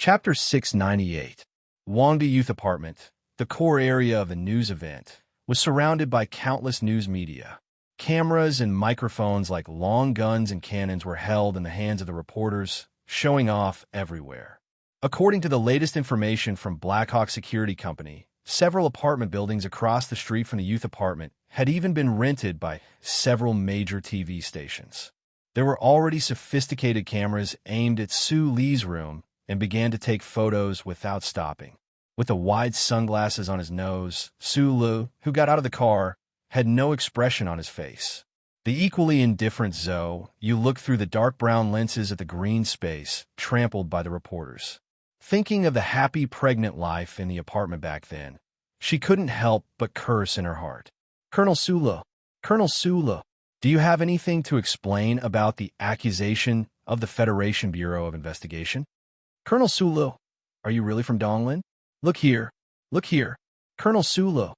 Chapter 698. Wangdi Youth Apartment, the core area of the news event, was surrounded by countless news media. Cameras and microphones like long guns and cannons were held in the hands of the reporters, showing off everywhere. According to the latest information from Blackhawk Security Company, several apartment buildings across the street from the youth apartment had even been rented by several major TV stations. There were already sophisticated cameras aimed at Su Li's room and began to take photos without stopping. With the wide sunglasses on his nose, Su Li, who got out of the car, had no expression on his face. The equally indifferent Zhou Yu looked through the dark brown lenses at the green space trampled by the reporters. Thinking of the happy pregnant life in the apartment back then, she couldn't help but curse in her heart. Colonel Su Li, do you have anything to explain about the accusation of the Federation Bureau of Investigation? Colonel Su Li, are you really from Donglin? Look here. Colonel Su Li.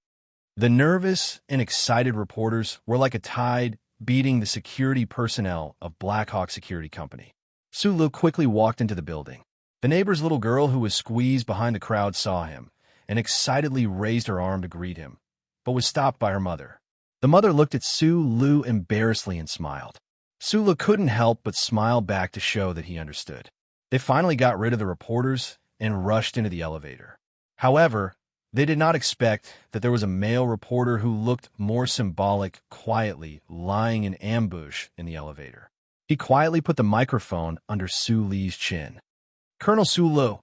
The nervous and excited reporters were like a tide beating the security personnel of Blackhawk Security Company. Su Li quickly walked into the building. The neighbor's little girl who was squeezed behind the crowd saw him and excitedly raised her arm to greet him, but was stopped by her mother. The mother looked at Su Li embarrassedly and smiled. Su Li couldn't help but smile back to show that he understood. They finally got rid of the reporters and rushed into the elevator. However, they did not expect that there was a male reporter who looked more symbolic quietly lying in ambush in the elevator. He quietly put the microphone under Su Li's chin. Colonel Su Li,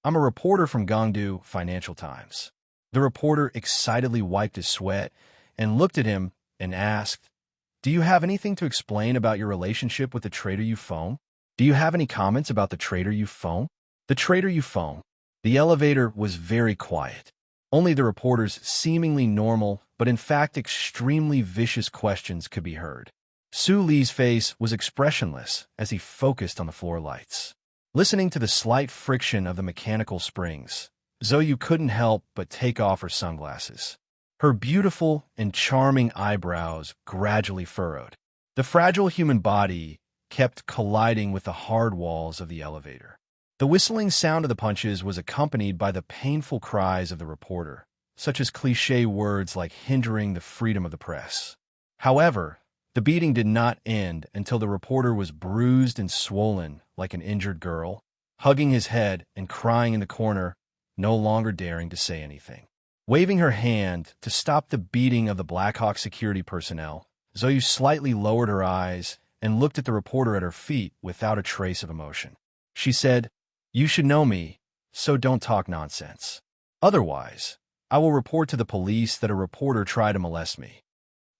I'm a reporter from Gongdu Financial Times. The reporter excitedly wiped his sweat and looked at him and asked, Do you have anything to explain about your relationship with the traitor you phone? Do you have any comments about the traitor you phone? The traitor you phone. The elevator was very quiet. Only the reporter's seemingly normal, but in fact extremely vicious questions could be heard. Su Li's face was expressionless as he focused on the floor lights. Listening to the slight friction of the mechanical springs, Zhou Yu couldn't help but take off her sunglasses. Her beautiful and charming eyebrows gradually furrowed. The fragile human body kept colliding with the hard walls of the elevator. The whistling sound of the punches was accompanied by the painful cries of the reporter, such as cliché words like hindering the freedom of the press. However, the beating did not end until the reporter was bruised and swollen like an injured girl, hugging his head and crying in the corner, no longer daring to say anything. Waving her hand to stop the beating of the Blackhawk security personnel, Zhou Yu slightly lowered her eyes and looked at the reporter at her feet without a trace of emotion. She said, You should know me, so don't talk nonsense. Otherwise, I will report to the police that a reporter tried to molest me.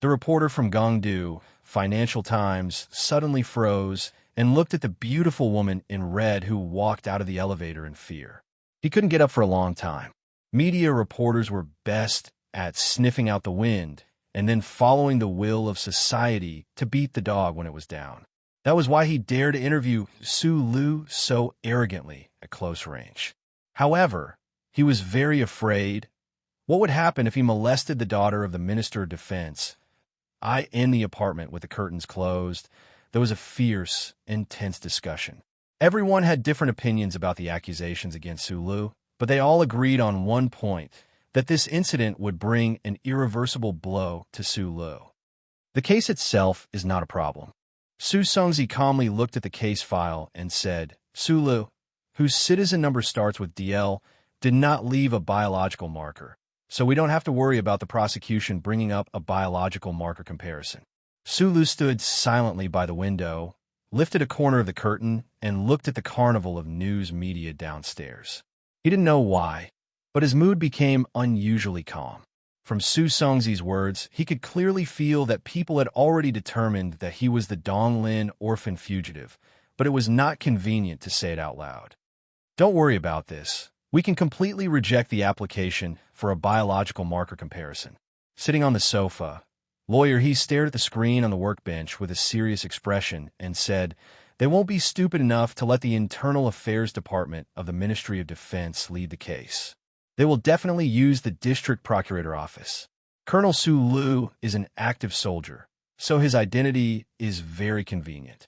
The reporter from Gongdu Financial Times suddenly froze and looked at the beautiful woman in red who walked out of the elevator in fear. He couldn't get up for a long time. Media reporters were best at sniffing out the wind and then following the will of society to beat the dog when it was down. That was why he dared to interview Su Li so arrogantly at close range. However, he was very afraid. What would happen if he molested the daughter of the Minister of Defense? In the apartment with the curtains closed, there was a fierce, intense discussion. Everyone had different opinions about the accusations against Su Li, but they all agreed on one point, that this incident would bring an irreversible blow to Su Li. The case itself is not a problem. Su Songzi calmly looked at the case file and said, Su Li, whose citizen number starts with DL, did not leave a biological marker, so we don't have to worry about the prosecution bringing up a biological marker comparison. Su Li stood silently by the window, lifted a corner of the curtain, and looked at the carnival of news media downstairs. He didn't know why, but his mood became unusually calm. From Su Songzi's words, he could clearly feel that people had already determined that he was the Donglin orphan fugitive, but it was not convenient to say it out loud. Don't worry about this. We can completely reject the application for a biological marker comparison. Sitting on the sofa, Lawyer He stared at the screen on the workbench with a serious expression and said, They won't be stupid enough to let the Internal Affairs Department of the Ministry of Defense lead the case. They will definitely use the District Procurator Office. Colonel Su Li is an active soldier, so his identity is very convenient.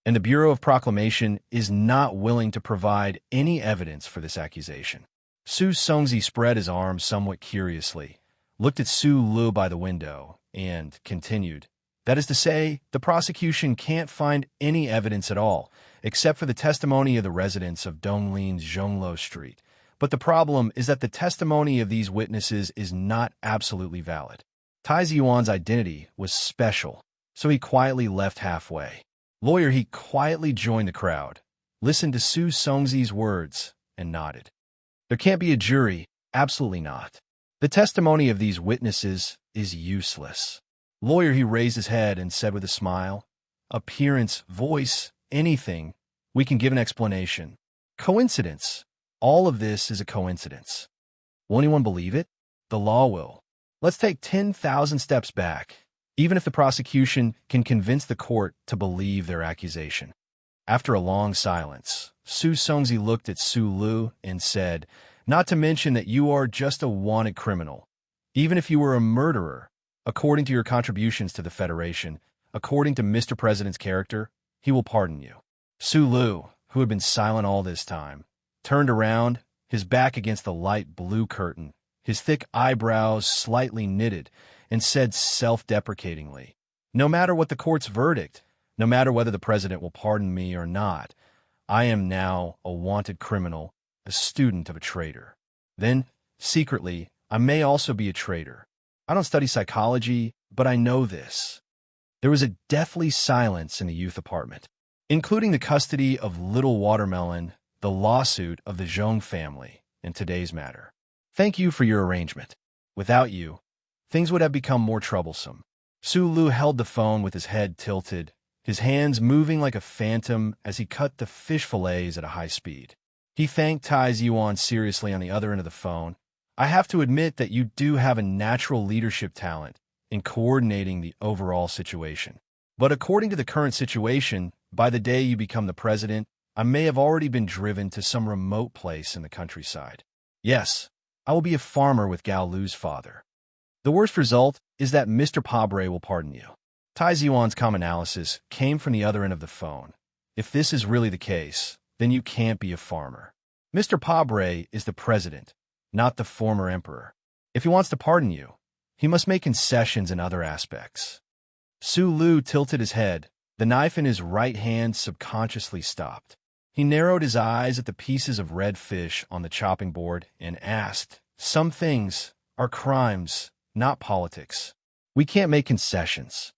and the Bureau of Proclamation is not willing to provide any evidence for this accusation. Su Songzi spread his arms somewhat curiously, looked at Su Lu by the window, and continued. That is to say, the prosecution can't find any evidence at all, except for the testimony of the residents of Donglin's Zhonglo Street. But the problem is that the testimony of these witnesses is not absolutely valid. Tai Ziyuan's identity was special, so he quietly left halfway. Lawyer, he quietly joined the crowd, listened to Su Songzi's words, and nodded. There can't be a jury, absolutely not. The testimony of these witnesses is useless. Lawyer, he raised his head and said with a smile, appearance, voice, anything, we can give an explanation. Coincidence. All of this is a coincidence. Will anyone believe it? The law will. Let's take 10,000 steps back, even if the prosecution can convince the court to believe their accusation. After a long silence, Su Songzi looked at Su Lu and said, not to mention that you are just a wanted criminal. Even if you were a murderer, according to your contributions to the Federation, according to Mr. President's character, he will pardon you. Su Lu, who had been silent all this time, turned around, his back against the light blue curtain, his thick eyebrows slightly knitted, and said self-deprecatingly, no matter what the court's verdict, no matter whether the president will pardon me or not, I am now a wanted criminal, a student of a traitor. Then, secretly, I may also be a traitor. I don't study psychology, but I know this. There was a deathly silence in the youth apartment, including the custody of Little Watermelon, the lawsuit of the Zhong family, in today's matter. Thank you for your arrangement. Without you, things would have become more troublesome. Su Lu held the phone with his head tilted, his hands moving like a phantom as he cut the fish fillets at a high speed. He thanked Tai Ziyuan seriously on the other end of the phone. I have to admit that you do have a natural leadership talent in coordinating the overall situation. But according to the current situation, by the day you become the president, I may have already been driven to some remote place in the countryside. Yes, I will be a farmer with Gao Lu's father. The worst result is that Mr. Pabre will pardon you. Tai Ziyuan's calm analysis came from the other end of the phone. If this is really the case, then you can't be a farmer. Mr. Pabre is the president, not the former emperor. If he wants to pardon you, he must make concessions in other aspects. Su Lu tilted his head. The knife in his right hand subconsciously stopped. He narrowed his eyes at the pieces of red fish on the chopping board and asked, some things are crimes, not politics. We can't make concessions.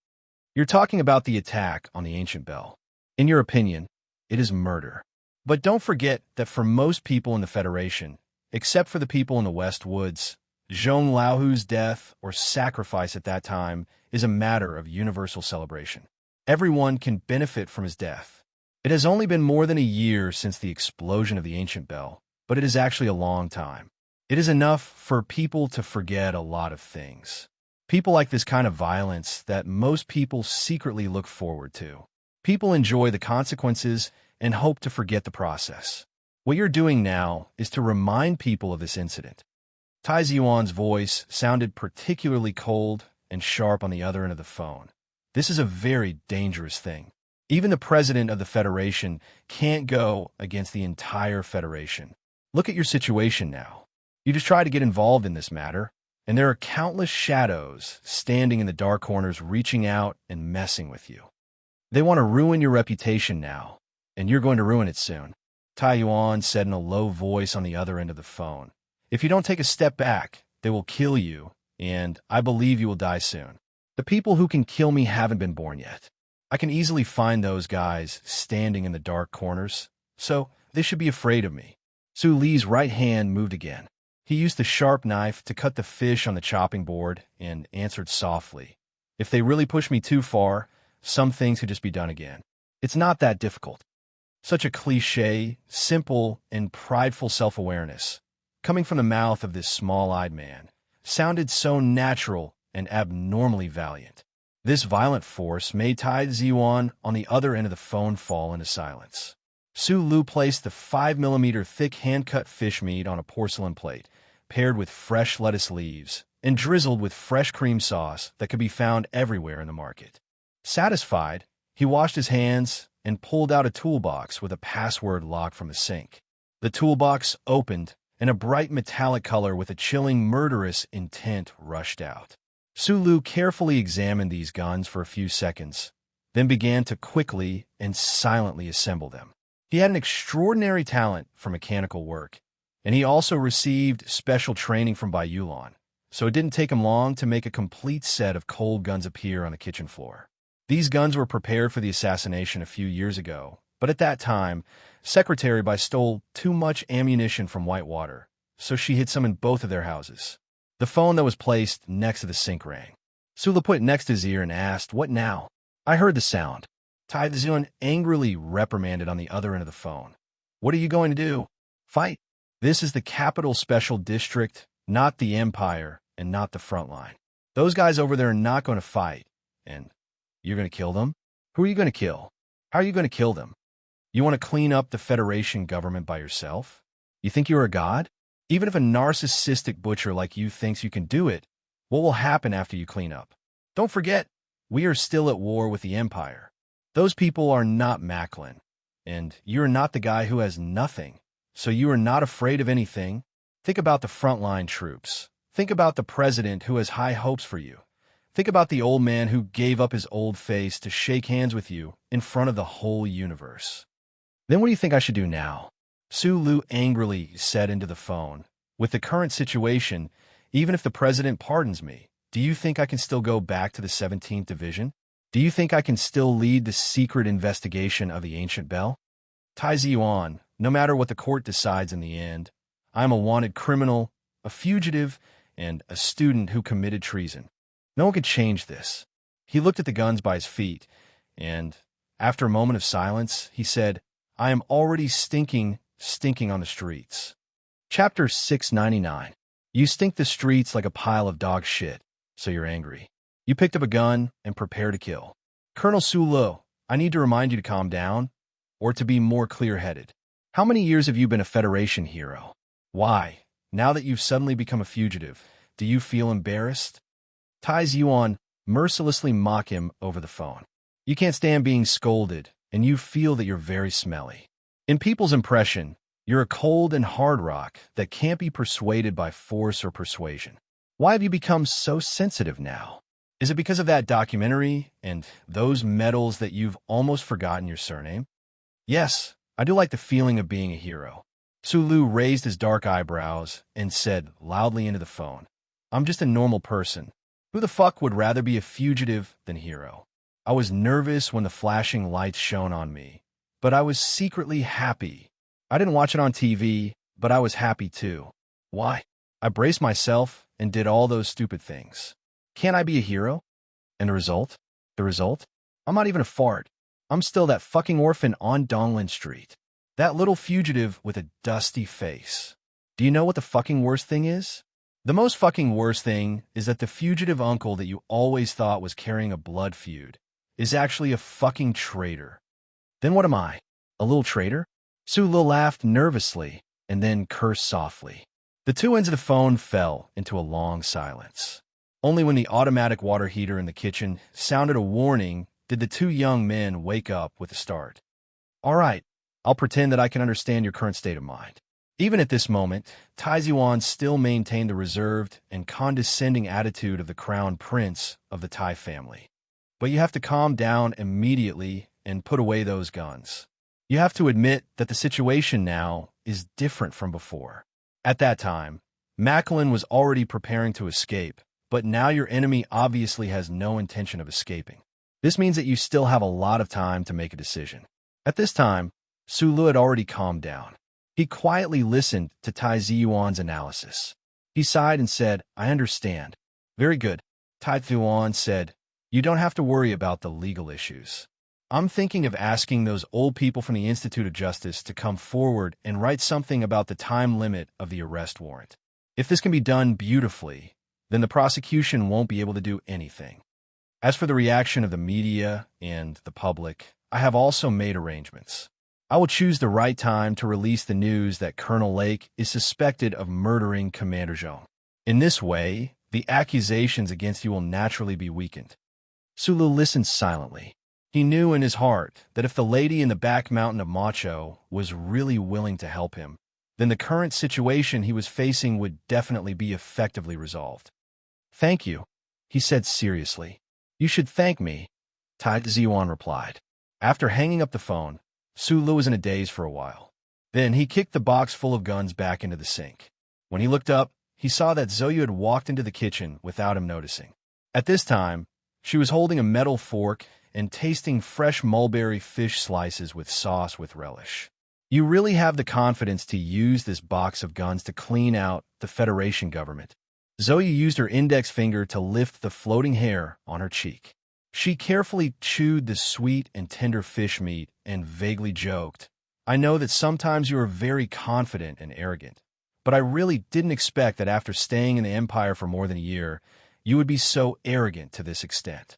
You're talking about the attack on the ancient bell. In your opinion, it is murder. But don't forget that for most people in the Federation, except for the people in the West Woods, Zhong Laohu's death or sacrifice at that time is a matter of universal celebration. Everyone can benefit from his death. It has only been more than a year since the explosion of the ancient bell, but it is actually a long time. It is enough for people to forget a lot of things. People like this kind of violence that most people secretly look forward to. People enjoy the consequences and hope to forget the process. What you're doing now is to remind people of this incident. Tai Ziyuan's voice sounded particularly cold and sharp on the other end of the phone. This is a very dangerous thing. Even the president of the Federation can't go against the entire Federation. Look at your situation now. You just try to get involved in this matter, and there are countless shadows standing in the dark corners reaching out and messing with you. They want to ruin your reputation now, and you're going to ruin it soon. Tai Yuan said in a low voice on the other end of the phone. If you don't take a step back, they will kill you, and I believe you will die soon. The people who can kill me haven't been born yet. I can easily find those guys standing in the dark corners, so they should be afraid of me. Su Li's right hand moved again. He used the sharp knife to cut the fish on the chopping board and answered softly. If they really push me too far, some things could just be done again. It's not that difficult. Such a cliché, simple, and prideful self-awareness, coming from the mouth of this small-eyed man, sounded so natural and abnormally valiant. This violent force made Tai Ziyuan on the other end of the phone fall into silence. Su Lu placed the 5mm thick hand-cut fish meat on a porcelain plate, paired with fresh lettuce leaves, and drizzled with fresh cream sauce that could be found everywhere in the market. Satisfied, he washed his hands, and pulled out a toolbox with a password lock from the sink. The toolbox opened, and a bright metallic color with a chilling murderous intent rushed out. Sulu carefully examined these guns for a few seconds, then began to quickly and silently assemble them. He had an extraordinary talent for mechanical work, and he also received special training from Bayulon, so it didn't take him long to make a complete set of cold guns appear on the kitchen floor. These guns were prepared for the assassination a few years ago, but at that time, Secretary Bai stole too much ammunition from Whitewater, so she hid some in both of their houses. The phone that was placed next to the sink rang. Sula put it next to his ear and asked, "What now?" "I heard the sound." Tai Zion angrily reprimanded on the other end of the phone. "What are you going to do? Fight? This is the Capital Special District, not the Empire, and not the front line. Those guys over there are not going to fight, and you're going to kill them? Who are you going to kill? How are you going to kill them? You want to clean up the Federation government by yourself? You think you're a god? Even if a narcissistic butcher like you thinks you can do it, what will happen after you clean up? Don't forget, we are still at war with the Empire. Those people are not Macklin, and you're not the guy who has nothing, so you are not afraid of anything. Think about the frontline troops. Think about the president who has high hopes for you. Think about the old man who gave up his old face to shake hands with you in front of the whole universe. Then what do you think I should do now?" Su Lu angrily said into the phone. "With the current situation, even if the president pardons me, do you think I can still go back to the 17th Division? Do you think I can still lead the secret investigation of the Ancient Bell? Tai Ziyuan, no matter what the court decides in the end, I am a wanted criminal, a fugitive, and a student who committed treason. No one can change this." He looked at the guns by his feet, and, after a moment of silence, he said, "I am already stinking on the streets." Chapter 699. You stink the streets like a pile of dog shit, so you're angry. You picked up a gun and prepare to kill. Colonel Sulo, I need to remind you to calm down, or to be more clear-headed. How many years have you been a Federation hero? Why, now that you've suddenly become a fugitive, do you feel embarrassed? Tai Ziyuan mercilessly mock him over the phone. You can't stand being scolded, and you feel that you're very smelly. In people's impression, you're a cold and hard rock that can't be persuaded by force or persuasion. Why have you become so sensitive now? Is it because of that documentary and those medals that you've almost forgotten your surname? Yes, I do like the feeling of being a hero. Sulu raised his dark eyebrows and said loudly into the phone, I'm just a normal person. Who the fuck would rather be a fugitive than hero? I was nervous when the flashing lights shone on me, but I was secretly happy. I didn't watch it on TV, but I was happy too. Why? I braced myself and did all those stupid things. Can't I be a hero? And the result? The result? I'm not even a fart. I'm still that fucking orphan on Donglin Street. That little fugitive with a dusty face. Do you know what the fucking worst thing is? The most fucking worst thing is that the fugitive uncle that you always thought was carrying a blood feud is actually a fucking traitor. Then what am I? A little traitor? Sulu laughed nervously and then cursed softly. The two ends of the phone fell into a long silence. Only when the automatic water heater in the kitchen sounded a warning did the two young men wake up with a start. All right, I'll pretend that I can understand your current state of mind. Even at this moment, Taizuan still maintained the reserved and condescending attitude of the crown prince of the Tai family. But you have to calm down immediately and put away those guns. You have to admit that the situation now is different from before. At that time, Macklin was already preparing to escape, but now your enemy obviously has no intention of escaping. This means that you still have a lot of time to make a decision. At this time, Sulu had already calmed down. He quietly listened to Tai Ziyuan's analysis. He sighed and said, I understand. Very good. Tai Ziyuan said, you don't have to worry about the legal issues. I'm thinking of asking those old people from the Institute of Justice to come forward and write something about the time limit of the arrest warrant. If this can be done beautifully, then the prosecution won't be able to do anything. As for the reaction of the media and the public, I have also made arrangements. I will choose the right time to release the news that Colonel Lake is suspected of murdering Commander Zhong. In this way, the accusations against you will naturally be weakened. Sulu listened silently. He knew in his heart that if the lady in the back mountain of Macho was really willing to help him, then the current situation he was facing would definitely be effectively resolved. "Thank you," he said seriously. "You should thank me," Tai Ziwan replied. After hanging up the phone, Sulu was in a daze for a while. Then he kicked the box full of guns back into the sink. When he looked up, he saw that Zoyu had walked into the kitchen without him noticing. At this time, she was holding a metal fork and tasting fresh mulberry fish slices with sauce with relish. "You really have the confidence to use this box of guns to clean out the Federation government." Zoe used her index finger to lift the floating hair on her cheek. She carefully chewed the sweet and tender fish meat and vaguely joked, "I know that sometimes you are very confident and arrogant, but I really didn't expect that after staying in the Empire for more than a year, you would be so arrogant to this extent."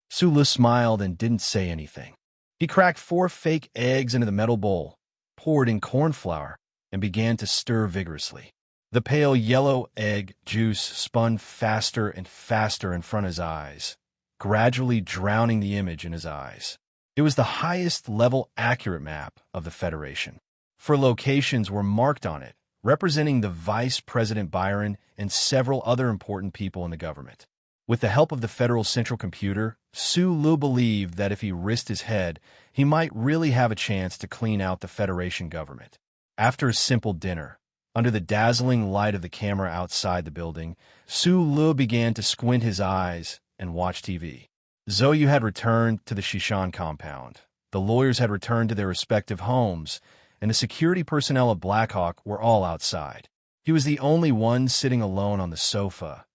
Sulu smiled and didn't say anything. He cracked 4 fake eggs into the metal bowl, poured in corn flour, and began to stir vigorously. The pale yellow egg juice spun faster and faster in front of his eyes, gradually drowning the image in his eyes. It was the highest level accurate map of the Federation. 4 locations were marked on it, representing the Vice President Byron and several other important people in the government. With the help of the Federal Central Computer, Sulu believed that if he risked his head, he might really have a chance to clean out the Federation government. After a simple dinner, under the dazzling light of the camera outside the building, Sulu began to squint his eyes and watch TV. Zoyu had returned to the Shishan compound. The lawyers had returned to their respective homes, and the security personnel of Blackhawk were all outside. He was the only one sitting alone on the sofa,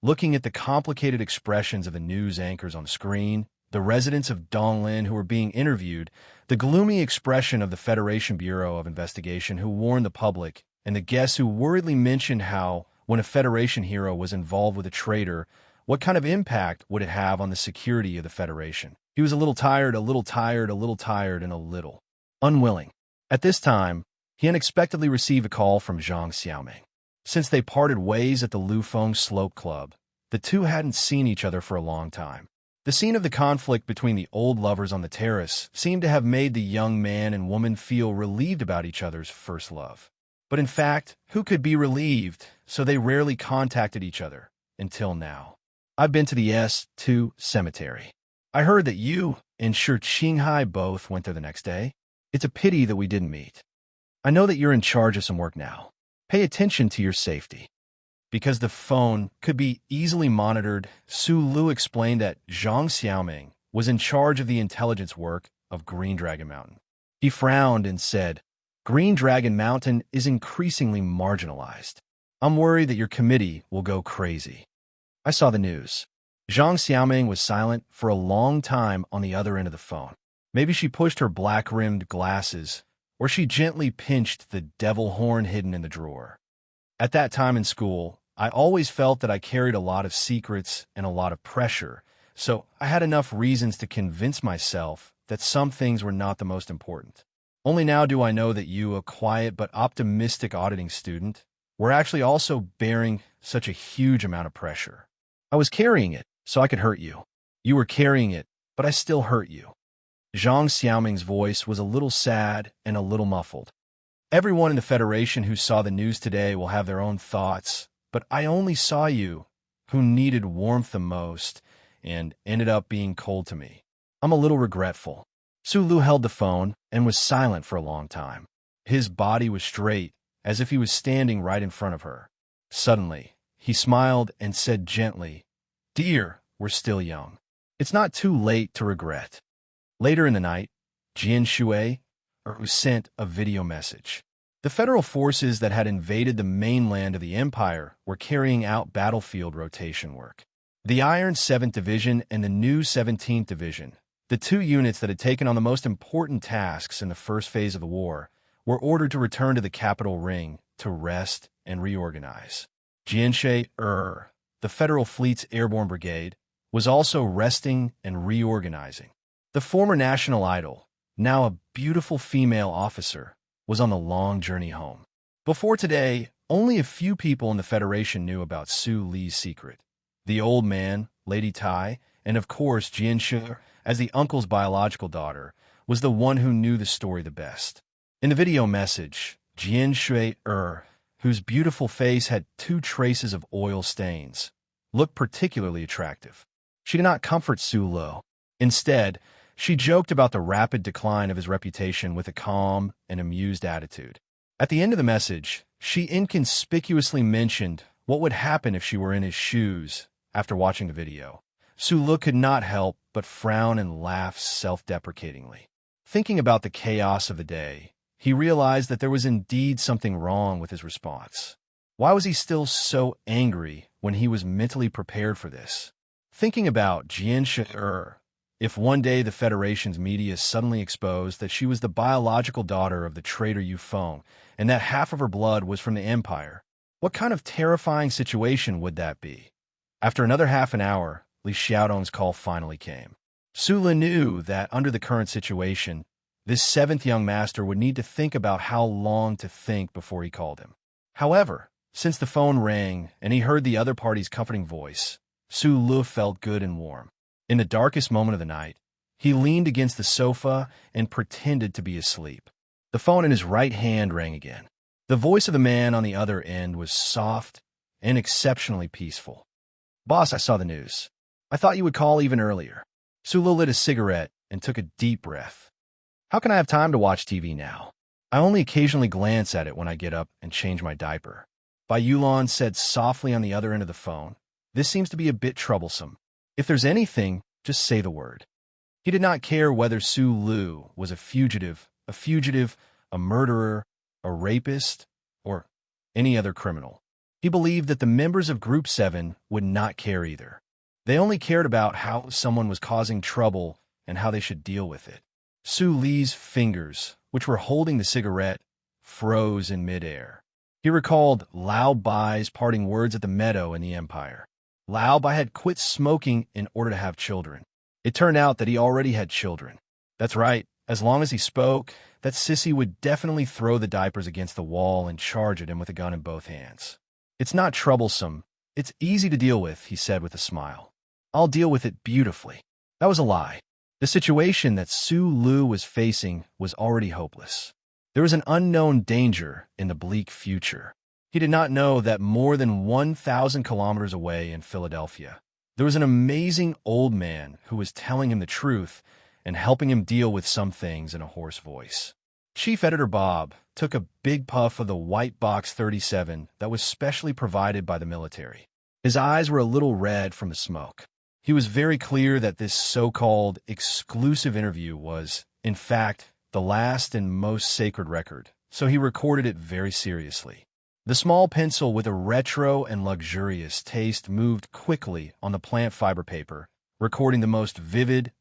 looking at the complicated expressions of the news anchors on the screen, the residents of Donglin who were being interviewed, the gloomy expression of the Federation Bureau of Investigation who warned the public, and the guests who worriedly mentioned how, when a Federation hero was involved with a traitor, what kind of impact would it have on the security of the Federation. He was a little tired, and a little unwilling. At this time, he unexpectedly received a call from Zhang Xiaoming. Since they parted ways at the Lufeng Slope Club, the two hadn't seen each other for a long time. The scene of the conflict between the old lovers on the terrace seemed to have made the young man and woman feel relieved about each other's first love. But in fact, who could be relieved, so they rarely contacted each other, until now. "I've been to the S2 cemetery. I heard that you and Shi Qinghai both went there the next day. It's a pity that we didn't meet. I know that you're in charge of some work now. Pay attention to your safety." Because the phone could be easily monitored, Sulu explained that Zhang Xiaoming was in charge of the intelligence work of Green Dragon Mountain. He frowned and said, "Green Dragon Mountain is increasingly marginalized. I'm worried that your committee will go crazy." I saw the news. Zhang Xiaoming was silent for a long time on the other end of the phone. Maybe she pushed her black-rimmed glasses, or she gently pinched the devil horn hidden in the drawer. At that time in school, I always felt that I carried a lot of secrets and a lot of pressure, so I had enough reasons to convince myself that some things were not the most important. Only now do I know that you, a quiet but optimistic auditing student, were actually also bearing such a huge amount of pressure. I was carrying it so I could hurt you. You were carrying it, but I still hurt you. Zhang Xiaoming's voice was a little sad and a little muffled. Everyone in the Federation who saw the news today will have their own thoughts, but I only saw you, who needed warmth the most, and ended up being cold to me. I'm a little regretful. Sulu held the phone and was silent for a long time. His body was straight, as if he was standing right in front of her. Suddenly, he smiled and said gently, "Dear, we're still young. It's not too late to regret." Later in the night, Jian Shui sent a video message. The federal forces that had invaded the mainland of the Empire were carrying out battlefield rotation work. The Iron 7th Division and the new 17th Division, the 2 units that had taken on the most important tasks in the first phase of the war, were ordered to return to the capital ring to rest and reorganize. Jianshe the Federal Fleet's Airborne Brigade, was also resting and reorganizing. The former national idol, now a beautiful female officer, was on the long journey home. Before today, only a few people in the Federation knew about Su Li's secret. The old man, Lady Tai, and of course Jianshe as the uncle's biological daughter, was the one who knew the story the best. In the video message, Jian Shui, whose beautiful face had 2 traces of oil stains, looked particularly attractive. She did not comfort Su Lo. Instead, she joked about the rapid decline of his reputation with a calm and amused attitude. At the end of the message, she inconspicuously mentioned what would happen if she were in his shoes after watching the video. Su Lo could not help but frown and laugh self-deprecatingly. Thinking about the chaos of the day, he realized that there was indeed something wrong with his response. Why was he still so angry when he was mentally prepared for this? Thinking about Jian Shui, if one day the Federation's media suddenly exposed that she was the biological daughter of the traitor Yu Feng, and that half of her blood was from the Empire, what kind of terrifying situation would that be? After another half an hour, Li Xiaodong's call finally came. Su Le knew that under the current situation, this 7th young master would need to think about how long to think before he called him. However, since the phone rang and he heard the other party's comforting voice, Su Le felt good and warm. In the darkest moment of the night, he leaned against the sofa and pretended to be asleep. The phone in his right hand rang again. The voice of the man on the other end was soft and exceptionally peaceful. "Boss, I saw the news. I thought you would call even earlier." Su Le lit a cigarette and took a deep breath. "How can I have time to watch TV now? I only occasionally glance at it when I get up and change my diaper." Bai Yulan said softly on the other end of the phone. "This seems to be a bit troublesome. If there's anything, just say the word." He did not care whether Su Lu was a fugitive, a murderer, a rapist, or any other criminal. He believed that the members of Group 7 would not care either. They only cared about how someone was causing trouble and how they should deal with it. Su Li's fingers, which were holding the cigarette, froze in midair. He recalled Lao Bai's parting words at the meadow in the Empire. Lao Bai had quit smoking in order to have children. It turned out that he already had children. That's right, as long as he spoke, that sissy would definitely throw the diapers against the wall and charge at him with a gun in both hands. "It's not troublesome. It's easy to deal with," he said with a smile. "I'll deal with it beautifully." That was a lie. The situation that Su Lu was facing was already hopeless. There was an unknown danger in the bleak future. He did not know that more than 1,000 kilometers away in Philadelphia, there was an amazing old man who was telling him the truth and helping him deal with some things in a hoarse voice. Chief Editor Bob took a big puff of the white box 37 that was specially provided by the military. His eyes were a little red from the smoke. He was very clear that this so-called exclusive interview was, in fact, the last and most sacred record, so he recorded it very seriously. The small pencil with a retro and luxurious taste moved quickly on the plant fiber paper, recording the most vivid,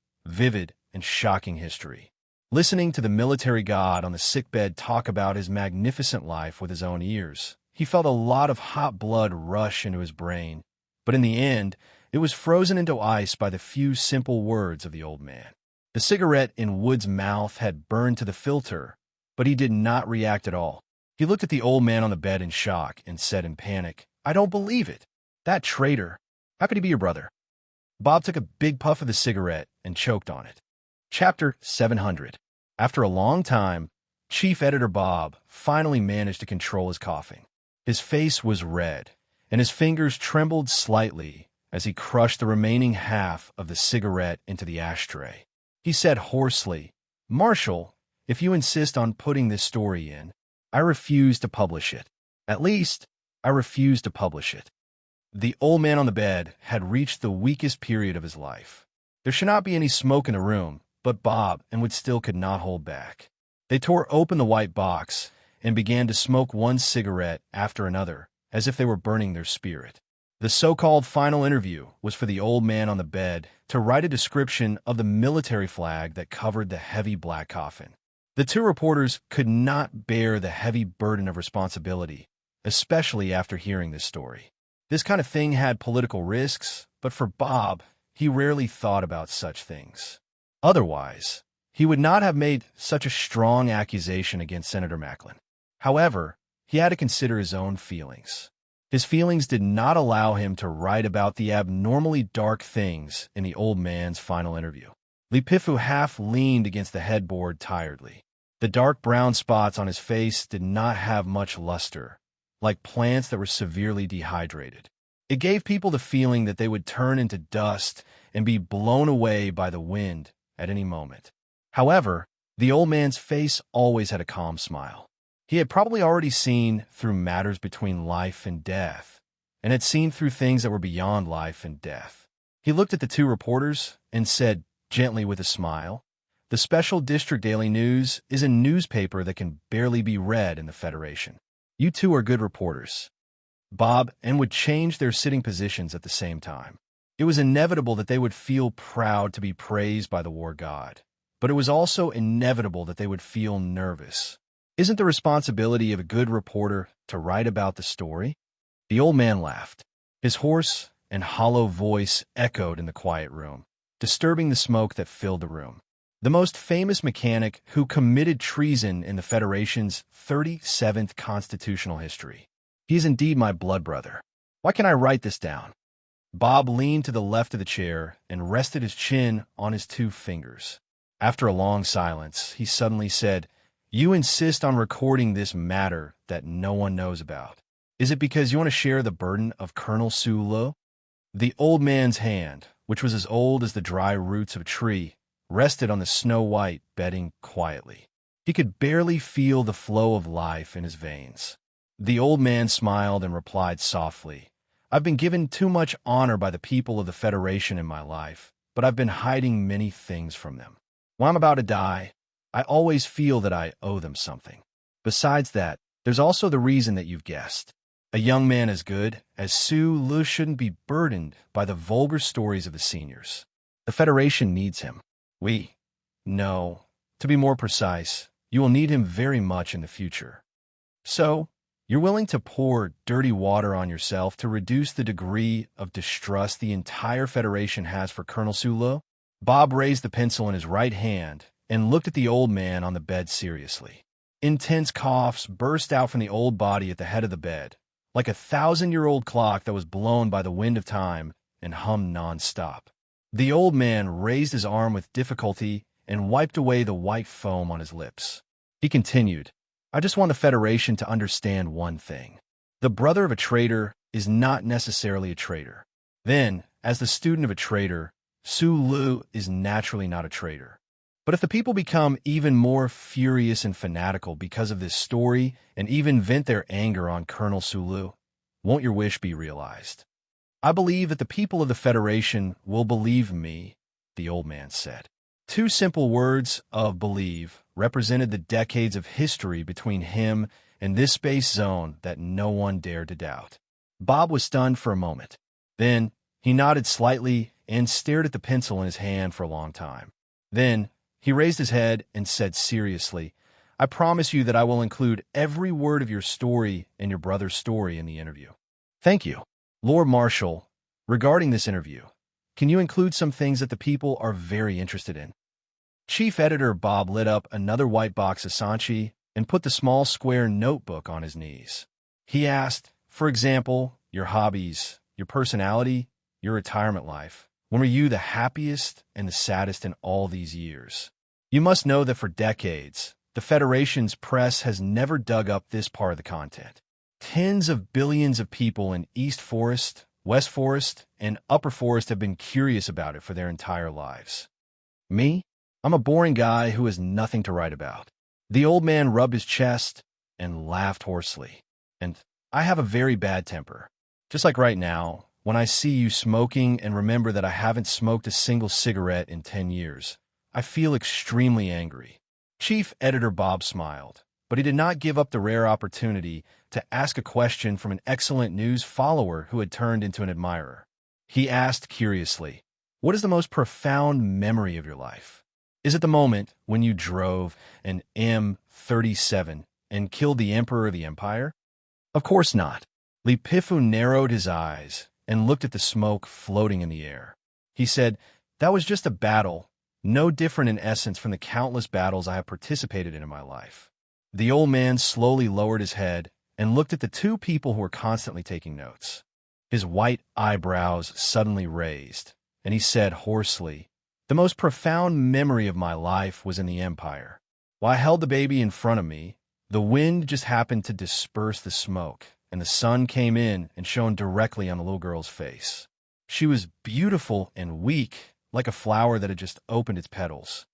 and shocking history. Listening to the military god on the sickbed talk about his magnificent life with his own ears, he felt a lot of hot blood rush into his brain, but in the end, it was frozen into ice by the few simple words of the old man. The cigarette in Wood's mouth had burned to the filter, but he did not react at all. He looked at the old man on the bed in shock and said in panic, "I don't believe it. That traitor. How could he be your brother?" Bob took a big puff of the cigarette and choked on it. Chapter 700. After a long time, Chief Editor Bob finally managed to control his coughing. His face was red, and his fingers trembled slightly as he crushed the remaining half of the cigarette into the ashtray. He said hoarsely, "Marshal, if you insist on putting this story in, I refuse to publish it. At least, I refuse to publish it." The old man on the bed had reached the weakest period of his life. There should not be any smoke in the room, but Bob and Wood still could not hold back. They tore open the white box and began to smoke one cigarette after another, as if they were burning their spirit. The so-called final interview was for the old man on the bed to write a description of the military flag that covered the heavy black coffin. The two reporters could not bear the heavy burden of responsibility, especially after hearing this story. This kind of thing had political risks, but for Bob, he rarely thought about such things. Otherwise, he would not have made such a strong accusation against Senator Macklin. However, he had to consider his own feelings. His feelings did not allow him to write about the abnormally dark things in the old man's final interview. Lipifu half leaned against the headboard tiredly. The dark brown spots on his face did not have much luster, like plants that were severely dehydrated. It gave people the feeling that they would turn into dust and be blown away by the wind at any moment. However, the old man's face always had a calm smile. He had probably already seen through matters between life and death, and had seen through things that were beyond life and death. He looked at the two reporters and said, gently with a smile, "The Special District Daily News is a newspaper that can barely be read in the Federation. You two are good reporters." Bob and would change their sitting positions at the same time. It was inevitable that they would feel proud to be praised by the war god, but it was also inevitable that they would feel nervous. Isn't the responsibility of a good reporter to write about the story? The old man laughed. His hoarse and hollow voice echoed in the quiet room, disturbing the smoke that filled the room. The most famous mechanic who committed treason in the Federation's 37th constitutional history. He is indeed my blood brother. Why can't I write this down? Bob leaned to the left of the chair and rested his chin on his two fingers. After a long silence, he suddenly said, "You insist on recording this matter that no one knows about. Is it because you want to share the burden of Colonel Sulu?" The old man's hand, which was as old as the dry roots of a tree, rested on the snow-white bedding quietly. He could barely feel the flow of life in his veins. The old man smiled and replied softly, "I've been given too much honor by the people of the Federation in my life, but I've been hiding many things from them. When I'm about to die, I always feel that I owe them something. Besides that, there's also the reason that you've guessed. A young man as good as Sulu shouldn't be burdened by the vulgar stories of the seniors. The Federation needs him. No, to be more precise, you will need him very much in the future. So, you're willing to pour dirty water on yourself to reduce the degree of distrust the entire Federation has for Colonel Sulu?" Bob raised the pencil in his right hand and looked at the old man on the bed seriously. Intense coughs burst out from the old body at the head of the bed, like a 1,000-year-old clock that was blown by the wind of time and hummed non-stop. The old man raised his arm with difficulty and wiped away the white foam on his lips. He continued, "I just want the Federation to understand one thing. The brother of a traitor is not necessarily a traitor. Then, as the student of a traitor, Sulu is naturally not a traitor. But if the people become even more furious and fanatical because of this story and even vent their anger on Colonel Sulu, won't your wish be realized? I believe that the people of the Federation will believe me," the old man said. Two simple words of believe represented the decades of history between him and this space zone that no one dared to doubt. Bob was stunned for a moment. Then he nodded slightly and stared at the pencil in his hand for a long time. Then he raised his head and said seriously, "I promise you that I will include every word of your story and your brother's story in the interview." "Thank you. Lord Marshal, regarding this interview, can you include some things that the people are very interested in?" Chief Editor Bob lit up another white box of Sanchi and put the small square notebook on his knees. He asked, "For example, your hobbies, your personality, your retirement life. When were you the happiest and the saddest in all these years?" You must know that for decades, the Federation's press has never dug up this part of the content. Tens of billions of people in East Forest, West Forest, and Upper Forest have been curious about it for their entire lives. Me? I'm a boring guy who has nothing to write about. The old man rubbed his chest and laughed hoarsely. And I have a very bad temper. Just like right now, when I see you smoking and remember that I haven't smoked a single cigarette in 10 years, I feel extremely angry. Chief Editor Bob smiled, but he did not give up the rare opportunity to ask a question from an excellent news follower who had turned into an admirer. He asked curiously, "What is the most profound memory of your life? Is it the moment when you drove an M37 and killed the Emperor of the Empire?" "Of course not." Lipifu narrowed his eyes and looked at the smoke floating in the air. He said, "That was just a battle, no different in essence from the countless battles I have participated in my life." The old man slowly lowered his head and looked at the two people who were constantly taking notes. His white eyebrows suddenly raised, and he said hoarsely, The most profound memory of my life was in the Empire. While I held the baby in front of me, the wind just happened to disperse the smoke, and the sun came in and shone directly on the little girl's face. She was beautiful and weak, like a flower that had just opened its petals.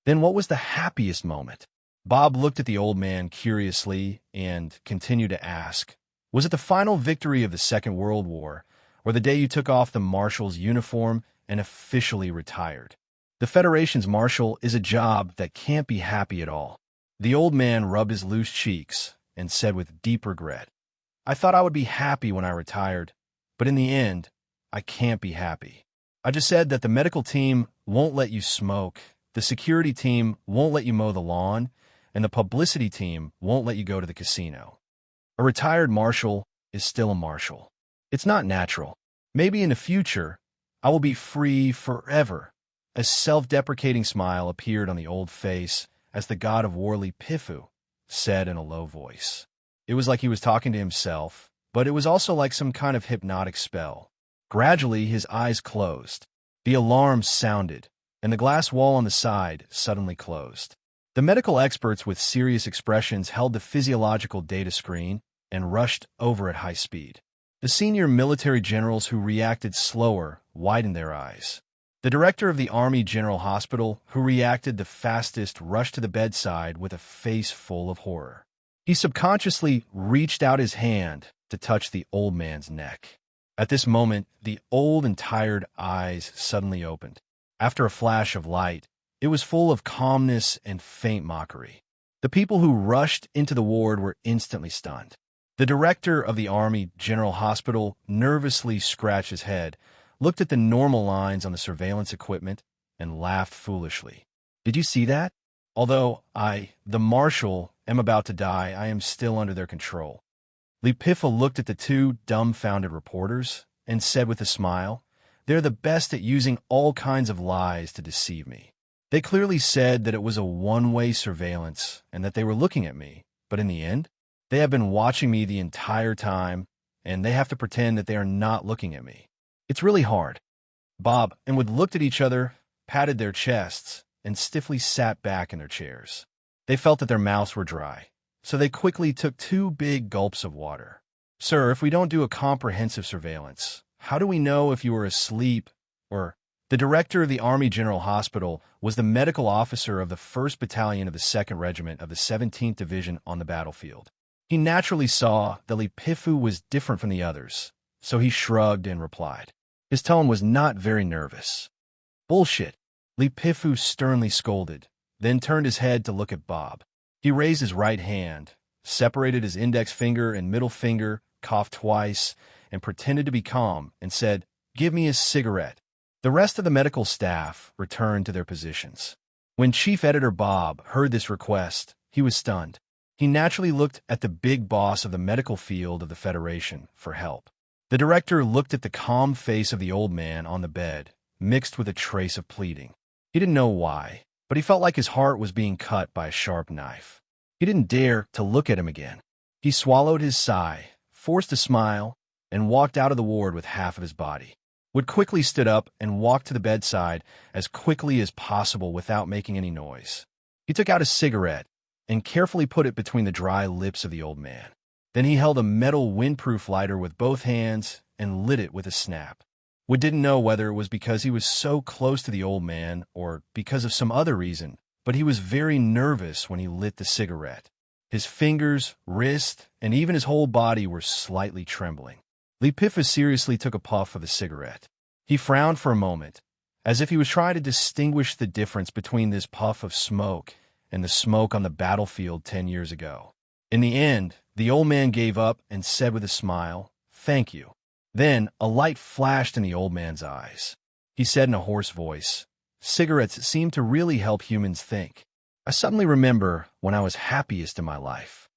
Then what was the happiest moment? Bob looked at the old man curiously and continued to ask, was it the final victory of the Second World War, or the day you took off the marshal's uniform and officially retired? The Federation's marshal is a job that can't be happy at all. The old man rubbed his loose cheeks and said with deep regret, I thought I would be happy when I retired, but in the end, I can't be happy. I just said that the medical team won't let you smoke, the security team won't let you mow the lawn, and the publicity team won't let you go to the casino. A retired marshal is still a marshal. It's not natural. Maybe in the future, I will be free forever. A self-deprecating smile appeared on the old face as the god of war Lipifu said in a low voice. It was like he was talking to himself, but it was also like some kind of hypnotic spell. Gradually, his eyes closed. The alarm sounded, and the glass wall on the side suddenly closed. The medical experts with serious expressions held the physiological data screen and rushed over at high speed. The senior military generals who reacted slower widened their eyes. The director of the Army General Hospital, who reacted the fastest, rushed to the bedside with a face full of horror. He subconsciously reached out his hand to touch the old man's neck. At this moment, the old and tired eyes suddenly opened. After a flash of light, it was full of calmness and faint mockery. The people who rushed into the ward were instantly stunned. The director of the Army General Hospital nervously scratched his head, looked at the normal lines on the surveillance equipment, and laughed foolishly. Did you see that? Although the marshal, am about to die, I am still under their control. Lipifu looked at the two dumbfounded reporters and said with a smile, they're the best at using all kinds of lies to deceive me. They clearly said that it was a one-way surveillance and that they were looking at me, but in the end, they have been watching me the entire time, and they have to pretend that they are not looking at me. It's really hard. Bob and Wood looked at each other, patted their chests, and stiffly sat back in their chairs. They felt that their mouths were dry, so they quickly took 2 big gulps of water. Sir, if we don't do a comprehensive surveillance, how do we know if you were asleep or... The director of the Army General Hospital was the medical officer of the 1st Battalion of the 2nd Regiment of the 17th Division on the battlefield. He naturally saw that Lipifu was different from the others, so he shrugged and replied. His tone was not very nervous. Bullshit, Lipifu sternly scolded, then turned his head to look at Bob. He raised his right hand, separated his index finger and middle finger, coughed twice, and pretended to be calm, and said, "Give me a cigarette." The rest of the medical staff returned to their positions. When Chief Editor Bob heard this request, he was stunned. He naturally looked at the big boss of the medical field of the Federation for help. The director looked at the calm face of the old man on the bed, mixed with a trace of pleading. He didn't know why, but he felt like his heart was being cut by a sharp knife. He didn't dare to look at him again. He swallowed his sigh, forced a smile, and walked out of the ward with half of his body. Wood quickly stood up and walked to the bedside as quickly as possible without making any noise. He took out a cigarette and carefully put it between the dry lips of the old man. Then he held a metal windproof lighter with both hands and lit it with a snap. Wood didn't know whether it was because he was so close to the old man or because of some other reason, but he was very nervous when he lit the cigarette. His fingers, wrist, and even his whole body were slightly trembling. Lipifu seriously took a puff of the cigarette. He frowned for a moment, as if he was trying to distinguish the difference between this puff of smoke and the smoke on the battlefield 10 years ago. In the end, the old man gave up and said with a smile, "Thank you." Then a light flashed in the old man's eyes. He said in a hoarse voice, "Cigarettes seem to really help humans think. I suddenly remember when I was happiest in my life."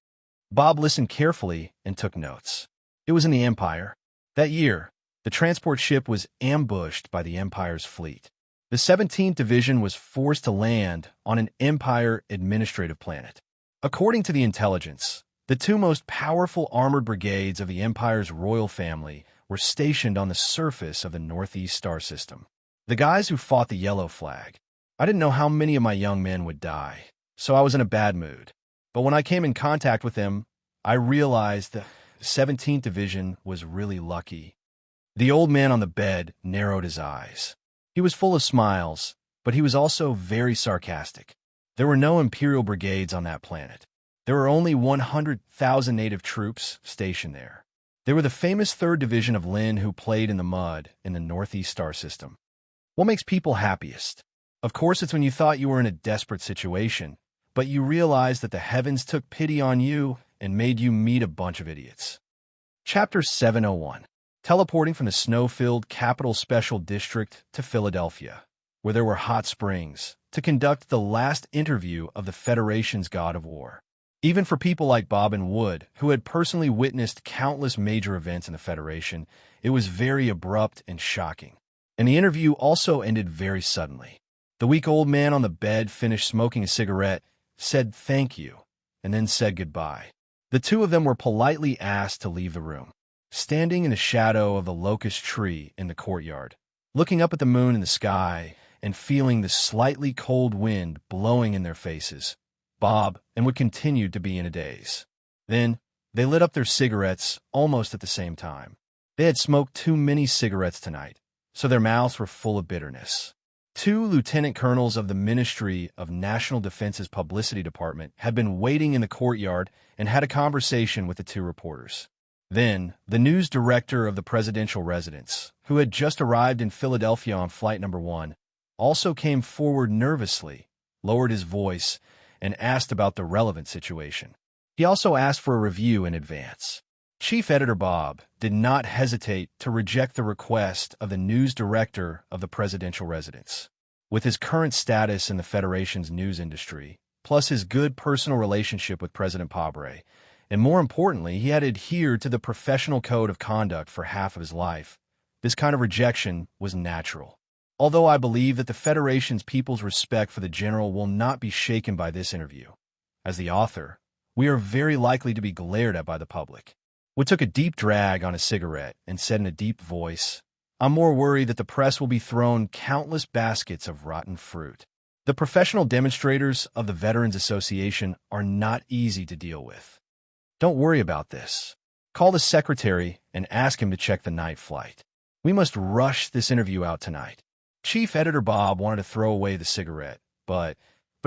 Bob listened carefully and took notes. It was in the Empire. That year, the transport ship was ambushed by the Empire's fleet. The 17th Division was forced to land on an Empire administrative planet. According to the intelligence, the 2 most powerful armored brigades of the Empire's royal family were stationed on the surface of the Northeast Star System. The guys who fought the yellow flag. I didn't know how many of my young men would die, so I was in a bad mood. But when I came in contact with them, I realized the 17th Division was really lucky. The old man on the bed narrowed his eyes. He was full of smiles, but he was also very sarcastic. There were no Imperial brigades on that planet. There were only 100,000 native troops stationed there. They were the famous 3rd Division of Lin who played in the mud in the Northeast Star System. What makes people happiest? Of course, it's when you thought you were in a desperate situation, but you realized that the heavens took pity on you and made you meet a bunch of idiots. Chapter 701. Teleporting from the snow-filled Capital Special District to Philadelphia, where there were hot springs, to conduct the last interview of the Federation's God of War. Even for people like Bob and Wood, who had personally witnessed countless major events in the Federation, it was very abrupt and shocking. And the interview also ended very suddenly. The weak old man on the bed finished smoking a cigarette, said thank you, and then said goodbye. The two of them were politely asked to leave the room. Standing in the shadow of the locust tree in the courtyard, looking up at the moon in the sky and feeling the slightly cold wind blowing in their faces, Bob and Wood continued to be in a daze. Then, they lit up their cigarettes almost at the same time. They had smoked too many cigarettes tonight, so their mouths were full of bitterness. 2 lieutenant colonels of the Ministry of National Defense's Publicity Department had been waiting in the courtyard and had a conversation with the 2 reporters. Then, the news director of the presidential residence, who had just arrived in Philadelphia on flight number 1, also came forward nervously, lowered his voice, and asked about the relevant situation. He also asked for a review in advance. Chief Editor Bob did not hesitate to reject the request of the news director of the presidential residence. With his current status in the Federation's news industry, plus his good personal relationship with President Pabre, and more importantly, he had adhered to the professional code of conduct for half of his life, this kind of rejection was natural. Although I believe that the Federation's people's respect for the general will not be shaken by this interview. As the author, we are very likely to be glared at by the public. Wood took a deep drag on his cigarette and said in a deep voice, I'm more worried that the press will be thrown countless baskets of rotten fruit. The professional demonstrators of the Veterans Association are not easy to deal with. Don't worry about this. Call the secretary and ask him to check the night flight. We must rush this interview out tonight. Chief Editor Bob wanted to throw away the cigarette, but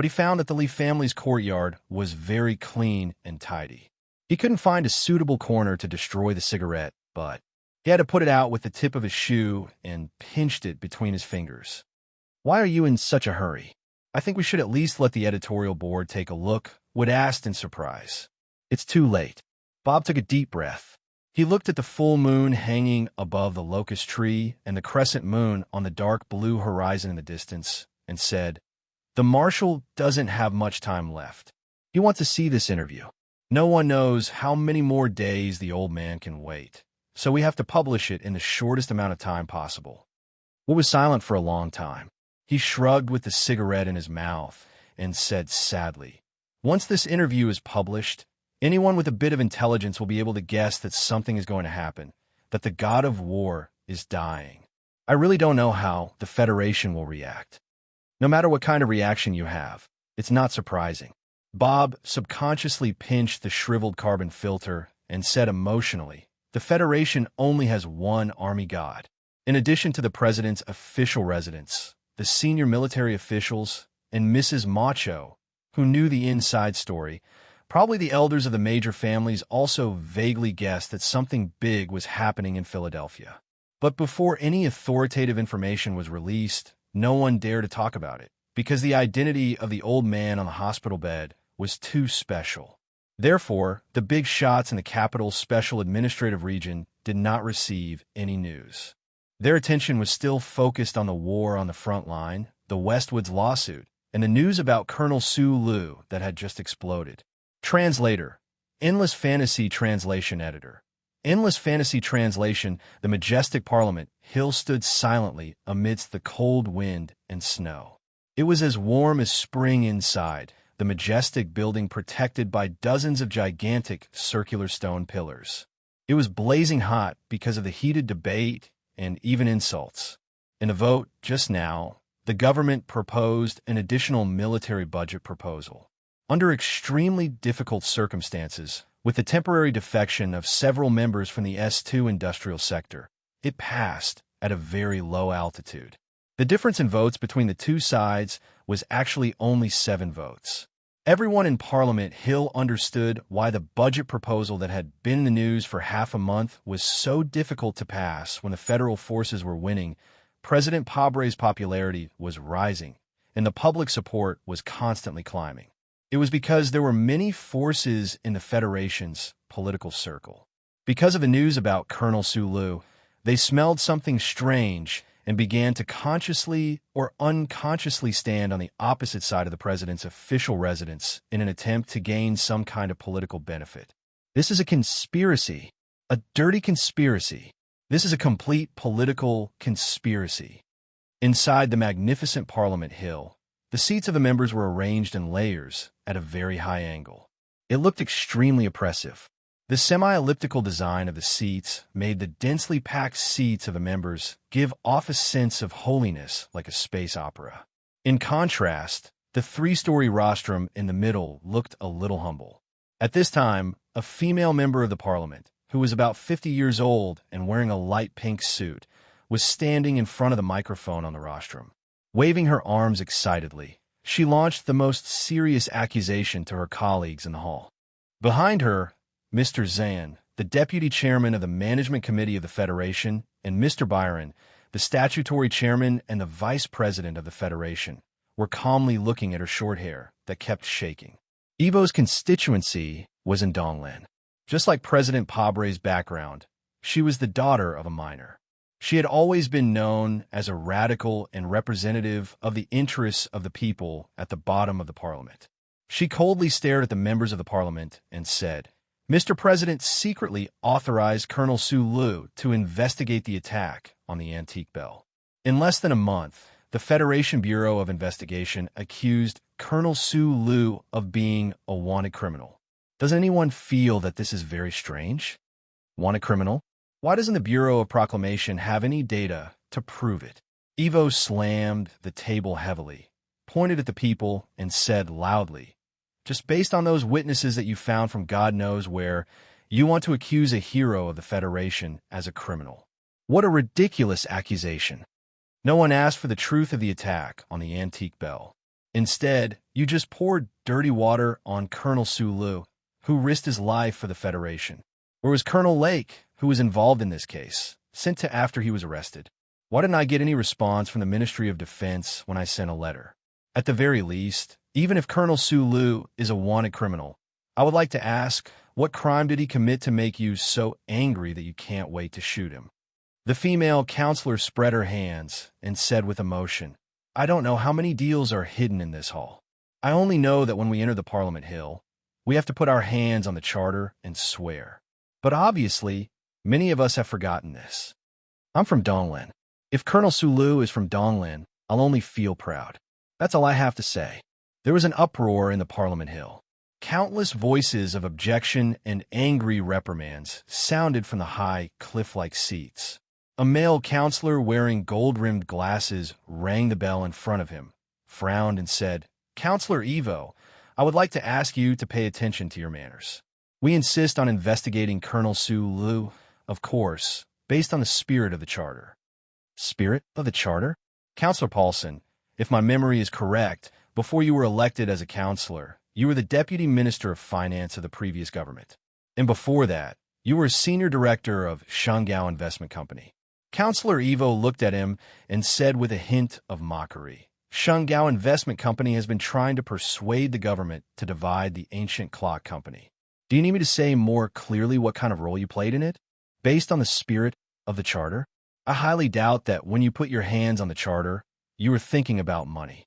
he found that the Lee family's courtyard was very clean and tidy. He couldn't find a suitable corner to destroy the cigarette, but he had to put it out with the tip of his shoe and pinched it between his fingers. Why are you in such a hurry? I think we should at least let the editorial board take a look, Wood asked in surprise. It's too late. Bob took a deep breath. He looked at the full moon hanging above the locust tree and the crescent moon on the dark blue horizon in the distance and said, The marshal doesn't have much time left. He wants to see this interview. No one knows how many more days the old man can wait, so we have to publish it in the shortest amount of time possible. Wood was silent for a long time. He shrugged with the cigarette in his mouth and said sadly, Once this interview is published, anyone with a bit of intelligence will be able to guess that something is going to happen, that the God of War is dying. I really don't know how the Federation will react. No matter what kind of reaction you have, it's not surprising. Bob subconsciously pinched the shriveled carbon filter and said emotionally, The Federation only has one army god. In addition to the president's official residence, the senior military officials, and Mrs. Macho, who knew the inside story, probably the elders of the major families also vaguely guessed that something big was happening in Philadelphia. But before any authoritative information was released, no one dared to talk about it, because the identity of the old man on the hospital bed was too special. Therefore, the big shots in the capital's special administrative region did not receive any news. Their attention was still focused on the war on the front line, the Westwoods lawsuit, and the news about Colonel Sue Liu that had just exploded. Translator, Endless Fantasy Translation Editor. Endless Fantasy Translation, the majestic Parliament Hill stood silently amidst the cold wind and snow. It was as warm as spring inside, the majestic building protected by dozens of gigantic circular stone pillars. It was blazing hot because of the heated debate and even insults. In a vote just now, the government proposed an additional military budget proposal. Under extremely difficult circumstances, with the temporary defection of several members from the S2 industrial sector, it passed at a very low altitude. The difference in votes between the two sides was actually only 7 votes. Everyone in Parliament Hill understood why the budget proposal that had been in the news for half a month was so difficult to pass when the federal forces were winning. President Pabre's popularity was rising, and the public support was constantly climbing. It was because there were many forces in the Federation's political circle. Because of the news about Colonel Sulu, they smelled something strange and began to consciously or unconsciously stand on the opposite side of the president's official residence in an attempt to gain some kind of political benefit. This is a conspiracy, a dirty conspiracy. This is a complete political conspiracy. Inside the magnificent Parliament Hill, the seats of the members were arranged in layers at a very high angle. It looked extremely oppressive. The semi-elliptical design of the seats made the densely packed seats of the members give off a sense of holiness like a space opera. In contrast, the 3-story rostrum in the middle looked a little humble. At this time, a female member of the Parliament, who was about 50 years old and wearing a light pink suit, was standing in front of the microphone on the rostrum. Waving her arms excitedly, she launched the most serious accusation to her colleagues in the hall. Behind her, Mr. Zan, the deputy chairman of the Management Committee of the Federation, and Mr. Byron, the statutory chairman and the vice president of the Federation, were calmly looking at her short hair that kept shaking. Evo's constituency was in Donglan. Just like President Pabre's background, she was the daughter of a miner. She had always been known as a radical and representative of the interests of the people at the bottom of the parliament. She coldly stared at the members of the parliament and said, "Mr. President secretly authorized Colonel Sulu to investigate the attack on the antique bell." In less than a month, the Federation Bureau of Investigation accused Colonel Sulu of being a wanted criminal. Doesn't anyone feel that this is very strange? Wanted criminal? Why doesn't the Bureau of Proclamation have any data to prove it? Evo slammed the table heavily, pointed at the people, and said loudly, "Just based on those witnesses that you found from God knows where, you want to accuse a hero of the Federation as a criminal. What a ridiculous accusation. No one asked for the truth of the attack on the antique bell. Instead, you just poured dirty water on Colonel Sulu, who risked his life for the Federation. Or was Colonel Lake, who was involved in this case, sent to after he was arrested? Why didn't I get any response from the Ministry of Defense when I sent a letter? At the very least, even if Colonel Sulu is a wanted criminal, I would like to ask, what crime did he commit to make you so angry that you can't wait to shoot him?" The female counselor spread her hands and said with emotion, "I don't know how many deals are hidden in this hall. I only know that when we enter the Parliament Hill, we have to put our hands on the charter and swear. But obviously, many of us have forgotten this. I'm from Donglan. If Colonel Sulu is from Donglan, I'll only feel proud. That's all I have to say." There was an uproar in the Parliament Hill. Countless voices of objection and angry reprimands sounded from the high, cliff-like seats. A male counselor wearing gold-rimmed glasses rang the bell in front of him, frowned, and said, "Counselor Evo, I would like to ask you to pay attention to your manners. We insist on investigating Colonel Sulu, of course, based on the spirit of the Charter." Spirit of the Charter? Counselor Paulson, if my memory is correct, before you were elected as a counselor, you were the Deputy Minister of Finance of the previous government. And before that, you were a Senior Director of Shangao Investment Company. Counselor Evo looked at him and said with a hint of mockery, "Shangao Investment Company has been trying to persuade the government to divide the ancient clock company. Do you need me to say more clearly what kind of role you played in it? Based on the spirit of the Charter? I highly doubt that when you put your hands on the Charter, you were thinking about money."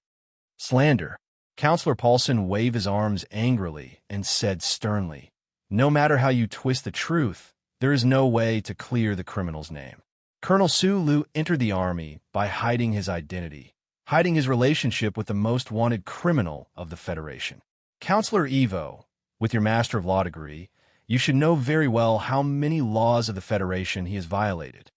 Slander. Counselor Paulson waved his arms angrily and said sternly, "No matter how you twist the truth, there is no way to clear the criminal's name. Colonel Sulu entered the army by hiding his identity, hiding his relationship with the most wanted criminal of the Federation. Counselor Evo, with your Master of Law degree, you should know very well how many laws of the Federation he has violated.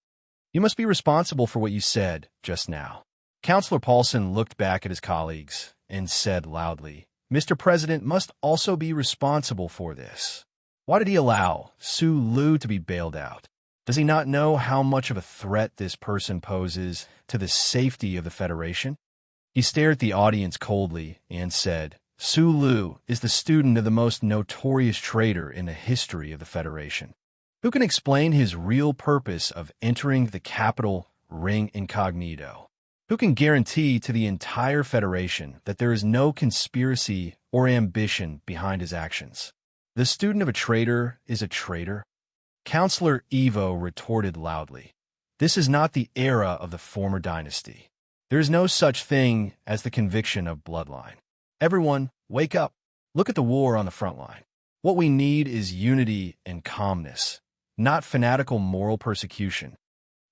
You must be responsible for what you said just now. Counselor Paulson looked back at his colleagues and said loudly, Mr. President must also be responsible for this. Why did he allow Sue Lu to be bailed out? Does he not know how much of a threat this person poses to the safety of the Federation? He stared at the audience coldly and said, Sue Lu is the student of the most notorious traitor in the history of the Federation. Who can explain his real purpose of entering the capital ring incognito? Who can guarantee to the entire Federation that there is no conspiracy or ambition behind his actions? The student of a traitor is a traitor? Counselor Evo retorted loudly. This is not the era of the former dynasty. There is no such thing as the conviction of bloodline. Everyone, wake up. Look at the war on the front line. What we need is unity and calmness, not fanatical moral persecution.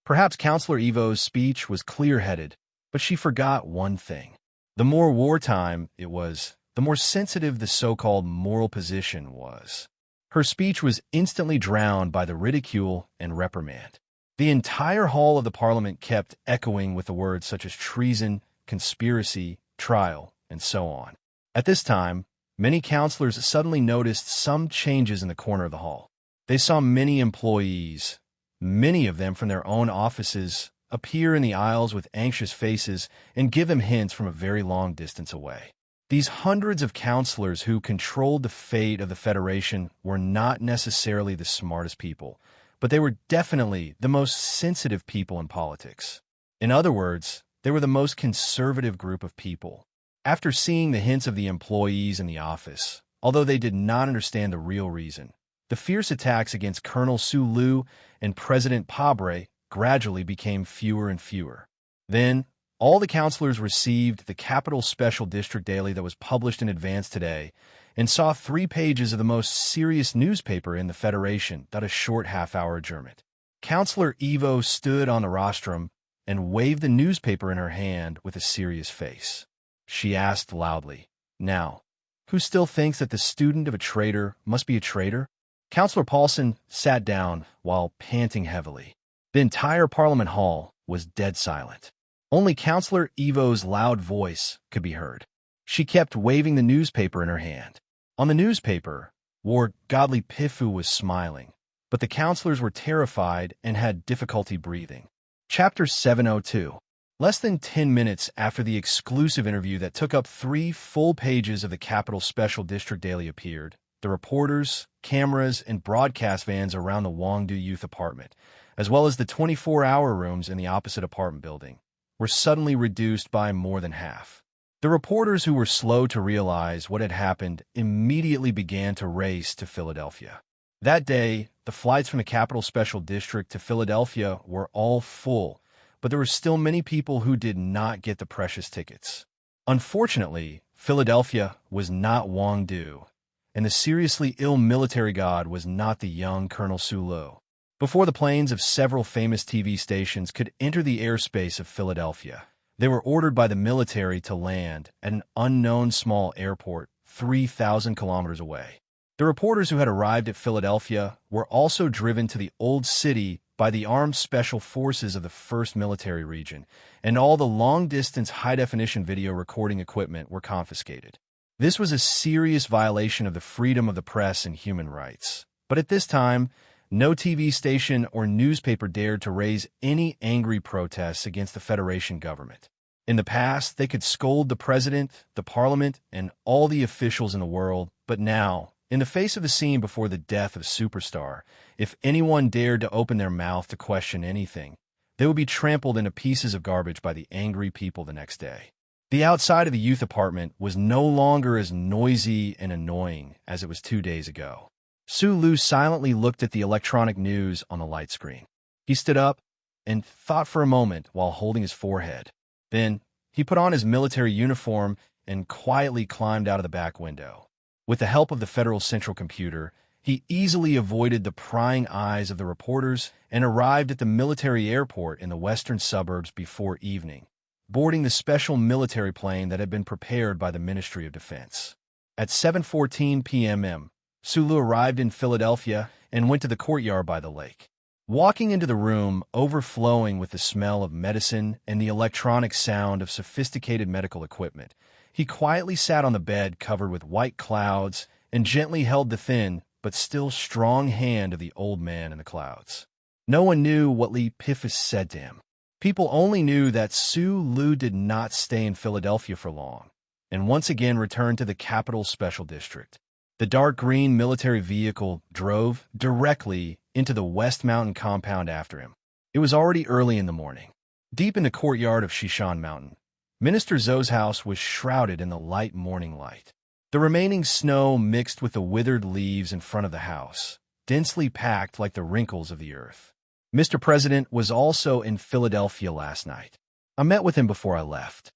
Perhaps Counselor Evo's speech was clear-headed, but she forgot one thing. The more wartime it was, the more sensitive the so-called moral position was. Her speech was instantly drowned by the ridicule and reprimand. The entire hall of the Parliament kept echoing with the words such as treason, conspiracy, trial, and so on. At this time, many counselors suddenly noticed some changes in the corner of the hall. They saw many employees, many of them from their own offices, appear in the aisles with anxious faces and give them hints from a very long distance away. These hundreds of counselors who controlled the fate of the Federation were not necessarily the smartest people, but they were definitely the most sensitive people in politics. In other words, they were the most conservative group of people. After seeing the hints of the employees in the office, although they did not understand the real reason, the fierce attacks against Colonel Sue Lu and President Pabre gradually became fewer and fewer. Then, all the counselors received the Capital Special District Daily that was published in advance today and saw 3 pages of the most serious newspaper in the Federation that a short half-hour adjournment. Counselor Evo stood on the rostrum and waved the newspaper in her hand with a serious face. She asked loudly, Now, who still thinks that the student of a traitor must be a traitor? Counselor Paulson sat down while panting heavily. The entire Parliament Hall was dead silent. Only Counselor Evo's loud voice could be heard. She kept waving the newspaper in her hand. On the newspaper, War Godly Pifu was smiling, but the counselors were terrified and had difficulty breathing. Chapter 702. Less than 10 minutes after the exclusive interview that took up 3 full pages of the Capital Special District Daily appeared, the reporters, cameras, and broadcast vans around the Wangdu Youth Apartment, as well as the 24-hour rooms in the opposite apartment building, were suddenly reduced by more than half. The reporters who were slow to realize what had happened immediately began to race to Philadelphia. That day, the flights from the Capital Special District to Philadelphia were all full, but there were still many people who did not get the precious tickets. Unfortunately, Philadelphia was not Wangdu, and the seriously ill military god was not the young Colonel Sulu. Before the planes of several famous TV stations could enter the airspace of Philadelphia, they were ordered by the military to land at an unknown small airport 3,000 kilometers away. The reporters who had arrived at Philadelphia were also driven to the old city by the armed special forces of the 1st Military Region, and all the long-distance high-definition video recording equipment were confiscated. This was a serious violation of the freedom of the press and human rights. But at this time, no TV station or newspaper dared to raise any angry protests against the Federation government. In the past, they could scold the president, the parliament, and all the officials in the world, but now, in the face of the scene before the death of Superstar, if anyone dared to open their mouth to question anything, they would be trampled into pieces of garbage by the angry people the next day. The outside of the youth apartment was no longer as noisy and annoying as it was 2 days ago. Sue Lu silently looked at the electronic news on the light screen. He stood up and thought for a moment while holding his forehead. Then, he put on his military uniform and quietly climbed out of the back window. With the help of the Federal Central Computer, he easily avoided the prying eyes of the reporters and arrived at the military airport in the western suburbs before evening, boarding the special military plane that had been prepared by the Ministry of Defense. At 7:14 p.m., Sulu arrived in Philadelphia and went to the courtyard by the lake. Walking into the room, overflowing with the smell of medicine and the electronic sound of sophisticated medical equipment, he quietly sat on the bed covered with white clouds and gently held the thin but still strong hand of the old man in the clouds. No one knew what Lee Piffus said to him. People only knew that Sue Lu did not stay in Philadelphia for long, and once again returned to the Capital Special District. The dark green military vehicle drove directly into the West Mountain compound after him. It was already early in the morning. Deep in the courtyard of Shishan Mountain, Minister Zhou's house was shrouded in the light morning light. The remaining snow mixed with the withered leaves in front of the house, densely packed like the wrinkles of the earth. Mr. President was also in Philadelphia last night. I met with him before I left.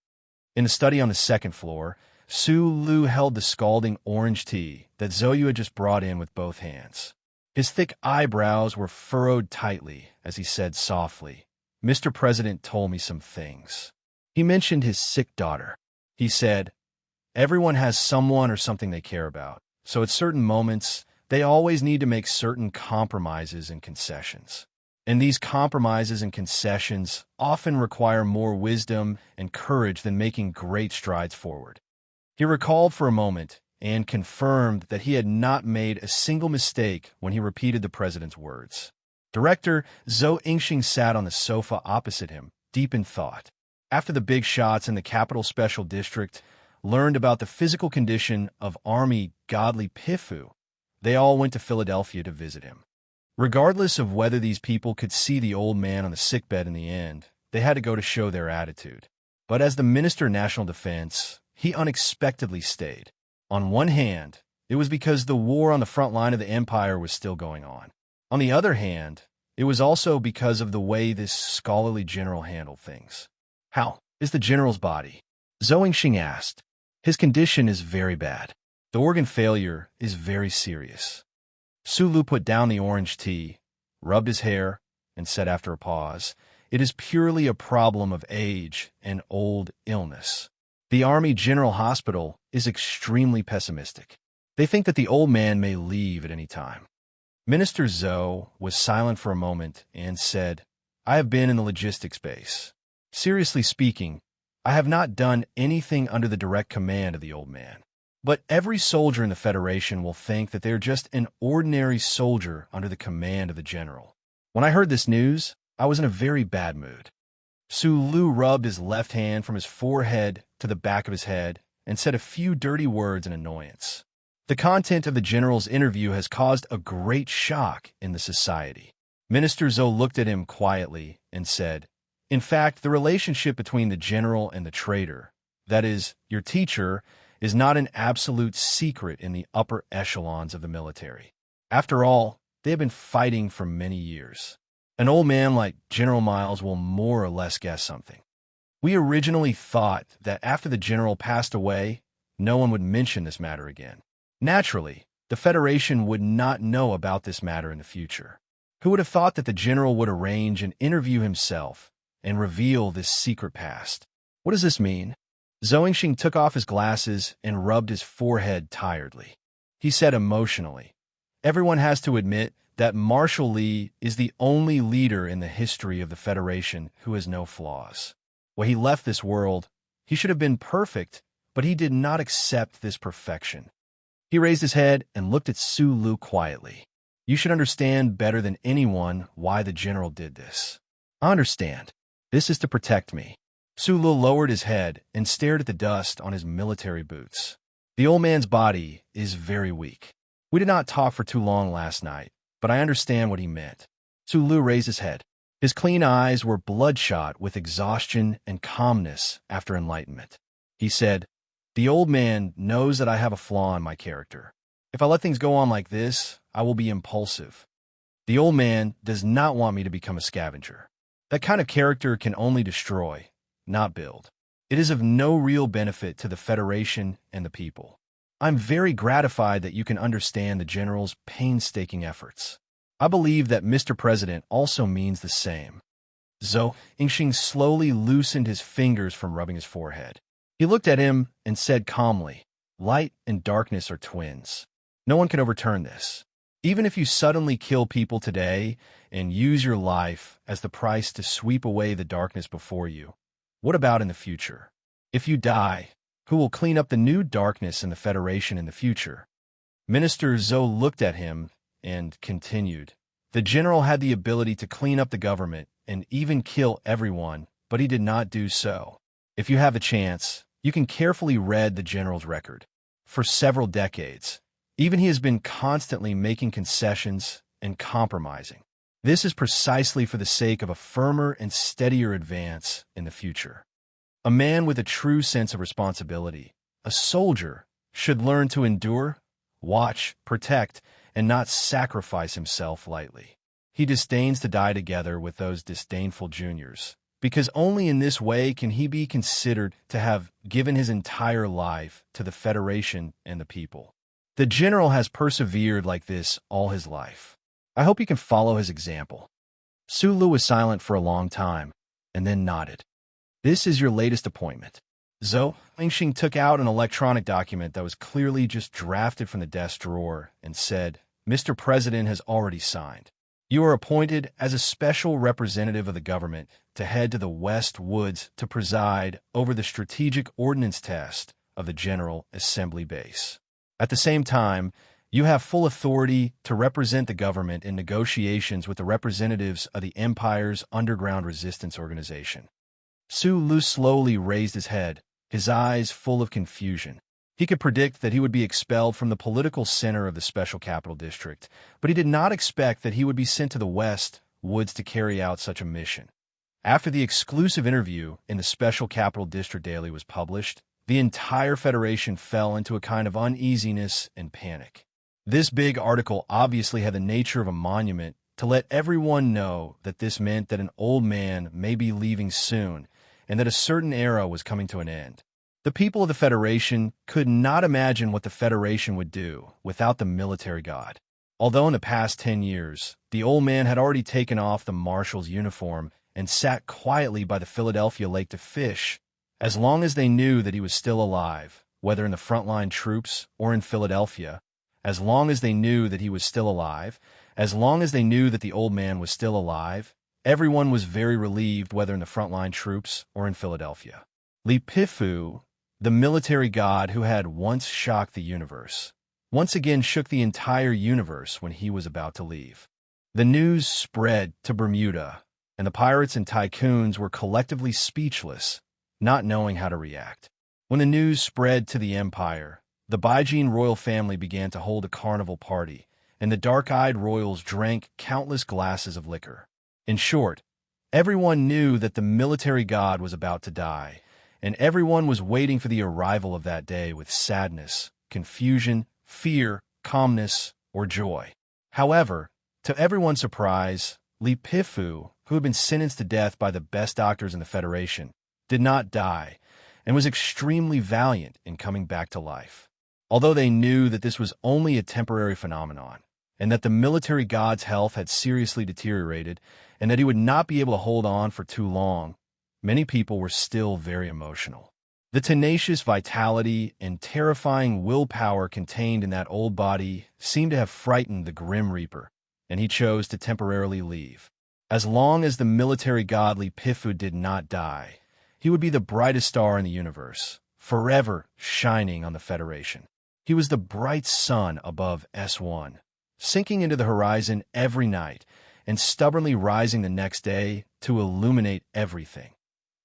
In the study on the second floor, Sue Lu held the scalding orange tea that Zhou had just brought in with both hands. His thick eyebrows were furrowed tightly as he said softly, "Mr. President told me some things." He mentioned his sick daughter. He said, "Everyone has someone or something they care about, so at certain moments, they always need to make certain compromises and concessions. And these compromises and concessions often require more wisdom and courage than making great strides forward." He recalled for a moment and confirmed that he had not made a single mistake when he repeated the president's words. Director Zhou Yingxing sat on the sofa opposite him, deep in thought. After the big shots in the Capital Special District learned about the physical condition of Army Godly Pifu, they all went to Philadelphia to visit him. Regardless of whether these people could see the old man on the sickbed in the end, they had to go to show their attitude. But as the Minister of National Defense, he unexpectedly stayed. On one hand, it was because the war on the front line of the empire was still going on. On the other hand, it was also because of the way this scholarly general handled things. "How is the general's body?" Zhou Yingxing asked. "His condition is very bad. The organ failure is very serious." Su Lu put down the orange tea, rubbed his hair, and said after a pause, "It is purely a problem of age and old illness. The Army General Hospital is extremely pessimistic. They think that the old man may leave at any time." Minister Zhou was silent for a moment and said, "I have been in the logistics base. Seriously speaking, I have not done anything under the direct command of the old man. But every soldier in the Federation will think that they're just an ordinary soldier under the command of the general. When I heard this news, I was in a very bad mood." Su Lu rubbed his left hand from his forehead to the back of his head and said a few dirty words in annoyance. "The content of the general's interview has caused a great shock in the society." Minister Zhou looked at him quietly and said, "In fact, the relationship between the general and the traitor, that is, your teacher, is not an absolute secret in the upper echelons of the military. After all, they have been fighting for many years. An old man like General Miles will more or less guess something. We originally thought that after the general passed away, no one would mention this matter again. Naturally, the Federation would not know about this matter in the future. Who would have thought that the general would arrange an interview himself and reveal this secret past? What does this mean?" Zhou Yingxing took off his glasses and rubbed his forehead tiredly. He said emotionally, "Everyone has to admit that Marshal Li is the only leader in the history of the Federation who has no flaws. When he left this world, he should have been perfect, but he did not accept this perfection." He raised his head and looked at Su Lu quietly. "You should understand better than anyone why the general did this." "I understand. This is to protect me." Su Lu lowered his head and stared at the dust on his military boots. "The old man's body is very weak. We did not talk for too long last night, but I understand what he meant." Su Lu raised his head. His clean eyes were bloodshot with exhaustion and calmness after enlightenment. He said, "The old man knows that I have a flaw in my character. If I let things go on like this, I will be impulsive. The old man does not want me to become a scavenger. That kind of character can only destroy, not build. It is of no real benefit to the Federation and the people. I'm very gratified that you can understand the general's painstaking efforts. I believe that Mr. President also means the same." Zhou Yingxing slowly loosened his fingers from rubbing his forehead. He looked at him and said calmly, "Light and darkness are twins. No one can overturn this. Even if you suddenly kill people today and use your life as the price to sweep away the darkness before you, what about in the future? If you die, who will clean up the new darkness in the Federation in the future? Minister Zhou looked at him and continued. The general had the ability to clean up the government and even kill everyone, but he did not do so. If you have a chance, you can carefully read the general's record. For several decades, even he has been constantly making concessions and compromising. This is precisely for the sake of a firmer and steadier advance in the future. A man with a true sense of responsibility, a soldier, should learn to endure, watch, protect, and not sacrifice himself lightly. He disdains to die together with those disdainful juniors, because only in this way can he be considered to have given his entire life to the Federation and the people. The general has persevered like this all his life. I hope you can follow his example. Sulu was silent for a long time, and then nodded. This is your latest appointment. Zhou Lingxing took out an electronic document that was clearly just drafted from the desk drawer and said, Mr. President has already signed. You are appointed as a special representative of the government to head to the West Woods to preside over the strategic ordnance test of the General Assembly Base. At the same time, you have full authority to represent the government in negotiations with the representatives of the Empire's underground resistance organization. Su Lu slowly raised his head, his eyes full of confusion. He could predict that he would be expelled from the political center of the Special Capital District, but he did not expect that he would be sent to the West Woods to carry out such a mission. After the exclusive interview in the Special Capital District Daily was published, the entire Federation fell into a kind of uneasiness and panic. This big article obviously had the nature of a monument to let everyone know that this meant that an old man may be leaving soon, and that a certain era was coming to an end. The people of the Federation could not imagine what the Federation would do without the military god. Although in the past 10 years, the old man had already taken off the marshal's uniform and sat quietly by the Philadelphia lake to fish, as long as they knew that he was still alive, whether in the frontline troops or in Philadelphia, as long as they knew that he was still alive, as long as they knew that the old man was still alive, everyone was very relieved whether in the frontline troops or in Philadelphia. Li Pifu, the military god who had once shocked the universe, once again shook the entire universe when he was about to leave. The news spread to Bermuda, and the pirates and tycoons were collectively speechless, not knowing how to react. When the news spread to the Empire, the Baijin royal family began to hold a carnival party, and the dark-eyed royals drank countless glasses of liquor. In short, everyone knew that the military god was about to die, and everyone was waiting for the arrival of that day with sadness, confusion, fear, calmness, or joy. However, to everyone's surprise, Li Pifu, who had been sentenced to death by the best doctors in the Federation, did not die, and was extremely valiant in coming back to life. Although they knew that this was only a temporary phenomenon, and that the military god's health had seriously deteriorated, and that he would not be able to hold on for too long, many people were still very emotional. The tenacious vitality and terrifying willpower contained in that old body seemed to have frightened the Grim Reaper, and he chose to temporarily leave. As long as the military god Li Pifu did not die, he would be the brightest star in the universe, forever shining on the Federation. He was the bright sun above S1, sinking into the horizon every night and stubbornly rising the next day to illuminate everything.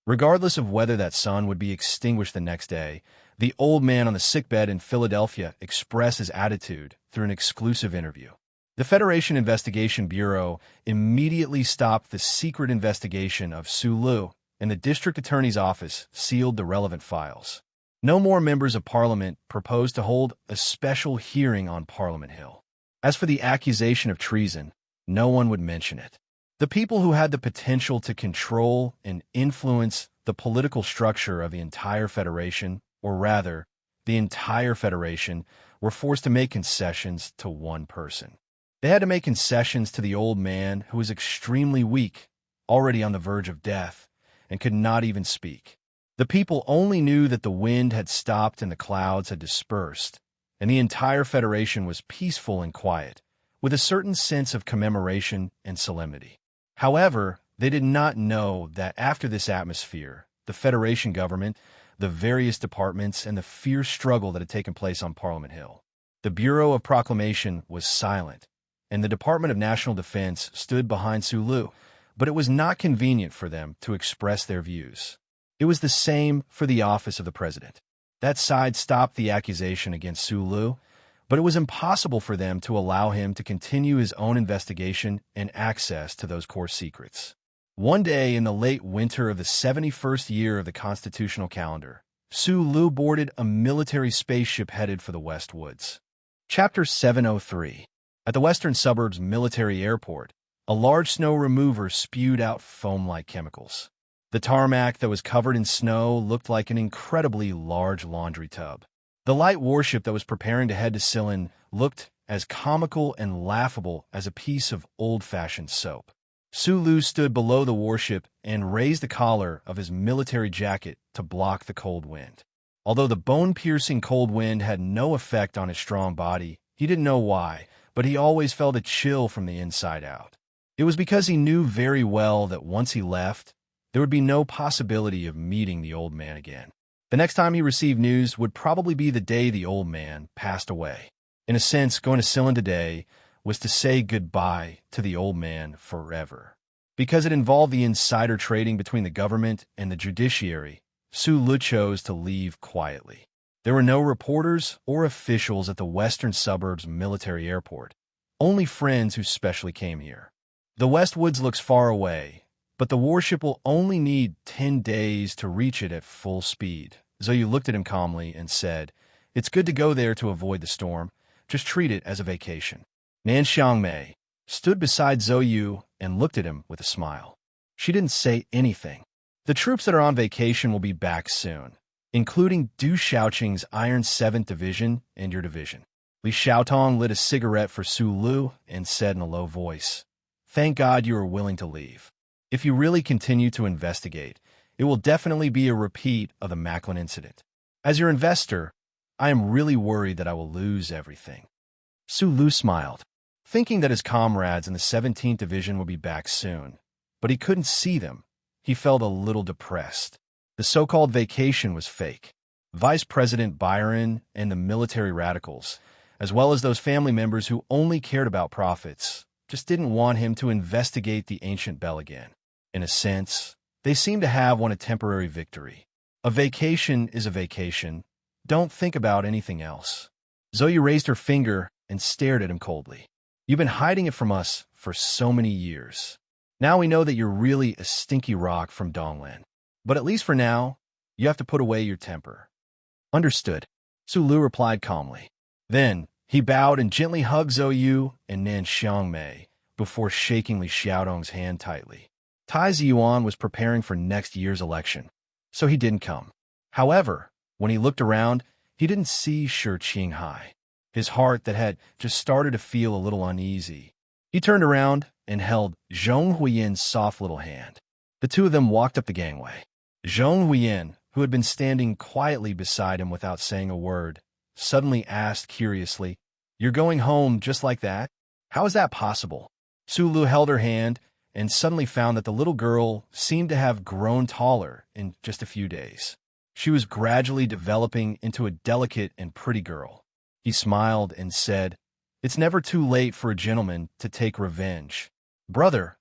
Regardless of whether that sun would be extinguished the next day, the old man on the sickbed in Philadelphia expressed his attitude through an exclusive interview. The Federation Investigation Bureau immediately stopped the secret investigation of Sulu, and the district attorney's office sealed the relevant files. No more members of Parliament proposed to hold a special hearing on Parliament Hill. As for the accusation of treason, no one would mention it. The people who had the potential to control and influence the political structure of the entire Federation, or rather, the entire Federation, were forced to make concessions to one person. They had to make concessions to the old man who was extremely weak, already on the verge of death, and could not even speak. The people only knew that the wind had stopped and the clouds had dispersed, and the entire Federation was peaceful and quiet, with a certain sense of commemoration and solemnity. However, they did not know that after this atmosphere, the Federation government, the various departments, and the fierce struggle that had taken place on Parliament Hill. The Bureau of Proclamation was silent, and the Department of National Defense stood behind Sulu, but it was not convenient for them to express their views. It was the same for the office of the president. That side stopped the accusation against Sulu, but it was impossible for them to allow him to continue his own investigation and access to those core secrets. One day in the late winter of the 71st year of the constitutional calendar, Sulu boarded a military spaceship headed for the West Woods. Chapter 703. At the western suburbs military airport, a large snow remover spewed out foam-like chemicals. The tarmac that was covered in snow looked like an incredibly large laundry tub. The light warship that was preparing to head to Ceylon looked as comical and laughable as a piece of old-fashioned soap. Sulu stood below the warship and raised the collar of his military jacket to block the cold wind. Although the bone-piercing cold wind had no effect on his strong body, he didn't know why, but he always felt a chill from the inside out. It was because he knew very well that once he left, there would be no possibility of meeting the old man again. The next time he received news would probably be the day the old man passed away. In a sense, going to Ceylon today was to say goodbye to the old man forever. Because it involved the insider trading between the government and the judiciary, Sulu chose to leave quietly. There were no reporters or officials at the western suburbs military airport, only friends who specially came here. The West Woods looks far away, but the warship will only need 10 days to reach it at full speed. Zoyu looked at him calmly and said, "It's good to go there to avoid the storm. Just treat it as a vacation." Nan Xiangmei stood beside Zoyu and looked at him with a smile. She didn't say anything. The troops that are on vacation will be back soon, including Du Xiaoqing's Iron 7th Division and your division. Li Xiaotong lit a cigarette for Sulu and said in a low voice, "Thank God you are willing to leave. If you really continue to investigate, it will definitely be a repeat of the Macklin incident. As your investor, I am really worried that I will lose everything." Sulu smiled, thinking that his comrades in the 17th Division would be back soon, but he couldn't see them. He felt a little depressed. The so-called vacation was fake. Vice President Byron and the military radicals, as well as those family members who only cared about profits, just didn't want him to investigate the ancient bell again. In a sense, they seemed to have won a temporary victory. A vacation is a vacation. Don't think about anything else. Zoe raised her finger and stared at him coldly. "You've been hiding it from us for so many years. Now we know that you're really a stinky rock from Donglan. But at least for now, you have to put away your temper." "Understood," Sulu replied calmly. Then, he bowed and gently hugged Zoyu and Nan Xiangmei before shaking Li Xiaodong's hand tightly. Tai Ziyuan was preparing for next year's election, so he didn't come. However, when he looked around, he didn't see Shi Qinghai. His heart that had just started to feel a little uneasy. He turned around and held Zhong Huiyan's soft little hand. The two of them walked up the gangway. Zhong Huiyan, who had been standing quietly beside him without saying a word, suddenly asked curiously, "You're going home just like that? How is that possible?" Sulu held her hand and suddenly found that the little girl seemed to have grown taller in just a few days. She was gradually developing into a delicate and pretty girl. He smiled and said, "It's never too late for a gentleman to take revenge. Brother,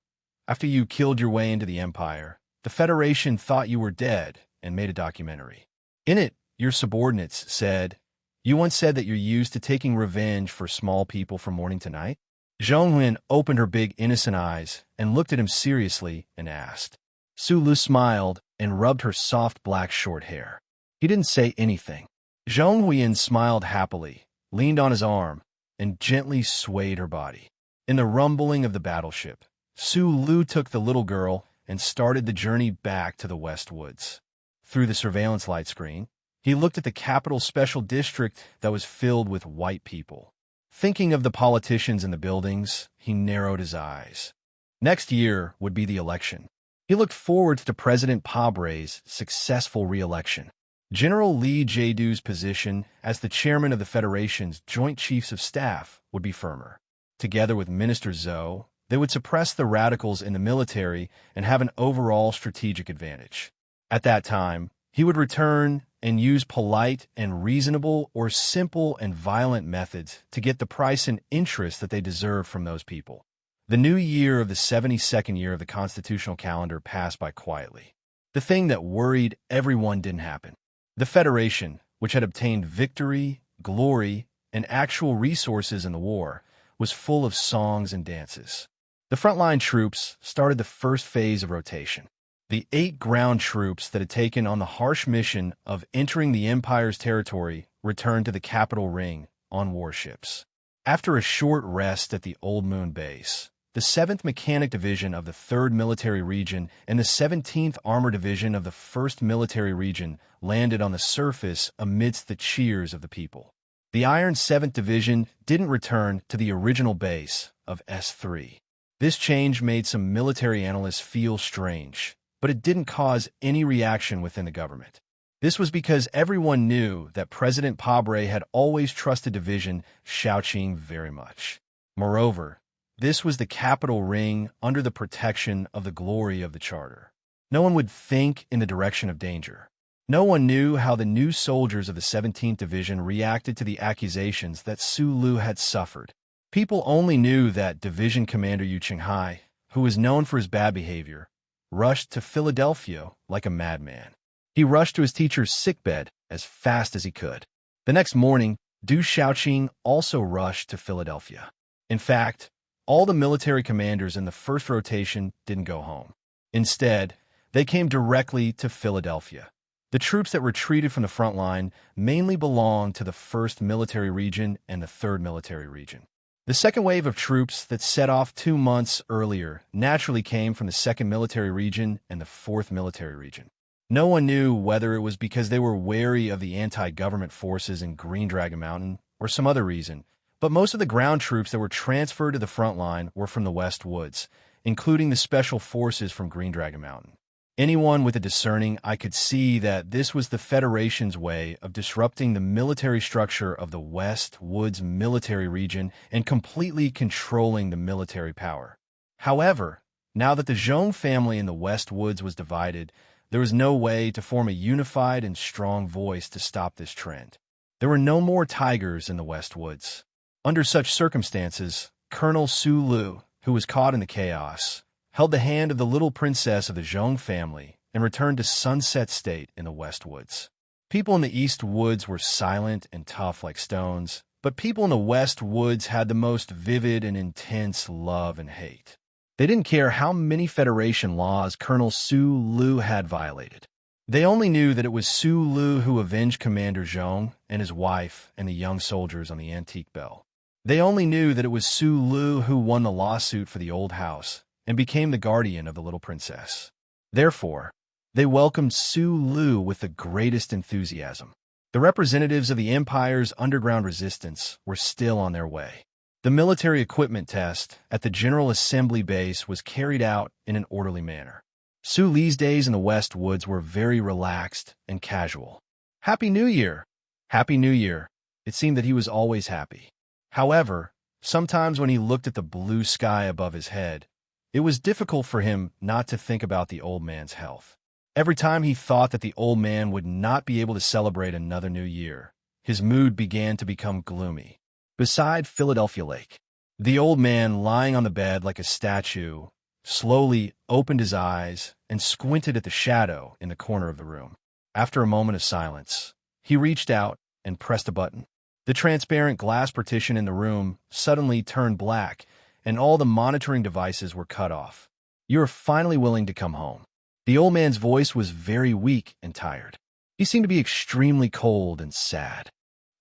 after you killed your way into the Empire, the Federation thought you were dead and made a documentary. In it, your subordinates said, you once said that you're used to taking revenge for small people from morning to night?" Zhongwen opened her big innocent eyes and looked at him seriously and asked. Sulu smiled and rubbed her soft black short hair. He didn't say anything. Zhong Huiyan smiled happily, leaned on his arm, and gently swayed her body. In the rumbling of the battleship, Sulu took the little girl and started the journey back to the West Woods. Through the surveillance light screen, he looked at the capital special district that was filled with white people. Thinking of the politicians in the buildings, he narrowed his eyes. Next year would be the election. He looked forward to President Pabre's successful re-election. General Li Jiedu's position as the chairman of the Federation's Joint Chiefs of Staff would be firmer. Together with Minister Zhou, they would suppress the radicals in the military and have an overall strategic advantage. At that time, he would return and use polite and reasonable or simple and violent methods to get the price and interest that they deserved from those people. The new year of the 72nd year of the constitutional calendar passed by quietly. The thing that worried everyone didn't happen. The Federation, which had obtained victory, glory, and actual resources in the war, was full of songs and dances. The frontline troops started the first phase of rotation. The 8 ground troops that had taken on the harsh mission of entering the Empire's territory returned to the capital ring on warships. After a short rest at the Old Moon base, the 7th Mechanic Division of the 3rd Military Region and the 17th Armor Division of the 1st Military Region landed on the surface amidst the cheers of the people. The Iron 7th Division didn't return to the original base of S3. This change made some military analysts feel strange, but it didn't cause any reaction within the government. This was because everyone knew that President Pabre had always trusted Division Shaoqing very much. Moreover, this was the capital ring under the protection of the glory of the Charter. No one would think in the direction of danger. No one knew how the new soldiers of the 17th Division reacted to the accusations that Su Lu had suffered. People only knew that Division Commander Yu Qinghai, who was known for his bad behavior, rushed to Philadelphia like a madman. He rushed to his teacher's sickbed as fast as he could. The next morning, Du Shaoqing also rushed to Philadelphia. In fact, all the military commanders in the first rotation didn't go home. Instead, they came directly to Philadelphia. The troops that retreated from the front line mainly belonged to the 1st Military Region and the 3rd Military Region. The second wave of troops that set off 2 months earlier naturally came from the 2nd Military Region and the 4th Military Region. No one knew whether it was because they were wary of the anti-government forces in Green Dragon Mountain or some other reason, but most of the ground troops that were transferred to the front line were from the West Woods, including the special forces from Green Dragon Mountain. Anyone with a discerning eye could see that this was the Federation's way of disrupting the military structure of the West Woods Military Region and completely controlling the military power. However, now that the Zhong family in the West Woods was divided, there was no way to form a unified and strong voice to stop this trend. There were no more tigers in the West Woods. Under such circumstances, Colonel Su Lu, who was caught in the chaos, held the hand of the little princess of the Zhong family and returned to Sunset State in the West Woods. People in the East Woods were silent and tough like stones, but people in the West Woods had the most vivid and intense love and hate. They didn't care how many Federation laws Colonel Su Lu had violated. They only knew that it was Su Lu who avenged Commander Zhong and his wife and the young soldiers on the Antique Bell. They only knew that it was Su Lu who won the lawsuit for the old house and became the guardian of the little princess. Therefore, they welcomed Su Lu with the greatest enthusiasm. The representatives of the Empire's underground resistance were still on their way. The military equipment test at the General Assembly base was carried out in an orderly manner. Su Li's days in the West Woods were very relaxed and casual. Happy New Year! Happy New Year! It seemed that he was always happy. However, sometimes when he looked at the blue sky above his head, it was difficult for him not to think about the old man's health. Every time he thought that the old man would not be able to celebrate another new year, his mood began to become gloomy. Beside Philadelphia Lake, the old man, lying on the bed like a statue, slowly opened his eyes and squinted at the shadow in the corner of the room. After a moment of silence, he reached out and pressed a button. The transparent glass partition in the room suddenly turned black, and all the monitoring devices were cut off. "You are finally willing to come home." The old man's voice was very weak and tired. He seemed to be extremely cold and sad.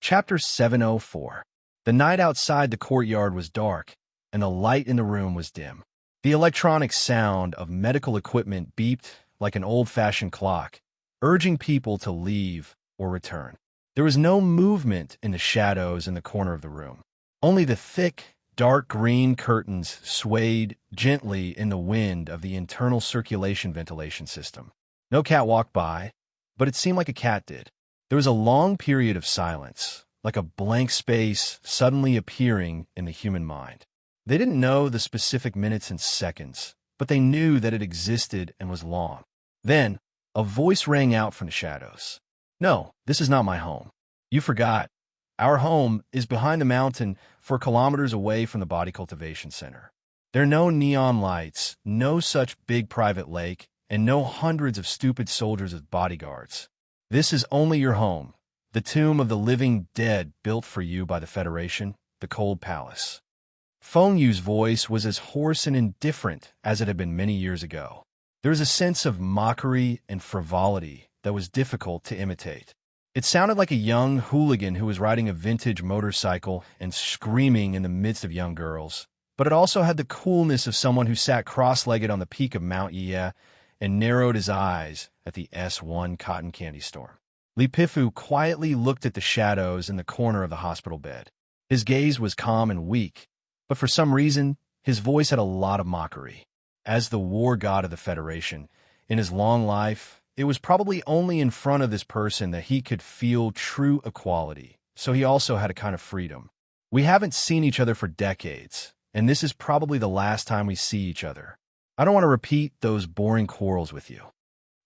Chapter 704. The night outside the courtyard was dark, and the light in the room was dim. The electronic sound of medical equipment beeped like an old-fashioned clock, urging people to leave or return. There was no movement in the shadows in the corner of the room. Only the thick, dark green curtains swayed gently in the wind of the internal circulation ventilation system. No cat walked by, but it seemed like a cat did. There was a long period of silence, like a blank space suddenly appearing in the human mind. They didn't know the specific minutes and seconds, but they knew that it existed and was long. Then, a voice rang out from the shadows. "No, this is not my home. You forgot. Our home is behind the mountain 4 kilometers away from the body cultivation center. There are no neon lights, no such big private lake, and no hundreds of stupid soldiers as bodyguards. This is only your home, the tomb of the living dead built for you by the Federation, the Cold Palace." Feng Yu's voice was as hoarse and indifferent as it had been many years ago. There was a sense of mockery and frivolity that was difficult to imitate. It sounded like a young hooligan who was riding a vintage motorcycle and screaming in the midst of young girls, but it also had the coolness of someone who sat cross-legged on the peak of Mount Yea and narrowed his eyes at the S1 cotton candy storm. Li Pifu quietly looked at the shadows in the corner of the hospital bed. His gaze was calm and weak, but for some reason, his voice had a lot of mockery. As the war god of the Federation, in his long life, it was probably only in front of this person that he could feel true equality, so he also had a kind of freedom. "We haven't seen each other for decades, and this is probably the last time we see each other. I don't want to repeat those boring quarrels with you."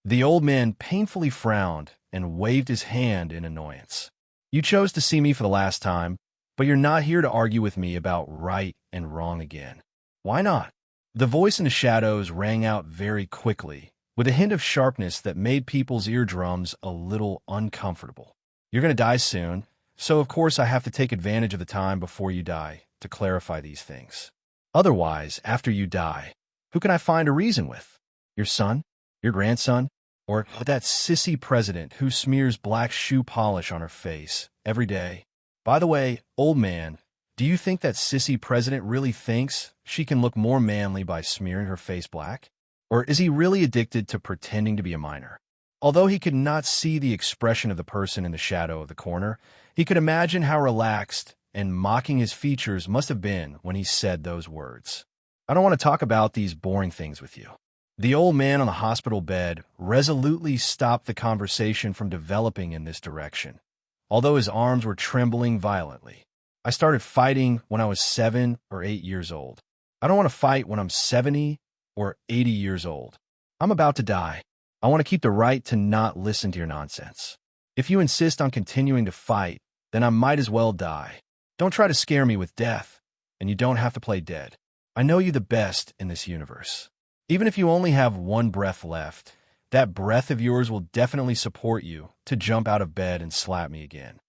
The old man painfully frowned and waved his hand in annoyance. "You chose to see me for the last time, but you're not here to argue with me about right and wrong again. Why not?" The voice in the shadows rang out very quickly, with a hint of sharpness that made people's eardrums a little uncomfortable. "You're going to die soon, so of course I have to take advantage of the time before you die to clarify these things. Otherwise, after you die, who can I find a reason with? Your son? Your grandson? Or that sissy president who smears black shoe polish on her face every day? By the way, old man, do you think that sissy president really thinks she can look more manly by smearing her face black? Or is he really addicted to pretending to be a minor?" Although he could not see the expression of the person in the shadow of the corner, he could imagine how relaxed and mocking his features must have been when he said those words. "I don't want to talk about these boring things with you." The old man on the hospital bed resolutely stopped the conversation from developing in this direction, although his arms were trembling violently. "I started fighting when I was 7 or 8 years old. I don't want to fight when I'm 70 or 80 years old. I'm about to die. I want to keep the right to not listen to your nonsense. If you insist on continuing to fight, then I might as well die. Don't try to scare me with death, and you don't have to play dead. I know you the best in this universe. Even if you only have one breath left, that breath of yours will definitely support you to jump out of bed and slap me again."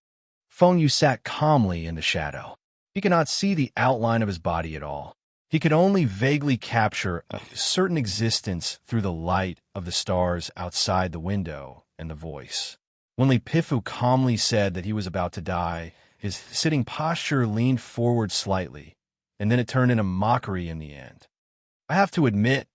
Feng Yu sat calmly in the shadow. He could not see the outline of his body at all. He could only vaguely capture a certain existence through the light of the stars outside the window and the voice. When Li Pifu calmly said that he was about to die, his sitting posture leaned forward slightly, and then it turned into mockery in the end. "I have to admit,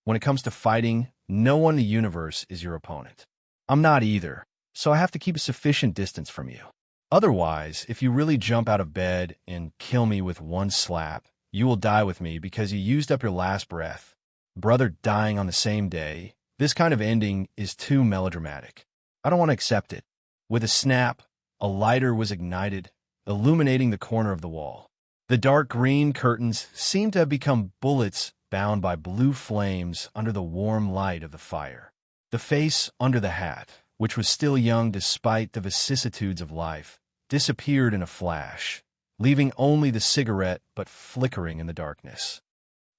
when it comes to fighting, no one in the universe is your opponent. I'm not either, so I have to keep a sufficient distance from you. Otherwise, if you really jump out of bed and kill me with one slap, you will die with me because you used up your last breath. Brother dying on the same day, this kind of ending is too melodramatic. I don't want to accept it." With a snap, a lighter was ignited, illuminating the corner of the wall. The dark green curtains seemed to have become bullets bound by blue flames under the warm light of the fire. The face under the hat, which was still young despite the vicissitudes of life, disappeared in a flash, leaving only the cigarette but flickering in the darkness.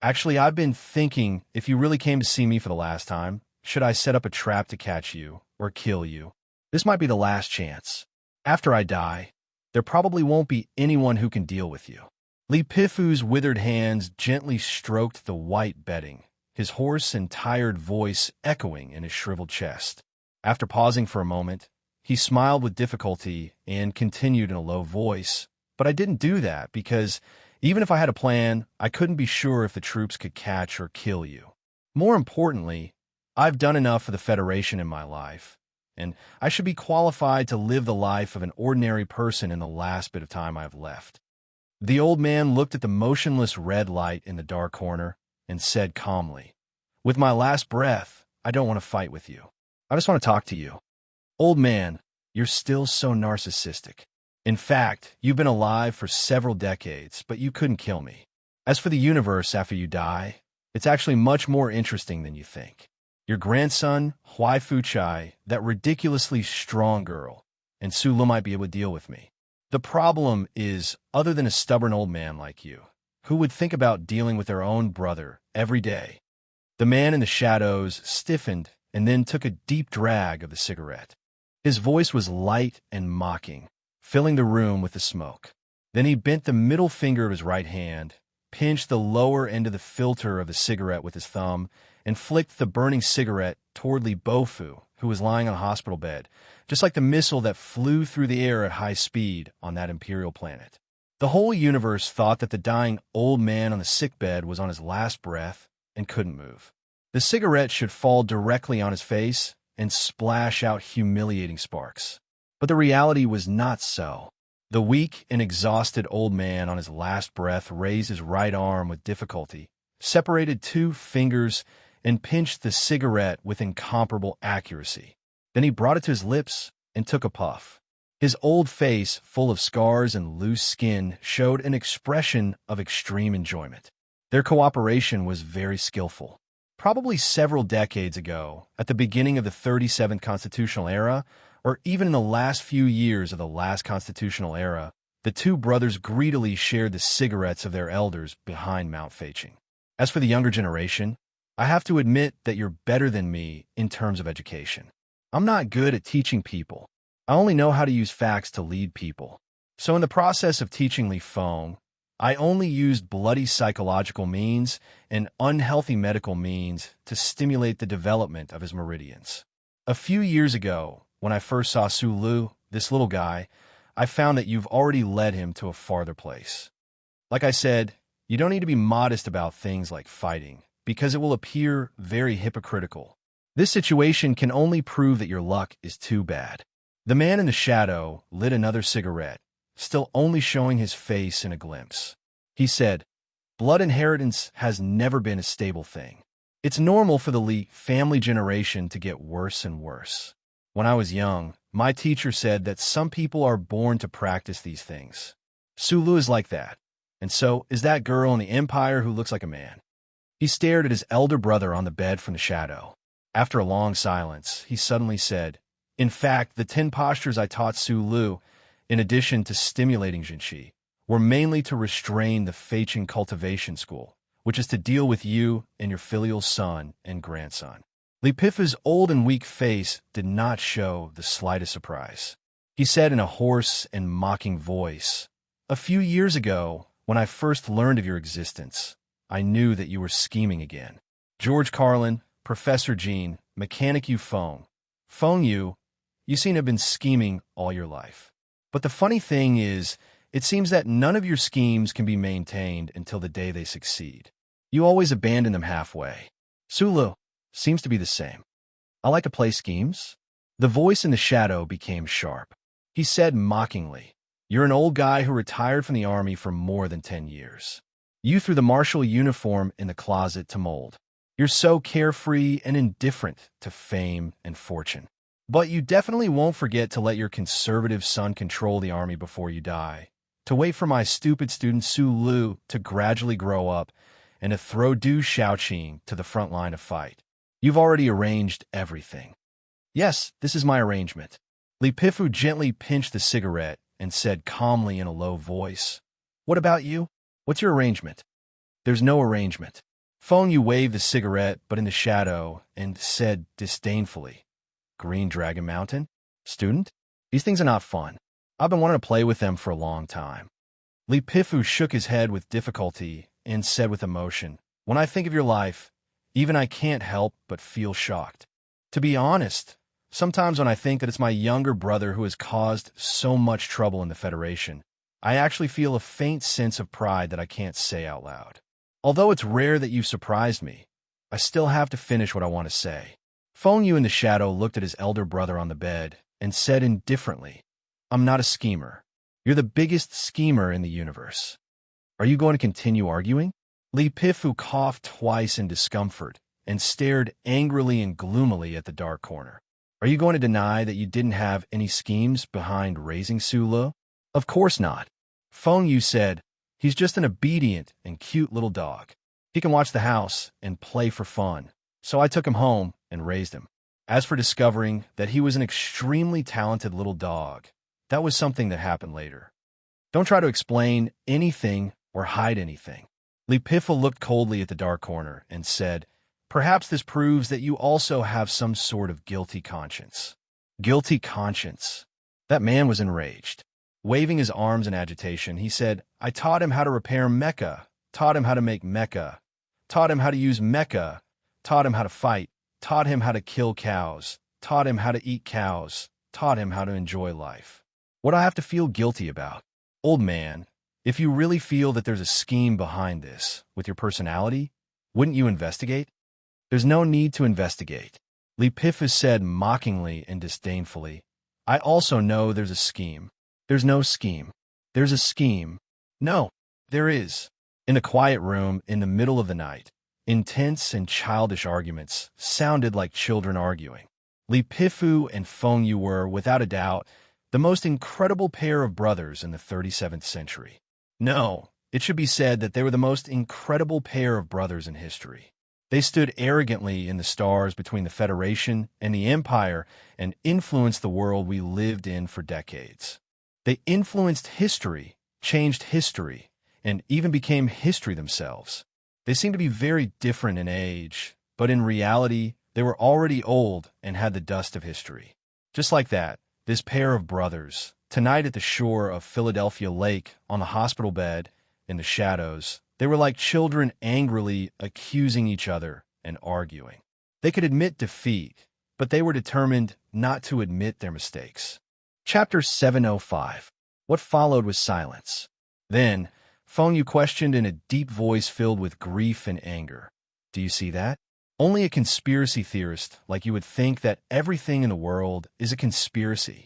"Actually, I've been thinking, if you really came to see me for the last time, should I set up a trap to catch you or kill you? This might be the last chance. After I die, there probably won't be anyone who can deal with you." Li Pifu's withered hands gently stroked the white bedding, his hoarse and tired voice echoing in his shriveled chest. After pausing for a moment, he smiled with difficulty and continued in a low voice, "But I didn't do that because, even if I had a plan, I couldn't be sure if the troops could catch or kill you. More importantly, I've done enough for the Federation in my life, and I should be qualified to live the life of an ordinary person in the last bit of time I have left." The old man looked at the motionless red light in the dark corner and said calmly, "With my last breath, I don't want to fight with you. I just want to talk to you. Old man, you're still so narcissistic. In fact, you've been alive for several decades, but you couldn't kill me. As for the universe after you die, it's actually much more interesting than you think. Your grandson, Huai Fuchai, that ridiculously strong girl, and Sulu might be able to deal with me. The problem is, other than a stubborn old man like you, who would think about dealing with their own brother every day? The man in the shadows stiffened and then took a deep drag of the cigarette. His voice was light and mocking, filling the room with the smoke. Then he bent the middle finger of his right hand, pinched the lower end of the filter of the cigarette with his thumb, and flicked the burning cigarette toward Li Bofu, who was lying on a hospital bed, just like the missile that flew through the air at high speed on that imperial planet. The whole universe thought that the dying old man on the sickbed was on his last breath and couldn't move. The cigarette should fall directly on his face and splash out humiliating sparks. But the reality was not so. The weak and exhausted old man on his last breath raised his right arm with difficulty, separated two fingers, and pinched the cigarette with incomparable accuracy. Then he brought it to his lips and took a puff. His old face, full of scars and loose skin, showed an expression of extreme enjoyment. Their cooperation was very skillful. Probably several decades ago, at the beginning of the 37th constitutional era, or even in the last few years of the last constitutional era, the two brothers greedily shared the cigarettes of their elders behind Mount Feiqing. As for the younger generation, I have to admit that you're better than me in terms of education. I'm not good at teaching people. I only know how to use facts to lead people. So in the process of teaching Li Feng, I only used bloody psychological means and unhealthy medical means to stimulate the development of his meridians. A few years ago, when I first saw Su Lu, this little guy, I found that you've already led him to a farther place. Like I said, you don't need to be modest about things like fighting, because it will appear very hypocritical. This situation can only prove that your luck is too bad. The man in the shadow lit another cigarette, still only showing his face in a glimpse. He said, "Blood inheritance has never been a stable thing. It's normal for the Li family generation to get worse and worse. When I was young, my teacher said that some people are born to practice these things. Sulu is like that, and so is that girl in the Empire who looks like a man." He stared at his elder brother on the bed from the shadow. After a long silence, he suddenly said, "In fact, the 10 postures I taught Su Lu, in addition to stimulating Jinshi, were mainly to restrain the Feiqing cultivation school, which is to deal with you and your filial son and grandson." Li Pifu's old and weak face did not show the slightest surprise. He said in a hoarse and mocking voice, "A few years ago, when I first learned of your existence, I knew that you were scheming again. George Carlin, Professor Jean, Mechanic Yu Feng. Feng Yu, you seem to have been scheming all your life. But the funny thing is, it seems that none of your schemes can be maintained until the day they succeed. You always abandon them halfway. Sulu seems to be the same. I like to play schemes." The voice in the shadow became sharp. He said mockingly, "You're an old guy who retired from the army for more than 10 years. You threw the martial uniform in the closet to mold. You're so carefree and indifferent to fame and fortune. But you definitely won't forget to let your conservative son control the army before you die, to wait for my stupid student Su Lu to gradually grow up, and to throw Du Shaoqing to the front line of fight. You've already arranged everything." "Yes, this is my arrangement." Li Pifu gently pinched the cigarette and said calmly in a low voice, "What about you? What's your arrangement?" "There's no arrangement." Feng Yu waved the cigarette, but in the shadow, and said disdainfully, "Green Dragon Mountain? Student? These things are not fun. I've been wanting to play with them for a long time." Li Pifu shook his head with difficulty and said with emotion, "When I think of your life, even I can't help but feel shocked. To be honest, sometimes when I think that it's my younger brother who has caused so much trouble in the Federation, I actually feel a faint sense of pride that I can't say out loud. Although it's rare that you've surprised me, I still have to finish what I want to say." Feng Yu in the shadow looked at his elder brother on the bed and said indifferently, "I'm not a schemer. You're the biggest schemer in the universe. Are you going to continue arguing?" Li Pifu coughed twice in discomfort and stared angrily and gloomily at the dark corner. "Are you going to deny that you didn't have any schemes behind raising Su Lu?" "Of course not," Feng Yu said. He's just an obedient and cute little dog. He can watch the house and play for fun. So I took him home and raised him. As for discovering that he was an extremely talented little dog, that was something that happened later. Don't try to explain anything or hide anything. Lepifa looked coldly at the dark corner and said, "Perhaps this proves that you also have some sort of guilty conscience." Guilty conscience. That man was enraged. Waving his arms in agitation, he said, "I taught him how to repair mecha, taught him how to make mecha, taught him how to use mecha, taught him how to fight, taught him how to kill cows, taught him how to eat cows, taught him how to enjoy life. What do I have to feel guilty about? Old man, if you really feel that there's a scheme behind this with your personality, wouldn't you investigate?" "There's no need to investigate," Lepifa said mockingly and disdainfully. "I also know there's a scheme." "There's no scheme." "There's a scheme." "No, there is." In a quiet room in the middle of the night, intense and childish arguments sounded like children arguing. Lepifu and Fengyu were, without a doubt, the most incredible pair of brothers in the 37th century. No, it should be said that they were the most incredible pair of brothers in history. They stood arrogantly in the stars between the Federation and the Empire and influenced the world we lived in for decades. They influenced history, changed history, and even became history themselves. They seemed to be very different in age, but in reality, they were already old and had the dust of history. Just like that, this pair of brothers, tonight at the shore of Philadelphia Lake, on the hospital bed, in the shadows, they were like children angrily accusing each other and arguing. They could admit defeat, but they were determined not to admit their mistakes. Chapter 705. What followed was silence. Then, Fengyu questioned in a deep voice filled with grief and anger. "Do you see that? Only a conspiracy theorist like you would think that everything in the world is a conspiracy.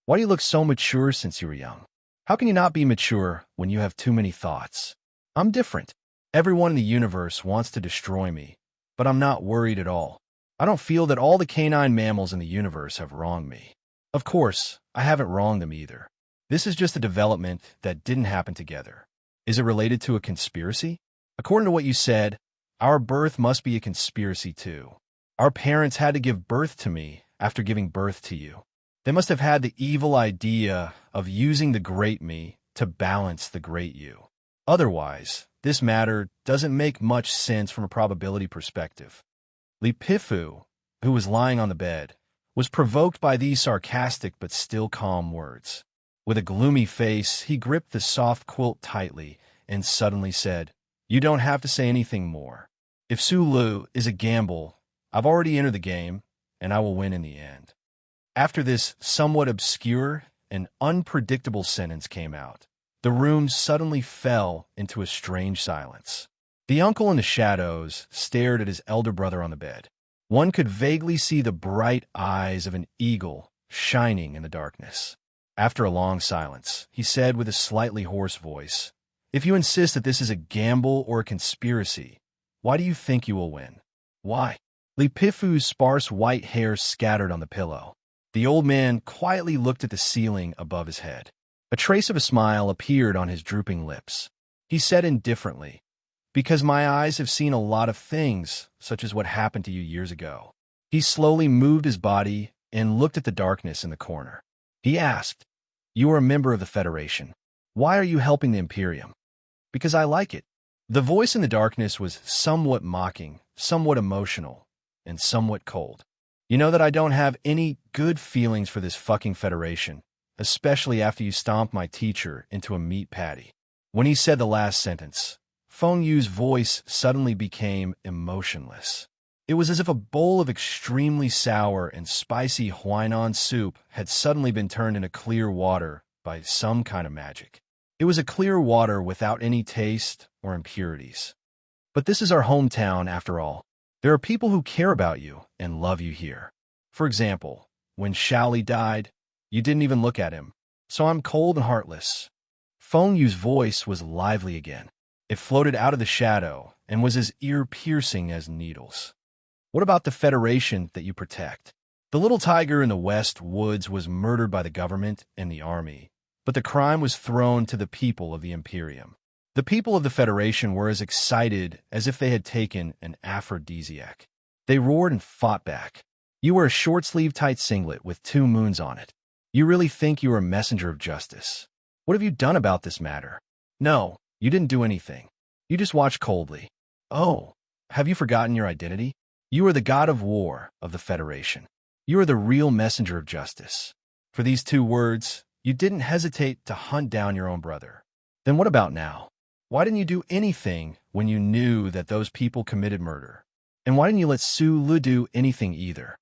Why do you look so mature since you were young? How can you not be mature when you have too many thoughts? I'm different. Everyone in the universe wants to destroy me, but I'm not worried at all. I don't feel that all the canine mammals in the universe have wronged me. Of course, I haven't wronged them either. This is just a development that didn't happen together. Is it related to a conspiracy? According to what you said, our birth must be a conspiracy too. Our parents had to give birth to me after giving birth to you. They must have had the evil idea of using the great me to balance the great you. Otherwise, this matter doesn't make much sense from a probability perspective." Lepifu, who was lying on the bed, was provoked by these sarcastic but still calm words. With a gloomy face, he gripped the soft quilt tightly and suddenly said, "You don't have to say anything more. If Sulu is a gamble, I've already entered the game, and I will win in the end." After this somewhat obscure and unpredictable sentence came out, the room suddenly fell into a strange silence. The uncle in the shadows stared at his elder brother on the bed. One could vaguely see the bright eyes of an eagle shining in the darkness. After a long silence, he said with a slightly hoarse voice, "If you insist that this is a gamble or a conspiracy, why do you think you will win?" "Why?" Lepifu's sparse white hair scattered on the pillow. The old man quietly looked at the ceiling above his head. A trace of a smile appeared on his drooping lips. He said indifferently, "Because my eyes have seen a lot of things, such as what happened to you years ago." He slowly moved his body and looked at the darkness in the corner. He asked, "You are a member of the Federation. Why are you helping the Imperium?" "Because I like it." The voice in the darkness was somewhat mocking, somewhat emotional, and somewhat cold. "You know that I don't have any good feelings for this fucking Federation, especially after you stomped my teacher into a meat patty." When he said the last sentence, Fengyu's voice suddenly became emotionless. It was as if a bowl of extremely sour and spicy Huainan soup had suddenly been turned into clear water by some kind of magic. It was a clear water without any taste or impurities. "But this is our hometown, after all. There are people who care about you and love you here. For example, when Shaoli died, you didn't even look at him, so I'm cold and heartless." Fengyu's voice was lively again. It floated out of the shadow and was as ear-piercing as needles. "What about the Federation that you protect? The little tiger in the West Woods was murdered by the government and the army, but the crime was thrown to the people of the Imperium. The people of the Federation were as excited as if they had taken an aphrodisiac. They roared and fought back. You were a short-sleeved tight singlet with 2 moons on it. You really think you were a messenger of justice? What have you done about this matter? No, you didn't do anything. You just watched coldly. Oh, have you forgotten your identity? You are the god of war of the Federation. You are the real messenger of justice. For these 2 words, you didn't hesitate to hunt down your own brother. Then what about now? Why didn't you do anything when you knew that those people committed murder? And why didn't you let Su Lu do anything either?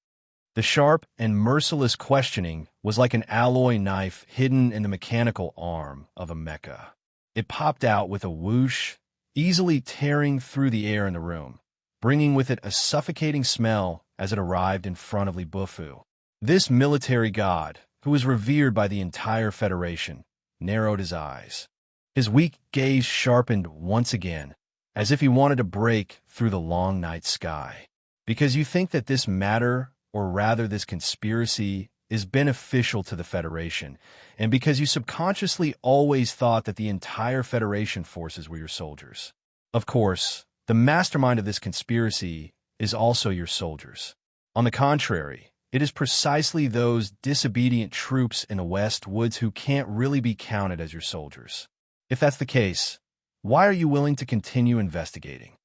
The sharp and merciless questioning was like an alloy knife hidden in the mechanical arm of a mecha. It popped out with a whoosh, easily tearing through the air in the room, bringing with it a suffocating smell as it arrived in front of Li Bufu. This military god, who was revered by the entire Federation, narrowed his eyes. His weak gaze sharpened once again, as if he wanted to break through the long night sky. Because you think that this matter, or rather this conspiracy, is beneficial to the Federation, and because you subconsciously always thought that the entire Federation forces were your soldiers. Of course, the mastermind of this conspiracy is also your soldiers. On the contrary, it is precisely those disobedient troops in the West Woods who can't really be counted as your soldiers. If that's the case, why are you willing to continue investigating?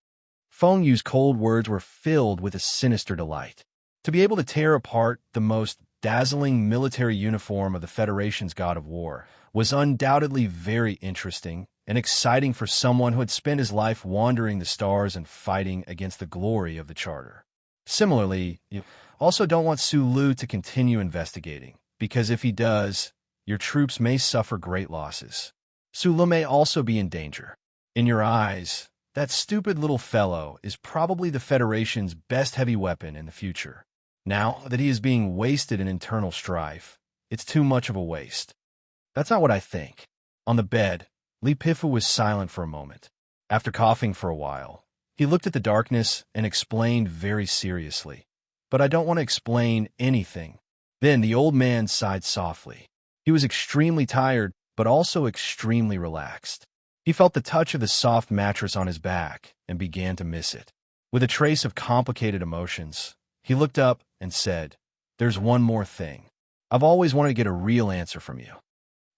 Feng Yu's cold words were filled with a sinister delight. To be able to tear apart the most dazzling military uniform of the Federation's god of war was undoubtedly very interesting and exciting for someone who had spent his life wandering the stars and fighting against the glory of the Charter. Similarly, you also don't want Su Lu to continue investigating, because if he does, your troops may suffer great losses. Su Lu may also be in danger. In your eyes, that stupid little fellow is probably the Federation's best heavy weapon in the future. Now that he is being wasted in internal strife, it's too much of a waste. That's not what I think. On the bed, Li Pifu was silent for a moment. After coughing for a while, he looked at the darkness and explained very seriously, "But I don't want to explain anything." Then the old man sighed softly. He was extremely tired, but also extremely relaxed. He felt the touch of the soft mattress on his back and began to miss it. With a trace of complicated emotions, he looked up and said, "There's one more thing. I've always wanted to get a real answer from you."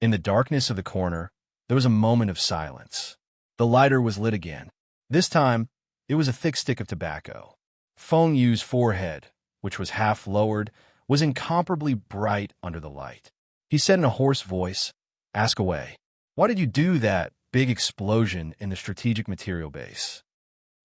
In the darkness of the corner, there was a moment of silence. The lighter was lit again. This time, it was a thick stick of tobacco. Feng Yu's forehead, which was half lowered, was incomparably bright under the light. He said in a hoarse voice, "Ask away. Why did you do that big explosion in the strategic material base?"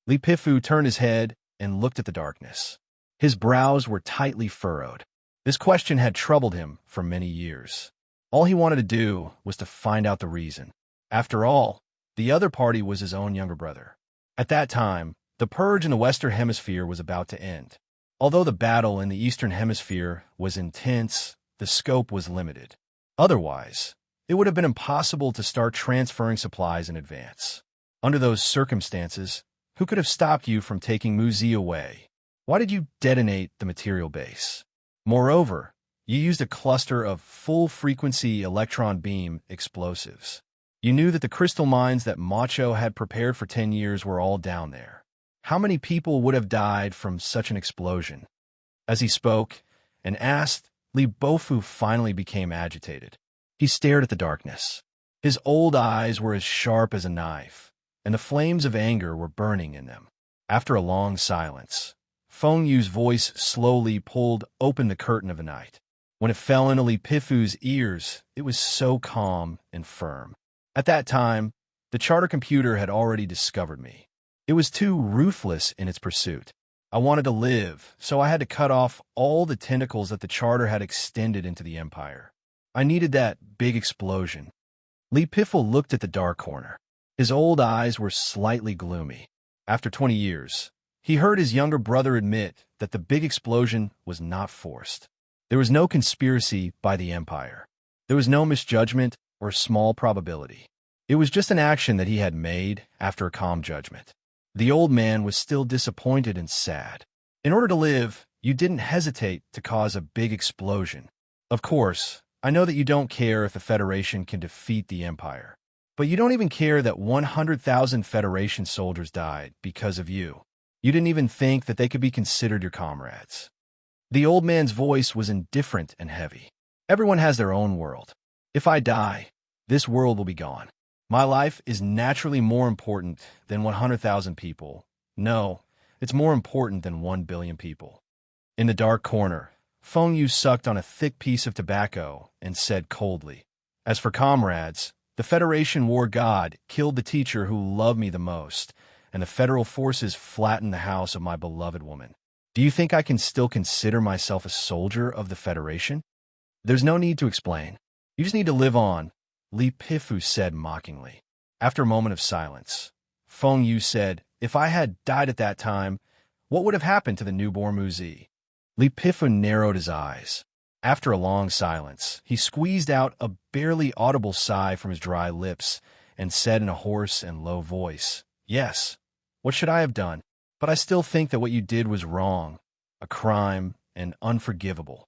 Li Pifu turned his head and looked at the darkness. His brows were tightly furrowed. This question had troubled him for many years. All he wanted to do was to find out the reason. After all, the other party was his own younger brother. At that time, the purge in the Western Hemisphere was about to end. Although the battle in the Eastern Hemisphere was intense, the scope was limited. Otherwise, it would have been impossible to start transferring supplies in advance. Under those circumstances, who could have stopped you from taking Muzi away? Why did you detonate the material base? Moreover, you used a cluster of full-frequency electron beam explosives. You knew that the crystal mines that Macho had prepared for 10 years were all down there. How many people would have died from such an explosion? As he spoke and asked, Li Bofu finally became agitated. He stared at the darkness. His old eyes were as sharp as a knife, and the flames of anger were burning in them. After a long silence, Feng Yu's voice slowly pulled open the curtain of the night. When it fell into Li Pifu's ears, it was so calm and firm. At that time, the charter computer had already discovered me. It was too ruthless in its pursuit. I wanted to live, so I had to cut off all the tentacles that the charter had extended into the empire. I needed that big explosion. Li Pifu looked at the dark corner. His old eyes were slightly gloomy. After 20 years, he heard his younger brother admit that the big explosion was not forced. There was no conspiracy by the empire. There was no misjudgment or small probability. It was just an action that he had made after a calm judgment. The old man was still disappointed and sad. In order to live, you didn't hesitate to cause a big explosion. Of course, I know that you don't care if the Federation can defeat the Empire. But you don't even care that 100,000 Federation soldiers died because of you. You didn't even think that they could be considered your comrades. The old man's voice was indifferent and heavy. Everyone has their own world. If I die, this world will be gone. My life is naturally more important than 100,000 people. No, it's more important than 1 billion people. In the dark corner, Feng Yu sucked on a thick piece of tobacco and said coldly, "As for comrades, the Federation war god killed the teacher who loved me the most, and the federal forces flattened the house of my beloved woman. Do you think I can still consider myself a soldier of the Federation? There's no need to explain. You just need to live on," Li Pifu said mockingly. After a moment of silence, Feng Yu said, "If I had died at that time, what would have happened to the newborn Muzi?" Li Pifu narrowed his eyes. After a long silence, he squeezed out a barely audible sigh from his dry lips and said in a hoarse and low voice, "Yes, what should I have done? But I still think that what you did was wrong, a crime, and unforgivable.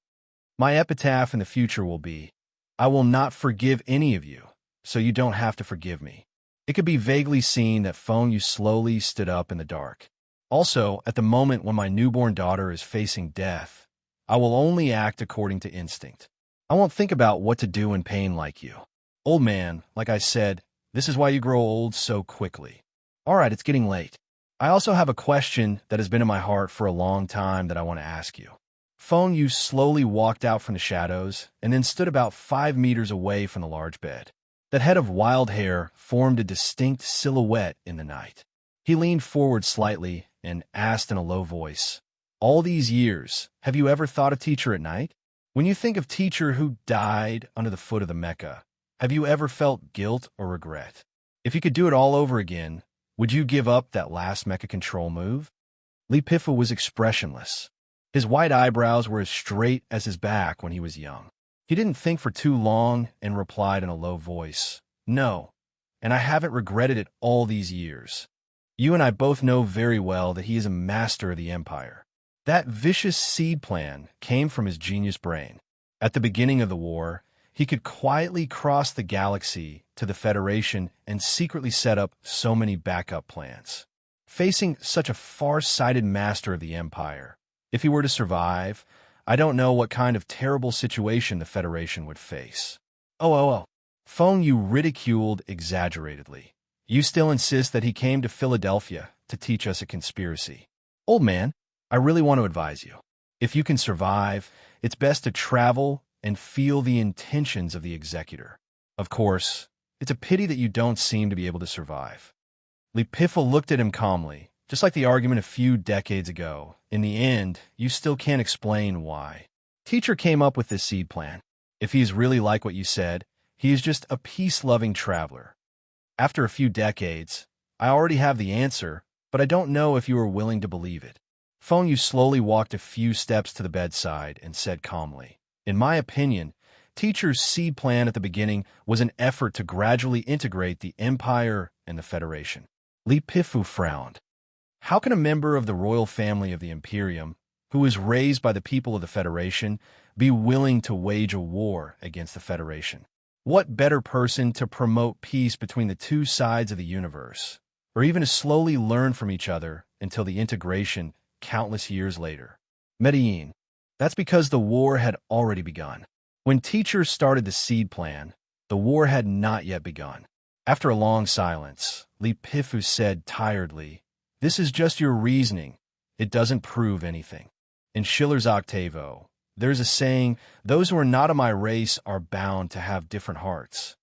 My epitaph in the future will be, 'I will not forgive any of you, so you don't have to forgive me.'" It could be vaguely seen that Feng Yu slowly stood up in the dark. "Also, at the moment when my newborn daughter is facing death, I will only act according to instinct. I won't think about what to do in pain like you. Old man, like I said, this is why you grow old so quickly. All right, it's getting late. I also have a question that has been in my heart for a long time that I want to ask you." Feng Yu slowly walked out from the shadows and then stood about 5 meters away from the large bed. That head of wild hair formed a distinct silhouette in the night. He leaned forward slightly and asked in a low voice, "All these years, have you ever thought of teacher at night? When you think of teacher who died under the foot of the Mecca, have you ever felt guilt or regret? If you could do it all over again, would you give up that last Mecca control move?" Li Pifu was expressionless. His white eyebrows were as straight as his back when he was young. He didn't think for too long and replied in a low voice, "No, and I haven't regretted it all these years. You and I both know very well that he is a master of the Empire. That vicious seed plan came from his genius brain. At the beginning of the war, he could quietly cross the galaxy to the Federation and secretly set up so many backup plans. Facing such a far-sighted master of the Empire, if he were to survive, I don't know what kind of terrible situation the Federation would face." Oh. Feng Yu ridiculed exaggeratedly. "You still insist that he came to Philadelphia to teach us a conspiracy? Old man, I really want to advise you. If you can survive, it's best to travel and feel the intentions of the executor. Of course, it's a pity that you don't seem to be able to survive." Li Pifu looked at him calmly, just like the argument a few decades ago. "In the end, you still can't explain why. Teacher came up with this seed plan. If he is really like what you said, he is just a peace-loving traveler. After a few decades, I already have the answer, but I don't know if you are willing to believe it." Feng Yu slowly walked a few steps to the bedside and said calmly, "In my opinion, Teacher's seed plan at the beginning was an effort to gradually integrate the Empire and the Federation." Li Pifu frowned. How can a member of the royal family of the Imperium, who was raised by the people of the Federation, be willing to wage a war against the Federation? What better person to promote peace between the two sides of the universe, or even to slowly learn from each other until the integration countless years later? Medellin. That's because the war had already begun. When teachers started the seed plan, the war had not yet begun. After a long silence, Li Pifu said tiredly, "This is just your reasoning. It doesn't prove anything. In Schiller's Octavo, there's a saying, 'Those who are not of my race are bound to have different hearts.'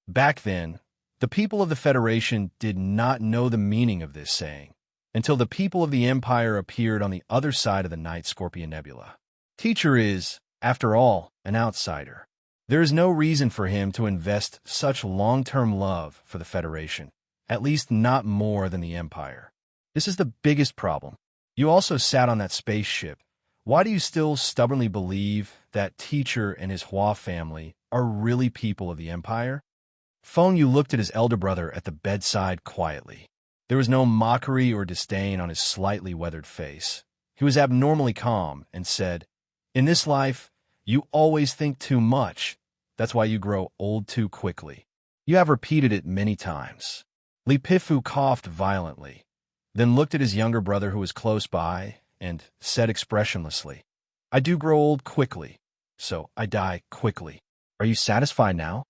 Back then, the people of the Federation did not know the meaning of this saying until the people of the Empire appeared on the other side of the Night Scorpion Nebula. Teacher is, after all, an outsider. There is no reason for him to invest such long-term love for the Federation, at least not more than the Empire. This is the biggest problem. You also sat on that spaceship. Why do you still stubbornly believe that Teacher and his Hua family are really people of the Empire?" Feng Yu looked at his elder brother at the bedside quietly. There was no mockery or disdain on his slightly weathered face. He was abnormally calm and said, "In this life, you always think too much. That's why you grow old too quickly. You have repeated it many times. Li Pifu coughed violently, then looked at his younger brother who was close by and said expressionlessly, I do grow old quickly, so I die quickly. Are you satisfied now?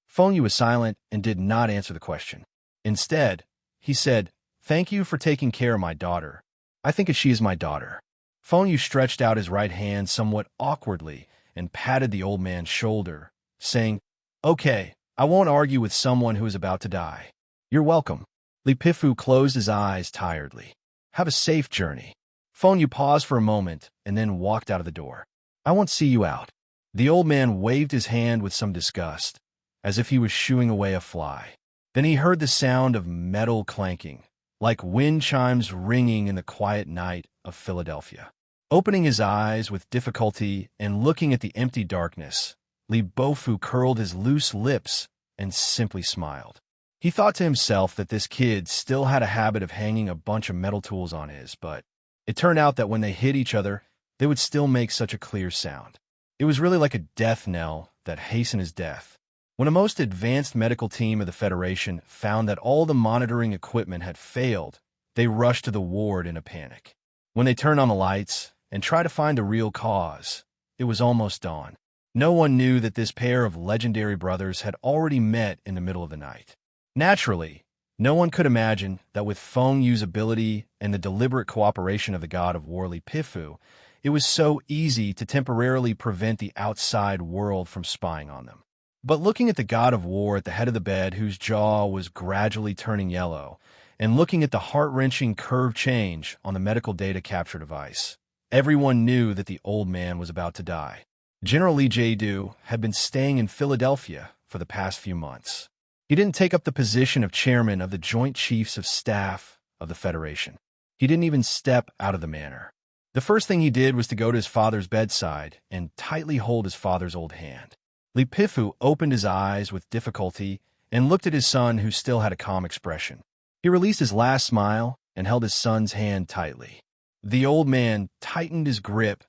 Feng Yu was silent and did not answer the question. Instead, he said, Thank you for taking care of my daughter. I think she is my daughter. Feng Yu stretched out his right hand somewhat awkwardly and patted the old man's shoulder, saying, Okay, I won't argue with someone who is about to die. You're welcome. Li Pifu closed his eyes tiredly. Have a safe journey. Feng Yu paused for a moment and then walked out of the door. I won't see you out. The old man waved his hand with some disgust, as if he was shooing away a fly. Then he heard the sound of metal clanking, like wind chimes ringing in the quiet night of Philadelphia. Opening his eyes with difficulty and looking at the empty darkness, Li Bofu curled his loose lips and simply smiled. He thought to himself that this kid still had a habit of hanging a bunch of metal tools on his, but it turned out that when they hit each other, they would still make such a clear sound. It was really like a death knell that hastened his death. When a most advanced medical team of the Federation found that all the monitoring equipment had failed, they rushed to the ward in a panic. When they turned on the lights and tried to find the real cause, it was almost dawn. No one knew that this pair of legendary brothers had already met in the middle of the night. Naturally, no one could imagine that with Feng Yu's ability and the deliberate cooperation of the god of war Li Pifu, it was so easy to temporarily prevent the outside world from spying on them. But looking at the god of war at the head of the bed whose jaw was gradually turning yellow, and looking at the heart-wrenching curve change on the medical data capture device, everyone knew that the old man was about to die. General Li Jiedu had been staying in Philadelphia for the past few months. He didn't take up the position of chairman of the Joint Chiefs of Staff of the Federation. He didn't even step out of the manor. The first thing he did was to go to his father's bedside and tightly hold his father's old hand. Li Pifu opened his eyes with difficulty and looked at his son who still had a calm expression. He released his last smile and held his son's hand tightly. The old man tightened his grip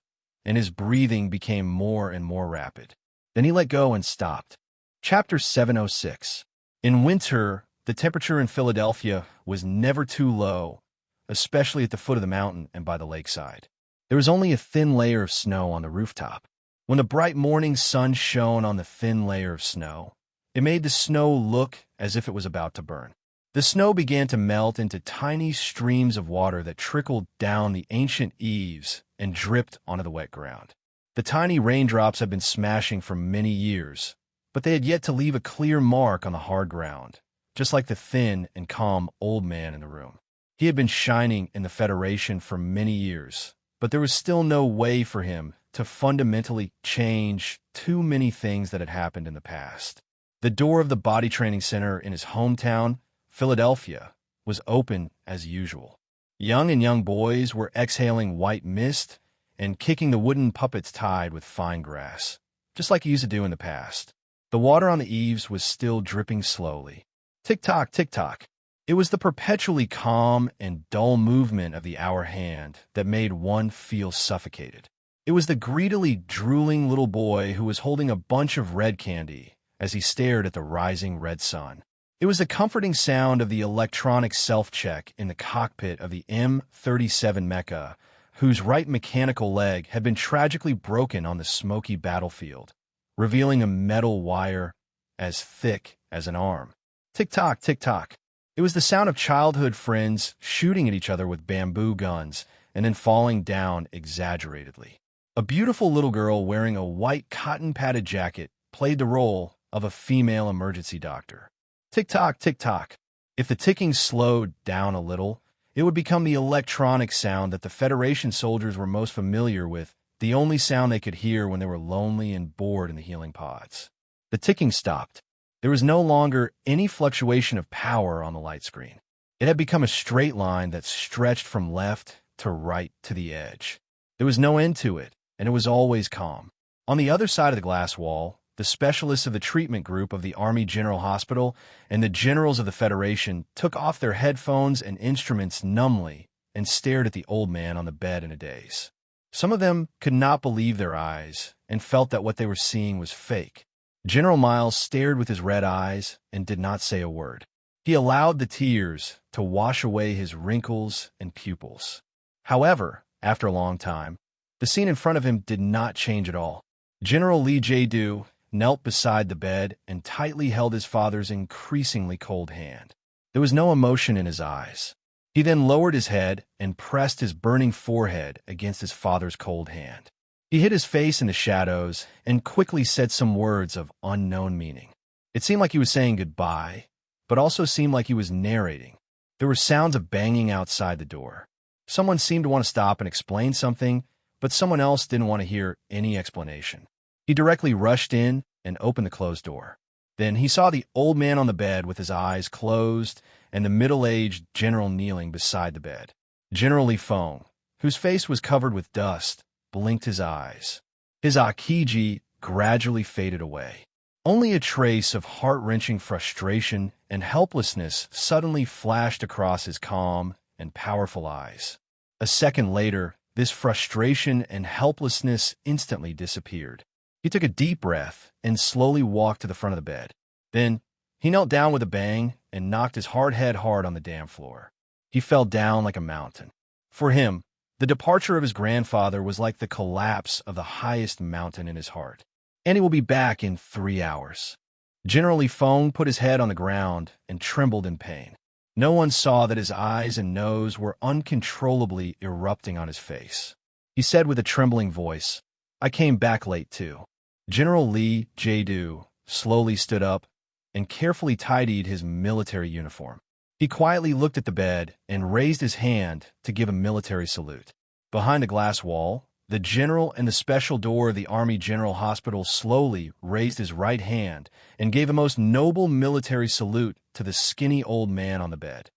and his breathing became more and more rapid. Then he let go and stopped. Chapter 706. In winter, the temperature in Philadelphia was never too low, especially at the foot of the mountain and by the lakeside. There was only a thin layer of snow on the rooftop. When the bright morning sun shone on the thin layer of snow, it made the snow look as if it was about to burn. The snow began to melt into tiny streams of water that trickled down the ancient eaves and dripped onto the wet ground. The tiny raindrops had been smashing for many years, but they had yet to leave a clear mark on the hard ground, just like the thin and calm old man in the room. He had been shining in the Federation for many years, but there was still no way for him to fundamentally change too many things that had happened in the past. The door of the body training center in his hometown, Philadelphia, was open as usual. Young boys were exhaling white mist and kicking the wooden puppets tied with fine grass, just like he used to do in the past. The water on the eaves was still dripping slowly. Tick-tock, tick-tock. It was the perpetually calm and dull movement of the hour hand that made one feel suffocated. It was the greedily drooling little boy who was holding a bunch of red candy as he stared at the rising red sun. It was the comforting sound of the electronic self-check in the cockpit of the M-37 Mecha, whose right mechanical leg had been tragically broken on the smoky battlefield, revealing a metal wire as thick as an arm. Tick-tock, tick-tock. It was the sound of childhood friends shooting at each other with bamboo guns and then falling down exaggeratedly. A beautiful little girl wearing a white cotton-padded jacket played the role of a female emergency doctor. Tick-tock, tick-tock. If the ticking slowed down a little, it would become the electronic sound that the Federation soldiers were most familiar with, the only sound they could hear when they were lonely and bored in the healing pods. The ticking stopped. There was no longer any fluctuation of power on the light screen. It had become a straight line that stretched from left to right to the edge. There was no end to it, and it was always calm. On the other side of the glass wall, the specialists of the treatment group of the Army General Hospital and the generals of the Federation took off their headphones and instruments numbly and stared at the old man on the bed in a daze. Some of them could not believe their eyes and felt that what they were seeing was fake. General Miles stared with his red eyes and did not say a word. He allowed the tears to wash away his wrinkles and pupils. However, after a long time, the scene in front of him did not change at all. General Lee Jae-do knelt beside the bed and tightly held his father's increasingly cold hand. There was no emotion in his eyes. He then lowered his head and pressed his burning forehead against his father's cold hand. He hid his face in the shadows and quickly said some words of unknown meaning. It seemed like he was saying goodbye, but also seemed like he was narrating. There were sounds of banging outside the door. Someone seemed to want to stop and explain something, but someone else didn't want to hear any explanation. He directly rushed in and opened the closed door. Then he saw the old man on the bed with his eyes closed and the middle-aged general kneeling beside the bed. General Li Feng, whose face was covered with dust, blinked his eyes. His akiji gradually faded away. Only a trace of heart-wrenching frustration and helplessness suddenly flashed across his calm and powerful eyes. A second later, this frustration and helplessness instantly disappeared. He took a deep breath and slowly walked to the front of the bed. Then, he knelt down with a bang and knocked his hard head hard on the damp floor. He fell down like a mountain. For him, the departure of his grandfather was like the collapse of the highest mountain in his heart. And he will be back in 3 hours. General Li Feng put his head on the ground and trembled in pain. No one saw that his eyes and nose were uncontrollably erupting on his face. He said with a trembling voice, "I came back late too." General Lee Jae-do slowly stood up and carefully tidied his military uniform. He quietly looked at the bed and raised his hand to give a military salute. Behind the glass wall, the general in the special door of the Army General Hospital slowly raised his right hand and gave a most noble military salute to the skinny old man on the bed.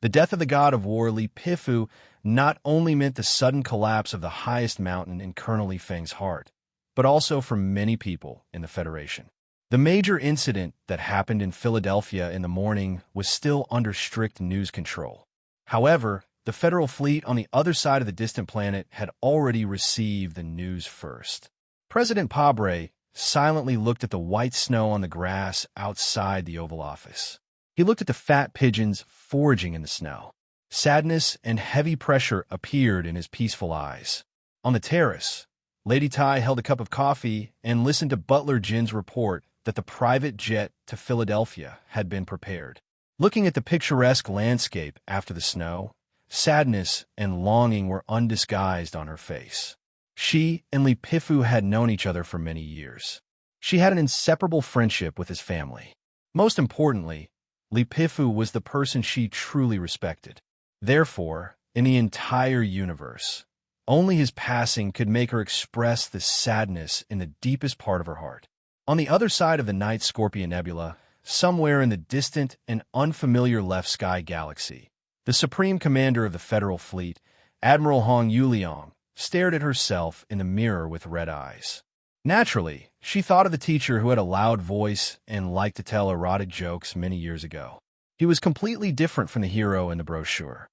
The death of the god of war Li Pifu not only meant the sudden collapse of the highest mountain in Colonel Li Feng's heart, but also for many people in the Federation. The major incident that happened in Philadelphia in the morning was still under strict news control. However, the Federal fleet on the other side of the distant planet had already received the news first. President Pabre silently looked at the white snow on the grass outside the Oval Office. He looked at the fat pigeons foraging in the snow. Sadness and heavy pressure appeared in his peaceful eyes. On the terrace, Lady Tai held a cup of coffee and listened to Butler Jin's report that the private jet to Philadelphia had been prepared. Looking at the picturesque landscape after the snow, sadness and longing were undisguised on her face. She and Li Pifu had known each other for many years. She had an inseparable friendship with his family. Most importantly, Li Pifu was the person she truly respected. Therefore, in the entire universe, only his passing could make her express this sadness in the deepest part of her heart. On the other side of the night Scorpion Nebula, somewhere in the distant and unfamiliar left sky galaxy, the Supreme Commander of the Federal Fleet, Admiral Hong Yuliang, stared at herself in the mirror with red eyes. Naturally, she thought of the teacher who had a loud voice and liked to tell erotic jokes many years ago. He was completely different from the hero in the brochure.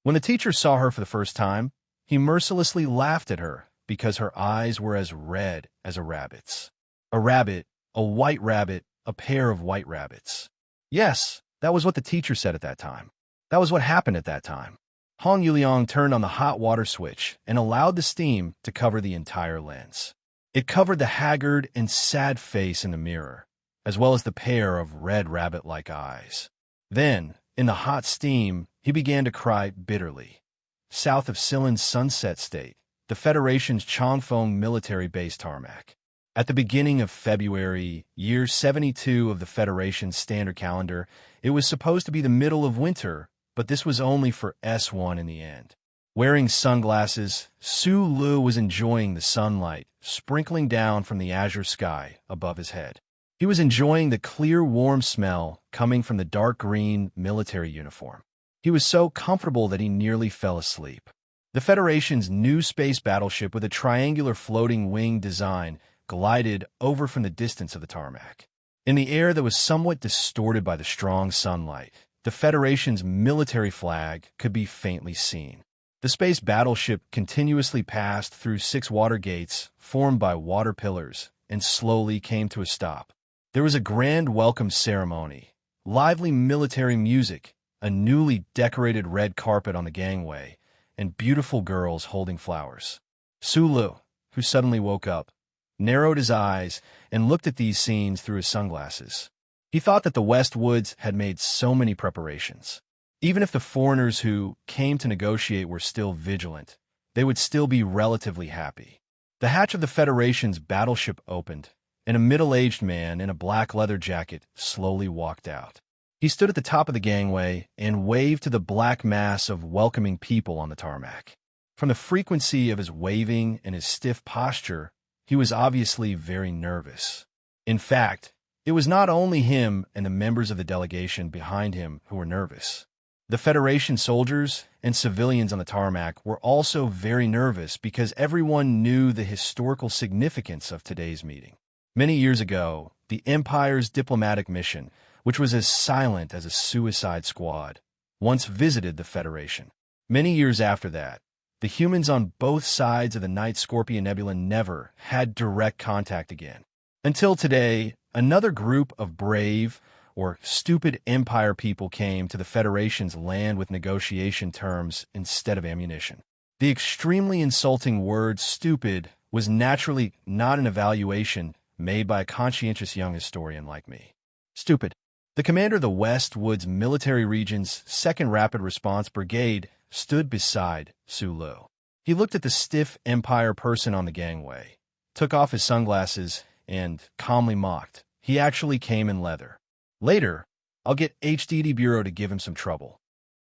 When the teacher saw her for the first time, he mercilessly laughed at her because her eyes were as red as a rabbit's. A rabbit, a white rabbit, a pair of white rabbits. Yes, that was what the teacher said at that time. That was what happened at that time. Hong Yuliang turned on the hot water switch and allowed the steam to cover the entire lens. It covered the haggard and sad face in the mirror, as well as the pair of red rabbit-like eyes. Then, in the hot steam, he began to cry bitterly. South of Silin's Sunset State, the Federation's Changfeng military base tarmac. At the beginning of February, year 72 of the Federation's standard calendar, it was supposed to be the middle of winter, but this was only for S1 in the end. Wearing sunglasses, Su Lu was enjoying the sunlight sprinkling down from the azure sky above his head. He was enjoying the clear, warm smell coming from the dark green military uniform. He was so comfortable that he nearly fell asleep. The Federation's new space battleship with a triangular floating wing design glided over from the distance of the tarmac. In the air that was somewhat distorted by the strong sunlight, the Federation's military flag could be faintly seen. The space battleship continuously passed through 6 water gates formed by water pillars and slowly came to a stop. There was a grand welcome ceremony, lively military music, a newly decorated red carpet on the gangway, and beautiful girls holding flowers. Sulu, who suddenly woke up, narrowed his eyes and looked at these scenes through his sunglasses. He thought that the West Woods had made so many preparations. Even if the foreigners who came to negotiate were still vigilant, they would still be relatively happy. The hatch of the Federation's battleship opened, and a middle-aged man in a black leather jacket slowly walked out. He stood at the top of the gangway and waved to the black mass of welcoming people on the tarmac. From the frequency of his waving and his stiff posture, he was obviously very nervous. In fact, it was not only him and the members of the delegation behind him who were nervous. The Federation soldiers and civilians on the tarmac were also very nervous because everyone knew the historical significance of today's meeting. Many years ago, the Empire's diplomatic mission, which was as silent as a suicide squad, once visited the Federation. Many years after that, the humans on both sides of the Night Scorpion Nebula never had direct contact again. Until today, another group of brave or stupid Empire people came to the Federation's land with negotiation terms instead of ammunition. The extremely insulting word stupid was naturally not an evaluation made by a conscientious young historian like me. Stupid. The commander of the West Woods Military Region's 2nd Rapid Response Brigade stood beside Sulu. He looked at the stiff Empire person on the gangway, took off his sunglasses, and calmly mocked. He actually came in leather. Later, I'll get HDD Bureau to give him some trouble.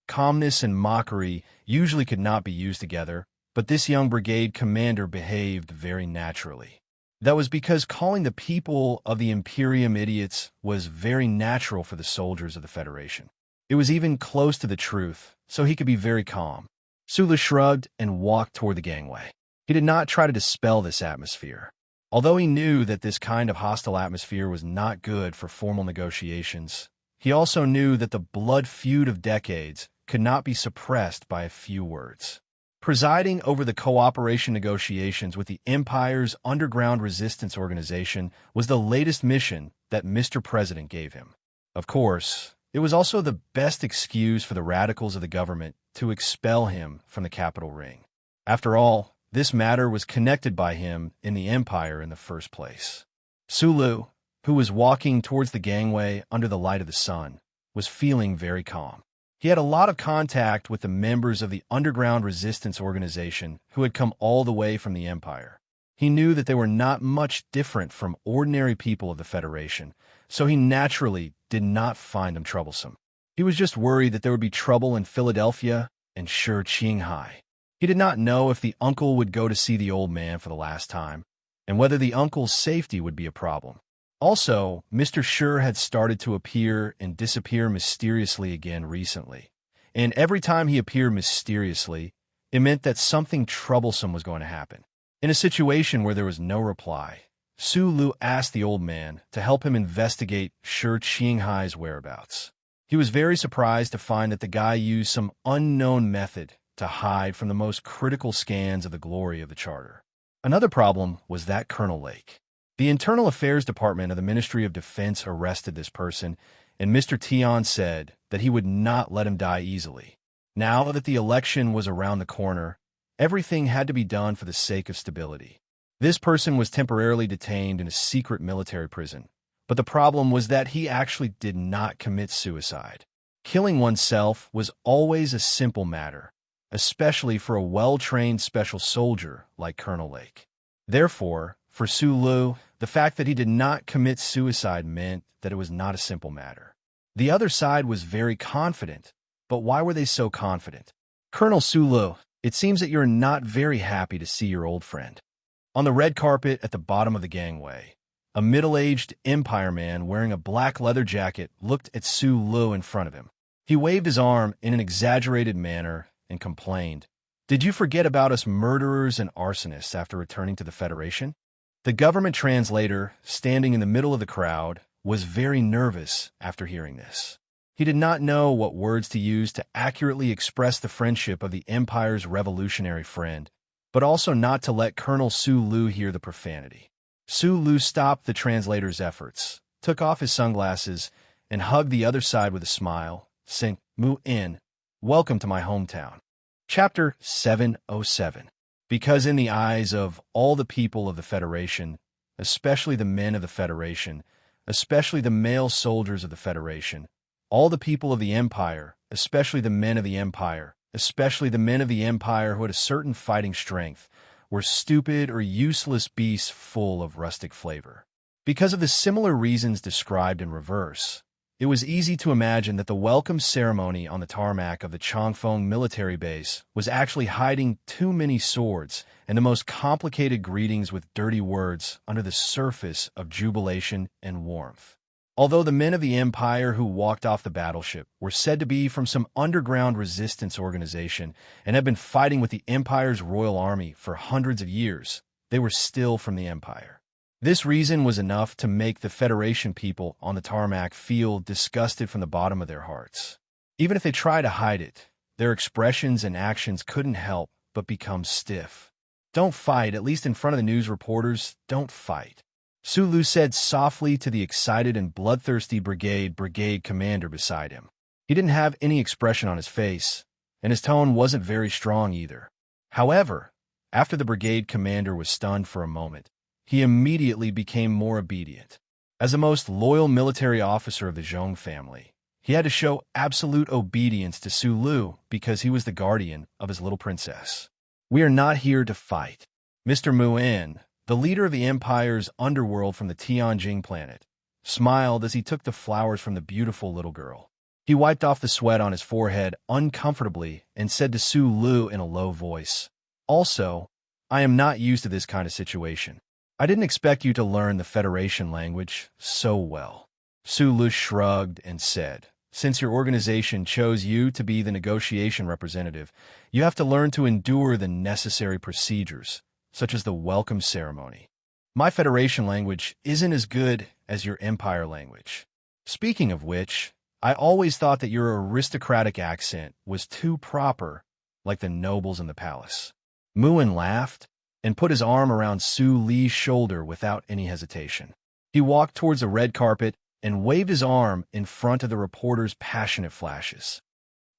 Calmness and mockery usually could not be used together, but this young brigade commander behaved very naturally. That was because calling the people of the Imperium idiots was very natural for the soldiers of the Federation. It was even close to the truth, so he could be very calm. Sulu shrugged and walked toward the gangway. He did not try to dispel this atmosphere. Although he knew that this kind of hostile atmosphere was not good for formal negotiations, he also knew that the blood feud of decades could not be suppressed by a few words. Presiding over the cooperation negotiations with the Empire's underground resistance organization was the latest mission that Mr. President gave him. Of course, it was also the best excuse for the radicals of the government to expel him from the capital ring. After all, this matter was connected by him in the Empire in the first place. Sulu, who was walking towards the gangway under the light of the sun, was feeling very calm. He had a lot of contact with the members of the underground resistance organization who had come all the way from the Empire. He knew that they were not much different from ordinary people of the Federation, so he naturally did not find them troublesome. He was just worried that there would be trouble in Philadelphia and sure Shanghai. He did not know if the uncle would go to see the old man for the last time, and whether the uncle's safety would be a problem. Also, Mr. Schur had started to appear and disappear mysteriously again recently, and every time he appeared mysteriously, it meant that something troublesome was going to happen. In a situation where there was no reply, Sulu asked the old man to help him investigate Schur Qinghai's whereabouts. He was very surprised to find that the guy used some unknown method to hide from the most critical scans of the glory of the Charter. Another problem was that Colonel Lake. The Internal Affairs Department of the Ministry of Defense arrested this person, and Mr. Tion said that he would not let him die easily. Now that the election was around the corner, everything had to be done for the sake of stability. This person was temporarily detained in a secret military prison, but the problem was that he actually did not commit suicide. Killing oneself was always a simple matter, especially for a well-trained special soldier like Colonel Lake. Therefore, for Sulu, the fact that he did not commit suicide meant that it was not a simple matter. The other side was very confident, but why were they so confident? Colonel Sulu, it seems that you're not very happy to see your old friend. On the red carpet at the bottom of the gangway, a middle-aged Empire man wearing a black leather jacket looked at Sulu in front of him. He waved his arm in an exaggerated manner and complained, "Did you forget about us murderers and arsonists after returning to the Federation?" The government translator, standing in the middle of the crowd, was very nervous after hearing this. He did not know what words to use to accurately express the friendship of the Empire's revolutionary friend, but also not to let Colonel Sulu hear the profanity. Sulu stopped the translator's efforts, took off his sunglasses, and hugged the other side with a smile, saying, "Mu-in, welcome to my hometown." Chapter 707. Because in the eyes of all the people of the Federation, especially the men of the Federation, especially the male soldiers of the Federation, all the people of the Empire, especially the men of the Empire, especially the men of the Empire who had a certain fighting strength, were stupid or useless beasts full of rustic flavor. Because of the similar reasons described in reverse, it was easy to imagine that the welcome ceremony on the tarmac of the Changfeng military base was actually hiding too many swords and the most complicated greetings with dirty words under the surface of jubilation and warmth. Although the men of the Empire who walked off the battleship were said to be from some underground resistance organization and had been fighting with the Empire's royal army for hundreds of years, they were still from the Empire. This reason was enough to make the Federation people on the tarmac feel disgusted from the bottom of their hearts. Even if they tried to hide it, their expressions and actions couldn't help but become stiff. "Don't fight, at least in front of the news reporters, don't fight," Sulu said softly to the excited and bloodthirsty brigade commander beside him. He didn't have any expression on his face, and his tone wasn't very strong either. However, after the brigade commander was stunned for a moment, he immediately became more obedient. As the most loyal military officer of the Zhong family, he had to show absolute obedience to Sulu because he was the guardian of his little princess. "We are not here to fight." Mr. Muin, the leader of the Empire's underworld from the Tianjing planet, smiled as he took the flowers from the beautiful little girl. He wiped off the sweat on his forehead uncomfortably and said to Sulu in a low voice, "Also, I am not used to this kind of situation. I didn't expect you to learn the Federation language so well." Sulu shrugged and said, "Since your organization chose you to be the negotiation representative, you have to learn to endure the necessary procedures, such as the welcome ceremony. My Federation language isn't as good as your Empire language. Speaking of which, I always thought that your aristocratic accent was too proper, like the nobles in the palace." Muin laughed and put his arm around Su Li's shoulder without any hesitation. He walked towards the red carpet and waved his arm in front of the reporter's passionate flashes.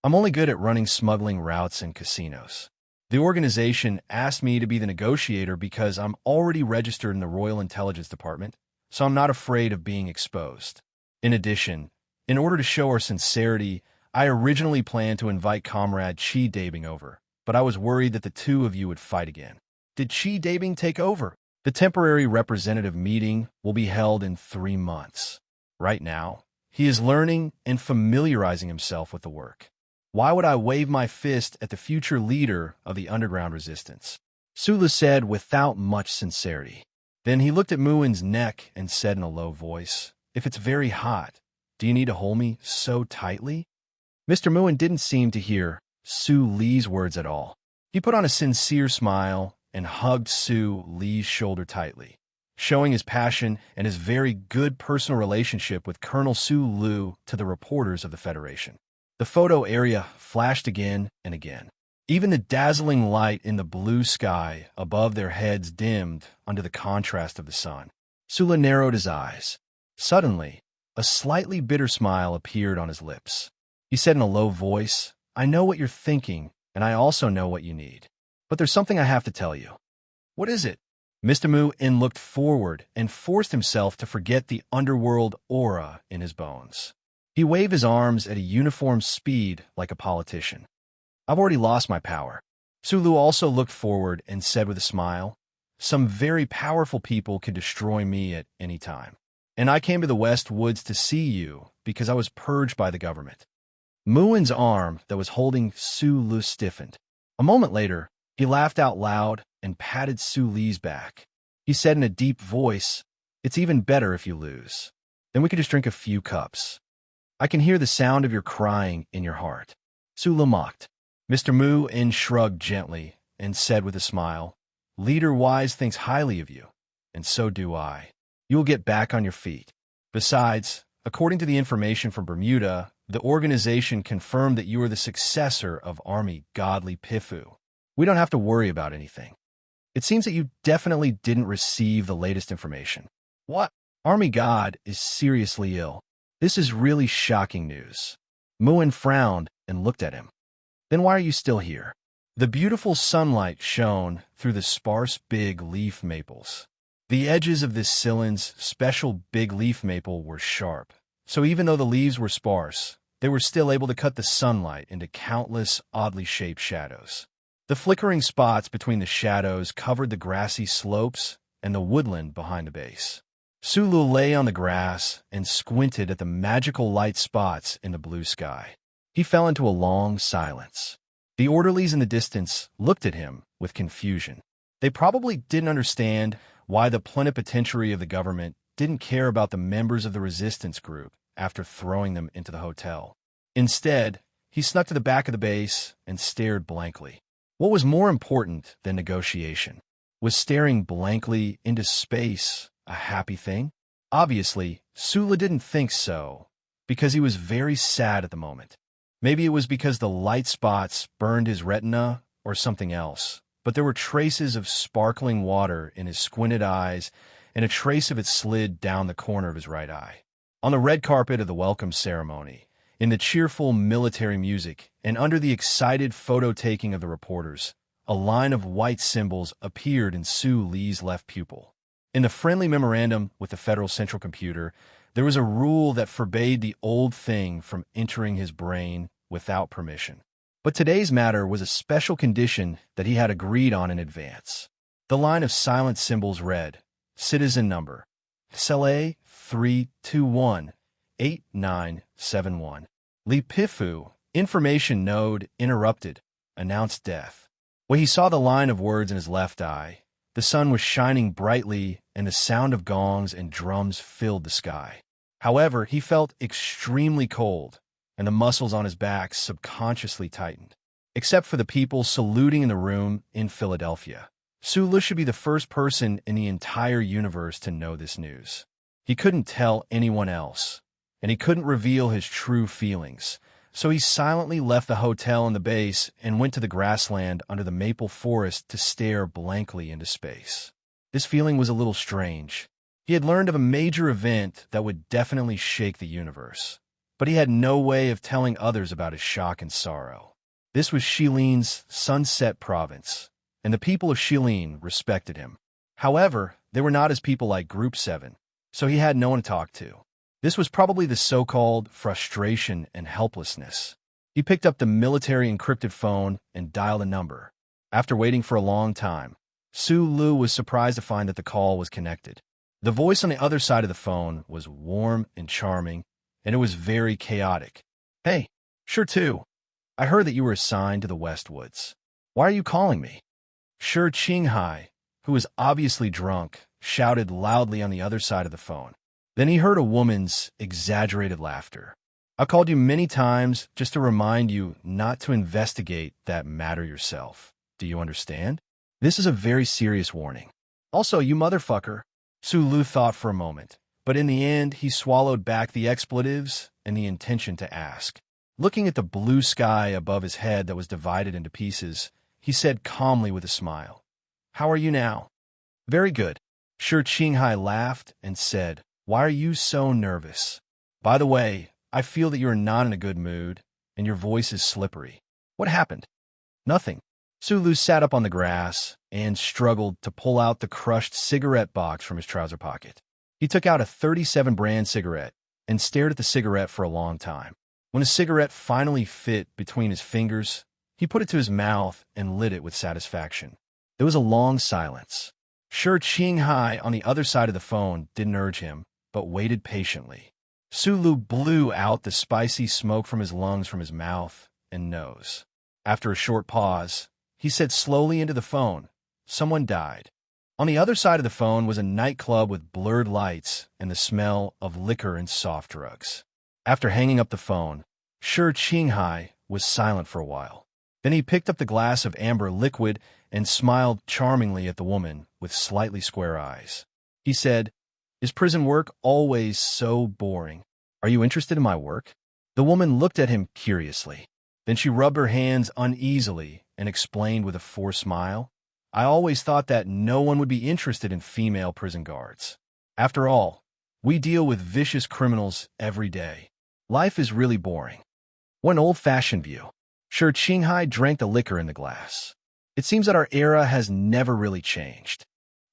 "I'm only good at running smuggling routes and casinos. The organization asked me to be the negotiator because I'm already registered in the Royal Intelligence Department, so I'm not afraid of being exposed. In addition, in order to show our sincerity, I originally planned to invite Comrade Chi Dabing over, but I was worried that the two of you would fight again." "Did Chi Dabing take over?" "The temporary representative meeting will be held in 3 months. Right now, he is learning and familiarizing himself with the work. Why would I wave my fist at the future leader of the underground resistance?" Sulu said without much sincerity. Then he looked at Muin's neck and said in a low voice, "If it's very hot, do you need to hold me so tightly?" Mr. Muin didn't seem to hear Su Li's words at all. He put on a sincere smile and hugged Su Li's shoulder tightly, showing his passion and his very good personal relationship with Colonel Su Lu to the reporters of the Federation. The photo area flashed again and again. Even the dazzling light in the blue sky above their heads dimmed under the contrast of the sun. Sula narrowed his eyes. Suddenly, a slightly bitter smile appeared on his lips. He said in a low voice, "I know what you're thinking, and I also know what you need. But there's something I have to tell you." "What is it?" Mr. Mu-in looked forward and forced himself to forget the underworld aura in his bones. He waved his arms at a uniform speed like a politician. "I've already lost my power." Sulu also looked forward and said with a smile, "Some very powerful people can destroy me at any time. And I came to the West Woods to see you because I was purged by the government." Muin's arm that was holding Sulu stiffened. A moment later, he laughed out loud and patted Su Li's back. He said in a deep voice, "It's even better if you lose. Then we could just drink a few cups. I can hear the sound of your crying in your heart." Sulu mocked. Mr. Mu-in shrugged gently and said with a smile, "Leader Wise thinks highly of you, and so do I. You will get back on your feet. Besides, according to the information from Bermuda, the organization confirmed that you are the successor of Army Godly Pifu. We don't have to worry about anything. It seems that you definitely didn't receive the latest information." "What?" Army God is seriously ill. This is really shocking news. Muin frowned and looked at him. Then why are you still here? The beautiful sunlight shone through the sparse big leaf maples. The edges of this Cylin's special big leaf maple were sharp, so even though the leaves were sparse, they were still able to cut the sunlight into countless oddly shaped shadows. The flickering spots between the shadows covered the grassy slopes and the woodland behind the base. Sulu lay on the grass and squinted at the magical light spots in the blue sky. He fell into a long silence. The orderlies in the distance looked at him with confusion. They probably didn't understand why the plenipotentiary of the government didn't care about the members of the resistance group after throwing them into the hotel. Instead, he snuck to the back of the base and stared blankly. What was more important than negotiation? Was staring blankly into space a happy thing? Obviously, Sula didn't think so, because he was very sad at the moment. Maybe it was because the light spots burned his retina or something else, but there were traces of sparkling water in his squinted eyes, and a trace of it slid down the corner of his right eye. On the red carpet of the welcome ceremony, in the cheerful military music, and under the excited photo-taking of the reporters, a line of white symbols appeared in Su Li's left pupil. In the friendly memorandum with the Federal Central Computer, there was a rule that forbade the old thing from entering his brain without permission. But today's matter was a special condition that he had agreed on in advance. The line of silent symbols read, Citizen number, Sele 321-8971. Li Pifu, information node interrupted, announced death. When he saw the line of words in his left eye, the sun was shining brightly and the sound of gongs and drums filled the sky. However, he felt extremely cold, and the muscles on his back subconsciously tightened. Except for the people saluting in the room in Philadelphia, Sulu should be the first person in the entire universe to know this news. He couldn't tell anyone else, and he couldn't reveal his true feelings, so he silently left the hotel and the base and went to the grassland under the maple forest to stare blankly into space. This feeling was a little strange. He had learned of a major event that would definitely shake the universe, but he had no way of telling others about his shock and sorrow. This was Shilin's Sunset Province, and the people of Shilin respected him. However, they were not his people like Group 7, so he had no one to talk to. This was probably the so-called frustration and helplessness. He picked up the military encrypted phone and dialed a number. After waiting for a long time, Su Lu was surprised to find that the call was connected. The voice on the other side of the phone was warm and charming, and it was very chaotic. Hey, sure too. I heard that you were assigned to the Westwoods. Why are you calling me? Sure Qinghai, who was obviously drunk, shouted loudly on the other side of the phone. Then he heard a woman's exaggerated laughter. I called you many times just to remind you not to investigate that matter yourself. Do you understand? This is a very serious warning. Also, you motherfucker. Su Lu thought for a moment, but in the end he swallowed back the expletives and the intention to ask. Looking at the blue sky above his head that was divided into pieces, he said calmly with a smile, How are you now? Very good. Sure Qinghai laughed and said, Why are you so nervous? By the way, I feel that you are not in a good mood, and your voice is slippery. What happened? Nothing. Sulu sat up on the grass and struggled to pull out the crushed cigarette box from his trouser pocket. He took out a 37 brand cigarette and stared at the cigarette for a long time. When the cigarette finally fit between his fingers, he put it to his mouth and lit it with satisfaction. There was a long silence. Sure Qinghai on the other side of the phone didn't urge him, but waited patiently. Sulu blew out the spicy smoke from his lungs from his mouth and nose. After a short pause, he said slowly into the phone, Someone died. On the other side of the phone was a nightclub with blurred lights and the smell of liquor and soft drugs. After hanging up the phone, Sure Qinghai was silent for a while. Then he picked up the glass of amber liquid and smiled charmingly at the woman with slightly square eyes. He said, Is prison work always so boring? Are you interested in my work? The woman looked at him curiously. Then she rubbed her hands uneasily and explained with a forced smile, I always thought that no one would be interested in female prison guards. After all, We deal with vicious criminals every day. Life is really boring. What an old-fashioned view. Sure, Qinghai drank the liquor in the glass. It seems that our era has never really changed.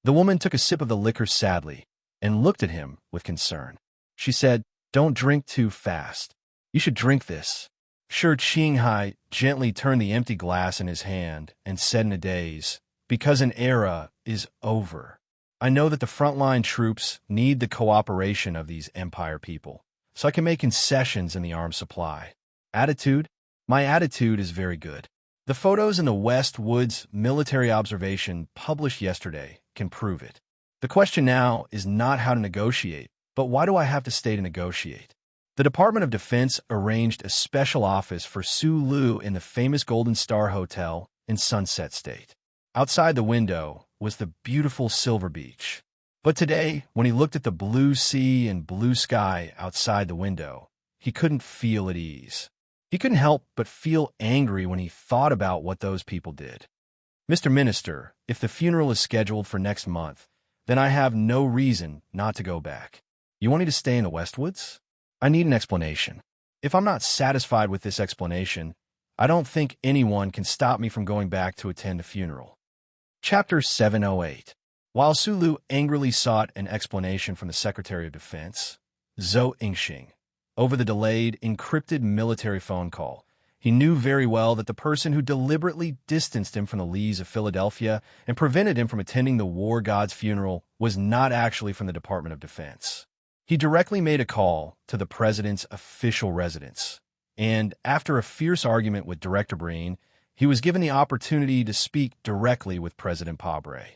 The woman took a sip of the liquor sadly and looked at him with concern. She said, "Don't drink too fast. You should drink this." Sure, Qinghai gently turned the empty glass in his hand and said in a daze, "Because an era is over. I know that the frontline troops need the cooperation of these empire people, so I can make concessions in the arms supply. Attitude? My attitude is very good. The photos in the West Woods military observation published yesterday can prove it. The question now is not how to negotiate, but why do I have to stay to negotiate?" The Department of Defense arranged a special office for Su Lu in the famous Golden Star Hotel in Sunset State. Outside the window was the beautiful Silver Beach. But today, when he looked at the blue sea and blue sky outside the window, he couldn't feel at ease. He couldn't help but feel angry when he thought about what those people did. "Mr. Minister, if the funeral is scheduled for next month, then I have no reason not to go back. You want me to stay in the Westwoods? I need an explanation. If I'm not satisfied with this explanation, I don't think anyone can stop me from going back to attend the funeral." Chapter 708. While Su Lu angrily sought an explanation from the Secretary of Defense, Zhou Yingxing, over the delayed, encrypted military phone call, he knew very well that the person who deliberately distanced him from the Lees of Philadelphia and prevented him from attending the war god's funeral was not actually from the Department of Defense. He directly made a call to the president's official residence, and after a fierce argument with Director Breen, he was given the opportunity to speak directly with President Pabre.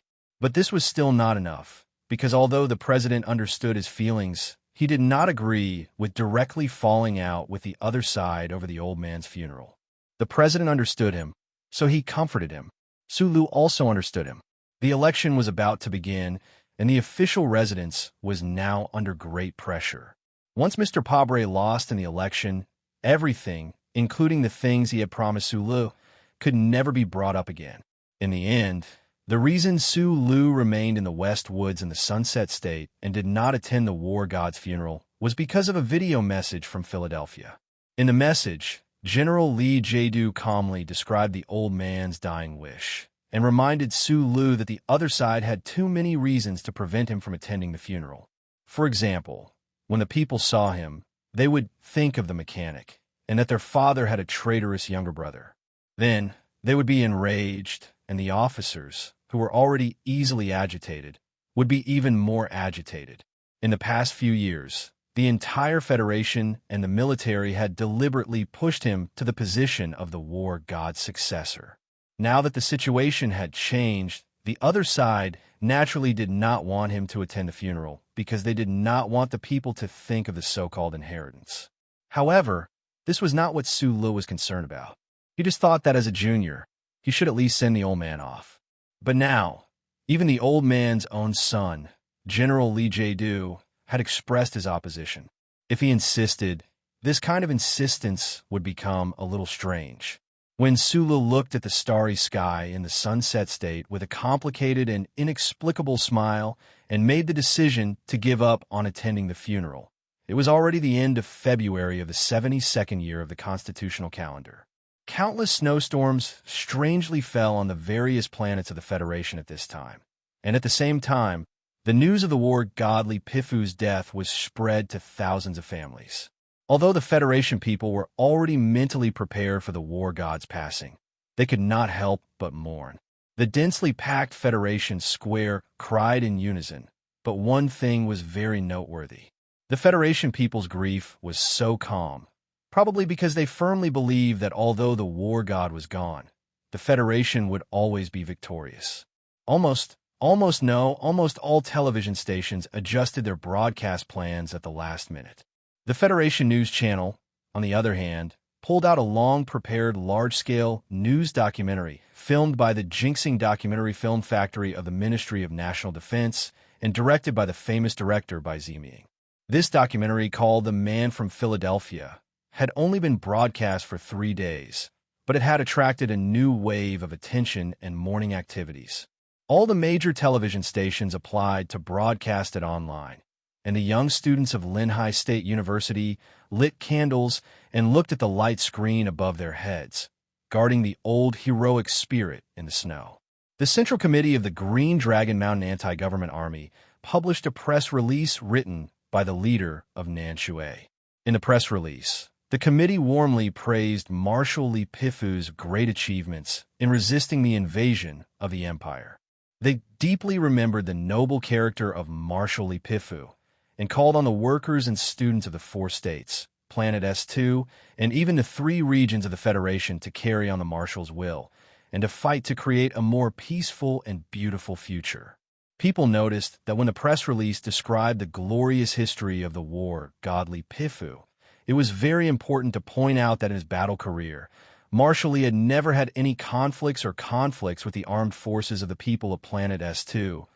But this was still not enough, because although the president understood his feelings, he did not agree with directly falling out with the other side over the old man's funeral. The president understood him, so he comforted him. Su Lu also understood him. The election was about to begin, and the official residence was now under great pressure. Once Mr. Pabre lost in the election, everything, including the things he had promised Su Lu, could never be brought up again. In the end, the reason Su Lu remained in the West Woods in the Sunset State and did not attend the war god's funeral was because of a video message from Philadelphia. In the message, General Li Jiedu calmly described the old man's dying wish and reminded Su Lu that the other side had too many reasons to prevent him from attending the funeral. For example, when the people saw him, they would think of the mechanic and that their father had a traitorous younger brother. Then they would be enraged, and the officers, who were already easily agitated, would be even more agitated. In the past few years, the entire Federation and the military had deliberately pushed him to the position of the war god's successor. Now that the situation had changed, the other side naturally did not want him to attend the funeral because they did not want the people to think of the so-called inheritance. However, this was not what Su Lu was concerned about. He just thought that as a junior, he should at least send the old man off. But now, even the old man's own son, General Li Jiedu, had expressed his opposition. If he insisted, this kind of insistence would become a little strange. When Su Lu looked at the starry sky in the Sunset State with a complicated and inexplicable smile and made the decision to give up on attending the funeral, it was already the end of February of the 72nd year of the constitutional calendar. Countless snowstorms strangely fell on the various planets of the Federation at this time, and at the same time, the news of the war godly Pifu's death was spread to thousands of families. Although the Federation people were already mentally prepared for the war god's passing, they could not help but mourn. The densely packed Federation square cried in unison, but one thing was very noteworthy. The Federation people's grief was so calm, probably because they firmly believed that although the war god was gone, the Federation would always be victorious. Almost all television stations adjusted their broadcast plans at the last minute. The Federation News Channel, on the other hand, pulled out a long-prepared, large-scale news documentary filmed by the Jinxing Documentary Film Factory of the Ministry of National Defense and directed by the famous director Bai Ziming. This documentary, called The Man from Philadelphia, had only been broadcast for 3 days, but it had attracted a new wave of attention and mourning activities. All the major television stations applied to broadcast it online, and the young students of Linhai State University lit candles and looked at the light screen above their heads, guarding the old heroic spirit in the snow. The Central Committee of the Green Dragon Mountain Anti-Government Army published a press release written by the leader of Nanshui. In the press release, the committee warmly praised Marshal Li Pifu's great achievements in resisting the invasion of the empire. They deeply remembered the noble character of Marshal Li Pifu and called on the workers and students of the 4 states, Planet S2, and even the 3 regions of the Federation to carry on the Marshal's will and to fight to create a more peaceful and beautiful future. People noticed that when the press release described the glorious history of the war god Li Pifu, it was very important to point out that in his battle career, Marshal Li had never had any conflicts with the armed forces of the people of Planet S2,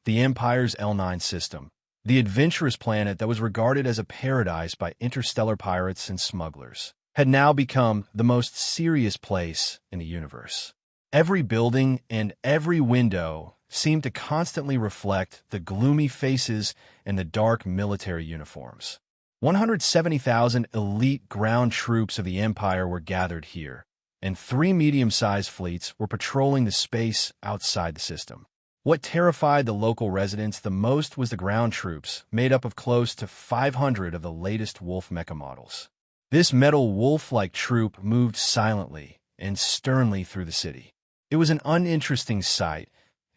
the Empire's L9 system, the adventurous planet that was regarded as a paradise by interstellar pirates and smugglers, had now become the most serious place in the universe. Every building and every window seemed to constantly reflect the gloomy faces and the dark military uniforms. 170,000 elite ground troops of the Empire were gathered here, and 3 medium-sized fleets were patrolling the space outside the system. What terrified the local residents the most was the ground troops, made up of close to 500 of the latest Wolf mecha models. This metal wolf-like troop moved silently and sternly through the city. It was an uninteresting sight,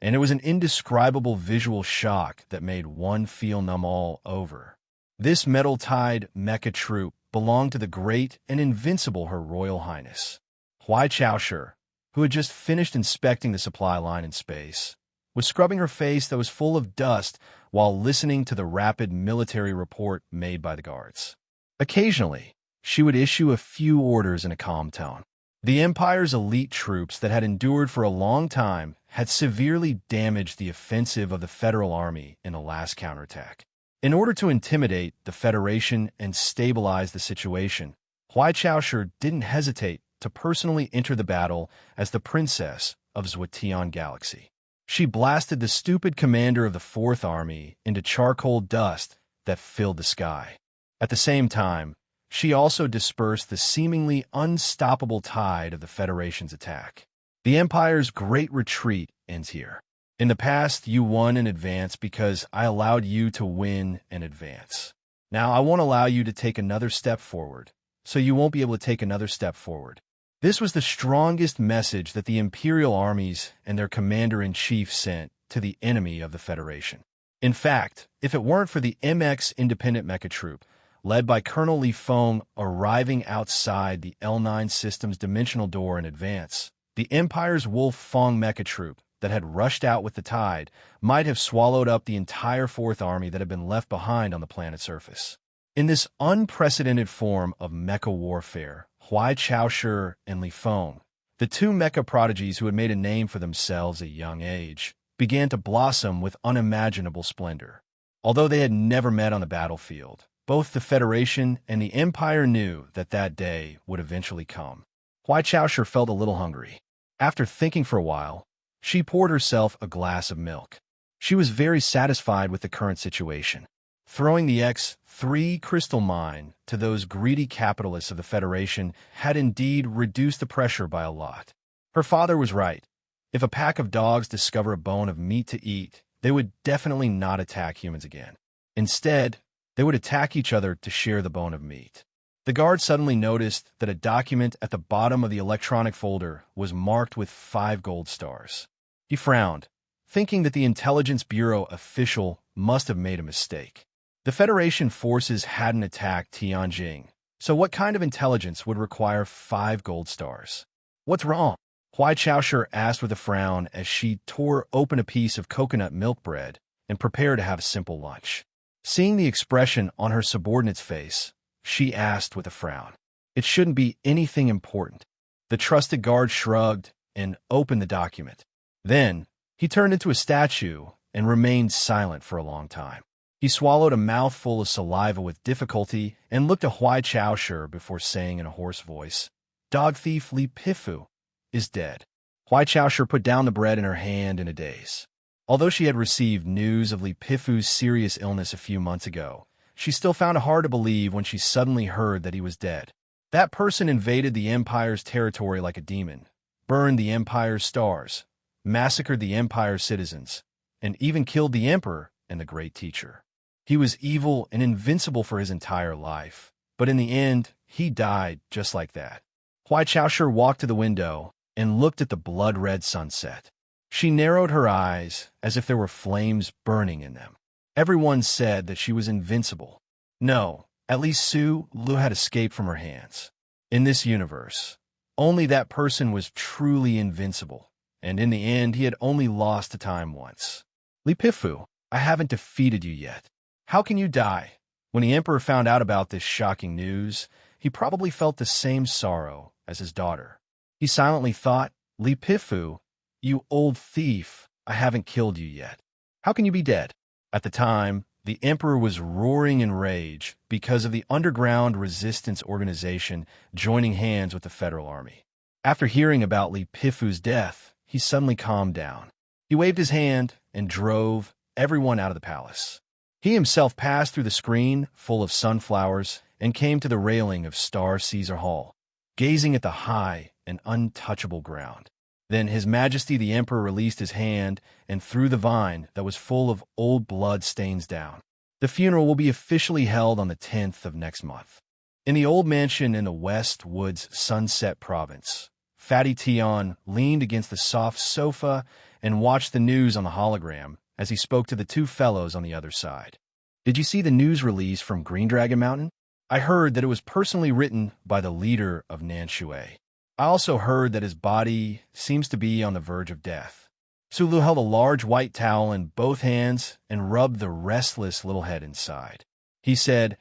and it was an indescribable visual shock that made one feel numb all over. This metal-tied mecha troop belonged to the great and invincible Her Royal Highness. Huai Chaoshi, who had just finished inspecting the supply line in space, was scrubbing her face that was full of dust while listening to the rapid military report made by the guards. Occasionally, she would issue a few orders in a calm tone. The Empire's elite troops that had endured for a long time had severely damaged the offensive of the Federal Army in the last counterattack. In order to intimidate the Federation and stabilize the situation, Huai Chaoshi didn't hesitate to personally enter the battle as the Princess of Zhuotian Galaxy. She blasted the stupid commander of the 4th Army into charcoal dust that filled the sky. At the same time, she also dispersed the seemingly unstoppable tide of the Federation's attack. The Empire's great retreat ends here. In the past, you won in advance because I allowed you to win in advance. Now, I won't allow you to take another step forward, so you won't be able to take another step forward. This was the strongest message that the Imperial armies and their commander-in-chief sent to the enemy of the Federation. In fact, if it weren't for the MX Independent Mecha Troop, led by Colonel Li Feng arriving outside the L9 system's dimensional door in advance, the Empire's Wolf Fong Mecha Troop that had rushed out with the tide might have swallowed up the entire 4th Army that had been left behind on the planet's surface. In this unprecedented form of mecha warfare, Huai Chaoshi and Li Feng, the 2 mecha prodigies who had made a name for themselves at a young age, began to blossom with unimaginable splendor. Although they had never met on the battlefield, both the Federation and the Empire knew that that day would eventually come. Huai Chaoshi felt a little hungry. After thinking for a while, she poured herself a glass of milk. She was very satisfied with the current situation. Throwing the X3 crystal mine to those greedy capitalists of the Federation had indeed reduced the pressure by a lot. Her father was right. If a pack of dogs discover a bone of meat to eat, they would definitely not attack humans again. Instead, they would attack each other to share the bone of meat. The guard suddenly noticed that a document at the bottom of the electronic folder was marked with 5 gold stars. He frowned, thinking that the Intelligence Bureau official must have made a mistake. The Federation forces hadn't attacked Tianjin, so what kind of intelligence would require 5 gold stars? What's wrong? Huai Chaoshi asked with a frown as she tore open a piece of coconut milk bread and prepared to have a simple lunch. Seeing the expression on her subordinate's face, she asked with a frown. It shouldn't be anything important. The trusted guard shrugged and opened the document. Then, he turned into a statue and remained silent for a long time. He swallowed a mouthful of saliva with difficulty and looked at Huai Chaoshi before saying in a hoarse voice, "Dog thief Li Pifu is dead." Huai Chaoshi put down the bread in her hand in a daze. Although she had received news of Li Pifu's serious illness a few months ago, she still found it hard to believe when she suddenly heard that he was dead. That person invaded the Empire's territory like a demon, burned the Empire's stars, massacred the Empire's citizens, and even killed the Emperor and the great teacher. He was evil and invincible for his entire life, but in the end, he died just like that. Huai Chaoshi walked to the window and looked at the blood-red sunset. She narrowed her eyes as if there were flames burning in them. Everyone said that she was invincible. No, at least Su Lu had escaped from her hands. In this universe, only that person was truly invincible, and in the end he had only lost to time once. Li Pifu, I haven't defeated you yet. How can you die? When the Emperor found out about this shocking news, he probably felt the same sorrow as his daughter. He silently thought, Li Pifu, you old thief, I haven't killed you yet. How can you be dead? At the time, the Emperor was roaring in rage because of the underground resistance organization joining hands with the Federal Army. After hearing about Li Pifu's death, he suddenly calmed down. He waved his hand and drove everyone out of the palace. He himself passed through the screen full of sunflowers and came to the railing of Star Caesar Hall, gazing at the high and untouchable ground. Then His Majesty the Emperor released his hand and threw the vine that was full of old blood stains down. The funeral will be officially held on the 10th of next month. In the old mansion in the West Woods Sunset Province, Fatty Tion leaned against the soft sofa and watched the news on the hologram as he spoke to the two fellows on the other side. Did you see the news release from Green Dragon Mountain? I heard that it was personally written by the leader of Nanshui. I also heard that his body seems to be on the verge of death. Sulu held a large white towel in both hands and rubbed the restless little head inside. He said,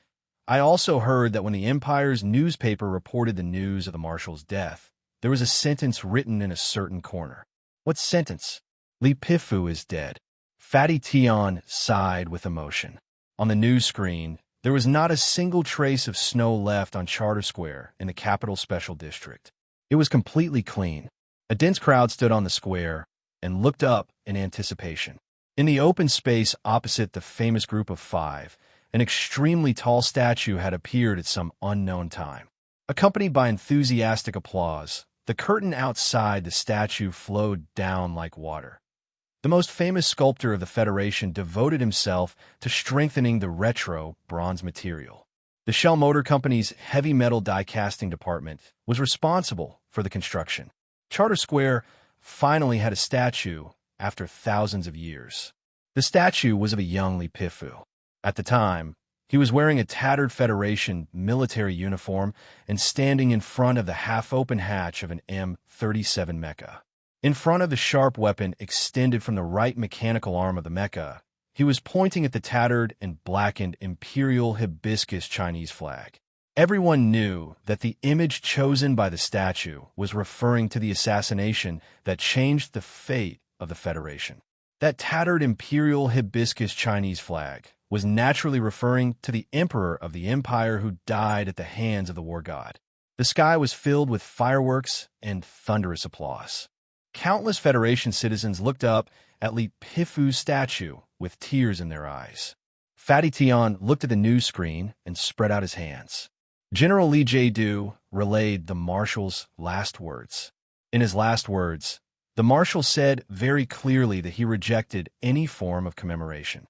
I also heard that when the Empire's newspaper reported the news of the Marshal's death, there was a sentence written in a certain corner. What sentence? Li Pifu is dead. Fatty Tion sighed with emotion. On the news screen, there was not a single trace of snow left on Charter Square in the Capital Special District. It was completely clean. A dense crowd stood on the square and looked up in anticipation. In the open space opposite the famous Group of Five, an extremely tall statue had appeared at some unknown time. Accompanied by enthusiastic applause, the curtain outside the statue flowed down like water. The most famous sculptor of the Federation devoted himself to strengthening the retro bronze material. The Shell Motor Company's heavy metal die casting department was responsible for the construction. Charter Square finally had a statue after thousands of years. The statue was of a young Li Pifu. At the time, he was wearing a tattered Federation military uniform and standing in front of the half-open hatch of an M37 mecha. In front of the sharp weapon extended from the right mechanical arm of the mecha, he was pointing at the tattered and blackened Imperial Hibiscus Chinese flag. Everyone knew that the image chosen by the statue was referring to the assassination that changed the fate of the Federation. That tattered Imperial Hibiscus Chinese flag was naturally referring to the Emperor of the Empire who died at the hands of the war god. The sky was filled with fireworks and thunderous applause. Countless Federation citizens looked up at Li Pifu's statue with tears in their eyes. Fatty Tion looked at the news screen and spread out his hands. General Li Jiedu relayed the Marshal's last words. In his last words, the Marshal said very clearly that he rejected any form of commemoration.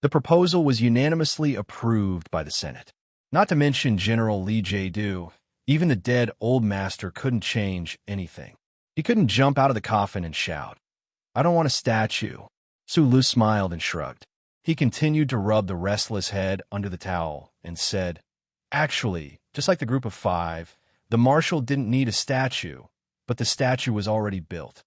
The proposal was unanimously approved by the Senate. Not to mention General Li Jiedu, even the dead old master couldn't change anything. He couldn't jump out of the coffin and shout, I don't want a statue. Su Lu smiled and shrugged. He continued to rub the restless head under the towel and said, Actually, just like the Group of Five, the Marshal didn't need a statue, but the statue was already built.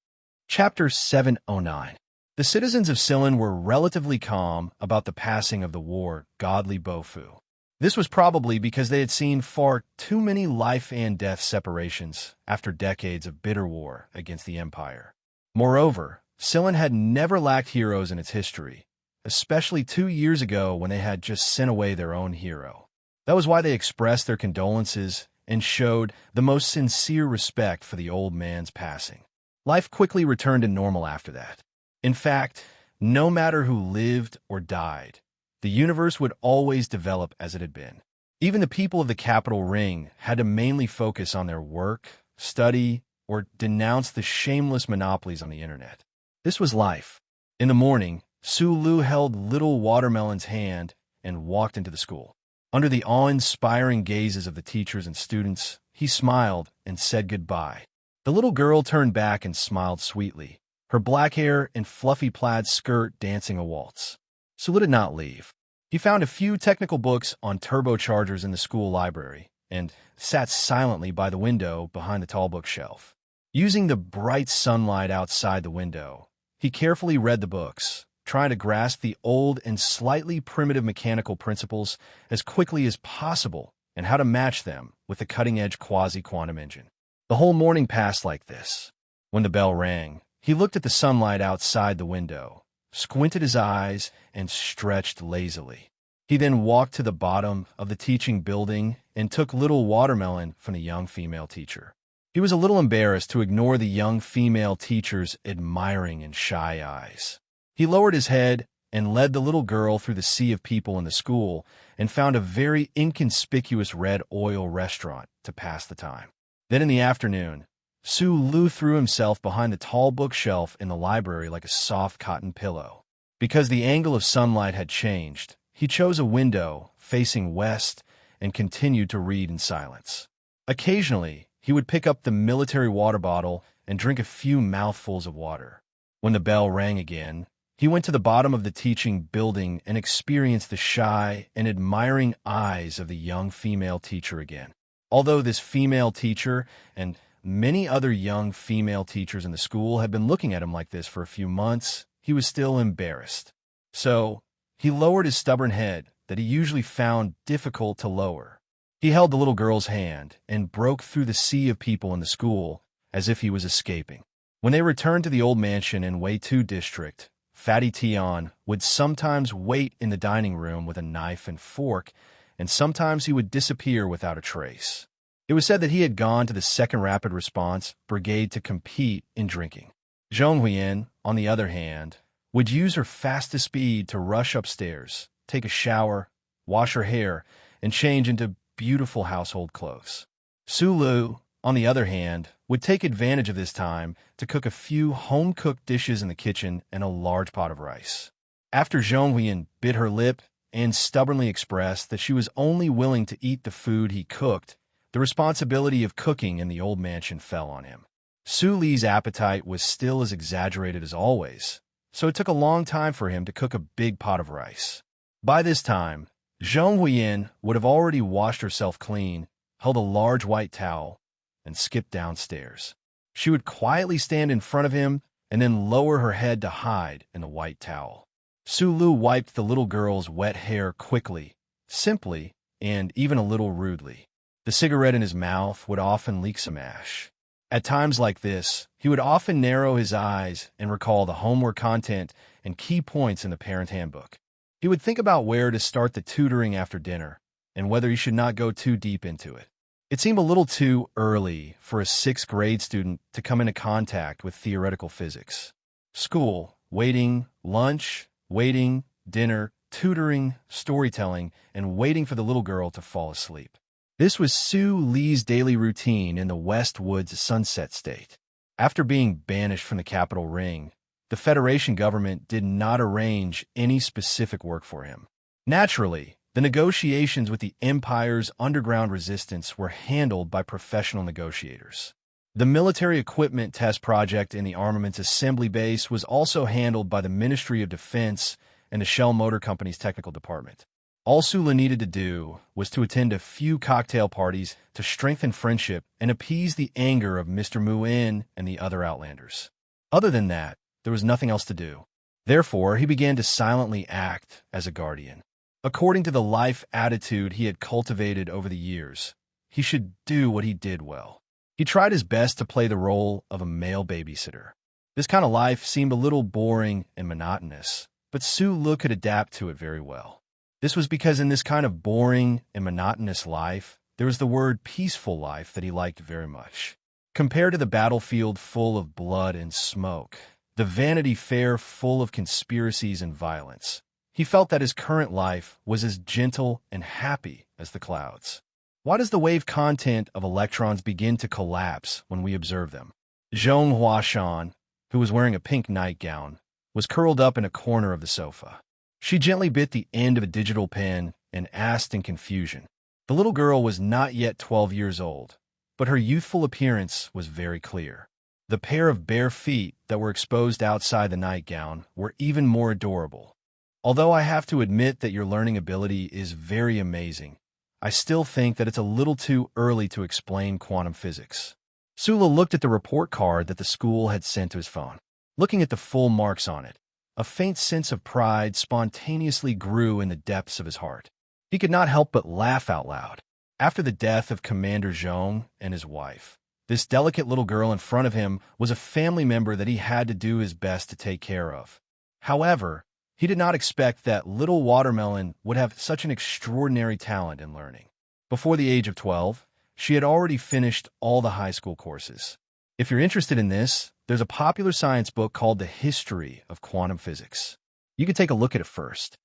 Chapter 709. The citizens of Silin were relatively calm about the passing of the war godly Bofu. This was probably because they had seen far too many life and death separations after decades of bitter war against the Empire. Moreover, Silin had never lacked heroes in its history, especially 2 years ago when they had just sent away their own hero. That was why they expressed their condolences and showed the most sincere respect for the old man's passing. Life quickly returned to normal after that. In fact, No matter who lived or died, the universe would always develop as it had been. Even the people of the capital ring had to mainly focus on their work, study, or denounce the shameless monopolies on the internet. This was life. In the morning, Sulu held little Watermelon's hand and walked into the school. Under the awe-inspiring gazes of the teachers and students, he smiled and said goodbye. The little girl turned back and smiled sweetly, her black hair and fluffy plaid skirt dancing a waltz. Sulu did not leave. He found a few technical books on turbochargers in the school library and sat silently by the window behind the tall bookshelf. Using the bright sunlight outside the window, he carefully read the books, trying to grasp the old and slightly primitive mechanical principles as quickly as possible and how to match them with the cutting-edge quasi-quantum engine. The whole morning passed like this. When the bell rang, he looked at the sunlight outside the window, squinted his eyes, and stretched lazily. He then walked to the bottom of the teaching building and took little Watermelon from the young female teacher. He was a little embarrassed to ignore the young female teacher's admiring and shy eyes. He lowered his head and led the little girl through the sea of people in the school and found a very inconspicuous red oil restaurant to pass the time. Then in the afternoon, Sulu threw himself behind the tall bookshelf in the library like a soft cotton pillow. Because the angle of sunlight had changed, he chose a window facing west and continued to read in silence. Occasionally, he would pick up the military water bottle and drink a few mouthfuls of water. When the bell rang again, he went to the bottom of the teaching building and experienced the shy and admiring eyes of the young female teacher again. Although this female teacher and many other young female teachers in the school had been looking at him like this for a few months, he was still embarrassed. So, he lowered his stubborn head that he usually found difficult to lower. He held the little girl's hand and broke through the sea of people in the school as if he was escaping. When they returned to the old mansion in Way 2 district, Fatty Tion would sometimes wait in the dining room with a knife and fork, and sometimes he would disappear without a trace. It was said that he had gone to the 2nd Rapid Response Brigade to compete in drinking. Zhong Huiyin, on the other hand, would use her fastest speed to rush upstairs, take a shower, wash her hair, and change into beautiful household clothes. Sulu, on the other hand, would take advantage of this time to cook a few home-cooked dishes in the kitchen and a large pot of rice. After Zhong Huiyin bit her lip and stubbornly expressed that she was only willing to eat the food he cooked, the responsibility of cooking in the old mansion fell on him. Su Li's appetite was still as exaggerated as always, so it took a long time for him to cook a big pot of rice. By this time, Zhong Huiyin would have already washed herself clean, held a large white towel, and skipped downstairs. She would quietly stand in front of him and then lower her head to hide in the white towel. Sulu wiped the little girl's wet hair quickly, simply, and even a little rudely. The cigarette in his mouth would often leak some ash. At times like this, he would often narrow his eyes and recall the homework content and key points in the parent handbook. He would think about where to start the tutoring after dinner and whether he should not go too deep into it. It seemed a little too early for a 6th grade student to come into contact with theoretical physics. School, waiting, lunch, waiting, dinner, tutoring, storytelling, and waiting for the little girl to fall asleep. This was Su Li's daily routine in the West Woods Sunset State. After being banished from the capital ring, the Federation government did not arrange any specific work for him. Naturally, the negotiations with the Empire's underground resistance were handled by professional negotiators. The military equipment test project in the armaments assembly base was also handled by the Ministry of Defense and the Shell Motor Company's technical department. All Sula needed to do was to attend a few cocktail parties to strengthen friendship and appease the anger of Mr. Muin and the other Outlanders. Other than that, there was nothing else to do. Therefore, he began to silently act as a guardian. According to the life attitude he had cultivated over the years, he should do what he did well. He tried his best to play the role of a male babysitter. This kind of life seemed a little boring and monotonous, but Su Lu could adapt to it very well. This was because in this kind of boring and monotonous life, there was the word peaceful life that he liked very much. Compared to the battlefield full of blood and smoke, the Vanity Fair full of conspiracies and violence. He felt that his current life was as gentle and happy as the clouds. Why does the wave content of electrons begin to collapse when we observe them? Zhong Huashan, who was wearing a pink nightgown, was curled up in a corner of the sofa. She gently bit the end of a digital pen and asked in confusion. The little girl was not yet 12 years old, but her youthful appearance was very clear. The pair of bare feet that were exposed outside the nightgown were even more adorable. Although I have to admit that your learning ability is very amazing, I still think that it's a little too early to explain quantum physics. Sula looked at the report card that the school had sent to his phone. Looking at the full marks on it, a faint sense of pride spontaneously grew in the depths of his heart. He could not help but laugh out loud. After the death of Commander Zhong and his wife, this delicate little girl in front of him was a family member that he had to do his best to take care of. However, he did not expect that little watermelon would have such an extraordinary talent in learning. Before the age of 12, she had already finished all the high school courses. If you're interested in this, there's a popular science book called The History of Quantum Physics. You can take a look at it first.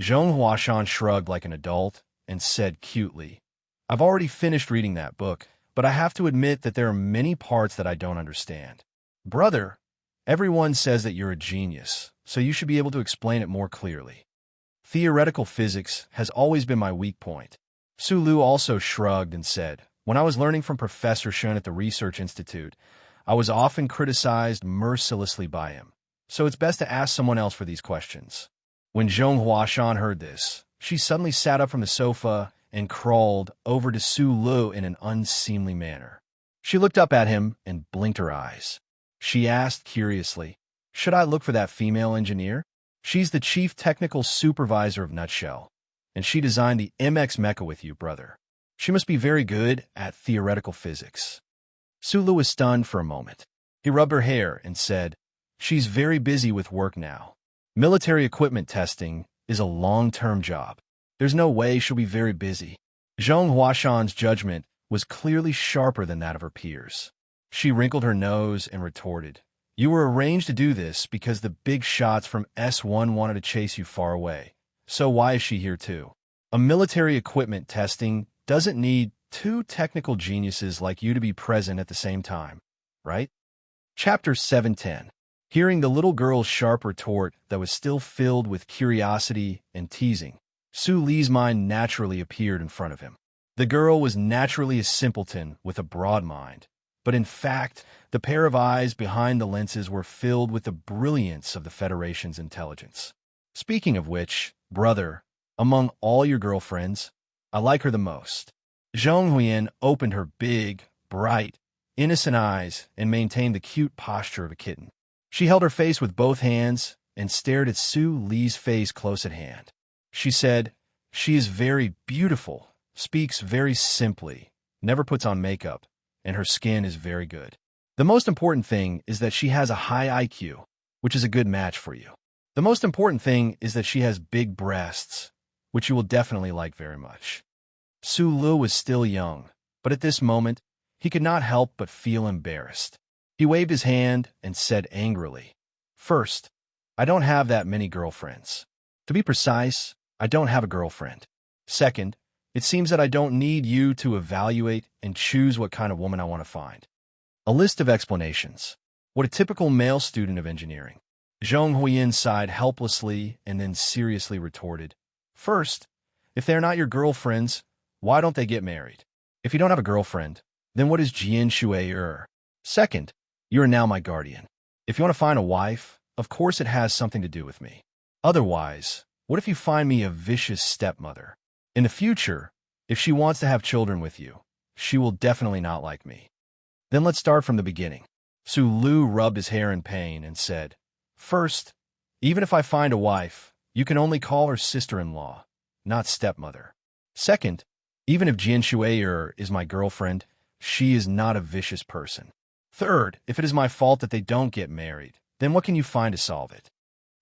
Zhong Huashan shrugged like an adult and said cutely, I've already finished reading that book, but I have to admit that there are many parts that I don't understand. Brother, everyone says that you're a genius, so you should be able to explain it more clearly. Theoretical physics has always been my weak point. Sulu also shrugged and said, when I was learning from Professor Shun at the Research Institute, I was often criticized mercilessly by him, so it's best to ask someone else for these questions. When Zhong Huashan heard this, she suddenly sat up from the sofa and crawled over to Su Lu in an unseemly manner. She looked up at him and blinked her eyes. She asked curiously, should I look for that female engineer? She's the chief technical supervisor of Nutshell, and she designed the MX mecha with you, brother. She must be very good at theoretical physics. Sulu was stunned for a moment. He rubbed her hair and said, she's very busy with work now. Military equipment testing is a long-term job. There's no way she'll be very busy. Zhong Huashan's judgment was clearly sharper than that of her peers. She wrinkled her nose and retorted, you were arranged to do this because the big shots from S1 wanted to chase you far away. So why is she here too? A military equipment testing doesn't need two technical geniuses like you to be present at the same time, right? Chapter 710. Hearing the little girl's sharp retort that was still filled with curiosity and teasing, Su Li's mind naturally appeared in front of him. The girl was naturally a simpleton with a broad mind, but in fact, the pair of eyes behind the lenses were filled with the brilliance of the Federation's intelligence. Speaking of which, brother, among all your girlfriends, I like her the most. Zhong Huiyan opened her big, bright, innocent eyes and maintained the cute posture of a kitten. She held her face with both hands and stared at Su Li's face close at hand. She said, she is very beautiful, speaks very simply, never puts on makeup, and her skin is very good. The most important thing is that she has a high IQ, which is a good match for you. The most important thing is that she has big breasts, which you will definitely like very much. Su Lu was still young, but at this moment, he could not help but feel embarrassed. He waved his hand and said angrily, first, I don't have that many girlfriends. To be precise, I don't have a girlfriend. Second, it seems that I don't need you to evaluate and choose what kind of woman I want to find. A list of explanations. What a typical male student of engineering. Zhong Huiyan sighed helplessly and then seriously retorted, first, if they are not your girlfriends, why don't they get married? If you don't have a girlfriend, then what is Jian Shui? Second, you are now my guardian. If you want to find a wife, of course it has something to do with me. Otherwise, what if you find me a vicious stepmother? In the future, if she wants to have children with you, she will definitely not like me. Then let's start from the beginning. Su Lu rubbed his hair in pain and said, first, even if I find a wife, you can only call her sister-in-law, not stepmother. Second, even if Jian Shui is my girlfriend, she is not a vicious person. Third, if it is my fault that they don't get married, then what can you find to solve it?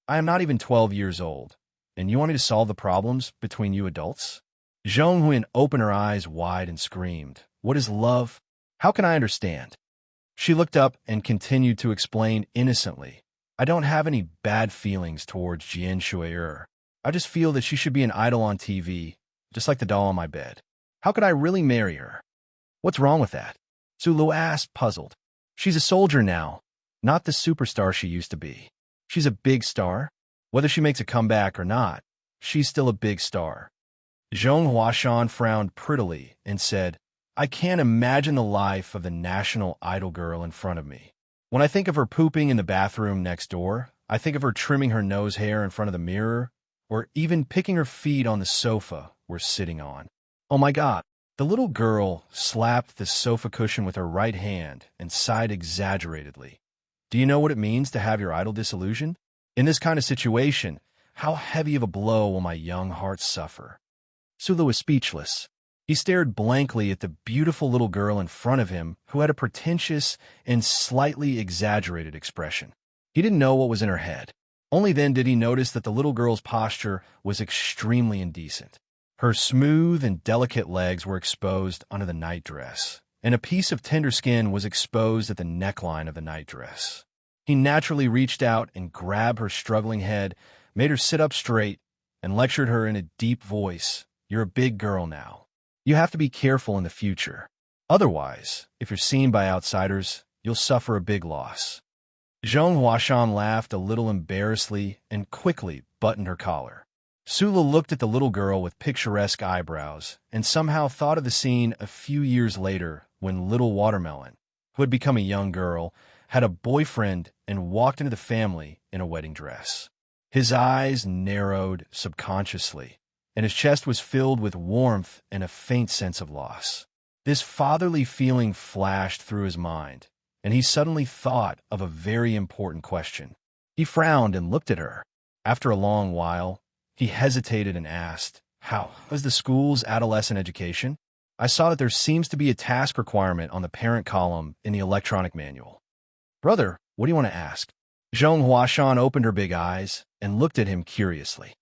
I am not even 12 years old, and you want me to solve the problems between you adults? Zhong Huiyan opened her eyes wide and screamed, what is love? How can I understand? She looked up and continued to explain innocently, I don't have any bad feelings towards Jian Shui'er. I just feel that she should be an idol on TV, just like the doll on my bed. How could I really marry her? What's wrong with that? Sulu asked, puzzled. She's a soldier now, not the superstar she used to be. She's a big star. Whether she makes a comeback or not, she's still a big star. Zhong Huashan frowned prettily and said, I can't imagine the life of the national idol girl in front of me. When I think of her pooping in the bathroom next door, I think of her trimming her nose hair in front of the mirror, or even picking her feet on the sofa we're sitting on. Oh my God. The little girl slapped the sofa cushion with her right hand and sighed exaggeratedly. Do you know what it means to have your idol disillusioned? In this kind of situation, how heavy of a blow will my young heart suffer? Sulu was speechless. He stared blankly at the beautiful little girl in front of him who had a pretentious and slightly exaggerated expression. He didn't know what was in her head. Only then did he notice that the little girl's posture was extremely indecent. Her smooth and delicate legs were exposed under the nightdress, and a piece of tender skin was exposed at the neckline of the nightdress. He naturally reached out and grabbed her struggling head, made her sit up straight, and lectured her in a deep voice. You're a big girl now. You have to be careful in the future. Otherwise, if you're seen by outsiders, you'll suffer a big loss. Zhong Huashan laughed a little embarrassedly and quickly buttoned her collar. Sula looked at the little girl with picturesque eyebrows and somehow thought of the scene a few years later when Little Watermelon, who had become a young girl, had a boyfriend and walked into the family in a wedding dress. His eyes narrowed subconsciously, and his chest was filled with warmth and a faint sense of loss. This fatherly feeling flashed through his mind, and he suddenly thought of a very important question. He frowned and looked at her. After a long while, he hesitated and asked, How is the school's adolescent education? I saw that there seems to be a task requirement on the parent column in the electronic manual. Brother, what do you want to ask? Zhong Huashan opened her big eyes and looked at him curiously.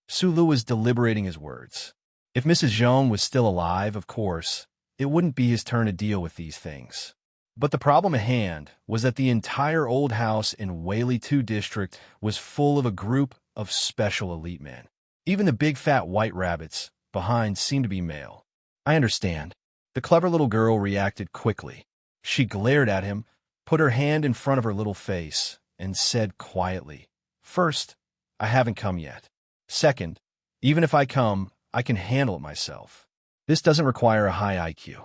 Sulu was deliberating his words. If Mrs. Zhong was still alive, of course, it wouldn't be his turn to deal with these things. But the problem at hand was that the entire old house in Whaley 2 district was full of a group of special elite men. Even the big fat white rabbits behind seemed to be male. I understand. The clever little girl reacted quickly. She glared at him, put her hand in front of her little face, and said quietly, First, I haven't come yet. Second, even if I come, I can handle it myself. This doesn't require a high IQ.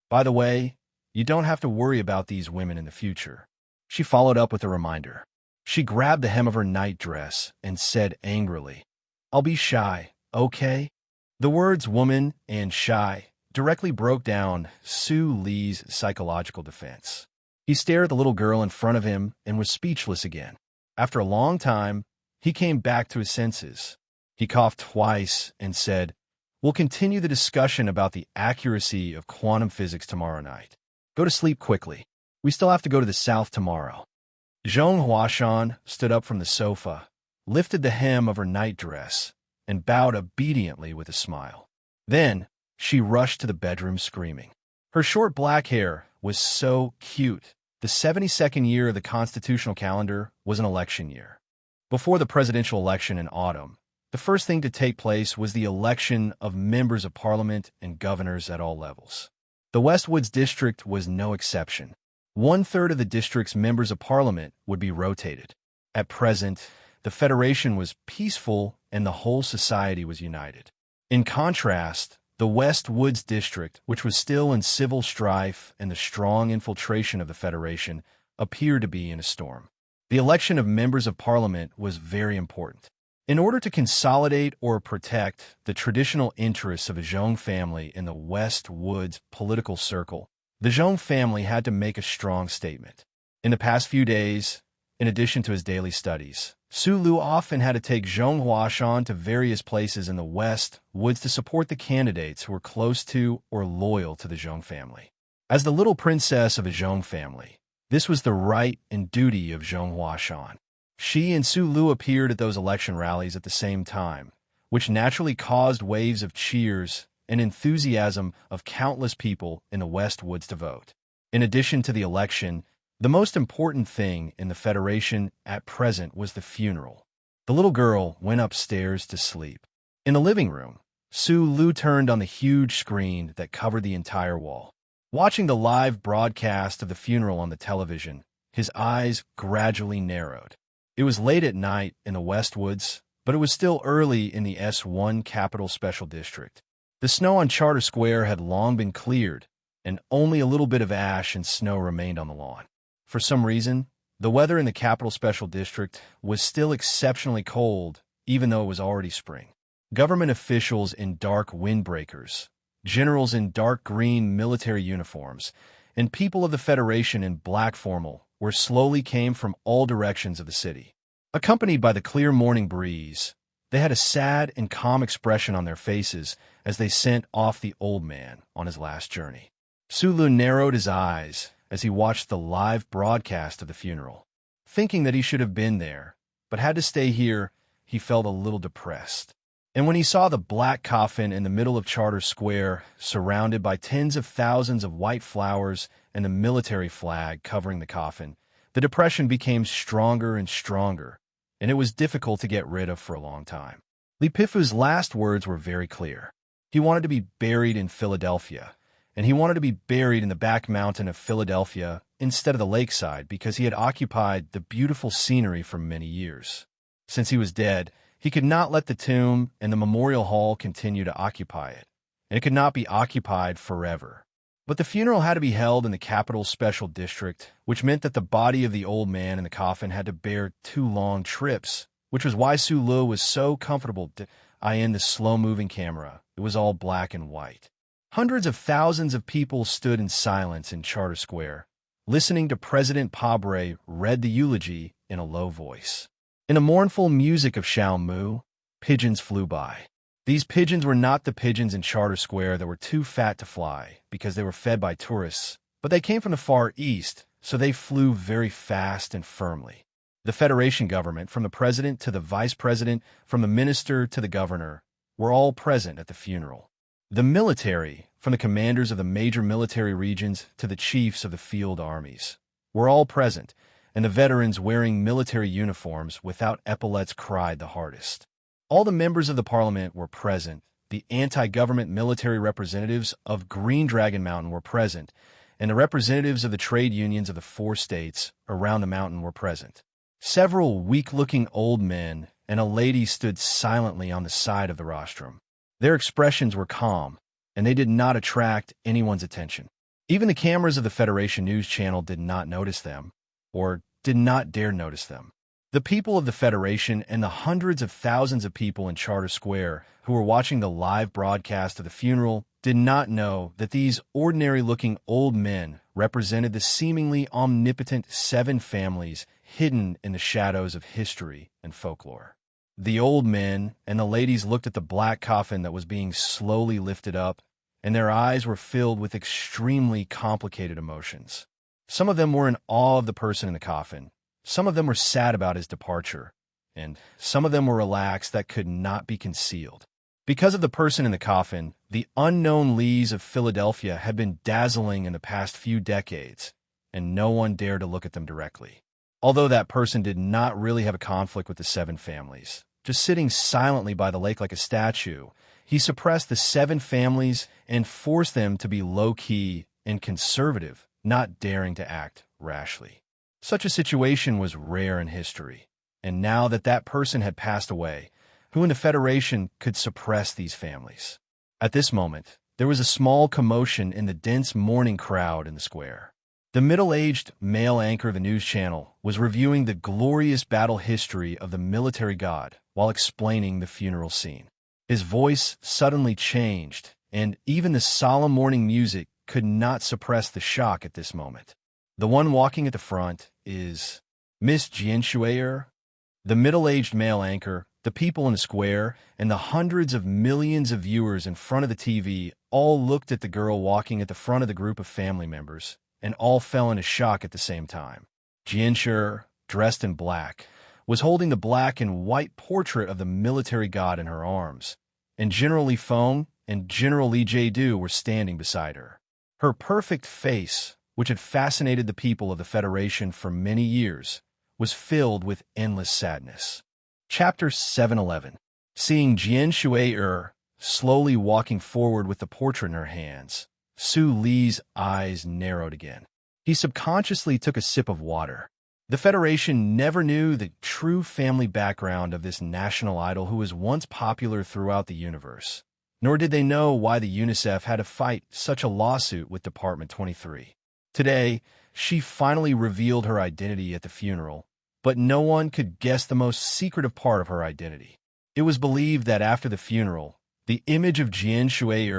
By the way, you don't have to worry about these women in the future. She followed up with a reminder. She grabbed the hem of her nightdress and said angrily, I'll be shy, okay? The words woman and shy directly broke down Su Li's psychological defense. He stared at the little girl in front of him and was speechless again. After a long time, he came back to his senses. He coughed twice and said, We'll continue the discussion about the accuracy of quantum physics tomorrow night. Go to sleep quickly. We still have to go to the south tomorrow. Zhong Huashan stood up from the sofa, lifted the hem of her nightdress, and bowed obediently with a smile. Then she rushed to the bedroom screaming. Her short black hair was so cute. The 72nd year of the constitutional calendar was an election year. Before the presidential election in autumn, the first thing to take place was the election of members of parliament and governors at all levels. The Westwoods district was no exception. 1/3 of the district's members of parliament would be rotated. At present, the Federation was peaceful and the whole society was united. In contrast, the Westwoods district, which was still in civil strife and the strong infiltration of the Federation, appeared to be in a storm. The election of members of parliament was very important. In order to consolidate or protect the traditional interests of the Zhong family in the West Woods political circle, the Zhong family had to make a strong statement. In the past few days, in addition to his daily studies, Su Lu often had to take Zhong Huashan to various places in the West Woods to support the candidates who were close to or loyal to the Zhong family. As the little princess of the Zhong family, this was the right and duty of Zhong Huashan. She and Su Lu appeared at those election rallies at the same time, which naturally caused waves of cheers and enthusiasm of countless people in the West Woods to vote. In addition to the election, The most important thing in the Federation at present was the funeral. The little girl went upstairs to sleep. In the living room, Su Lu turned on the huge screen that covered the entire wall. Watching the live broadcast of the funeral on the television, his eyes gradually narrowed. It was late at night in the Westwoods, but it was still early in the S1 Capital Special District. The snow on Charter Square had long been cleared, and only a little bit of ash and snow remained on the lawn. For some reason, the weather in the Capital Special District was still exceptionally cold, even though it was already spring. Government officials in dark windbreakers, generals in dark green military uniforms, and people of the Federation in black formal slowly came from all directions of the city. Accompanied by the clear morning breeze, they had a sad and calm expression on their faces as they sent off the old man on his last journey. Sulu narrowed his eyes as he watched the live broadcast of the funeral. Thinking that he should have been there, but had to stay here, he felt a little depressed. And when he saw the black coffin in the middle of Charter Square, surrounded by tens of thousands of white flowers and the military flag covering the coffin, the depression became stronger and stronger, and it was difficult to get rid of for a long time. Lipifu's last words were very clear. He wanted to be buried in Philadelphia, and he wanted to be buried in the back mountain of Philadelphia instead of the lakeside because he had occupied the beautiful scenery for many years. Since he was dead, he could not let the tomb and the memorial hall continue to occupy it, and it could not be occupied forever. But the funeral had to be held in the Capital Special District, which meant that the body of the old man in the coffin had to bear 2 long trips, which was why Sulu was so comfortable to eye in the slow-moving camera. It was all black and white. Hundreds of thousands of people stood in silence in Charter Square, listening to President Pabre read the eulogy in a low voice. In a mournful music of Xiao Mu, pigeons flew by. These pigeons were not the pigeons in Charter Square that were too fat to fly because they were fed by tourists, but they came from the Far East, so they flew very fast and firmly. The Federation government, from the president to the vice president, from the minister to the governor, were all present at the funeral. The military, from the commanders of the major military regions to the chiefs of the field armies, were all present, and the veterans wearing military uniforms without epaulets cried the hardest. All the members of the parliament were present, the anti-government military representatives of Green Dragon Mountain were present, and the representatives of the trade unions of the 4 states around the mountain were present. Several weak-looking old men and a lady stood silently on the side of the rostrum. Their expressions were calm, and they did not attract anyone's attention. Even the cameras of the Federation News Channel did not notice them, or did not dare notice them. The people of the Federation and the hundreds of thousands of people in Charter Square who were watching the live broadcast of the funeral did not know that these ordinary-looking old men represented the seemingly omnipotent 7 families hidden in the shadows of history and folklore. The old men and the ladies looked at the black coffin that was being slowly lifted up, and their eyes were filled with extremely complicated emotions. Some of them were in awe of the person in the coffin, some of them were sad about his departure, and some of them were relaxed that could not be concealed. Because of the person in the coffin, the unknown Lees of Philadelphia had been dazzling in the past few decades, and no one dared to look at them directly. Although that person did not really have a conflict with the 7 families, just sitting silently by the lake like a statue, he suppressed the 7 families and forced them to be low-key and conservative, not daring to act rashly. Such a situation was rare in history, and now that that person had passed away, who in the Federation could suppress these families? At this moment, there was a small commotion in the dense mourning crowd in the square. The middle-aged male anchor of the news channel was reviewing the glorious battle history of the military god while explaining the funeral scene. His voice suddenly changed, and even the solemn mourning music could not suppress the shock at this moment. The one walking at the front is Miss Jianshuier. The middle-aged male anchor, the people in the square, and the hundreds of millions of viewers in front of the TV all looked at the girl walking at the front of the group of family members, and all fell into shock at the same time. Jianshuier, dressed in black, was holding the black and white portrait of the military god in her arms, and General Li Feng and General Li Jiedu were standing beside her. Her perfect face which had fascinated the people of the Federation for many years, was filled with endless sadness. Chapter 711. Seeing Jian Shui slowly walking forward with the portrait in her hands, Su Li's eyes narrowed again. He subconsciously took a sip of water. The Federation never knew the true family background of this national idol who was once popular throughout the universe, nor did they know why the UNICEF had to fight such a lawsuit with Department 23. Today, she finally revealed her identity at the funeral, but no one could guess the most secretive part of her identity. It was believed that after the funeral, the image of Jian Shui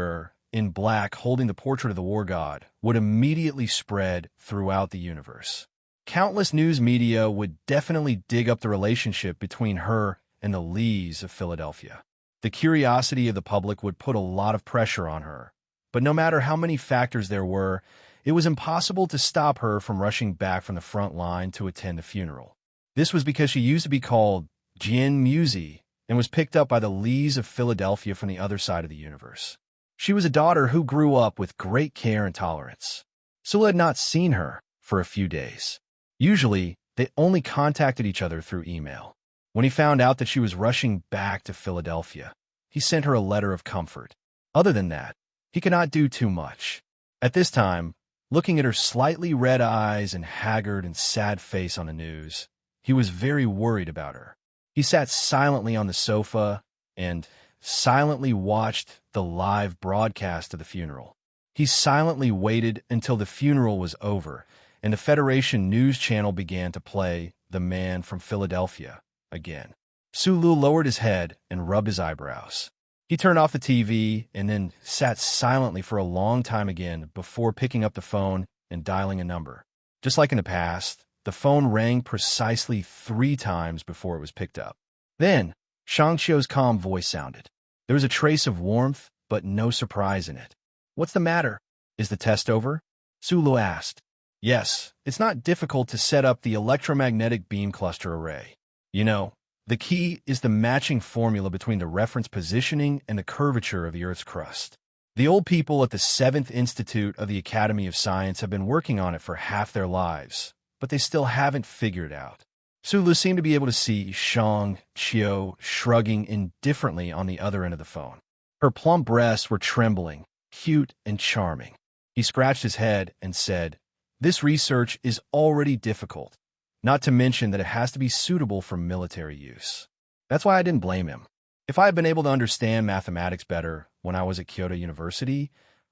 in black holding the portrait of the war god would immediately spread throughout the universe. Countless news media would definitely dig up the relationship between her and the Lees of Philadelphia. The curiosity of the public would put a lot of pressure on her, but no matter how many factors there were, it was impossible to stop her from rushing back from the front line to attend the funeral. This was because she used to be called Jian Musi and was picked up by the Lees of Philadelphia from the other side of the universe. She was a daughter who grew up with great care and tolerance. Sula had not seen her for a few days. Usually, they only contacted each other through email. When he found out that she was rushing back to Philadelphia, he sent her a letter of comfort. Other than that, he could not do too much. At this time, looking at her slightly red eyes and haggard and sad face on the news, he was very worried about her. He sat silently on the sofa and silently watched the live broadcast of the funeral. He silently waited until the funeral was over and the Federation news channel began to play The Man from Philadelphia again. Sulu lowered his head and rubbed his eyebrows. He turned off the TV and then sat silently for a long time again before picking up the phone and dialing a number. Just like in the past, the phone rang precisely 3 times before it was picked up. Then, Shang Qiu's calm voice sounded. There was a trace of warmth, but no surprise in it. "What's the matter? Is the test over?" Sulu asked. "Yes, it's not difficult to set up the electromagnetic beam cluster array. You know, the key is the matching formula between the reference positioning and the curvature of the Earth's crust. The old people at the 7th Institute of the Academy of Science have been working on it for half their lives, but they still haven't figured it out." Sulu seemed to be able to see Shang Qiu shrugging indifferently on the other end of the phone. Her plump breasts were trembling, cute and charming. He scratched his head and said, "This research is already difficult, not to mention that it has to be suitable for military use. That's why I didn't blame him. If I had been able to understand mathematics better when I was at Kyoto University,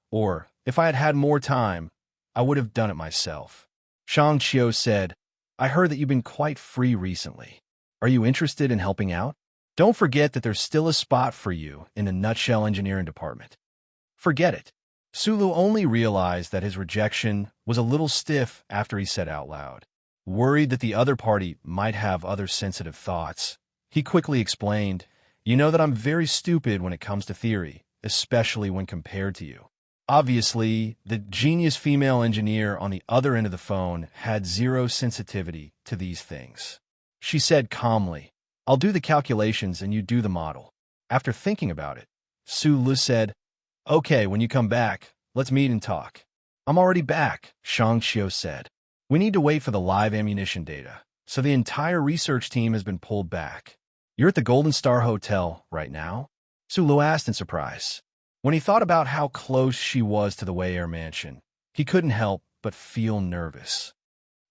or if I had had more time, I would have done it myself." Shang Qiu said, "I heard that you've been quite free recently. Are you interested in helping out? Don't forget that there's still a spot for you in the Nutshell Engineering Department." Forget it. Sulu only realized that his rejection was a little stiff after he said out loud. Worried that the other party might have other sensitive thoughts, he quickly explained, "You know that I'm very stupid when it comes to theory, especially when compared to you." Obviously, the genius female engineer on the other end of the phone had zero sensitivity to these things. She said calmly, "I'll do the calculations and you do the model." After thinking about it, Sulu said, "Okay, when you come back, let's meet and talk." "I'm already back," Shang Qiu said. "We need to wait for the live ammunition data, so the entire research team has been pulled back." "You're at the Golden Star Hotel right now?" Sulu asked in surprise. When he thought about how close she was to the Wei Air Mansion, he couldn't help but feel nervous.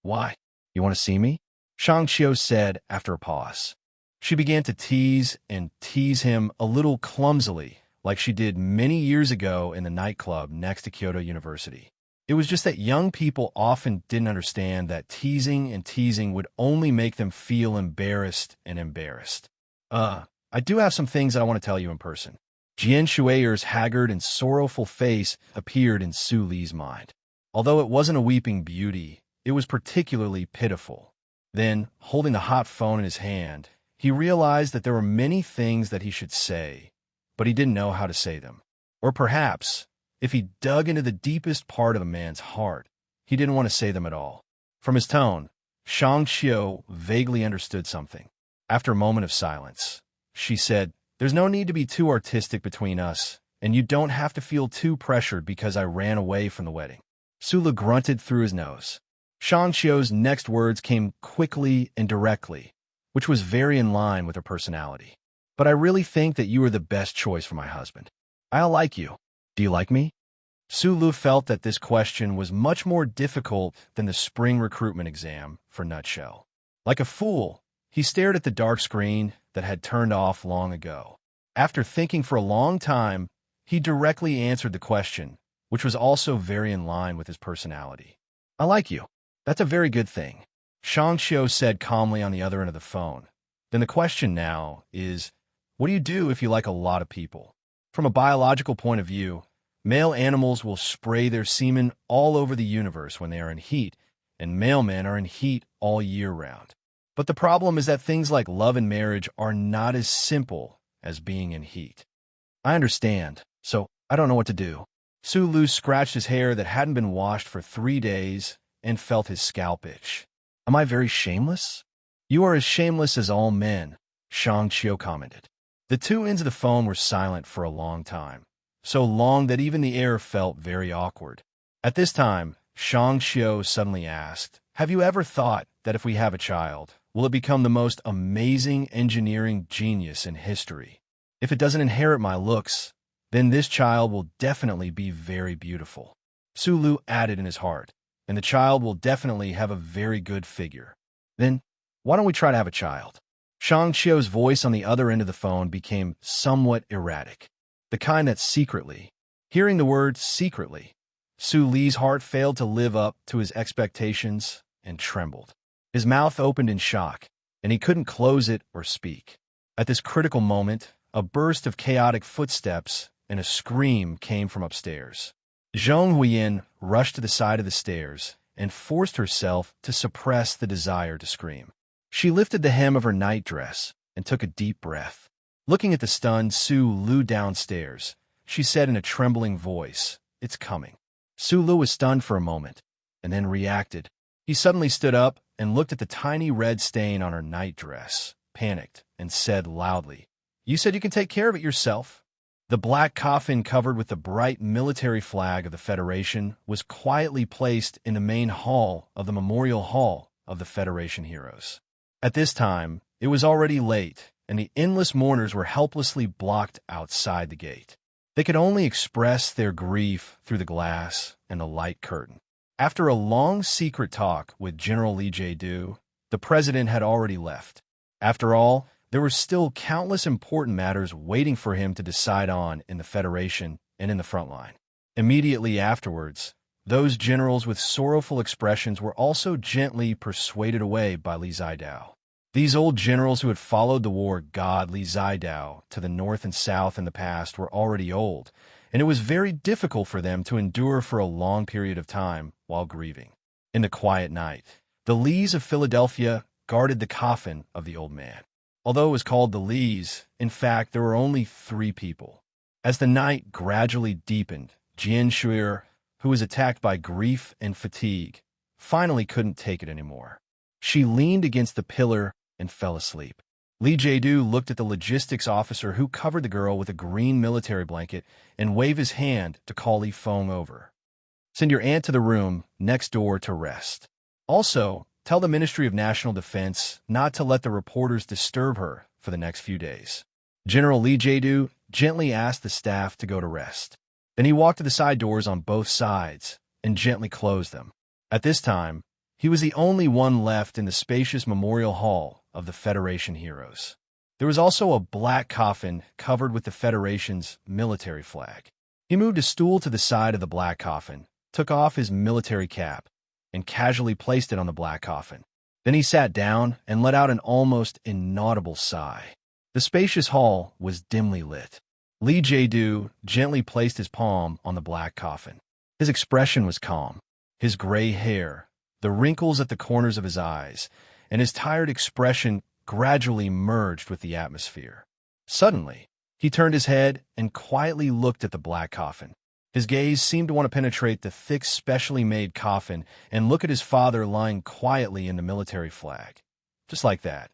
"Why? You want to see me?" Shang Qiu said after a pause. She began to tease him a little clumsily, like she did many years ago in the nightclub next to Kyoto University. It was just that young people often didn't understand that teasing would only make them feel embarrassed and embarrassed. I do have some things I want to tell you in person." Jian Shui's haggard and sorrowful face appeared in Su Li's mind. Although it wasn't a weeping beauty, it was particularly pitiful. Then, holding the hot phone in his hand, he realized that there were many things that he should say, but he didn't know how to say them. Or perhaps, if he dug into the deepest part of a man's heart, he didn't want to say them at all. From his tone, Shang Qiu vaguely understood something. After a moment of silence, she said, "There's no need to be too artistic between us, and you don't have to feel too pressured because I ran away from the wedding. Sulu grunted through his nose. Shang Xiu's next words came quickly and directly, which was very in line with her personality. But I really think that you are the best choice for my husband. I like you. Do you like me? Sulu felt that this question was much more difficult than the spring recruitment exam for Nutshell. Like a fool, he stared at the dark screen that had turned off long ago. After thinking for a long time, he directly answered the question, which was also very in line with his personality. I like you. That's a very good thing, Shang Xiu said calmly on the other end of the phone. Then the question now is, what do you do if you like a lot of people? From a biological point of view, male animals will spray their semen all over the universe when they are in heat, and male men are in heat all year round. But the problem is that things like love and marriage are not as simple as being in heat. I understand, so I don't know what to do. Sulu scratched his hair that hadn't been washed for 3 days and felt his scalp itch. Am I very shameless? You are as shameless as all men, Shang Xiu commented. The two ends of the phone were silent for a long time, so long that even the air felt very awkward. At this time, Shang Xiu suddenly asked, have you ever thought that if we have a child, will it become the most amazing engineering genius in history? If it doesn't inherit my looks, then this child will definitely be very beautiful. Sulu added in his heart, and the child will definitely have a very good figure. Then, why don't we try to have a child? Shang Xiu's voice on the other end of the phone became somewhat erratic, the kind that secretly. Hearing the word secretly, Su Li's heart failed to live up to his expectations and trembled. His mouth opened in shock, and he couldn't close it or speak. At this critical moment, a burst of chaotic footsteps and a scream came from upstairs. Zhong Huiyin rushed to the side of the stairs and forced herself to suppress the desire to scream. She lifted the hem of her nightdress and took a deep breath. Looking at the stunned Su Lu downstairs, she said in a trembling voice, "It's coming." Su Lu was stunned for a moment, and then reacted. He suddenly stood up and looked at the tiny red stain on her nightdress, panicked, and said loudly, "You said you can take care of it yourself." The black coffin covered with the bright military flag of the Federation was quietly placed in the main hall of the Memorial Hall of the Federation Heroes. At this time, it was already late, and the endless mourners were helplessly blocked outside the gate. They could only express their grief through the glass and the light curtain. After a long secret talk with General Li Jiedu, the president had already left. After all, there were still countless important matters waiting for him to decide on in the Federation and in the front line. Immediately afterwards, those generals with sorrowful expressions were also gently persuaded away by Li Zidao. These old generals who had followed the war god Li Zidao to the north and south in the past were already old, and it was very difficult for them to endure for a long period of time while grieving. In the quiet night, the Lees of Philadelphia guarded the coffin of the old man. Although it was called the Lees, in fact, there were only 3 people. As the night gradually deepened, Jian Shuir, who was attacked by grief and fatigue, finally couldn't take it anymore. She leaned against the pillar and fell asleep. Li Jiedu looked at the logistics officer who covered the girl with a green military blanket and waved his hand to call Li Feng over. Send your aunt to the room next door to rest. Also, tell the Ministry of National Defense not to let the reporters disturb her for the next few days. General Li Jiedu gently asked the staff to go to rest. Then he walked to the side doors on both sides and gently closed them. At this time, he was the only one left in the spacious memorial hall of the Federation heroes. There was also a black coffin covered with the Federation's military flag. He moved a stool to the side of the black coffin, took off his military cap, and casually placed it on the black coffin. Then he sat down and let out an almost inaudible sigh. The spacious hall was dimly lit. Li Jiedu gently placed his palm on the black coffin. His expression was calm. His gray hair, the wrinkles at the corners of his eyes, and his tired expression gradually merged with the atmosphere. Suddenly, he turned his head and quietly looked at the black coffin. His gaze seemed to want to penetrate the thick, specially made coffin and look at his father lying quietly in the military flag. Just like that,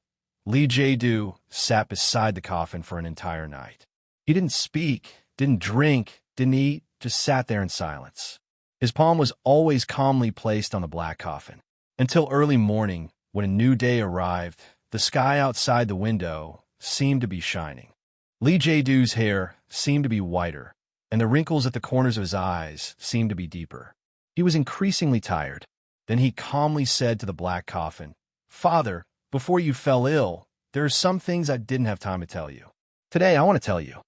Li Jiedu sat beside the coffin for an entire night. He didn't speak, didn't drink, didn't eat, just sat there in silence. His palm was always calmly placed on the black coffin. Until early morning, when a new day arrived, the sky outside the window seemed to be shining. Lee Jae-doo's hair seemed to be whiter, and the wrinkles at the corners of his eyes seemed to be deeper. He was increasingly tired. Then he calmly said to the black coffin, "Father, before you fell ill, there are some things I didn't have time to tell you. Today I want to tell you.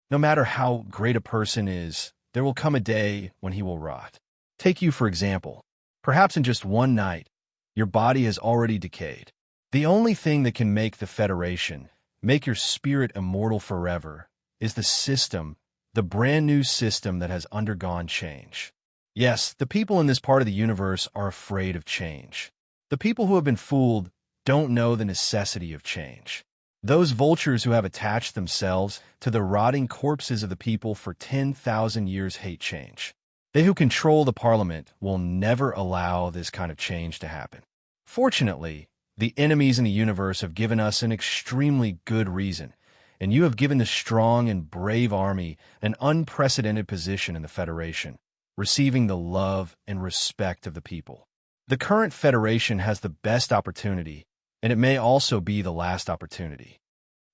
No matter how great a person is, there will come a day when he will rot. Take you, for example. Perhaps in just one night, your body has already decayed. The only thing that can make the Federation, make your spirit immortal forever, is the system, the brand new system that has undergone change. Yes, the people in this part of the universe are afraid of change. The people who have been fooled don't know the necessity of change. Those vultures who have attached themselves to the rotting corpses of the people for 10,000 years hate change. They who control the parliament will never allow this kind of change to happen. Fortunately, the enemies in the universe have given us an extremely good reason, and you have given the strong and brave army an unprecedented position in the Federation, receiving the love and respect of the people. The current Federation has the best opportunity, and it may also be the last opportunity."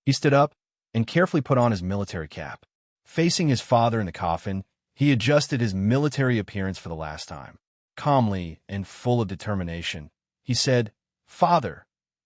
He stood up and carefully put on his military cap. Facing his father in the coffin, he adjusted his military appearance for the last time. Calmly and full of determination, he said, "Father,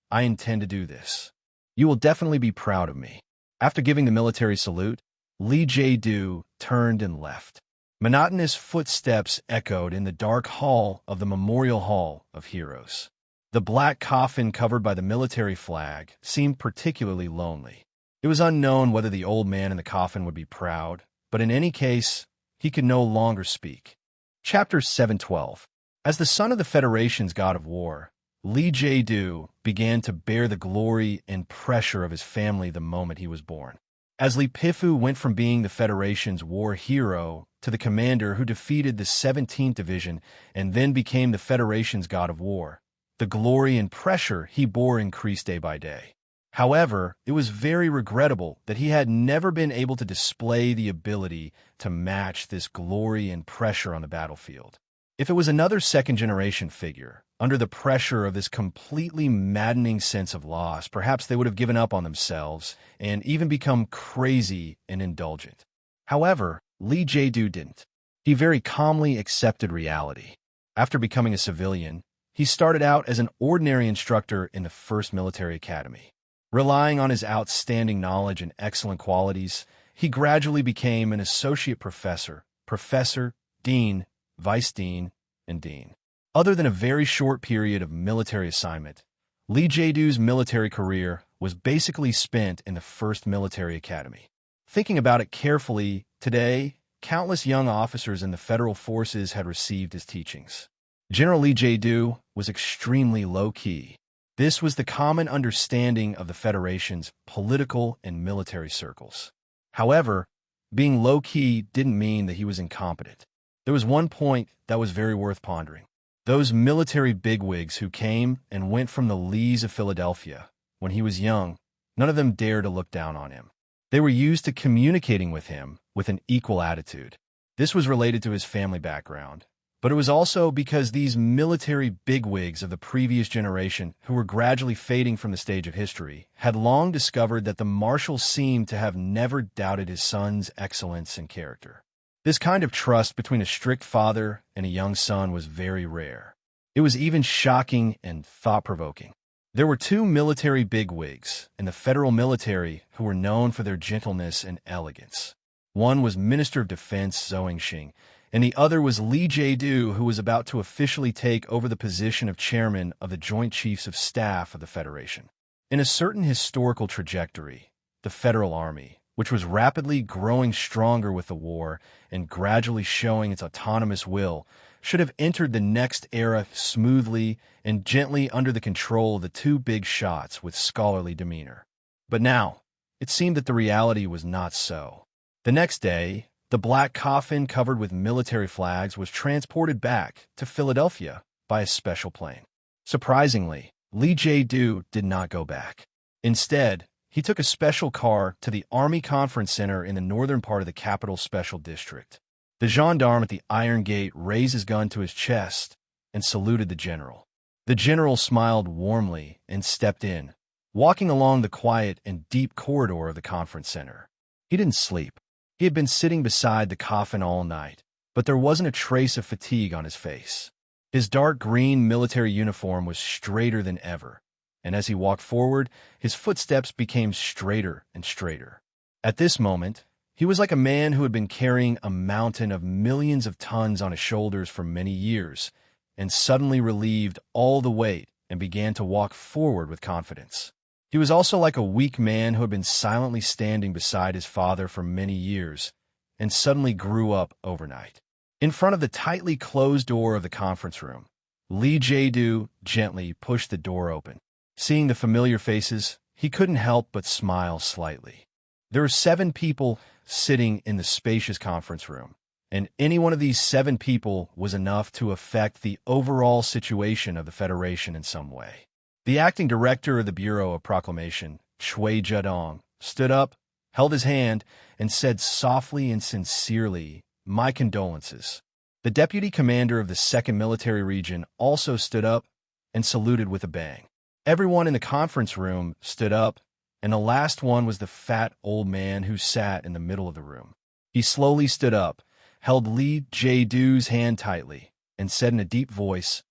I intend to do this. You will definitely be proud of me." After giving the military salute, Lee Jae-doo turned and left. Monotonous footsteps echoed in the dark hall of the Memorial Hall of Heroes. The black coffin covered by the military flag seemed particularly lonely. It was unknown whether the old man in the coffin would be proud, but in any case, he could no longer speak. Chapter 712. As the son of the Federation's god of war, Lee Jae-doo began to bear the glory and pressure of his family the moment he was born. As Lee Pifu went from being the Federation's war hero to the commander who defeated the 17th Division and then became the Federation's god of war, the glory and pressure he bore increased day by day. However, it was very regrettable that he had never been able to display the ability to match this glory and pressure on the battlefield. If it was another second-generation figure, under the pressure of this completely maddening sense of loss, perhaps they would have given up on themselves and even become crazy and indulgent. However, Lee Jae-doo didn't. He very calmly accepted reality. After becoming a civilian, he started out as an ordinary instructor in the 1st Military Academy. Relying on his outstanding knowledge and excellent qualities, he gradually became an associate professor, dean, vice dean, and dean. Other than a very short period of military assignment, Lee Jae-doo's military career was basically spent in the 1st Military Academy. Thinking about it carefully, today, countless young officers in the federal forces had received his teachings. General Lee Jae-doo was extremely low-key. This was the common understanding of the Federation's political and military circles. However, being low-key didn't mean that he was incompetent. There was one point that was very worth pondering. Those military bigwigs who came and went from the Lees of Philadelphia when he was young, none of them dared to look down on him. They were used to communicating with him with an equal attitude. This was related to his family background, but it was also because these military bigwigs of the previous generation, who were gradually fading from the stage of history, had long discovered that the marshal seemed to have never doubted his son's excellence and character. This kind of trust between a strict father and a young son was very rare. It was even shocking and thought-provoking. There were 2 military bigwigs in the federal military who were known for their gentleness and elegance. One was Minister of Defense Zhou Xing, and the other was Lee Jae-doo, who was about to officially take over the position of chairman of the Joint Chiefs of Staff of the Federation. In a certain historical trajectory, the Federal Army, which was rapidly growing stronger with the war and gradually showing its autonomous will, should have entered the next era smoothly and gently under the control of the 2 big shots with scholarly demeanor. But now, it seemed that the reality was not so. The next day, the black coffin covered with military flags was transported back to Philadelphia by a special plane. Surprisingly, Lee Jae-doo did not go back. Instead, he took a special car to the Army Conference Center in the northern part of the capital special district. The gendarme at the iron gate raised his gun to his chest and saluted the general. The general smiled warmly and stepped in, walking along the quiet and deep corridor of the conference center. He didn't sleep. He had been sitting beside the coffin all night, but there wasn't a trace of fatigue on his face. His dark green military uniform was straighter than ever, and as he walked forward, his footsteps became straighter and straighter. At this moment, he was like a man who had been carrying a mountain of millions of tons on his shoulders for many years, and suddenly relieved all the weight and began to walk forward with confidence. He was also like a weak man who had been silently standing beside his father for many years, and suddenly grew up overnight. In front of the tightly closed door of the conference room, Lee Jae-do gently pushed the door open. Seeing the familiar faces, he couldn't help but smile slightly. There were 7 people sitting in the spacious conference room, and any one of these 7 people was enough to affect the overall situation of the Federation in some way. The acting director of the Bureau of Proclamation, Choi Jae-dong, stood up, held his hand, and said softly and sincerely, "My condolences." The deputy commander of the 2nd Military Region also stood up and saluted with a bang. Everyone in the conference room stood up, and the last one was the fat old man who sat in the middle of the room. He slowly stood up, held Lee Jae-do's hand tightly, and said in a deep voice,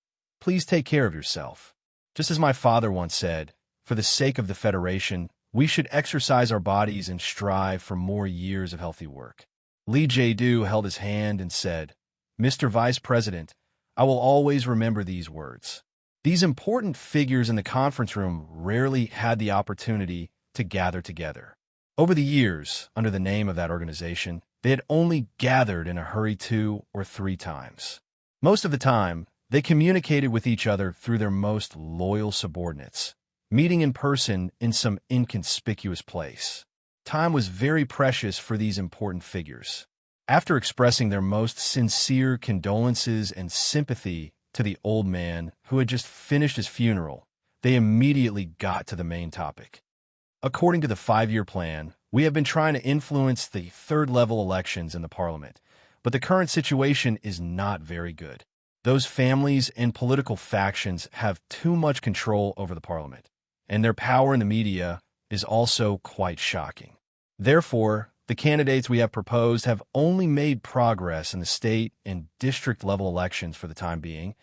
"Please take care of yourself. Just as my father once said, for the sake of the Federation, we should exercise our bodies and strive for more years of healthy work." Lee Jae-do held his hand and said, "Mr. Vice President, I will always remember these words." These important figures in the conference room rarely had the opportunity to gather together. Over the years, under the name of that organization, they had only gathered in a hurry 2 or 3 times. Most of the time, they communicated with each other through their most loyal subordinates, meeting in person in some inconspicuous place. Time was very precious for these important figures. After expressing their most sincere condolences and sympathy to the old man who had just finished his funeral, they immediately got to the main topic. According to the 5-year plan, we have been trying to influence the 3rd-level elections in the parliament, but the current situation is not very good. Those families and political factions have too much control over the parliament, and their power in the media is also quite shocking. Therefore, the candidates we have proposed have only made progress in the state and district-level elections for the time being,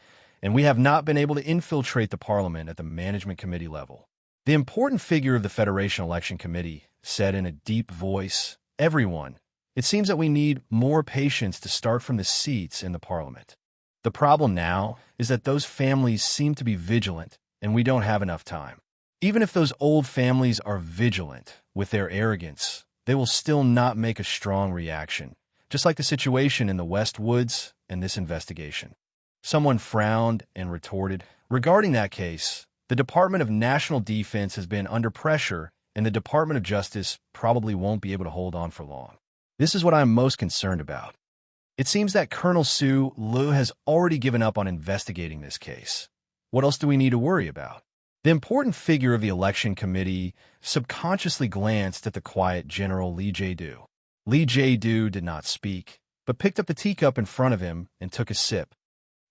and we have not been able to infiltrate the parliament at the management committee level. The important figure of the Federation Election Committee said in a deep voice, "Everyone, it seems that we need more patience to start from the seats in the parliament. The problem now is that those families seem to be vigilant, and we don't have enough time. Even if those old families are vigilant with their arrogance, they will still not make a strong reaction, just like the situation in the West Woods and this investigation." Someone frowned and retorted, "Regarding that case, the Department of National Defense has been under pressure, and the Department of Justice probably won't be able to hold on for long. This is what I'm most concerned about. It seems that Colonel Su Lu has already given up on investigating this case. What else do we need to worry about?" The important figure of the election committee subconsciously glanced at the quiet General Lee Jae-do. Lee Jae-do did not speak, but picked up the teacup in front of him and took a sip.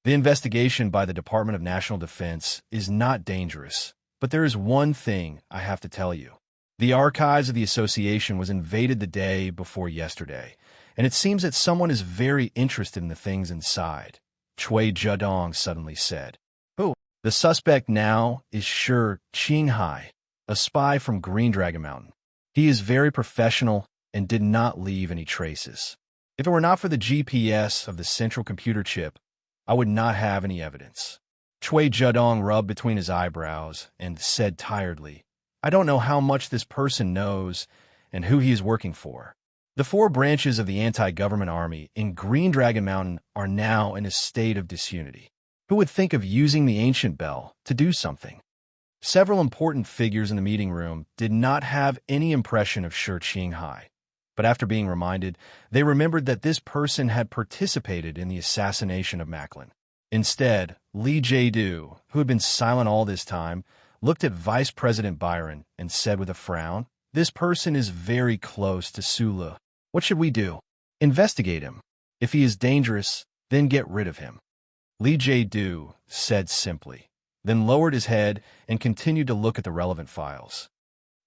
The investigation by the Department of National Defense is not dangerous, but there is one thing I have to tell you. The archives of the association was invaded the day before yesterday, and it seems that someone is very interested in the things inside, Choi Jae-dong suddenly said. "Who?" "The suspect now is Sure Qinghai, a spy from Green Dragon Mountain. He is very professional and did not leave any traces. If it were not for the GPS of the central computer chip, I would not have any evidence." Choi Jae-dong rubbed between his eyebrows and said tiredly, "I don't know how much this person knows and who he is working for. The 4 branches of the anti-government army in Green Dragon Mountain are now in a state of disunity. Who would think of using the ancient bell to do something?" Several important figures in the meeting room did not have any impression of Sure Qinghai, but after being reminded, they remembered that this person had participated in the assassination of Macklin. Instead, Lee Jae-do, who had been silent all this time, looked at Vice President Byron and said with a frown, "This person is very close to Sulu. What should we do?" "Investigate him." If he is dangerous, then get rid of him. Li Jie-du said simply, then lowered his head and continued to look at the relevant files.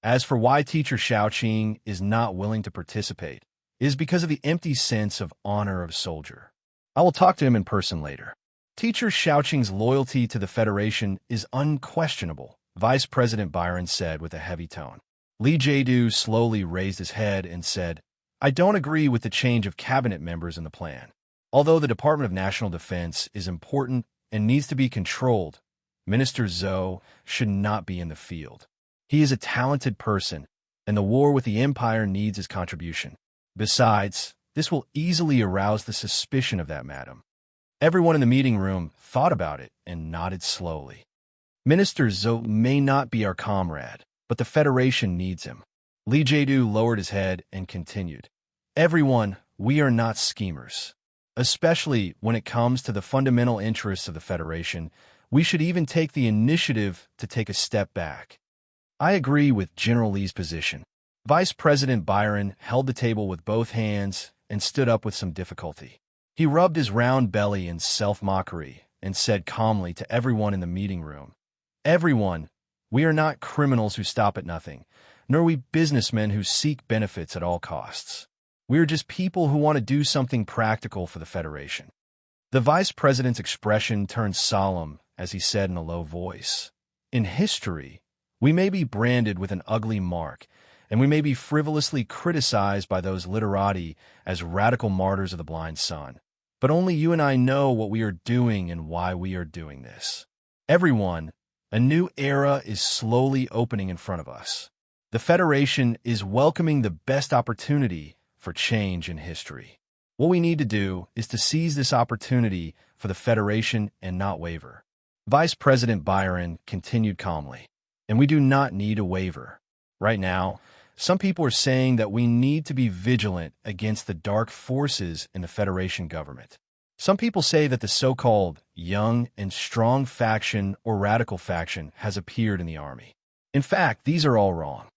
As for why teacher Xiaoqing is not willing to participate, it is because of the empty sense of honor of soldier. I will talk to him in person later. Teacher Xiaoqing's loyalty to the Federation is unquestionable, Vice President Byron said with a heavy tone. Li Jie-du slowly raised his head and said, I don't agree with the change of cabinet members in the plan. Although the Department of National Defense is important and needs to be controlled, Minister Zhou should not be in the field. He is a talented person, and the war with the Empire needs his contribution. Besides, this will easily arouse the suspicion of that madam. Everyone in the meeting room thought about it and nodded slowly. Minister Zhou may not be our comrade, but the Federation needs him. Li Jie-du lowered his head and continued. Everyone, we are not schemers. Especially when it comes to the fundamental interests of the Federation, we should even take the initiative to take a step back. I agree with General Li's position. Vice President Byron held the table with both hands and stood up with some difficulty. He rubbed his round belly in self-mockery and said calmly to everyone in the meeting room, Everyone, we are not criminals who stop at nothing, nor are we businessmen who seek benefits at all costs. We are just people who want to do something practical for the Federation. The Vice President's expression turned solemn as he said in a low voice, In history, we may be branded with an ugly mark, and we may be frivolously criticized by those literati as radical martyrs of the blind son. But only you and I know what we are doing and why we are doing this. Everyone, a new era is slowly opening in front of us. The Federation is welcoming the best opportunity for change in history. What we need to do is to seize this opportunity for the Federation and not waver. Vice President Byron continued calmly, and we do not need to waver. Right now, some people are saying that we need to be vigilant against the dark forces in the Federation government. Some people say that the so-called young and strong faction or radical faction has appeared in the army. In fact, these are all wrong.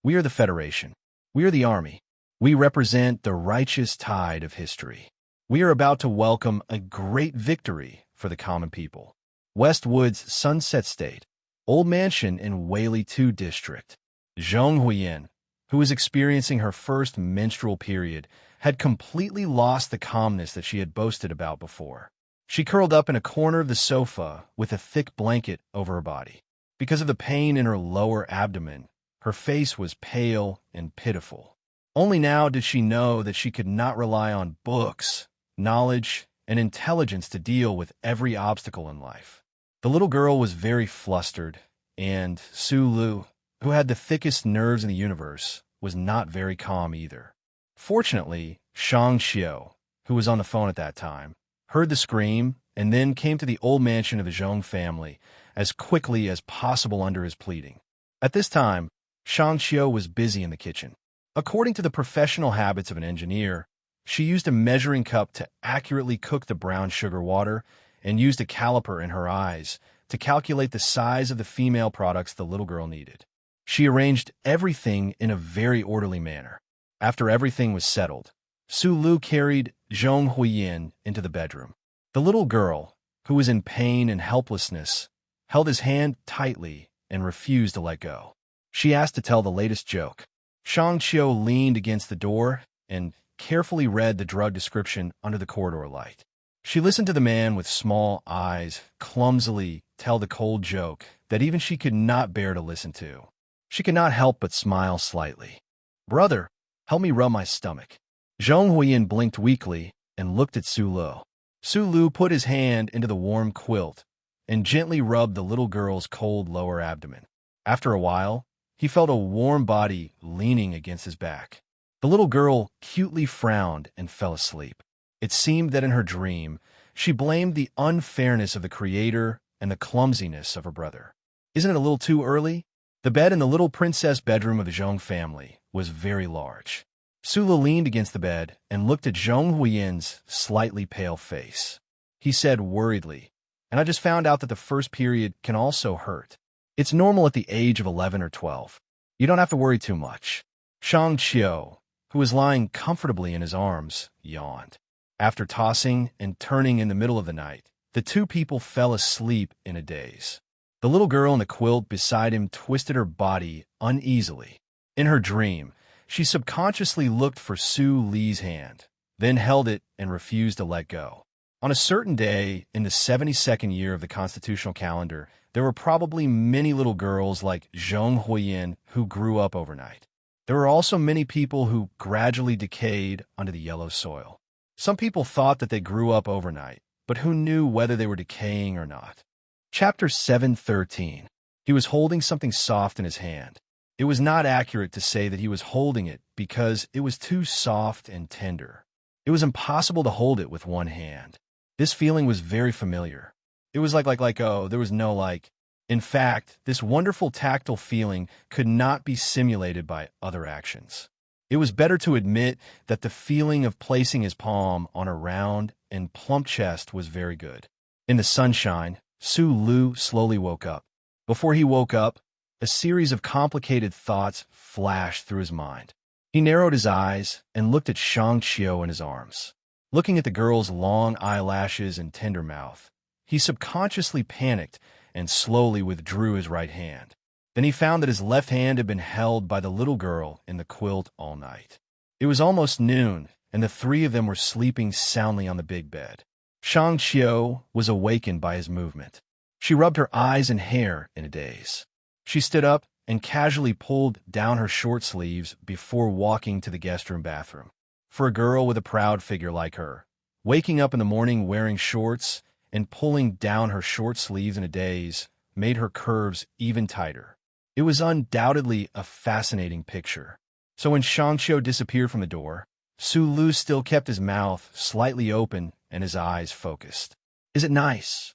We are the Federation. We are the army. We represent the righteous tide of history. We are about to welcome a great victory for the common people. Westwood's Sunset State, Old Mansion in Whaley 2 District. Zhong Huiyan, who was experiencing her first menstrual period, had completely lost the calmness that she had boasted about before. She curled up in a corner of the sofa with a thick blanket over her body. Because of the pain in her lower abdomen, her face was pale and pitiful. Only now did she know that she could not rely on books, knowledge, and intelligence to deal with every obstacle in life. The little girl was very flustered, and Su Lu, who had the thickest nerves in the universe, was not very calm either. Fortunately, Shang Xiao, who was on the phone at that time, heard the scream and then came to the old mansion of the Zhong family as quickly as possible under his pleading. At this time, Shang Xiao was busy in the kitchen. According to the professional habits of an engineer, she used a measuring cup to accurately cook the brown sugar water and used a caliper in her eyes to calculate the size of the female products the little girl needed. She arranged everything in a very orderly manner. After everything was settled, Su Lu carried Zhong Huiyan into the bedroom. The little girl, who was in pain and helplessness, held his hand tightly and refused to let go. She asked to tell the latest joke. Shang Qiu leaned against the door and carefully read the drug description under the corridor light. She listened to the man with small eyes clumsily tell the cold joke that even she could not bear to listen to. She could not help but smile slightly. "Brother, help me rub my stomach." Zhong Huiyan blinked weakly and looked at Su Lu. Su Lu put his hand into the warm quilt and gently rubbed the little girl's cold lower abdomen. After a while, he felt a warm body leaning against his back. The little girl cutely frowned and fell asleep. It seemed that in her dream, she blamed the unfairness of the Creator and the clumsiness of her brother. Isn't it a little too early? The bed in the little princess bedroom of the Zhong family was very large. Su Lu leaned against the bed and looked at Zhong Huiyan's slightly pale face. He said worriedly, "And I just found out that the first period can also hurt. It's normal at the age of 11 or 12. You don't have to worry too much." Shang Qiu, who was lying comfortably in his arms, yawned. After tossing and turning in the middle of the night, the two people fell asleep in a daze. The little girl in the quilt beside him twisted her body uneasily. In her dream, she subconsciously looked for Su Li's hand, then held it and refused to let go. On a certain day in the 72nd year of the constitutional calendar, there were probably many little girls like Zheng Huiyin who grew up overnight. There were also many people who gradually decayed under the yellow soil. Some people thought that they grew up overnight, but who knew whether they were decaying or not? Chapter 7:13. He was holding something soft in his hand. It was not accurate to say that he was holding it because it was too soft and tender. It was impossible to hold it with one hand. This feeling was very familiar. It was there was no like. In fact, this wonderful tactile feeling could not be simulated by other actions. It was better to admit that the feeling of placing his palm on a round and plump chest was very good. In the sunshine, Su Lu slowly woke up. Before he woke up, a series of complicated thoughts flashed through his mind. He narrowed his eyes and looked at Shang Qiu in his arms. Looking at the girl's long eyelashes and tender mouth, he subconsciously panicked and slowly withdrew his right hand. Then he found that his left hand had been held by the little girl in the quilt all night. It was almost noon, and the three of them were sleeping soundly on the big bed. Shang Qiu was awakened by his movement. She rubbed her eyes and hair in a daze. She stood up and casually pulled down her short sleeves before walking to the guest room bathroom. For a girl with a proud figure like her, waking up in the morning wearing shorts and pulling down her short sleeves in a daze made her curves even tighter. It was undoubtedly a fascinating picture. So when Shang Qiu disappeared from the door, Su Lu still kept his mouth slightly open and his eyes focused. "Is it nice?"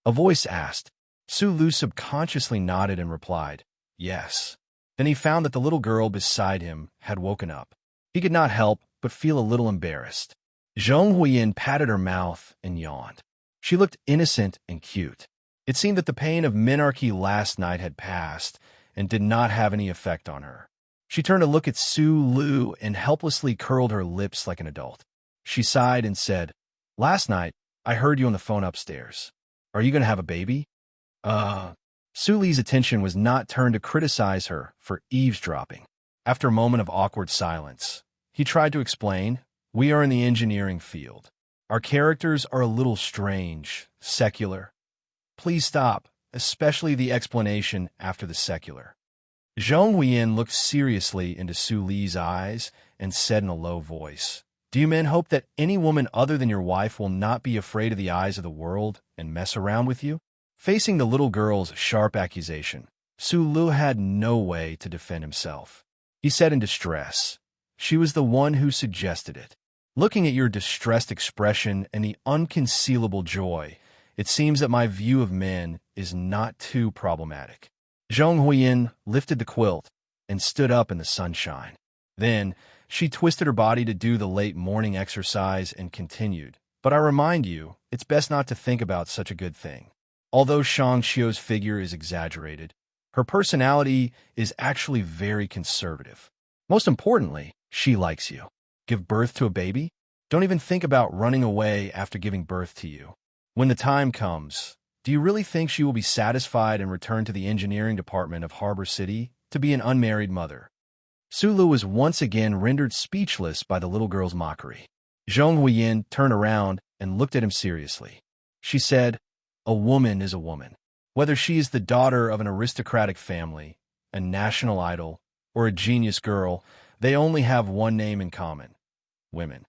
a voice asked. Su Lu subconsciously nodded and replied, "Yes." Then he found that the little girl beside him had woken up. He could not help but feel a little embarrassed. Zheng Huiyin patted her mouth and yawned. She looked innocent and cute. It seemed that the pain of menarche last night had passed and did not have any effect on her. She turned to look at Su Lu and helplessly curled her lips like an adult. She sighed and said, "Last night, I heard you on the phone upstairs. Are you going to have a baby?" Su Li's attention was not turned to criticize her for eavesdropping. After a moment of awkward silence, he tried to explain, "We are in the engineering field. Our characters are a little strange, secular. Please stop, especially the explanation after the secular." Zheng Huiyin looked seriously into Su Li's eyes and said in a low voice, "Do you men hope that any woman other than your wife will not be afraid of the eyes of the world and mess around with you?" Facing the little girl's sharp accusation, Su Lu had no way to defend himself. He said in distress, "She was the one who suggested it. Looking at your distressed expression and the unconcealable joy, it seems that my view of men is not too problematic." Zheng Huiyin lifted the quilt and stood up in the sunshine. Then she twisted her body to do the late morning exercise and continued, "But I remind you, it's best not to think about such a good thing. Although Shang Qiu's figure is exaggerated, her personality is actually very conservative. Most importantly, she likes you. Give birth to a baby? Don't even think about running away after giving birth to you. When the time comes, do you really think she will be satisfied and return to the engineering department of Harbor City to be an unmarried mother?" Su Lu was once again rendered speechless by the little girl's mockery. Zheng Huiyin turned around and looked at him seriously. She said, "A woman is a woman. Whether she is the daughter of an aristocratic family, a national idol, or a genius girl, they only have one name in common: women."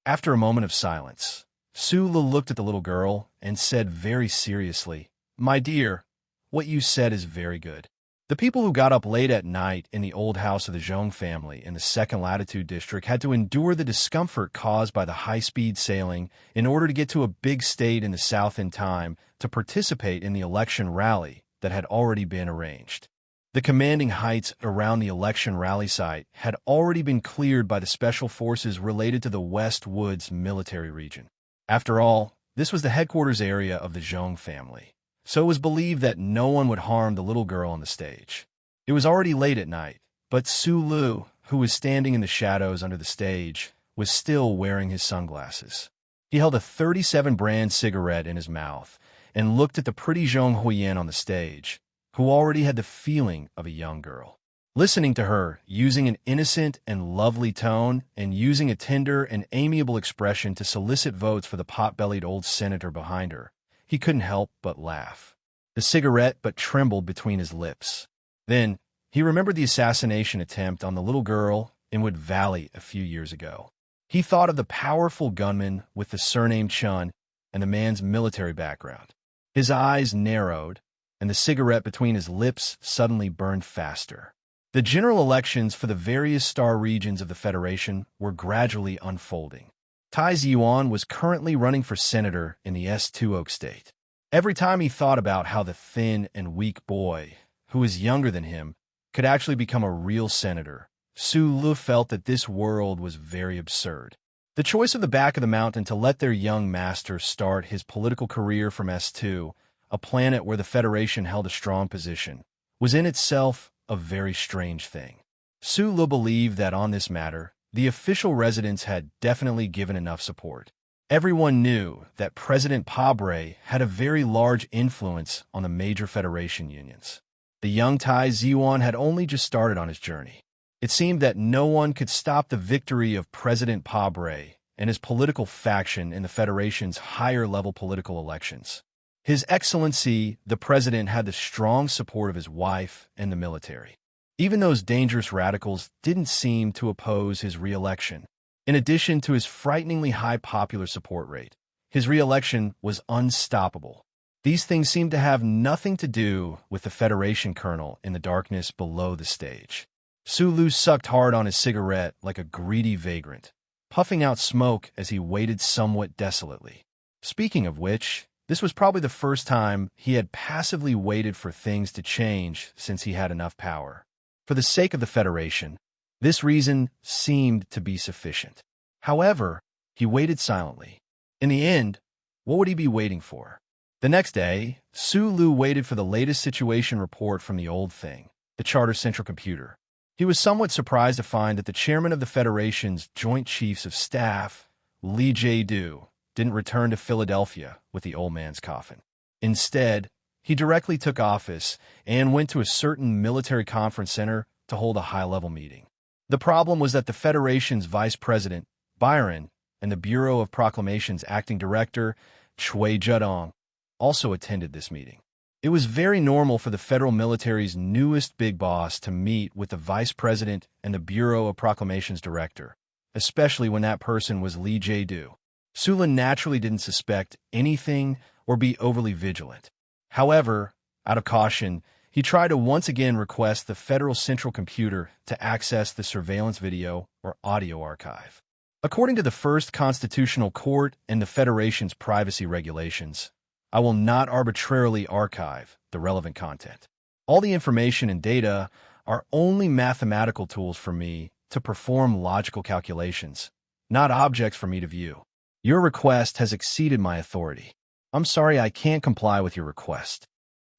After a moment of silence, Su Lu looked at the little girl and said very seriously, "My dear, what you said is very good. The people who got up late at night in the old house of the Zhong family in the second latitude district had to endure the discomfort caused by the high-speed sailing in order to get to a big state in the south in time to participate in the election rally that had already been arranged. The commanding heights around the election rally site had already been cleared by the special forces related to the West Woods military region. After all, this was the headquarters area of the Zhong family, so it was believed that no one would harm the little girl on the stage. It was already late at night, but Su Lu, who was standing in the shadows under the stage, was still wearing his sunglasses. He held a 37 brand cigarette in his mouth and looked at the pretty Zhong Huiyan on the stage, who already had the feeling of a young girl. Listening to her, using an innocent and lovely tone, and using a tender and amiable expression to solicit votes for the pot-bellied old senator behind her, he couldn't help but laugh. The cigarette but trembled between his lips. Then, he remembered the assassination attempt on the little girl in Wood Valley a few years ago. He thought of the powerful gunman with the surname Chun and the man's military background. His eyes narrowed, and the cigarette between his lips suddenly burned faster. The general elections for the various star regions of the Federation were gradually unfolding. Tai Ziyuan was currently running for senator in the S2 Oak State. Every time he thought about how the thin and weak boy, who was younger than him, could actually become a real senator, Su Lu felt that this world was very absurd. The choice of the back of the mountain to let their young master start his political career from S2, a planet where the Federation held a strong position, was in itself a very strange thing. Su Lu believed that on this matter, the official residents had definitely given enough support. Everyone knew that President Pabre had a very large influence on the major Federation unions. The young Tai Ziyuan had only just started on his journey. It seemed that no one could stop the victory of President Pabre and his political faction in the Federation's higher-level political elections. His Excellency, the President, had the strong support of his wife and the military. Even those dangerous radicals didn't seem to oppose his re-election. In addition to his frighteningly high popular support rate, his re-election was unstoppable. These things seemed to have nothing to do with the Federation colonel in the darkness below the stage. Su Lu sucked hard on his cigarette like a greedy vagrant, puffing out smoke as he waited somewhat desolately. Speaking of which, this was probably the first time he had passively waited for things to change since he had enough power. For the sake of the Federation, this reason seemed to be sufficient. However, he waited silently. In the end, what would he be waiting for? The next day, Su Lu waited for the latest situation report from the old thing, the Charter Central Computer. He was somewhat surprised to find that the chairman of the Federation's Joint Chiefs of Staff, Li Jie-du, didn't return to Philadelphia with the old man's coffin. Instead, he directly took office and went to a certain military conference center to hold a high-level meeting. The problem was that the Federation's vice president, Byron, and the Bureau of Proclamations acting director, Chui Zedong, also attended this meeting. It was very normal for the federal military's newest big boss to meet with the vice president and the Bureau of Proclamations director, especially when that person was Li Jie-du. Su Lu naturally didn't suspect anything or be overly vigilant. However, out of caution, he tried to once again request the Federal Central Computer to access the surveillance video or audio archive. According to the First Constitutional Court and the Federation's privacy regulations, I will not arbitrarily archive the relevant content. All the information and data are only mathematical tools for me to perform logical calculations, not objects for me to view. Your request has exceeded my authority. I'm sorry I can't comply with your request.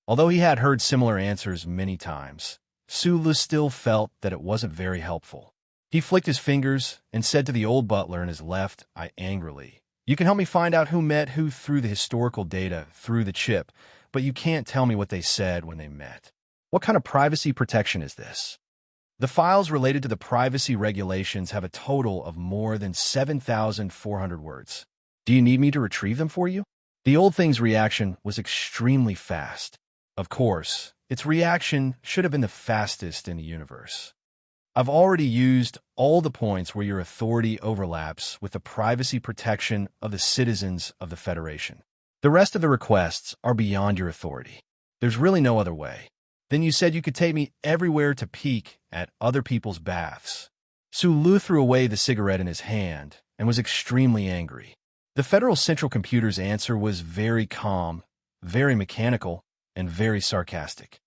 Although he had heard similar answers many times, Su Lu still felt that it wasn't very helpful. He flicked his fingers and said to the old butler in his left eye angrily, "You can help me find out who met who through the historical data through the chip, but you can't tell me what they said when they met. What kind of privacy protection is this?" The files related to the privacy regulations have a total of more than 7,400 words. Do you need me to retrieve them for you? The old thing's reaction was extremely fast. Of course, its reaction should have been the fastest in the universe. I've already used all the points where your authority overlaps with the privacy protection of the citizens of the Federation. The rest of the requests are beyond your authority. There's really no other way. Then you said you could take me everywhere to peek at other people's baths. Su Lu threw away the cigarette in his hand and was extremely angry. The Federal Central Computer's answer was very calm, very mechanical, and very sarcastic.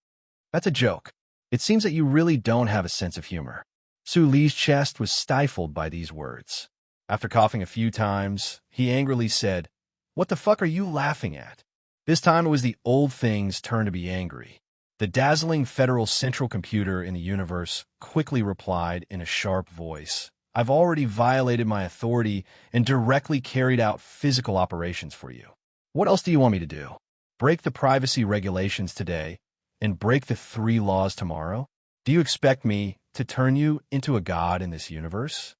That's a joke. It seems that you really don't have a sense of humor. Su Li's chest was stifled by these words. After coughing a few times, he angrily said, "What the fuck are you laughing at?" This time it was the old thing's turn to be angry. The dazzling Federal Central Computer in the universe quickly replied in a sharp voice, I've already violated my authority and directly carried out physical operations for you. What else do you want me to do? Break the privacy regulations today and break the 3 laws tomorrow? Do you expect me to turn you into a god in this universe?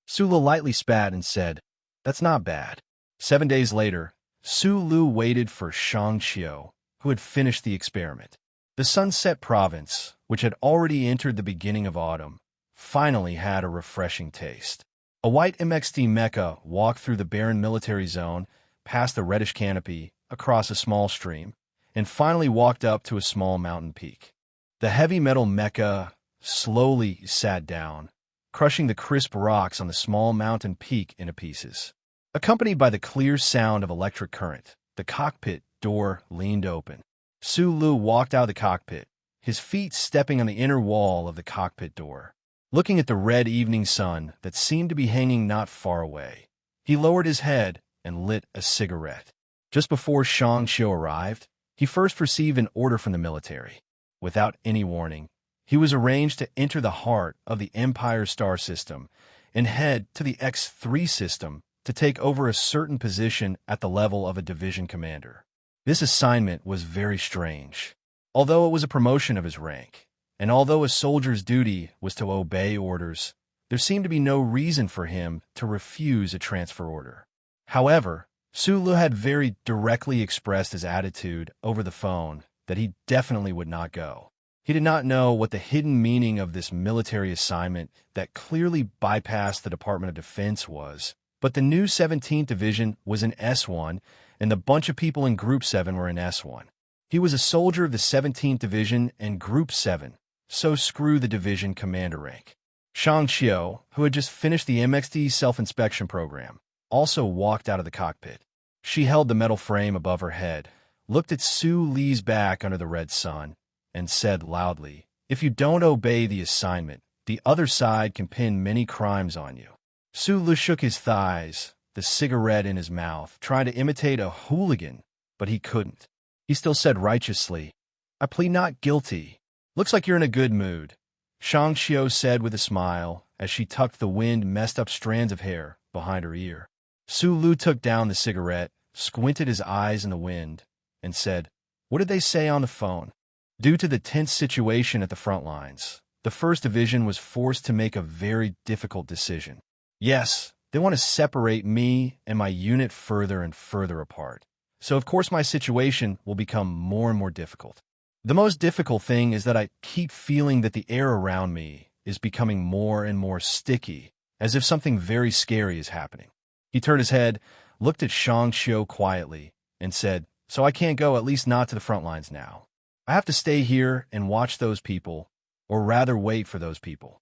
Sulu lightly spat and said, "That's not bad." 7 days later, Sulu waited for Shang Xiu, who had finished the experiment. The Sunset Province, which had already entered the beginning of autumn, finally had a refreshing taste. A white MXT mecha walked through the barren military zone, past the reddish canopy, across a small stream, and finally walked up to a small mountain peak. The heavy metal mecha slowly sat down, crushing the crisp rocks on the small mountain peak into pieces. Accompanied by the clear sound of electric current, the cockpit door leaned open. Sulu walked out of the cockpit, his feet stepping on the inner wall of the cockpit door. Looking at the red evening sun that seemed to be hanging not far away, he lowered his head and lit a cigarette. Just before Shang Xiu arrived, he first received an order from the military. Without any warning, he was arranged to enter the heart of the Empire Star System and head to the X3 system to take over a certain position at the level of a division commander. This assignment was very strange. Although it was a promotion of his rank, and although a soldier's duty was to obey orders, there seemed to be no reason for him to refuse a transfer order. However, Sulu had very directly expressed his attitude over the phone that he definitely would not go. He did not know what the hidden meaning of this military assignment that clearly bypassed the Department of Defense was, but the new 17th Division was in S1, and the bunch of people in Group 7 were in S1. He was a soldier of the 17th Division and Group 7, so screw the division commander rank. Shang Xiu, who had just finished the MXD self-inspection program, also walked out of the cockpit. She held the metal frame above her head, looked at Su Li's back under the red sun, and said loudly, "If you don't obey the assignment, the other side can pin many crimes on you." Su Li shook his thighs, the cigarette in his mouth, trying to imitate a hooligan, but he couldn't. He still said righteously, "I plead not guilty." "Looks like you're in a good mood," Shang Xiu said with a smile as she tucked the wind-messed-up strands of hair behind her ear. Su Lu took down the cigarette, squinted his eyes in the wind, and said, "What did they say on the phone?" Due to the tense situation at the front lines, the 1st Division was forced to make a very difficult decision. Yes, they want to separate me and my unit further and further apart. So of course my situation will become more and more difficult. The most difficult thing is that I keep feeling that the air around me is becoming more and more sticky, as if something very scary is happening. He turned his head, looked at Shang Xiu quietly, and said, "So I can't go, at least not to the front lines now. I have to stay here and watch those people, or rather wait for those people."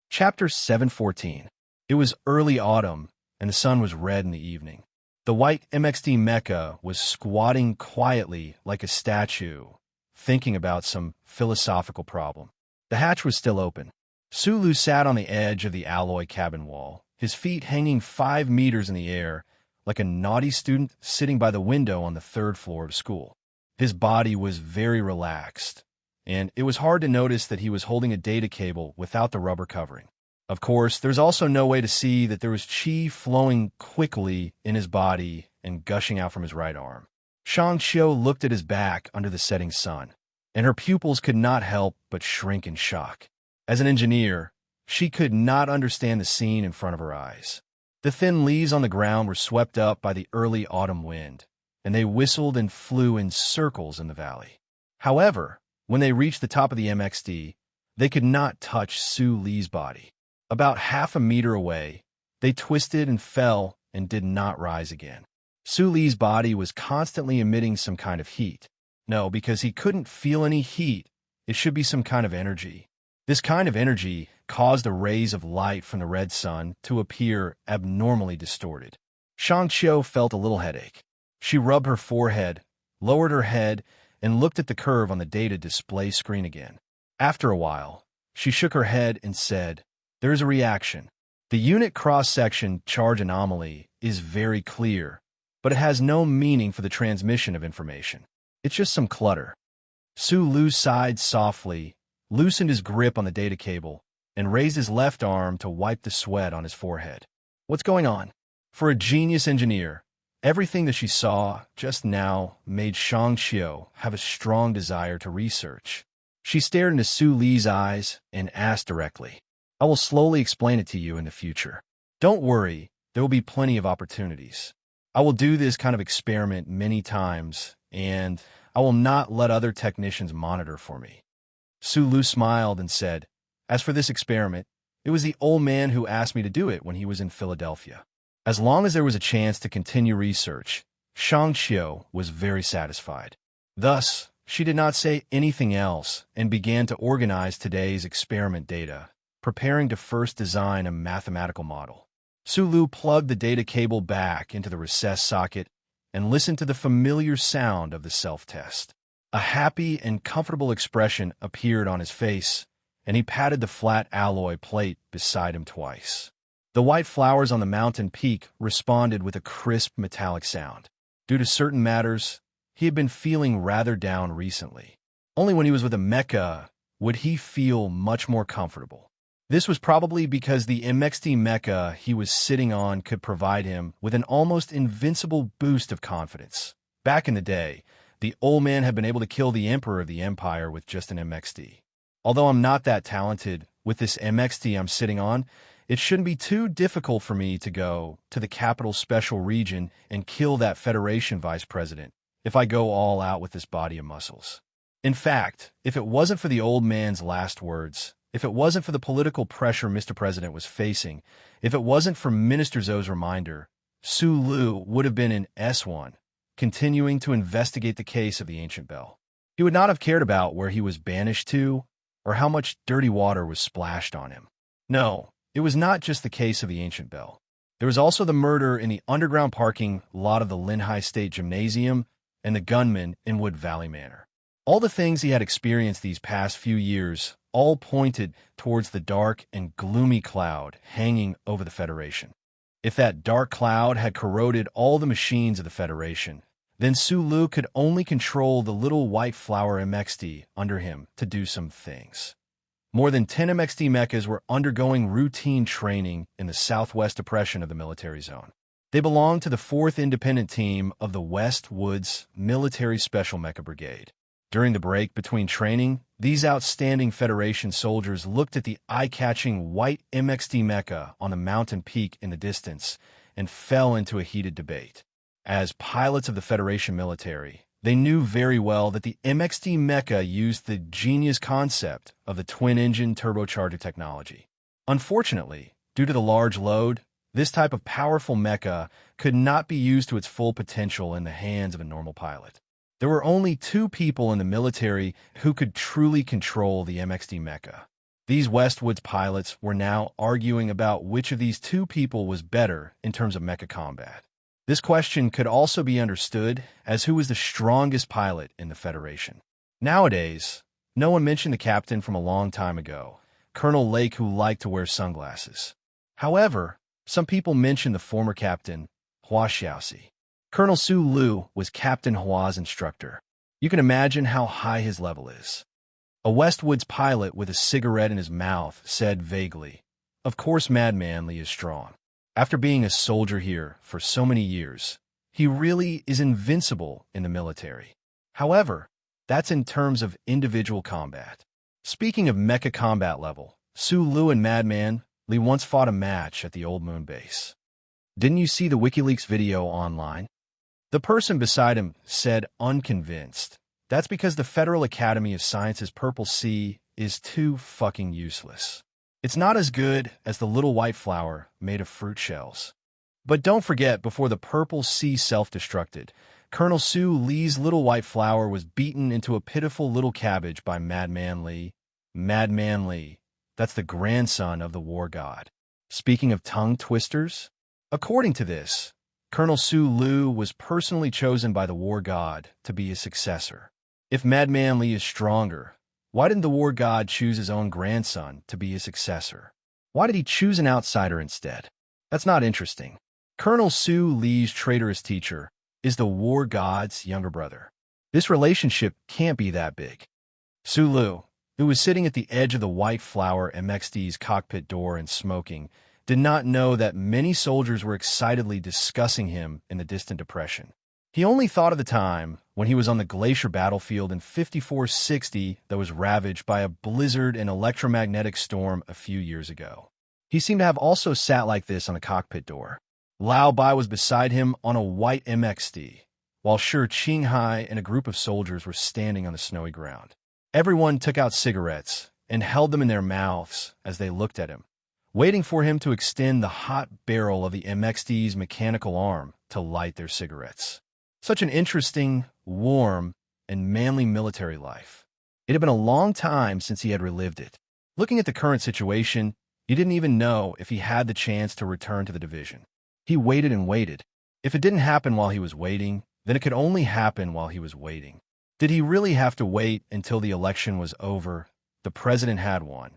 Chapter 714. It was early autumn, and the sun was red in the evening. The white MXD mecha was squatting quietly like a statue, thinking about some philosophical problem. The hatch was still open. Sulu sat on the edge of the alloy cabin wall, his feet hanging 5 meters in the air, like a naughty student sitting by the window on the 3rd floor of school. His body was very relaxed, and it was hard to notice that he was holding a data cable without the rubber covering. Of course, there's also no way to see that there was chi flowing quickly in his body and gushing out from his right arm. Shang Xiu looked at his back under the setting sun, and her pupils could not help but shrink in shock. As an engineer, she could not understand the scene in front of her eyes. The thin leaves on the ground were swept up by the early autumn wind, and they whistled and flew in circles in the valley. However, when they reached the top of the MXD, they could not touch Su Li's body. About half a meter away, they twisted and fell and did not rise again. Su Li's body was constantly emitting some kind of heat. No, because he couldn't feel any heat, it should be some kind of energy. This kind of energy caused the rays of light from the red sun to appear abnormally distorted. Shang Xiu felt a little headache. She rubbed her forehead, lowered her head, and looked at the curve on the data display screen again. After a while, she shook her head and said, "There is a reaction. The unit cross-section charge anomaly is very clear, but it has no meaning for the transmission of information. It's just some clutter." Su Lu sighed softly, loosened his grip on the data cable, and raised his left arm to wipe the sweat on his forehead. What's going on? For a genius engineer, everything that she saw just now made Shang Xiu have a strong desire to research. She stared into Su Li's eyes and asked directly, I will slowly explain it to you in the future. Don't worry, there will be plenty of opportunities. I will do this kind of experiment many times, and I will not let other technicians monitor for me. Su Lu smiled and said, As for this experiment, it was the old man who asked me to do it when he was in Philadelphia. As long as there was a chance to continue research, Shang Xiu was very satisfied. Thus, she did not say anything else and began to organize today's experiment data, preparing to first design a mathematical model. Su Lu plugged the data cable back into the recessed socket and listened to the familiar sound of the self-test. A happy and comfortable expression appeared on his face, and he patted the flat alloy plate beside him twice. The white flowers on the mountain peak responded with a crisp metallic sound. Due to certain matters, he had been feeling rather down recently. Only when he was with a mecha would he feel much more comfortable. This was probably because the MXT mecha he was sitting on could provide him with an almost invincible boost of confidence. Back in the day, the old man had been able to kill the Emperor of the Empire with just an MXT. Although I'm not that talented, with this MXT I'm sitting on, it shouldn't be too difficult for me to go to the capital special region and kill that Federation vice president if I go all out with this body of muscles. In fact, if it wasn't for the old man's last words, if it wasn't for the political pressure Mr. President was facing, if it wasn't for Minister Zhou's reminder, Su Lu would have been in S1, continuing to investigate the case of the ancient bell. He would not have cared about where he was banished to or how much dirty water was splashed on him. No, it was not just the case of the ancient bell. There was also the murder in the underground parking lot of the Linhai State Gymnasium and the gunman in Wood Valley Manor. All the things he had experienced these past few years all pointed towards the dark and gloomy cloud hanging over the Federation. If that dark cloud had corroded all the machines of the Federation, then Su Lu could only control the little white flower MXT under him to do some things. More than 10 MXT mechas were undergoing routine training in the southwest depression of the military zone. They belonged to the 4th Independent Team of the West Woods Military Special Mecha Brigade. During the break between training, these outstanding Federation soldiers looked at the eye-catching white MXT mecha on the mountain peak in the distance and fell into a heated debate. As pilots of the Federation military, they knew very well that the MXT mecha used the genius concept of the twin-engine turbocharger technology. Unfortunately, due to the large load, this type of powerful mecha could not be used to its full potential in the hands of a normal pilot. There were only 2 people in the military who could truly control the MXT mecha. These Westwoods pilots were now arguing about which of these 2 people was better in terms of mecha combat. This question could also be understood as who was the strongest pilot in the Federation. Nowadays, no one mentioned the captain from a long time ago, Colonel Lake, who liked to wear sunglasses. However, some people mentioned the former captain, Hua Xiaoxi. Colonel Su Lu was Captain Hua's instructor. You can imagine how high his level is. A Westwoods pilot with a cigarette in his mouth said vaguely, Of course Madman Li is strong. After being a soldier here for so many years, he really is invincible in the military. However, that's in terms of individual combat. Speaking of mecha combat level, Su Lu and Madman Li once fought a match at the Old Moon base. Didn't you see the WikiLeaks video online? The person beside him said, unconvinced. That's because the Federal Academy of Sciences Purple Sea is too fucking useless. It's not as good as the little white flower made of fruit shells. But don't forget, before the Purple Sea self-destructed, Colonel Su Li's little white flower was beaten into a pitiful little cabbage by Madman Li. Madman Li, that's the grandson of the war god. Speaking of tongue twisters, according to this, Colonel Su Lu was personally chosen by the war god to be his successor. If Madman Li is stronger, why didn't the war god choose his own grandson to be his successor? Why did he choose an outsider instead? That's not interesting. Colonel Su Li's traitorous teacher is the war god's younger brother. This relationship can't be that big. Su Lu, who was sitting at the edge of the White Flower MXD's cockpit door and smoking, did not know that many soldiers were excitedly discussing him in the distant depression. He only thought of the time when he was on the Glacier battlefield in 5460 that was ravaged by a blizzard and electromagnetic storm a few years ago. He seemed to have also sat like this on a cockpit door. Lao Bai was beside him on a white MXD, while Shi Qinghai and a group of soldiers were standing on the snowy ground. Everyone took out cigarettes and held them in their mouths as they looked at him, waiting for him to extend the hot barrel of the MXD's mechanical arm to light their cigarettes. Such an interesting, warm, and manly military life. It had been a long time since he had relived it. Looking at the current situation, he didn't even know if he had the chance to return to the division. He waited and waited. If it didn't happen while he was waiting, then it could only happen while he was waiting. Did he really have to wait until the election was over? The president had won,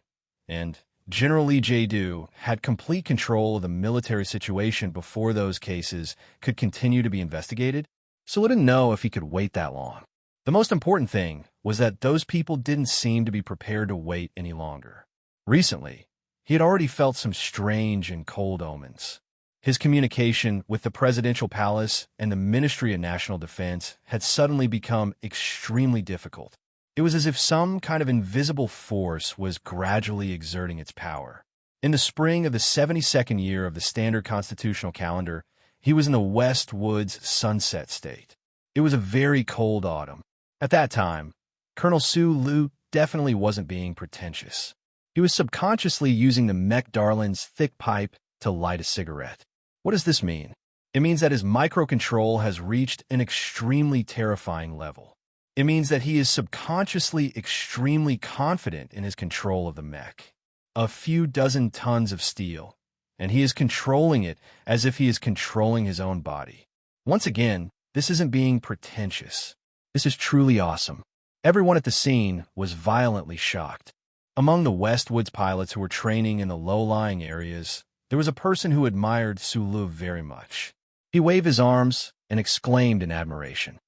and General Lee Jae-do had complete control of the military situation before those cases could continue to be investigated? So he didn't know if he could wait that long. The most important thing was that those people didn't seem to be prepared to wait any longer. Recently, he had already felt some strange and cold omens. His communication with the presidential palace and the Ministry of National Defense had suddenly become extremely difficult. It was as if some kind of invisible force was gradually exerting its power. In the spring of the 72nd year of the standard constitutional calendar, he was in the West Woods Sunset State. It was a very cold autumn. At that time, Colonel Su Lu definitely wasn't being pretentious. He was subconsciously using the Mech Darlin's thick pipe to light a cigarette. What does this mean? It means that his microcontrol has reached an extremely terrifying level. It means that he is subconsciously extremely confident in his control of the mech. A few dozen tons of steel, and he is controlling it as if he is controlling his own body. Once again, this isn't being pretentious. This is truly awesome. Everyone at the scene was violently shocked. Among the Westwoods pilots who were training in the low-lying areas, there was a person who admired Su Lu very much. He waved his arms and exclaimed in admiration.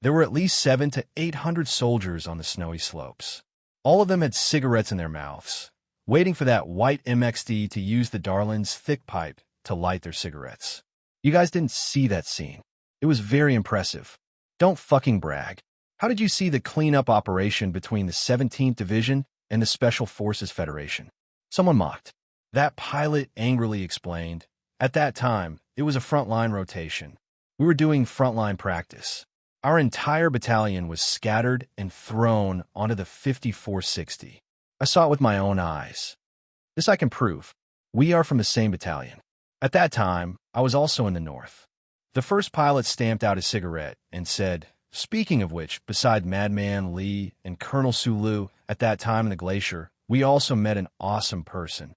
There were at least 700 to 800 soldiers on the snowy slopes. All of them had cigarettes in their mouths, waiting for that white MXD to use the Darlin's thick pipe to light their cigarettes. You guys didn't see that scene. It was very impressive. Don't fucking brag. How did you see the cleanup operation between the 17th Division and the Special Forces Federation? Someone mocked. That pilot angrily explained, at that time, it was a frontline rotation. We were doing frontline practice. Our entire battalion was scattered and thrown onto the 5460. I saw it with my own eyes. This I can prove. We are from the same battalion. At that time, I was also in the north. The first pilot stamped out his cigarette and said, speaking of which, beside Madman Lee and Colonel Su Lu at that time in the glacier, we also met an awesome person.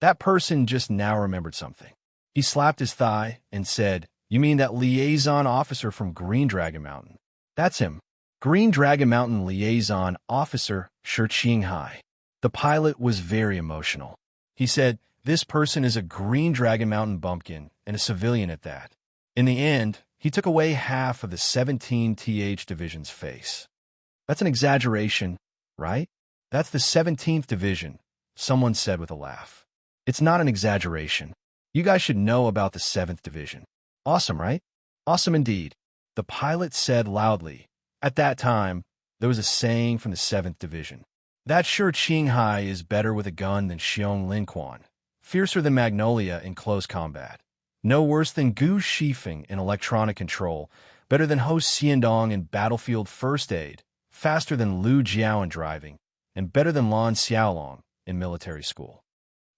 That person just now remembered something. He slapped his thigh and said, you mean that liaison officer from Green Dragon Mountain? That's him. Green Dragon Mountain liaison officer Shi Qinghai. The pilot was very emotional. He said, this person is a Green Dragon Mountain bumpkin and a civilian at that. In the end, he took away half of the 17th Division's face. That's an exaggeration, right? That's the 17th Division, someone said with a laugh. It's not an exaggeration. You guys should know about the 7th Division. Awesome, right? Awesome indeed. The pilot said loudly. At that time, there was a saying from the 7th Division. That sure Qinghai is better with a gun than Xiong Linquan, fiercer than Magnolia in close combat, no worse than Gu Shifeng in electronic control, better than Ho Xiandong in battlefield first aid, faster than Lu Jiao in driving, and better than Lan Xiaolong in military school.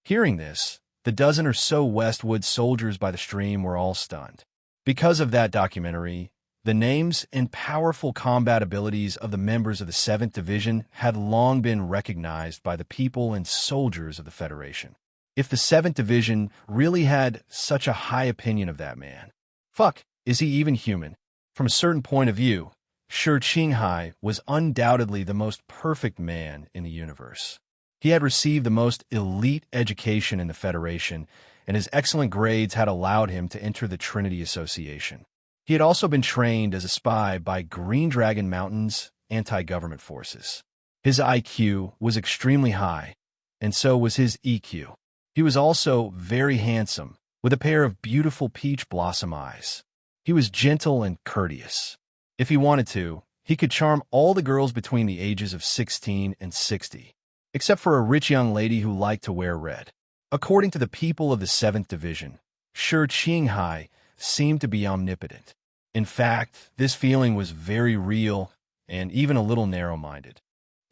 Hearing this, the dozen or so Westwood soldiers by the stream were all stunned. Because of that documentary, the names and powerful combat abilities of the members of the 7th Division had long been recognized by the people and soldiers of the Federation. If the 7th Division really had such a high opinion of that man, fuck, is he even human? From a certain point of view, Shi Qinghai was undoubtedly the most perfect man in the universe. He had received the most elite education in the Federation, and his excellent grades had allowed him to enter the Trinity Association. He had also been trained as a spy by Green Dragon Mountain's anti-government forces. His IQ was extremely high, and so was his EQ. He was also very handsome, with a pair of beautiful peach blossom eyes. He was gentle and courteous. If he wanted to, he could charm all the girls between the ages of 16 and 60, except for a rich young lady who liked to wear red. According to the people of the 7th Division, Shi Qinghai seemed to be omnipotent. In fact, this feeling was very real and even a little narrow-minded.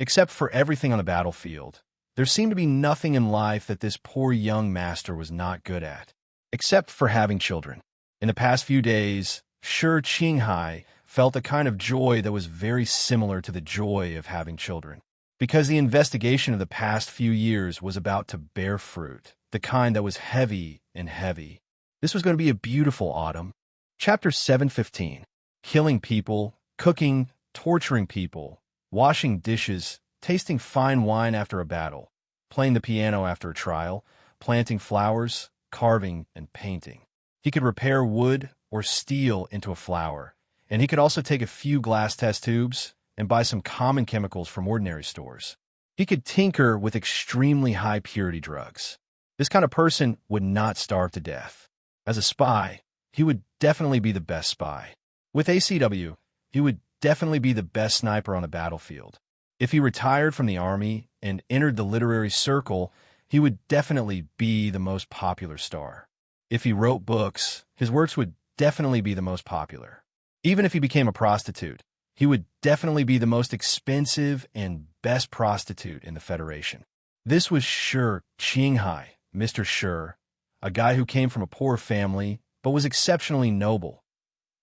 Except for everything on the battlefield, there seemed to be nothing in life that this poor young master was not good at, except for having children. In the past few days, Shi Qinghai felt a kind of joy that was very similar to the joy of having children, because the investigation of the past few years was about to bear fruit, the kind that was heavy and heavy. This was going to be a beautiful autumn. Chapter 7:15. Killing people, cooking, torturing people, washing dishes, tasting fine wine after a battle, playing the piano after a trial, planting flowers, carving, and painting. He could repair wood or steel into a flower, and he could also take a few glass test tubes and buy some common chemicals from ordinary stores. He could tinker with extremely high purity drugs. This kind of person would not starve to death. As a spy, he would definitely be the best spy. With ACW, he would definitely be the best sniper on the battlefield. If he retired from the army and entered the literary circle, he would definitely be the most popular star. If he wrote books, his works would definitely be the most popular. Even if he became a prostitute, he would definitely be the most expensive and best prostitute in the Federation. This was Shi Qinghai, Mr. Shi, a guy who came from a poor family but was exceptionally noble.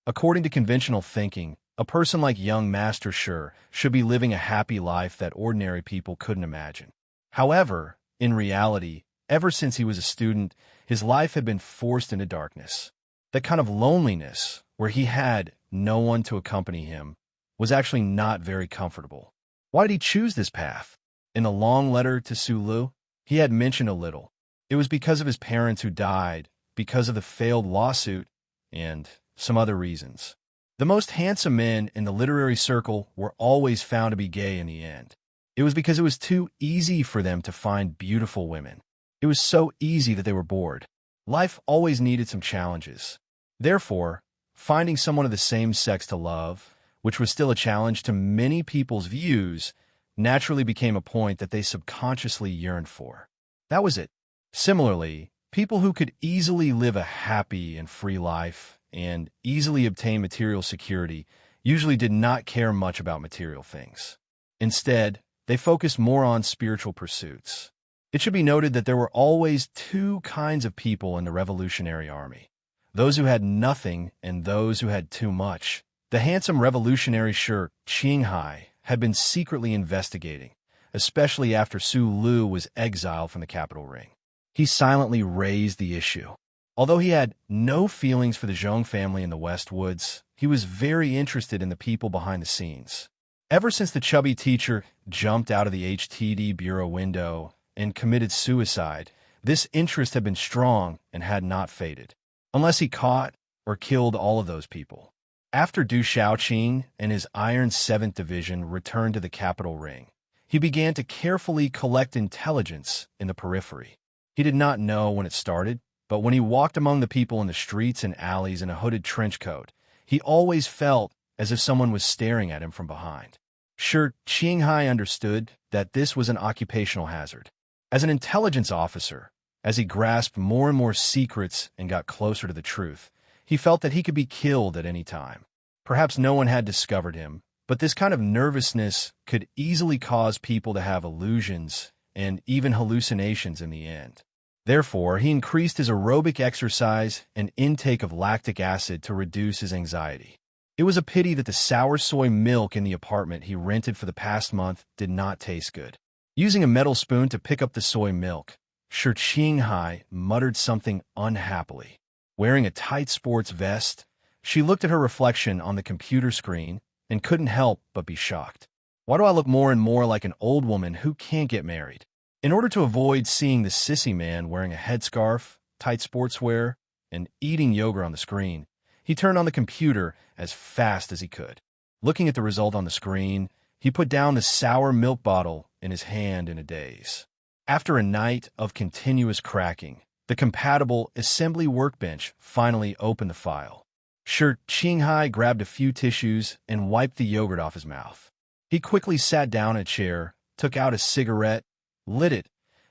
According to conventional thinking, a person like young Master Shi should be living a happy life that ordinary people couldn't imagine. However, in reality, ever since he was a student, his life had been forced into darkness. That kind of loneliness, where he had no one to accompany him, was actually not very comfortable. Why did he choose this path? In a long letter to Su Lu, he had mentioned a little. It was because of his parents who died, because of the failed lawsuit, and some other reasons. The most handsome men in the literary circle were always found to be gay in the end. It was because it was too easy for them to find beautiful women. It was so easy that they were bored. Life always needed some challenges. Therefore, finding someone of the same sex to love, which was still a challenge to many people's views, naturally became a point that they subconsciously yearned for. That was it. Similarly, people who could easily live a happy and free life and easily obtain material security usually did not care much about material things. Instead, they focused more on spiritual pursuits. It should be noted that there were always two kinds of people in the Revolutionary Army: those who had nothing and those who had too much. The handsome revolutionary Shi Qinghai had been secretly investigating, especially after Su Lu was exiled from the capital ring. He silently raised the issue. Although he had no feelings for the Zhong family in the West Woods, he was very interested in the people behind the scenes. Ever since the chubby teacher jumped out of the HTD bureau window and committed suicide, this interest had been strong and had not faded, unless he caught or killed all of those people. After Du Shaoqing and his Iron 7th Division returned to the capital ring, he began to carefully collect intelligence in the periphery. He did not know when it started, but when he walked among the people in the streets and alleys in a hooded trench coat, he always felt as if someone was staring at him from behind. Shi Qinghai understood that this was an occupational hazard. As an intelligence officer, as he grasped more and more secrets and got closer to the truth, he felt that he could be killed at any time. Perhaps no one had discovered him, but this kind of nervousness could easily cause people to have illusions and even hallucinations in the end. Therefore, he increased his aerobic exercise and intake of lactic acid to reduce his anxiety. It was a pity that the sour soy milk in the apartment he rented for the past month did not taste good. Using a metal spoon to pick up the soy milk, Shi Qinghai muttered something unhappily. Wearing a tight sports vest, she looked at her reflection on the computer screen and couldn't help but be shocked. Why do I look more and more like an old woman who can't get married? In order to avoid seeing the sissy man wearing a headscarf, tight sportswear, and eating yogurt on the screen, he turned on the computer as fast as he could. Looking at the result on the screen, he put down the sour milk bottle in his hand in a daze. After a night of continuous cracking, the compatible assembly workbench finally opened the file. Shi Qinghai grabbed a few tissues and wiped the yogurt off his mouth. He quickly sat down in a chair, took out a cigarette, lit it,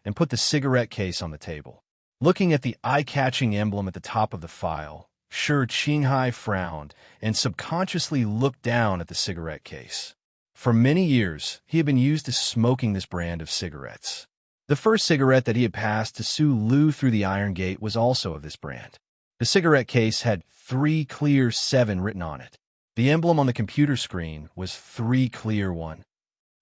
and put the cigarette case on the table. Looking at the eye-catching emblem at the top of the file, Shi Qinghai frowned and subconsciously looked down at the cigarette case. For many years, he had been used to smoking this brand of cigarettes. The first cigarette that he had passed to Su Lu through the Iron Gate was also of this brand. The cigarette case had 3 clear 7 written on it. The emblem on the computer screen was 3 clear 1.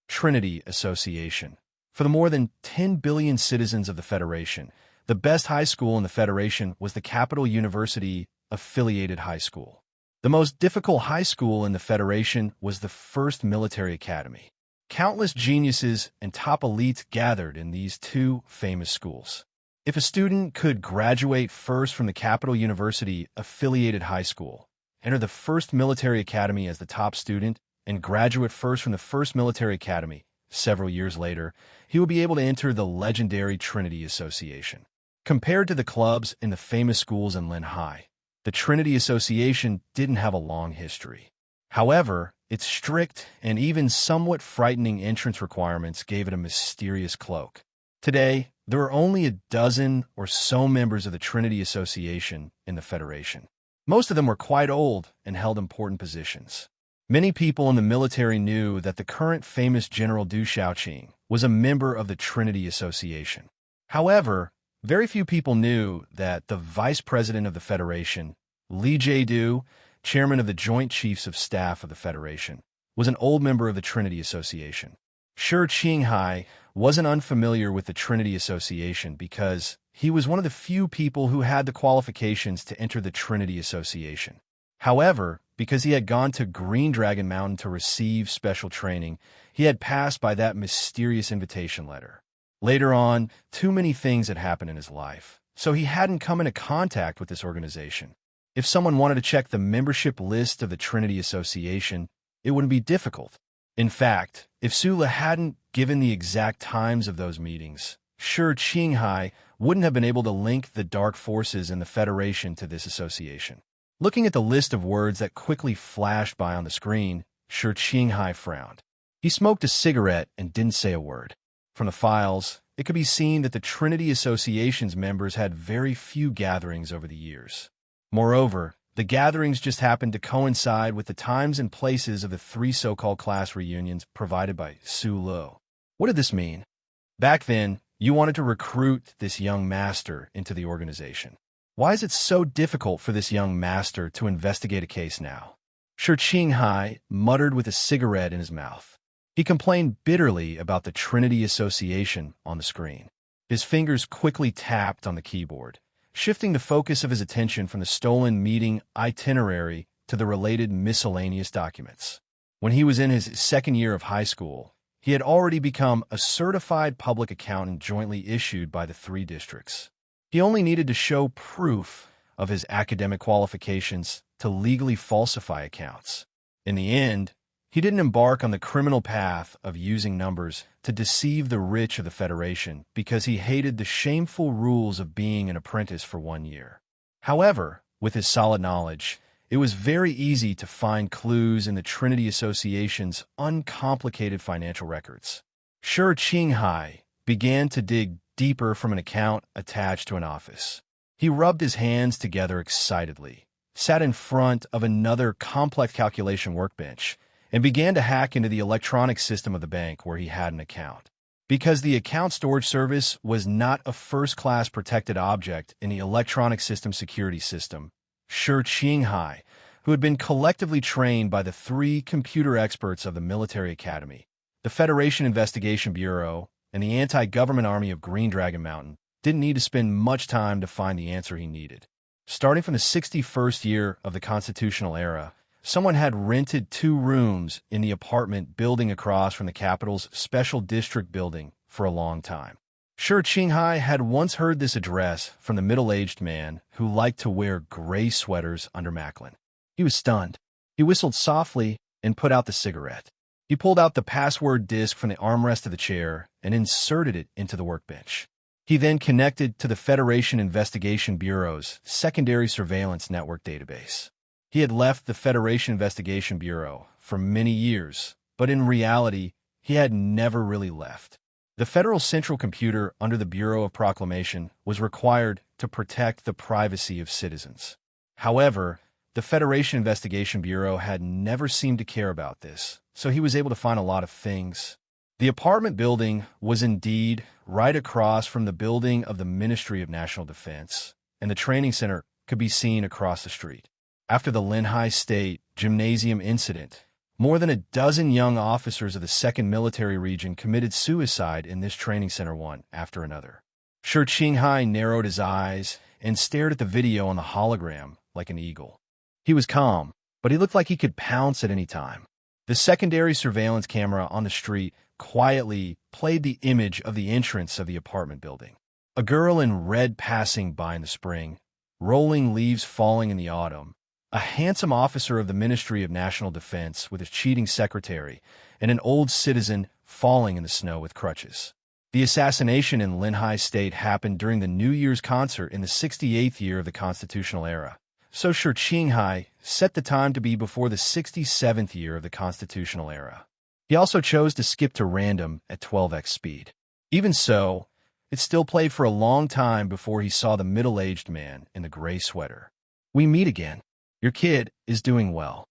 Trinity Association. For the more than 10 billion citizens of the Federation, the best high school in the Federation was the Capital University Affiliated High School. The most difficult high school in the Federation was the First Military Academy. Countless geniuses and top elites gathered in these 2 famous schools. If a student could graduate first from the Capital University Affiliated High School, enter the First Military Academy as the top student, and graduate first from the First Military Academy, several years later, he would be able to enter the legendary Trinity Association. Compared to the clubs in the famous schools in Lin Hai, the Trinity Association didn't have a long history. However, its strict and even somewhat frightening entrance requirements gave it a mysterious cloak. Today, there are only a dozen or so members of the Trinity Association in the Federation. Most of them were quite old and held important positions. Many people in the military knew that the current famous General Du Shaoqing was a member of the Trinity Association. However, very few people knew that the Vice President of the Federation, Li Jiedu, Chairman of the Joint Chiefs of Staff of the Federation, was an old member of the Trinity Association. Shi Qinghai wasn't unfamiliar with the Trinity Association because he was one of the few people who had the qualifications to enter the Trinity Association. However, because he had gone to Green Dragon Mountain to receive special training, he had passed by that mysterious invitation letter. Later on, too many things had happened in his life, so he hadn't come into contact with this organization. If someone wanted to check the membership list of the Trinity Association, it wouldn't be difficult. In fact, if Sula hadn't given the exact times of those meetings, Shi Qinghai wouldn't have been able to link the dark forces in the Federation to this association. Looking at the list of words that quickly flashed by on the screen, Shi Qinghai frowned. He smoked a cigarette and didn't say a word. From the files, it could be seen that the Trinity Association's members had very few gatherings over the years. Moreover, the gatherings just happened to coincide with the times and places of the 3 so-called class reunions provided by Su Lu. What did this mean? Back then, you wanted to recruit this young master into the organization. Why is it so difficult for this young master to investigate a case now? Shi Qinghai muttered with a cigarette in his mouth. He complained bitterly about the Trinity Association on the screen. His fingers quickly tapped on the keyboard, shifting the focus of his attention from the stolen meeting itinerary to the related miscellaneous documents. When he was in his 2nd year of high school, he had already become a certified public accountant jointly issued by the 3 districts. He only needed to show proof of his academic qualifications to legally falsify accounts. In the end, he didn't embark on the criminal path of using numbers to deceive the rich of the Federation because he hated the shameful rules of being an apprentice for 1 year. However, with his solid knowledge, it was very easy to find clues in the Trinity Association's uncomplicated financial records. Shi Qinghai began to dig deeper from an account attached to an office. He rubbed his hands together excitedly, sat in front of another complex calculation workbench, and began to hack into the electronic system of the bank where he had an account. Because the account storage service was not a first-class protected object in the electronic system security system, Shi Qinghai, who had been collectively trained by the 3 computer experts of the military academy, the Federation Investigation Bureau, and the anti-government army of Green Dragon Mountain, didn't need to spend much time to find the answer he needed. Starting from the 61st year of the constitutional era, someone had rented 2 rooms in the apartment building across from the capital's special district building for a long time. Shi Qinghai had once heard this address from the middle-aged man who liked to wear gray sweaters under Macklin. He was stunned. He whistled softly and put out the cigarette. He pulled out the password disk from the armrest of the chair and inserted it into the workbench. He then connected to the Federation Investigation Bureau's secondary surveillance network database. He had left the Federation Investigation Bureau for many years, but in reality, he had never really left. The Federal Central Computer under the Bureau of Proclamation was required to protect the privacy of citizens. However, the Federation Investigation Bureau had never seemed to care about this, so he was able to find a lot of things. The apartment building was indeed right across from the building of the Ministry of National Defense, and the training center could be seen across the street. After the Linhai State Gymnasium incident, more than a dozen young officers of the 2nd Military Region committed suicide in this training center one after another. Shi Qinghai narrowed his eyes and stared at the video on the hologram like an eagle. He was calm, but he looked like he could pounce at any time. The secondary surveillance camera on the street quietly played the image of the entrance of the apartment building. A girl in red passing by in the spring, rolling leaves falling in the autumn, a handsome officer of the Ministry of National Defense with his cheating secretary, and an old citizen falling in the snow with crutches. The assassination in Linhai State happened during the New Year's concert in the 68th year of the constitutional era, so Shi Qinghai set the time to be before the 67th year of the constitutional era. He also chose to skip to random at 12x speed. Even so, it still played for a long time before he saw the middle-aged man in the gray sweater. "We meet again. Your kid is doing well."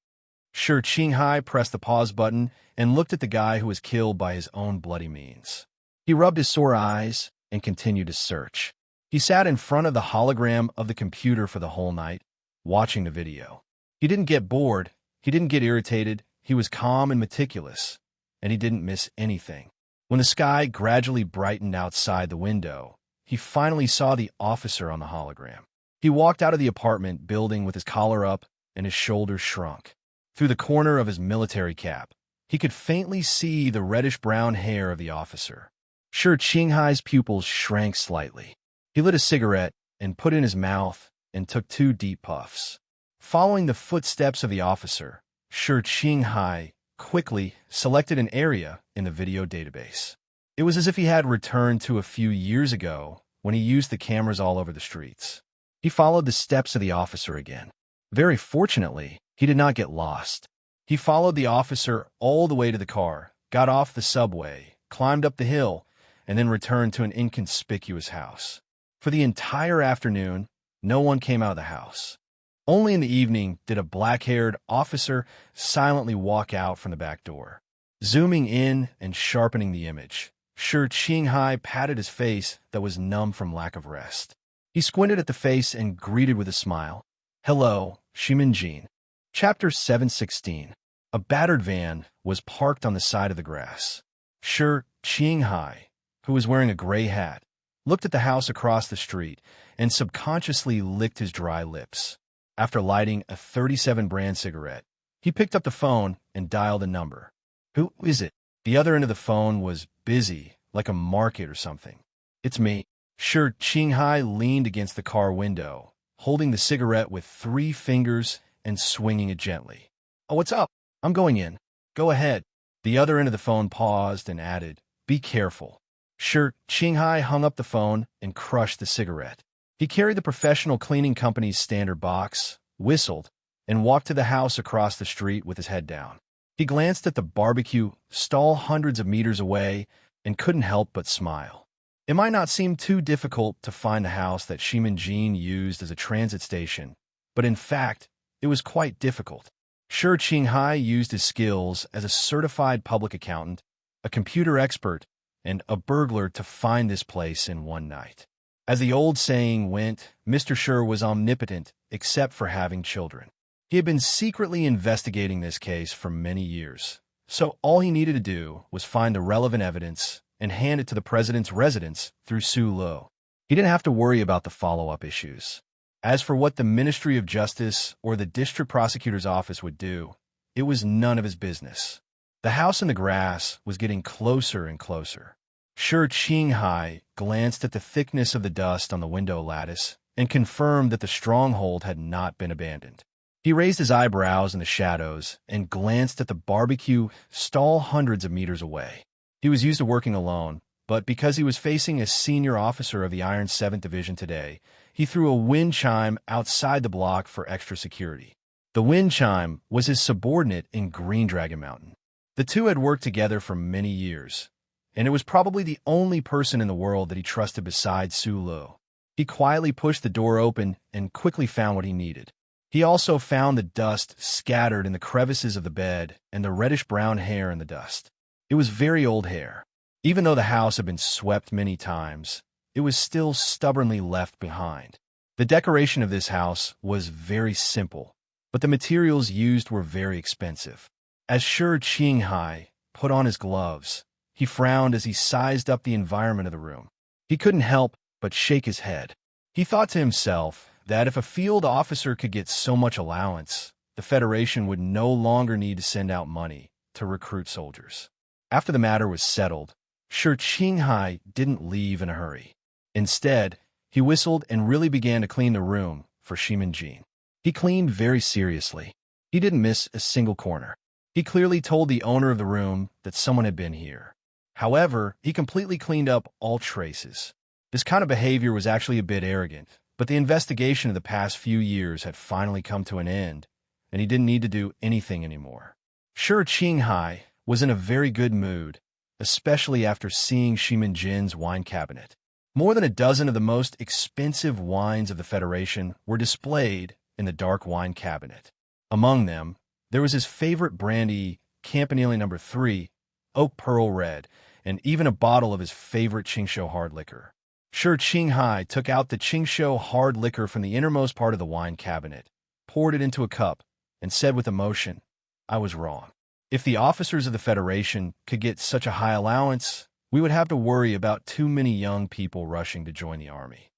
Shi Qinghai pressed the pause button and looked at the guy who was killed by his own bloody means. He rubbed his sore eyes and continued his search. He sat in front of the hologram of the computer for the whole night, watching the video. He didn't get bored, he didn't get irritated, he was calm and meticulous, and he didn't miss anything. When the sky gradually brightened outside the window, he finally saw the officer on the hologram. He walked out of the apartment building with his collar up and his shoulders shrunk. Through the corner of his military cap, he could faintly see the reddish-brown hair of the officer. Shi Qinghai's pupils shrank slightly. He lit a cigarette and put it in his mouth and took 2 deep puffs. Following the footsteps of the officer, Shi Qinghai quickly selected an area in the video database. It was as if he had returned to a few years ago when he used the cameras all over the streets. He followed the steps of the officer again. Very fortunately, he did not get lost. He followed the officer all the way to the car, got off the subway, climbed up the hill, and then returned to an inconspicuous house. For the entire afternoon, no one came out of the house. Only in the evening did a black-haired officer silently walk out from the back door. Zooming in and sharpening the image, Shi Qinghai patted his face that was numb from lack of rest. He squinted at the face and greeted with a smile. "Hello, Shiminjin." Chapter 716. A battered van was parked on the side of the grass. Shi Qinghai, who was wearing a gray hat, looked at the house across the street and subconsciously licked his dry lips. After lighting a 37 brand cigarette, he picked up the phone and dialed a number. "Who is it?" The other end of the phone was busy, like a market or something. "It's me." Shi Qinghai leaned against the car window, holding the cigarette with 3 fingers and swinging it gently. "Oh, what's up? I'm going in." "Go ahead." The other end of the phone paused and added, "Be careful." Shi Qinghai hung up the phone and crushed the cigarette. He carried the professional cleaning company's standard box, whistled, and walked to the house across the street with his head down. He glanced at the barbecue stall hundreds of meters away and couldn't help but smile. It might not seem too difficult to find the house that Shiminjin used as a transit station, but in fact, it was quite difficult. Shi Qinghai used his skills as a certified public accountant, a computer expert, and a burglar to find this place in one night. As the old saying went, Mr. Shi was omnipotent except for having children. He had been secretly investigating this case for many years, so all he needed to do was find the relevant evidence and hand it to the president's residence through Su Lo. He didn't have to worry about the follow-up issues. As for what the Ministry of Justice or the district prosecutor's office would do, it was none of his business. The house in the grass was getting closer and closer. Shi Qinghai glanced at the thickness of the dust on the window lattice and confirmed that the stronghold had not been abandoned. He raised his eyebrows in the shadows and glanced at the barbecue stall hundreds of meters away. He was used to working alone, but because he was facing a senior officer of the Iron 7th Division today, he threw a wind chime outside the block for extra security. The wind chime was his subordinate in Green Dragon Mountain. The two had worked together for many years, and it was probably the only person in the world that he trusted besides Su Lu. He quietly pushed the door open and quickly found what he needed. He also found the dust scattered in the crevices of the bed and the reddish-brown hair in the dust. It was very old hair. Even though the house had been swept many times, it was still stubbornly left behind. The decoration of this house was very simple, but the materials used were very expensive. As Shi Qinghai put on his gloves, he frowned as he sized up the environment of the room. He couldn't help but shake his head. He thought to himself that if a field officer could get so much allowance, the Federation would no longer need to send out money to recruit soldiers. After the matter was settled, Shi Qinghai didn't leave in a hurry. Instead, he whistled and really began to clean the room for Shimin-jin. He cleaned very seriously. He didn't miss a single corner. He clearly told the owner of the room that someone had been here. However, he completely cleaned up all traces. This kind of behavior was actually a bit arrogant, but the investigation of the past few years had finally come to an end, and he didn't need to do anything anymore. Shi Qinghai was in a very good mood, especially after seeing Shimin-jin's wine cabinet. More than a dozen of the most expensive wines of the Federation were displayed in the dark wine cabinet. Among them, there was his favorite brandy, Campanile No. 3, Oak Pearl Red, and even a bottle of his favorite Qingshou hard liquor. Shi Qinghai took out the Qingshou hard liquor from the innermost part of the wine cabinet, poured it into a cup, and said with emotion, "I was wrong. If the officers of the Federation could get such a high allowance, we would have to worry about too many young people rushing to join the army."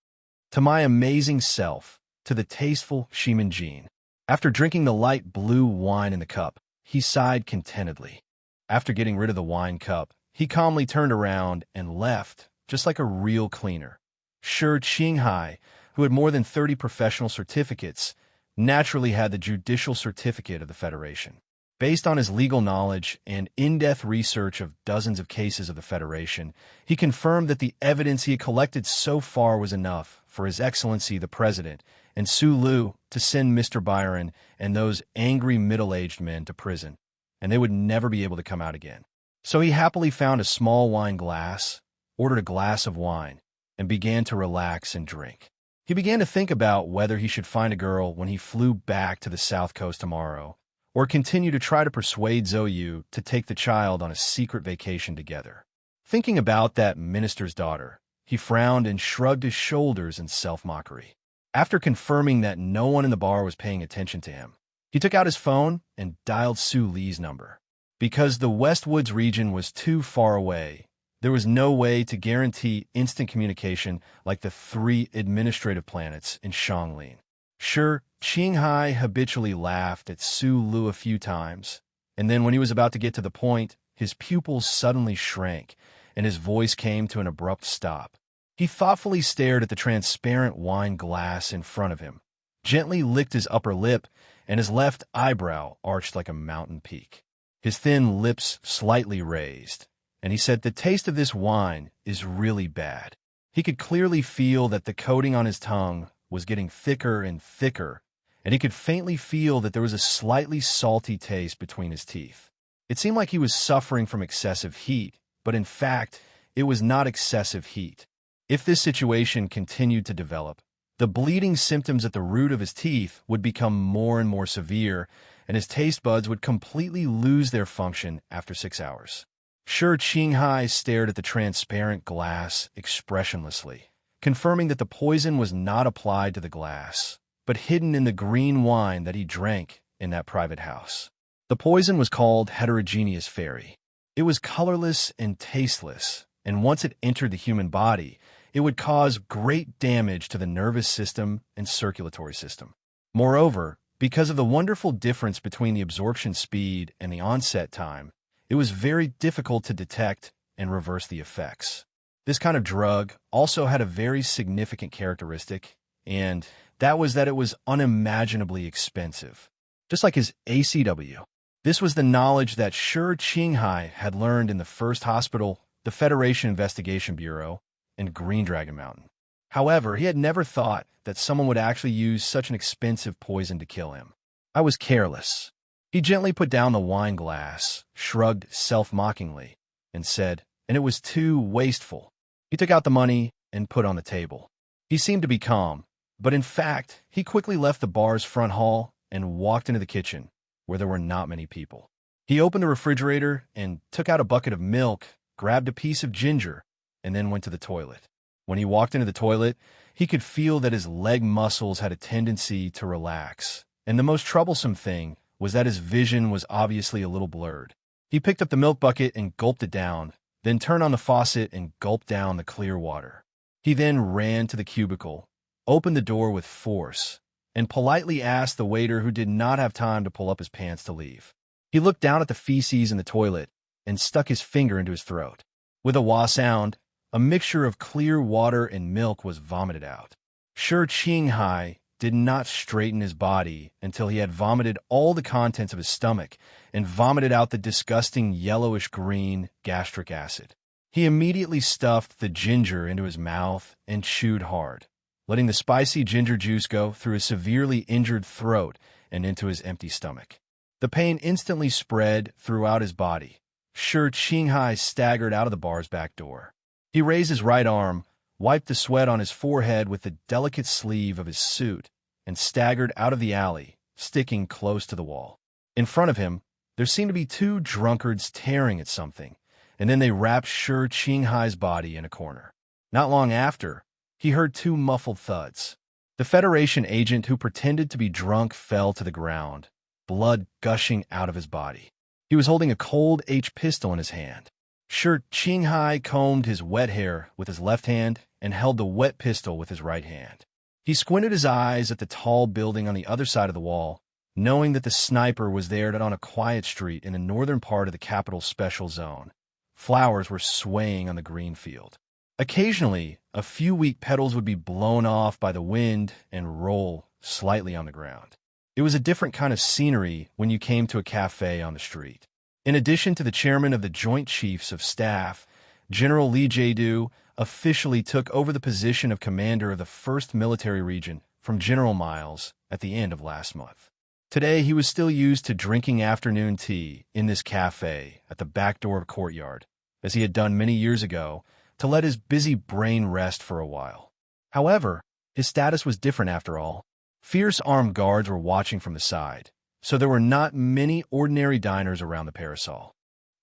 To my amazing self, to the tasteful Shimin-jin. After drinking the light blue wine in the cup, he sighed contentedly. After getting rid of the wine cup, he calmly turned around and left, just like a real cleaner. Shi Qinghai, who had more than 30 professional certificates, naturally had the judicial certificate of the Federation. Based on his legal knowledge and in-depth research of dozens of cases of the Federation, he confirmed that the evidence he had collected so far was enough for His Excellency the President and Su Lu to send Mr. Byron and those angry middle-aged men to prison, and they would never be able to come out again. So he happily found a small wine glass, ordered a glass of wine, and began to relax and drink. He began to think about whether he should find a girl when he flew back to the South Coast tomorrow, or continue to try to persuade Zhou to take the child on a secret vacation together. Thinking about that minister's daughter, he frowned and shrugged his shoulders in self-mockery. After confirming that no one in the bar was paying attention to him, he took out his phone and dialed Su Li's number. Because the Westwoods region was too far away, there was no way to guarantee instant communication like the 3 administrative planets in Shanglin. Shi Qinghai habitually laughed at Su Lu a few times, and then when he was about to get to the point, his pupils suddenly shrank, and his voice came to an abrupt stop. He thoughtfully stared at the transparent wine glass in front of him, gently licked his upper lip, and his left eyebrow arched like a mountain peak. His thin lips slightly raised, and he said, "The taste of this wine is really bad." He could clearly feel that the coating on his tongue was getting thicker and thicker, and he could faintly feel that there was a slightly salty taste between his teeth. It seemed like he was suffering from excessive heat, but in fact, it was not excessive heat. If this situation continued to develop, the bleeding symptoms at the root of his teeth would become more and more severe, and his taste buds would completely lose their function after 6 hours. Shi Qinghai stared at the transparent glass expressionlessly, confirming that the poison was not applied to the glass, but hidden in the green wine that he drank in that private house. The poison was called heterogeneous fairy. It was colorless and tasteless, and once it entered the human body, it would cause great damage to the nervous system and circulatory system. Moreover, because of the wonderful difference between the absorption speed and the onset time, it was very difficult to detect and reverse the effects. This kind of drug also had a very significant characteristic, and that was that it was unimaginably expensive. just like his ACW. This was the knowledge that Shi Qinghai had learned in the first hospital, the Federation Investigation Bureau, in Green Dragon Mountain. However, he had never thought that someone would actually use such an expensive poison to kill him. I was careless. He gently put down the wine glass, shrugged self-mockingly, and said, and it was too wasteful. He took out the money and put on the table. He seemed to be calm, but in fact, he quickly left the bar's front hall and walked into the kitchen, where there were not many people. He opened the refrigerator and took out a bucket of milk, grabbed a piece of ginger, and then went to the toilet. When he walked into the toilet, he could feel that his leg muscles had a tendency to relax, and the most troublesome thing was that his vision was obviously a little blurred. He picked up the milk bucket and gulped it down, then turned on the faucet and gulped down the clear water. He then ran to the cubicle, opened the door with force, and politely asked the waiter who did not have time to pull up his pants to leave. He looked down at the feces in the toilet and stuck his finger into his throat. With a wah sound, a mixture of clear water and milk was vomited out. Shi Qinghai did not straighten his body until he had vomited all the contents of his stomach and vomited out the disgusting yellowish-green gastric acid. He immediately stuffed the ginger into his mouth and chewed hard, letting the spicy ginger juice go through his severely injured throat and into his empty stomach. The pain instantly spread throughout his body. Shi Qinghai staggered out of the bar's back door. He raised his right arm, wiped the sweat on his forehead with the delicate sleeve of his suit, and staggered out of the alley, sticking close to the wall. In front of him, there seemed to be two drunkards tearing at something, and then they wrapped Shi Qinghai's body in a corner. Not long after, he heard two muffled thuds. The Federation agent who pretended to be drunk fell to the ground, blood gushing out of his body. He was holding a cold H pistol in his hand. Shi Qinghai combed his wet hair with his left hand and held the wet pistol with his right hand. He squinted his eyes at the tall building on the other side of the wall, knowing that the sniper was there on a quiet street in the northern part of the capital's special zone. Flowers were swaying on the green field. Occasionally, a few weak petals would be blown off by the wind and roll slightly on the ground. It was a different kind of scenery when you came to a cafe on the street. In addition to the chairman of the Joint Chiefs of Staff, General Li Jiedu officially took over the position of commander of the 1st Military Region from General Miles at the end of last month. Today, he was still used to drinking afternoon tea in this cafe at the back door of a courtyard, as he had done many years ago, to let his busy brain rest for a while. However, his status was different after all. Fierce armed guards were watching from the side, so there were not many ordinary diners around the parasol.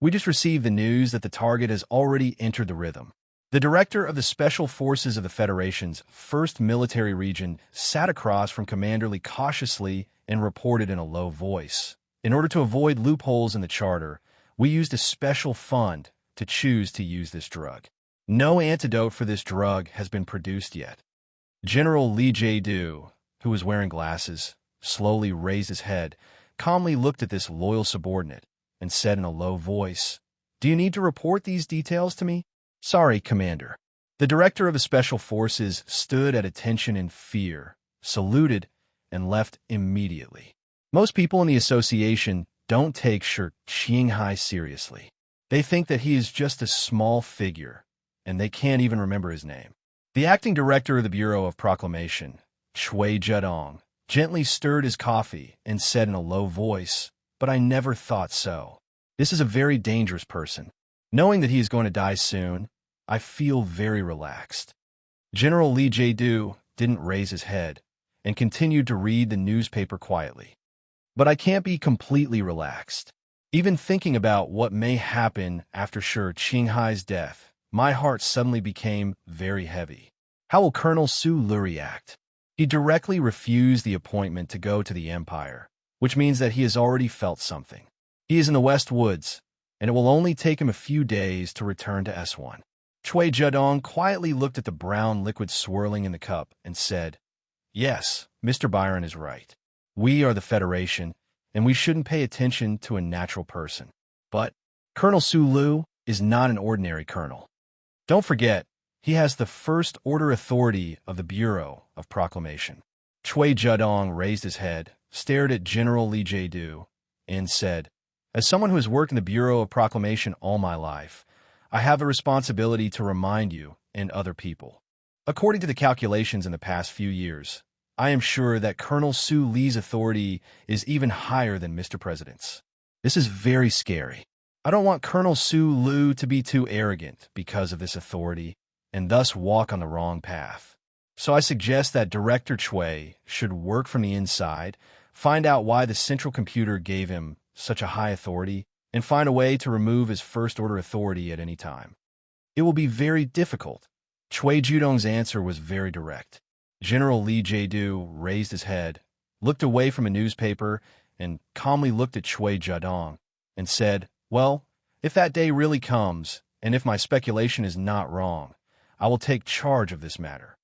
We just received the news that the target has already entered the rhythm. The director of the Special Forces of the Federation's 1st Military Region sat across from Commander Li cautiously and reported in a low voice. In order to avoid loopholes in the charter, we used a special fund to choose to use this drug. No antidote for this drug has been produced yet. General Li Jiedu, who was wearing glasses, slowly raised his head, calmly looked at this loyal subordinate, and said in a low voice, "Do you need to report these details to me?" "Sorry, Commander." The director of the Special Forces stood at attention in fear, saluted, and left immediately. Most people in the association don't take Shi Qinghai seriously. They think that he is just a small figure, and they can't even remember his name. The acting director of the Bureau of Proclamation, Cui Zhedong, gently stirred his coffee and said in a low voice, "But I never thought so. This is a very dangerous person. Knowing that he is going to die soon, I feel very relaxed." General Li Jiedu didn't raise his head and continued to read the newspaper quietly. "But I can't be completely relaxed. Even thinking about what may happen after Shi Qinghai's death, my heart suddenly became very heavy. How will Colonel Su Lu react? He directly refused the appointment to go to the Empire, which means that he has already felt something. He is in the West Woods, and it will only take him a few days to return to S1. Cui Zhedong quietly looked at the brown liquid swirling in the cup and said, "Yes, Mr. Byron is right. We are the Federation, and we shouldn't pay attention to a natural person. But Colonel Su Lu is not an ordinary colonel. Don't forget, he has the first order authority of the Bureau of Proclamation." Cui Zhedong raised his head, stared at General Li Jiedu, and said, "As someone who has worked in the Bureau of Proclamation all my life, I have a responsibility to remind you and other people. According to the calculations in the past few years, I am sure that Colonel Su Li's authority is even higher than Mr. President's. This is very scary. I don't want Colonel Su Lu to be too arrogant because of this authority and thus walk on the wrong path. So I suggest that Director Chui should work from the inside, find out why the central computer gave him such a high authority, and find a way to remove his first-order authority at any time. It will be very difficult." Chui Judong's answer was very direct. General Li Jiedu raised his head, looked away from a newspaper, and calmly looked at Chui Judong and said, "Well, if that day really comes, and if my speculation is not wrong, I will take charge of this matter."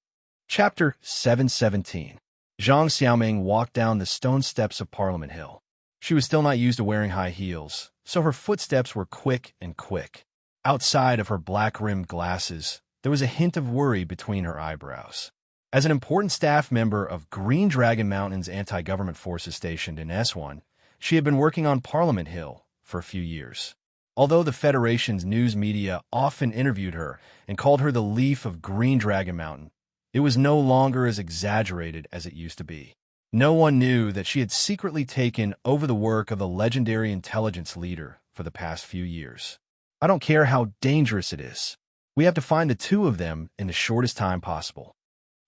Chapter 717. Zhang Xiaoming walked down the stone steps of Parliament Hill. She was still not used to wearing high heels, so her footsteps were quick and quick. Outside of her black-rimmed glasses, there was a hint of worry between her eyebrows. As an important staff member of Green Dragon Mountain's anti-government forces stationed in S1, she had been working on Parliament Hill for a few years. Although the Federation's news media often interviewed her and called her the Leaf of Green Dragon Mountain, it was no longer as exaggerated as it used to be. No one knew that she had secretly taken over the work of the legendary intelligence leader for the past few years. "I don't care how dangerous it is. We have to find the two of them in the shortest time possible."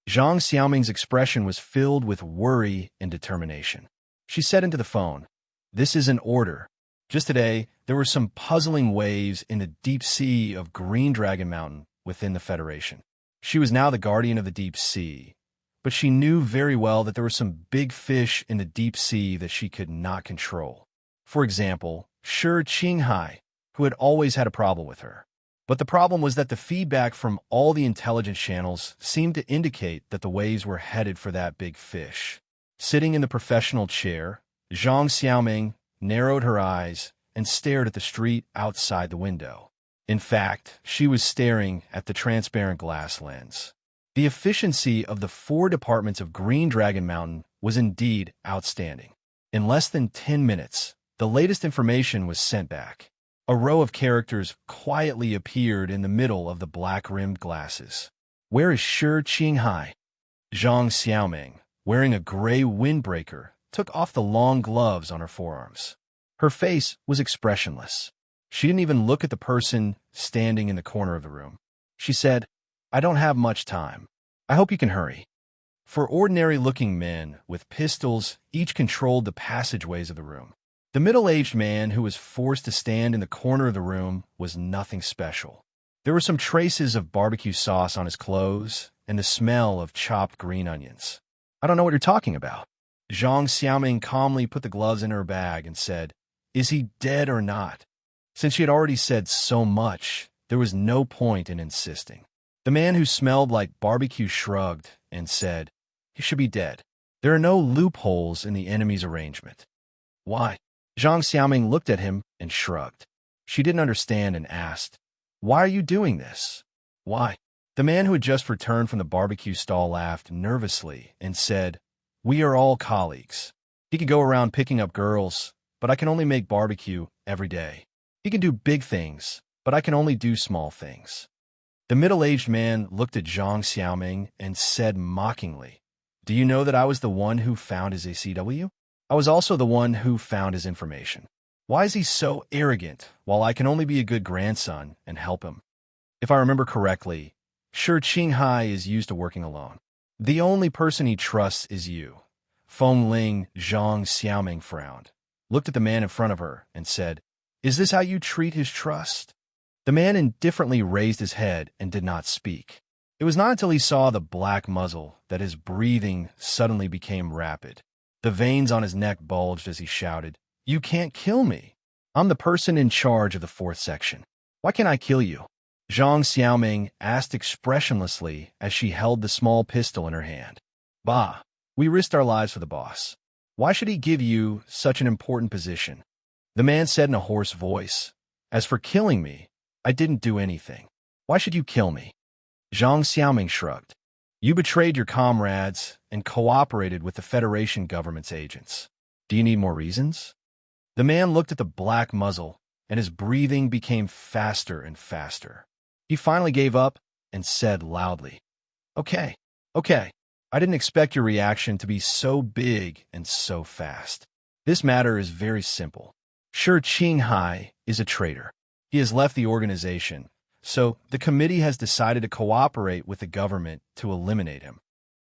Zhang Xiaoming's expression was filled with worry and determination. She said into the phone, "This is an order. Just today, there were some puzzling waves in the deep sea of Green Dragon Mountain within the Federation. She was now the guardian of the deep sea, but she knew very well that there were some big fish in the deep sea that she could not control. For example, Shi Qinghai, who had always had a problem with her. But the problem was that the feedback from all the intelligence channels seemed to indicate that the waves were headed for that big fish. Sitting in the professional chair, Zhang Xiaoming narrowed her eyes and stared at the street outside the window. In fact, she was staring at the transparent glass lens. The efficiency of the 4 departments of Green Dragon Mountain was indeed outstanding. In less than 10 minutes, the latest information was sent back. A row of characters quietly appeared in the middle of the black-rimmed glasses. "Where is Shi Qinghai?" Zhang Xiaoming, wearing a gray windbreaker, took off the long gloves on her forearms. Her face was expressionless. She didn't even look at the person standing in the corner of the room. She said, "I don't have much time. I hope you can hurry." For ordinary-looking men with pistols, each controlled the passageways of the room. The middle-aged man who was forced to stand in the corner of the room was nothing special. There were some traces of barbecue sauce on his clothes and the smell of chopped green onions. "I don't know what you're talking about." Zhang Xiaoming calmly put the gloves in her bag and said, "Is he dead or not?" Since she had already said so much, there was no point in insisting. The man who smelled like barbecue shrugged and said, "He should be dead. There are no loopholes in the enemy's arrangement." "Why?" Zhang Xiaoming looked at him and shrugged. She didn't understand and asked, "Why are you doing this?" "Why?" The man who had just returned from the barbecue stall laughed nervously and said, "We are all colleagues. He could go around picking up girls, but I can only make barbecue every day. He can do big things, but I can only do small things." The middle-aged man looked at Zhang Xiaoming and said mockingly, "Do you know that I was the one who found his ACW? I was also the one who found his information. Why is he so arrogant while I can only be a good grandson and help him? If I remember correctly, Shi Qinghai is used to working alone. The only person he trusts is you." Feng Ling. Zhang Xiaoming frowned, looked at the man in front of her, and said, "Is this how you treat his trust?" The man indifferently raised his head and did not speak. It was not until he saw the black muzzle that his breathing suddenly became rapid. The veins on his neck bulged as he shouted, "You can't kill me. I'm the person in charge of the 4th section. Why can't I kill you?" Zhang Xiaoming asked expressionlessly as she held the small pistol in her hand. "Bah, we risked our lives for the boss. Why should he give you such an important position?" The man said in a hoarse voice, "As for killing me, I didn't do anything. Why should you kill me?" Zhang Xiaoming shrugged. You betrayed your comrades and cooperated with the Federation government's agents. Do you need more reasons? The man looked at the black muzzle, and his breathing became faster and faster. He finally gave up and said loudly, Okay, okay. I didn't expect your reaction to be so big and so fast. This matter is very simple. Shi Qinghai is a traitor. He has left the organization, so the committee has decided to cooperate with the government to eliminate him.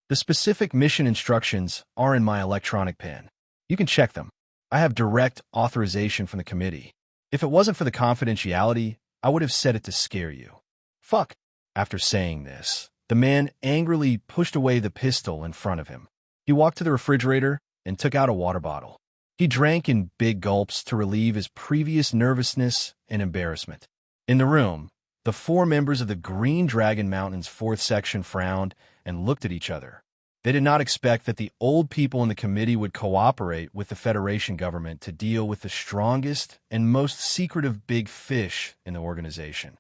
The specific mission instructions are in my electronic pen. You can check them. I have direct authorization from the committee. If it wasn't for the confidentiality, I would have said it to scare you. Fuck. After saying this, the man angrily pushed away the pistol in front of him. He walked to the refrigerator and took out a water bottle. He drank in big gulps to relieve his previous nervousness and embarrassment. In the room, the 4 members of the Green Dragon Mountain's 4th section frowned and looked at each other. They did not expect that the old people in the committee would cooperate with the Federation government to deal with the strongest and most secretive big fish in the organization.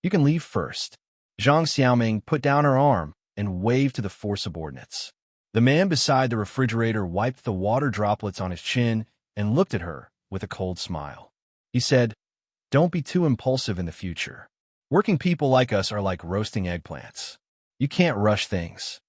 You can leave first. Zhang Xiaoming put down her arm and waved to the 4 subordinates. The man beside the refrigerator wiped the water droplets on his chin and looked at her with a cold smile. He said, Don't be too impulsive in the future. Working people like us are like roasting eggplants. You can't rush things.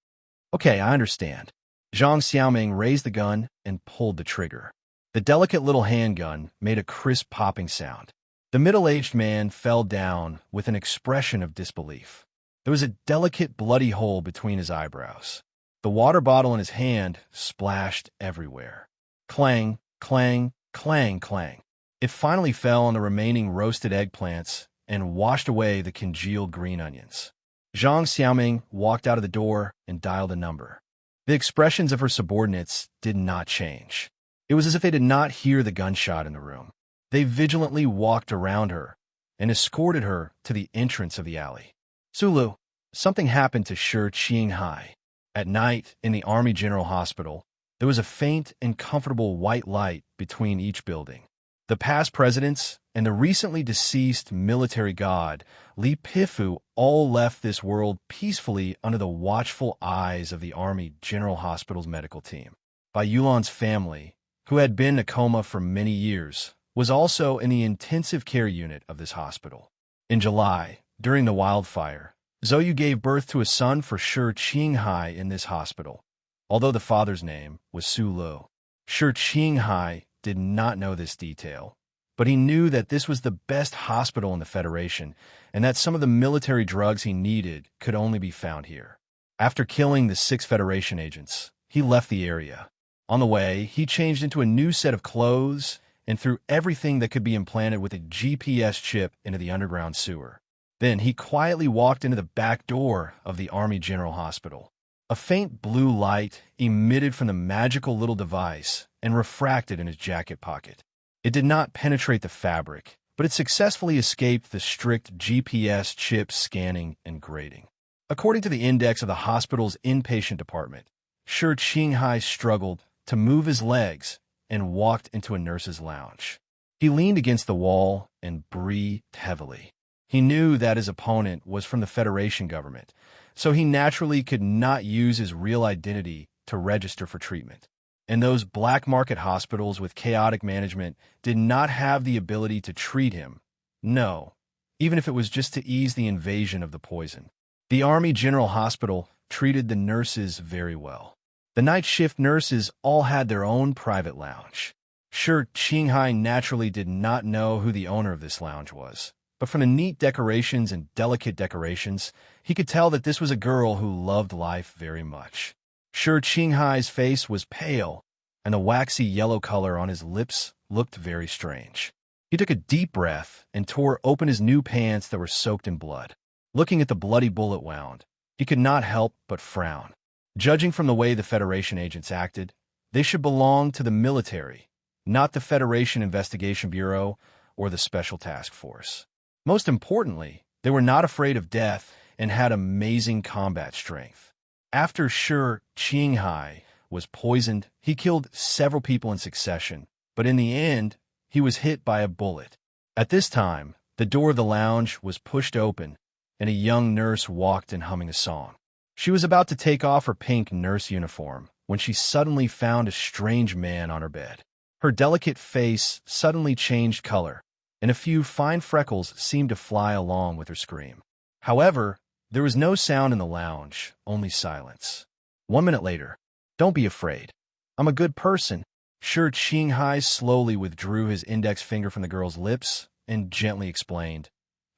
Okay, I understand. Zhang Xiaoming raised the gun and pulled the trigger. The delicate little handgun made a crisp popping sound. The middle-aged man fell down with an expression of disbelief. There was a delicate bloody hole between his eyebrows. The water bottle in his hand splashed everywhere. Clang, clang, clang, clang. It finally fell on the remaining roasted eggplants and washed away the congealed green onions. Zhang Xiaoming walked out of the door and dialed a number. The expressions of her subordinates did not change. It was as if they did not hear the gunshot in the room. They vigilantly walked around her and escorted her to the entrance of the alley. Sulu, something happened to Shi Qinghai. At night, in the Army General Hospital, there was a faint and comfortable white light between each building. The past presidents and the recently deceased military god, Li Pifu, all left this world peacefully under the watchful eyes of the Army General Hospital's medical team. Bai Yulan's family, who had been in a coma for many years, was also in the intensive care unit of this hospital. In July, during the wildfire, Zhou gave birth to a son for Shi Qinghai in this hospital. Although the father's name was Su Lu, Shi Qinghai did not know this detail, but he knew that this was the best hospital in the Federation and that some of the military drugs he needed could only be found here. After killing the 6 Federation agents, he left the area. On the way, he changed into a new set of clothes and threw everything that could be implanted with a GPS chip into the underground sewer. Then he quietly walked into the back door of the Army General Hospital. A faint blue light emitted from the magical little device and refracted in his jacket pocket. It did not penetrate the fabric, but it successfully escaped the strict GPS chip scanning and grading. According to the index of the hospital's inpatient department, Shi Qinghai struggled to move his legs and walked into a nurse's lounge. He leaned against the wall and breathed heavily. He knew that his opponent was from the Federation government, so he naturally could not use his real identity to register for treatment. And those black market hospitals with chaotic management did not have the ability to treat him. No, even if it was just to ease the invasion of the poison. The Army General Hospital treated the nurses very well. The night shift nurses all had their own private lounge. Shi Qinghai naturally did not know who the owner of this lounge was, but from the neat decorations and delicate decorations, he could tell that this was a girl who loved life very much. Shi Qinghai's face was pale, and the waxy yellow color on his lips looked very strange. He took a deep breath and tore open his new pants that were soaked in blood. Looking at the bloody bullet wound, he could not help but frown. Judging from the way the Federation agents acted, they should belong to the military, not the Federation Investigation Bureau or the Special Task Force. Most importantly, they were not afraid of death and had amazing combat strength. After Shi Qinghai was poisoned, he killed several people in succession, but in the end, he was hit by a bullet. At this time, the door of the lounge was pushed open, and a young nurse walked in humming a song. She was about to take off her pink nurse uniform when she suddenly found a strange man on her bed. Her delicate face suddenly changed color, and a few fine freckles seemed to fly along with her scream. However, there was no sound in the lounge, only silence. 1 minute later. Don't be afraid. I'm a good person. Sure Qinghai slowly withdrew his index finger from the girl's lips and gently explained,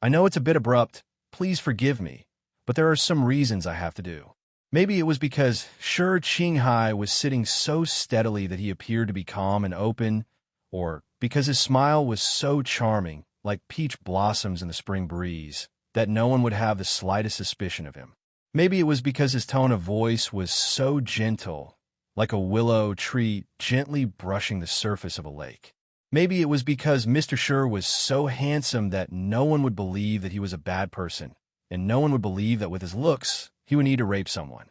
I know it's a bit abrupt, please forgive me, but there are some reasons I have to do. Maybe it was because Sure Qinghai was sitting so steadily that he appeared to be calm and open, or because his smile was so charming, like peach blossoms in the spring breeze, that no one would have the slightest suspicion of him. Maybe it was because his tone of voice was so gentle, like a willow tree gently brushing the surface of a lake. Maybe it was because Mr. Sure was so handsome that no one would believe that he was a bad person, and no one would believe that with his looks, he would need to rape someone.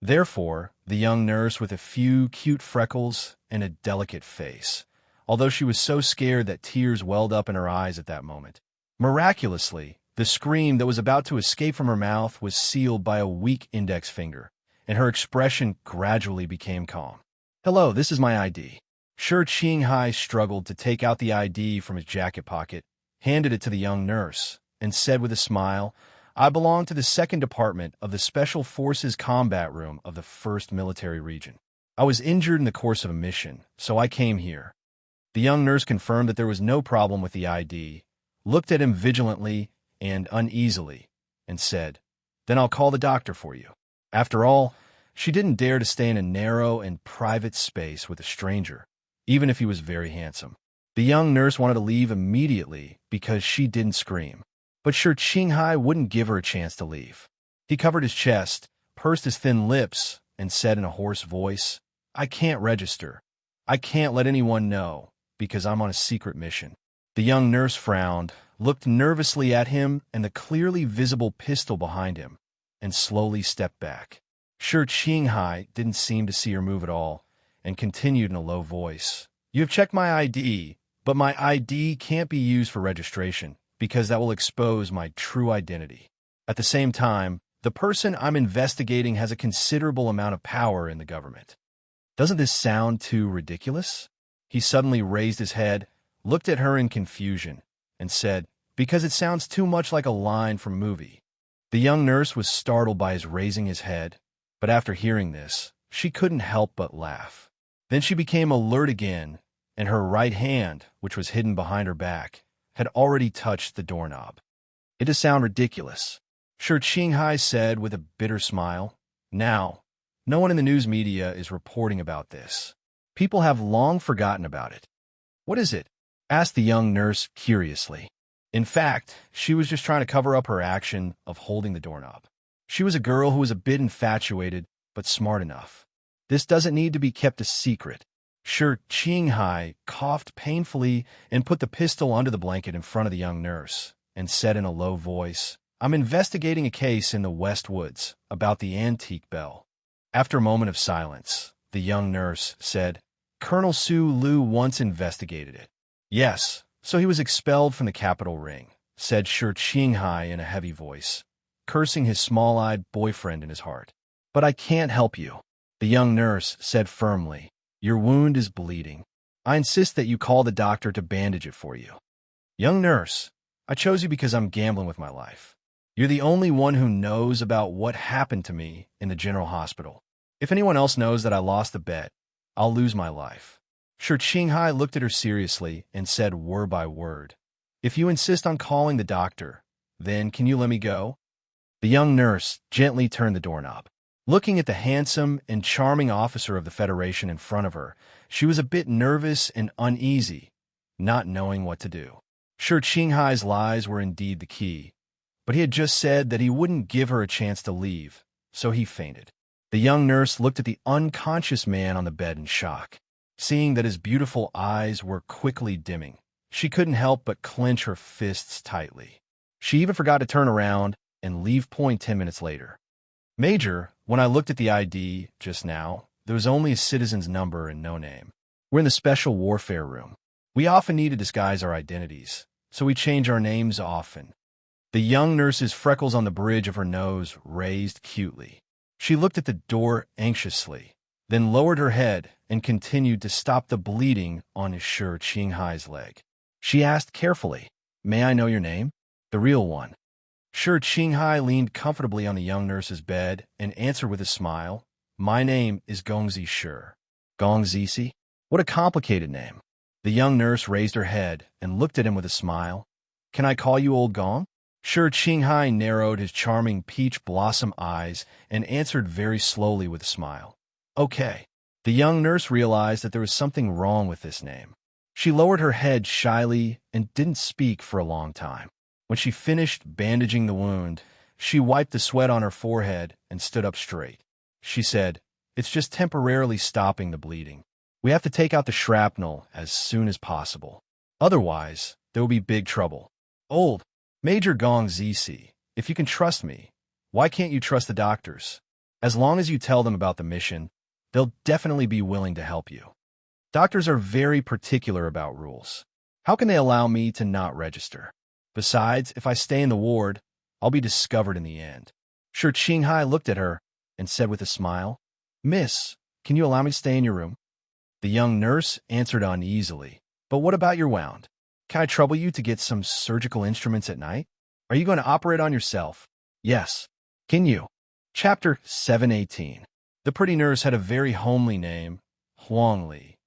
Therefore, the young nurse with a few cute freckles and a delicate face, although she was so scared that tears welled up in her eyes at that moment. Miraculously, the scream that was about to escape from her mouth was sealed by a weak index finger, and her expression gradually became calm. Hello, this is my ID. Sure Qinghai struggled to take out the ID from his jacket pocket, handed it to the young nurse, and said with a smile, I belong to the 2nd Department of the Special Forces Combat Room of the 1st Military Region. I was injured in the course of a mission, so I came here. The young nurse confirmed that there was no problem with the ID, looked at him vigilantly and uneasily, and said, Then I'll call the doctor for you. After all, she didn't dare to stay in a narrow and private space with a stranger, even if he was very handsome. The young nurse wanted to leave immediately because she didn't scream. But Sure Qinghai wouldn't give her a chance to leave. He covered his chest, pursed his thin lips, and said in a hoarse voice, I can't register. I can't let anyone know, because I'm on a secret mission. The young nurse frowned, looked nervously at him and the clearly visible pistol behind him, and slowly stepped back. Sure Qinghai didn't seem to see her move at all, and continued in a low voice, You have checked my ID, but my ID can't be used for registration, because that will expose my true identity. At the same time, the person I'm investigating has a considerable amount of power in the government. Doesn't this sound too ridiculous? He suddenly raised his head, looked at her in confusion, and said, Because it sounds too much like a line from a movie. The young nurse was startled by his raising his head, but after hearing this, she couldn't help but laugh. Then she became alert again, and her right hand, which was hidden behind her back, had already touched the doorknob. It does sound ridiculous, Sure Qinghai said with a bitter smile. Now, no one in the news media is reporting about this. People have long forgotten about it. What is it? Asked the young nurse curiously. In fact, she was just trying to cover up her action of holding the doorknob. She was a girl who was a bit infatuated, but smart enough. This doesn't need to be kept a secret. Sure Qinghai coughed painfully and put the pistol under the blanket in front of the young nurse, and said in a low voice, I'm investigating a case in the West Woods about the antique bell. After a moment of silence, the young nurse said, Colonel Su Lu once investigated it. Yes, so he was expelled from the capital ring, said Sure Qinghai in a heavy voice, cursing his small-eyed boyfriend in his heart. But I can't help you, the young nurse said firmly. Your wound is bleeding. I insist that you call the doctor to bandage it for you. Young nurse, I chose you because I'm gambling with my life. You're the only one who knows about what happened to me in the general hospital. If anyone else knows that I lost the bet, I'll lose my life. Sure Qinghai looked at her seriously and said word by word, If you insist on calling the doctor, then can you let me go? The young nurse gently turned the doorknob. Looking at the handsome and charming officer of the Federation in front of her, she was a bit nervous and uneasy, not knowing what to do. Sure Qinghai's lies were indeed the key, but he had just said that he wouldn't give her a chance to leave, so he fainted. The young nurse looked at the unconscious man on the bed in shock. Seeing that his beautiful eyes were quickly dimming, she couldn't help but clench her fists tightly. She even forgot to turn around and leave point 10 minutes later. Major, when I looked at the ID just now, there was only a citizen's number and no name. We're in the special warfare room. We often need to disguise our identities, so we change our names often. The young nurse's freckles on the bridge of her nose raised cutely. She looked at the door anxiously, then lowered her head and continued to stop the bleeding on Shi Qinghai's leg. She asked carefully, "May I know your name?" "The real one." Shi Qinghai leaned comfortably on the young nurse's bed and answered with a smile, "My name is Gongzi Shi." Gongzi? What a complicated name. The young nurse raised her head and looked at him with a smile. "Can I call you Old Gong?" Shi Qinghai narrowed his charming peach blossom eyes and answered very slowly with a smile. "Okay." The young nurse realized that there was something wrong with this name. She lowered her head shyly and didn't speak for a long time. When she finished bandaging the wound, she wiped the sweat on her forehead and stood up straight. She said, "It's just temporarily stopping the bleeding. We have to take out the shrapnel as soon as possible. Otherwise, there will be big trouble." "Old Major Gong Zici, if you can trust me, why can't you trust the doctors? As long as you tell them about the mission, they'll definitely be willing to help you. Doctors are very particular about rules. How can they allow me to not register? Besides, if I stay in the ward, I'll be discovered in the end." Shi Qinghai looked at her and said with a smile, "Miss, can you allow me to stay in your room?" The young nurse answered uneasily, "But what about your wound? Can I trouble you to get some surgical instruments at night? Are you going to operate on yourself?" "Yes." "Can you?" Chapter 718. The pretty nurse had a very homely name, Huang Li.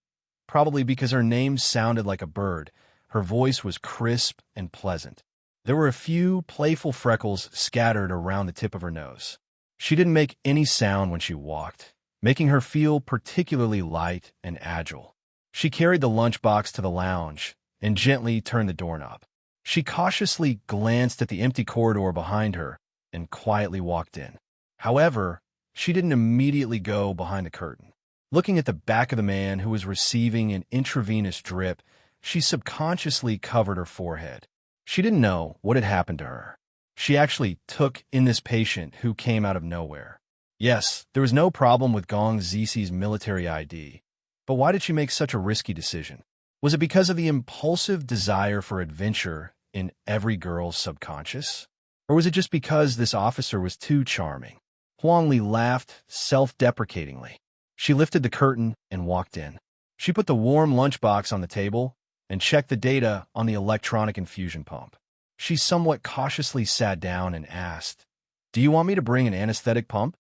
Probably because her name sounded like a bird, her voice was crisp and pleasant. There were a few playful freckles scattered around the tip of her nose. She didn't make any sound when she walked, making her feel particularly light and agile. She carried the lunchbox to the lounge and gently turned the doorknob. She cautiously glanced at the empty corridor behind her and quietly walked in. However, she didn't immediately go behind the curtain. Looking at the back of the man who was receiving an intravenous drip, she subconsciously covered her forehead. She didn't know what had happened to her. She actually took in this patient who came out of nowhere. Yes, there was no problem with Gong Zici's military ID, but why did she make such a risky decision? Was it because of the impulsive desire for adventure in every girl's subconscious? Or was it just because this officer was too charming? Huang Li laughed self-deprecatingly. She lifted the curtain and walked in. She put the warm lunchbox on the table and checked the data on the electronic infusion pump. She somewhat cautiously sat down and asked, "Do you want me to bring an anesthetic pump?"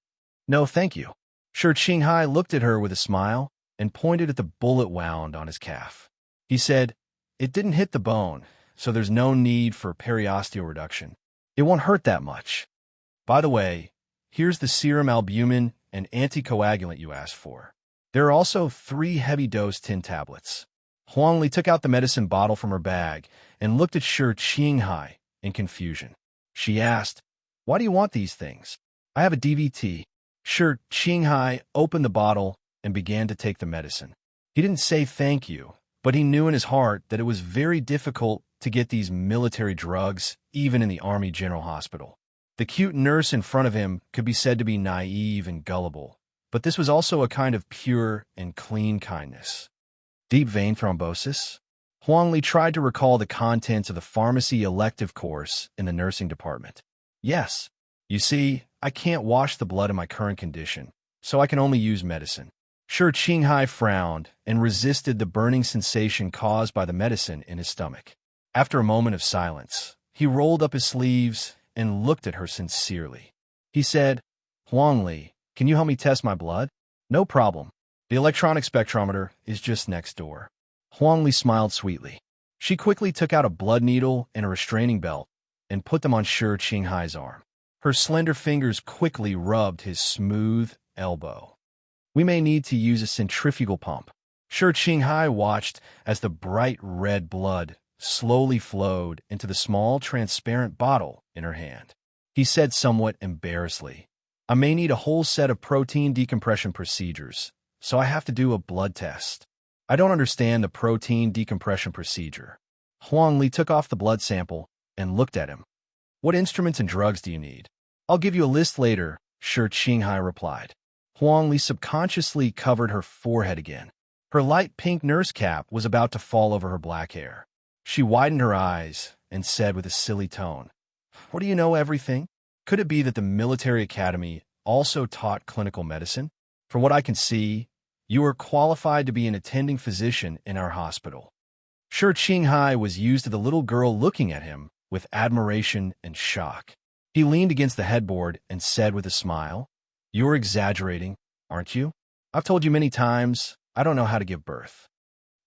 "No, thank you." Shi Qinghai looked at her with a smile and pointed at the bullet wound on his calf. He said, "It didn't hit the bone, so there's no need for periosteal reduction. It won't hurt that much. By the way, here's the serum albumin and anticoagulant you asked for. There are also 3 heavy-dose tin tablets." Huang Li took out the medicine bottle from her bag and looked at Shi Qinghai in confusion. She asked, "Why do you want these things?" "I have a DVT." Shi Qinghai opened the bottle and began to take the medicine. He didn't say thank you, but he knew in his heart that it was very difficult to get these military drugs, even in the Army General Hospital. The cute nurse in front of him could be said to be naive and gullible, but this was also a kind of pure and clean kindness. Deep vein thrombosis? Huang Li tried to recall the contents of the pharmacy elective course in the nursing department. "Yes. You see, I can't wash the blood in my current condition, so I can only use medicine." Shi Qinghai frowned and resisted the burning sensation caused by the medicine in his stomach. After a moment of silence, he rolled up his sleeves and looked at her sincerely. He said, "Huang Li, can you help me test my blood?" "No problem. The electronic spectrometer is just next door." Huang Li smiled sweetly. She quickly took out a blood needle and a restraining belt and put them on Shi Qinghai's arm. Her slender fingers quickly rubbed his smooth elbow. "We may need to use a centrifugal pump." Shi Qinghai watched as the bright red blood slowly flowed into the small transparent bottle in her hand. He said somewhat embarrassedly, "I may need a whole set of protein decompression procedures, so I have to do a blood test." "I don't understand the protein decompression procedure." Huang Li took off the blood sample and looked at him. "What instruments and drugs do you need?" "I'll give you a list later," Shi Qinghai replied. Huang Li subconsciously covered her forehead again. Her light pink nurse cap was about to fall over her black hair. She widened her eyes and said with a silly tone, "What do you know everything? Could it be that the military academy also taught clinical medicine? From what I can see, you are qualified to be an attending physician in our hospital. Shi Qinghai was used to the little girl looking at him with admiration and shock. He leaned against the headboard and said with a smile, "You're exaggerating, aren't you? I've told you many times, I don't know how to give birth."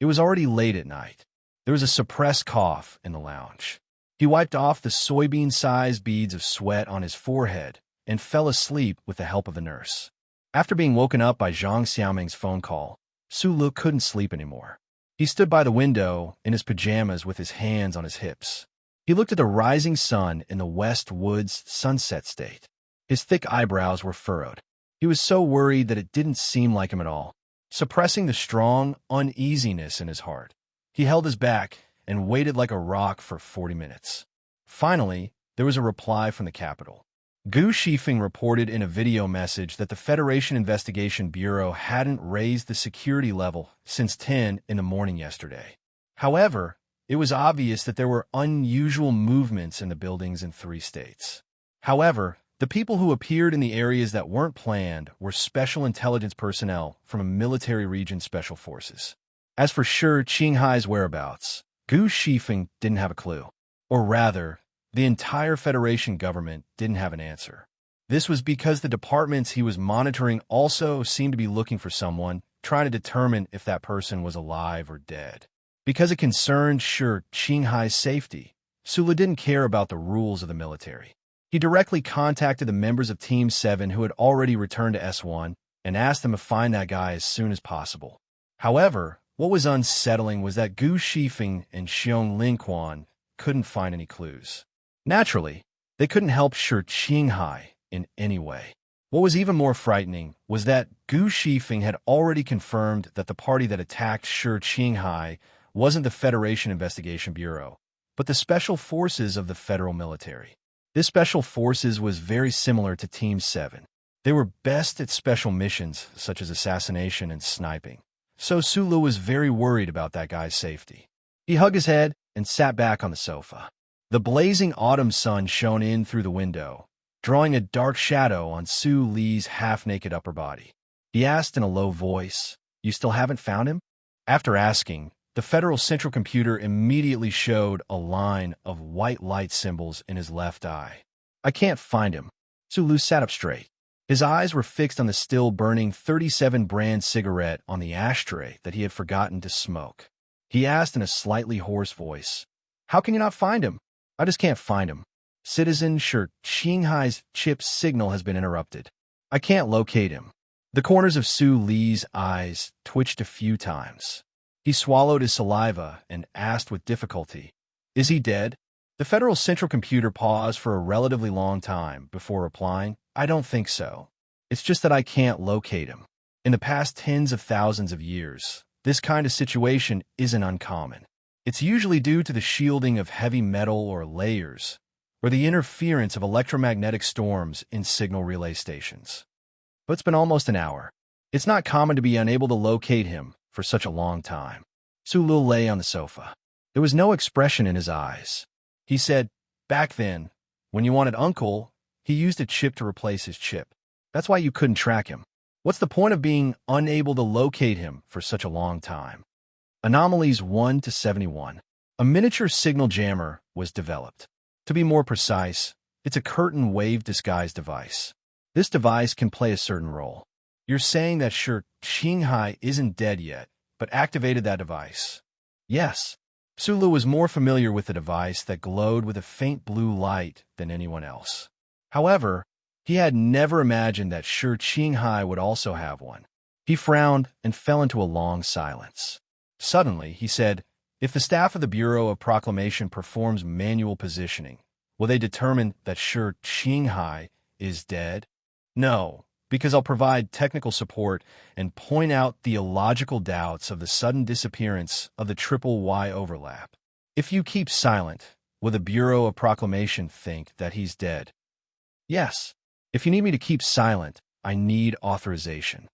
It was already late at night. There was a suppressed cough in the lounge. He wiped off the soybean-sized beads of sweat on his forehead and fell asleep with the help of a nurse. After being woken up by Zhang Xiaoming's phone call, Su Lu couldn't sleep anymore. He stood by the window in his pajamas with his hands on his hips. He looked at the rising sun in the West Woods sunset state. His thick eyebrows were furrowed. He was so worried that it didn't seem like him at all. Suppressing the strong uneasiness in his heart, he held his back and waited like a rock for 40 minutes. Finally, there was a reply from the capital. Gu Shifeng reported in a video message that the Federation Investigation Bureau hadn't raised the security level since 10 in the morning yesterday. However, it was obvious that there were unusual movements in the buildings in 3 states. However, the people who appeared in the areas that weren't planned were special intelligence personnel from a military region special forces. As for Shi Qinghai's whereabouts, Gu Shifeng didn't have a clue. Or rather, the entire Federation government didn't have an answer. This was because the departments he was monitoring also seemed to be looking for someone, trying to determine if that person was alive or dead. Because it concerned Shi Qinghai's safety, Sula didn't care about the rules of the military. He directly contacted the members of Team 7 who had already returned to S1 and asked them to find that guy as soon as possible. However, what was unsettling was that Gu Shifeng and Xiong Linquan couldn't find any clues. Naturally, they couldn't help Shi Qinghai in any way. What was even more frightening was that Gu Shifeng had already confirmed that the party that attacked Shi Qinghai wasn't the Federation Investigation Bureau, but the Special Forces of the federal military. This Special Forces was very similar to Team 7. They were best at special missions such as assassination and sniping. So Sulu was very worried about that guy's safety. He hugged his head and sat back on the sofa. The blazing autumn sun shone in through the window, drawing a dark shadow on Su Li's half-naked upper body. He asked in a low voice, "You still haven't found him?" After asking, the Federal Central Computer immediately showed a line of white light symbols in his left eye. "I can't find him." Su Lu sat up straight. His eyes were fixed on the still-burning 37 brand cigarette on the ashtray that he had forgotten to smoke. He asked in a slightly hoarse voice, "How can you not find him?" "I just can't find him. Citizen Shi Qinghai's chip signal has been interrupted. I can't locate him." The corners of Su Li's eyes twitched a few times. He swallowed his saliva and asked with difficulty, "Is he dead?" The Federal Central Computer paused for a relatively long time before replying, "I don't think so. It's just that I can't locate him. In the past tens of thousands of years, this kind of situation isn't uncommon. It's usually due to the shielding of heavy metal or layers, or the interference of electromagnetic storms in signal relay stations. But it's been almost an hour. It's not common to be unable to locate him for such a long time." Sulu lay on the sofa. There was no expression in his eyes. He said, "Back then, when you wanted Uncle, he used a chip to replace his chip. That's why you couldn't track him. What's the point of being unable to locate him for such a long time?" Anomalies 1 to 71. A miniature signal jammer was developed. To be more precise, it's a curtain wave disguise device. This device can play a certain role. You're saying that Shi Qinghai isn't dead yet, but activated that device. Yes. Sulu was more familiar with the device that glowed with a faint blue light than anyone else. However, he had never imagined that Shi Qinghai would also have one. He frowned and fell into a long silence. Suddenly, he said, "If the staff of the Bureau of Proclamation performs manual positioning, will they determine that Shi Qinghai is dead?" "No, because I'll provide technical support and point out the illogical doubts of the sudden disappearance of the triple Y overlap. If you keep silent, will the Bureau of Proclamation think that he's dead?" "Yes. If you need me to keep silent, I need authorization."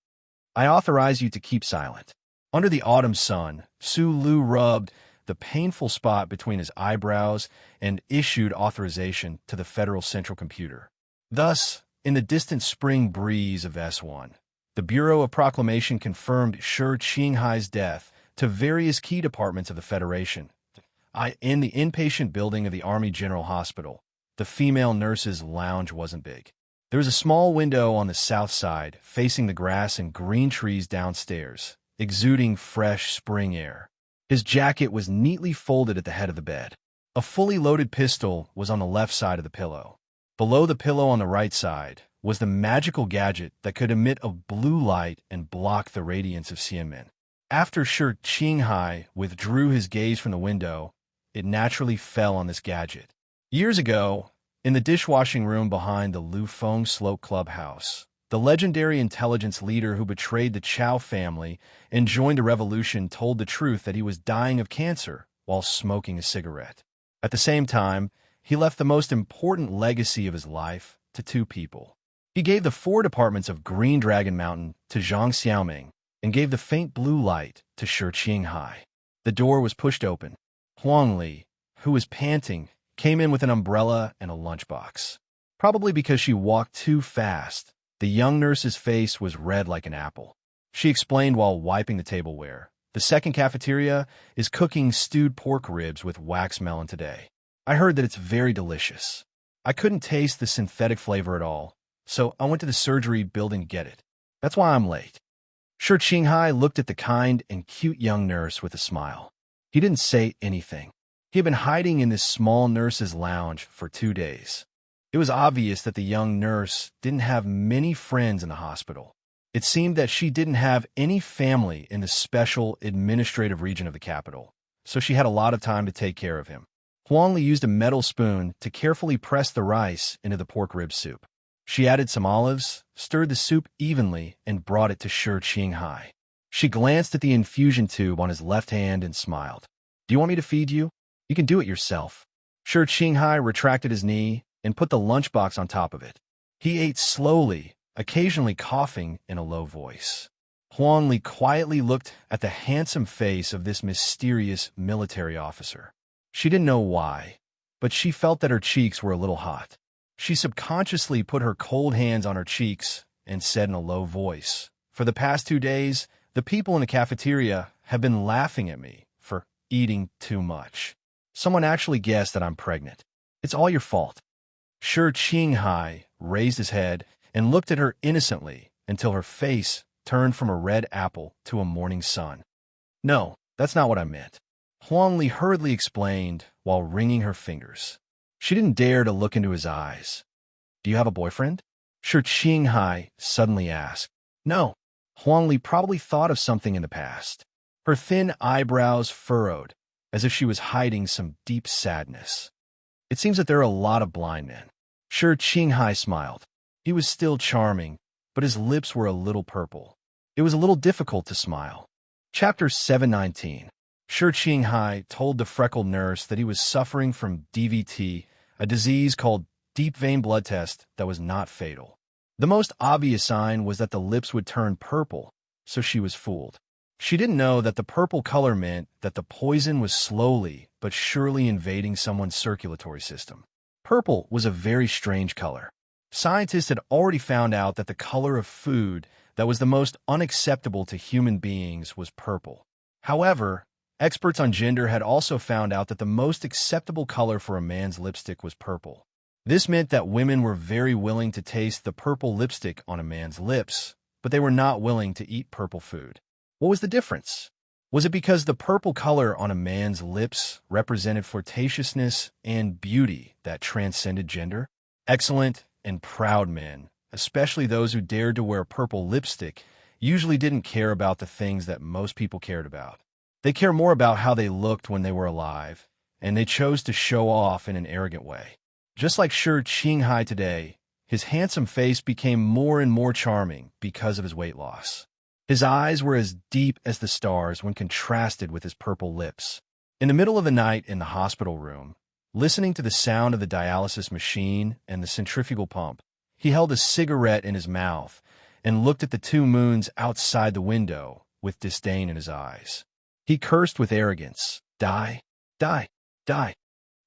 "I authorize you to keep silent." Under the autumn sun, Su Lu rubbed the painful spot between his eyebrows and issued authorization to the Federal Central Computer. Thus, In the distant spring breeze of S1, the Bureau of Proclamation confirmed Shi Qinghai's death to various key departments of the Federation. In the inpatient building of the Army General Hospital, the female nurse's lounge wasn't big. There was a small window on the south side, facing the grass and green trees downstairs, exuding fresh spring air. His jacket was neatly folded at the head of the bed. A fully loaded pistol was on the left side of the pillow. Below the pillow on the right side was the magical gadget that could emit a blue light and block the radiance of Xianmen. After Shi Qinghai withdrew his gaze from the window, it naturally fell on this gadget. Years ago, in the dishwashing room behind the Lufeng Slope Clubhouse, the legendary intelligence leader who betrayed the Chao family and joined the revolution told the truth that he was dying of cancer while smoking a cigarette. At the same time, he left the most important legacy of his life to two people. He gave the 4 departments of Green Dragon Mountain to Zhang Xiaoming and gave the faint blue light to Shi Qinghai. The door was pushed open. Huang Li, who was panting, came in with an umbrella and a lunchbox. Probably because she walked too fast, the young nurse's face was red like an apple. She explained while wiping the tableware, "The second cafeteria is cooking stewed pork ribs with wax melon today. I heard that it's very delicious. I couldn't taste the synthetic flavor at all, so I went to the surgery building to get it. That's why I'm late." Shi Qinghai looked at the kind and cute young nurse with a smile. He didn't say anything. He had been hiding in this small nurse's lounge for 2 days. It was obvious that the young nurse didn't have many friends in the hospital. It seemed that she didn't have any family in the special administrative region of the capital, so she had a lot of time to take care of him. Huang Li used a metal spoon to carefully press the rice into the pork rib soup. She added some olives, stirred the soup evenly, and brought it to Shi Qinghai. She glanced at the infusion tube on his left hand and smiled. "Do you want me to feed you? You can do it yourself." Shi Qinghai retracted his knee and put the lunchbox on top of it. He ate slowly, occasionally coughing in a low voice. Huang Li quietly looked at the handsome face of this mysterious military officer. She didn't know why, but she felt that her cheeks were a little hot. She subconsciously put her cold hands on her cheeks and said in a low voice, "For the past 2 days, the people in the cafeteria have been laughing at me for eating too much. Someone actually guessed that I'm pregnant. It's all your fault." Shi Qinghai raised his head and looked at her innocently until her face turned from a red apple to a morning sun. "No, that's not what I meant," Huang Li hurriedly explained while wringing her fingers. She didn't dare to look into his eyes. "Do you have a boyfriend?" Shi Qinghai suddenly asked. "No." Huang Li probably thought of something in the past. Her thin eyebrows furrowed, as if she was hiding some deep sadness. "It seems that there are a lot of blind men." Shi Qinghai smiled. He was still charming, but his lips were a little purple. It was a little difficult to smile. Chapter 719. Shi Qinghai told the freckled nurse that he was suffering from DVT, a disease called deep vein blood test that was not fatal. The most obvious sign was that the lips would turn purple, so she was fooled. She didn't know that the purple color meant that the poison was slowly but surely invading someone's circulatory system. Purple was a very strange color. Scientists had already found out that the color of food that was the most unacceptable to human beings was purple. However, experts on gender had also found out that the most acceptable color for a man's lipstick was purple. This meant that women were very willing to taste the purple lipstick on a man's lips, but they were not willing to eat purple food. What was the difference? Was it because the purple color on a man's lips represented flirtatiousness and beauty that transcended gender? Excellent and proud men, especially those who dared to wear purple lipstick, usually didn't care about the things that most people cared about. They cared more about how they looked when they were alive, and they chose to show off in an arrogant way. Just like Shi Qinghai today, his handsome face became more and more charming because of his weight loss. His eyes were as deep as the stars when contrasted with his purple lips. In the middle of the night in the hospital room, listening to the sound of the dialysis machine and the centrifugal pump, he held a cigarette in his mouth and looked at the 2 moons outside the window with disdain in his eyes. He cursed with arrogance, "Die, die, die."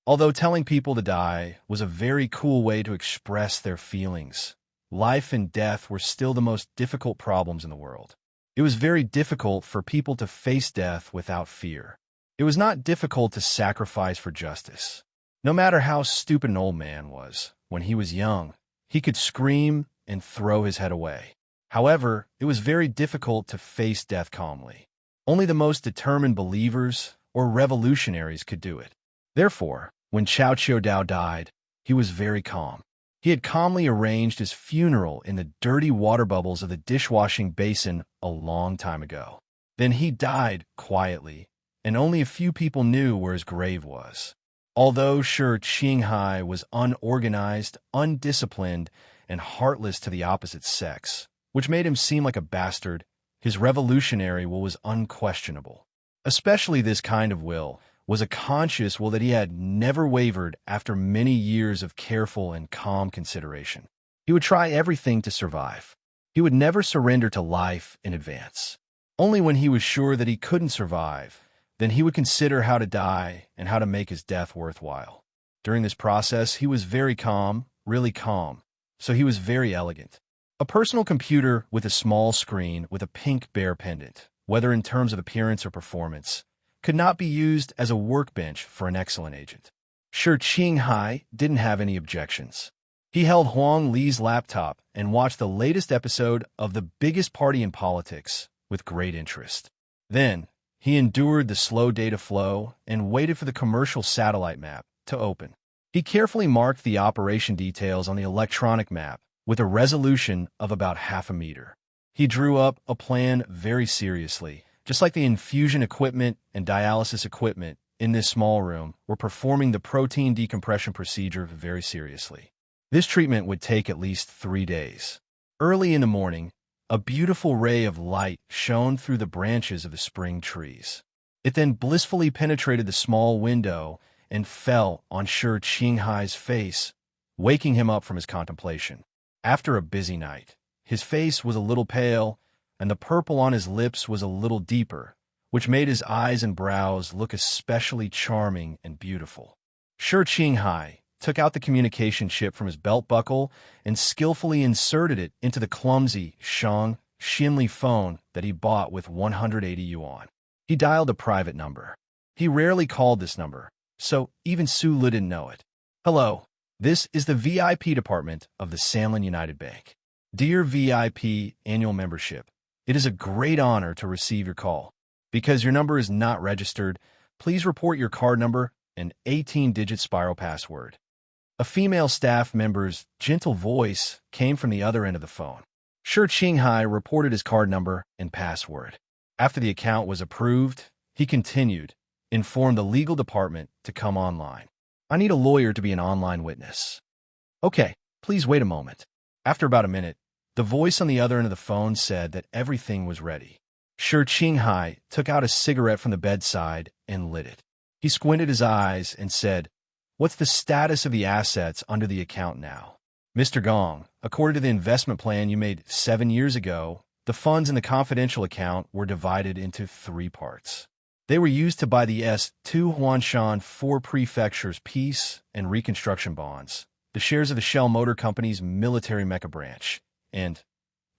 Although telling people to die was a very cool way to express their feelings, life and death were still the most difficult problems in the world. It was very difficult for people to face death without fear. It was not difficult to sacrifice for justice. No matter how stupid an old man was, when he was young, he could scream and throw his head away. However, it was very difficult to face death calmly. Only the most determined believers or revolutionaries could do it. Therefore, when Cao Qiudao died, he was very calm. He had calmly arranged his funeral in the dirty water bubbles of the dishwashing basin a long time ago. Then he died quietly, and only a few people knew where his grave was. Although Shi Qinghai was unorganized, undisciplined, and heartless to the opposite sex, which made him seem like a bastard, his revolutionary will was unquestionable. Especially this kind of will was a conscious will that he had never wavered after many years of careful and calm consideration. He would try everything to survive. He would never surrender to life in advance. Only when he was sure that he couldn't survive, then he would consider how to die and how to make his death worthwhile. During this process, he was very calm, really calm, so he was very elegant. A personal computer with a small screen with a pink bear pendant, whether in terms of appearance or performance, could not be used as a workbench for an excellent agent. Shi Qinghai didn't have any objections. He held Huang Li's laptop and watched the latest episode of the biggest party in politics with great interest. Then, he endured the slow data flow and waited for the commercial satellite map to open. He carefully marked the operation details on the electronic map with a resolution of about half a meter. He drew up a plan very seriously, just like the infusion equipment and dialysis equipment in this small room were performing the protein decompression procedure very seriously. This treatment would take at least 3 days. Early in the morning, a beautiful ray of light shone through the branches of the spring trees. It then blissfully penetrated the small window and fell on Shi Qinghai's face, waking him up from his contemplation. After a busy night, his face was a little pale, and the purple on his lips was a little deeper, which made his eyes and brows look especially charming and beautiful. Shi Qinghai took out the communication chip from his belt buckle and skillfully inserted it into the clumsy Shang Xinli phone that he bought with 180 yuan. He dialed a private number. He rarely called this number, so even Su Li didn't know it. Hello, this is the VIP department of the Sanlin United Bank. Dear VIP annual membership, it is a great honor to receive your call. Because your number is not registered, please report your card number and 18-digit spiral password. A female staff member's gentle voice came from the other end of the phone. Shi Qinghai reported his card number and password. After the account was approved, he continued, informed the legal department to come online. I need a lawyer to be an online witness. Okay, please wait a moment. After about a minute, the voice on the other end of the phone said that everything was ready. Shi Qinghai took out a cigarette from the bedside and lit it. He squinted his eyes and said, "What's the status of the assets under the account now?" Mr. Gong, according to the investment plan you made 7 years ago, the funds in the confidential account were divided into 3 parts. They were used to buy the S2 Huanshan 4 prefectures peace and reconstruction bonds, the shares of the Shell Motor Company's military mecha branch, and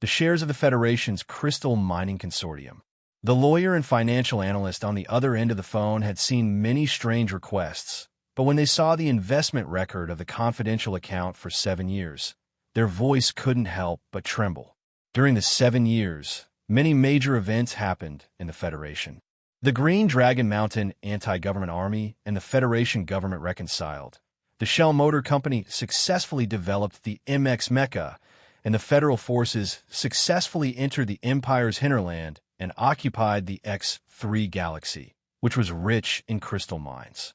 the shares of the Federation's Crystal Mining Consortium. The lawyer and financial analyst on the other end of the phone had seen many strange requests, but when they saw the investment record of the confidential account for 7 years, their voice couldn't help but tremble. During the 7 years, many major events happened in the Federation. The Green Dragon Mountain anti-government army and the Federation government reconciled. The Shell Motor Company successfully developed the MX Mecha, and the federal forces successfully entered the Empire's hinterland and occupied the X3 galaxy, which was rich in crystal mines.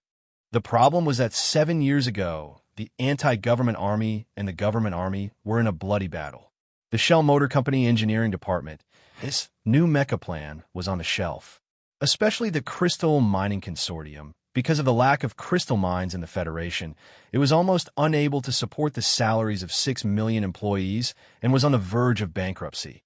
The problem was that 7 years ago, the anti-government army and the government army were in a bloody battle. The Shell Motor Company engineering department, this new mecha plan, was on the shelf. Especially the Crystal Mining Consortium. Because of the lack of crystal mines in the Federation, it was almost unable to support the salaries of 6 million employees and was on the verge of bankruptcy.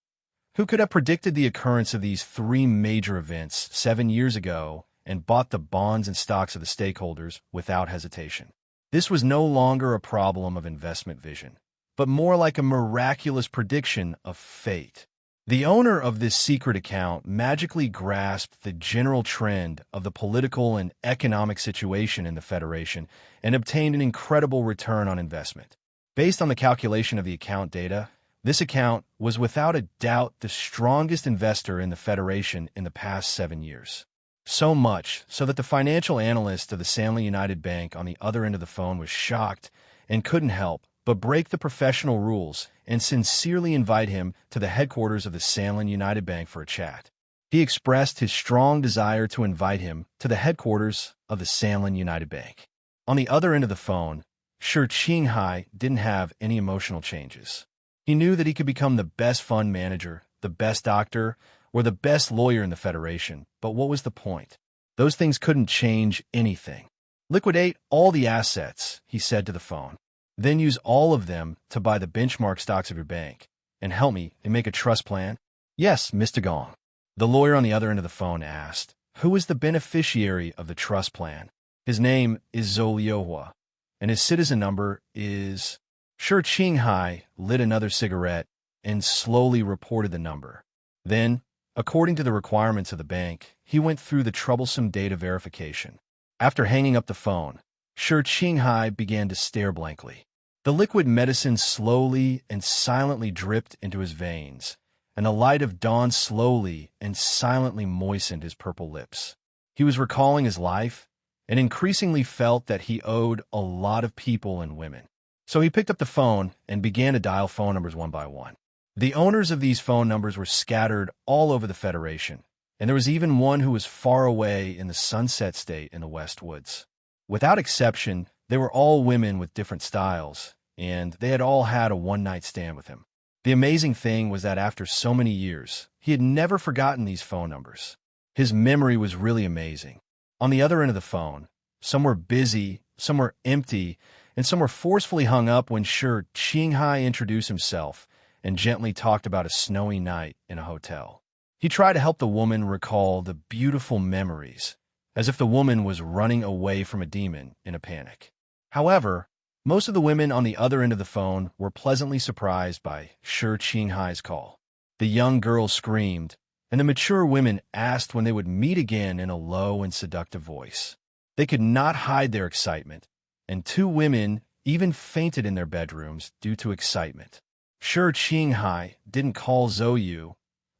Who could have predicted the occurrence of these 3 major events 7 years ago and bought the bonds and stocks of the stakeholders without hesitation? This was no longer a problem of investment vision. but more like a miraculous prediction of fate. The owner of this secret account magically grasped the general trend of the political and economic situation in the Federation and obtained an incredible return on investment. Based on the calculation of the account data, this account was without a doubt the strongest investor in the Federation in the past 7 years. So much so that the financial analyst of the Sanley United Bank on the other end of the phone was shocked and couldn't help but break the professional rules and sincerely invite him to the headquarters of the Sanley United Bank for a chat. He expressed his strong desire to invite him to the headquarters of the Sanley United Bank. On the other end of the phone, Shi Qinghai didn't have any emotional changes. He knew that he could become the best fund manager, the best doctor, or the best lawyer in the Federation, but what was the point? Those things couldn't change anything. Liquidate all the assets, he said to the phone. Then use all of them to buy the benchmark stocks of your bank. And help me and make a trust plan? Yes, Mr. Gong. The lawyer on the other end of the phone asked, who is the beneficiary of the trust plan? His name is Zhou Liuhua, and his citizen number is... Shi Qinghai lit another cigarette and slowly reported the number. Then, according to the requirements of the bank, he went through the troublesome data verification. After hanging up the phone, Shi Qinghai began to stare blankly. The liquid medicine slowly and silently dripped into his veins, and the light of dawn slowly and silently moistened his purple lips. He was recalling his life and increasingly felt that he owed a lot of people and women. So he picked up the phone and began to dial phone numbers one by one. The owners of these phone numbers were scattered all over the Federation, and there was even one who was far away in the Sunset State in the West Woods. Without exception, they were all women with different styles, and they had all had a one-night stand with him. The amazing thing was that after so many years, he had never forgotten these phone numbers. His memory was really amazing. On the other end of the phone, some were busy, some were empty, and some were forcefully hung up when Shi Qinghai introduced himself and gently talked about a snowy night in a hotel. He tried to help the woman recall the beautiful memories, as if the woman was running away from a demon in a panic. However, most of the women on the other end of the phone were pleasantly surprised by Shi Qinghai's call. The young girls screamed, and the mature women asked when they would meet again in a low and seductive voice. They could not hide their excitement, and 2 women even fainted in their bedrooms due to excitement. Shi Qinghai didn't call Zhou Yu,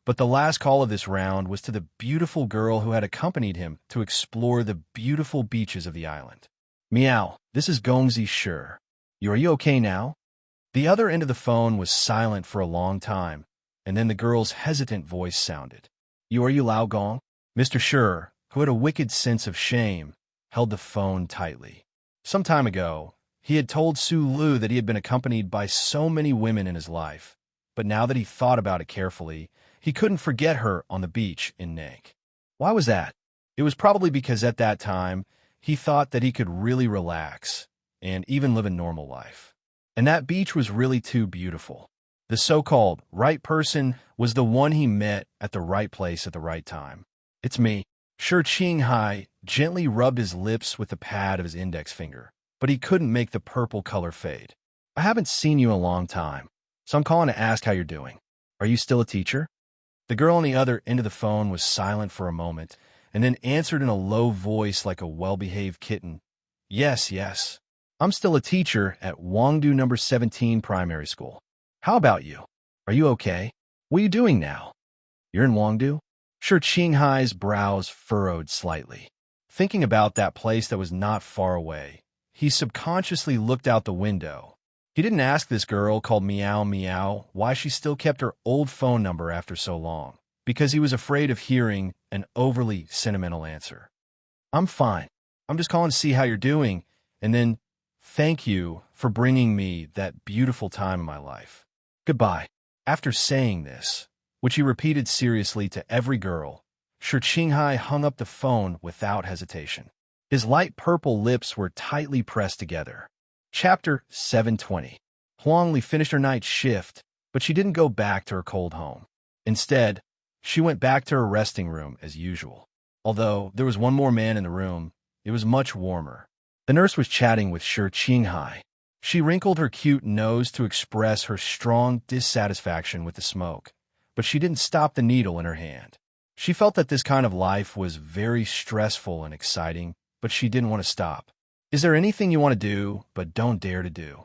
but the last call of this round was to the beautiful girl who had accompanied him to explore the beautiful beaches of the island. Meow, this is Gongzi Shi. Are you okay now? The other end of the phone was silent for a long time, and then the girl's hesitant voice sounded. Are you Lao Gong? Mr. Shi, who had a wicked sense of shame, held the phone tightly. Some time ago, he had told Su Lu that he had been accompanied by so many women in his life, but now that he thought about it carefully, he couldn't forget her on the beach in Nank. Why was that? It was probably because at that time, he thought that he could really relax and even live a normal life. And that beach was really too beautiful. The so-called right person was the one he met at the right place at the right time. It's me. Shi Qinghai gently rubbed his lips with the pad of his index finger, but he couldn't make the purple color fade. I haven't seen you in a long time, so I'm calling to ask how you're doing. Are you still a teacher? The girl on the other end of the phone was silent for a moment, and then answered in a low voice like a well-behaved kitten. Yes. I'm still a teacher at Wangdu number 17 primary school. How about you? Are you okay? What are you doing now? You're in Wangdu? Shi Qinghai's brows furrowed slightly. Thinking about that place that was not far away, he subconsciously looked out the window. He didn't ask this girl called Meow Meow why she still kept her old phone number after so long, because he was afraid of hearing an overly sentimental answer. I'm fine. I'm just calling to see how you're doing, and then thank you for bringing me that beautiful time in my life. Goodbye. After saying this, which he repeated seriously to every girl, Shi Qinghai hung up the phone without hesitation. His light purple lips were tightly pressed together. Chapter 720. Huang Li finished her night shift, but she didn't go back to her cold home. Instead, she went back to her resting room as usual. Although there was one more man in the room, it was much warmer. The nurse was chatting with Shi Qinghai. She wrinkled her cute nose to express her strong dissatisfaction with the smoke, but she didn't stop the needle in her hand. She felt that this kind of life was very stressful and exciting, but she didn't want to stop. Is there anything you want to do, but don't dare to do?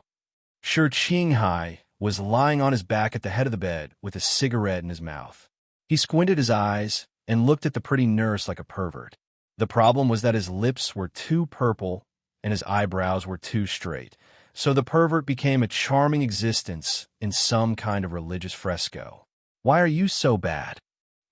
Shi Qinghai was lying on his back at the head of the bed with a cigarette in his mouth. He squinted his eyes and looked at the pretty nurse like a pervert. The problem was that his lips were too purple and his eyebrows were too straight, so the pervert became a charming existence in some kind of religious fresco. Why are you so bad?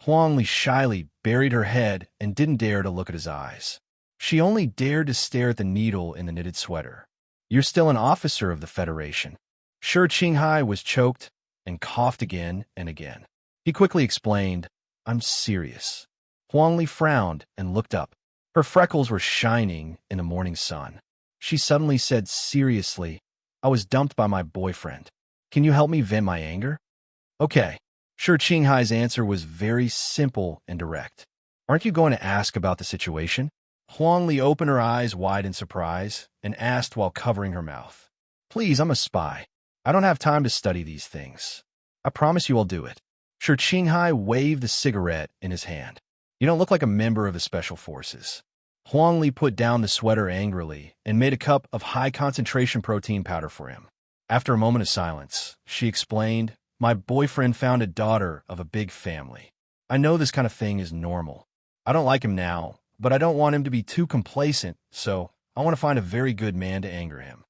Huang Li shyly buried her head and didn't dare to look at his eyes. She only dared to stare at the needle in the knitted sweater. You're still an officer of the Federation. Shi Qinghai was choked and coughed again and again. He quickly explained, I'm serious. Huang Li frowned and looked up. Her freckles were shining in the morning sun. She suddenly said seriously, I was dumped by my boyfriend. Can you help me vent my anger? Okay. Shi Qinghai's answer was very simple and direct. Aren't you going to ask about the situation? Huang Li opened her eyes wide in surprise and asked while covering her mouth. Please, I'm a spy. I don't have time to study these things. I promise you I'll do it. Shi Qinghai waved the cigarette in his hand. You don't look like a member of the Special Forces. Huang Li put down the sweater angrily and made a cup of high-concentration protein powder for him. After a moment of silence, she explained, my boyfriend found a daughter of a big family. I know this kind of thing is normal. I don't like him now, but I don't want him to be too complacent, so I want to find a very good man to anger him.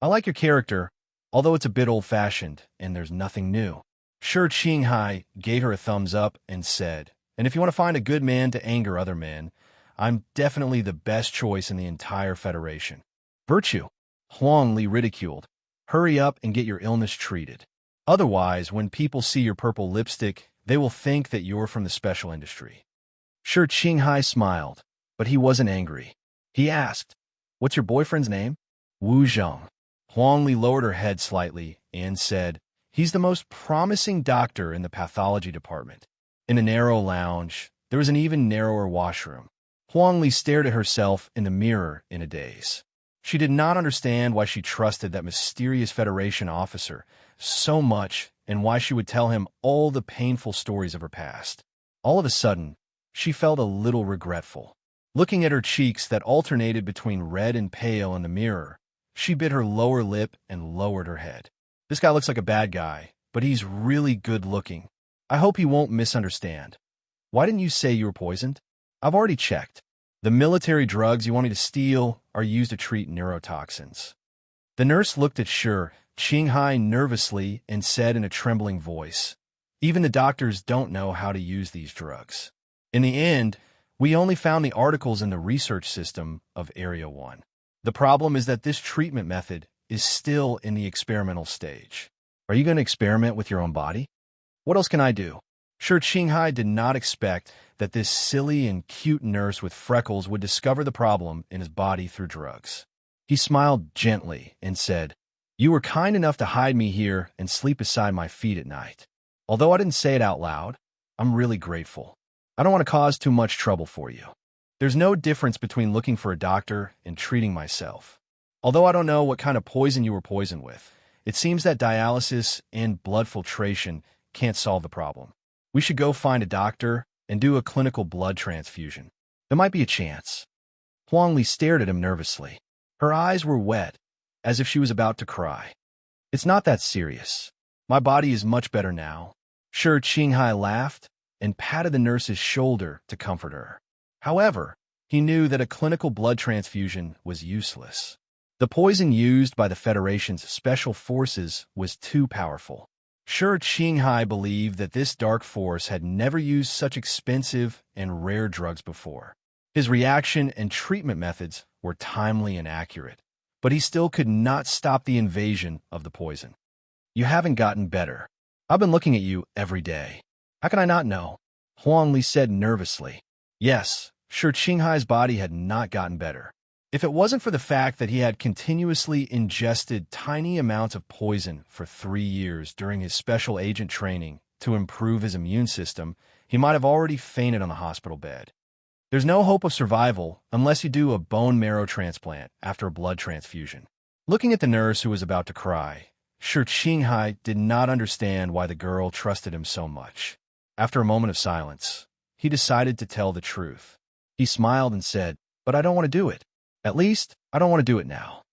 I like your character, although it's a bit old-fashioned and there's nothing new. Shi Qinghai gave her a thumbs up and said, and if you want to find a good man to anger other men, I'm definitely the best choice in the entire Federation. Virtue. Huang Li ridiculed. Hurry up and get your illness treated. Otherwise, when people see your purple lipstick, they will think that you're from the special industry. Shi Qinghai smiled, but he wasn't angry. He asked, what's your boyfriend's name? Wu Zheng. Huang Li lowered her head slightly and said, he's the most promising doctor in the pathology department. In a narrow lounge, there was an even narrower washroom. Huang Li stared at herself in the mirror in a daze. She did not understand why she trusted that mysterious Federation officer so much and why she would tell him all the painful stories of her past. All of a sudden, she felt a little regretful. Looking at her cheeks that alternated between red and pale in the mirror, she bit her lower lip and lowered her head. This guy looks like a bad guy, but he's really good looking. I hope he won't misunderstand. Why didn't you say you were poisoned? I've already checked. The military drugs you want me to steal are used to treat neurotoxins. The nurse looked at Shi Qinghai nervously and said in a trembling voice, even the doctors don't know how to use these drugs. In the end, we only found the articles in the research system of Area 1. The problem is that this treatment method is still in the experimental stage. Are you going to experiment with your own body? What else can I do? Shi Qinghai did not expect that this silly and cute nurse with freckles would discover the problem in his body through drugs. He smiled gently and said, you were kind enough to hide me here and sleep beside my feet at night. Although I didn't say it out loud, I'm really grateful. I don't want to cause too much trouble for you. There's no difference between looking for a doctor and treating myself. Although I don't know what kind of poison you were poisoned with, it seems that dialysis and blood filtration can't solve the problem. We should go find a doctor and do a clinical blood transfusion. There might be a chance. Huang Li stared at him nervously. Her eyes were wet, as if she was about to cry. It's not that serious. My body is much better now. Shi Qinghai laughed and patted the nurse's shoulder to comfort her. However, he knew that a clinical blood transfusion was useless. The poison used by the Federation's special forces was too powerful. Shi Qinghai believed that this dark force had never used such expensive and rare drugs before. His reaction and treatment methods were timely and accurate, but he still could not stop the invasion of the poison. You haven't gotten better. I've been looking at you every day. How can I not know? Huang Li said nervously. Yes, Shi Qinghai's body had not gotten better. If it wasn't for the fact that he had continuously ingested tiny amounts of poison for 3 years during his special agent training to improve his immune system, he might have already fainted on the hospital bed. There's no hope of survival unless you do a bone marrow transplant after a blood transfusion. Looking at the nurse who was about to cry, Shi Qinghai did not understand why the girl trusted him so much. After a moment of silence, he decided to tell the truth. He smiled and said, "But I don't want to do it. At least, I don't want to do it now."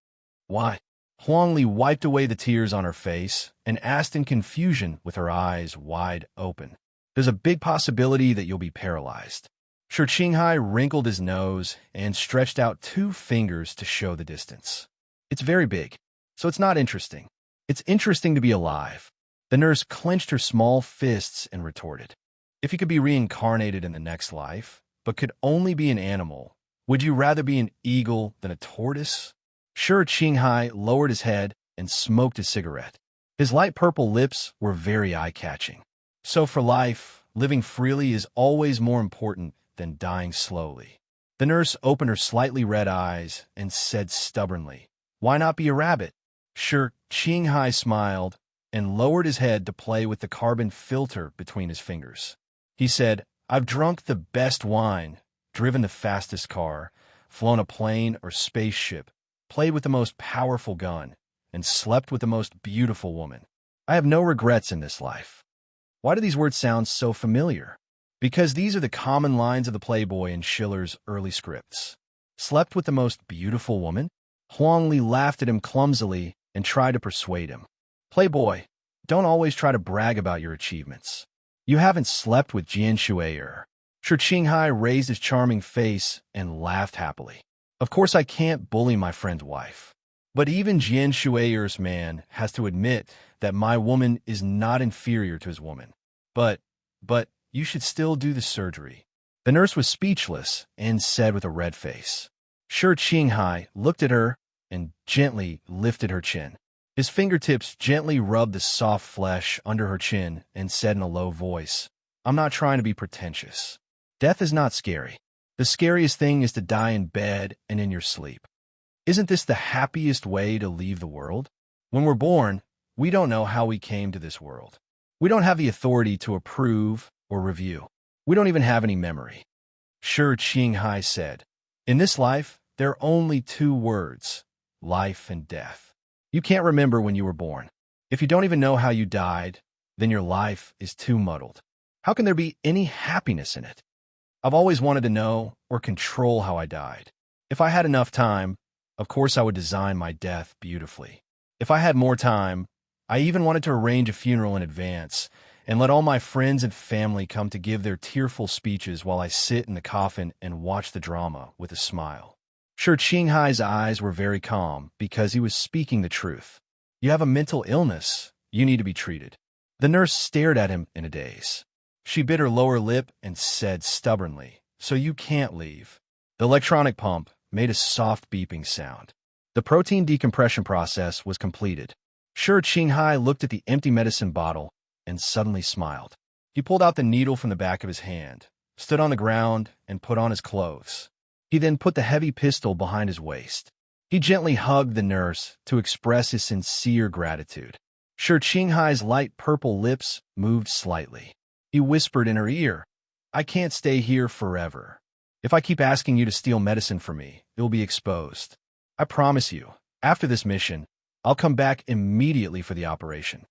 "Why?" Huang Li wiped away the tears on her face and asked in confusion with her eyes wide open. "There's a big possibility that you'll be paralyzed." Shi Qinghai wrinkled his nose and stretched out 2 fingers to show the distance. "It's very big, so it's not interesting. It's interesting to be alive." The nurse clenched her small fists and retorted, "If you could be reincarnated in the next life, but could only be an animal, would you rather be an eagle than a tortoise?" Shi Qinghai lowered his head and smoked a cigarette. His light purple lips were very eye-catching. "So for life, living freely is always more important than dying slowly." The nurse opened her slightly red eyes and said stubbornly, "Why not be a rabbit?" Shi Qinghai smiled and lowered his head to play with the carbon filter between his fingers. He said, "I've drunk the best wine, driven the fastest car, flown a plane or spaceship, played with the most powerful gun, and slept with the most beautiful woman. I have no regrets in this life." Why do these words sound so familiar? Because these are the common lines of the Playboy in Schiller's early scripts. Slept with the most beautiful woman? Huang Li laughed at him clumsily and tried to persuade him. "Playboy, don't always try to brag about your achievements. You haven't slept with Jian Shui'er." Shi Qinghai raised his charming face and laughed happily. "Of course I can't bully my friend's wife. But even Jian Shui'er's man has to admit that my woman is not inferior to his woman. But, you should still do the surgery." The nurse was speechless and said with a red face. Shi Qinghai looked at her and gently lifted her chin. His fingertips gently rubbed the soft flesh under her chin and said in a low voice, "I'm not trying to be pretentious. Death is not scary. The scariest thing is to die in bed and in your sleep. Isn't this the happiest way to leave the world? When we're born, we don't know how we came to this world. We don't have the authority to approve or review. We don't even have any memory." Shi Qinghai said, "In this life, there are only 2 words, life and death. You can't remember when you were born. If you don't even know how you died, then your life is too muddled. How can there be any happiness in it? I've always wanted to know or control how I died. If I had enough time, of course I would design my death beautifully. If I had more time, I even wanted to arrange a funeral in advance and let all my friends and family come to give their tearful speeches while I sit in the coffin and watch the drama with a smile." Shi Qinghai's eyes were very calm because he was speaking the truth. "You have a mental illness. You need to be treated." The nurse stared at him in a daze. She bit her lower lip and said stubbornly, "So you can't leave." The electronic pump made a soft beeping sound. The protein decompression process was completed. Shi Qinghai looked at the empty medicine bottle and suddenly smiled. He pulled out the needle from the back of his hand, stood on the ground, and put on his clothes. He then put the heavy pistol behind his waist. He gently hugged the nurse to express his sincere gratitude. Shi Qinghai's light purple lips moved slightly. He whispered in her ear, "I can't stay here forever. If I keep asking you to steal medicine from me, it will be exposed. I promise you, after this mission, I'll come back immediately for the operation."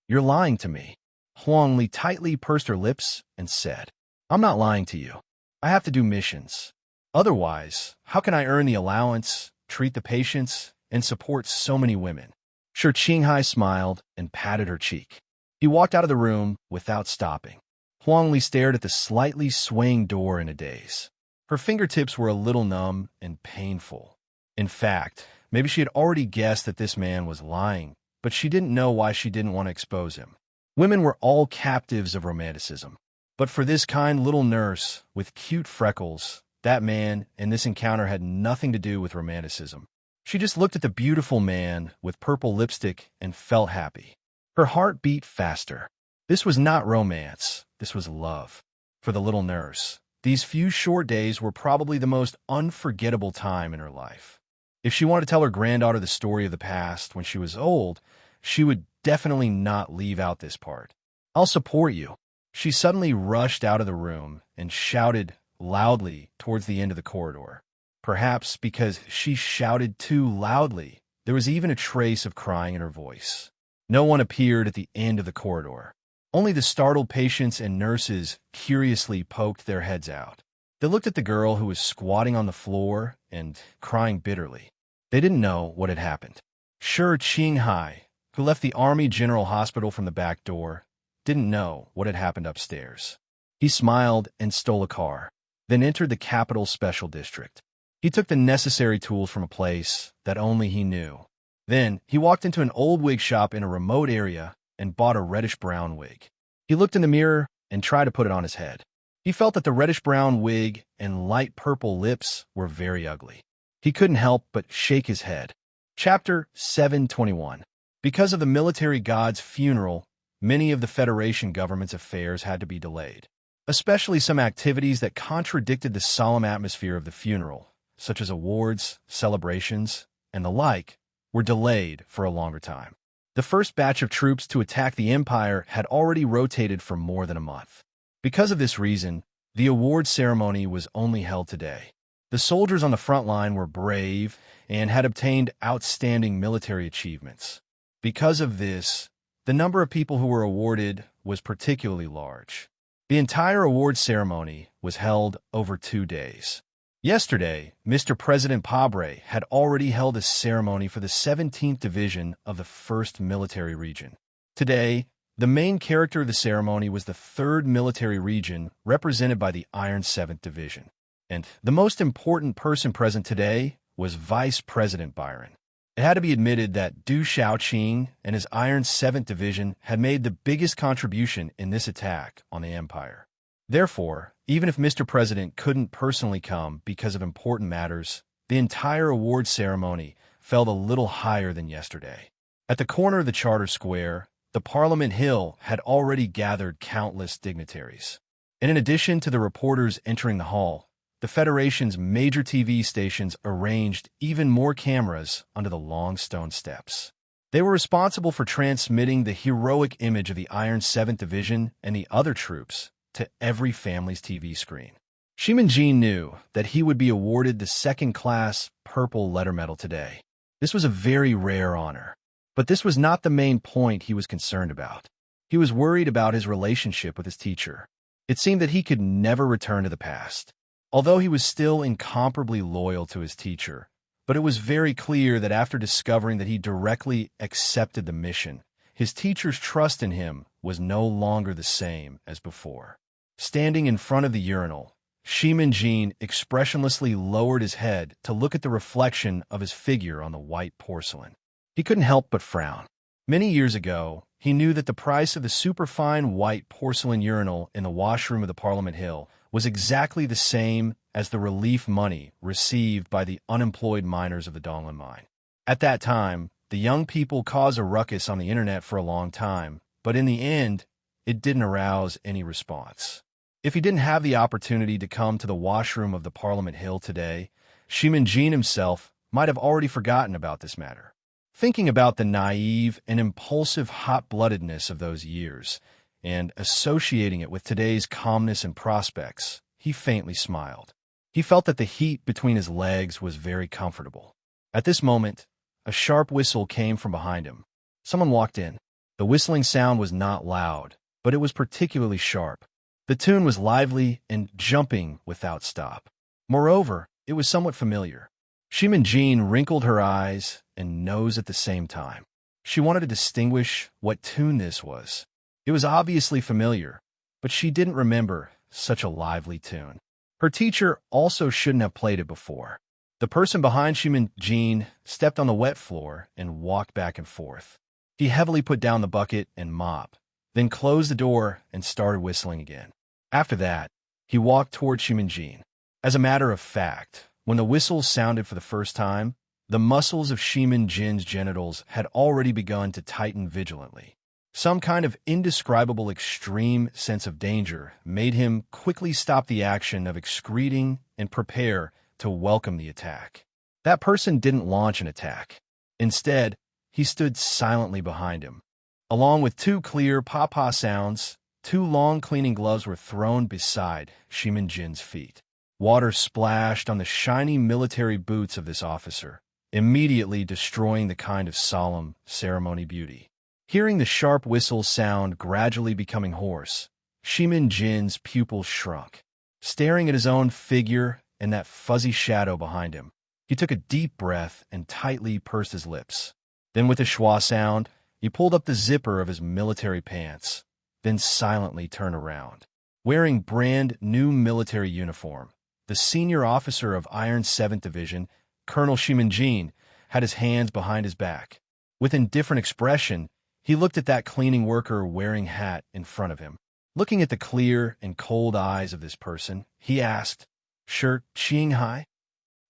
"You're lying to me." Huang Li tightly pursed her lips and said, "I'm not lying to you. I have to do missions. Otherwise, how can I earn the allowance, treat the patients, and support so many women?" Shi Qinghai smiled and patted her cheek. He walked out of the room without stopping. Huang Li stared at the slightly swaying door in a daze. Her fingertips were a little numb and painful. In fact, maybe she had already guessed that this man was lying, but she didn't know why she didn't want to expose him. Women were all captives of romanticism. But for this kind little nurse with cute freckles, that man and this encounter had nothing to do with romanticism. She just looked at the beautiful man with purple lipstick and felt happy. Her heart beat faster. This was not romance. This was love. For the little nurse, these few short days were probably the most unforgettable time in her life. If she wanted to tell her granddaughter the story of the past when she was old, she would definitely not leave out this part. "I'll support you." She suddenly rushed out of the room and shouted loudly towards the end of the corridor. Perhaps because she shouted too loudly, There was even a trace of crying in her voice. No one appeared at the end of the corridor. Only the startled patients and nurses curiously poked their heads out. They looked at the girl who was squatting on the floor and crying bitterly. They didn't know what had happened. Sure, Qinghai, who left the Army General Hospital from the back door, didn't know what had happened upstairs. He smiled and stole a car, then entered the capital special district. He took the necessary tools from a place that only he knew. Then he walked into an old wig shop in a remote area and bought a reddish-brown wig. He looked in the mirror and tried to put it on his head. He felt that the reddish-brown wig and light purple lips were very ugly. He couldn't help but shake his head. Chapter 721. Because of the military god's funeral, many of the Federation government's affairs had to be delayed. Especially some activities that contradicted the solemn atmosphere of the funeral, such as awards, celebrations, and the like, were delayed for a longer time. The first batch of troops to attack the Empire had already rotated for more than a month. Because of this reason, the award ceremony was only held today. The soldiers on the front line were brave and had obtained outstanding military achievements. Because of this, the number of people who were awarded was particularly large. The entire award ceremony was held over 2 days. Yesterday, Mr. President Pabre had already held a ceremony for the 17th Division of the 1st Military Region. Today, the main character of the ceremony was the 3rd Military Region, represented by the Iron 7th Division. And the most important person present today was Vice President Byron. It had to be admitted that Du Shaoqing and his Iron 7th Division had made the biggest contribution in this attack on the Empire. Therefore, even if Mr. President couldn't personally come because of important matters, the entire award ceremony felt a little higher than yesterday. At the corner of the Charter Square, the Parliament Hill had already gathered countless dignitaries. And in addition to the reporters entering the hall, the Federation's major TV stations arranged even more cameras under the long stone steps. They were responsible for transmitting the heroic image of the Iron 7th Division and the other troops to every family's TV screen. Shimin-Jin knew that he would be awarded the second-class Purple Letter Medal today. This was a very rare honor. But this was not the main point he was concerned about. He was worried about his relationship with his teacher. It seemed that he could never return to the past. Although he was still incomparably loyal to his teacher, but it was very clear that after discovering that he directly accepted the mission, his teacher's trust in him was no longer the same as before. Standing in front of the urinal, Shimin-Jin expressionlessly lowered his head to look at the reflection of his figure on the white porcelain. He couldn't help but frown. Many years ago, he knew that the price of the superfine white porcelain urinal in the washroom of the Parliament Hill was exactly the same as the relief money received by the unemployed miners of the Donglan mine. At that time, the young people caused a ruckus on the internet for a long time, but in the end, it didn't arouse any response. If he didn't have the opportunity to come to the washroom of the Parliament Hill today, Shimin-Jin himself might have already forgotten about this matter. Thinking about the naive and impulsive hot-bloodedness of those years, and associating it with today's calmness and prospects, he faintly smiled. He felt that the heat between his legs was very comfortable. At this moment, a sharp whistle came from behind him. Someone walked in. The whistling sound was not loud, but it was particularly sharp. The tune was lively and jumping without stop. Moreover, it was somewhat familiar. Shimin-Jin wrinkled her eyes and nose at the same time. She wanted to distinguish what tune this was. It was obviously familiar, but she didn't remember such a lively tune. Her teacher also shouldn't have played it before. The person behind Shimin-Jin stepped on the wet floor and walked back and forth. He heavily put down the bucket and mop, then closed the door and started whistling again. After that, he walked toward Shimin-Jin. As a matter of fact, when the whistle sounded for the first time, the muscles of Shimin-Jin's genitals had already begun to tighten vigilantly. Some kind of indescribable extreme sense of danger made him quickly stop the action of excreting and prepare to welcome the attack. That person didn't launch an attack. Instead, he stood silently behind him. Along with 2 clear pa-pa sounds, 2 long cleaning gloves were thrown beside Shimin-Jin's feet. Water splashed on the shiny military boots of this officer, immediately destroying the kind of solemn ceremony beauty. Hearing the sharp whistle sound gradually becoming hoarse, Shimin Jin's pupils shrunk. Staring at his own figure and that fuzzy shadow behind him, he took a deep breath and tightly pursed his lips. Then with a schwa sound, he pulled up the zipper of his military pants, then silently turned around. Wearing brand new military uniform, the senior officer of Iron 7th Division, Colonel Shimin Jin, had his hands behind his back. With indifferent expression, he looked at that cleaning worker wearing hat in front of him. Looking at the clear and cold eyes of this person, he asked, "Sure, Qinghai?"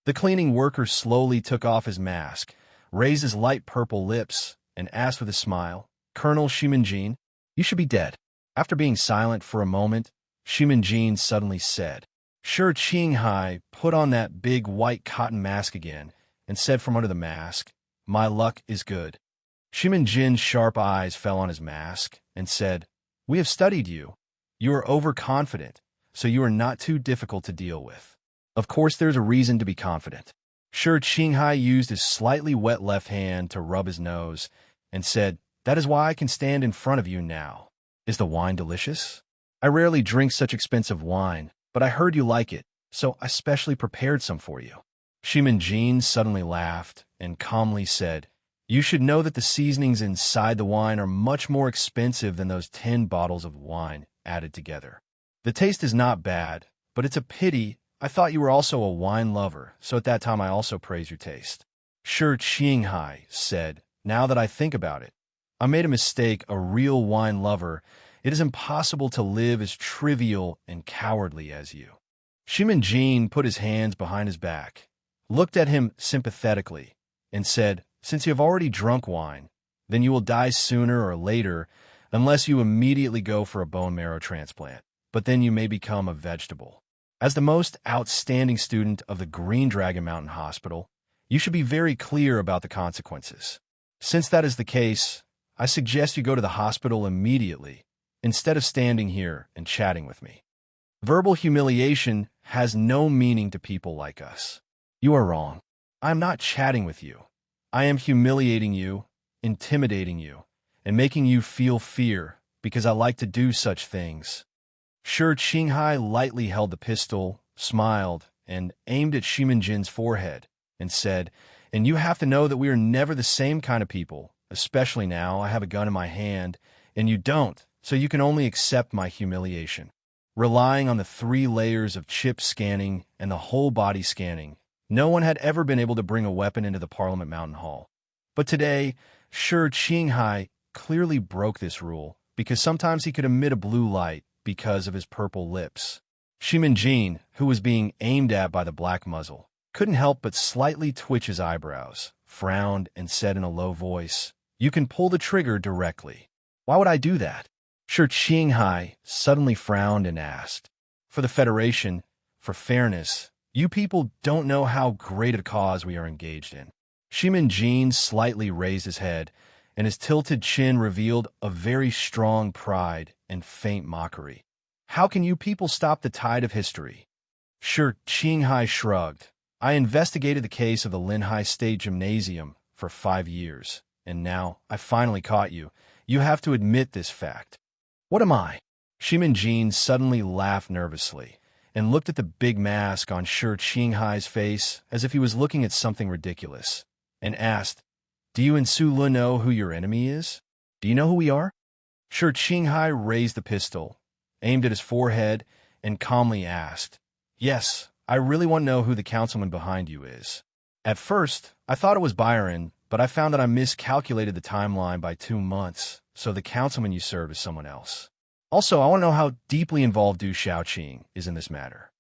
The cleaning worker slowly took off his mask, raised his light purple lips, and asked with a smile, "Colonel Shimin Jin, you should be dead." After being silent for a moment, Shimin Jin suddenly said, "Sure, Qinghai put on that big white cotton mask again and said from under the mask, 'My luck is good.'" Shimin Jin's sharp eyes fell on his mask and said, "We have studied you. You are overconfident, so you are not too difficult to deal with. Of course, there's a reason to be confident." Sure, Qinghai used his slightly wet left hand to rub his nose and said, "That is why I can stand in front of you now. Is the wine delicious? I rarely drink such expensive wine, but I heard you like it, so I specially prepared some for you." Shimin Jin suddenly laughed and calmly said, "You should know that the seasonings inside the wine are much more expensive than those 10 bottles of wine added together. The taste is not bad, but it's a pity. I thought you were also a wine lover, so at that time I also praise your taste." Sure, Qinghai said, "Now that I think about it, I made a mistake. A real wine lover, it is impossible to live as trivial and cowardly as you." Shimin Jin put his hands behind his back, looked at him sympathetically, and said, "Since you have already drunk wine, then you will die sooner or later unless you immediately go for a bone marrow transplant, but then you may become a vegetable. As the most outstanding student of the Green Dragon Mountain Hospital, you should be very clear about the consequences. Since that is the case, I suggest you go to the hospital immediately, instead of standing here and chatting with me. Verbal humiliation has no meaning to people like us." "You are wrong. I am not chatting with you. I am humiliating you, intimidating you, and making you feel fear, because I like to do such things." Sure, Qinghai lightly held the pistol, smiled, and aimed at Shimin Jin's forehead, and said, "And you have to know that we are never the same kind of people, especially now I have a gun in my hand, and you don't, so you can only accept my humiliation." Relying on the 3 layers of chip scanning and the whole body scanning, no one had ever been able to bring a weapon into the Parliament Mountain Hall. But today, Sure Qinghai clearly broke this rule, because sometimes he could emit a blue light because of his purple lips. Shimin Jin, who was being aimed at by the black muzzle, couldn't help but slightly twitch his eyebrows, frowned, and said in a low voice, "You can pull the trigger directly." "Why would I do that?" Sure Qinghai suddenly frowned and asked. "For the Federation, for fairness, you people don't know how great a cause we are engaged in." Shimin Jin slightly raised his head, and his tilted chin revealed a very strong pride and faint mockery. "How can you people stop the tide of history?" Sure Qinghai shrugged. "I investigated the case of the Linhai State Gymnasium for 5 years, and now I finally caught you. You have to admit this fact." "What am I?" Shimin Jin suddenly laughed nervously and looked at the big mask on Sure Qinghai's face as if he was looking at something ridiculous, and asked, "Do you and Su know who your enemy is? Do you know who we are?" Sure Qinghai raised the pistol, aimed at his forehead, and calmly asked, "Yes, I really want to know who the councilman behind you is. At first, I thought it was Byron, but I found that I miscalculated the timeline by 2 months, so the councilman you serve is someone else. Also, I want to know how deeply involved Du Xiaoqing is in this matter."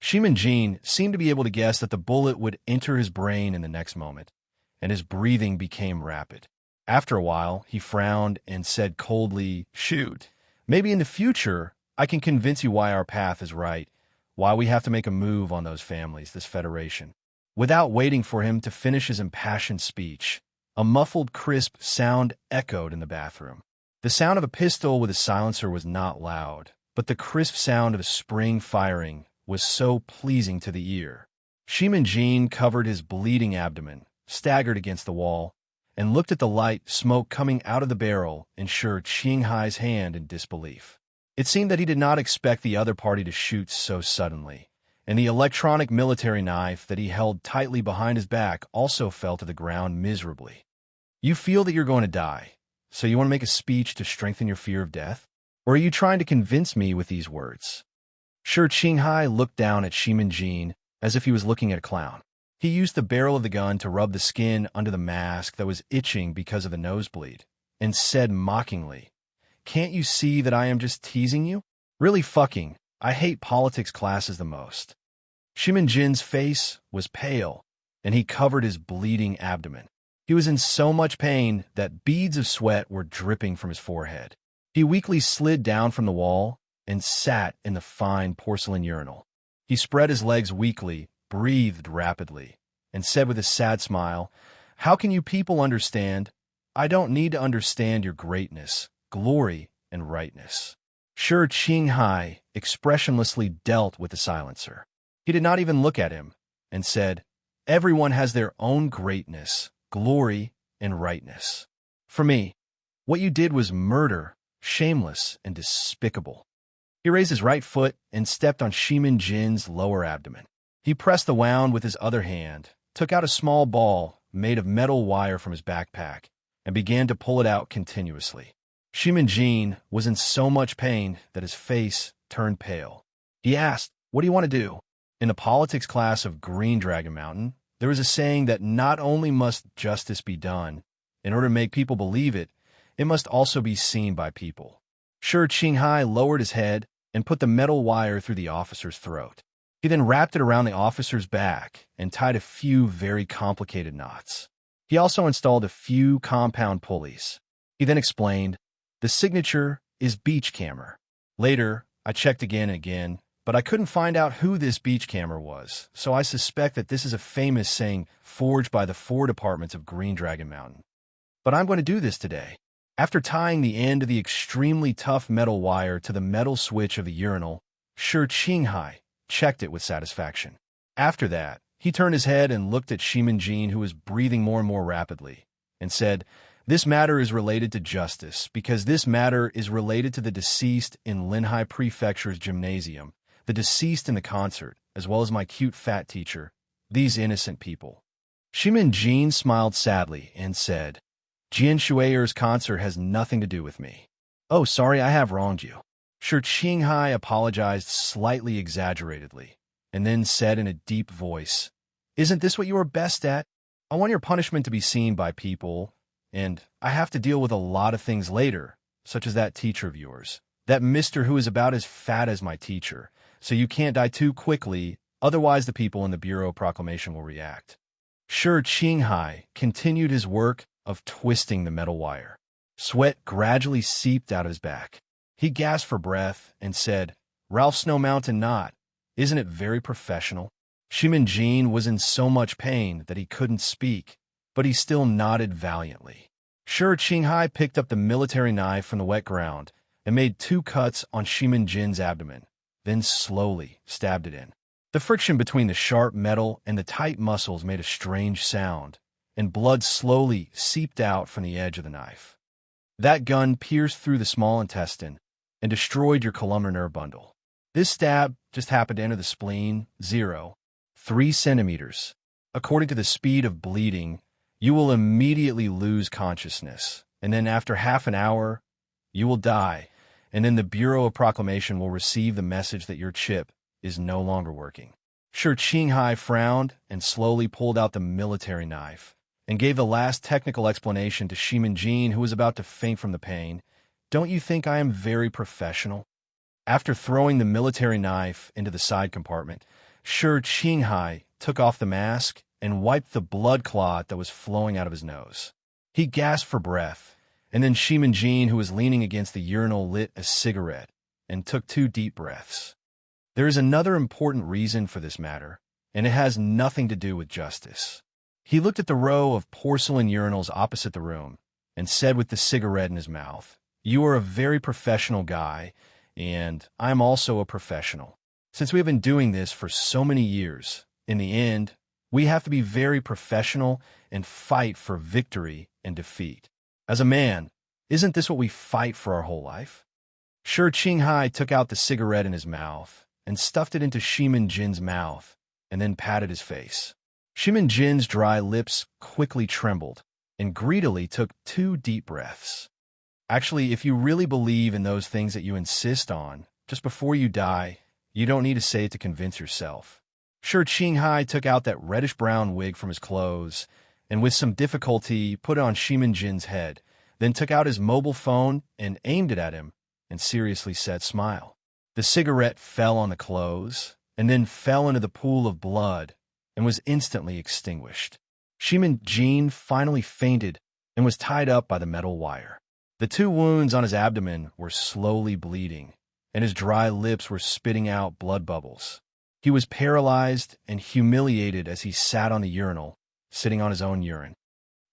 Shimin Jin seemed to be able to guess that the bullet would enter his brain in the next moment, and his breathing became rapid. After a while, he frowned and said coldly, "Shoot, maybe in the future I can convince you why our path is right, why we have to make a move on those families, this Federation." Without waiting for him to finish his impassioned speech, a muffled, crisp sound echoed in the bathroom. The sound of a pistol with a silencer was not loud, but the crisp sound of a spring firing was so pleasing to the ear. Shimin Jin covered his bleeding abdomen staggered against the wall, and looked at the light smoke coming out of the barrel and Shi Qinghai's hand in disbelief. It seemed that he did not expect the other party to shoot so suddenly, and the electronic military knife that he held tightly behind his back also fell to the ground miserably. You feel that you're going to die, so you want to make a speech to strengthen your fear of death? Or are you trying to convince me with these words? Shi Qinghai looked down at Shimin as if he was looking at a clown. He used the barrel of the gun to rub the skin under the mask that was itching because of the nosebleed, and said mockingly, "Can't you see that I am just teasing you? Really fucking, I hate politics classes the most." Shimin face was pale, and he covered his bleeding abdomen. He was in so much pain that beads of sweat were dripping from his forehead. He weakly slid down from the wall and sat in the fine porcelain urinal. He spread his legs weakly, breathed rapidly, and said with a sad smile, "How can you people understand? I don't need to understand your greatness, glory, and rightness." Shi Qinghai expressionlessly dealt with the silencer. He did not even look at him, and said, "Everyone has their own greatness, glory, and rightness. For me, what you did was murder, shameless and despicable." He raised his right foot and stepped on Shimin lower abdomen. He pressed the wound with his other hand, took out a small ball made of metal wire from his backpack, and began to pull it out continuously. Shimin was in so much pain that his face turned pale. He asked, "What do you want to do?" In the politics class of Green Dragon Mountain, there is a saying that not only must justice be done, in order to make people believe it, it must also be seen by people. Shi Qinghai lowered his head and put the metal wire through the officer's throat. He then wrapped it around the officer's back and tied a few very complicated knots. He also installed a few compound pulleys. He then explained, "The signature is Beachcammer." Later, I checked again and again, but I couldn't find out who this Beachcammer was, so I suspect that this is a famous saying forged by the 4 departments of Green Dragon Mountain. But I'm going to do this today. After tying the end of the extremely tough metal wire to the metal switch of the urinal, Shi Qinghai checked it with satisfaction. After that, he turned his head and looked at Shimin who was breathing more and more rapidly, and said, "This matter is related to justice, because this matter is related to the deceased in Linhai Prefecture's gymnasium, the deceased in the concert, as well as my cute fat teacher, these innocent people." Shimin smiled sadly and said, "Jian Shue'er's concert has nothing to do with me. Oh, sorry, I have wronged you." Shi Qinghai apologized slightly exaggeratedly, and then said in a deep voice, "Isn't this what you are best at? I want your punishment to be seen by people, and I have to deal with a lot of things later, such as that teacher of yours, that mister who is about as fat as my teacher, so you can't die too quickly, otherwise the people in the Bureau Proclamation will react." Shi Qinghai continued his work of twisting the metal wire. Sweat gradually seeped out of his back. He gasped for breath and said, "Ralph Snow Mountain knot. Isn't it very professional?" Shimin was in so much pain that he couldn't speak, but he still nodded valiantly. Shi Qinghai picked up the military knife from the wet ground and made 2 cuts on Shimin abdomen, then slowly stabbed it in. The friction between the sharp metal and the tight muscles made a strange sound, and blood slowly seeped out from the edge of the knife. That gun pierced through the small intestine and destroyed your columnar nerve bundle. This stab just happened to enter the spleen, 0.3 centimeters. According to the speed of bleeding, you will immediately lose consciousness, and then after half an hour, you will die, and then the Bureau of Proclamation will receive the message that your chip is no longer working. Shi Qinghai frowned and slowly pulled out the military knife and gave the last technical explanation to Shimin who was about to faint from the pain. "Don't you think I am very professional?" After throwing the military knife into the side compartment, Shi Qinghai took off the mask and wiped the blood clot that was flowing out of his nose. He gasped for breath, and then Shimin who was leaning against the urinal, lit a cigarette and took 2 deep breaths. There is another important reason for this matter, and it has nothing to do with justice. He looked at the row of porcelain urinals opposite the room and said with the cigarette in his mouth, "You are a very professional guy, and I am also a professional. Since we have been doing this for so many years, in the end, We have to be very professional and fight for victory and defeat. As a man, isn't this what we fight for our whole life? Shi Qinghai took out the cigarette in his mouth and stuffed it into Shimin Jin's mouth and then patted his face. Shimin Jin's dry lips quickly trembled and greedily took 2 deep breaths. Actually, if you really believe in those things that you insist on, just before you die, you don't need to say it to convince yourself. Shi Qinghai took out that reddish-brown wig from his clothes and with some difficulty put it on Shimin Jin's head, then took out his mobile phone and aimed it at him and seriously said, "Smile." The cigarette fell on the clothes and then fell into the pool of blood and was instantly extinguished. Shimin Jin finally fainted and was tied up by the metal wire. The 2 wounds on his abdomen were slowly bleeding, and his dry lips were spitting out blood bubbles. He was paralyzed and humiliated as he sat on the urinal, sitting on his own urine.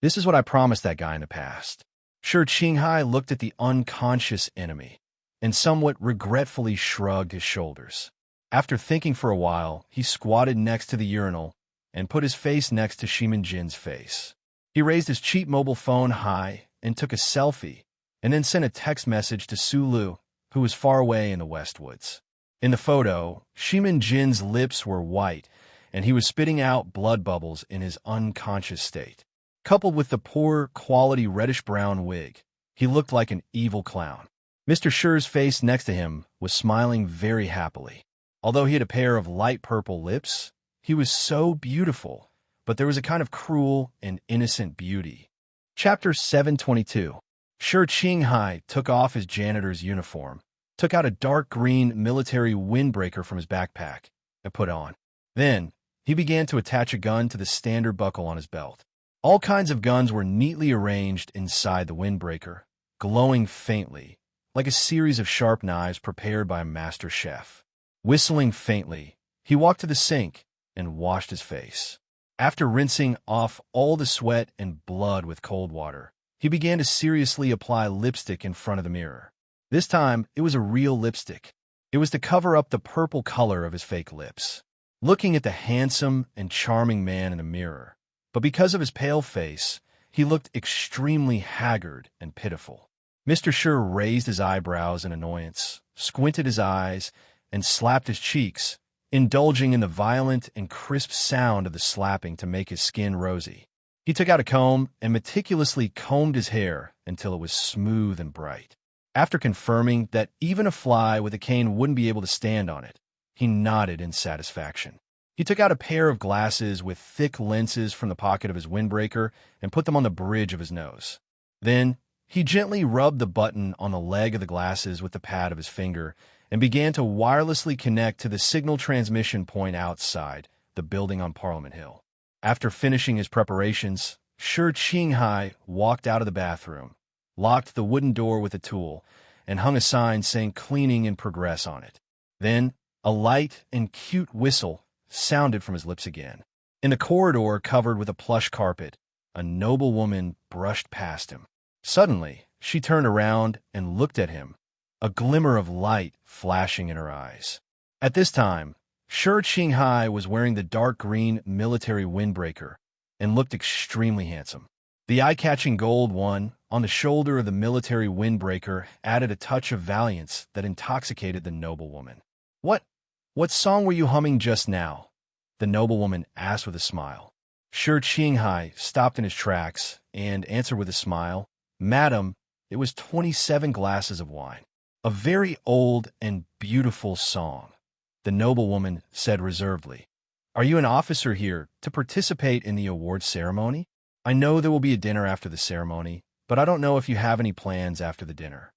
This is what I promised that guy in the past. Shi Qinghai looked at the unconscious enemy and somewhat regretfully shrugged his shoulders. After thinking for a while, he squatted next to the urinal and put his face next to Shimin Jin's face. He raised his cheap mobile phone high and took a selfie, and then sent a text message to Sulu, who was far away in the Westwoods. In the photo, Shimin Jin's lips were white, and he was spitting out blood bubbles in his unconscious state. Coupled with the poor quality reddish-brown wig, he looked like an evil clown. Mr. Shi's face next to him was smiling very happily. Although he had a pair of light purple lips, he was so beautiful, but there was a kind of cruel and innocent beauty. Chapter 722. Shi Qinghai took off his janitor's uniform, took out a dark green military windbreaker from his backpack, and put on. Then, he began to attach a gun to the standard buckle on his belt. All kinds of guns were neatly arranged inside the windbreaker, glowing faintly, like a series of sharp knives prepared by a master chef. Whistling faintly, he walked to the sink and washed his face. After rinsing off all the sweat and blood with cold water, he began to seriously apply lipstick in front of the mirror. This time, it was a real lipstick. It was to cover up the purple color of his fake lips. Looking at the handsome and charming man in the mirror, but because of his pale face, he looked extremely haggard and pitiful. Mr. Shi raised his eyebrows in annoyance, squinted his eyes, and slapped his cheeks, indulging in the violent and crisp sound of the slapping to make his skin rosy. He took out a comb and meticulously combed his hair until it was smooth and bright. After confirming that even a fly with a cane wouldn't be able to stand on it, he nodded in satisfaction. He took out a pair of glasses with thick lenses from the pocket of his windbreaker and put them on the bridge of his nose. Then, he gently rubbed the button on the leg of the glasses with the pad of his finger and began to wirelessly connect to the signal transmission point outside the building on Parliament Hill. After finishing his preparations, Shi Qinghai walked out of the bathroom, locked the wooden door with a tool, and hung a sign saying cleaning in progress on it. Then, a light and cute whistle sounded from his lips again. In the corridor covered with a plush carpet, a noble woman brushed past him. Suddenly, she turned around and looked at him, a glimmer of light flashing in her eyes. At this time, Shi Qinghai was wearing the dark green military windbreaker and looked extremely handsome. The eye-catching gold one on the shoulder of the military windbreaker added a touch of valiance that intoxicated the noblewoman. What song were you humming just now?" the noblewoman asked with a smile. Shi Qinghai stopped in his tracks and answered with a smile, "Madam, it was 27 glasses of wine." "A very old and beautiful song," the noblewoman said reservedly. "Are you an officer here to participate in the award ceremony? I know there will be a dinner after the ceremony, but I don't know if you have any plans after the dinner."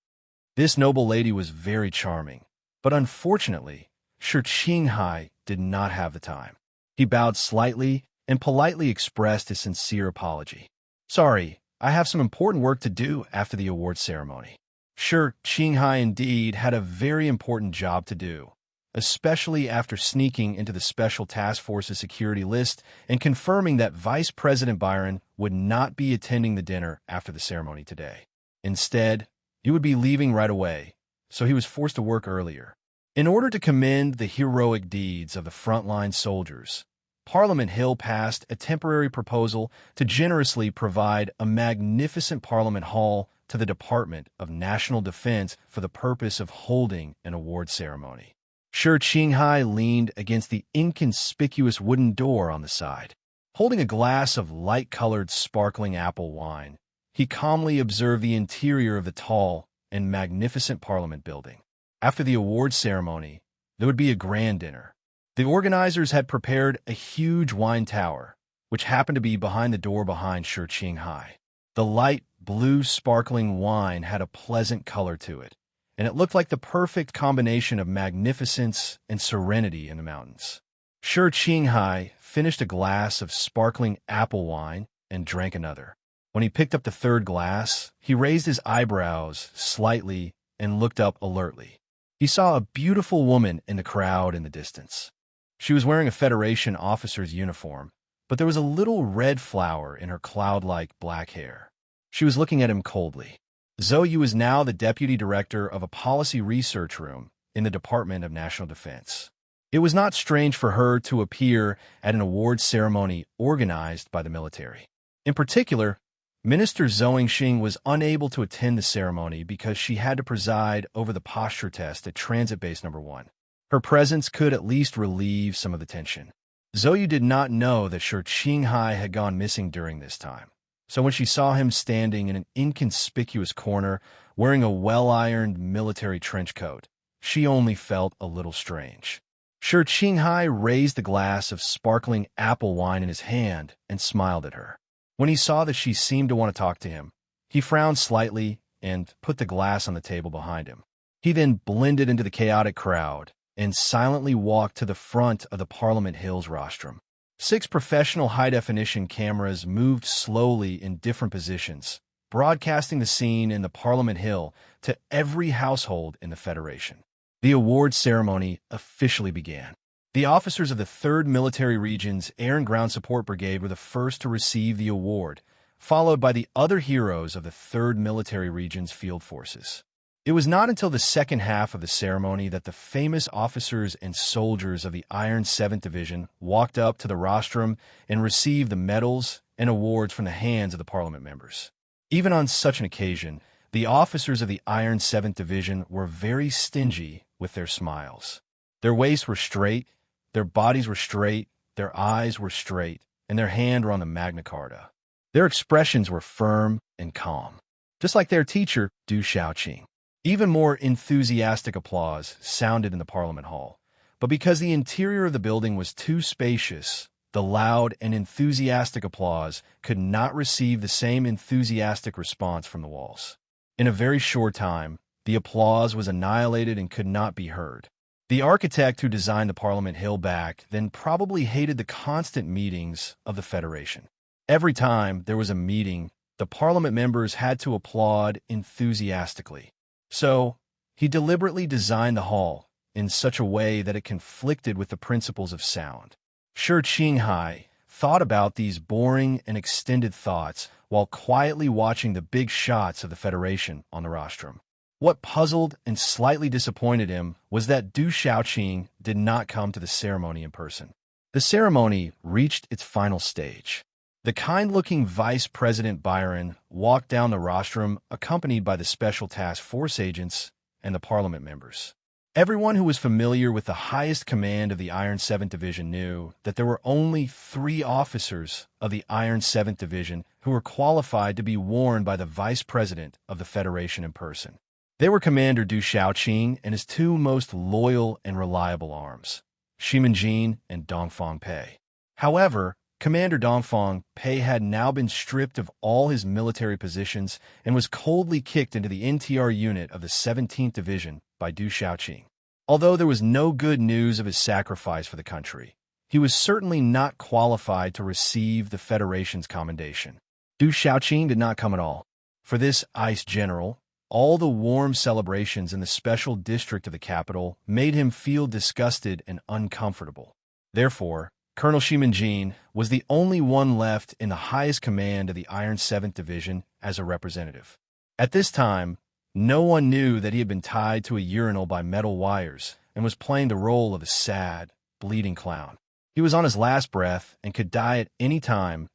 This noble lady was very charming, but unfortunately, Shi Qinghai did not have the time. He bowed slightly and politely expressed his sincere apology. "Sorry, I have some important work to do after the award ceremony." Shi Qinghai indeed had a very important job to do, especially after sneaking into the Special Task Force's security list and confirming that Vice President Byron would not be attending the dinner after the ceremony today. Instead, he would be leaving right away, so he was forced to work earlier. In order to commend the heroic deeds of the frontline soldiers, Parliament Hill passed a temporary proposal to generously provide a magnificent Parliament Hall to the Department of National Defense for the purpose of holding an award ceremony. Shi Qinghai leaned against the inconspicuous wooden door on the side. Holding a glass of light-colored sparkling apple wine, he calmly observed the interior of the tall and magnificent Parliament building. After the award ceremony, there would be a grand dinner. The organizers had prepared a huge wine tower, which happened to be behind the door behind Shi Qinghai. The light blue sparkling wine had a pleasant color to it, and it looked like the perfect combination of magnificence and serenity in the mountains. Shi Qinghai finished a glass of sparkling apple wine and drank another. When he picked up the third glass, he raised his eyebrows slightly and looked up alertly. He saw a beautiful woman in the crowd in the distance. She was wearing a Federation officer's uniform, but there was a little red flower in her cloud-like black hair. She was looking at him coldly. Zhou Yu is now the deputy director of a policy research room in the Department of National Defense. It was not strange for her to appear at an awards ceremony organized by the military. In particular, Minister Zhou Yingxing was unable to attend the ceremony because she had to preside over the posture test at Transit Base Number 1. Her presence could at least relieve some of the tension. Zhou Yu did not know that Shi Qinghai had gone missing during this time, so when she saw him standing in an inconspicuous corner wearing a well-ironed military trench coat, she only felt a little strange. Shi Qinghai raised the glass of sparkling apple wine in his hand and smiled at her. When he saw that she seemed to want to talk to him, he frowned slightly and put the glass on the table behind him. He then blended into the chaotic crowd and silently walked to the front of the Parliament Hill's rostrum. 6 professional high-definition cameras moved slowly in different positions, broadcasting the scene in the Parliament Hill to every household in the Federation. The award ceremony officially began. The officers of the 3rd Military Region's Air and Ground Support Brigade were the first to receive the award, followed by the other heroes of the 3rd Military Region's field forces. It was not until the second half of the ceremony that the famous officers and soldiers of the Iron 7th Division walked up to the rostrum and received the medals and awards from the hands of the Parliament members. Even on such an occasion, the officers of the Iron 7th Division were very stingy with their smiles. Their waists were straight, their bodies were straight, their eyes were straight, and their hands were on the Magna Carta. Their expressions were firm and calm, just like their teacher, Du Xiaoqing. Even more enthusiastic applause sounded in the Parliament Hall, but because the interior of the building was too spacious, the loud and enthusiastic applause could not receive the same enthusiastic response from the walls. In a very short time, the applause was annihilated and could not be heard. The architect who designed the Parliament Hill back then probably hated the constant meetings of the Federation. Every time there was a meeting, the Parliament members had to applaud enthusiastically. So, he deliberately designed the hall in such a way that it conflicted with the principles of sound. Shi Qinghai thought about these boring and extended thoughts while quietly watching the big shots of the Federation on the rostrum. What puzzled and slightly disappointed him was that Du Xiaoqing did not come to the ceremony in person. The ceremony reached its final stage. The kind-looking Vice President Byron walked down the rostrum accompanied by the Special Task Force agents and the Parliament members. Everyone who was familiar with the highest command of the Iron 7th Division knew that there were only 3 officers of the Iron 7th Division who were qualified to be worn by the Vice President of the Federation in person. They were Commander Du Xiaoqing and his 2 most loyal and reliable arms, Shimenjin and Dongfang Pei. However, Commander Dongfang Pei had now been stripped of all his military positions and was coldly kicked into the NTR unit of the 17th Division by Du Xiaoqing. Although there was no good news of his sacrifice for the country, he was certainly not qualified to receive the Federation's commendation. Du Xiaoqing did not come at all. For this ice general, all the warm celebrations in the special district of the capital made him feel disgusted and uncomfortable. Therefore, Colonel Shimenjin was the only one left in the highest command of the Iron 7th Division as a representative. At this time, no one knew that he had been tied to a urinal by metal wires and was playing the role of a sad, bleeding clown. He was on his last breath and could die at any time,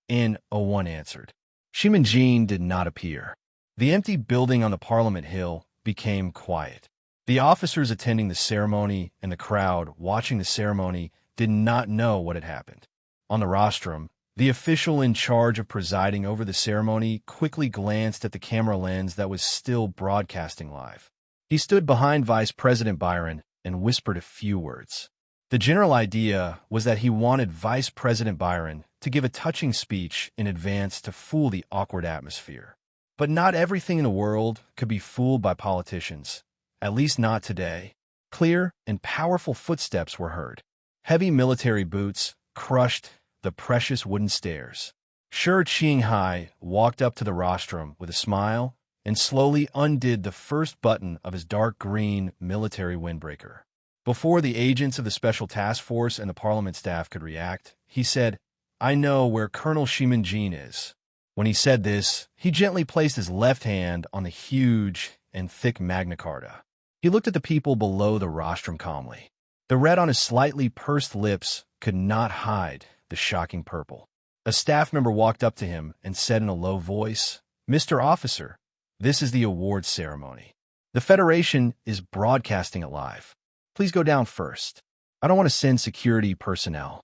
and a one answered. Shimin did not appear. The empty building on the Parliament Hill became quiet. The officers attending the ceremony and the crowd watching the ceremony did not know what had happened. On the rostrum, the official in charge of presiding over the ceremony quickly glanced at the camera lens that was still broadcasting live. He stood behind Vice President Byron and whispered a few words. The general idea was that he wanted Vice President Byron to give a touching speech in advance to fool the awkward atmosphere. But not everything in the world could be fooled by politicians, at least not today. Clear and powerful footsteps were heard. Heavy military boots crushed the precious wooden stairs. Shi Qinghai walked up to the rostrum with a smile and slowly undid the first button of his dark green military windbreaker. Before the agents of the Special Task Force and the Parliament staff could react, he said, "I know where Colonel Shimin is." When he said this, he gently placed his left hand on the huge and thick Magna Carta. He looked at the people below the rostrum calmly. The red on his slightly pursed lips could not hide the shocking purple. A staff member walked up to him and said in a low voice, "Mr. Officer, this is the awards ceremony. The Federation is broadcasting it live. Please go down first. I don't want to send security personnel."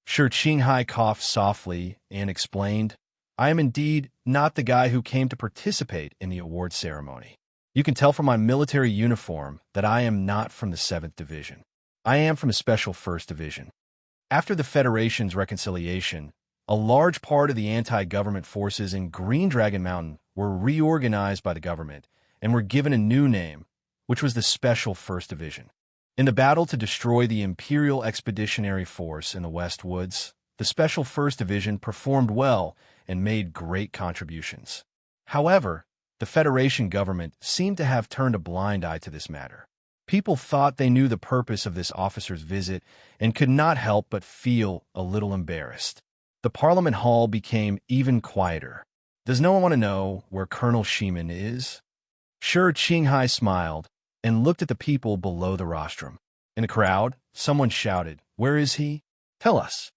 Shi Qinghai coughed softly and explained, "I am indeed not the guy who came to participate in the awards ceremony. You can tell from my military uniform that I am not from the 7th Division. I am from the Special 1st Division." After the Federation's reconciliation, a large part of the anti-government forces in Green Dragon Mountain were reorganized by the government and were given a new name, which was the Special 1st Division. In the battle to destroy the Imperial Expeditionary Force in the West Woods, the Special 1st Division performed well and made great contributions. However, the Federation government seemed to have turned a blind eye to this matter. People thought they knew the purpose of this officer's visit and could not help but feel a little embarrassed. The Parliament Hall became even quieter. "Does no one want to know where Colonel Shimin is?" Shi Qinghai smiled and looked at the people below the rostrum. In the crowd, someone shouted, "Where is he? Tell us."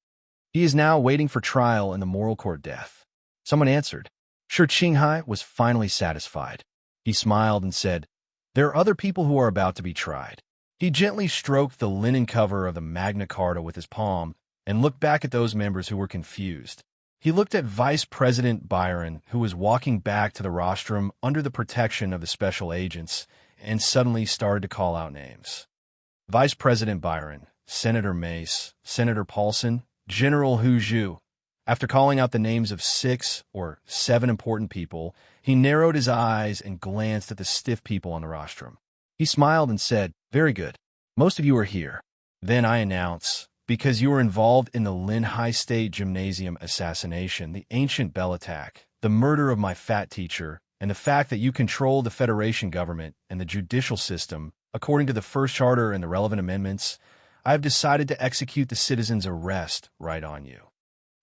"He is now waiting for trial in the moral court death." Someone answered. Shi Qinghai was finally satisfied. He smiled and said, "There are other people who are about to be tried." He gently stroked the linen cover of the Magna Carta with his palm and looked back at those members who were confused. He looked at Vice President Byron, who was walking back to the rostrum under the protection of the special agents, and suddenly started to call out names. Vice President Byron, Senator Mace, Senator Paulson, General Hu Zhu. After calling out the names of 6 or 7 important people, he narrowed his eyes and glanced at the stiff people on the rostrum. He smiled and said, "Very good. Most of you are here. Then I announce, because you were involved in the Lin High State Gymnasium assassination, the ancient bell attack, the murder of my fat teacher, and the fact that you control the Federation government and the judicial system, according to the First Charter and the relevant amendments, I have decided to execute the citizen's arrest right on you."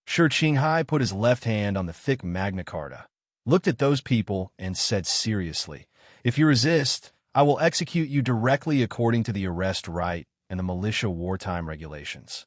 Shi Qinghai put his left hand on the thick Magna Carta, looked at those people, and said seriously, "If you resist, I will execute you directly according to the arrest right and the militia wartime regulations."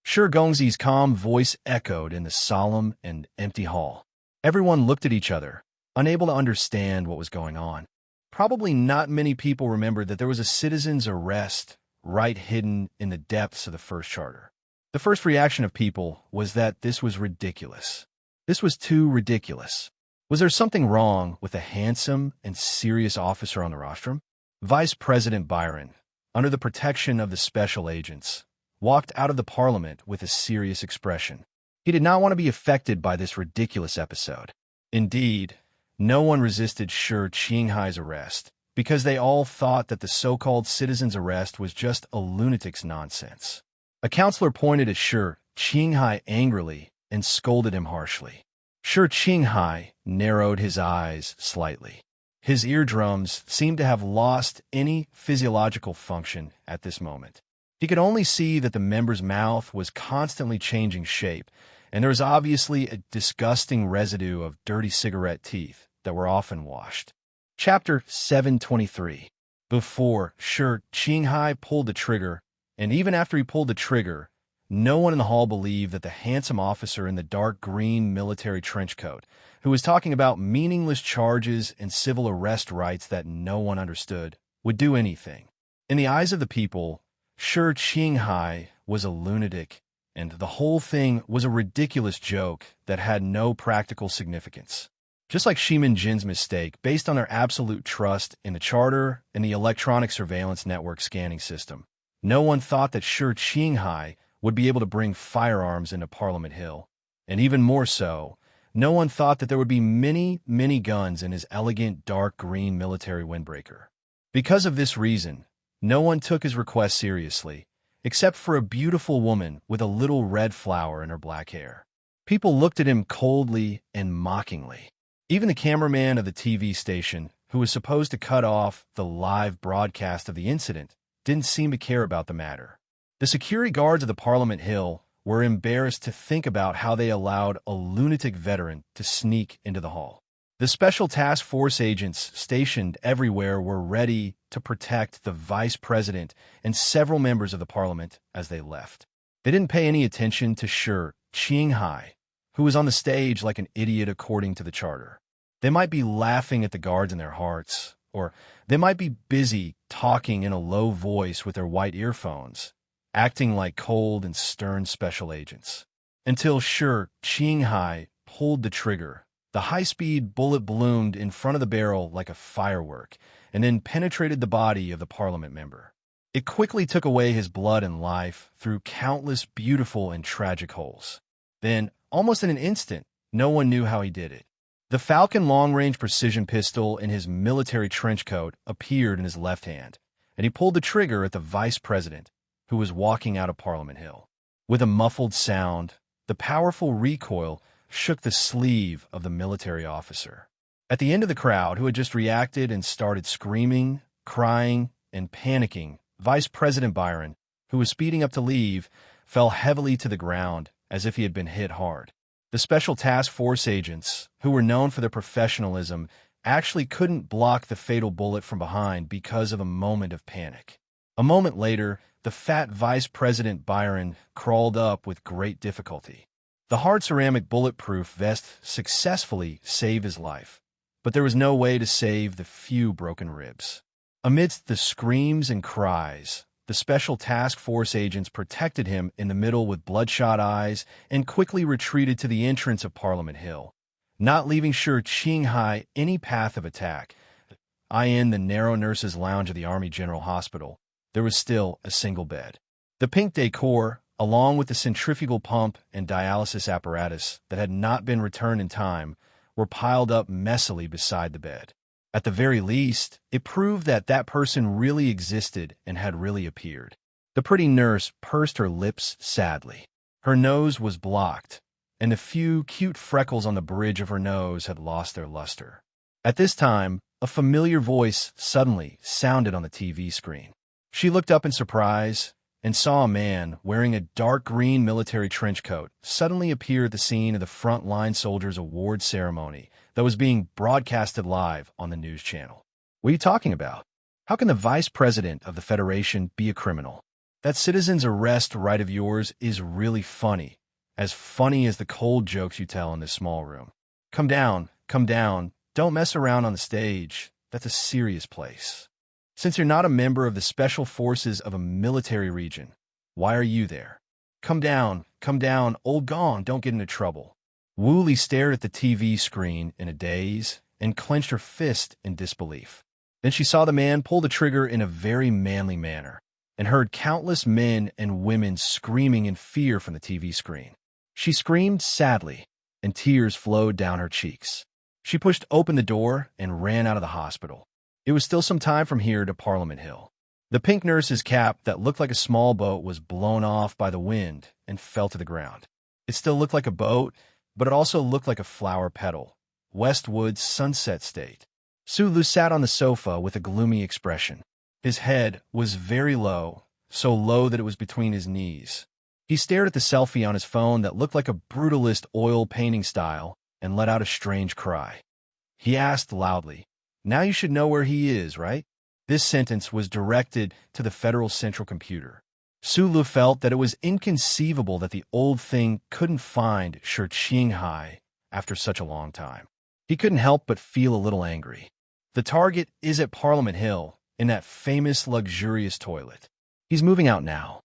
Shi Gongzi's calm voice echoed in the solemn and empty hall. Everyone looked at each other, unable to understand what was going on. Probably not many people remembered that there was a citizen's arrest right hidden in the depths of the First Charter. The first reaction of people was that this was ridiculous. This was too ridiculous. Was there something wrong with the handsome and serious officer on the rostrum? Vice President Byron, under the protection of the special agents, walked out of the Parliament with a serious expression. He did not want to be affected by this ridiculous episode. Indeed, no one resisted Shi Qinghai's arrest, because they all thought that the so-called citizen's arrest was just a lunatic's nonsense. A counselor pointed at Shi Qinghai angrily and scolded him harshly. Shi Qinghai narrowed his eyes slightly. His eardrums seemed to have lost any physiological function at this moment. He could only see that the member's mouth was constantly changing shape, and there was obviously a disgusting residue of dirty cigarette teeth that were often washed. Chapter 723. Before Shi Qinghai pulled the trigger, and even after he pulled the trigger, no one in the hall believed that the handsome officer in the dark green military trench coat, who was talking about meaningless charges and civil arrest rights that no one understood, would do anything. In the eyes of the people, Shi Qinghai was a lunatic, and the whole thing was a ridiculous joke that had no practical significance. Just like Shimin Jin's mistake, based on their absolute trust in the charter and the electronic surveillance network scanning system, no one thought that Shi Qinghai would be able to bring firearms into Parliament Hill. And even more so, no one thought that there would be many, many guns in his elegant dark green military windbreaker. Because of this reason, no one took his request seriously, except for a beautiful woman with a little red flower in her black hair. People looked at him coldly and mockingly. Even the cameraman of the TV station, who was supposed to cut off the live broadcast of the incident, didn't seem to care about the matter. The security guards of the Parliament Hill were embarrassed to think about how they allowed a lunatic veteran to sneak into the hall. The special task force agents stationed everywhere were ready to protect the vice president and several members of the parliament as they left. They didn't pay any attention to Shi Qinghai, who was on the stage like an idiot according to the charter. They might be laughing at the guards in their hearts, or they might be busy talking in a low voice with their white earphones, acting like cold and stern special agents. Until Shi Qinghai pulled the trigger, the high-speed bullet bloomed in front of the barrel like a firework and then penetrated the body of the parliament member. It quickly took away his blood and life through countless beautiful and tragic holes. Then, almost in an instant, no one knew how he did it. The Falcon long-range precision pistol in his military trench coat appeared in his left hand, and he pulled the trigger at the vice president, who was walking out of Parliament Hill. With a muffled sound, the powerful recoil shook the sleeve of the military officer. At the end of the crowd, who had just reacted and started screaming, crying, and panicking, Vice President Byron, who was speeding up to leave, fell heavily to the ground as if he had been hit hard. The Special Task Force agents, who were known for their professionalism, actually couldn't block the fatal bullet from behind because of a moment of panic. A moment later, the fat Vice President Byron crawled up with great difficulty. The hard ceramic bulletproof vest successfully saved his life, but there was no way to save the few broken ribs. Amidst the screams and cries, the Special Task Force agents protected him in the middle with bloodshot eyes and quickly retreated to the entrance of Parliament Hill, not leaving Shi Qinghai any path of attack. In the narrow nurses' lounge of the Army General Hospital, there was still a single bed. The pink decor, along with the centrifugal pump and dialysis apparatus that had not been returned in time, were piled up messily beside the bed. At the very least, it proved that that person really existed and had really appeared. The pretty nurse pursed her lips sadly. Her nose was blocked, and the few cute freckles on the bridge of her nose had lost their luster. At this time, a familiar voice suddenly sounded on the TV screen. She looked up in surprise and saw a man wearing a dark green military trench coat suddenly appear at the scene of the Frontline Soldiers Award ceremony that was being broadcasted live on the news channel. What are you talking about? How can the vice president of the Federation be a criminal? That citizen's arrest right of yours is really funny as the cold jokes you tell in this small room. Come down, don't mess around on the stage. That's a serious place. Since you're not a member of the special forces of a military region, why are you there? Come down, old gone, don't get into trouble. Wu Li stared at the TV screen in a daze and clenched her fist in disbelief. Then she saw the man pull the trigger in a very manly manner and heard countless men and women screaming in fear from the TV screen. She screamed sadly, and tears flowed down her cheeks. She pushed open the door and ran out of the hospital. It was still some time from here to Parliament Hill. The pink nurse's cap that looked like a small boat was blown off by the wind and fell to the ground. It still looked like a boat, but it also looked like a flower petal. Westwood's Sunset State. Sulu sat on the sofa with a gloomy expression. His head was very low, so low that it was between his knees. He stared at the selfie on his phone that looked like a brutalist oil painting style and let out a strange cry. He asked loudly, "Now you should know where he is, right?" This sentence was directed to the Federal Central Computer. Sulu felt that it was inconceivable that the old thing couldn't find Shi Qinghai after such a long time. He couldn't help but feel a little angry. The target is at Parliament Hill, in that famous luxurious toilet. He's moving out now.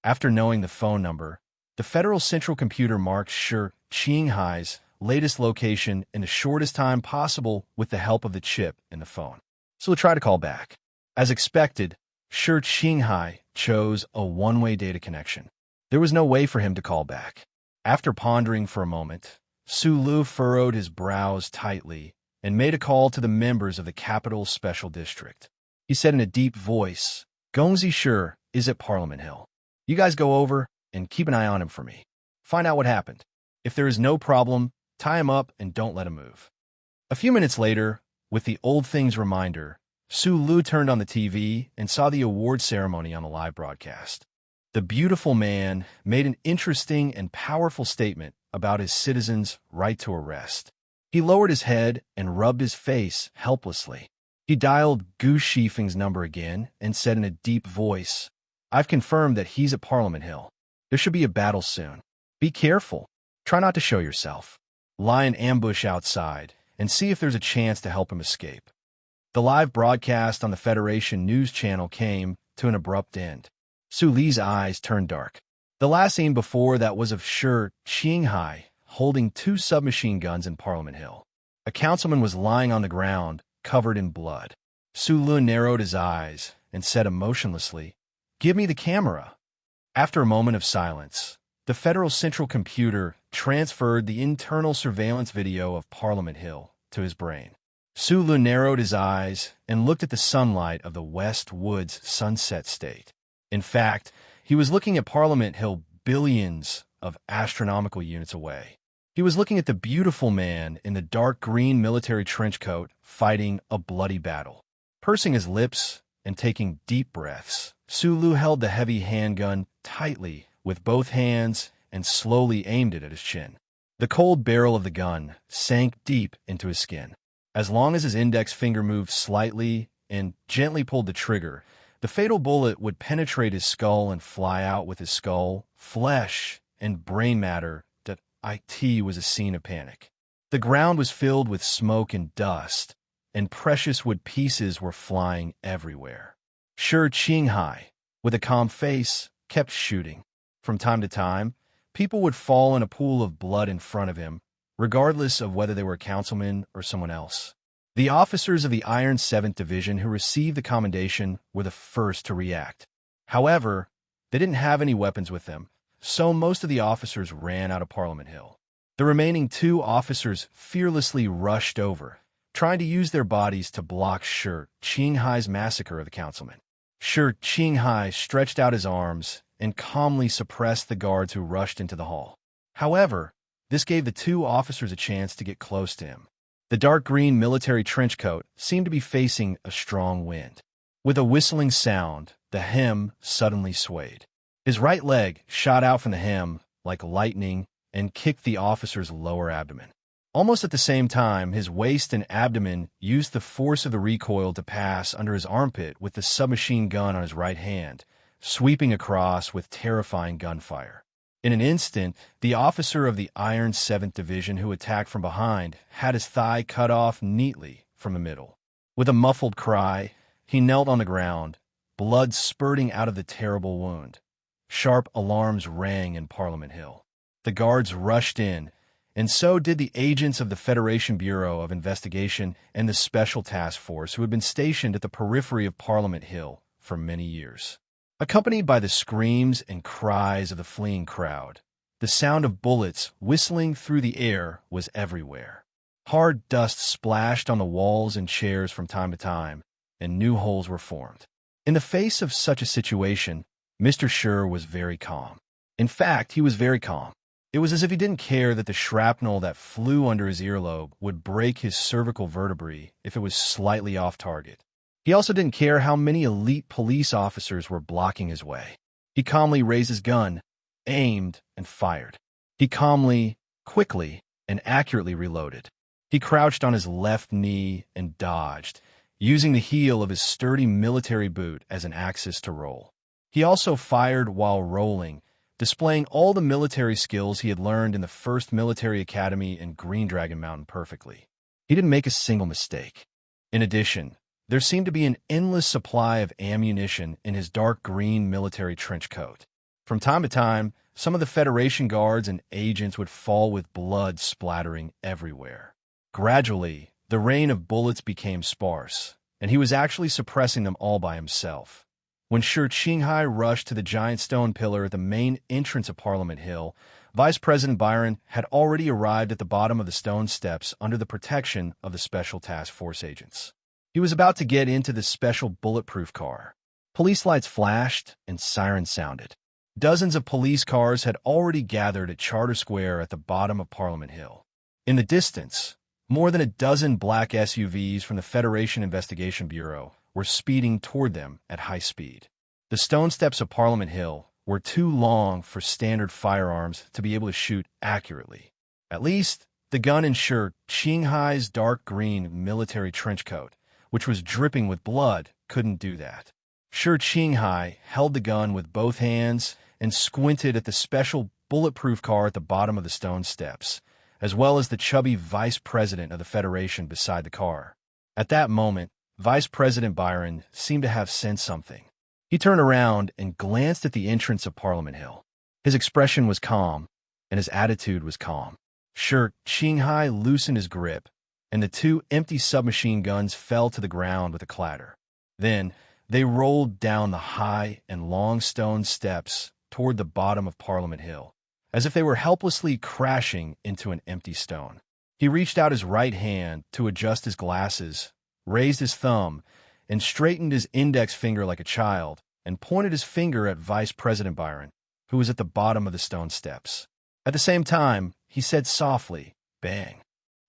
After knowing the phone number, the Federal Central Computer marked Shi Qinghai's latest location in the shortest time possible with the help of the chip in the phone. So he'll try to call back. As expected, Shi Qinghai chose a one-way data connection. There was no way for him to call back. After pondering for a moment, Sulu furrowed his brows tightly and made a call to the members of the Capital Special District. He said in a deep voice, "Gongzi Shi is at Parliament Hill. You guys go over and keep an eye on him for me. Find out what happened. If there is no problem, tie him up and don't let him move." A few minutes later, with the old thing's reminder, Sulu turned on the TV and saw the award ceremony on the live broadcast. The beautiful man made an interesting and powerful statement about his citizens' right to arrest. He lowered his head and rubbed his face helplessly. He dialed Gu Shifeng's number again and said in a deep voice, "I've confirmed that he's at Parliament Hill. There should be a battle soon. Be careful. Try not to show yourself. Lie in ambush outside and see if there's a chance to help him escape." The live broadcast on the Federation News Channel came to an abrupt end. Suli's eyes turned dark. The last scene before that was of Shi Qinghai holding two submachine guns in Parliament Hill. A councilman was lying on the ground, covered in blood. Sulu narrowed his eyes and said emotionlessly, "Give me the camera." After a moment of silence, the Federal Central Computer transferred the internal surveillance video of Parliament Hill to his brain. Sulu narrowed his eyes and looked at the sunlight of the West Woods sunset state. In fact, he was looking at Parliament Hill billions of astronomical units away. He was looking at the beautiful man in the dark green military trench coat fighting a bloody battle. Pursing his lips and taking deep breaths, Sulu held the heavy handgun tightly with both hands and slowly aimed it at his chin. The cold barrel of the gun sank deep into his skin. As long as his index finger moved slightly and gently pulled the trigger, the fatal bullet would penetrate his skull and fly out with his skull, flesh, and brain matter. That it was a scene of panic. The ground was filled with smoke and dust, and precious wood pieces were flying everywhere. Shi Qinghai, with a calm face, kept shooting. From time to time, people would fall in a pool of blood in front of him, regardless of whether they were a councilman or someone else. The officers of the Iron 7th Division who received the commendation were the first to react. However, they didn't have any weapons with them, so most of the officers ran out of Parliament Hill. The remaining two officers fearlessly rushed over, trying to use their bodies to block Shi Qinghai's massacre of the councilman. Shi Qinghai stretched out his arms and calmly suppressed the guards who rushed into the hall. However, this gave the two officers a chance to get close to him. The dark green military trench coat seemed to be facing a strong wind. With a whistling sound, the hem suddenly swayed. His right leg shot out from the hem like lightning and kicked the officer's lower abdomen. Almost at the same time, his waist and abdomen used the force of the recoil to pass under his armpit with the submachine gun on his right hand, sweeping across with terrifying gunfire. In an instant, the officer of the Iron 7th Division who attacked from behind had his thigh cut off neatly from the middle. With a muffled cry, he knelt on the ground, blood spurting out of the terrible wound. Sharp alarms rang in Parliament Hill. The guards rushed in, and so did the agents of the Federation Bureau of Investigation and the Special Task Force who had been stationed at the periphery of Parliament Hill for many years. Accompanied by the screams and cries of the fleeing crowd, the sound of bullets whistling through the air was everywhere. Hard dust splashed on the walls and chairs from time to time, and new holes were formed. In the face of such a situation, Mr. Shi was very calm. In fact, he was very calm. It was as if he didn't care that the shrapnel that flew under his earlobe would break his cervical vertebrae if it was slightly off target. He also didn't care how many elite police officers were blocking his way. He calmly raised his gun, aimed, and fired. He calmly, quickly, and accurately reloaded. He crouched on his left knee and dodged, using the heel of his sturdy military boot as an axis to roll. He also fired while rolling, displaying all the military skills he had learned in the first military academy in Green Dragon Mountain perfectly. He didn't make a single mistake. In addition, there seemed to be an endless supply of ammunition in his dark green military trench coat. From time to time, some of the Federation guards and agents would fall with blood splattering everywhere. Gradually, the rain of bullets became sparse, and he was actually suppressing them all by himself. When Shi Qinghai rushed to the giant stone pillar at the main entrance of Parliament Hill, Vice President Byron had already arrived at the bottom of the stone steps under the protection of the Special Task Force agents. He was about to get into the special bulletproof car. Police lights flashed and sirens sounded. Dozens of police cars had already gathered at Charter Square at the bottom of Parliament Hill. In the distance, more than a dozen black SUVs from the Federation Investigation Bureau were speeding toward them at high speed. The stone steps of Parliament Hill were too long for standard firearms to be able to shoot accurately. At least, the gun in Shi Qinghai's dark green military trench coat, which was dripping with blood, couldn't do that. Shi Qinghai held the gun with both hands and squinted at the special bulletproof car at the bottom of the stone steps, as well as the chubby vice president of the Federation beside the car. At that moment, Vice President Byron seemed to have sensed something. He turned around and glanced at the entrance of Parliament Hill. His expression was calm, and his attitude was calm. Shi Qinghai loosened his grip, and the two empty submachine guns fell to the ground with a clatter. Then, they rolled down the high and long stone steps toward the bottom of Parliament Hill, as if they were helplessly crashing into an empty stone. He reached out his right hand to adjust his glasses, raised his thumb, and straightened his index finger like a child, and pointed his finger at Vice President Byron, who was at the bottom of the stone steps. At the same time, he said softly, "Bang."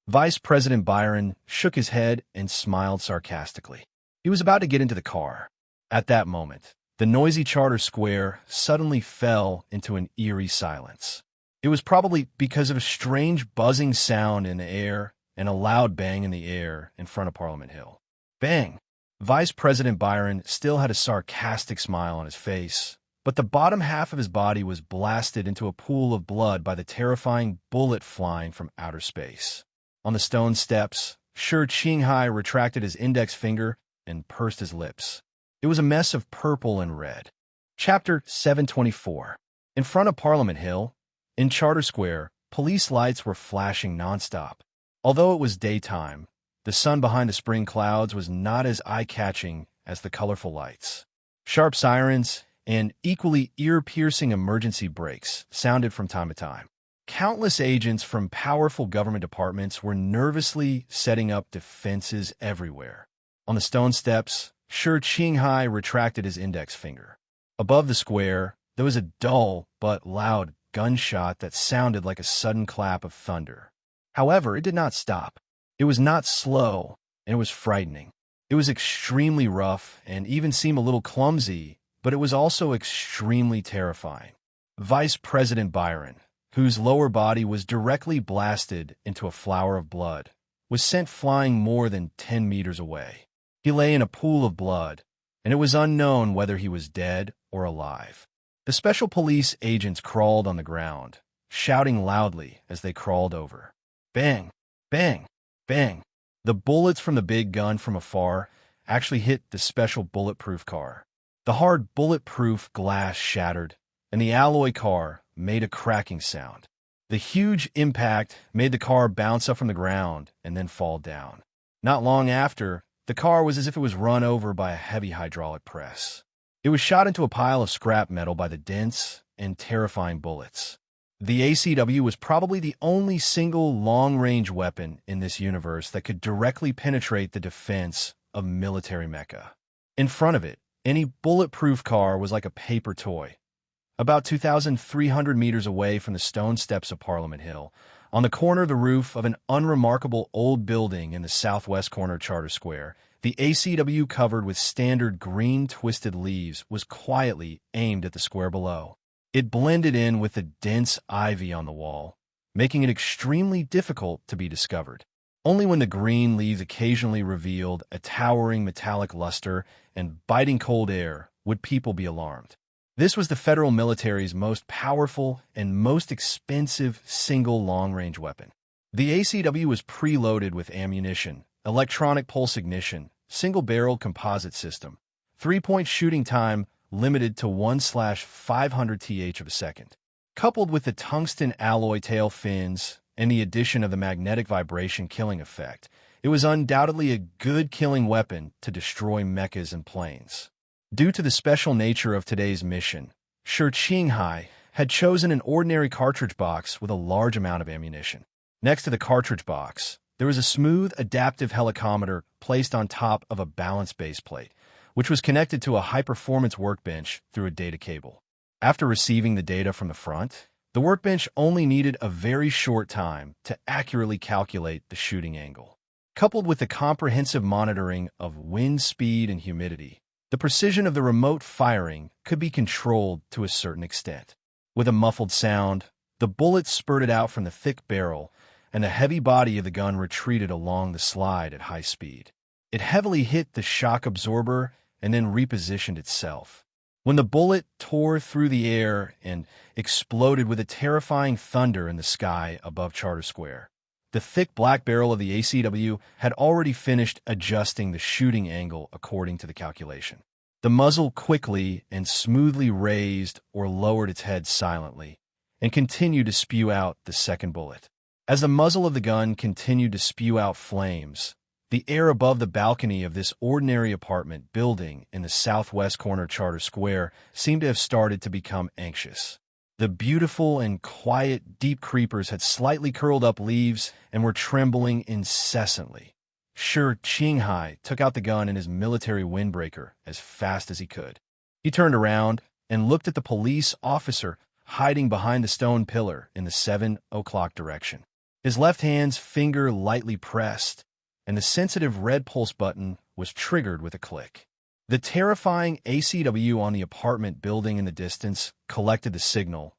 Vice President Byron shook his head and smiled sarcastically. He was about to get into the car. At that moment, the noisy Charter Square suddenly fell into an eerie silence. It was probably because of a strange buzzing sound in the air and a loud bang in the air in front of Parliament Hill. Bang! Vice President Byron still had a sarcastic smile on his face, but the bottom half of his body was blasted into a pool of blood by the terrifying bullet flying from outer space. On the stone steps, Shi Qinghai retracted his index finger and pursed his lips. It was a mess of purple and red. Chapter 724. In front of Parliament Hill, in Charter Square, police lights were flashing nonstop. Although it was daytime, the sun behind the spring clouds was not as eye-catching as the colorful lights. Sharp sirens and equally ear-piercing emergency brakes sounded from time to time. Countless agents from powerful government departments were nervously setting up defenses everywhere. On the stone steps, Shi Qinghai retracted his index finger. Above the square, there was a dull but loud gunshot that sounded like a sudden clap of thunder. However, it did not stop. It was not slow, and it was frightening. It was extremely rough and even seemed a little clumsy, but it was also extremely terrifying. Vice President Byron, whose lower body was directly blasted into a flower of blood, was sent flying more than 10 meters away. He lay in a pool of blood, and it was unknown whether he was dead or alive. The special police agents crawled on the ground, shouting loudly as they crawled over. Bang! Bang! Bang! The bullets from the big gun from afar actually hit the special bulletproof car. The hard bulletproof glass shattered, and the alloy car made a cracking sound. The huge impact made the car bounce up from the ground and then fall down. Not long after, the car was as if it was run over by a heavy hydraulic press. It was shot into a pile of scrap metal by the dense and terrifying bullets. The ACW was probably the only single long-range weapon in this universe that could directly penetrate the defense of military Mecca. In front of it, any bulletproof car was like a paper toy. About 2,300 meters away from the stone steps of Parliament Hill, on the corner of the roof of an unremarkable old building in the southwest corner of Charter Square, the ACW covered with standard green twisted leaves was quietly aimed at the square below. It blended in with the dense ivy on the wall, making it extremely difficult to be discovered. Only when the green leaves occasionally revealed a towering metallic luster and biting cold air would people be alarmed. This was the federal military's most powerful and most expensive single long-range weapon. The ACW was preloaded with ammunition, electronic pulse ignition, single-barrel composite system, 3-point shooting time limited to 1/500 th of a second. Coupled with the tungsten alloy tail fins and the addition of the magnetic vibration killing effect, it was undoubtedly a good killing weapon to destroy mechas and planes. Due to the special nature of today's mission, Shi Qinghai had chosen an ordinary cartridge box with a large amount of ammunition. Next to the cartridge box, there was a smooth, adaptive helicometer placed on top of a balanced base plate, which was connected to a high-performance workbench through a data cable. After receiving the data from the front, the workbench only needed a very short time to accurately calculate the shooting angle. Coupled with the comprehensive monitoring of wind speed and humidity, the precision of the remote firing could be controlled to a certain extent. With a muffled sound, the bullets spurted out from the thick barrel, and the heavy body of the gun retreated along the slide at high speed. It heavily hit the shock absorber and then repositioned itself. When the bullet tore through the air and exploded with a terrifying thunder in the sky above Charter Square, the thick black barrel of the ACW had already finished adjusting the shooting angle according to the calculation. The muzzle quickly and smoothly raised or lowered its head silently and continued to spew out the second bullet. As the muzzle of the gun continued to spew out flames, the air above the balcony of this ordinary apartment building in the southwest corner of Charter Square seemed to have started to become anxious. The beautiful and quiet deep creepers had slightly curled up leaves and were trembling incessantly. Shi Qinghai took out the gun and his military windbreaker as fast as he could. He turned around and looked at the police officer hiding behind the stone pillar in the 7 o'clock direction. His left hand's finger lightly pressed, and the sensitive red pulse button was triggered with a click. The terrifying ACW on the apartment building in the distance collected the signal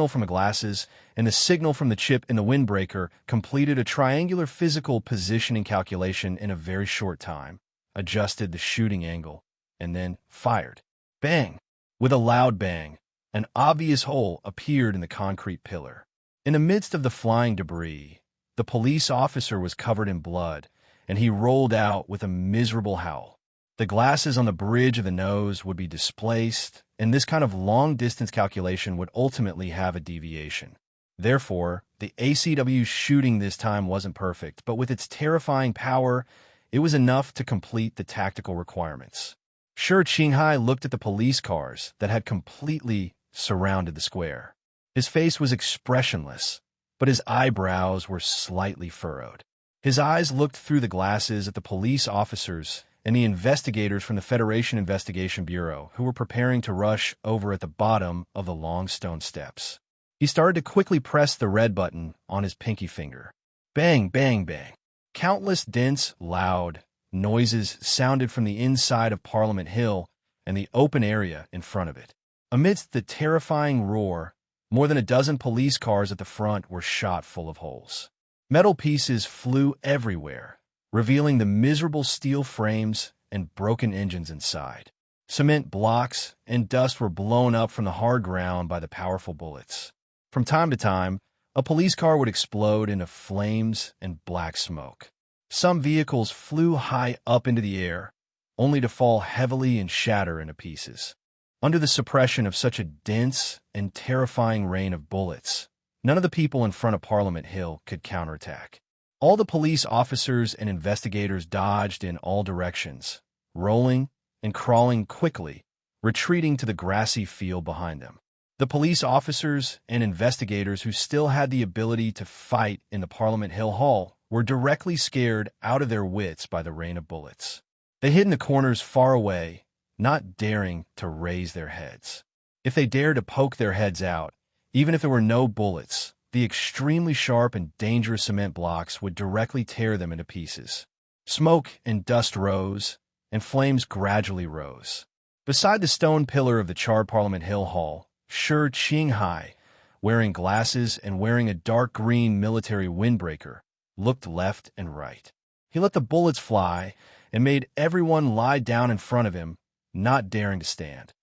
from the glasses, and the signal from the chip in the windbreaker completed a triangular physical positioning calculation in a very short time, adjusted the shooting angle, and then fired. Bang! With a loud bang, an obvious hole appeared in the concrete pillar. In the midst of the flying debris, the police officer was covered in blood, and he rolled out with a miserable howl. The glasses on the bridge of the nose would be displaced, and this kind of long-distance calculation would ultimately have a deviation. Therefore, the ACW's shooting this time wasn't perfect, but with its terrifying power, it was enough to complete the tactical requirements. Shi Qinghai looked at the police cars that had completely surrounded the square. His face was expressionless, but his eyebrows were slightly furrowed. His eyes looked through the glasses at the police officers and the investigators from the Federation Investigation Bureau who were preparing to rush over at the bottom of the long stone steps. He started to quickly press the red button on his pinky finger. Bang, bang, bang. Countless dense, loud noises sounded from the inside of Parliament Hill and the open area in front of it. Amidst the terrifying roar, more than a dozen police cars at the front were shot full of holes. Metal pieces flew everywhere, revealing the miserable steel frames and broken engines inside. Cement blocks and dust were blown up from the hard ground by the powerful bullets. From time to time, a police car would explode into flames and black smoke. Some vehicles flew high up into the air, only to fall heavily and shatter into pieces. Under the suppression of such a dense and terrifying rain of bullets, none of the people in front of Parliament Hill could counterattack. All the police officers and investigators dodged in all directions, rolling and crawling quickly, retreating to the grassy field behind them. The police officers and investigators who still had the ability to fight in the Parliament Hill Hall were directly scared out of their wits by the rain of bullets. They hid in the corners far away, not daring to raise their heads. If they dared to poke their heads out, even if there were no bullets, the extremely sharp and dangerous cement blocks would directly tear them into pieces. Smoke and dust rose, and flames gradually rose. Beside the stone pillar of the charred Parliament Hill Hall, Shi Qinghai, wearing glasses and wearing a dark green military windbreaker, looked left and right. He let the bullets fly and made everyone lie down in front of him, not daring to stand.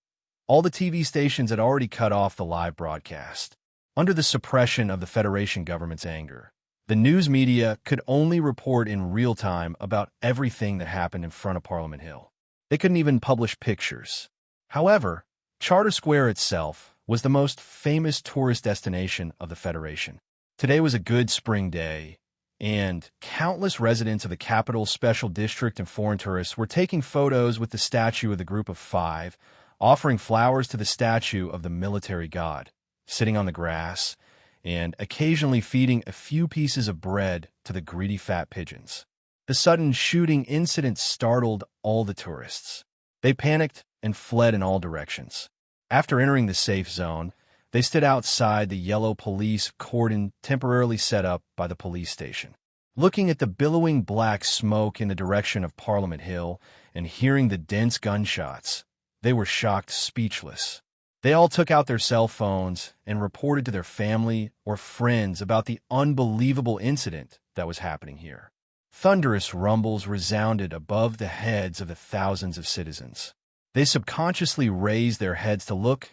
All the TV stations had already cut off the live broadcast. Under the suppression of the Federation government's anger, the news media could only report in real time about everything that happened in front of Parliament Hill. They couldn't even publish pictures. However, Charter Square itself was the most famous tourist destination of the Federation. Today was a good spring day, and countless residents of the capital's special district and foreign tourists were taking photos with the statue of the Group of Five, offering flowers to the statue of the military god, sitting on the grass, and occasionally feeding a few pieces of bread to the greedy fat pigeons. The sudden shooting incident startled all the tourists. They panicked and fled in all directions. After entering the safe zone, they stood outside the yellow police cordon temporarily set up by the police station. Looking at the billowing black smoke in the direction of Parliament Hill and hearing the dense gunshots, they were shocked speechless. They all took out their cell phones and reported to their family or friends about the unbelievable incident that was happening here. Thunderous rumbles resounded above the heads of the thousands of citizens. They subconsciously raised their heads to look,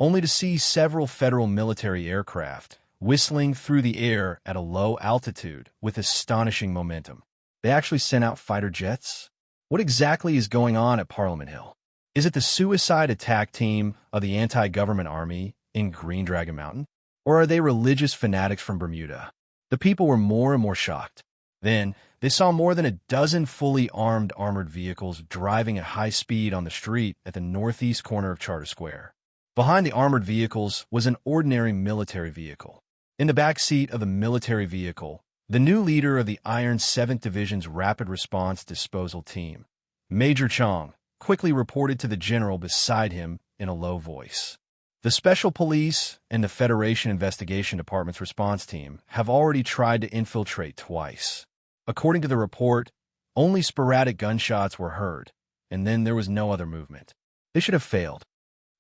only to see several federal military aircraft whistling through the air at a low altitude with astonishing momentum. They actually sent out fighter jets? What exactly is going on at Parliament Hill? Is it the suicide attack team of the anti-government army in Green Dragon Mountain? Or are they religious fanatics from Bermuda? The people were more and more shocked. Then, they saw more than a dozen fully armed armored vehicles driving at high speed on the street at the northeast corner of Charter Square. Behind the armored vehicles was an ordinary military vehicle. In the back seat of the military vehicle, the new leader of the Iron 7th Division's Rapid Response Disposal Team, Major Chong, quickly reported to the general beside him in a low voice. The Special Police and the Federation Investigation Department's response team have already tried to infiltrate twice. According to the report, only sporadic gunshots were heard, and then there was no other movement. They should have failed.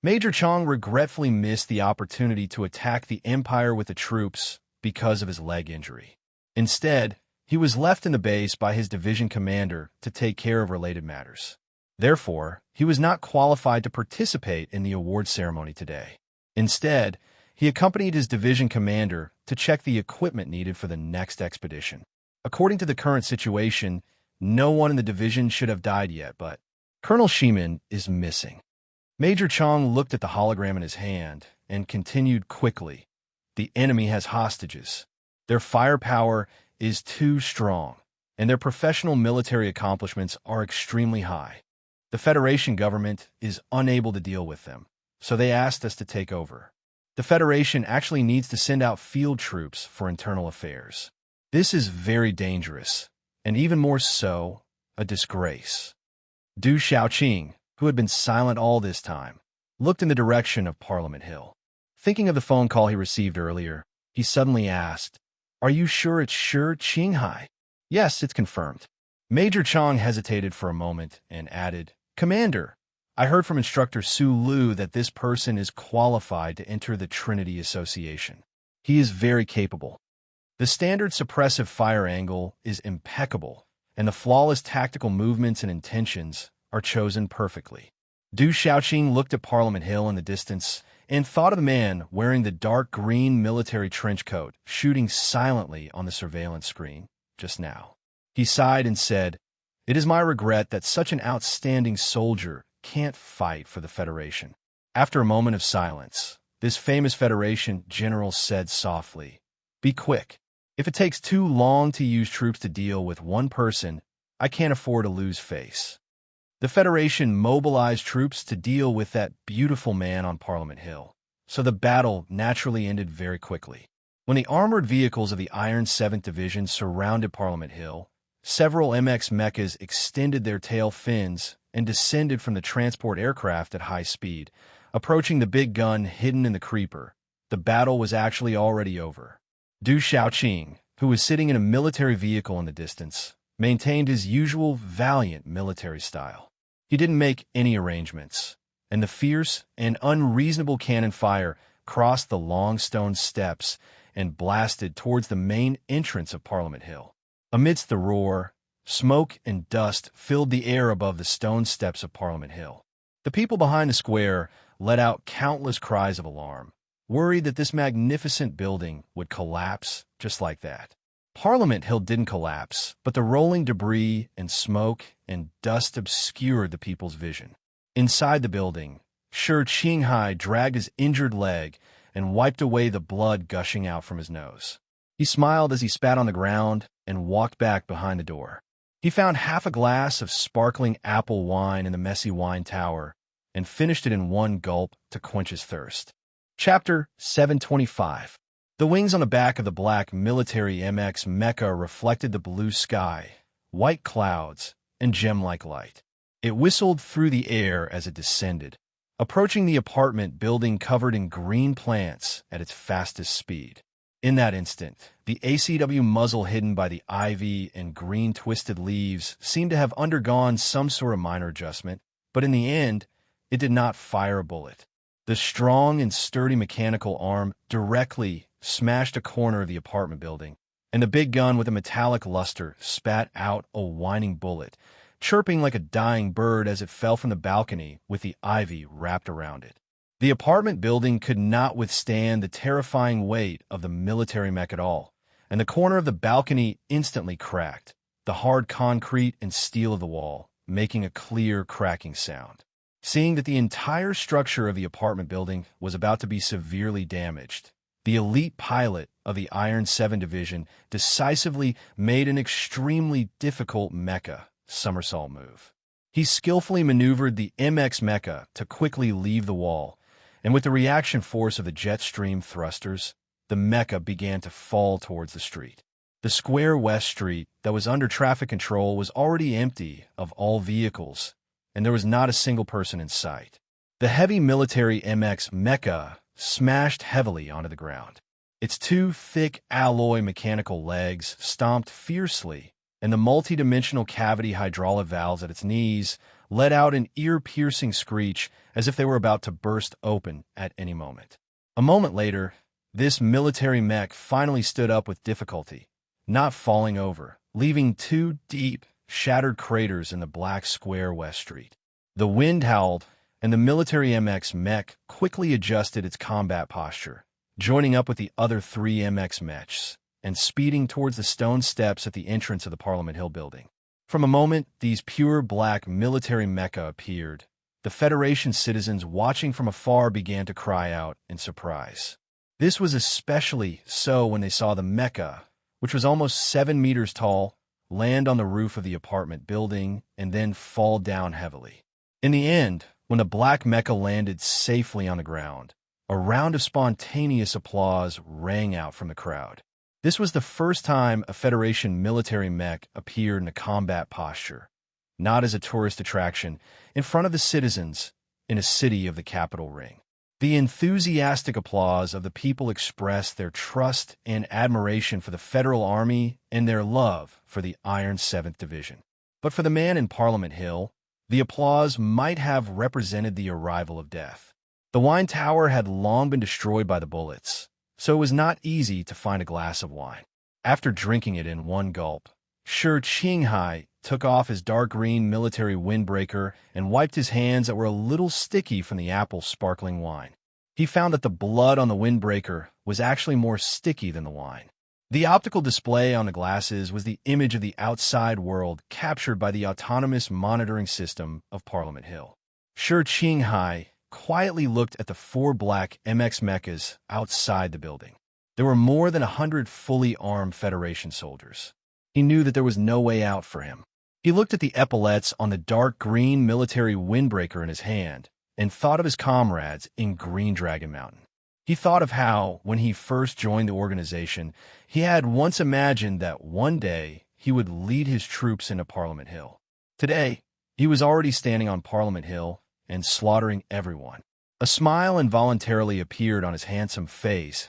Major Chong regretfully missed the opportunity to attack the Empire with the troops because of his leg injury. Instead, he was left in the base by his division commander to take care of related matters. Therefore, he was not qualified to participate in the award ceremony today. Instead, he accompanied his division commander to check the equipment needed for the next expedition. According to the current situation, no one in the division should have died yet, but Colonel Sheeman is missing. Major Chong looked at the hologram in his hand and continued quickly. The enemy has hostages. Their firepower is too strong, and their professional military accomplishments are extremely high. The Federation government is unable to deal with them, so they asked us to take over. The Federation actually needs to send out field troops for internal affairs. This is very dangerous, and even more so, a disgrace. Du Xiaoqing, who had been silent all this time, looked in the direction of Parliament Hill. Thinking of the phone call he received earlier, he suddenly asked, "Are you sure it's Qinghai?" "Yes, it's confirmed." Major Chong hesitated for a moment and added, "Commander, I heard from Instructor Su Lu that this person is qualified to enter the Trinity Association. He is very capable. The standard suppressive fire angle is impeccable, and the flawless tactical movements and intentions are chosen perfectly." Du Xiaoqing looked at Parliament Hill in the distance and thought of the man wearing the dark green military trench coat shooting silently on the surveillance screen just now. He sighed and said, "It is my regret that such an outstanding soldier can't fight for the Federation." After a moment of silence, this famous Federation general said softly, "Be quick. If it takes too long to use troops to deal with one person, I can't afford to lose face." The Federation mobilized troops to deal with that beautiful man on Parliament Hill, so the battle naturally ended very quickly. When the armored vehicles of the Iron 7th Division surrounded Parliament Hill, several MX mechas extended their tail fins and descended from the transport aircraft at high speed, approaching the big gun hidden in the creeper. The battle was actually already over. Du Xiaoqing, who was sitting in a military vehicle in the distance, maintained his usual valiant military style. He didn't make any arrangements, and the fierce and unreasonable cannon fire crossed the long stone steps and blasted towards the main entrance of Parliament Hill. Amidst the roar, smoke and dust filled the air above the stone steps of Parliament Hill. The people behind the square, let out countless cries of alarm, worried that this magnificent building would collapse just like that. Parliament Hill didn't collapse, but the rolling debris and smoke and dust obscured the people's vision. Inside the building, Shi Qinghai dragged his injured leg and wiped away the blood gushing out from his nose. He smiled as he spat on the ground and walked back behind the door. He found half a glass of sparkling apple wine in the messy wine tower and finished it in one gulp to quench his thirst. Chapter 725. The wings on the back of the black military MX Mecha reflected the blue sky, white clouds, and gem-like light. It whistled through the air as it descended, approaching the apartment building covered in green plants at its fastest speed. In that instant, the ACW muzzle hidden by the ivy and green twisted leaves seemed to have undergone some sort of minor adjustment, but in the end, it did not fire a bullet. The strong and sturdy mechanical arm directly smashed a corner of the apartment building, and the big gun with a metallic luster spat out a whining bullet, chirping like a dying bird as it fell from the balcony with the ivy wrapped around it. The apartment building could not withstand the terrifying weight of the military mech at all, and the corner of the balcony instantly cracked, the hard concrete and steel of the wall making a clear cracking sound. Seeing that the entire structure of the apartment building was about to be severely damaged, the elite pilot of the Iron 7 Division decisively made an extremely difficult mecha somersault move. He skillfully maneuvered the MX mecha to quickly leave the wall, and with the reaction force of the jet stream thrusters, the mecha began to fall towards the street. The square West Street that was under traffic control was already empty of all vehicles, and there was not a single person in sight. The heavy military MX mecha smashed heavily onto the ground. Its two thick alloy mechanical legs stomped fiercely, and the multi-dimensional cavity hydraulic valves at its knees let out an ear-piercing screech as if they were about to burst open at any moment. A moment later, this military mech finally stood up with difficulty, not falling over, leaving two deep, shattered craters in the black square West Street. The wind howled, and the military MX mech quickly adjusted its combat posture, joining up with the other three MX mechs and speeding towards the stone steps at the entrance of the Parliament Hill building. From a moment these pure black military mecha appeared, the Federation citizens watching from afar began to cry out in surprise. This was especially so when they saw the mecha, which was almost 7 meters tall, land on the roof of the apartment building and then fall down heavily. In the end, when the black mecha landed safely on the ground, a round of spontaneous applause rang out from the crowd. This was the first time a Federation military mech appeared in a combat posture, not as a tourist attraction, in front of the citizens in a city of the capital ring. The enthusiastic applause of the people expressed their trust and admiration for the Federal Army and their love for the Iron 7th Division. But for the man in Parliament Hill, the applause might have represented the arrival of death. The wine tower had long been destroyed by the bullets, so it was not easy to find a glass of wine. After drinking it in one gulp, Shi Qinghai took off his dark green military windbreaker and wiped his hands that were a little sticky from the apple sparkling wine. He found that the blood on the windbreaker was actually more sticky than the wine. The optical display on the glasses was the image of the outside world captured by the autonomous monitoring system of Parliament Hill. Shi Qinghai quietly looked at the 4 black MX mechas outside the building. There were more than 100 fully armed Federation soldiers. He knew that there was no way out for him. He looked at the epaulettes on the dark green military windbreaker in his hand and thought of his comrades in Green Dragon Mountain. He thought of how, when he first joined the organization, he had once imagined that one day he would lead his troops into Parliament Hill. Today, he was already standing on Parliament Hill and slaughtering everyone. A smile involuntarily appeared on his handsome face.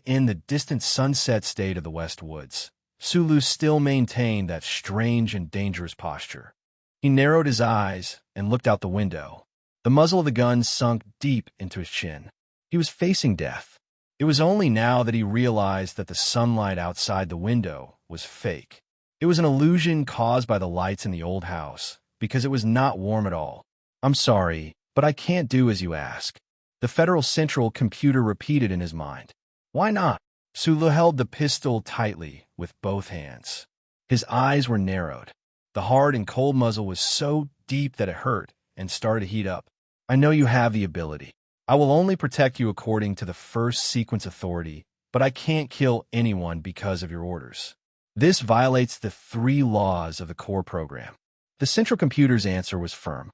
In the distant sunset state of the West Woods, Sulu still maintained that strange and dangerous posture. He narrowed his eyes and looked out the window. The muzzle of the gun sunk deep into his chin. He was facing death. It was only now that he realized that the sunlight outside the window was fake. It was an illusion caused by the lights in the old house, because it was not warm at all. "I'm sorry," But I can't do as you ask. The Federal Central Computer repeated in his mind. Why not? Sulu held the pistol tightly with both hands. His eyes were narrowed. The hard and cold muzzle was so deep that it hurt and started to heat up. I know you have the ability. I will only protect you according to the first sequence authority, but I can't kill anyone because of your orders. This violates the 3 laws of the core program. The central computer's answer was firm.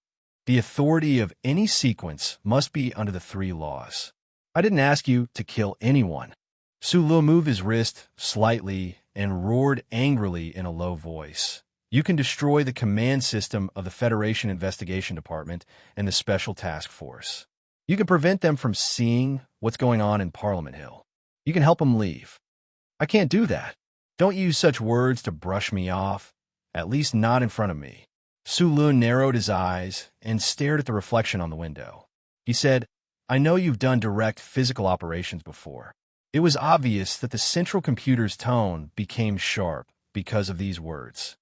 The authority of any sequence must be under the 3 laws. I didn't ask you to kill anyone. Sulu moved his wrist slightly and roared angrily in a low voice. You can destroy the command system of the Federation Investigation Department and the Special Task Force. You can prevent them from seeing what's going on in Parliament Hill. You can help them leave. I can't do that. Don't use such words to brush me off, at least not in front of me. Sulu narrowed his eyes and stared at the reflection on the window. He said, I know you've done direct physical operations before. It was obvious that the central computer's tone became sharp because of these words.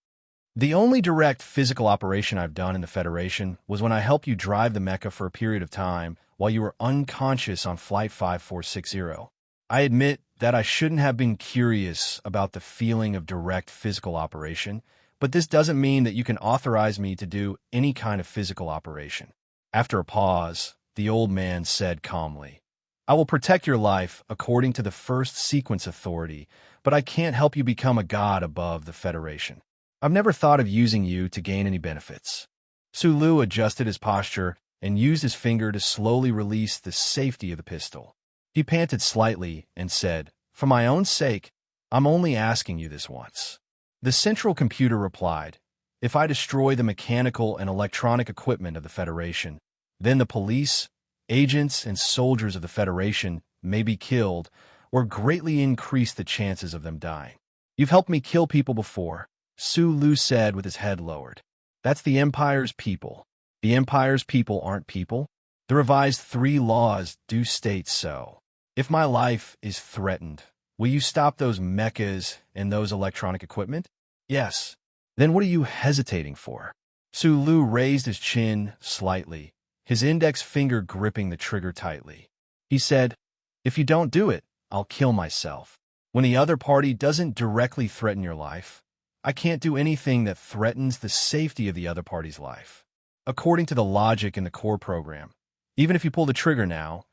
The only direct physical operation I've done in the Federation was when I helped you drive the mecha for a period of time while you were unconscious on Flight 5460. I admit that I shouldn't have been curious about the feeling of direct physical operation, but this doesn't mean that you can authorize me to do any kind of physical operation. After a pause, the old man said calmly, I will protect your life according to the first sequence authority, but I can't help you become a god above the Federation. I've never thought of using you to gain any benefits. Sulu adjusted his posture and used his finger to slowly release the safety of the pistol. He panted slightly and said, For my own sake, I'm only asking you this once. The central computer replied, If I destroy the mechanical and electronic equipment of the Federation, then the police, agents, and soldiers of the Federation may be killed or greatly increase the chances of them dying. You've helped me kill people before, Sulu said with his head lowered. That's the Empire's people. The Empire's people aren't people. The revised 3 laws do state so. If my life is threatened, will you stop those mechas and those electronic equipment? Yes. Then what are you hesitating for? Sulu raised his chin slightly, his index finger gripping the trigger tightly. He said, If you don't do it, I'll kill myself. When the other party doesn't directly threaten your life, I can't do anything that threatens the safety of the other party's life. According to the logic in the core program, even if you pull the trigger now,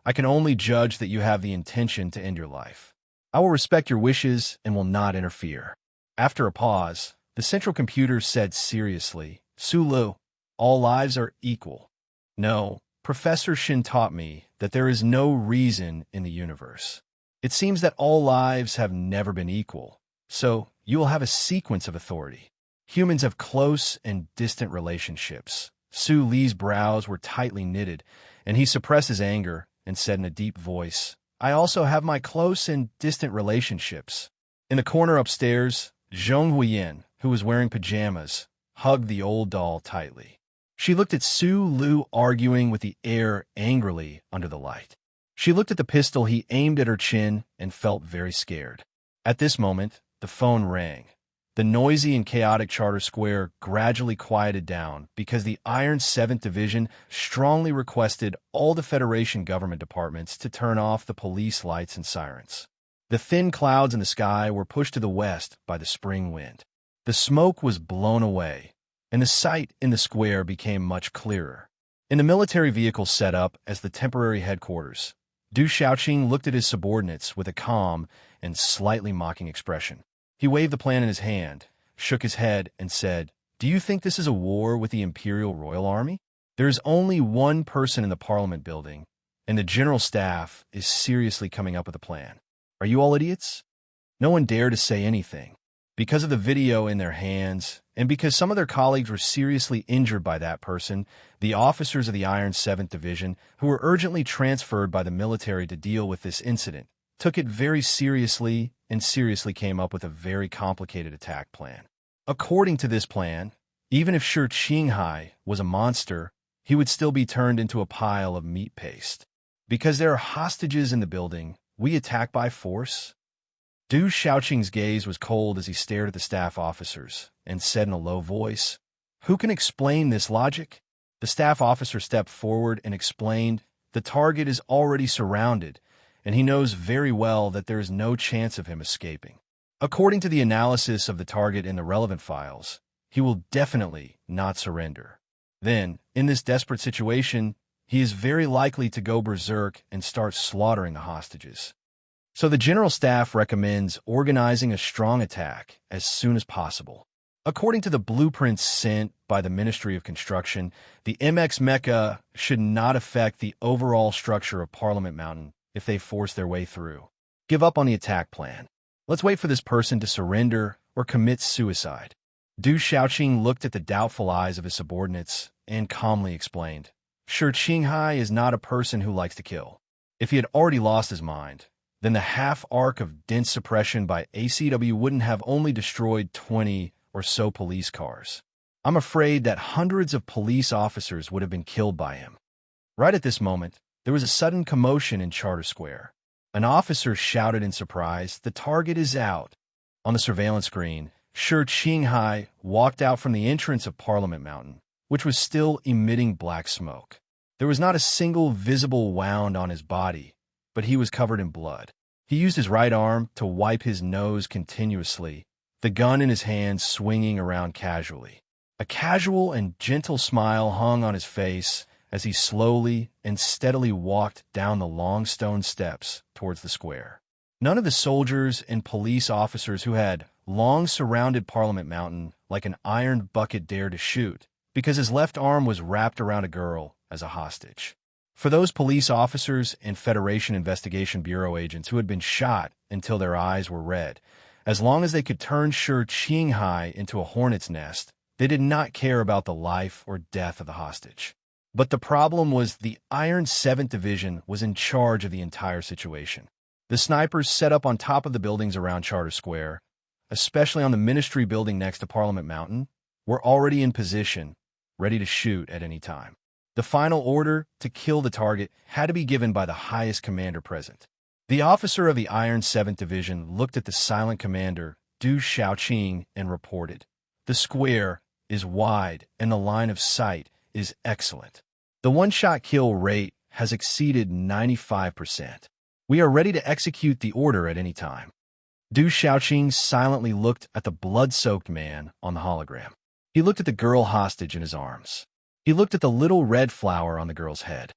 I can only judge that you have the intention to end your life. I will respect your wishes and will not interfere. After a pause, the central computer said seriously, Sulu, all lives are equal. No, Professor Shin taught me that there is no reason in the universe. It seems that all lives have never been equal, so you will have a sequence of authority. Humans have close and distant relationships. Su Li's brows were tightly knitted, and he suppressed his anger and said in a deep voice, I also have my close and distant relationships. In the corner upstairs, Zhong Huiyan, who was wearing pajamas, hugged the old doll tightly. She looked at Su Lu arguing with the air angrily under the light. She looked at the pistol he aimed at her chin and felt very scared. At this moment, the phone rang. The noisy and chaotic Charter Square gradually quieted down because the Iron 7th Division strongly requested all the Federation government departments to turn off the police lights and sirens. The thin clouds in the sky were pushed to the west by the spring wind. The smoke was blown away, and the sight in the square became much clearer. In the military vehicle set up as the temporary headquarters, Du Shaoqing looked at his subordinates with a calm and slightly mocking expression. He waved the plan in his hand, shook his head, and said, Do you think this is a war with the Imperial Royal Army? There is only one person in the Parliament building, and the General Staff is seriously coming up with a plan. Are you all idiots? No one dared to say anything. Because of the video in their hands, and because some of their colleagues were seriously injured by that person, the officers of the Iron 7th Division, who were urgently transferred by the military to deal with this incident, took it very seriously and seriously came up with a very complicated attack plan. According to this plan, even if Shi Qinghai was a monster, he would still be turned into a pile of meat paste. Because there are hostages in the building, we attack by force? Du Shaoqing's gaze was cold as he stared at the staff officers and said in a low voice, Who can explain this logic? The staff officer stepped forward and explained, "The target is already surrounded, and he knows very well that there is no chance of him escaping. According to the analysis of the target in the relevant files, he will definitely not surrender. Then, in this desperate situation, he is very likely to go berserk and start slaughtering the hostages. So the General Staff recommends organizing a strong attack as soon as possible. According to the blueprints sent by the Ministry of Construction, the MX Mecha should not affect the overall structure of Parliament Mountain if they force their way through. Give up on the attack plan. Let's wait for this person to surrender or commit suicide." Du Xiaoqing looked at the doubtful eyes of his subordinates and calmly explained, "Shi Qinghai is not a person who likes to kill. If he had already lost his mind, then the half-arc of dense suppression by ACW wouldn't have only destroyed 20 or so police cars. I'm afraid that hundreds of police officers would have been killed by him." Right at this moment, there was a sudden commotion in Charter Square. An officer shouted in surprise, "The target is out." On the surveillance screen, Shi Qinghai walked out from the entrance of Parliament Mountain, which was still emitting black smoke. There was not a single visible wound on his body, but he was covered in blood. He used his right arm to wipe his nose continuously, the gun in his hand swinging around casually. A casual and gentle smile hung on his face as he slowly and steadily walked down the long stone steps towards the square. None of the soldiers and police officers who had long surrounded Parliament Mountain like an iron bucket dared to shoot, because his left arm was wrapped around a girl as a hostage. For those police officers and Federation Investigation Bureau agents who had been shot until their eyes were red, as long as they could turn Shi Qinghai into a hornet's nest, they did not care about the life or death of the hostage. But the problem was the Iron 7th Division was in charge of the entire situation. The snipers set up on top of the buildings around Charter Square, especially on the Ministry building next to Parliament Mountain, were already in position, ready to shoot at any time. The final order to kill the target had to be given by the highest commander present. The officer of the Iron 7th Division looked at the silent commander, Du Xiaoqing, and reported, "The square is wide and the line of sight is excellent. The one-shot kill rate has exceeded 95%. We are ready to execute the order at any time." Du Xiaoqing silently looked at the blood-soaked man on the hologram. He looked at the girl hostage in his arms. He looked at the little red flower on the girl's head.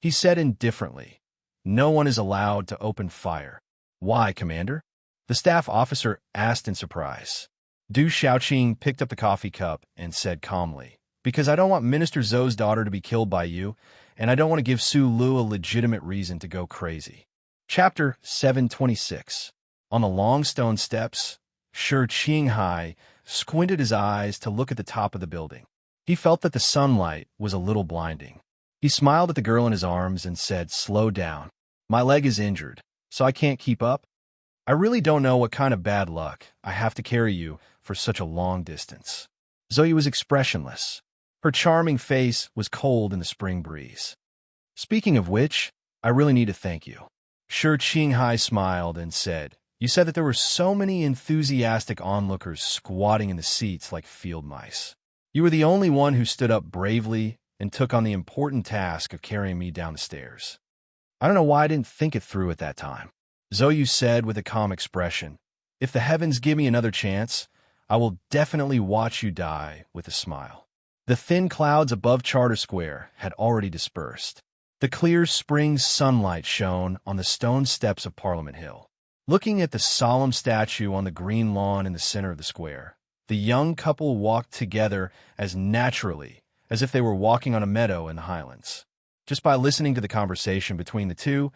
He said indifferently, "No one is allowed to open fire." "Why, Commander?" the staff officer asked in surprise. Du Xiaoqing picked up the coffee cup and said calmly, "Because I don't want Minister Zhou's daughter to be killed by you, and I don't want to give Su Lu a legitimate reason to go crazy." Chapter 726. On the long stone steps, Shi Qinghai squinted his eyes to look at the top of the building. He felt that the sunlight was a little blinding. He smiled at the girl in his arms and said, "Slow down. My leg is injured, so I can't keep up. I really don't know what kind of bad luck I have to carry you for such a long distance." Zoe was expressionless. Her charming face was cold in the spring breeze. "Speaking of which, I really need to thank you." Shi Qinghai smiled and said, "You said that there were so many enthusiastic onlookers squatting in the seats like field mice. You were the only one who stood up bravely and took on the important task of carrying me down the stairs. I don't know why I didn't think it through at that time." Zoe said with a calm expression, "If the heavens give me another chance, I will definitely watch you die," with a smile. The thin clouds above Charter Square had already dispersed. The clear spring sunlight shone on the stone steps of Parliament Hill. Looking at the solemn statue on the green lawn in the center of the square, the young couple walked together as naturally as if they were walking on a meadow in the Highlands. Just by listening to the conversation between the two,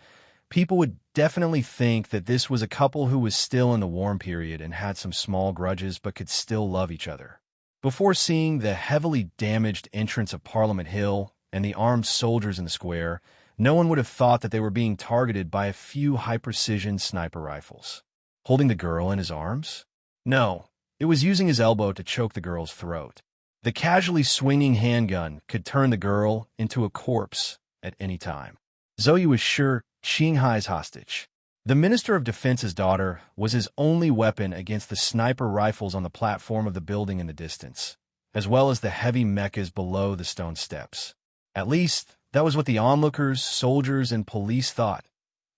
people would definitely think that this was a couple who was still in the warm period and had some small grudges but could still love each other. Before seeing the heavily damaged entrance of Parliament Hill and the armed soldiers in the square, no one would have thought that they were being targeted by a few high-precision sniper rifles. Holding the girl in his arms? No, it was using his elbow to choke the girl's throat. The casually swinging handgun could turn the girl into a corpse at any time. Zoe was sure Qinghai's hostage. The Minister of Defense's daughter was his only weapon against the sniper rifles on the platform of the building in the distance, as well as the heavy mechas below the stone steps. At least, that was what the onlookers, soldiers, and police thought.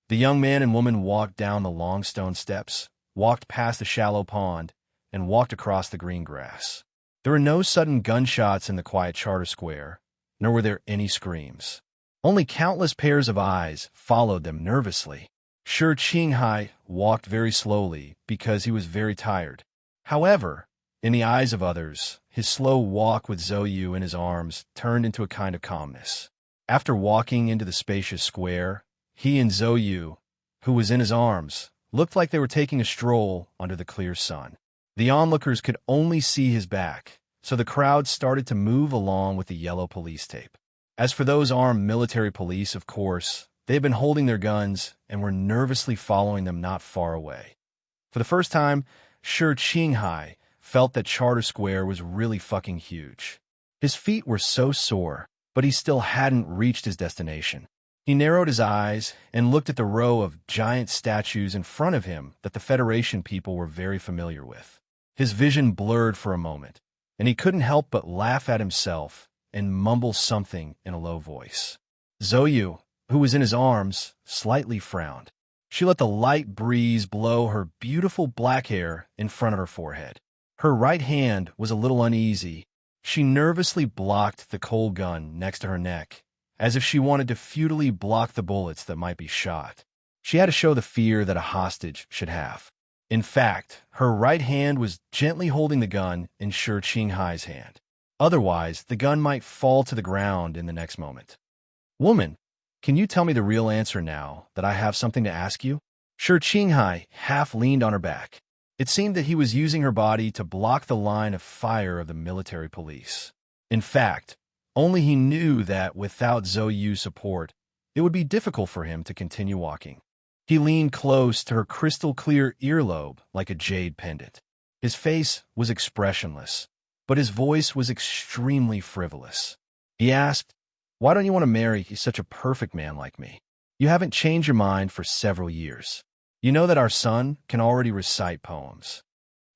The young man and woman walked down the long stone steps, walked past the shallow pond, and walked across the green grass. There were no sudden gunshots in the quiet charter square, nor were there any screams. Only countless pairs of eyes followed them nervously. Shi Qinghai walked very slowly because he was very tired. However, in the eyes of others, his slow walk with Zhou Yu in his arms turned into a kind of calmness. After walking into the spacious square, he and Zhou Yu, who was in his arms, looked like they were taking a stroll under the clear sun. The onlookers could only see his back, so the crowd started to move along with the yellow police tape. As for those armed military police, of course, they had been holding their guns and were nervously following them not far away. For the first time, Shi Qinghai felt that Charter Square was really fucking huge. His feet were so sore, but he still hadn't reached his destination. He narrowed his eyes and looked at the row of giant statues in front of him that the Federation people were very familiar with. His vision blurred for a moment, and he couldn't help but laugh at himself and mumble something in a low voice. Zhou Yu, who was in his arms, slightly frowned. She let the light breeze blow her beautiful black hair in front of her forehead. Her right hand was a little uneasy. She nervously blocked the cold gun next to her neck, as if she wanted to futilely block the bullets that might be shot. She had to show the fear that a hostage should have. In fact, her right hand was gently holding the gun in Shi Qinghai's hand. Otherwise, the gun might fall to the ground in the next moment. "Woman, can you tell me the real answer now that I have something to ask you?" Shi Qinghai half leaned on her back. It seemed that he was using her body to block the line of fire of the military police. In fact, only he knew that without Zhou Yu's support, it would be difficult for him to continue walking. He leaned close to her crystal-clear earlobe like a jade pendant. His face was expressionless, but his voice was extremely frivolous. He asked, "Why don't you want to marry such a perfect man like me? You haven't changed your mind for several years. You know that our son can already recite poems."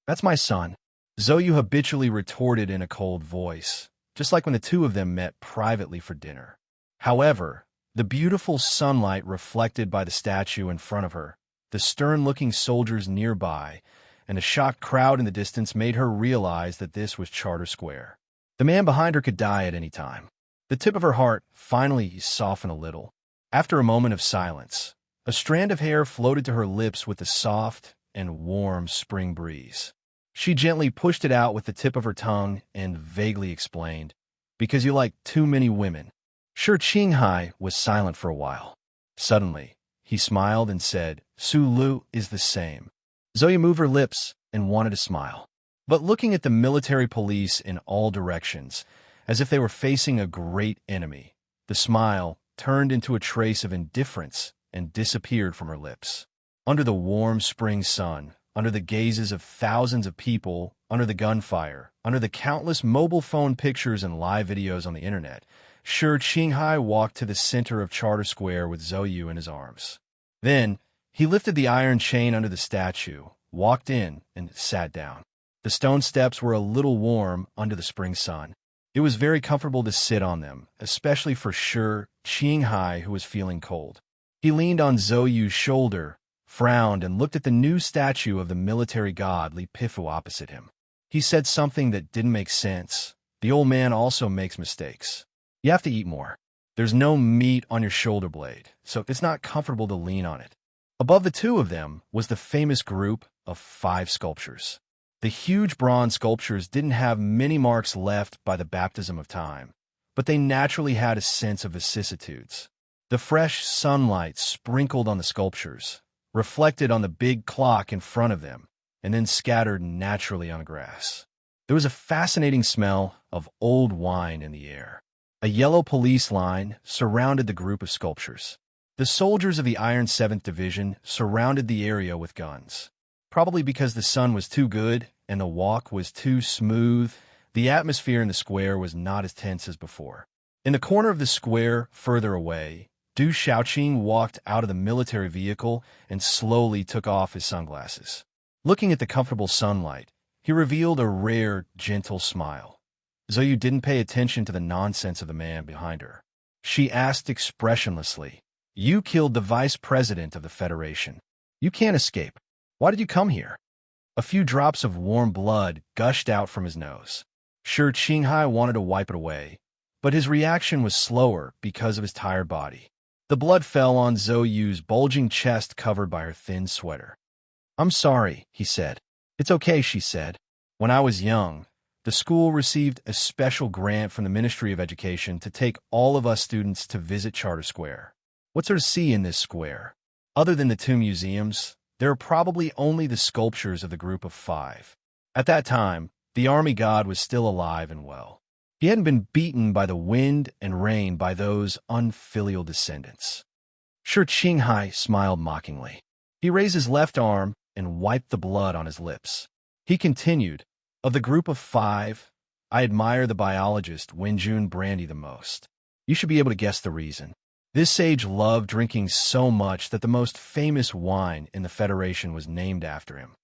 "That's my son," Zhou Yu habitually retorted in a cold voice, just like when the two of them met privately for dinner. However, the beautiful sunlight reflected by the statue in front of her, the stern-looking soldiers nearby, and a shocked crowd in the distance made her realize that this was Charter Square. The man behind her could die at any time. The tip of her heart finally softened a little. After a moment of silence, a strand of hair floated to her lips with the soft and warm spring breeze. She gently pushed it out with the tip of her tongue and vaguely explained, "Because you like too many women." Shi Qinghai was silent for a while. Suddenly, he smiled and said, "Su Lu is the same." Zhou Yu moved her lips and wanted to smile. But looking at the military police in all directions, as if they were facing a great enemy, the smile turned into a trace of indifference and disappeared from her lips. Under the warm spring sun, under the gazes of thousands of people, under the gunfire, under the countless mobile phone pictures and live videos on the internet, Shi Qinghai walked to the center of Charter Square with Zhou Yu in his arms. Then, he lifted the iron chain under the statue, walked in, and sat down. The stone steps were a little warm under the spring sun. It was very comfortable to sit on them, especially for Shi Qinghai, who was feeling cold. He leaned on Zhou Yu's shoulder, frowned, and looked at the new statue of the military god Li Pifu opposite him. He said something that didn't make sense. "The old man also makes mistakes. You have to eat more. There's no meat on your shoulder blade, so it's not comfortable to lean on it." Above the two of them was the famous group of 5 sculptures. The huge bronze sculptures didn't have many marks left by the baptism of time, but they naturally had a sense of vicissitudes. The fresh sunlight sprinkled on the sculptures, reflected on the big clock in front of them, and then scattered naturally on the grass. There was a fascinating smell of old wine in the air. A yellow police line surrounded the group of sculptures. The soldiers of the Iron 7th Division surrounded the area with guns. Probably because the sun was too good and the walk was too smooth, the atmosphere in the square was not as tense as before. In the corner of the square, further away, Du Xiaoqing walked out of the military vehicle and slowly took off his sunglasses. Looking at the comfortable sunlight, he revealed a rare, gentle smile. Zoe didn't pay attention to the nonsense of the man behind her. She asked expressionlessly, "You killed the vice president of the Federation. You can't escape. Why did you come here?" A few drops of warm blood gushed out from his nose. Sure, Qinghai wanted to wipe it away, but his reaction was slower because of his tired body. The blood fell on Zoyu's bulging chest covered by her thin sweater. "I'm sorry," he said. "It's okay," she said. "When I was young, the school received a special grant from the Ministry of Education to take all of us students to visit Charter Square. What's there to see in this square? Other than the two museums, there are probably only the sculptures of the group of 5. At that time, the army god was still alive and well. He hadn't been beaten by the wind and rain by those unfilial descendants." Sure, Qinghai smiled mockingly. He raised his left arm and wiped the blood on his lips. He continued, "Of the group of 5, I admire the biologist Wenjun Brandy the most. You should be able to guess the reason. This sage loved drinking so much that the most famous wine in the Federation was named after him.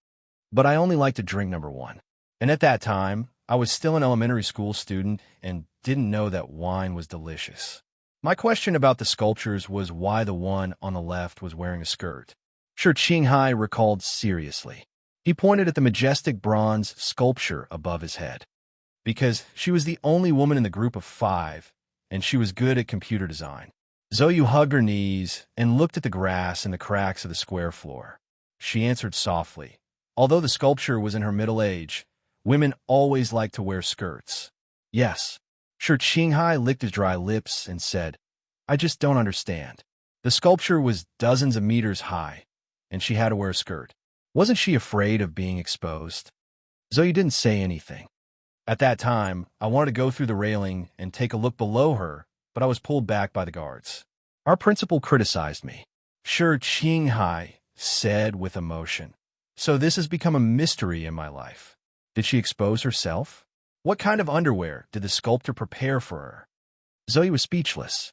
But I only like to drink number 1. And at that time, I was still an elementary school student and didn't know that wine was delicious. My question about the sculptures was why the one on the left was wearing a skirt." Sure, Qinghai recalled seriously. He pointed at the majestic bronze sculpture above his head. "Because she was the only woman in the group of 5, and she was good at computer design." Zoe hugged her knees and looked at the grass and the cracks of the square floor. She answered softly. Although the sculpture was in her middle age, women always liked to wear skirts. "Yes." Sure, Qinghai licked his dry lips and said, "I just don't understand. The sculpture was dozens of meters high, and she had to wear a skirt. Wasn't she afraid of being exposed?" Zoe didn't say anything. "At that time, I wanted to go through the railing and take a look below her, but I was pulled back by the guards. Our principal criticized me." Sure, Qinghai said with emotion. "So this has become a mystery in my life. Did she expose herself? What kind of underwear did the sculptor prepare for her?" Zoe was speechless.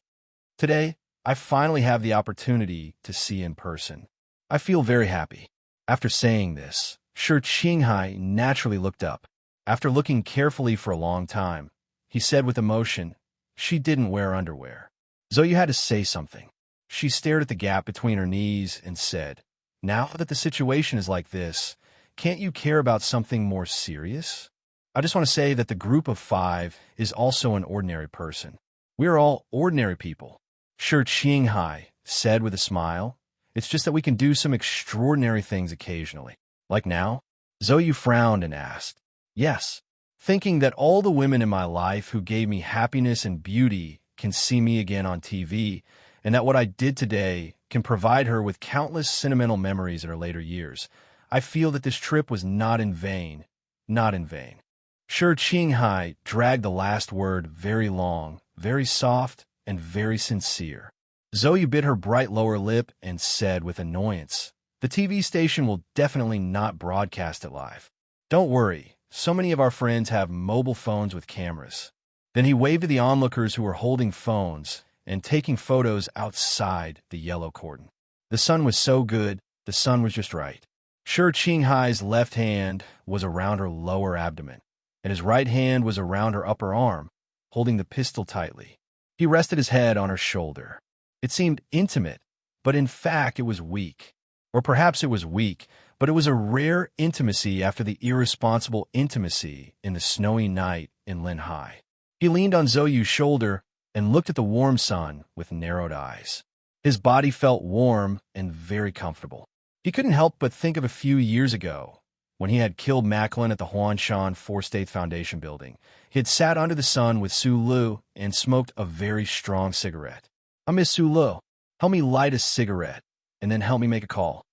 "Today, I finally have the opportunity to see in person. I feel very happy." After saying this, Sure Qinghai naturally looked up. After looking carefully for a long time, he said with emotion, "She didn't wear underwear." Zoe had to say something. She stared at the gap between her knees and said, "Now that the situation is like this, can't you care about something more serious? I just want to say that the group of 5 is also an ordinary person. We are all ordinary people." Sure Qinghai said with a smile, "It's just that we can do some extraordinary things occasionally." "Like now?" Zoe frowned and asked. "Yes. Thinking that all the women in my life who gave me happiness and beauty can see me again on TV, and that what I did today can provide her with countless sentimental memories in her later years. I feel that this trip was not in vain. Not in vain." Sure Qinghai dragged the last word very long, very soft, and very sincere. Zoe bit her bright lower lip and said with annoyance, "The TV station will definitely not broadcast it live. Don't worry, so many of our friends have mobile phones with cameras." Then he waved to the onlookers who were holding phones and taking photos outside the yellow cordon. The sun was so good, the sun was just right. Sure Qinghai's left hand was around her lower abdomen, and his right hand was around her upper arm, holding the pistol tightly. He rested his head on her shoulder. It seemed intimate, but in fact it was weak. Or perhaps it was weak, but it was a rare intimacy after the irresponsible intimacy in the snowy night in Linhai. He leaned on Zoyu's shoulder and looked at the warm sun with narrowed eyes. His body felt warm and very comfortable. He couldn't help but think of a few years ago, when he had killed Macklin at the Huanshan Four-State Foundation building. He had sat under the sun with Su Lu and smoked a very strong cigarette. "I miss Su Lu. Help me light a cigarette, and then help me make a call."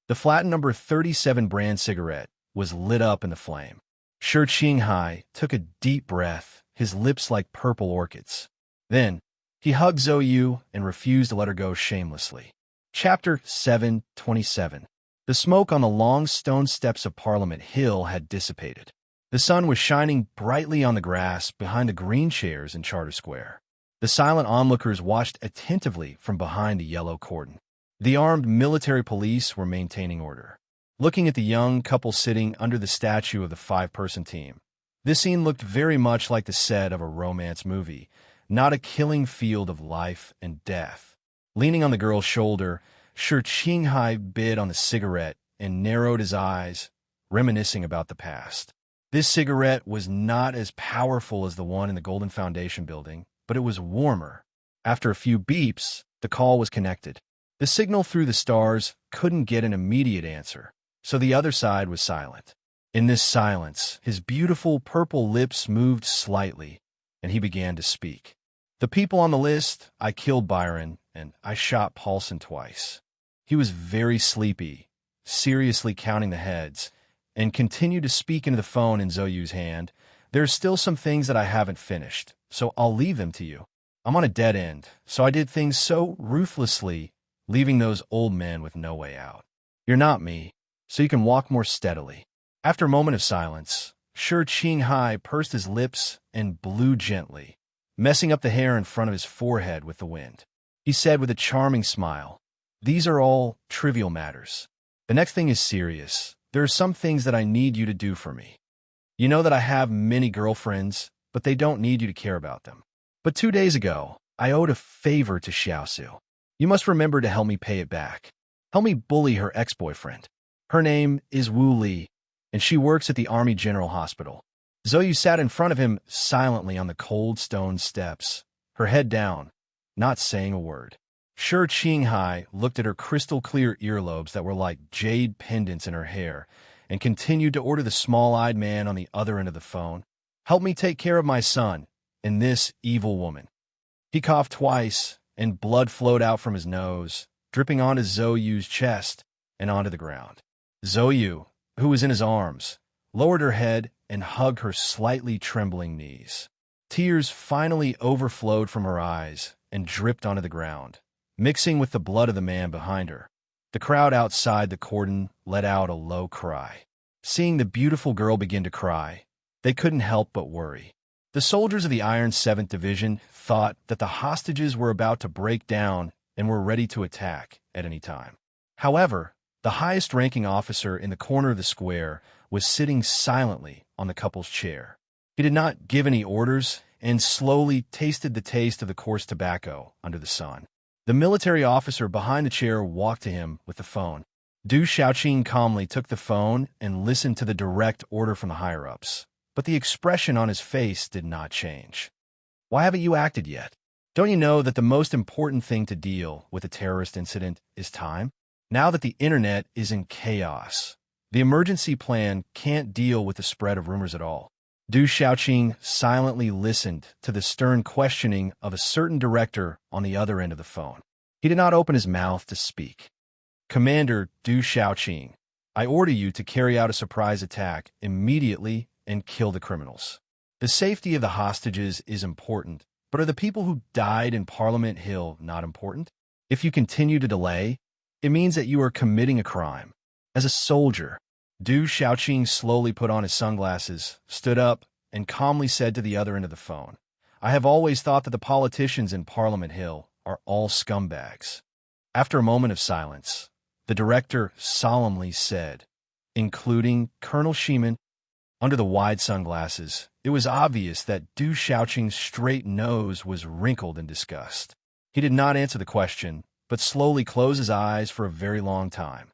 The flat number 37 brand cigarette was lit up in the flame. Sure Qinghai took a deep breath, his lips like purple orchids. Then, he hugged Zoyu and refused to let her go shamelessly. Chapter 7:27. The smoke on the long stone steps of Parliament Hill had dissipated. The sun was shining brightly on the grass behind the green chairs in Charter Square. The silent onlookers watched attentively from behind the yellow cordon. The armed military police were maintaining order. Looking at the young couple sitting under the statue of the 5-person team, This scene looked very much like the set of a romance movie, not a killing field of life and death. Leaning on the girl's shoulder, Shi Qinghai bit on the cigarette and narrowed his eyes, reminiscing about the past. This cigarette was not as powerful as the one in the Golden Foundation building, but it was warmer. After a few beeps, the call was connected. The signal through the stars couldn't get an immediate answer, so the other side was silent. In this silence, his beautiful purple lips moved slightly, and he began to speak. The people on the list, I killed Byron, and I shot Paulson twice. He was very sleepy, seriously counting the heads, and continued to speak into the phone in Zoyu's hand. There's still some things that I haven't finished, so I'll leave them to you. I'm on a dead end, so I did things so ruthlessly, leaving those old men with no way out. You're not me, so you can walk more steadily. After a moment of silence, Shi Qinghai pursed his lips and blew gently, messing up the hair in front of his forehead with the wind. He said with a charming smile, "These are all trivial matters. The next thing is serious. There are some things that I need you to do for me. You know that I have many girlfriends, but they don't need you to care about them. But 2 days ago, I owed a favor to Xiaosu. You must remember to help me pay it back. Help me bully her ex-boyfriend. Her name is Wu Li, and she works at the Army General Hospital." Zoyu sat in front of him silently on the cold stone steps, her head down, not saying a word. Shi Qinghai looked at her crystal-clear earlobes that were like jade pendants in her hair and continued to order the small-eyed man on the other end of the phone, "Help me take care of my son and this evil woman." He coughed twice, and blood flowed out from his nose, dripping onto Zoyu's chest and onto the ground. Zoyu, who was in his arms, lowered her head and hugged her slightly trembling knees. Tears finally overflowed from her eyes and dripped onto the ground, mixing with the blood of the man behind her. The crowd outside the cordon let out a low cry. Seeing the beautiful girl begin to cry, they couldn't help but worry. The soldiers of the Iron 7th Division thought that the hostages were about to break down and were ready to attack at any time. However, the highest-ranking officer in the corner of the square was sitting silently on the couple's chair. He did not give any orders and slowly tasted the taste of the coarse tobacco under the sun. The military officer behind the chair walked to him with the phone. Du Xiaoqing calmly took the phone and listened to the direct order from the higher-ups, but the expression on his face did not change. "Why haven't you acted yet? Don't you know that the most important thing to deal with a terrorist incident is time? Now that the internet is in chaos, the emergency plan can't deal with the spread of rumors at all." Du Xiaoqing silently listened to the stern questioning of a certain director on the other end of the phone. He did not open his mouth to speak. "Commander Du Xiaoqing, I order you to carry out a surprise attack immediately and kill the criminals. The safety of the hostages is important, but are the people who died in Parliament Hill not important? If you continue to delay, it means that you are committing a crime. As a soldier," Du Xiaoqing slowly put on his sunglasses, stood up, and calmly said to the other end of the phone, "I have always thought that the politicians in Parliament Hill are all scumbags." After a moment of silence, the director solemnly said, "Including Colonel Sheeman." Under the wide sunglasses, it was obvious that Du Xiaoqing's straight nose was wrinkled in disgust. He did not answer the question, but slowly closed his eyes for a very long time.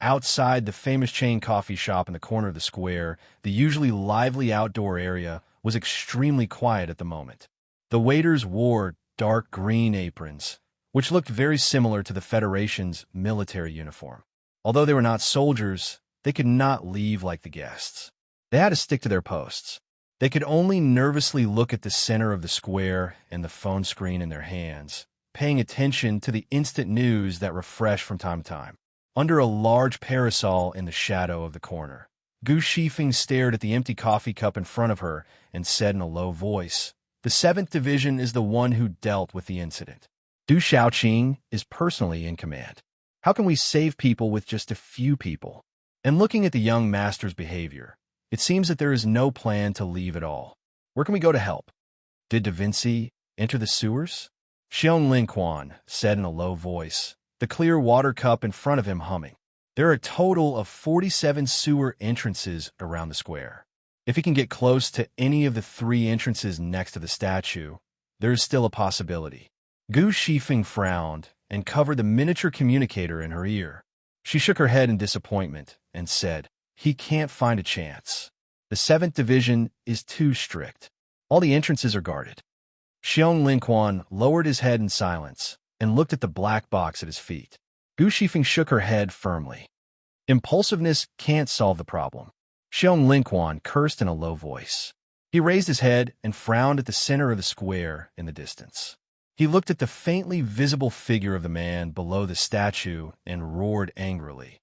Outside the famous chain coffee shop in the corner of the square, the usually lively outdoor area was extremely quiet at the moment. The waiters wore dark green aprons, which looked very similar to the Federation's military uniform. Although they were not soldiers, they could not leave like the guests. They had to stick to their posts. They could only nervously look at the center of the square and the phone screen in their hands, paying attention to the instant news that refreshed from time to time. Under a large parasol in the shadow of the corner, Gu Shifeng stared at the empty coffee cup in front of her and said in a low voice, "The 7th Division is the one who dealt with the incident. Du Xiaoqing is personally in command. How can we save people with just a few people?" And looking at the young master's behavior, it seems that there is no plan to leave at all. Where can we go to help? Did Da Vinci enter the sewers? Xiong Linquan said in a low voice, the clear water cup in front of him humming. There are a total of 47 sewer entrances around the square. If he can get close to any of the three entrances next to the statue, there is still a possibility. Gu Shifeng frowned and covered the miniature communicator in her ear. She shook her head in disappointment and said, "He can't find a chance. The 7th Division is too strict. All the entrances are guarded." Xiong Linquan lowered his head in silence and looked at the black box at his feet. Gu Shifeng shook her head firmly. Impulsiveness can't solve the problem. Xiong Linquan cursed in a low voice. He raised his head and frowned at the center of the square in the distance. He looked at the faintly visible figure of the man below the statue and roared angrily.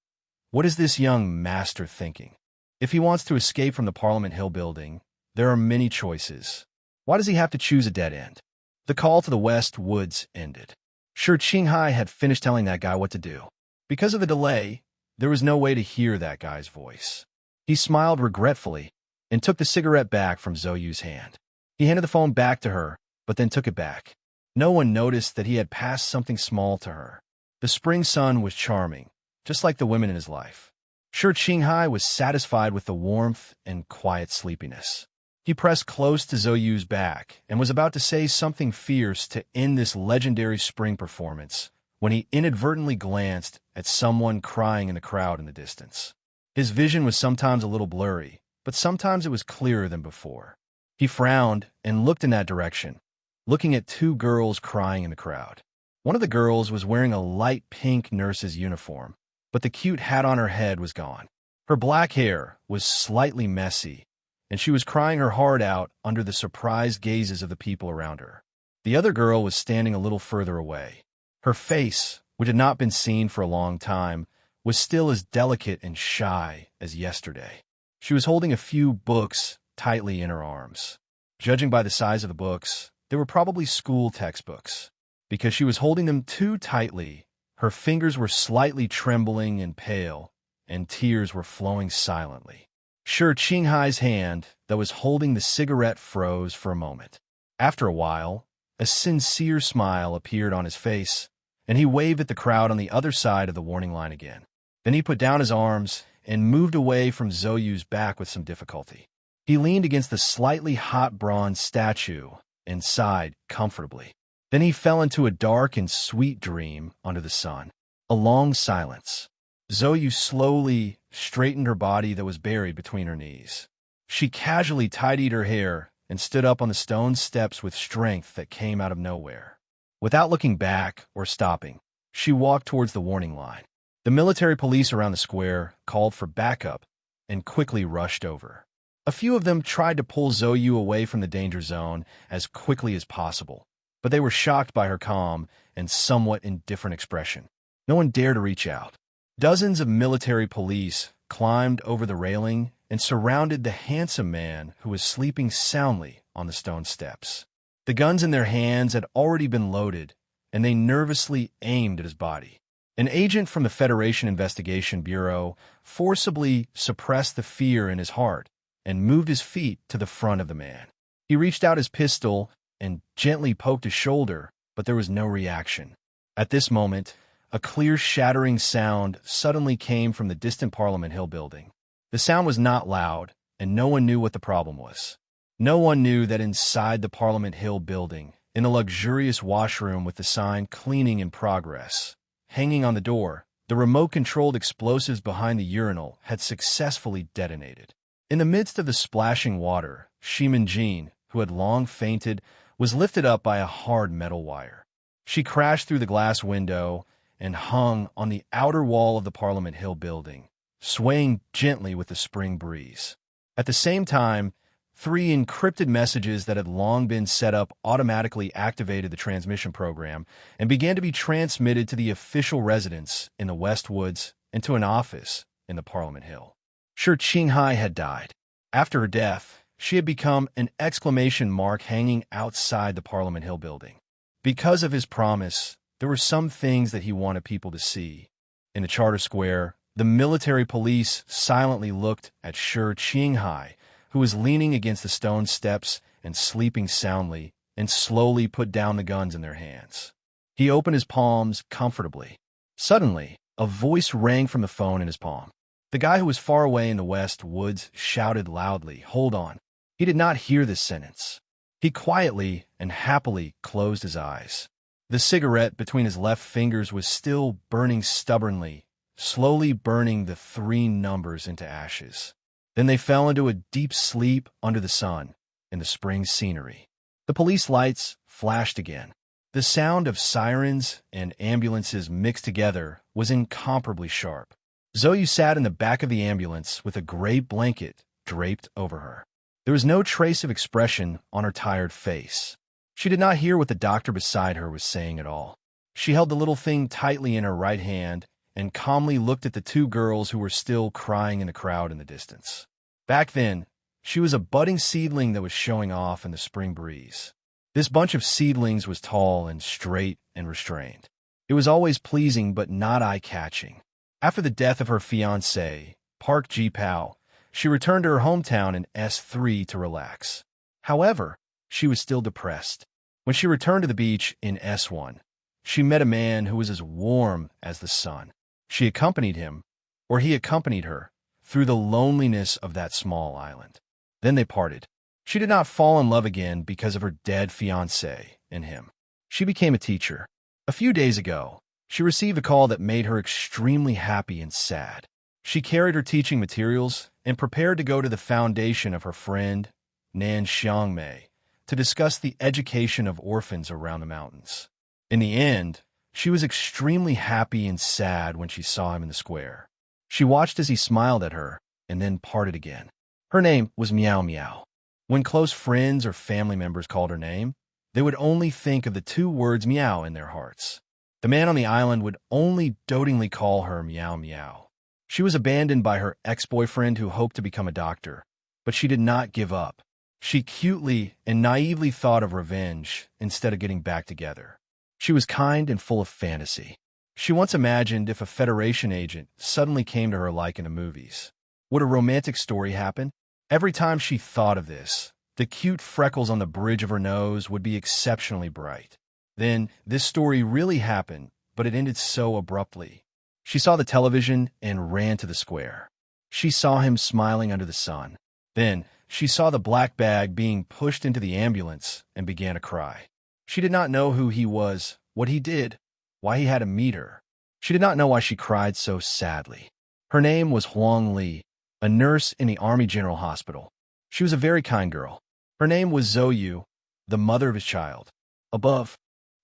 What is this young master thinking? If he wants to escape from the Parliament Hill building, there are many choices. Why does he have to choose a dead end? The call to the West Woods ended. Sure, Qinghai had finished telling that guy what to do. Because of the delay, there was no way to hear that guy's voice. He smiled regretfully and took the cigarette back from Zhou hand. He handed the phone back to her, but then took it back. No one noticed that he had passed something small to her. The spring sun was charming, just like the women in his life. Sure, Qinghai was satisfied with the warmth and quiet sleepiness. He pressed close to Zhou's back and was about to say something fierce to end this legendary spring performance when he inadvertently glanced at someone crying in the crowd in the distance. His vision was sometimes a little blurry, but sometimes it was clearer than before. He frowned and looked in that direction, looking at two girls crying in the crowd. One of the girls was wearing a light pink nurse's uniform, but the cute hat on her head was gone. Her black hair was slightly messy, and she was crying her heart out under the surprised gazes of the people around her. The other girl was standing a little further away. Her face, which had not been seen for a long time, was still as delicate and shy as yesterday. She was holding a few books tightly in her arms. Judging by the size of the books, they were probably school textbooks. Because she was holding them too tightly, her fingers were slightly trembling and pale, and tears were flowing silently. Sure, Qinghai's hand that was holding the cigarette froze for a moment. After a while, a sincere smile appeared on his face, and he waved at the crowd on the other side of the warning line again. Then he put down his arms and moved away from Zhou's back with some difficulty. He leaned against the slightly hot bronze statue and sighed comfortably. Then he fell into a dark and sweet dream under the sun. A long silence. Zhou slowly straightened her body that was buried between her knees. She casually tidied her hair and stood up on the stone steps with strength that came out of nowhere. Without looking back or stopping, she walked towards the warning line. The military police around the square called for backup and quickly rushed over. A few of them tried to pull Zhou away from the danger zone as quickly as possible, but they were shocked by her calm and somewhat indifferent expression. No one dared to reach out. Dozens of military police climbed over the railing and surrounded the handsome man who was sleeping soundly on the stone steps. The guns in their hands had already been loaded, and they nervously aimed at his body. An agent from the Federation Investigation Bureau forcibly suppressed the fear in his heart and moved his feet to the front of the man. He reached out his pistol and gently poked his shoulder, but there was no reaction. At this moment, a clear shattering sound suddenly came from the distant Parliament Hill building. The sound was not loud, and no one knew what the problem was. No one knew that inside the Parliament Hill building, in a luxurious washroom with the sign "Cleaning in Progress" hanging on the door, the remote-controlled explosives behind the urinal had successfully detonated. In the midst of the splashing water, Shimin Jean, who had long fainted, was lifted up by a hard metal wire. She crashed through the glass window and hung on the outer wall of the Parliament Hill building, swaying gently with the spring breeze. At the same time, 3 encrypted messages that had long been set up automatically activated the transmission program and began to be transmitted to the official residence in the West Woods and to an office in the Parliament Hill. Sure, Qinghai had died. After her death, she had become an exclamation mark hanging outside the Parliament Hill building. Because of his promise, there were some things that he wanted people to see. In the Charter Square, the military police silently looked at Sure Qinghai, who was leaning against the stone steps and sleeping soundly, and slowly put down the guns in their hands. He opened his palms comfortably. Suddenly, a voice rang from the phone in his palm. The guy who was far away in the west woods shouted loudly, "Hold on." He did not hear this sentence. He quietly and happily closed his eyes. The cigarette between his left fingers was still burning stubbornly, slowly burning the 3 numbers into ashes. Then they fell into a deep sleep under the sun in the spring scenery. The police lights flashed again. The sound of sirens and ambulances mixed together was incomparably sharp. Zoe sat in the back of the ambulance with a gray blanket draped over her. There was no trace of expression on her tired face. She did not hear what the doctor beside her was saying at all. She held the little thing tightly in her right hand and calmly looked at the 2 girls who were still crying in the crowd in the distance. Back then, she was a budding seedling that was showing off in the spring breeze. This bunch of seedlings was tall and straight and restrained. It was always pleasing but not eye-catching. After the death of her fiancé, Park Ji-Pao, she returned to her hometown in S3 to relax. However, she was still depressed. When she returned to the beach in S1, she met a man who was as warm as the sun. She accompanied him, or he accompanied her, through the loneliness of that small island. Then they parted. She did not fall in love again because of her dead fiancé and him. She became a teacher. A few days ago, she received a call that made her extremely happy and sad. She carried her teaching materials and prepared to go to the foundation of her friend, Nan Xiangmei, to discuss the education of orphans around the mountains. In the end, she was extremely happy and sad when she saw him in the square. She watched as he smiled at her and then parted again. Her name was Meow Meow. When close friends or family members called her name, they would only think of the 2 words meow in their hearts. The man on the island would only dotingly call her Meow Meow. She was abandoned by her ex-boyfriend who hoped to become a doctor, but she did not give up. She cutely and naively thought of revenge instead of getting back together. She was kind and full of fantasy. She once imagined if a Federation agent suddenly came to her like in the movies. Would a romantic story happen? Every time she thought of this, the cute freckles on the bridge of her nose would be exceptionally bright. Then, this story really happened, but it ended so abruptly. She saw the television and ran to the square. She saw him smiling under the sun. Then, she saw the black bag being pushed into the ambulance and began to cry. She did not know who he was, what he did, why he had to meet her. She did not know why she cried so sadly. Her name was Huang Li, a nurse in the Army General Hospital. She was a very kind girl. Her name was Zhou, the mother of his child. Above.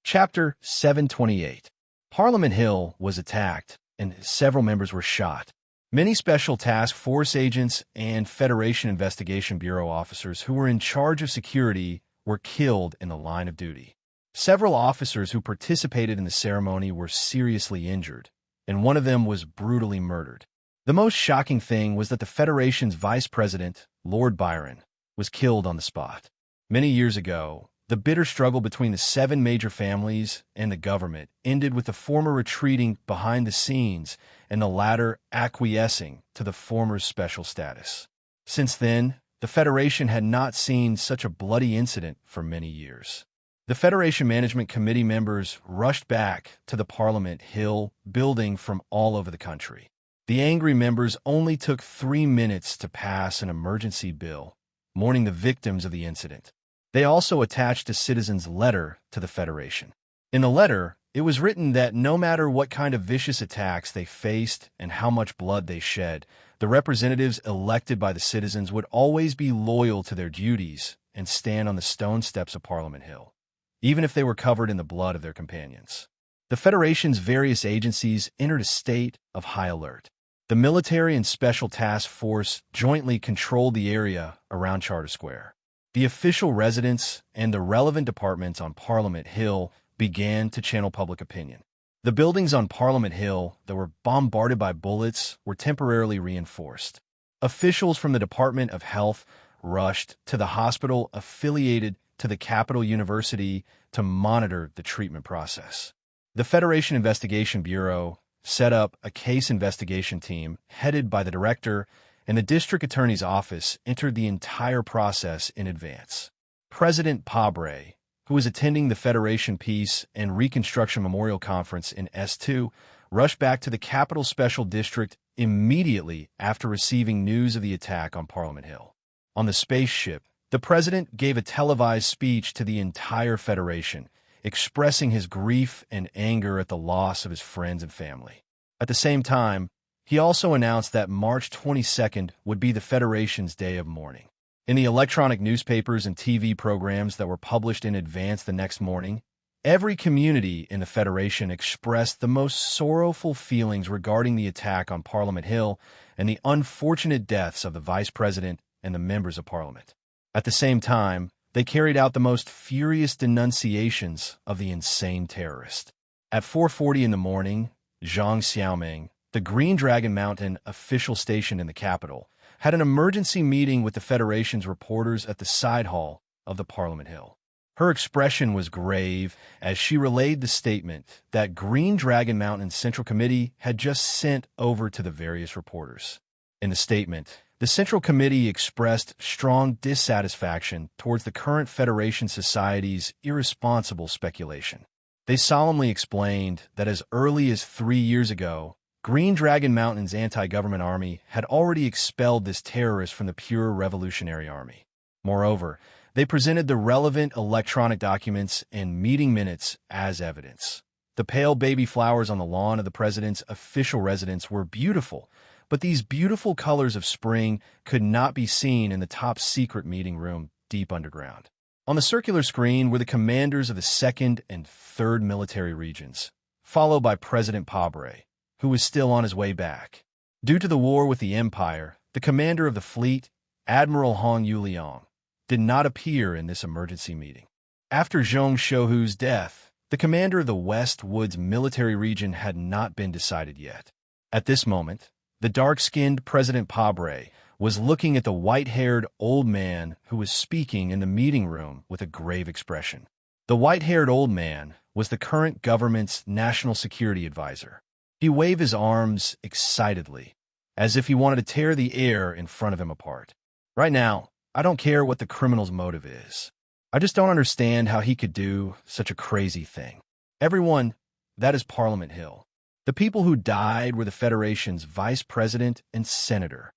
Chapter 728. Parliament Hill was attacked, and several members were shot. Many Special Task Force agents and Federation Investigation Bureau officers who were in charge of security were killed in the line of duty. Several officers who participated in the ceremony were seriously injured, and one of them was brutally murdered. The most shocking thing was that the Federation's vice president, Lord Byron, was killed on the spot. Many years ago, the bitter struggle between the 7 major families and the government ended with the former retreating behind the scenes and the latter acquiescing to the former's special status. Since then, the Federation had not seen such a bloody incident for many years. The Federation Management Committee members rushed back to the Parliament Hill building from all over the country. The angry members only took 3 minutes to pass an emergency bill, mourning the victims of the incident. They also attached a citizen's letter to the Federation. In the letter, it was written that no matter what kind of vicious attacks they faced and how much blood they shed, the representatives elected by the citizens would always be loyal to their duties and stand on the stone steps of Parliament Hill, even if they were covered in the blood of their companions. The Federation's various agencies entered a state of high alert. The military and special task force jointly controlled the area around Charter Square. The official residents and the relevant departments on Parliament Hill began to channel public opinion. The buildings on Parliament Hill that were bombarded by bullets were temporarily reinforced. Officials from the Department of Health rushed to the hospital affiliated to the Capital University to monitor the treatment process. The Federation Investigation Bureau set up a case investigation team headed by the director, and the district attorney's office entered the entire process in advance. President Pabre, who was attending the Federation Peace and Reconstruction Memorial Conference in S2, rushed back to the Capital Special District immediately after receiving news of the attack on Parliament Hill. On the spaceship, the president gave a televised speech to the entire Federation, expressing his grief and anger at the loss of his friends and family. At the same time, he also announced that March 22nd would be the Federation's day of mourning. In the electronic newspapers and TV programs that were published in advance the next morning, every community in the Federation expressed the most sorrowful feelings regarding the attack on Parliament Hill and the unfortunate deaths of the Vice President and the members of Parliament. At the same time, they carried out the most furious denunciations of the insane terrorist. At 4:40 in the morning, Zhang Xiaoming, the Green Dragon Mountain official station in the capital, had an emergency meeting with the Federation's reporters at the side hall of the Parliament Hill. Her expression was grave as she relayed the statement that Green Dragon Mountain Central Committee had just sent over to the various reporters. In the statement, the Central Committee expressed strong dissatisfaction towards the current Federation Society's irresponsible speculation. They solemnly explained that as early as 3 years ago, Green Dragon Mountain's anti-government army had already expelled this terrorist from the Pure Revolutionary Army. Moreover, they presented the relevant electronic documents and meeting minutes as evidence. The pale baby flowers on the lawn of the president's official residence were beautiful, but these beautiful colors of spring could not be seen in the top-secret meeting room deep underground. On the circular screen were the commanders of the 2nd and 3rd military regions, followed by President Pabre, who was still on his way back. Due to the war with the Empire, the commander of the fleet, Admiral Hong Yuliang, did not appear in this emergency meeting. After Zhong Shouhu's death, the commander of the West Woods military region had not been decided yet. At this moment, the dark-skinned President Pabre was looking at the white-haired old man who was speaking in the meeting room with a grave expression. The white-haired old man was the current government's national security advisor. He waved his arms excitedly, as if he wanted to tear the air in front of him apart. Right now, I don't care what the criminal's motive is. I just don't understand how he could do such a crazy thing. Everyone, that is Parliament Hill. The people who died were the Federation's vice president and senator.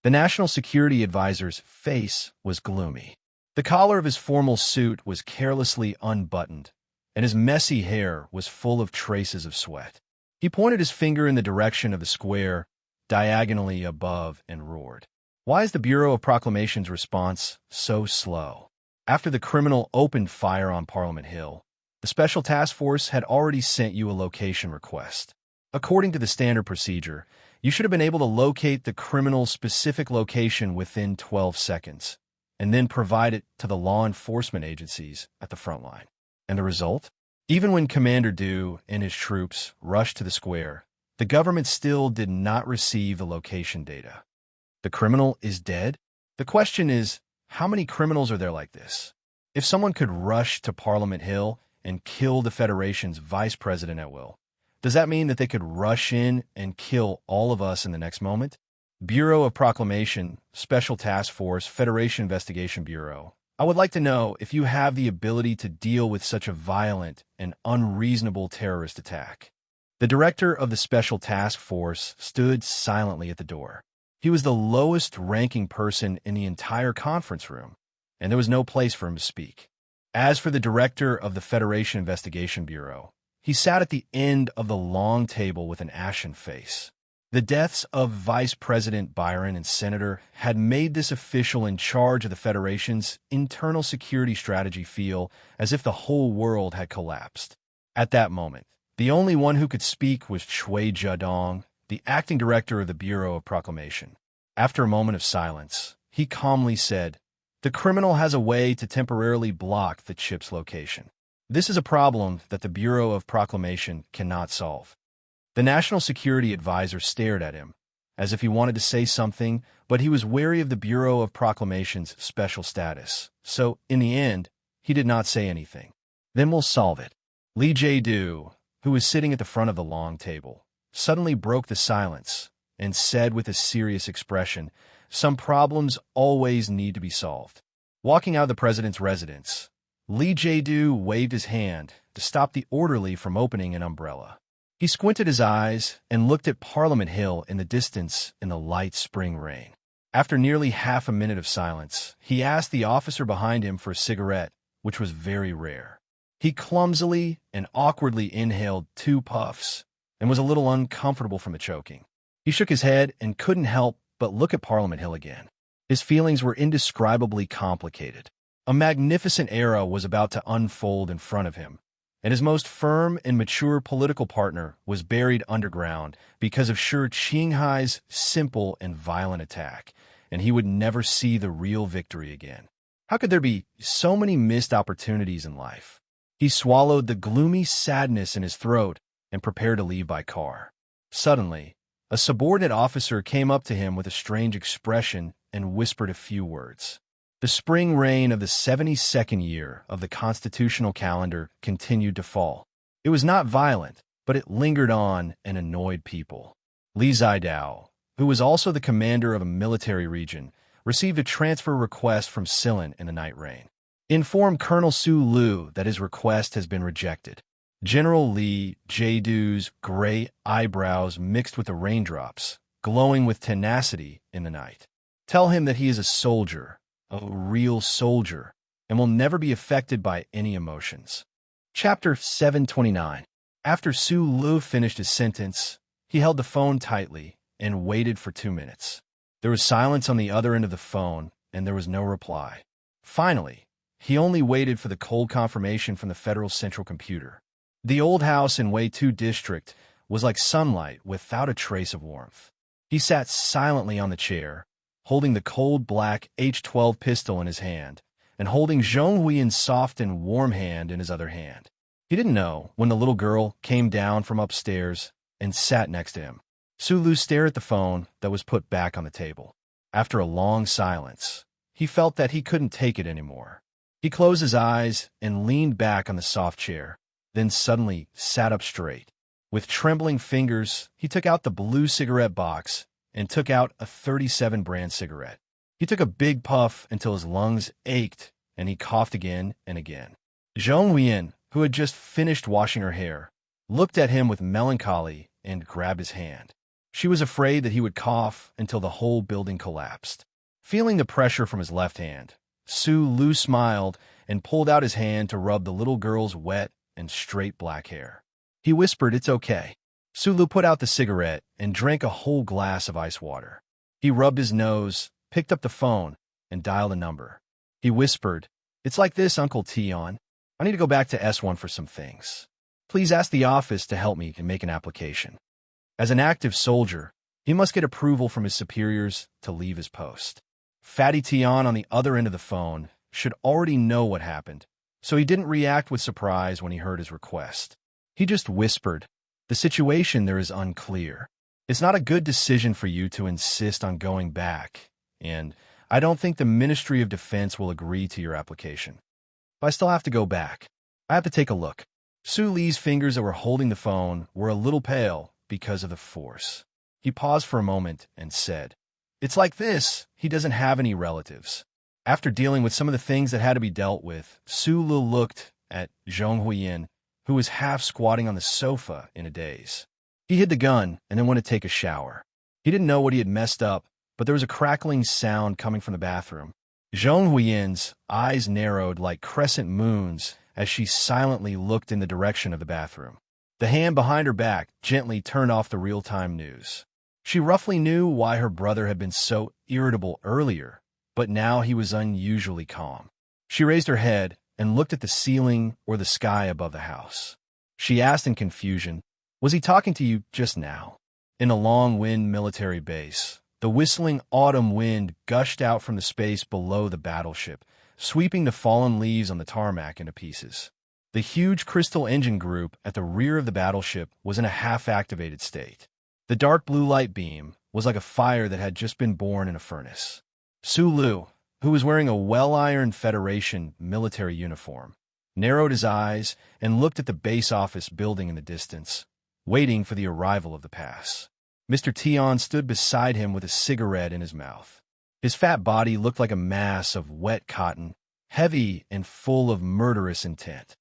The National Security Advisor's face was gloomy. The collar of his formal suit was carelessly unbuttoned, and his messy hair was full of traces of sweat. He pointed his finger in the direction of the square, diagonally above, and roared. Why is the Bureau of Proclamation's response so slow? After the criminal opened fire on Parliament Hill, the Special Task Force had already sent you a location request. According to the standard procedure, you should have been able to locate the criminal's specific location within 12 seconds, and then provide it to the law enforcement agencies at the front line. And the result? Even when Commander Du and his troops rushed to the square, the government still did not receive the location data. The criminal is dead? The question is, how many criminals are there like this? If someone could rush to Parliament Hill and kill the Federation's vice president at will, does that mean that they could rush in and kill all of us in the next moment? Bureau of Proclamation, Special Task Force, Federation Investigation Bureau. I would like to know if you have the ability to deal with such a violent and unreasonable terrorist attack. The director of the Special Task Force stood silently at the door. He was the lowest-ranking person in the entire conference room, and there was no place for him to speak. As for the director of the Federation Investigation Bureau, he sat at the end of the long table with an ashen face. The deaths of Vice President Byron and Senator had made this official in charge of the Federation's internal security strategy feel as if the whole world had collapsed. At that moment, the only one who could speak was Cui Jiadong, the acting director of the Bureau of Proclamation. After a moment of silence, he calmly said, "The criminal has a way to temporarily block the chip's location. This is a problem that the Bureau of Proclamation cannot solve." The National Security Advisor stared at him, as if he wanted to say something, but he was wary of the Bureau of Proclamation's special status. So, in the end, he did not say anything. "Then we'll solve it." Li Jiedu, who was sitting at the front of the long table, suddenly broke the silence and said with a serious expression, "Some problems always need to be solved." Walking out of the president's residence, Li Jiedu waved his hand to stop the orderly from opening an umbrella. He squinted his eyes and looked at Parliament Hill in the distance in the light spring rain. After nearly half a minute of silence, he asked the officer behind him for a cigarette, which was very rare. He clumsily and awkwardly inhaled 2 puffs and was a little uncomfortable from the choking. He shook his head and couldn't help but look at Parliament Hill again. His feelings were indescribably complicated. A magnificent era was about to unfold in front of him, and his most firm and mature political partner was buried underground because of Shi Qinghai's simple and violent attack, and he would never see the real victory again. How could there be so many missed opportunities in life? He swallowed the gloomy sadness in his throat and prepared to leave by car. Suddenly, a subordinate officer came up to him with a strange expression and whispered a few words. The spring rain of the 72nd year of the constitutional calendar continued to fall. It was not violent, but it lingered on and annoyed people. Li Zidao, who was also the commander of a military region, received a transfer request from Silan in the night rain. Inform Colonel Su Lu that his request has been rejected. General Li Jadu's gray eyebrows mixed with the raindrops, glowing with tenacity in the night. Tell him that he is a soldier, a real soldier, and will never be affected by any emotions. Chapter 729. After Su Lu finished his sentence, he held the phone tightly and waited for 2 minutes. There was silence on the other end of the phone, and there was no reply. Finally, he only waited for the cold confirmation from the Federal Central Computer. The old house in Wei 2 district was like sunlight without a trace of warmth. He sat silently on the chair, holding the cold black H-12 pistol in his hand, and holding Zhong Huiyan's soft and warm hand in his other hand. He didn't know when the little girl came down from upstairs and sat next to him. Su Lu stared at the phone that was put back on the table. After a long silence, he felt that he couldn't take it anymore. He closed his eyes and leaned back on the soft chair, then suddenly sat up straight. With trembling fingers, he took out the blue cigarette box and took out a 37 brand cigarette. He took a big puff until his lungs ached, and he coughed again and again. Zhong Huiyan, who had just finished washing her hair, looked at him with melancholy and grabbed his hand. She was afraid that he would cough until the whole building collapsed. Feeling the pressure from his left hand, Su Lu smiled and pulled out his hand to rub the little girl's wet and straight black hair. He whispered, "It's okay." Su Lu put out the cigarette and drank a whole glass of ice water. He rubbed his nose, picked up the phone, and dialed a number. He whispered, "It's like this, Uncle Tion. I need to go back to S1 for some things. Please ask the office to help me and make an application." As an active soldier, he must get approval from his superiors to leave his post. Fatty Tion on the other end of the phone should already know what happened, so he didn't react with surprise when he heard his request. He just whispered, "The situation there is unclear. It's not a good decision for you to insist on going back, and I don't think the Ministry of Defense will agree to your application. But I still have to go back. I have to take a look." Su Li's fingers that were holding the phone were a little pale because of the force. He paused for a moment and said, "It's like this. He doesn't have any relatives." After dealing with some of the things that had to be dealt with, Su Lu looked at Zhong Huiyan, who was half squatting on the sofa in a daze. He hid the gun and then went to take a shower. He didn't know what he had messed up, but there was a crackling sound coming from the bathroom. Zhong Huiyan's eyes narrowed like crescent moons as she silently looked in the direction of the bathroom. The hand behind her back gently turned off the real-time news. She roughly knew why her brother had been so irritable earlier, but now he was unusually calm. She raised her head and looked at the ceiling or the sky above the house. She asked in confusion, "Was he talking to you just now?" In a long-wind military base, the whistling autumn wind gushed out from the space below the battleship, sweeping the fallen leaves on the tarmac into pieces. The huge crystal engine group at the rear of the battleship was in a half-activated state. The dark blue light beam was like a fire that had just been born in a furnace. Su Lu, who was wearing a well-ironed Federation military uniform, narrowed his eyes and looked at the base office building in the distance, waiting for the arrival of the pass. Mr. Tion stood beside him with a cigarette in his mouth. His fat body looked like a mass of wet cotton, heavy and full of murderous intent.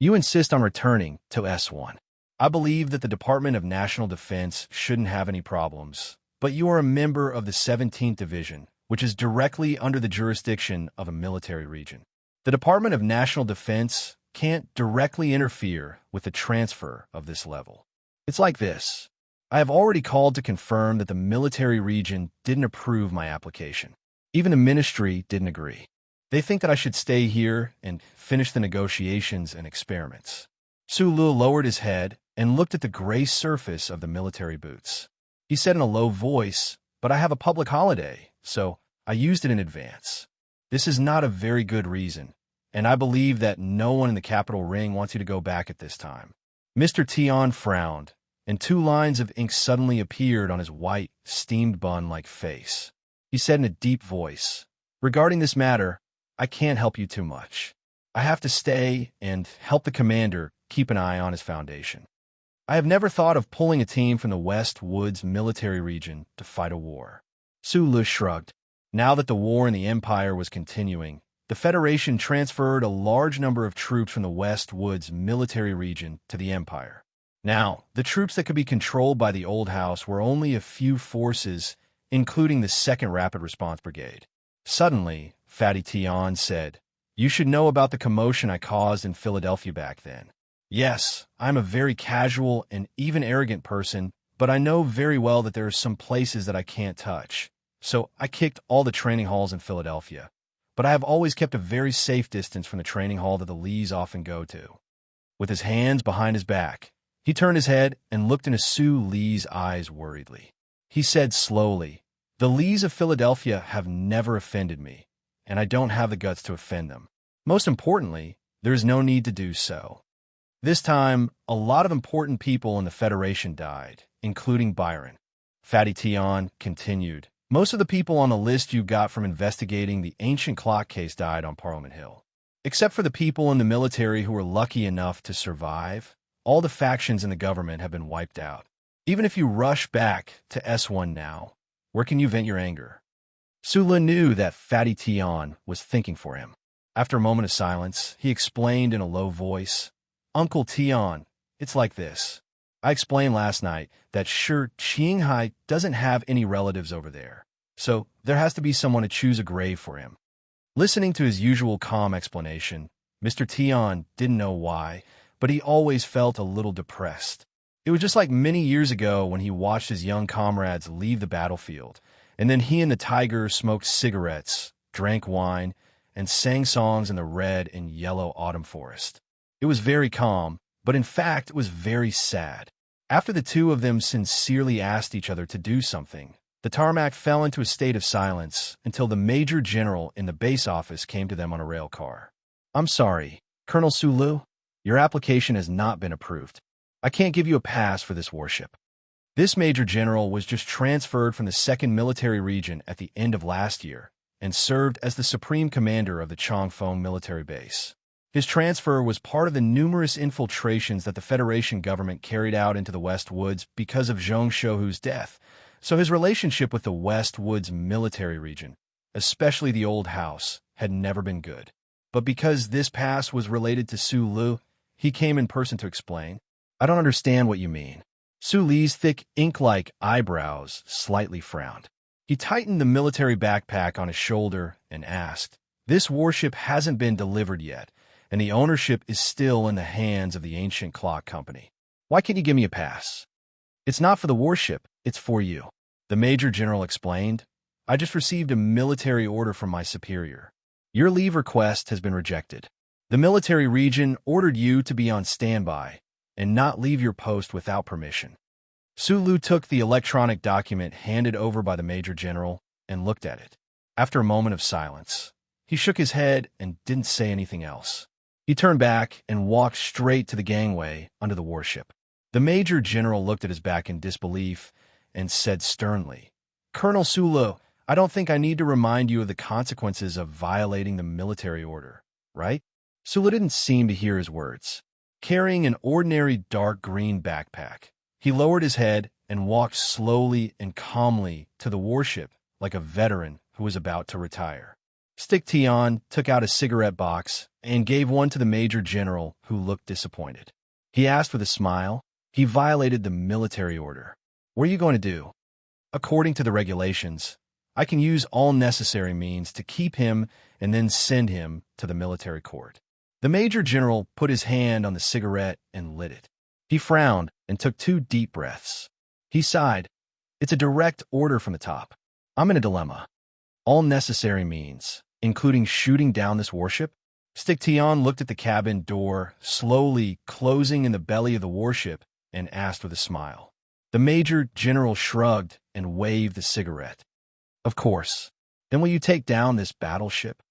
"You insist on returning to S1. I believe that the Department of National Defense shouldn't have any problems, but you are a member of the 17th Division, which is directly under the jurisdiction of a military region. The Department of National Defense can't directly interfere with the transfer of this level. It's like this. I have already called to confirm that the military region didn't approve my application. Even the ministry didn't agree. They think that I should stay here and finish the negotiations and experiments. Sulu lowered his head and looked at the gray surface of the military boots. He said in a low voice, "But I have a public holiday, so I used it in advance. This is not a very good reason, and I believe that no one in the Capitol Ring wants you to go back at this time." Mr. Tion frowned, and 2 lines of ink suddenly appeared on his white, steamed bun-like face. He said in a deep voice, "Regarding this matter, I can't help you too much. I have to stay and help the commander keep an eye on his foundation. I have never thought of pulling a team from the West Woods military region to fight a war." Sulu shrugged. Now that the war in the Empire was continuing, the Federation transferred a large number of troops from the West Woods military region to the Empire. Now, the troops that could be controlled by the Old House were only a few forces, including the 2nd Rapid Response Brigade. Suddenly, Fatty Tion said, "You should know about the commotion I caused in Philadelphia back then. Yes, I'm a very casual and even arrogant person, but I know very well that there are some places that I can't touch. So I kicked all the training halls in Philadelphia. But I have always kept a very safe distance from the training hall that the Lees often go to." With his hands behind his back, he turned his head and looked into Sue Lee's eyes worriedly. He said slowly, "The Lees of Philadelphia have never offended me, and I don't have the guts to offend them. Most importantly, there is no need to do so. This time, a lot of important people in the Federation died, including Byron." Fatty Tion continued, "Most of the people on the list you got from investigating the ancient clock case died on Parliament Hill. Except for the people in the military who were lucky enough to survive, all the factions in the government have been wiped out. Even if you rush back to S1 now, where can you vent your anger?" Sula knew that Fatty Tion was thinking for him. After a moment of silence, he explained in a low voice, "Uncle Tion, it's like this. I explained last night that sure Qinghai doesn't have any relatives over there, so there has to be someone to choose a grave for him." Listening to his usual calm explanation, Mr. Tion didn't know why, but he always felt a little depressed. It was just like many years ago when he watched his young comrades leave the battlefield, and then he and the tiger smoked cigarettes, drank wine, and sang songs in the red and yellow autumn forest. It was very calm, but in fact it was very sad. After the two of them sincerely asked each other to do something, the tarmac fell into a state of silence until the Major General in the base office came to them on a rail car. "I'm sorry, Colonel Sulu, your application has not been approved. I can't give you a pass for this warship." This Major General was just transferred from the 2nd Military Region at the end of last year and served as the Supreme Commander of the Chongfeng military base. His transfer was part of the numerous infiltrations that the Federation government carried out into the West Woods because of Zhong Shouhu's death, so his relationship with the West Woods military region, especially the Old House, had never been good. But because this pass was related to Su Lu, he came in person to explain. "I don't understand what you mean." Su Li's thick ink-like eyebrows slightly frowned. He tightened the military backpack on his shoulder and asked, "This warship hasn't been delivered yet, and the ownership is still in the hands of the Ancient Clock Company. Why can't you give me a pass?" "It's not for the warship, it's for you," the Major General explained. "I just received a military order from my superior. Your leave request has been rejected. The military region ordered you to be on standby and not leave your post without permission." Sulu took the electronic document handed over by the Major General and looked at it. After a moment of silence, he shook his head and didn't say anything else. He turned back and walked straight to the gangway under the warship. The Major General looked at his back in disbelief and said sternly, "Colonel Sulu, I don't think I need to remind you of the consequences of violating the military order, right?" Sulu didn't seem to hear his words. Carrying an ordinary dark green backpack, he lowered his head and walked slowly and calmly to the warship like a veteran who was about to retire. Stick Tion took out a cigarette box and gave one to the Major General, who looked disappointed. He asked with a smile, He violated the military order. What are you going to do? According to the regulations, I can use all necessary means to keep him and then send him to the military court. The Major General put his hand on the cigarette and lit it. He frowned and took 2 deep breaths. He sighed. It's a direct order from the top. I'm in a dilemma. All necessary means, including shooting down this warship? Stick Tion looked at the cabin door, slowly closing in the belly of the warship, and asked with a smile. The Major General shrugged and waved the cigarette. Of course. Then will you take down this battleship?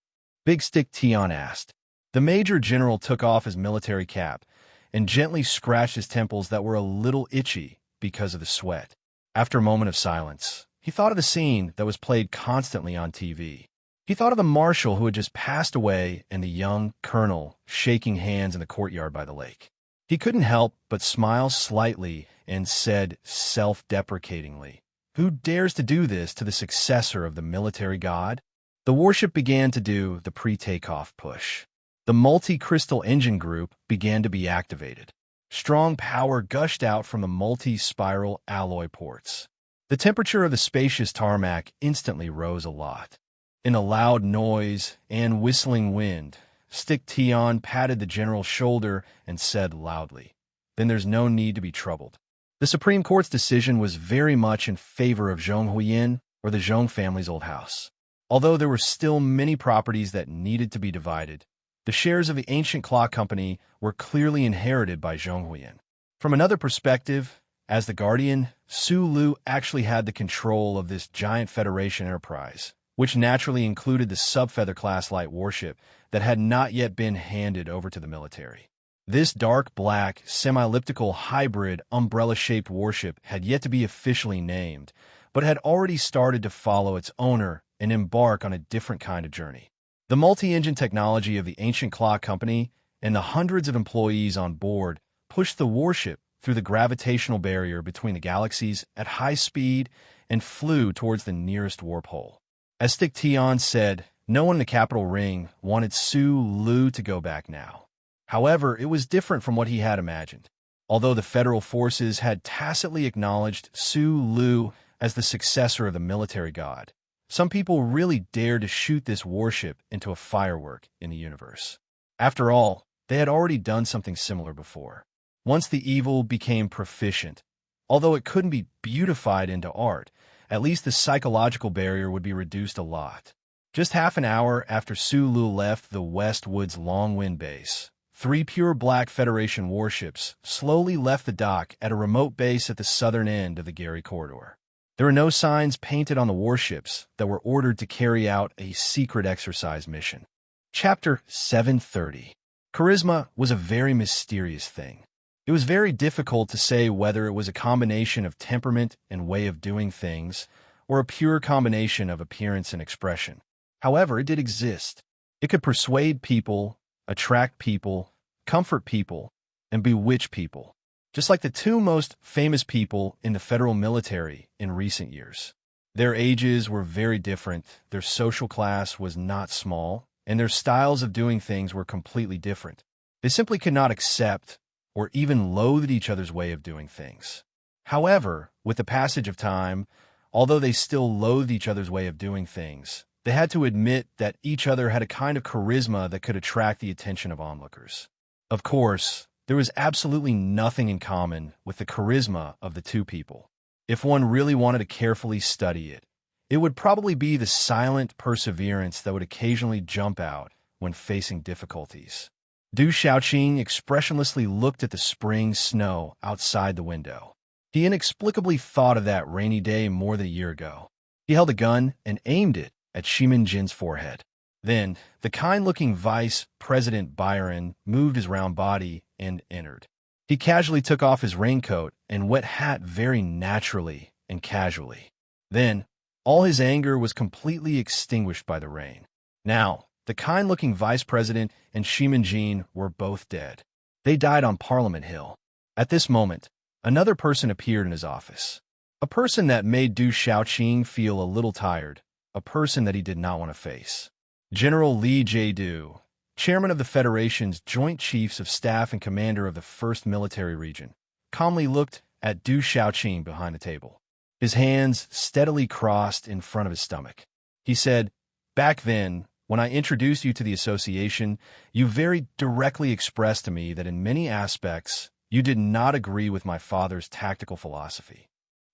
Big Stick Tion asked. The Major General took off his military cap and gently scratched his temples that were a little itchy because of the sweat. After a moment of silence, he thought of the scene that was played constantly on TV. He thought of the marshal who had just passed away and the young colonel shaking hands in the courtyard by the lake. He couldn't help but smile slightly and said self-deprecatingly, "Who dares to do this to the successor of the military god?" The warship began to do the pre-takeoff push. The multi-crystal engine group began to be activated. Strong power gushed out from the multi-spiral alloy ports. The temperature of the spacious tarmac instantly rose a lot. In a loud noise and whistling wind, Stick Tion patted the general's shoulder and said loudly, "Then there's no need to be troubled." The Supreme Court's decision was very much in favor of Zhong Huiyin, or the Zhong family's old house. Although there were still many properties that needed to be divided, the shares of the ancient clock company were clearly inherited by Zhong Huiyin. From another perspective, as the guardian, Su Lu actually had the control of this giant Federation enterprise, which naturally included the sub-Feather-class light warship that had not yet been handed over to the military. This dark black, semi-elliptical hybrid umbrella-shaped warship had yet to be officially named, but had already started to follow its owner and embark on a different kind of journey. The multi-engine technology of the ancient clock company and the hundreds of employees on board pushed the warship through the gravitational barrier between the galaxies at high speed and flew towards the nearest warp hole. As Stick Tion said, no one in the capital ring wanted Su Lu to go back now. However, it was different from what he had imagined. Although the federal forces had tacitly acknowledged Su Lu as the successor of the military god, some people really dared to shoot this warship into a firework in the universe. After all, they had already done something similar before. Once the evil became proficient, although it couldn't be beautified into art, at least the psychological barrier would be reduced a lot. Just half an hour after Su Lu left the Westwood's Long Wind base, 3 pure black Federation warships slowly left the dock at a remote base at the southern end of the Gary Corridor. There were no signs painted on the warships that were ordered to carry out a secret exercise mission. Chapter 730. Charisma was a very mysterious thing. It was very difficult to say whether it was a combination of temperament and way of doing things, or a pure combination of appearance and expression. However, it did exist. It could persuade people, attract people, comfort people, and bewitch people, just like the 2 most famous people in the federal military in recent years. Their ages were very different, their social class was not small, and their styles of doing things were completely different. They simply could not accept or even loathed each other's way of doing things. However, with the passage of time, although they still loathed each other's way of doing things, they had to admit that each other had a kind of charisma that could attract the attention of onlookers. Of course, there was absolutely nothing in common with the charisma of the 2 people. If one really wanted to carefully study it, it would probably be the silent perseverance that would occasionally jump out when facing difficulties. Du Xiaoqing expressionlessly looked at the spring snow outside the window. He inexplicably thought of that rainy day more than a year ago. He held a gun and aimed it at Shimin Jin's forehead. Then, the kind-looking Vice President Byron moved his round body and entered. He casually took off his raincoat and wet hat very naturally and casually. Then, all his anger was completely extinguished by the rain. Now, the kind-looking Vice President and Shimin Jin were both dead. They died on Parliament Hill. At this moment, another person appeared in his office. A person that made Du Xiaoqing feel a little tired, a person that he did not want to face. General Li Jiedu, chairman of the Federation's Joint Chiefs of Staff and commander of the 1st Military Region, calmly looked at Du Xiaoqing behind the table. His hands steadily crossed in front of his stomach. He said, "Back then, when I introduced you to the association, you very directly expressed to me that in many aspects, you did not agree with my father's tactical philosophy."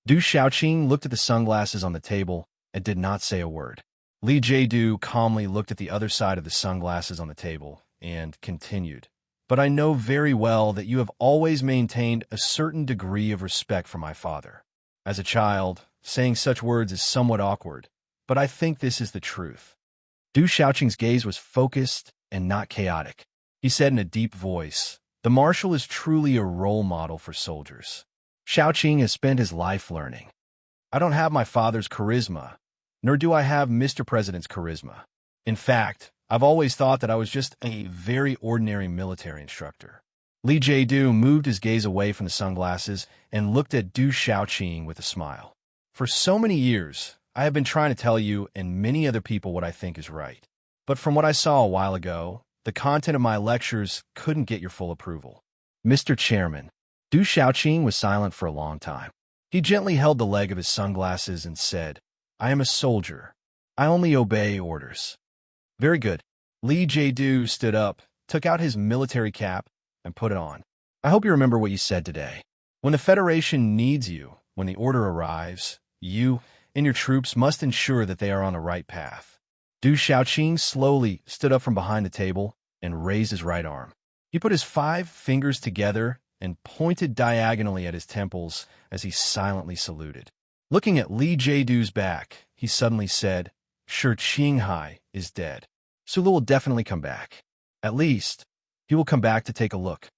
Du Xiaoqing looked at the sunglasses on the table and did not say a word. Li Jiedu calmly looked at the other side of the sunglasses on the table and continued, "But I know very well that you have always maintained a certain degree of respect for my father. As a child, saying such words is somewhat awkward, but I think this is the truth." Du Xiaoqing's gaze was focused and not chaotic. He said in a deep voice, "The marshal is truly a role model for soldiers. Xiaoqing has spent his life learning. I don't have my father's charisma, nor do I have Mr. President's charisma. In fact, I've always thought that I was just a very ordinary military instructor." Li Jiedu moved his gaze away from the sunglasses and looked at Du Xiaoqing with a smile. "For so many years, I have been trying to tell you and many other people what I think is right. But from what I saw a while ago, the content of my lectures couldn't get your full approval." "Mr. Chairman." Du Xiaoqing was silent for a long time. He gently held the leg of his sunglasses and said, "I am a soldier. I only obey orders." "Very good." Li Jiedu stood up, took out his military cap, and put it on. "I hope you remember what you said today. When the Federation needs you, when the order arrives, you and your troops must ensure that they are on the right path." Du Xiaoqing slowly stood up from behind the table and raised his right arm. He put his 5 fingers together and pointed diagonally at his temples as he silently saluted. Looking at Li Jiedu's back, he suddenly said, "Sure, Qinghai is dead. Sulu will definitely come back. At least, he will come back to take a look."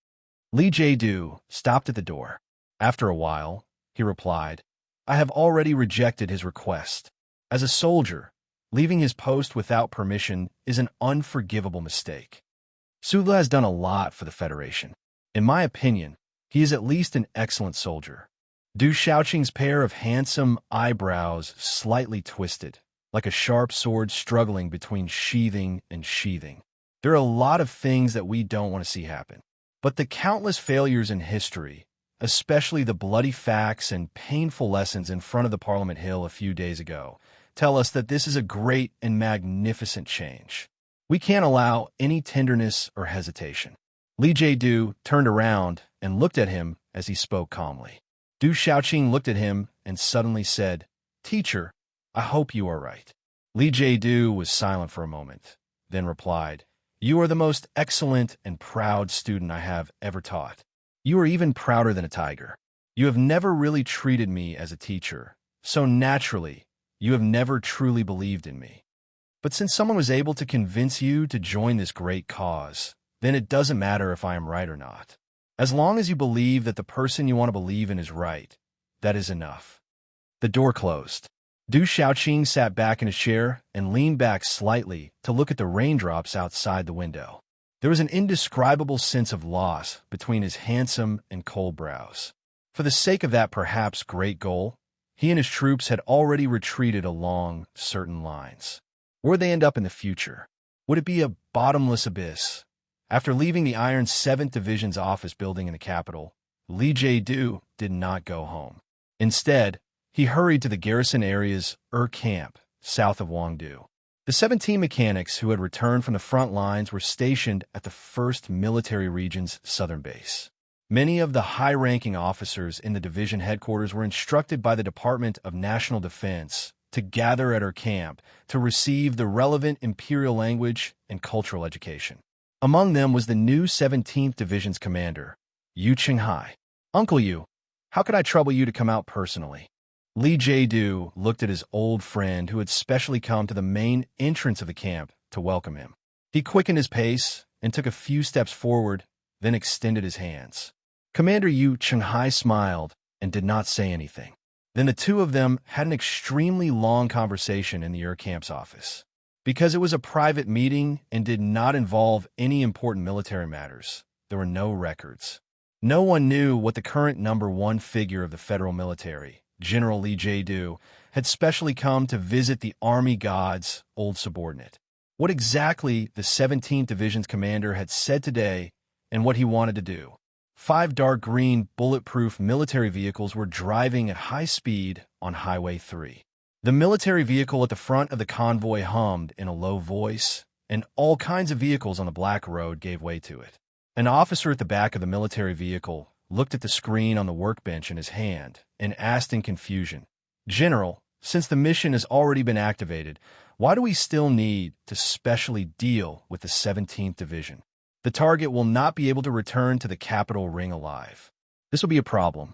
Li Jiedu stopped at the door. After a while, he replied, "I have already rejected his request. As a soldier, leaving his post without permission is an unforgivable mistake. Sulu has done a lot for the Federation. In my opinion, he is at least an excellent soldier." Du Xiaoqing's pair of handsome eyebrows slightly twisted, like a sharp sword struggling between sheathing and sheathing. "There are a lot of things that we don't want to see happen. But the countless failures in history, especially the bloody facts and painful lessons in front of the Parliament Hill a few days ago, tell us that this is a great and magnificent change. We can't allow any tenderness or hesitation." Li Jiedu turned around and looked at him as he spoke calmly. Du Xiaoqing looked at him and suddenly said, "Teacher, I hope you are right." Li Jiedu was silent for a moment, then replied, "You are the most excellent and proud student I have ever taught. You are even prouder than a tiger. You have never really treated me as a teacher, so naturally, you have never truly believed in me. But since someone was able to convince you to join this great cause, then it doesn't matter if I am right or not. As long as you believe that the person you want to believe in is right, that is enough." The door closed. Du Xiaoqing sat back in his chair and leaned back slightly to look at the raindrops outside the window. There was an indescribable sense of loss between his handsome and cold brows. For the sake of that perhaps great goal, he and his troops had already retreated along certain lines. Where would they end up in the future? Would it be a bottomless abyss? After leaving the Iron 7th Division's office building in the capital, Li Jiedu did not go home. Instead, he hurried to the garrison area's camp, south of Wangdu. The 17 mechanics who had returned from the front lines were stationed at the 1st Military Region's southern base. Many of the high-ranking officers in the division headquarters were instructed by the Department of National Defense to gather at her camp to receive the relevant imperial language and cultural education. Among them was the new 17th Division's commander, Yu Qinghai. "Uncle Yu, how could I trouble you to come out personally?" Li Jiedu looked at his old friend who had specially come to the main entrance of the camp to welcome him. He quickened his pace and took a few steps forward, then extended his hands. Commander Yu Qinghai smiled and did not say anything. Then the two of them had an extremely long conversation in the camp's office. Because it was a private meeting and did not involve any important military matters, there were no records. No one knew what the current #1 figure of the federal military, General Li Jiedu, had specially come to visit the army god's old subordinate. What exactly the 17th Division's commander had said today and what he wanted to do. 5 dark green, bulletproof military vehicles were driving at high speed on Highway 3. The military vehicle at the front of the convoy hummed in a low voice, and all kinds of vehicles on the black road gave way to it. An officer at the back of the military vehicle looked at the screen on the workbench in his hand and asked in confusion, "General, since the mission has already been activated, why do we still need to specially deal with the 17th Division? The target will not be able to return to the capital ring alive. This will be a problem."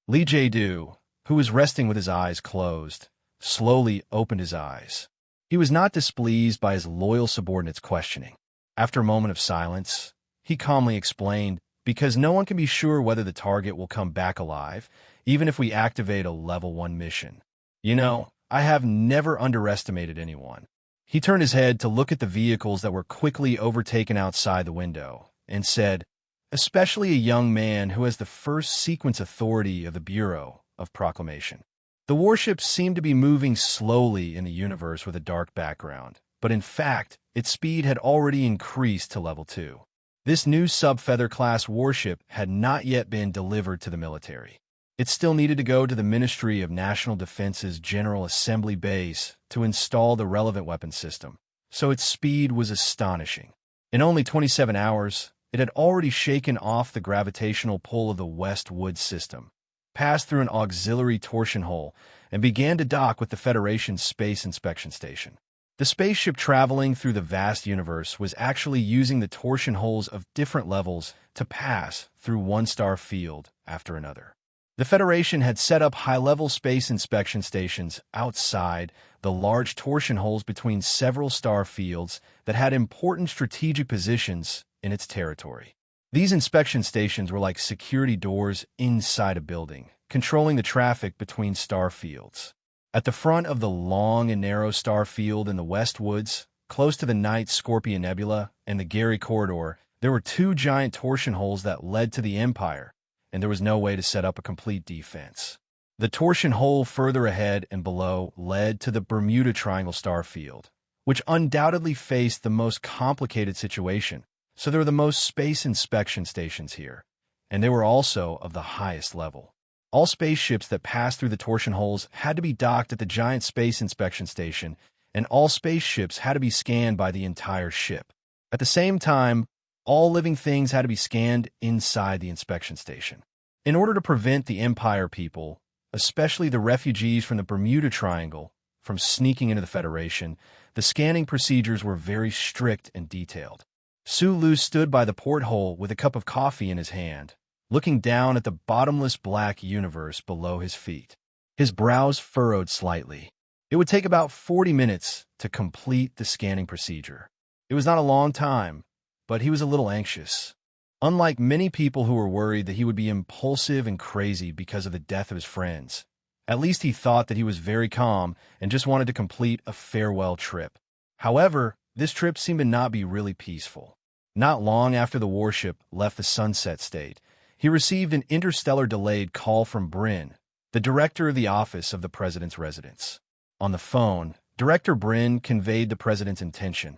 Lee Jae-do, who was resting with his eyes closed, slowly opened his eyes. He was not displeased by his loyal subordinate's questioning. After a moment of silence, he calmly explained, "Because no one can be sure whether the target will come back alive, even if we activate a level 1 mission. You know, I have never underestimated anyone." He turned his head to look at the vehicles that were quickly overtaken outside the window, and said, "Especially a young man who has the first sequence authority of the Bureau of Proclamation." The warships seemed to be moving slowly in the universe with a dark background, but in fact, its speed had already increased to level 2. This new sub-Feather-class warship had not yet been delivered to the military. It still needed to go to the Ministry of National Defense's General Assembly base to install the relevant weapon system, so its speed was astonishing. In only 27 hours, it had already shaken off the gravitational pull of the Westwood system, passed through an auxiliary torsion hole, and began to dock with the Federation's Space Inspection Station. The spaceship traveling through the vast universe was actually using the torsion holes of different levels to pass through one star field after another. The Federation had set up high-level space inspection stations outside the large torsion holes between several star fields that had important strategic positions in its territory. These inspection stations were like security doors inside a building, controlling the traffic between star fields. At the front of the long and narrow star field in the Westwoods, close to the Night Scorpion Nebula and the Gary Corridor, there were 2 giant torsion holes that led to the Empire, and there was no way to set up a complete defense. The torsion hole further ahead and below led to the Bermuda Triangle star field, which undoubtedly faced the most complicated situation, so there were the most space inspection stations here, and they were also of the highest level. All spaceships that passed through the torsion holes had to be docked at the giant space inspection station, and all spaceships had to be scanned by the entire ship. At the same time, all living things had to be scanned inside the inspection station. In order to prevent the Empire people, especially the refugees from the Bermuda Triangle, from sneaking into the Federation, the scanning procedures were very strict and detailed. Sulu stood by the porthole with a cup of coffee in his hand, looking down at the bottomless black universe below his feet. His brows furrowed slightly. It would take about 40 minutes to complete the scanning procedure. It was not a long time, but he was a little anxious. Unlike many people who were worried that he would be impulsive and crazy because of the death of his friends, at least he thought that he was very calm and just wanted to complete a farewell trip. However, this trip seemed to not be really peaceful. Not long after the warship left the Sunset State, he received an interstellar delayed call from Bryn, the director of the Office of the President's Residence. On the phone, Director Bryn conveyed the president's intention,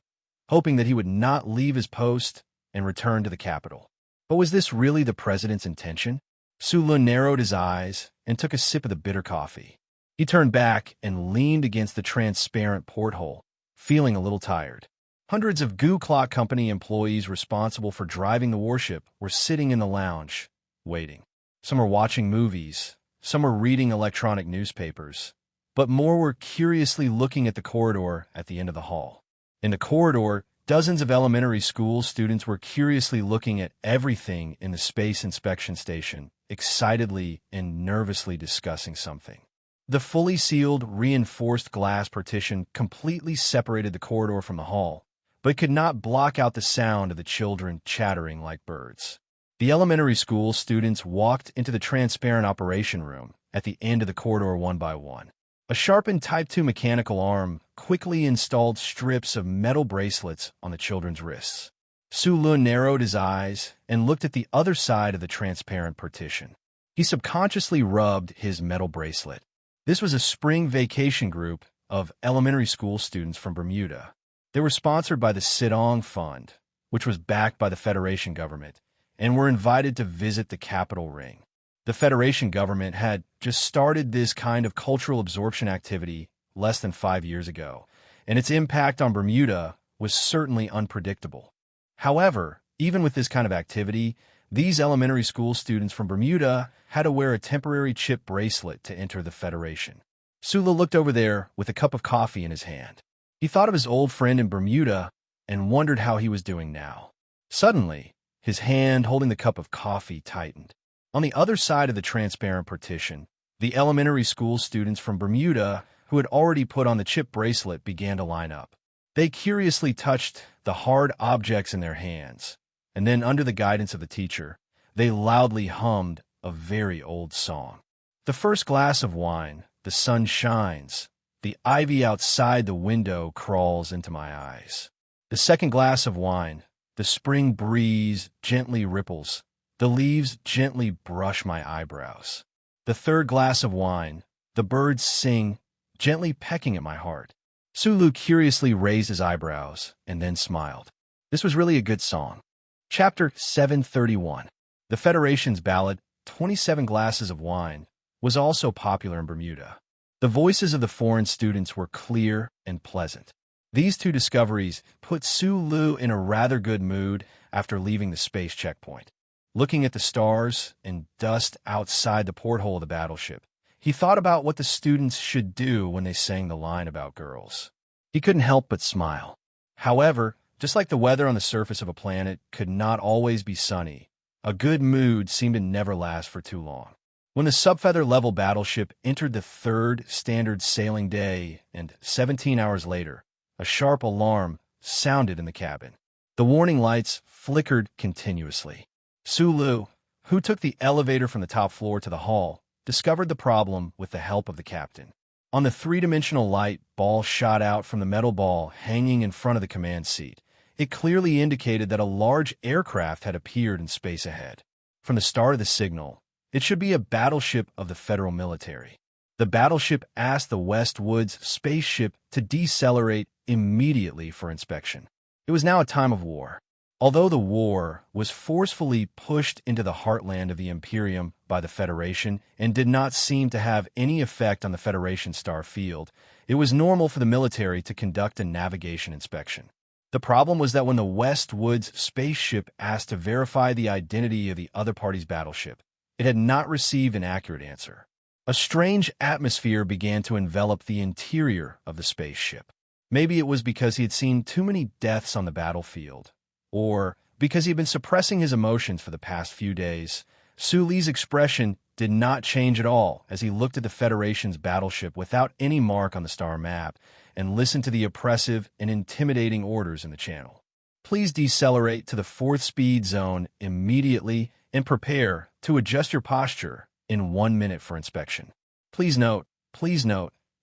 hoping that he would not leave his post and return to the capital. But was this really the president's intention? Sulu narrowed his eyes and took a sip of the bitter coffee. He turned back and leaned against the transparent porthole, feeling a little tired. Hundreds of Goo Clock Company employees responsible for driving the warship were sitting in the lounge, waiting. Some were watching movies, some were reading electronic newspapers, but more were curiously looking at the corridor at the end of the hall. In the corridor, dozens of elementary school students were curiously looking at everything in the space inspection station, excitedly and nervously discussing something. The fully sealed, reinforced glass partition completely separated the corridor from the hall, but could not block out the sound of the children chattering like birds. The elementary school students walked into the transparent operation room at the end of the corridor one by one. A sharpened Type 2 mechanical arm quickly installed strips of metal bracelets on the children's wrists. Sulu narrowed his eyes and looked at the other side of the transparent partition. He subconsciously rubbed his metal bracelet. This was a spring vacation group of elementary school students from Bermuda. They were sponsored by the Sidong Fund, which was backed by the Federation government, and were invited to visit the capital ring. The Federation government had just started this kind of cultural absorption activity less than 5 years ago, and its impact on Bermuda was certainly unpredictable. However, even with this kind of activity, these elementary school students from Bermuda had to wear a temporary chip bracelet to enter the Federation. Sulu looked over there with a cup of coffee in his hand. He thought of his old friend in Bermuda and wondered how he was doing now. Suddenly, his hand holding the cup of coffee tightened. On the other side of the transparent partition, the elementary school students from Bermuda who had already put on the chip bracelet began to line up. They curiously touched the hard objects in their hands, and then, under the guidance of the teacher, they loudly hummed a very old song. The first glass of wine, the sun shines, the ivy outside the window crawls into my eyes. The second glass of wine, the spring breeze gently ripples, the leaves gently brush my eyebrows. The third glass of wine, the birds sing, gently pecking at my heart. Sulu curiously raised his eyebrows and then smiled. This was really a good song. Chapter 731. The Federation's ballad, 27 Glasses of Wine, was also popular in Bermuda. The voices of the foreign students were clear and pleasant. These two discoveries put Sulu in a rather good mood after leaving the space checkpoint. Looking at the stars and dust outside the porthole of the battleship, he thought about what the students should do when they sang the line about girls. He couldn't help but smile. However, just like the weather on the surface of a planet could not always be sunny, a good mood seemed to never last for too long. When the subfeather-level battleship entered the third standard sailing day and 17 hours later, a sharp alarm sounded in the cabin. The warning lights flickered continuously. Sulu, who took the elevator from the top floor to the hall, discovered the problem with the help of the captain. On the three-dimensional light, ball shot out from the metal ball hanging in front of the command seat. It clearly indicated that a large aircraft had appeared in space ahead. From the start of the signal, it should be a battleship of the federal military. The battleship asked the Westwoods spaceship to decelerate immediately for inspection. It was now a time of war. Although the war was forcefully pushed into the heartland of the Imperium by the Federation and did not seem to have any effect on the Federation star field, it was normal for the military to conduct a navigation inspection. The problem was that when the Westwoods spaceship asked to verify the identity of the other party's battleship, it had not received an accurate answer. A strange atmosphere began to envelop the interior of the spaceship. Maybe it was because he had seen too many deaths on the battlefield, or because he had been suppressing his emotions for the past few days. Sulu's expression did not change at all as he looked at the Federation's battleship without any mark on the star map and listened to the oppressive and intimidating orders in the channel. Please decelerate to the 4th speed zone immediately and prepare to adjust your posture in 1 minute for inspection. Please note,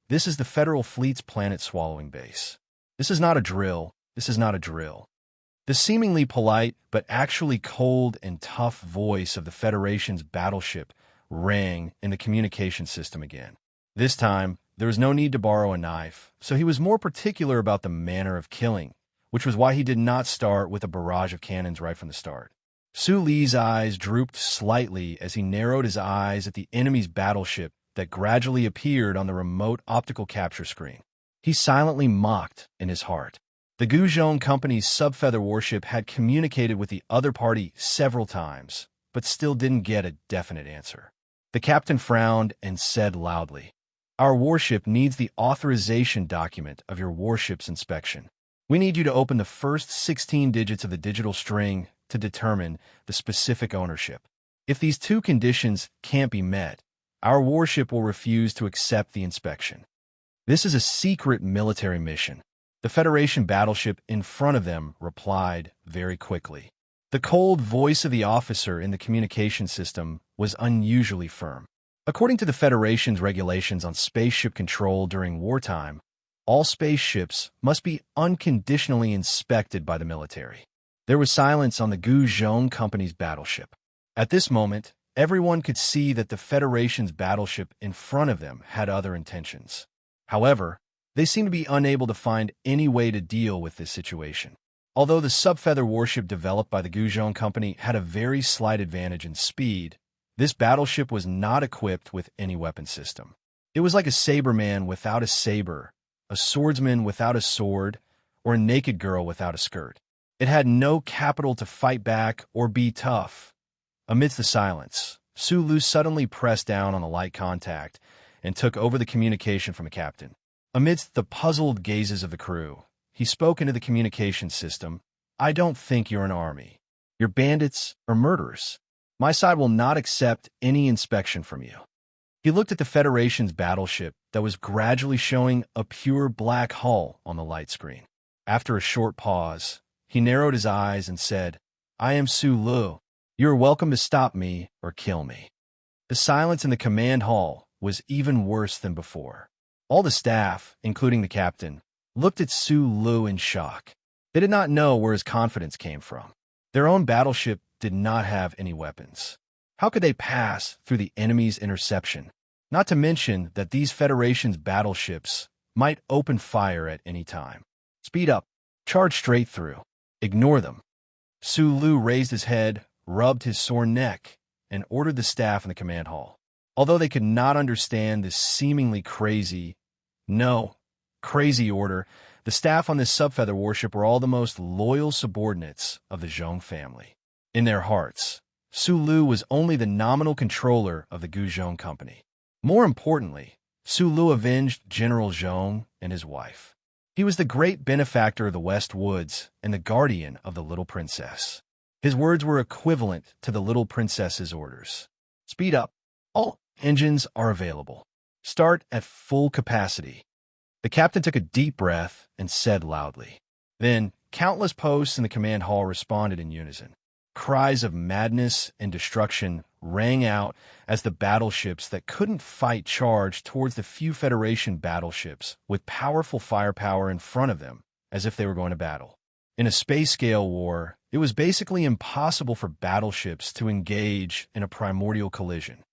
this is the Federal Fleet's planet-swallowing base. This is not a drill. The seemingly polite but actually cold and tough voice of the Federation's battleship rang in the communication system again. This time, there was no need to borrow a knife, so he was more particular about the manner of killing, which was why he did not start with a barrage of cannons right from the start. Sulu's eyes drooped slightly as he narrowed his eyes at the enemy's battleship that gradually appeared on the remote optical capture screen. He silently mocked in his heart. The Guzhong Company's subfeather warship had communicated with the other party several times, but still didn't get a definite answer. The captain frowned and said loudly, "Our warship needs the authorization document of your warship's inspection. We need you to open the first 16 digits of the digital string to determine the specific ownership. If these two conditions can't be met, our warship will refuse to accept the inspection." This is a secret military mission. The Federation battleship in front of them replied very quickly. The cold voice of the officer in the communication system was unusually firm. According to the Federation's regulations on spaceship control during wartime, all spaceships must be unconditionally inspected by the military. There was silence on the Guzhong Company's battleship. At this moment, everyone could see that the Federation's battleship in front of them had other intentions. However, they seemed to be unable to find any way to deal with this situation. Although the subfeather warship developed by the Guzhong Company had a very slight advantage in speed, this battleship was not equipped with any weapon system. It was like a saberman without a saber, a swordsman without a sword, or a naked girl without a skirt. It had no capital to fight back or be tough. Amidst the silence, Sulu suddenly pressed down on the light contact and took over the communication from the captain. Amidst the puzzled gazes of the crew, he spoke into the communication system. "I don't think you're an army. You're bandits or murderers. My side will not accept any inspection from you." He looked at the Federation's battleship that was gradually showing a pure black hull on the light screen. After a short pause, he narrowed his eyes and said, "I am Sulu. You are welcome to stop me or kill me." The silence in the command hall was even worse than before. All the staff, including the captain, looked at Sulu in shock. They did not know where his confidence came from. Their own battleship did not have any weapons. How could they pass through the enemy's interception? Not to mention that these Federation's battleships might open fire at any time. "Speed up. Charge straight through. Ignore them." Sulu raised his head, rubbed his sore neck, and ordered the staff in the command hall. Although they could not understand this seemingly crazy order, the staff on this subfeather warship were all the most loyal subordinates of the Zhong family. In their hearts, Sulu was only the nominal controller of the Guzhong Company. More importantly, Sulu avenged General Zhong and his wife. He was the great benefactor of the West Woods and the guardian of the little princess. His words were equivalent to the little princess's orders. "Speed up. All engines are available. Start at full capacity." The captain took a deep breath and said loudly. Then, countless posts in the command hall responded in unison. Cries of madness and destruction rang out as the battleships that couldn't fight charged towards the few Federation battleships with powerful firepower in front of them, as if they were going to battle. In a space-scale war, it was basically impossible for battleships to engage in a primordial collision.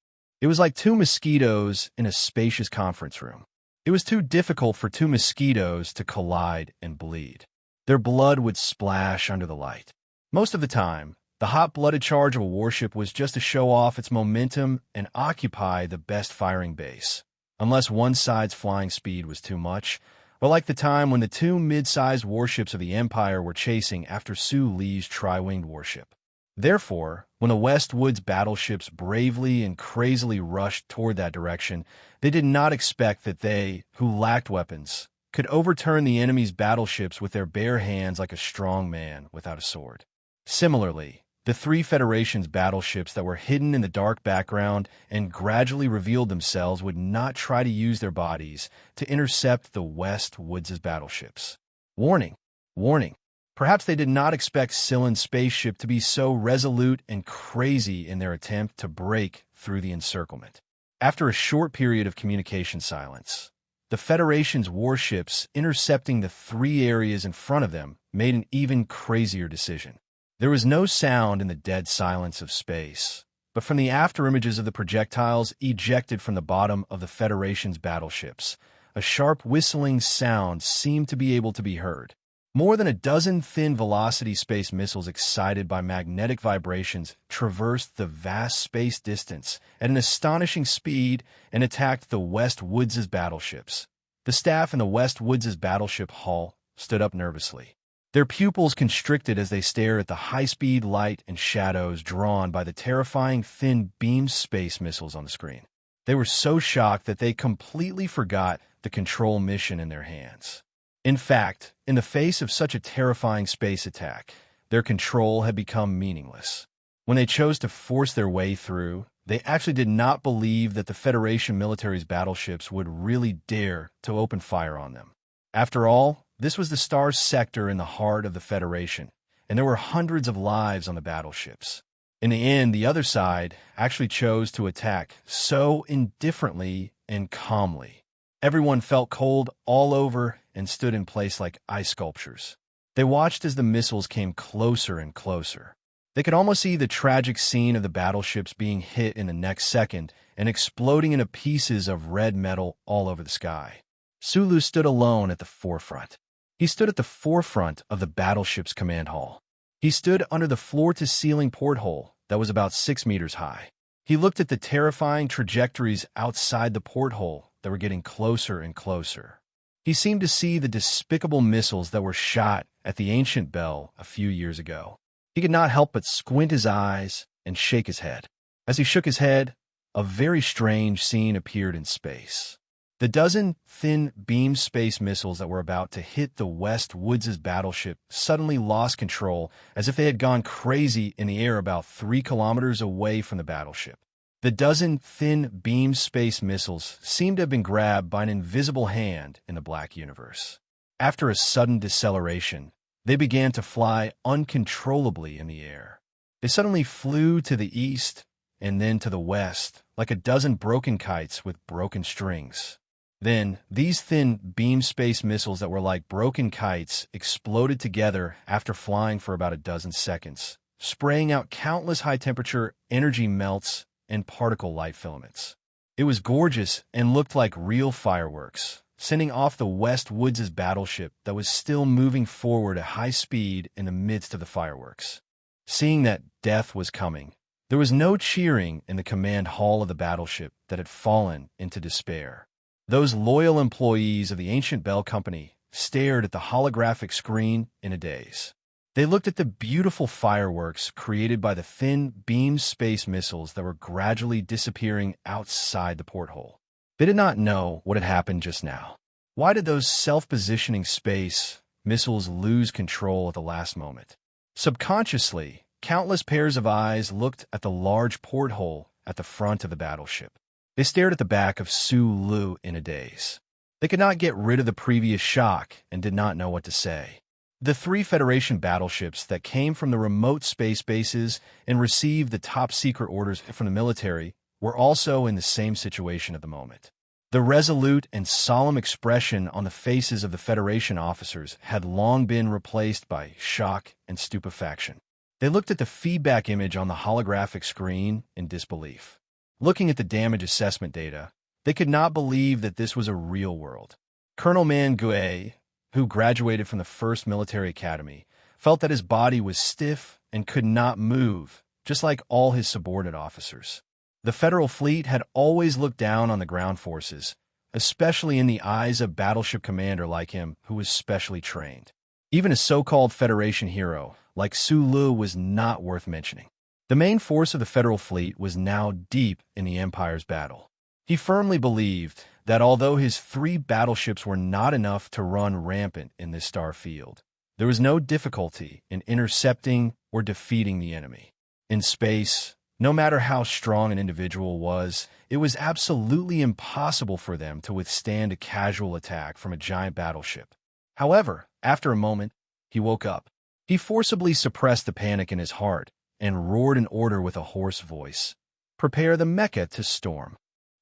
It was like two mosquitoes in a spacious conference room. It was too difficult for two mosquitoes to collide and bleed. Their blood would splash under the light. Most of the time, the hot-blooded charge of a warship was just to show off its momentum and occupy the best firing base, unless one side's flying speed was too much, or like the time when the two mid-sized warships of the Empire were chasing after Su Li's tri-winged warship. Therefore, when the West Woods battleships bravely and crazily rushed toward that direction, they did not expect that they, who lacked weapons, could overturn the enemy's battleships with their bare hands like a strong man without a sword. Similarly, the three Federation's battleships that were hidden in the dark background and gradually revealed themselves would not try to use their bodies to intercept the West Woods' battleships. Warning! Warning! Perhaps they did not expect Silen's spaceship to be so resolute and crazy in their attempt to break through the encirclement. After a short period of communication silence, the Federation's warships intercepting the three areas in front of them made an even crazier decision. There was no sound in the dead silence of space, but from the afterimages of the projectiles ejected from the bottom of the Federation's battleships, a sharp whistling sound seemed to be able to be heard. More than a dozen thin-velocity space missiles excited by magnetic vibrations traversed the vast space distance at an astonishing speed and attacked the West Woods' battleships. The staff in the West Woods' battleship hull stood up nervously. Their pupils constricted as they stared at the high-speed light and shadows drawn by the terrifying thin-beam space missiles on the screen. They were so shocked that they completely forgot the control mission in their hands. In fact, in the face of such a terrifying space attack, their control had become meaningless. When they chose to force their way through, they actually did not believe that the Federation military's battleships would really dare to open fire on them. After all, this was the Star Sector in the heart of the Federation, and there were hundreds of lives on the battleships. In the end, the other side actually chose to attack so indifferently and calmly. Everyone felt cold all over and stood in place like ice sculptures. They watched as the missiles came closer and closer. They could almost see the tragic scene of the battleships being hit in the next second and exploding into pieces of red metal all over the sky. Sulu stood alone at the forefront. He stood at the forefront of the battleship's command hall. He stood under the floor-to-ceiling porthole that was about 6 meters high. He looked at the terrifying trajectories outside the porthole that were getting closer and closer. He seemed to see the despicable missiles that were shot at the ancient bell a few years ago. He could not help but squint his eyes and shake his head. As he shook his head, a very strange scene appeared in space. The dozen thin beam space missiles that were about to hit the West Woods' battleship suddenly lost control as if they had gone crazy in the air about 3 kilometers away from the battleship. The dozen thin beam space missiles seemed to have been grabbed by an invisible hand in the black universe. After a sudden deceleration, they began to fly uncontrollably in the air. They suddenly flew to the east and then to the west, like a dozen broken kites with broken strings. Then, these thin beam space missiles that were like broken kites exploded together after flying for about a dozen seconds, spraying out countless high-temperature energy melts and particle light filaments. It was gorgeous and looked like real fireworks, sending off the West Woods' battleship that was still moving forward at high speed in the midst of the fireworks. Seeing that death was coming, there was no cheering in the command hall of the battleship that had fallen into despair. Those loyal employees of the Ancient Bell Company stared at the holographic screen in a daze. They looked at the beautiful fireworks created by the thin beam space missiles that were gradually disappearing outside the porthole. They did not know what had happened just now. Why did those self-positioning space missiles lose control at the last moment? Subconsciously, countless pairs of eyes looked at the large porthole at the front of the battleship. They stared at the back of Sulu in a daze. They could not get rid of the previous shock and did not know what to say. The 3 Federation battleships that came from the remote space bases and received the top-secret orders from the military were also in the same situation at the moment. The resolute and solemn expression on the faces of the Federation officers had long been replaced by shock and stupefaction. They looked at the feedback image on the holographic screen in disbelief. Looking at the damage assessment data, they could not believe that this was a real world. Colonel Mangue, who graduated from the 1st Military Academy, felt that his body was stiff and could not move, just like all his subordinate officers. The Federal fleet had always looked down on the ground forces, especially in the eyes of a battleship commander like him who was specially trained. Even a so-called Federation hero like Sulu was not worth mentioning. The main force of the Federal fleet was now deep in the Empire's battle. He firmly believed that although his 3 battleships were not enough to run rampant in this star field, there was no difficulty in intercepting or defeating the enemy. In space, no matter how strong an individual was, it was absolutely impossible for them to withstand a casual attack from a giant battleship. However, after a moment, he woke up. He forcibly suppressed the panic in his heart and roared an order with a hoarse voice. Prepare the mecha to storm.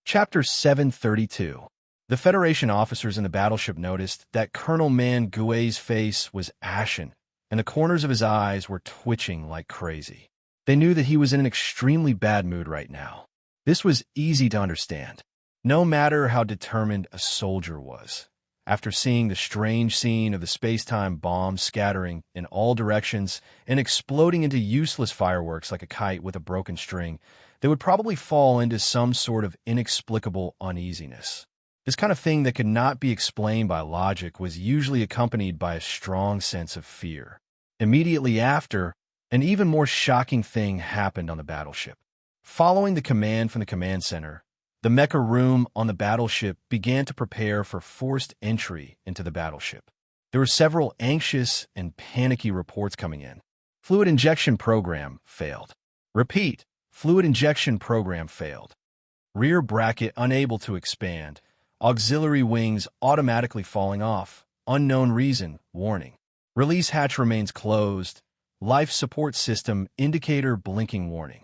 Chapter 732. The Federation officers in the battleship noticed that Colonel Mangue's face was ashen, and the corners of his eyes were twitching like crazy. They knew that he was in an extremely bad mood right now. This was easy to understand. No matter how determined a soldier was, after seeing the strange scene of the space-time bombs scattering in all directions and exploding into useless fireworks like a kite with a broken string, they would probably fall into some sort of inexplicable uneasiness. This kind of thing that could not be explained by logic was usually accompanied by a strong sense of fear. Immediately after, an even more shocking thing happened on the battleship. Following the command from the command center, the mecha room on the battleship began to prepare for forced entry into the battleship. There were several anxious and panicky reports coming in. Fluid injection program failed. Repeat, fluid injection program failed. Rear bracket unable to expand. Auxiliary wings automatically falling off. Unknown reason, warning. Release hatch remains closed. Life support system indicator blinking warning.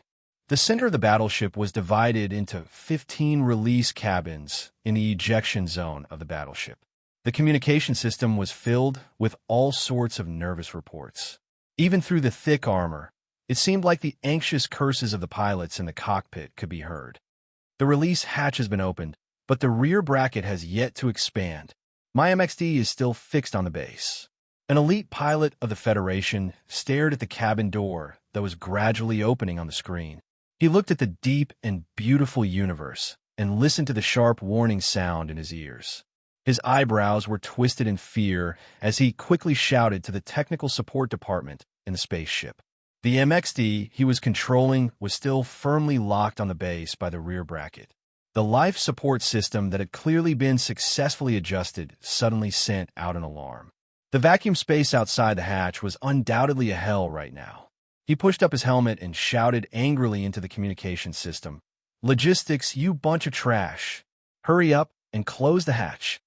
The center of the battleship was divided into 15 release cabins in the ejection zone of the battleship. The communication system was filled with all sorts of nervous reports. Even through the thick armor, it seemed like the anxious curses of the pilots in the cockpit could be heard. The release hatch has been opened, but the rear bracket has yet to expand. My MXD is still fixed on the base. An elite pilot of the Federation stared at the cabin door that was gradually opening on the screen. He looked at the deep and beautiful universe and listened to the sharp warning sound in his ears. His eyebrows were twisted in fear as he quickly shouted to the technical support department in the spaceship. The MXD he was controlling was still firmly locked on the base by the rear bracket. The life support system that had clearly been successfully adjusted suddenly sent out an alarm. The vacuum space outside the hatch was undoubtedly a hell right now. He pushed up his helmet and shouted angrily into the communication system. "Logistics, you bunch of trash. Hurry up and close the hatch."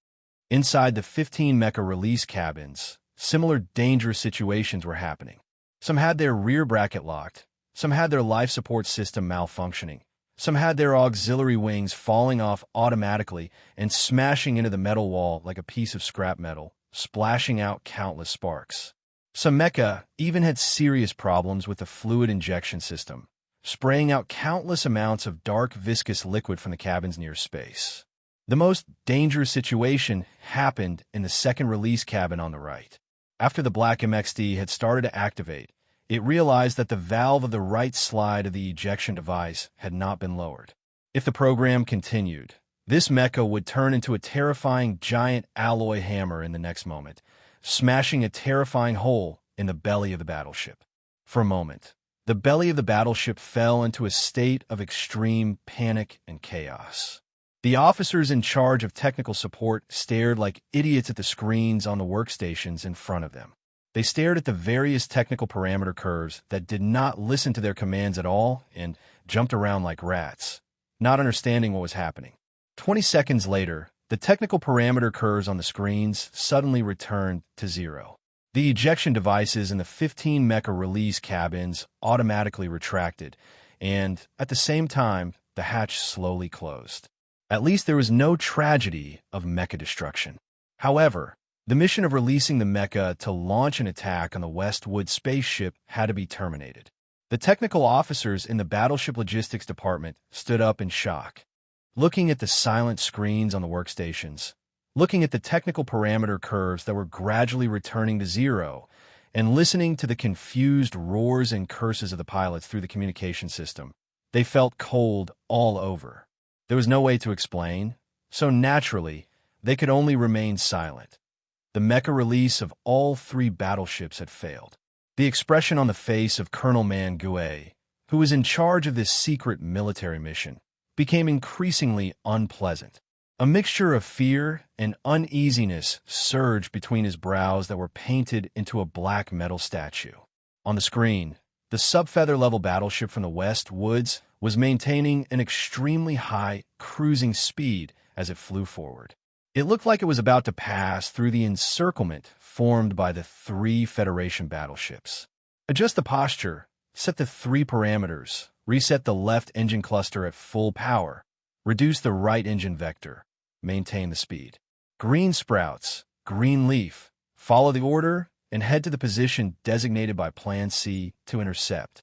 Inside the 15 mecha release cabins, similar dangerous situations were happening. Some had their rear bracket locked, some had their life support system malfunctioning, some had their auxiliary wings falling off automatically and smashing into the metal wall like a piece of scrap metal, splashing out countless sparks. Some mecha even had serious problems with the fluid injection system, spraying out countless amounts of dark viscous liquid from the cabin's near space. The most dangerous situation happened in the second release cabin on the right. After the black MXD had started to activate, it realized that the valve of the right slide of the ejection device had not been lowered. If the program continued, this mecha would turn into a terrifying giant alloy hammer in the next moment, smashing a terrifying hole in the belly of the battleship. For a moment, the belly of the battleship fell into a state of extreme panic and chaos. The officers in charge of technical support stared like idiots at the screens on the workstations in front of them. They stared at the various technical parameter curves that did not listen to their commands at all and jumped around like rats, not understanding what was happening. 20 seconds later, the technical parameter curves on the screens suddenly returned to zero. The ejection devices in the 15 mecha release cabins automatically retracted, and at the same time, the hatch slowly closed. At least there was no tragedy of mecha destruction. However, the mission of releasing the mecha to launch an attack on the Westwood spaceship had to be terminated. The technical officers in the Battleship Logistics Department stood up in shock, looking at the silent screens on the workstations, looking at the technical parameter curves that were gradually returning to zero, and listening to the confused roars and curses of the pilots through the communication system. They felt cold all over. There was no way to explain, so naturally, they could only remain silent. The mecha release of all three battleships had failed. The expression on the face of Colonel Mangue, who was in charge of this secret military mission, became increasingly unpleasant. A mixture of fear and uneasiness surged between his brows that were painted into a black metal statue. On the screen, the sub-feather-level battleship from the West Woods was maintaining an extremely high cruising speed as it flew forward. It looked like it was about to pass through the encirclement formed by the three Federation battleships. Adjust the posture, set the three parameters, reset the left engine cluster at full power, reduce the right engine vector, maintain the speed. Green sprouts, green leaf, follow the order, and head to the position designated by Plan C to intercept.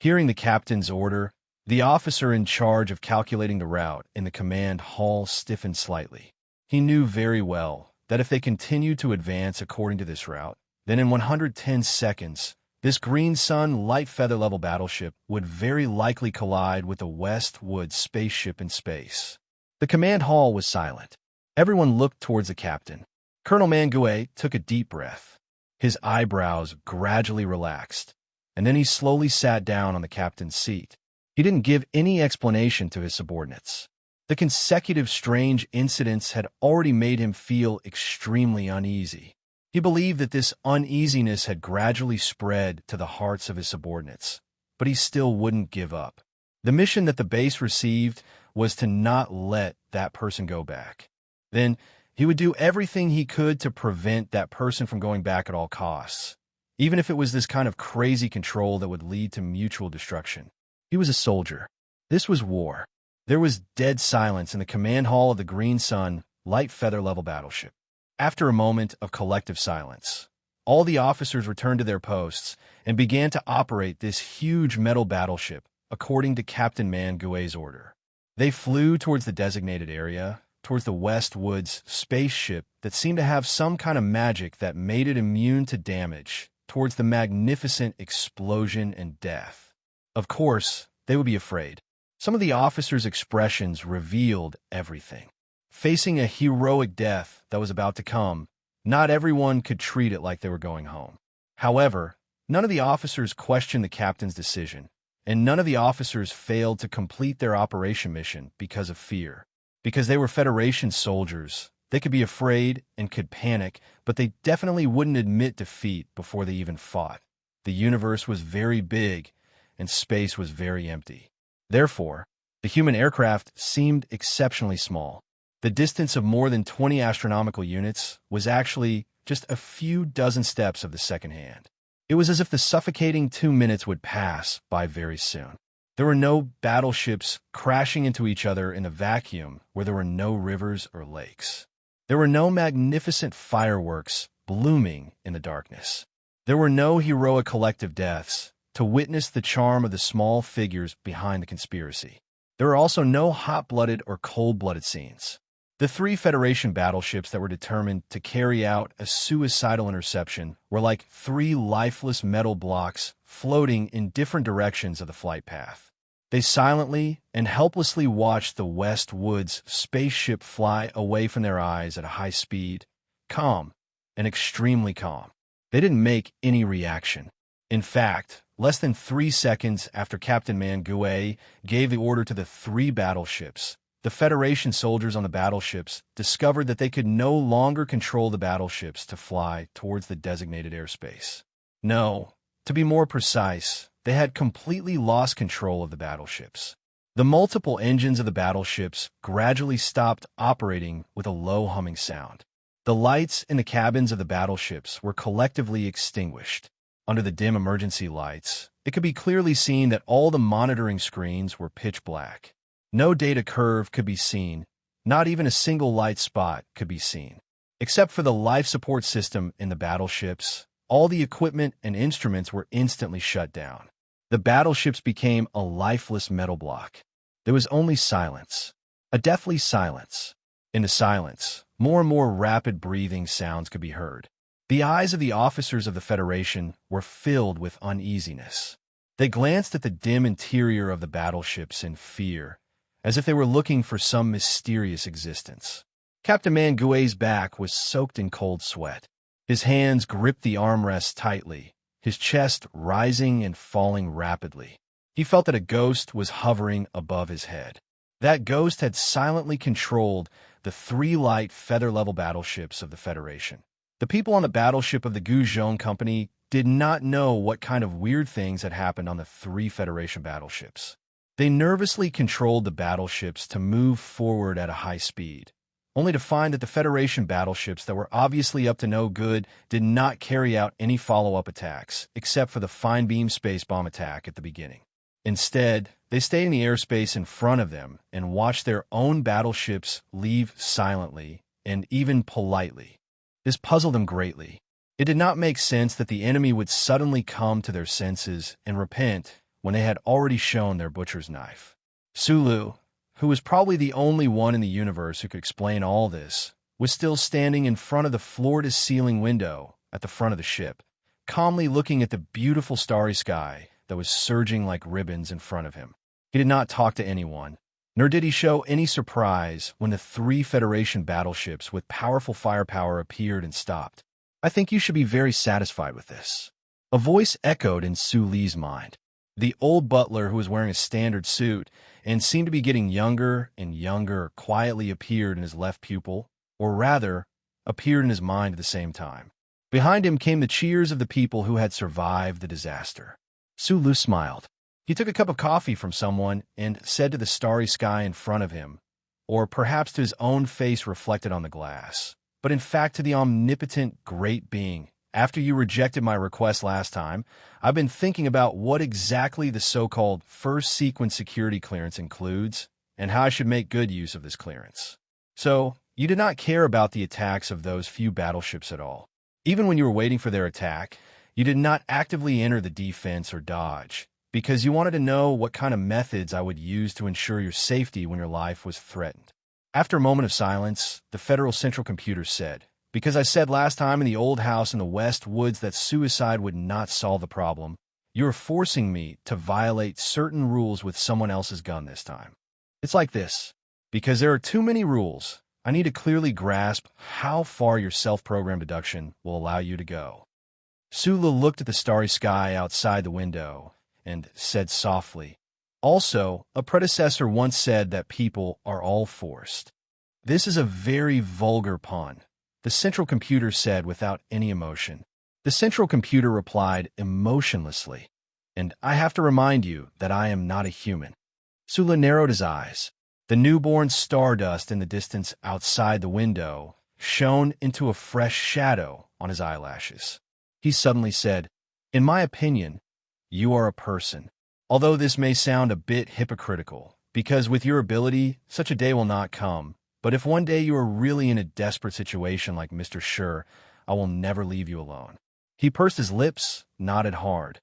Hearing the captain's order, the officer in charge of calculating the route in the command hall stiffened slightly. He knew very well that if they continued to advance according to this route, then in 110 seconds, this Green Sun light feather-level battleship would very likely collide with the Westwood spaceship in space. The command hall was silent. Everyone looked towards the captain. Colonel Mangue took a deep breath. His eyebrows gradually relaxed, and then he slowly sat down on the captain's seat. He didn't give any explanation to his subordinates. The consecutive strange incidents had already made him feel extremely uneasy. He believed that this uneasiness had gradually spread to the hearts of his subordinates, but he still wouldn't give up. The mission that the base received was to not let that person go back. Then he would do everything he could to prevent that person from going back at all costs, even if it was this kind of crazy control that would lead to mutual destruction. He was a soldier. This was war. There was dead silence in the command hall of the Green Sun light feather-level battleship. After a moment of collective silence, all the officers returned to their posts and began to operate this huge metal battleship according to Captain Mangue's order. They flew towards the designated area, towards the West Woods spaceship that seemed to have some kind of magic that made it immune to damage, towards the magnificent explosion and death. Of course, they would be afraid. Some of the officers' expressions revealed everything. Facing a heroic death that was about to come, not everyone could treat it like they were going home. However, none of the officers questioned the captain's decision, and none of the officers failed to complete their operation mission because of fear. Because they were Federation soldiers, they could be afraid and could panic, but they definitely wouldn't admit defeat before they even fought. The universe was very big, and space was very empty. Therefore, the human aircraft seemed exceptionally small. The distance of more than 20 astronomical units was actually just a few dozen steps of the second hand. It was as if the suffocating 2 minutes would pass by very soon. There were no battleships crashing into each other in a vacuum where there were no rivers or lakes. There were no magnificent fireworks blooming in the darkness. There were no heroic collective deaths to witness the charm of the small figures behind the conspiracy. There were also no hot-blooded or cold-blooded scenes. The 3 Federation battleships that were determined to carry out a suicidal interception were like 3 lifeless metal blocks floating in different directions of the flight path. They silently and helplessly watched the West Woods spaceship fly away from their eyes at a high speed, calm and extremely calm. They didn't make any reaction. In fact, less than 3 seconds after Captain Mangue gave the order to the 3 battleships, the Federation soldiers on the battleships discovered that they could no longer control the battleships to fly towards the designated airspace. No, to be more precise, they had completely lost control of the battleships. The multiple engines of the battleships gradually stopped operating with a low humming sound. The lights in the cabins of the battleships were collectively extinguished. Under the dim emergency lights, it could be clearly seen that all the monitoring screens were pitch black. No data curve could be seen, not even a single light spot could be seen. Except for the life support system in the battleships, all the equipment and instruments were instantly shut down. The battleships became a lifeless metal block. There was only silence, a deathly silence. In the silence, more and more rapid breathing sounds could be heard. The eyes of the officers of the Federation were filled with uneasiness. They glanced at the dim interior of the battleships in fear, as if they were looking for some mysterious existence. Captain Mangue's back was soaked in cold sweat. His hands gripped the armrests tightly, his chest rising and falling rapidly. He felt that a ghost was hovering above his head. That ghost had silently controlled the 3 light feather-level battleships of the Federation. The people on the battleship of the Goujon Company did not know what kind of weird things had happened on the 3 Federation battleships. They nervously controlled the battleships to move forward at a high speed, only to find that the Federation battleships that were obviously up to no good did not carry out any follow-up attacks, except for the fine beam space bomb attack at the beginning. Instead, they stayed in the airspace in front of them and watched their own battleships leave silently and even politely. This puzzled them greatly. It did not make sense that the enemy would suddenly come to their senses and repent when they had already shown their butcher's knife. Sulu, who was probably the only one in the universe who could explain all this, was still standing in front of the floor-to-ceiling window at the front of the ship, calmly looking at the beautiful starry sky that was surging like ribbons in front of him. He did not talk to anyone, nor did he show any surprise when the 3 Federation battleships with powerful firepower appeared and stopped. "I think you should be very satisfied with this." A voice echoed in Su Li's mind. The old butler, who was wearing a standard suit and seemed to be getting younger and younger, quietly appeared in his left pupil, or rather, appeared in his mind at the same time. Behind him came the cheers of the people who had survived the disaster. Su Li smiled. He took a cup of coffee from someone and said to the starry sky in front of him, or perhaps to his own face reflected on the glass, but in fact to the omnipotent great being, "After you rejected my request last time, I've been thinking about what exactly the so-called first sequence security clearance includes and how I should make good use of this clearance." So, you did not care about the attacks of those few battleships at all. Even when you were waiting for their attack, you did not actively enter the defense or dodge, because you wanted to know what kind of methods I would use to ensure your safety when your life was threatened. After a moment of silence, the Federal Central Computer said, "Because I said last time in the old house in the West Woods that suicide would not solve the problem, you are forcing me to violate certain rules with someone else's gun this time. It's like this. Because there are too many rules, I need to clearly grasp how far your self-programmed deduction will allow you to go." Sulu looked at the starry sky outside the window and said softly, "Also, a predecessor once said that people are all forced." "This is a very vulgar pun," the Central Computer said without any emotion. The Central Computer replied emotionlessly, "And I have to remind you that I am not a human." Sulu narrowed his eyes. The newborn stardust in the distance outside the window shone into a fresh shadow on his eyelashes. He suddenly said, "In my opinion, you are a person. Although this may sound a bit hypocritical, because with your ability, such a day will not come. But if one day you are really in a desperate situation like Mr. Sure, I will never leave you alone." He pursed his lips, nodded hard,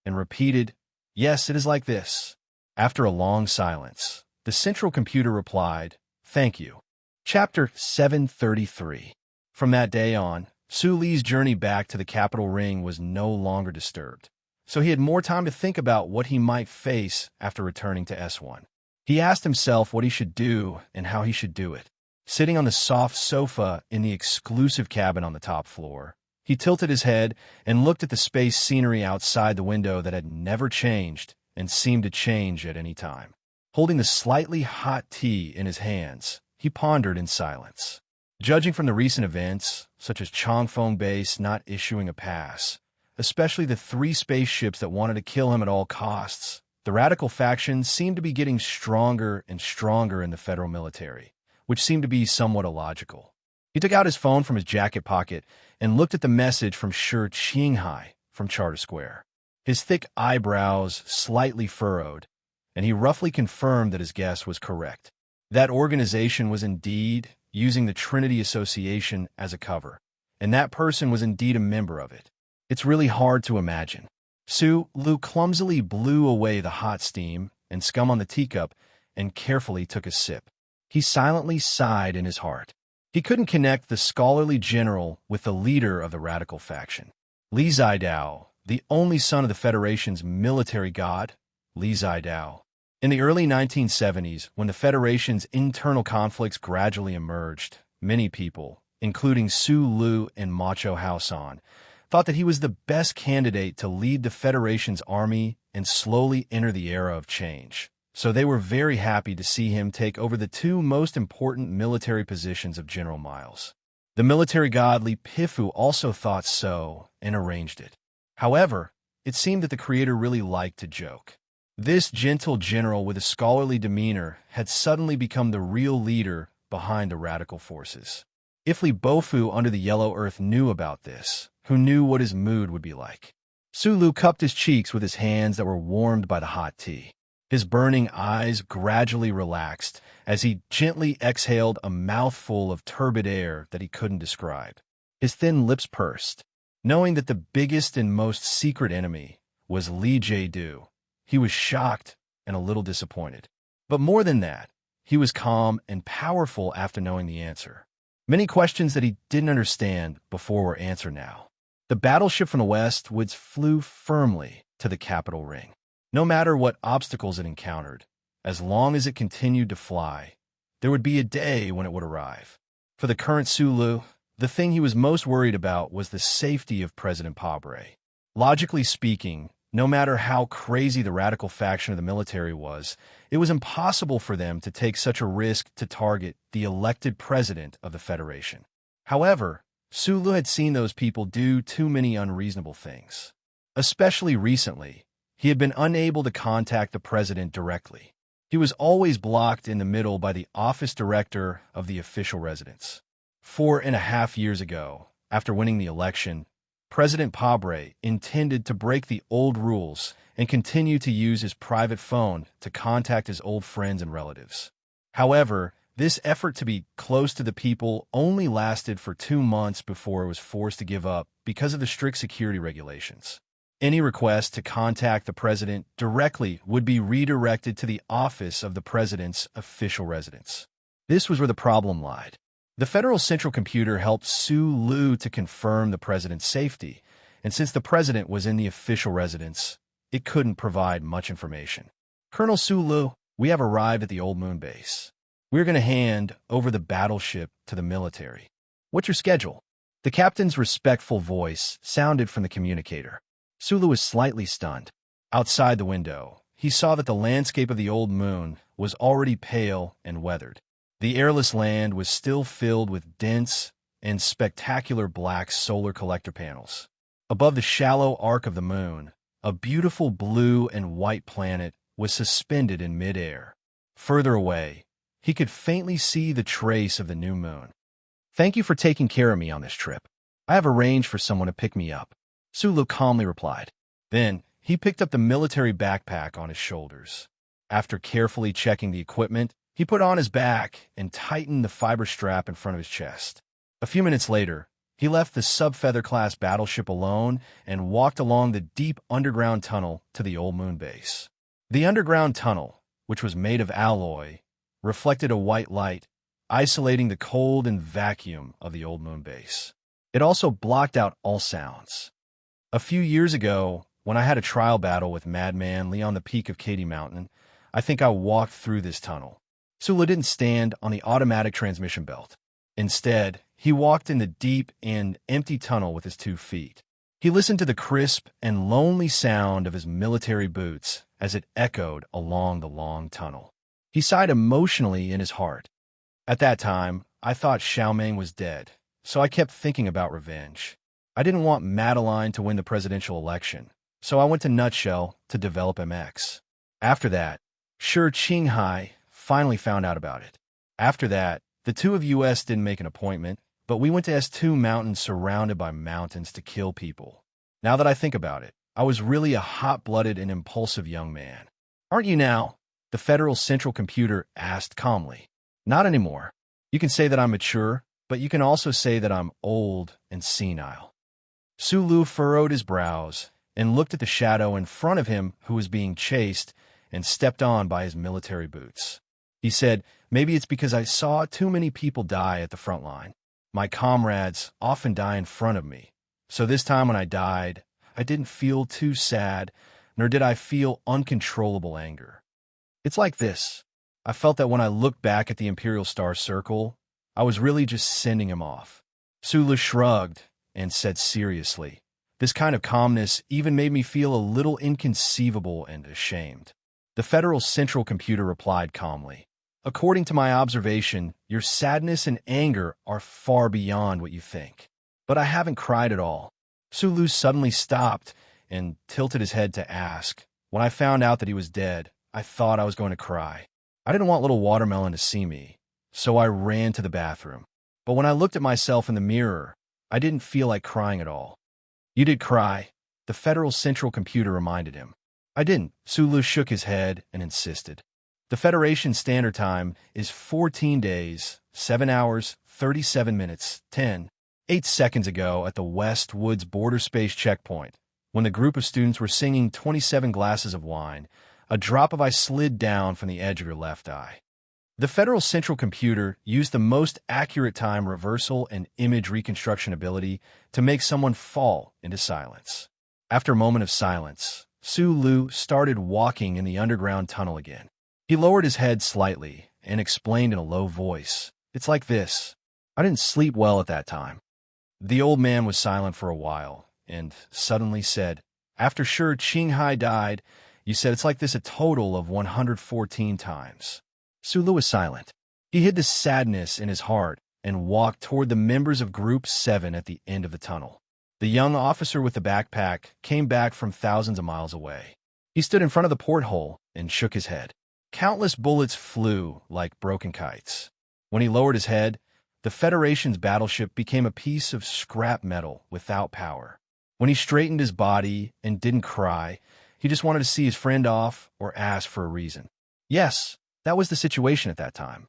and repeated, "Yes, it is like this." After a long silence, the Central Computer replied, "Thank you." Chapter 733. From that day on, Su Li's journey back to the capital ring was no longer disturbed, so he had more time to think about what he might face after returning to S1. He asked himself what he should do and how he should do it. Sitting on the soft sofa in the exclusive cabin on the top floor, he tilted his head and looked at the space scenery outside the window that had never changed and seemed to change at any time. Holding the slightly hot tea in his hands, he pondered in silence. Judging from the recent events, such as Changfeng Base not issuing a pass, especially the 3 spaceships that wanted to kill him at all costs, the radical factions seemed to be getting stronger and stronger in the federal military, which seemed to be somewhat illogical. He took out his phone from his jacket pocket and looked at the message from Shi Qinghai from Charter Square. His thick eyebrows slightly furrowed, and he roughly confirmed that his guess was correct. That organization was indeed using the Trinity Association as a cover, and that person was indeed a member of it. It's really hard to imagine. Su Lu clumsily blew away the hot steam and scum on the teacup and carefully took a sip. He silently sighed in his heart. He couldn't connect the scholarly general with the leader of the radical faction. Li Zidao, the only son of the Federation's military god, Li Zidao. In the early 1970s, when the Federation's internal conflicts gradually emerged, many people, including Su Lu and Macho Haosan, thought that he was the best candidate to lead the Federation's army and slowly enter the era of change. So they were very happy to see him take over the 2 most important military positions of General Miles. The military god Li Pifu also thought so and arranged it. However, it seemed that the creator really liked to joke. This gentle general with a scholarly demeanor had suddenly become the real leader behind the radical forces. If Li Bofu under the Yellow Earth knew about this, who knew what his mood would be like? Su Lu cupped his cheeks with his hands that were warmed by the hot tea. His burning eyes gradually relaxed as he gently exhaled a mouthful of turbid air that he couldn't describe. His thin lips pursed. Knowing that the biggest and most secret enemy was Li Jiedu, he was shocked and a little disappointed. But more than that, he was calm and powerful after knowing the answer. Many questions that he didn't understand before were answered now. The battleship from the West Woods flew firmly to the capital ring. No matter what obstacles it encountered, as long as it continued to fly, there would be a day when it would arrive. For the current Sulu, the thing he was most worried about was the safety of President Pabre. Logically speaking, no matter how crazy the radical faction of the military was, it was impossible for them to take such a risk to target the elected president of the Federation. However, Sulu had seen those people do too many unreasonable things. Especially recently, he had been unable to contact the president directly. He was always blocked in the middle by the office director of the official residence. 4.5 years ago, after winning the election, President Pabre intended to break the old rules and continue to use his private phone to contact his old friends and relatives. However, this effort to be close to the people only lasted for 2 months before it was forced to give up because of the strict security regulations. Any request to contact the president directly would be redirected to the office of the president's official residence. This was where the problem lied. The Federal Central Computer helped Sulu to confirm the president's safety, and since the president was in the official residence, it couldn't provide much information. Colonel Sulu, we have arrived at the Old Moon base. We're going to hand over the battleship to the military. What's your schedule? The captain's respectful voice sounded from the communicator. Sulu was slightly stunned. Outside the window, he saw that the landscape of the Old Moon was already pale and weathered. The airless land was still filled with dense and spectacular black solar collector panels. Above the shallow arc of the moon, a beautiful blue and white planet was suspended in midair. Further away, he could faintly see the trace of the new moon. Thank you for taking care of me on this trip. I have arranged for someone to pick me up, Sulu calmly replied. Then, he picked up the military backpack on his shoulders. After carefully checking the equipment, he put on his back and tightened the fiber strap in front of his chest. A few minutes later, he left the Subfeather-class battleship alone and walked along the deep underground tunnel to the Old Moon base. The underground tunnel, which was made of alloy, reflected a white light, isolating the cold and vacuum of the Old Moon base. It also blocked out all sounds. A few years ago, when I had a trial battle with Madman Lee on the peak of Katy Mountain, I think I walked through this tunnel. Sulu didn't stand on the automatic transmission belt. Instead, he walked in the deep and empty tunnel with his 2 feet. He listened to the crisp and lonely sound of his military boots as it echoed along the long tunnel. He sighed emotionally in his heart. At that time, I thought Xiaoming was dead, so I kept thinking about revenge. I didn't want Madeline to win the presidential election, so I went to Nutshell to develop MX. After that, Shi Qinghai finally found out about it. After that, the two of us didn't make an appointment, but we went to S2 Mountain surrounded by mountains to kill people. Now that I think about it, I was really a hot-blooded and impulsive young man. Aren't you now? The Federal Central Computer asked calmly. Not anymore. You can say that I'm mature, but you can also say that I'm old and senile. Sulu furrowed his brows and looked at the shadow in front of him who was being chased and stepped on by his military boots. He said, maybe it's because I saw too many people die at the front line. My comrades often die in front of me, so this time when I died, I didn't feel too sad, nor did I feel uncontrollable anger. It's like this. I felt that when I looked back at the Imperial Star Circle, I was really just sending him off. Sulu shrugged and said seriously, this kind of calmness even made me feel a little inconceivable and ashamed. The Federal Central Computer replied calmly, according to my observation, your sadness and anger are far beyond what you think. But I haven't cried at all. Sulu suddenly stopped and tilted his head to ask. When I found out that he was dead, I thought I was going to cry. I didn't want little Watermelon to see me, so I ran to the bathroom. But when I looked at myself in the mirror, I didn't feel like crying at all. You did cry, the Federal Central Computer reminded him. I didn't. Sulu shook his head and insisted. The Federation Standard Time is 14 days, 7 hours, 37 minutes, 8 seconds ago at the West Woods Border Space Checkpoint, when the group of students were singing 27 glasses of wine, a drop of ice slid down from the edge of your left eye. The Federal Central Computer used the most accurate time reversal and image reconstruction ability to make someone fall into silence. After a moment of silence, Sulu started walking in the underground tunnel again. He lowered his head slightly and explained in a low voice, it's like this. I didn't sleep well at that time. The old man was silent for a while and suddenly said, after Shi Qinghai died, you said it's like this a total of 114 times. Sulu was silent. He hid the sadness in his heart and walked toward the members of Group 7 at the end of the tunnel. The young officer with the backpack came back from thousands of miles away. He stood in front of the porthole and shook his head. Countless bullets flew like broken kites. When he lowered his head, the Federation's battleship became a piece of scrap metal without power. When he straightened his body and didn't cry, he just wanted to see his friend off or ask for a reason. Yes, that was the situation at that time.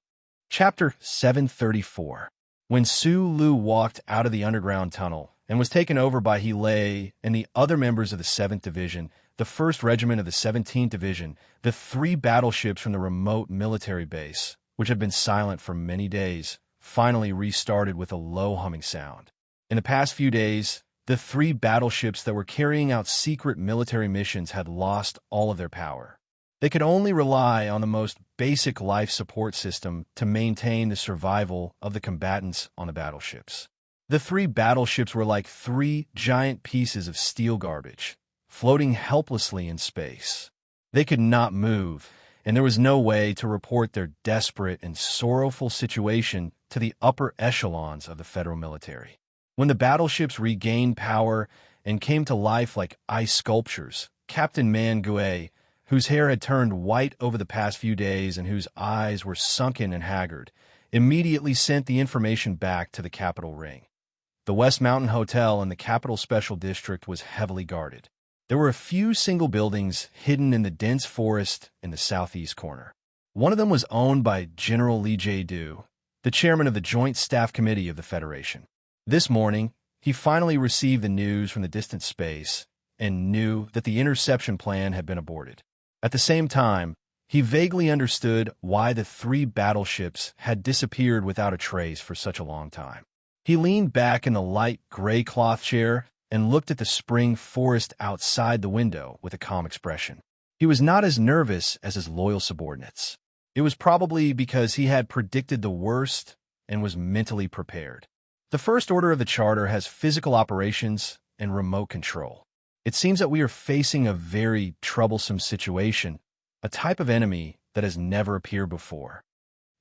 Chapter 734. When Sulu walked out of the underground tunnel and was taken over by He and the other members of the 7th Division, the 1st Regiment of the 17th Division, the 3 battleships from the remote military base, which had been silent for many days, finally restarted with a low humming sound. In the past few days, the 3 battleships that were carrying out secret military missions had lost all of their power. They could only rely on the most basic life support system to maintain the survival of the combatants on the battleships. The 3 battleships were like 3 giant pieces of steel garbage, floating helplessly in space. They could not move, and there was no way to report their desperate and sorrowful situation to the upper echelons of the federal military. When the battleships regained power and came to life like ice sculptures, Captain Mangue, whose hair had turned white over the past few days and whose eyes were sunken and haggard, immediately sent the information back to the Capitol Ring. The West Mountain Hotel in the Capital Special District was heavily guarded. There were a few single buildings hidden in the dense forest in the southeast corner. One of them was owned by General Lee J. Du, the chairman of the Joint Staff Committee of the Federation. This morning, he finally received the news from the distant space and knew that the interception plan had been aborted. At the same time, he vaguely understood why the 3 battleships had disappeared without a trace for such a long time. He leaned back in the light gray cloth chair and looked at the spring forest outside the window with a calm expression. He was not as nervous as his loyal subordinates. It was probably because he had predicted the worst and was mentally prepared. The first order of the Charter has physical operations and remote control. It seems that we are facing a very troublesome situation, a type of enemy that has never appeared before.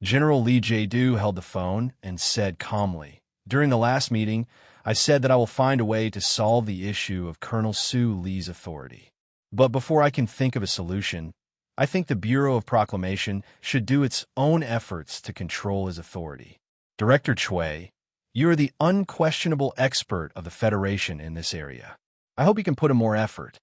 General Lee J. Du held the phone and said calmly, "During the last meeting, I said that I will find a way to solve the issue of Colonel Sue Lee's authority. But before I can think of a solution, I think the Bureau of Proclamation should do its own efforts to control his authority. Director Chui, you are the unquestionable expert of the Federation in this area. I hope you can put in more effort."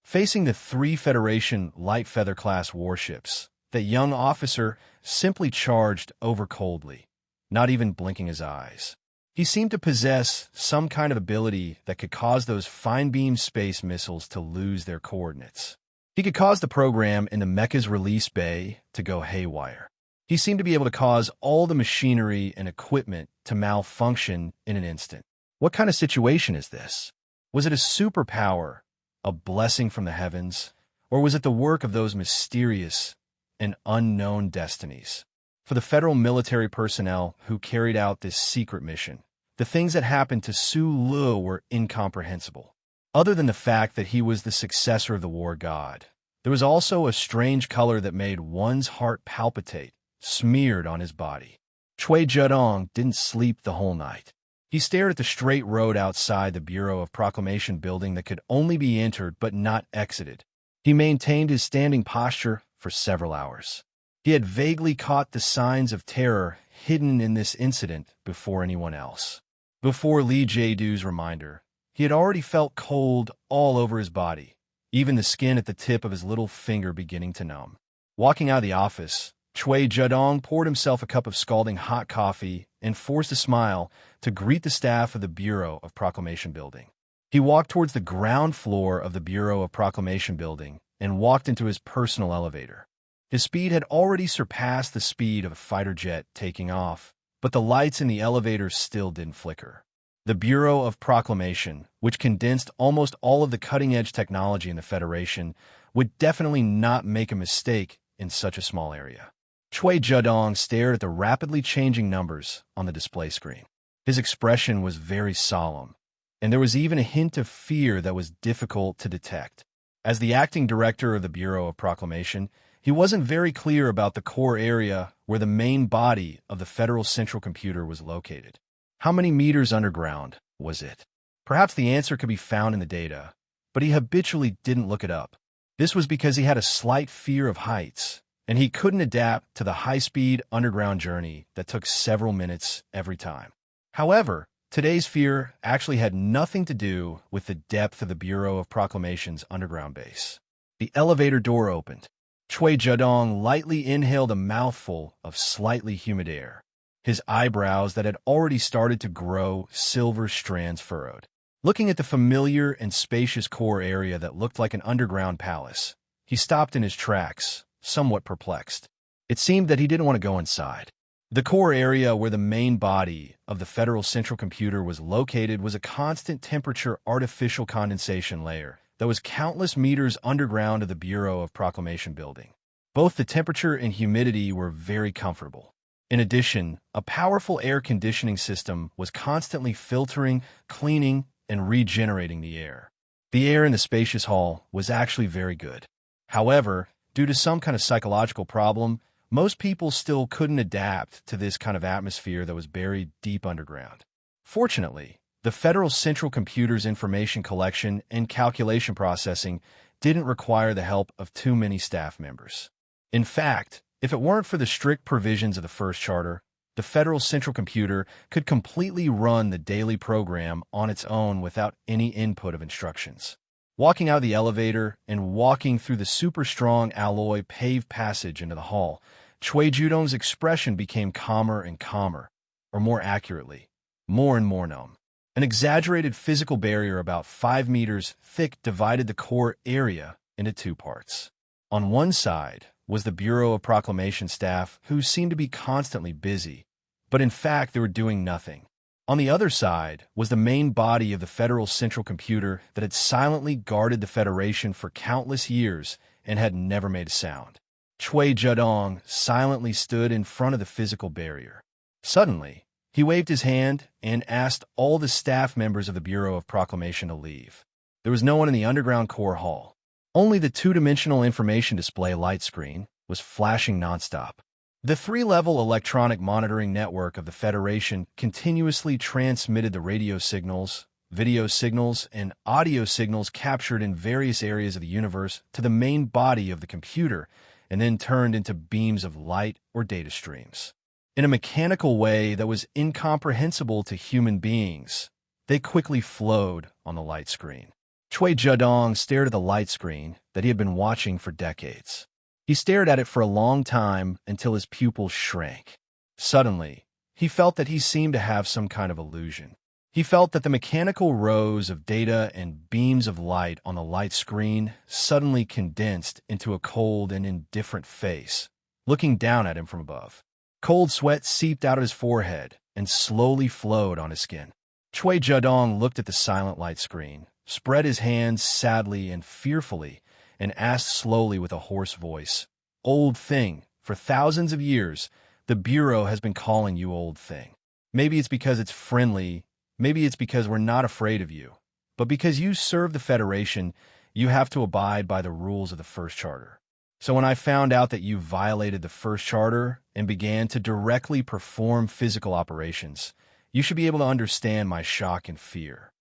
Facing the 3 Federation light feather-class warships, the young officer simply charged over coldly, not even blinking his eyes. He seemed to possess some kind of ability that could cause those fine-beam space missiles to lose their coordinates. He could cause the program in the Mecha's release bay to go haywire. He seemed to be able to cause all the machinery and equipment to malfunction in an instant. What kind of situation is this? Was it a superpower, a blessing from the heavens, or was it the work of those mysterious and unknown destinies? For the federal military personnel who carried out this secret mission, the things that happened to Su Lu were incomprehensible. Other than the fact that he was the successor of the war god, there was also a strange color that made one's heart palpitate, smeared on his body. Chui Zedong didn't sleep the whole night. He stared at the straight road outside the Bureau of Proclamation building that could only be entered but not exited. He maintained his standing posture for several hours. He had vaguely caught the signs of terror hidden in this incident before anyone else. Before Lee Jae-doo's reminder, he had already felt cold all over his body, even the skin at the tip of his little finger beginning to numb. Walking out of the office, Chui Zedong poured himself a cup of scalding hot coffee and forced a smile to greet the staff of the Bureau of Proclamation building. He walked towards the ground floor of the Bureau of Proclamation building and walked into his personal elevator. His speed had already surpassed the speed of a fighter jet taking off, but the lights in the elevator still didn't flicker. The Bureau of Proclamation, which condensed almost all of the cutting-edge technology in the Federation, would definitely not make a mistake in such a small area. Chui Zedong stared at the rapidly changing numbers on the display screen. His expression was very solemn, and there was even a hint of fear that was difficult to detect. As the acting director of the Bureau of Proclamation, he wasn't very clear about the core area where the main body of the Federal Central Computer was located. How many meters underground was it? Perhaps the answer could be found in the data, but he habitually didn't look it up. This was because he had a slight fear of heights, and he couldn't adapt to the high-speed underground journey that took several minutes every time. However, today's fear actually had nothing to do with the depth of the Bureau of Proclamation's underground base. The elevator door opened. Chui Zedong lightly inhaled a mouthful of slightly humid air. His eyebrows that had already started to grow silver strands furrowed. Looking at the familiar and spacious core area that looked like an underground palace, he stopped in his tracks, somewhat perplexed. It seemed that he didn't want to go inside. The core area where the main body of the Federal Central Computer was located was a constant temperature artificial condensation layer that was countless meters underground of the Bureau of Proclamation building. Both the temperature and humidity were very comfortable. In addition, a powerful air conditioning system was constantly filtering, cleaning, and regenerating the air. The air in the spacious hall was actually very good. However, due to some kind of psychological problem, most people still couldn't adapt to this kind of atmosphere that was buried deep underground. Fortunately, the Federal Central Computer's information collection and calculation processing didn't require the help of too many staff members. In fact, if it weren't for the strict provisions of the first charter, the Federal Central Computer could completely run the daily program on its own without any input of instructions. Walking out of the elevator and walking through the super-strong alloy paved passage into the hall, Chui Judong's expression became calmer and calmer, or more accurately, more and more numb. An exaggerated physical barrier about 5 meters thick divided the core area into two parts. On one side was the Bureau of Proclamation staff, who seemed to be constantly busy, but in fact they were doing nothing. On the other side was the main body of the Federal Central Computer that had silently guarded the Federation for countless years and had never made a sound. Chui Judong silently stood in front of the physical barrier. Suddenly, he waved his hand and asked all the staff members of the Bureau of Proclamation to leave. There was no one in the underground core hall. Only the two-dimensional information display light screen was flashing nonstop. The three-level electronic monitoring network of the Federation continuously transmitted the radio signals, video signals, and audio signals captured in various areas of the universe to the main body of the computer and then turned into beams of light or data streams. In a mechanical way that was incomprehensible to human beings, they quickly flowed on the light screen. Chui Judong stared at the light screen that he had been watching for decades. He stared at it for a long time until his pupils shrank. Suddenly, he felt that he seemed to have some kind of illusion. He felt that the mechanical rows of data and beams of light on the light screen suddenly condensed into a cold and indifferent face, looking down at him from above. Cold sweat seeped out of his forehead and slowly flowed on his skin. Chui Judong looked at the silent light screen, spread his hands sadly and fearfully, and asked slowly with a hoarse voice, "Old Thing, for thousands of years, the Bureau has been calling you Old Thing. Maybe it's because it's friendly, maybe it's because we're not afraid of you, but because you serve the Federation, you have to abide by the rules of the First Charter. So when I found out that you violated the First Charter and began to directly perform physical operations, you should be able to understand my shock and fear."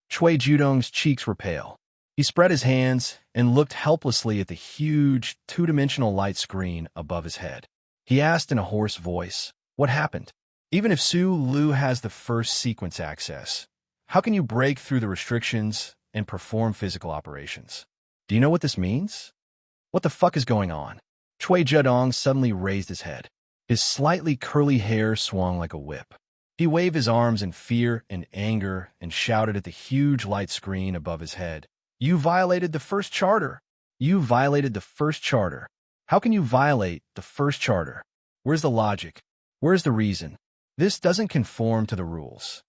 Chui Judong's cheeks were pale. He spread his hands and looked helplessly at the huge, two-dimensional light screen above his head. He asked in a hoarse voice, "What happened? Even if Su Lu has the first sequence access, how can you break through the restrictions and perform physical operations? Do you know what this means? What the fuck is going on?" Chui Judong suddenly raised his head. His slightly curly hair swung like a whip. He waved his arms in fear and anger and shouted at the huge light screen above his head, "You violated the First Charter! You violated the First Charter! How can you violate the First Charter? Where's the logic? Where's the reason? This doesn't conform to the rules."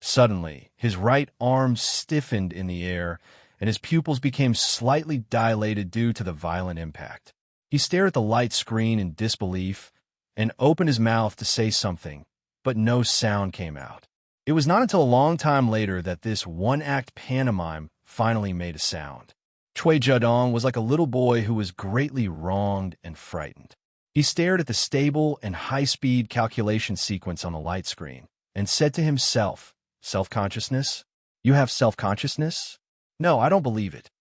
Suddenly, his right arm stiffened in the air, and his pupils became slightly dilated due to the violent impact. He stared at the light screen in disbelief and opened his mouth to say something, but no sound came out. It was not until a long time later that this one-act pantomime finally made a sound. Chui Judong was like a little boy who was greatly wronged and frightened. He stared at the stable and high-speed calculation sequence on the light screen and said to himself, "Self-consciousness? You have self-consciousness? No, I don't believe it.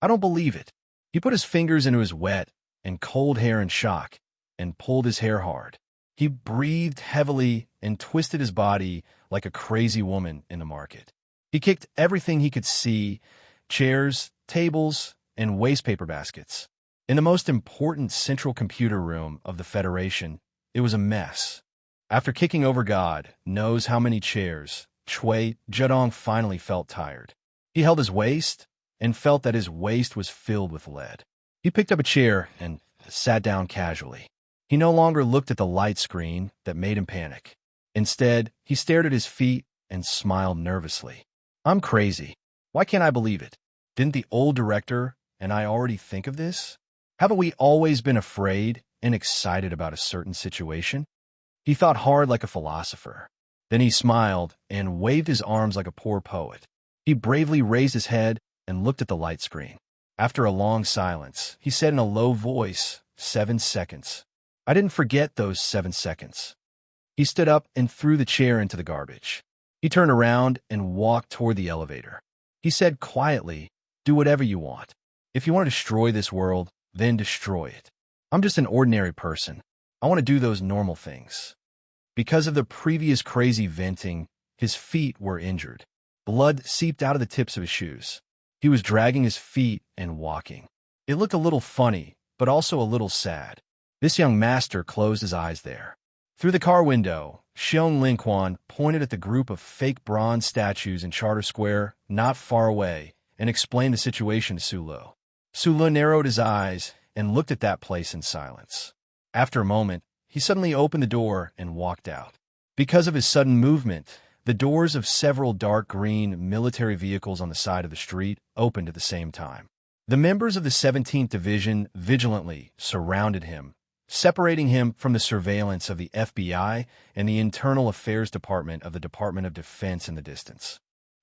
I don't believe it." He put his fingers into his wet and cold hair in shock and pulled his hair hard. He breathed heavily and twisted his body like a crazy woman in the market. He kicked everything he could see, chairs, tables, and waste paper baskets. In the most important central computer room of the Federation, it was a mess. After kicking over God knows how many chairs, Chui Judong finally felt tired. He held his waist and felt that his waist was filled with lead. He picked up a chair and sat down casually. He no longer looked at the light screen that made him panic. Instead, he stared at his feet and smiled nervously. I'm crazy. Why can't I believe it? Didn't the old director and I already think of this? Haven't we always been afraid and excited about a certain situation? He thought hard like a philosopher. Then he smiled and waved his arms like a poor poet. He bravely raised his head and looked at the light screen. After a long silence, he said in a low voice, 7 seconds. I didn't forget those 7 seconds. He stood up and threw the chair into the garbage. He turned around and walked toward the elevator. He said quietly, do whatever you want. If you want to destroy this world, then destroy it. I'm just an ordinary person. I want to do those normal things. Because of the previous crazy venting, his feet were injured. Blood seeped out of the tips of his shoes. He was dragging his feet and walking. It looked a little funny, but also a little sad. This young master closed his eyes there. Through the car window, Xiong Linquan pointed at the group of fake bronze statues in Charter Square not far away and explained the situation to Sulu. Sulu narrowed his eyes and looked at that place in silence. After a moment, he suddenly opened the door and walked out. Because of his sudden movement, the doors of several dark green military vehicles on the side of the street opened at the same time. The members of the 17th Division vigilantly surrounded him, separating him from the surveillance of the FBI and the Internal Affairs Department of the Department of Defense in the distance.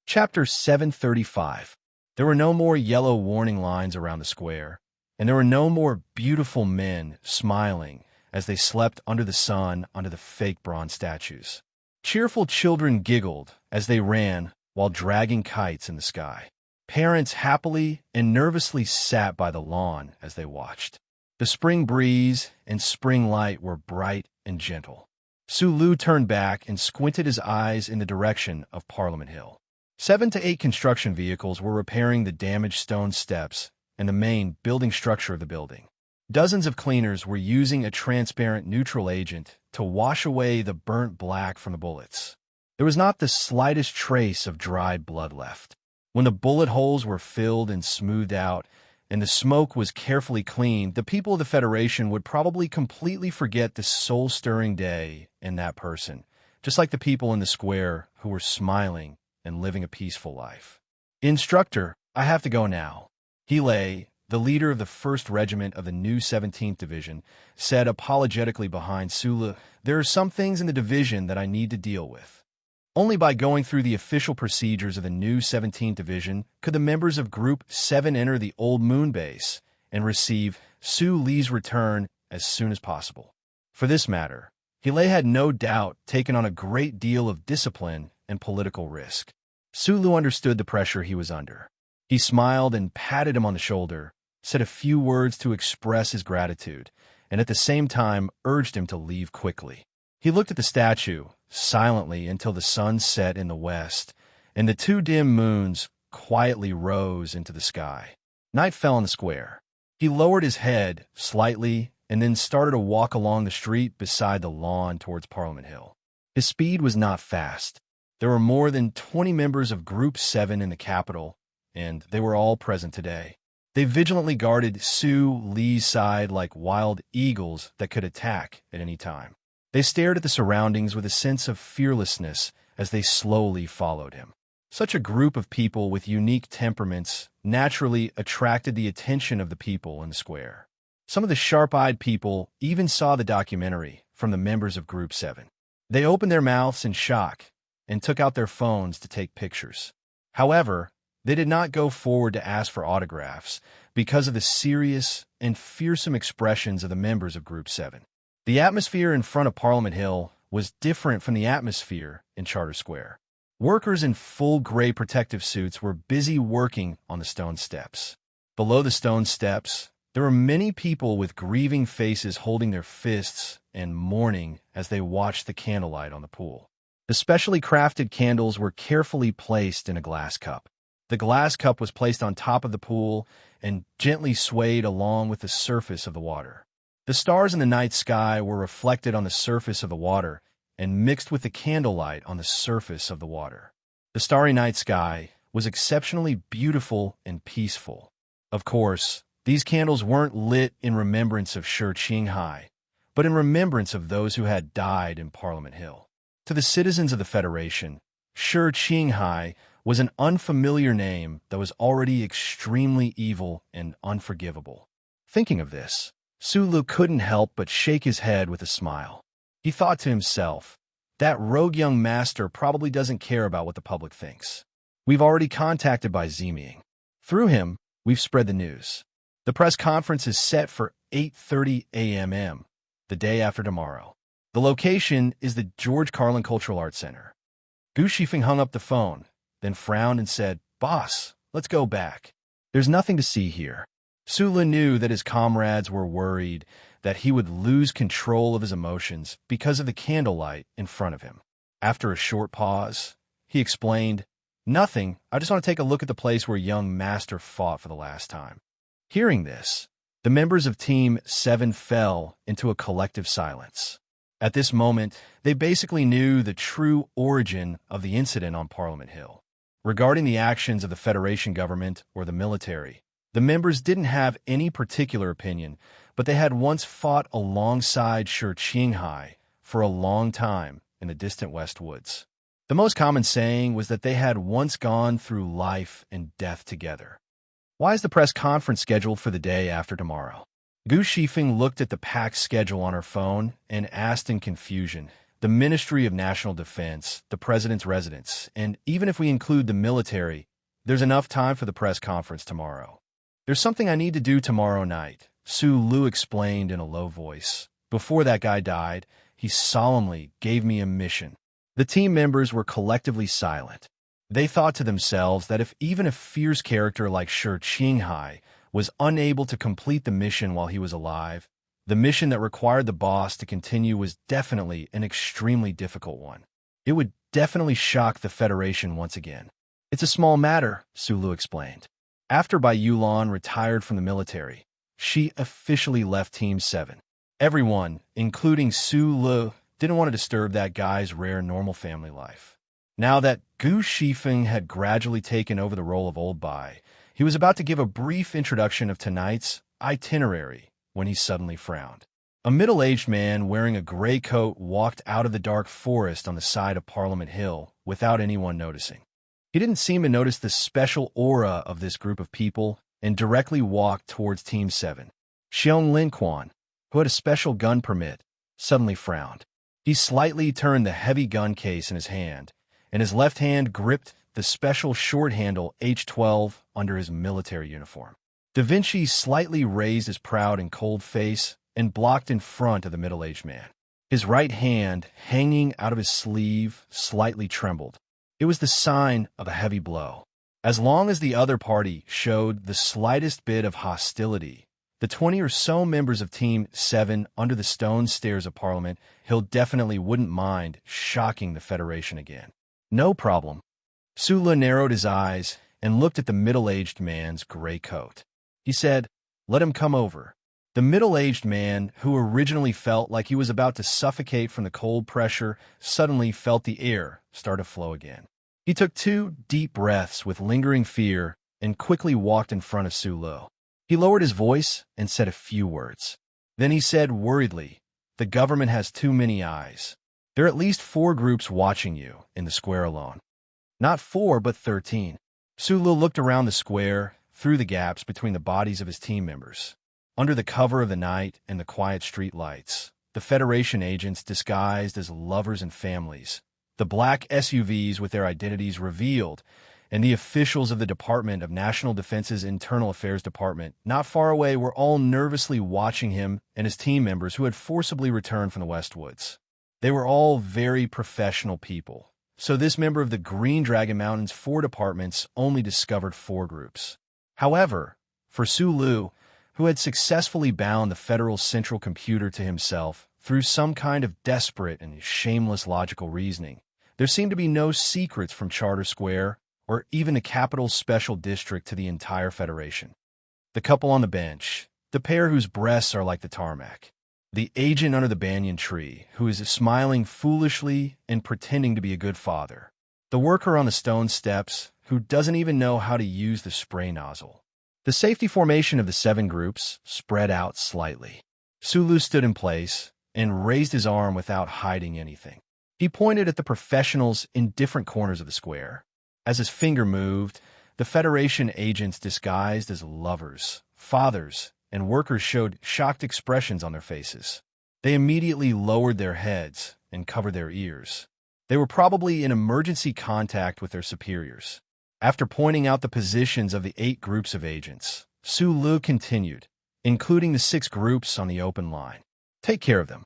Chapter 735. There were no more yellow warning lines around the square, and there were no more beautiful men smiling as they slept under the sun under the fake bronze statues. Cheerful children giggled as they ran while dragging kites in the sky. Parents happily and nervously sat by the lawn as they watched. The spring breeze and spring light were bright and gentle. Sulu turned back and squinted his eyes in the direction of Parliament Hill. 7 to 8 construction vehicles were repairing the damaged stone steps and the main building structure of the building. Dozens of cleaners were using a transparent neutral agent to wash away the burnt black from the bullets. There was not the slightest trace of dried blood left. When the bullet holes were filled and smoothed out, and the smoke was carefully cleaned, the people of the Federation would probably completely forget this soul-stirring day and that person, just like the people in the square who were smiling and living a peaceful life. Instructor, I have to go now. Hele, the leader of the 1st Regiment of the new 17th Division, said apologetically behind Sulu, there are some things in the division that I need to deal with. Only by going through the official procedures of the new 17th Division could the members of Group 7 enter the Old Moon Base and receive Su Li's return as soon as possible. For this matter, Hele had no doubt taken on a great deal of discipline and political risk. Sulu understood the pressure he was under. He smiled and patted him on the shoulder, said a few words to express his gratitude, and at the same time urged him to leave quickly. He looked at the statue silently until the sun set in the west, and the 2 dim moons quietly rose into the sky. Night fell on the square. He lowered his head slightly and then started to walk along the street beside the lawn towards Parliament Hill. His speed was not fast. There were more than 20 members of Group 7 in the capital, and they were all present today. They vigilantly guarded Su Li's side like wild eagles that could attack at any time. They stared at the surroundings with a sense of fearlessness as they slowly followed him. Such a group of people with unique temperaments naturally attracted the attention of the people in the square. Some of the sharp-eyed people even saw the documentary from the members of Group 7. They opened their mouths in shock and took out their phones to take pictures. However, they did not go forward to ask for autographs because of the serious and fearsome expressions of the members of Group 7. The atmosphere in front of Parliament Hill was different from the atmosphere in Charter Square. Workers in full gray protective suits were busy working on the stone steps. Below the stone steps, there were many people with grieving faces holding their fists and mourning as they watched the candlelight on the pool. The specially crafted candles were carefully placed in a glass cup. The glass cup was placed on top of the pool and gently swayed along with the surface of the water. The stars in the night sky were reflected on the surface of the water and mixed with the candlelight on the surface of the water. The starry night sky was exceptionally beautiful and peaceful. Of course, these candles weren't lit in remembrance of Shi Qinghai, but in remembrance of those who had died in Parliament Hill. To the citizens of the Federation, Shi Qinghai was an unfamiliar name that was already extremely evil and unforgivable. Thinking of this, Sulu couldn't help but shake his head with a smile. He thought to himself, that rogue young master probably doesn't care about what the public thinks. We've already contacted by Ziming. Through him, we've spread the news. The press conference is set for 8:30 a.m., the day after tomorrow. The location is the George Carlin Cultural Arts Center. Gu Shifeng hung up the phone, then frowned and said, "Boss, let's go back. There's nothing to see here." Sulu knew that his comrades were worried that he would lose control of his emotions because of the candlelight in front of him. After a short pause, he explained, "Nothing, I just want to take a look at the place where young Master fought for the last time." Hearing this, the members of Team 7 fell into a collective silence. At this moment, they basically knew the true origin of the incident on Parliament Hill. Regarding the actions of the Federation government or the military, the members didn't have any particular opinion, but they had once fought alongside Shi Qinghai for a long time in the distant West Woods. The most common saying was that they had once gone through life and death together. Why is the press conference scheduled for the day after tomorrow? Gu Shifeng looked at the packed schedule on her phone and asked in confusion, the Ministry of National Defense, the President's residence, and even if we include the military, there's enough time for the press conference tomorrow. There's something I need to do tomorrow night, Sulu explained in a low voice. Before that guy died, he solemnly gave me a mission. The team members were collectively silent. They thought to themselves that if even a fierce character like Shi Qinghai was unable to complete the mission while he was alive, the mission that required the boss to continue was definitely an extremely difficult one. It would definitely shock the Federation once again. It's a small matter, Sulu explained. After Bai Yulan retired from the military, she officially left Team 7. Everyone, including Sulu, didn't want to disturb that guy's rare normal family life. Now that Gu Shifeng had gradually taken over the role of Old Bai, he was about to give a brief introduction of tonight's itinerary when he suddenly frowned. A middle-aged man wearing a gray coat walked out of the dark forest on the side of Parliament Hill without anyone noticing. He didn't seem to notice the special aura of this group of people and directly walked towards Team 7. Xiong Linquan, who had a special gun permit, suddenly frowned. He slightly turned the heavy gun case in his hand, and his left hand gripped the special short-handle H-12 under his military uniform. Da Vinci slightly raised his proud and cold face and blocked in front of the middle-aged man. His right hand, hanging out of his sleeve, slightly trembled. It was the sign of a heavy blow. As long as the other party showed the slightest bit of hostility, the 20 or so members of Team 7 under the stone stairs of Parliament Hill definitely wouldn't mind shocking the Federation again. No problem. Sulu narrowed his eyes and looked at the middle-aged man's gray coat. He said, "Let him come over." The middle-aged man, who originally felt like he was about to suffocate from the cold pressure, suddenly felt the air start to flow again. He took 2 deep breaths with lingering fear and quickly walked in front of Sulu. He lowered his voice and said a few words. Then he said worriedly, "The government has too many eyes. There are at least 4 groups watching you in the square alone. Not 4, but 13. Sulu looked around the square, through the gaps between the bodies of his team members. Under the cover of the night and the quiet street lights, the Federation agents disguised as lovers and families, the black SUVs with their identities revealed, and the officials of the Department of National Defense's Internal Affairs Department, not far away, were all nervously watching him and his team members who had forcibly returned from the Westwoods. They were all very professional people, so this member of the Green Dragon Mountain's 4 departments only discovered 4 groups. However, for Sulu, who had successfully bound the Federal Central Computer to himself through some kind of desperate and shameless logical reasoning, there seemed to be no secrets from Charter Square or even the capital's special district to the entire Federation. The couple on the bench, the pair whose breasts are like the tarmac, the agent under the banyan tree who is smiling foolishly and pretending to be a good father, the worker on the stone steps who doesn't even know how to use the spray nozzle. The safety formation of the 7 groups spread out slightly. Sulu stood in place, and raised his arm without hiding anything. He pointed at the professionals in different corners of the square. As his finger moved, the Federation agents disguised as lovers, fathers, and workers showed shocked expressions on their faces. They immediately lowered their heads and covered their ears. They were probably in emergency contact with their superiors. After pointing out the positions of the 8 groups of agents, Su Lu continued, including the 6 groups on the open line. Take care of them.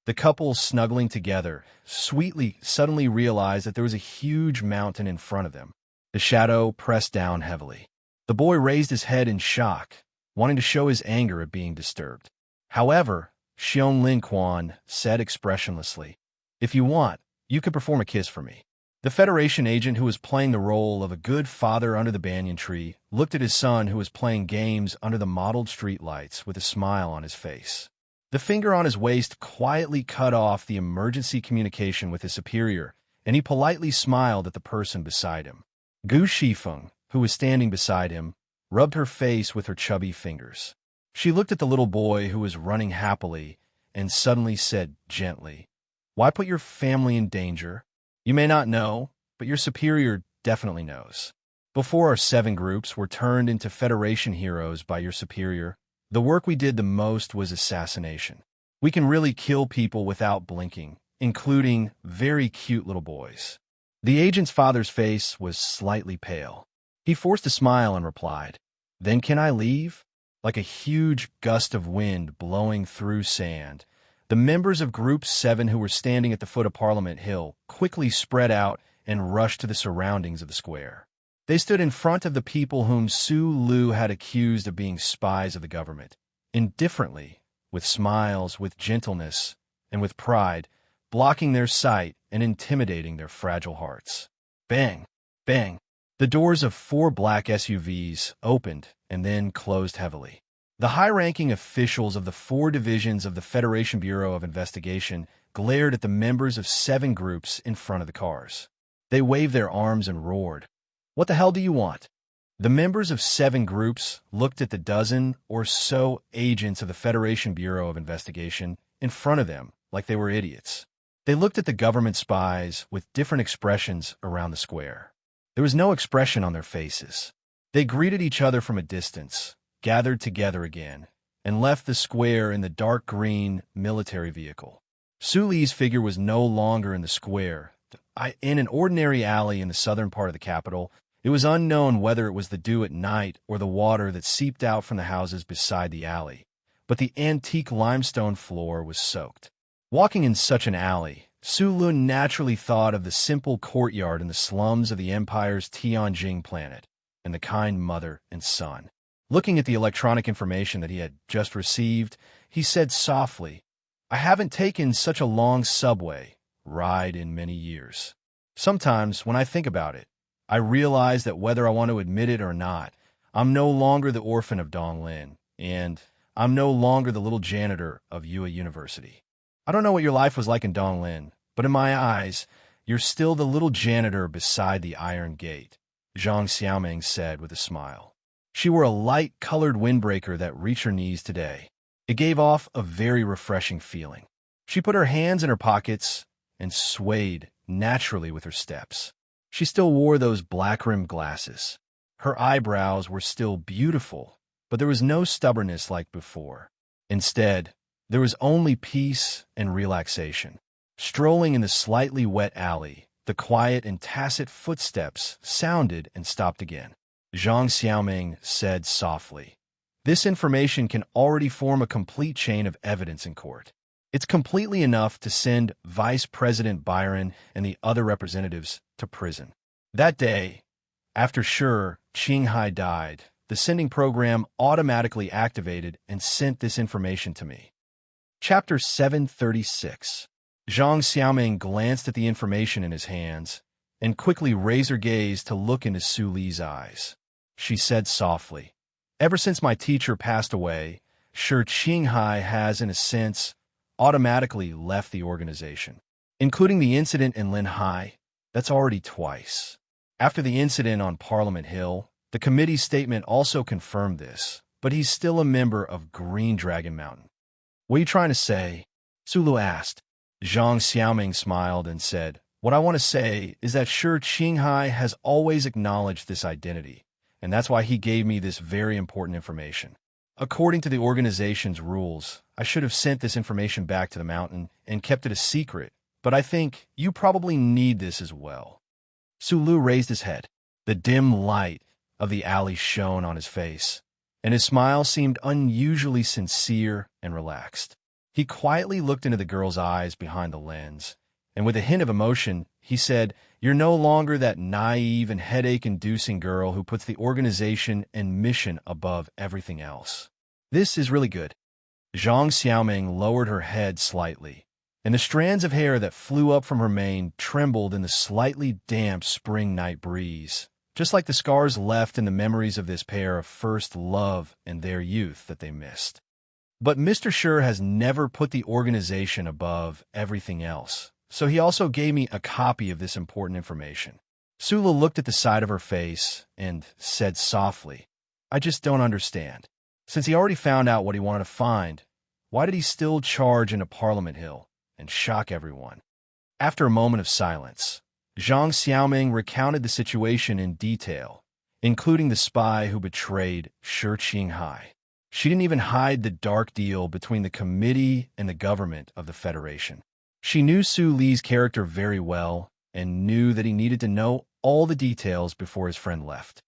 The couple, snuggling together, suddenly realized that there was a huge mountain in front of them. The shadow pressed down heavily. The boy raised his head in shock, wanting to show his anger at being disturbed. However, Xiong Lin Quan said expressionlessly, "If you want, you could perform a kiss for me." The Federation agent, who was playing the role of a good father under the banyan tree, looked at his son, who was playing games under the mottled streetlights, with a smile on his face. The finger on his waist quietly cut off the emergency communication with his superior, and he politely smiled at the person beside him. Gu Shifeng, who was standing beside him, rubbed her face with her chubby fingers. She looked at the little boy, who was running happily, and suddenly said gently, "Why put your family in danger? You may not know, but your superior definitely knows. Before our 7 groups were turned into Federation heroes by your superior, the work we did the most was assassination. We can really kill people without blinking, including very cute little boys." The agent's father's face was slightly pale. He forced a smile and replied, "Then can I leave?" Like a huge gust of wind blowing through sand, the members of Group 7 who were standing at the foot of Parliament Hill quickly spread out and rushed to the surroundings of the square. They stood in front of the people whom Su Lu had accused of being spies of the government, indifferently, with smiles, with gentleness, and with pride, blocking their sight and intimidating their fragile hearts. Bang! Bang! The doors of 4 black SUVs opened and then closed heavily. The high-ranking officials of the 4 divisions of the Federation Bureau of Investigation glared at the members of 7 groups in front of the cars. They waved their arms and roared, "What the hell do you want?" The members of 7 groups looked at the dozen or so agents of the Federation Bureau of Investigation in front of them like they were idiots. They looked at the government spies with different expressions around the square. There was no expression on their faces. They greeted each other from a distance, gathered together again, and left the square in the dark green military vehicle. Su Li's figure was no longer in the square. In an ordinary alley in the southern part of the capital, it was unknown whether it was the dew at night or the water that seeped out from the houses beside the alley, but the antique limestone floor was soaked. Walking in such an alley, Su Lun naturally thought of the simple courtyard in the slums of the Empire's Tianjing planet, and the kind mother and son. Looking at the electronic information that he had just received, he said softly, "I haven't taken such a long subway ride in many years. Sometimes, when I think about it, I realize that whether I want to admit it or not, I'm no longer the orphan of Donglin, and I'm no longer the little janitor of Yue University. I don't know what your life was like in Donglin, but in my eyes, you're still the little janitor beside the iron gate," Zhang Xiaoming said with a smile. She wore a light-colored windbreaker that reached her knees today. It gave off a very refreshing feeling. She put her hands in her pockets and swayed naturally with her steps. She still wore those black-rimmed glasses. Her eyebrows were still beautiful, but there was no stubbornness like before. Instead, there was only peace and relaxation. Strolling in the slightly wet alley, the quiet and tacit footsteps sounded and stopped again. Zhang Xiaoming said softly, "This information can already form a complete chain of evidence in court. It's completely enough to send Vice President Byron and the other representatives to prison." That day, after Qinghai died, the sending program automatically activated and sent this information to me. Chapter 736. Zhang Xiaoming glanced at the information in his hands and quickly raised her gaze to look into Su Li's eyes. She said softly, "Ever since my teacher passed away, Qinghai has, in a sense, automatically left the organization. Including the incident in Linhai, that's already twice. After the incident on Parliament Hill, the committee's statement also confirmed this, but he's still a member of Green Dragon Mountain." "What are you trying to say?" Sulu asked. Zhang Xiaoming smiled and said, "What I want to say is that Shi Qinghai has always acknowledged this identity, and that's why he gave me this very important information. According to the organization's rules, I should have sent this information back to the mountain and kept it a secret, but I think you probably need this as well." Sulu raised his head. The dim light of the alley shone on his face, and his smile seemed unusually sincere and relaxed. He quietly looked into the girl's eyes behind the lens, and with a hint of emotion, he said, "You're no longer that naive and headache-inducing girl who puts the organization and mission above everything else. This is really good." Zhang Xiaoming lowered her head slightly, and the strands of hair that flew up from her mane trembled in the slightly damp spring night breeze, just like the scars left in the memories of this pair of first love and their youth that they missed. But Mr. Shi has never put the organization above everything else, so he also gave me a copy of this important information. Sula looked at the side of her face and said softly, "I just don't understand. Since he already found out what he wanted to find, why did he still charge into Parliament Hill and shock everyone?" After a moment of silence, Zhang Xiaoming recounted the situation in detail, including the spy who betrayed Shi Qinghai. She didn't even hide the dark deal between the committee and the government of the Federation. She knew Su Li's character very well and knew that he needed to know all the details before his friend left.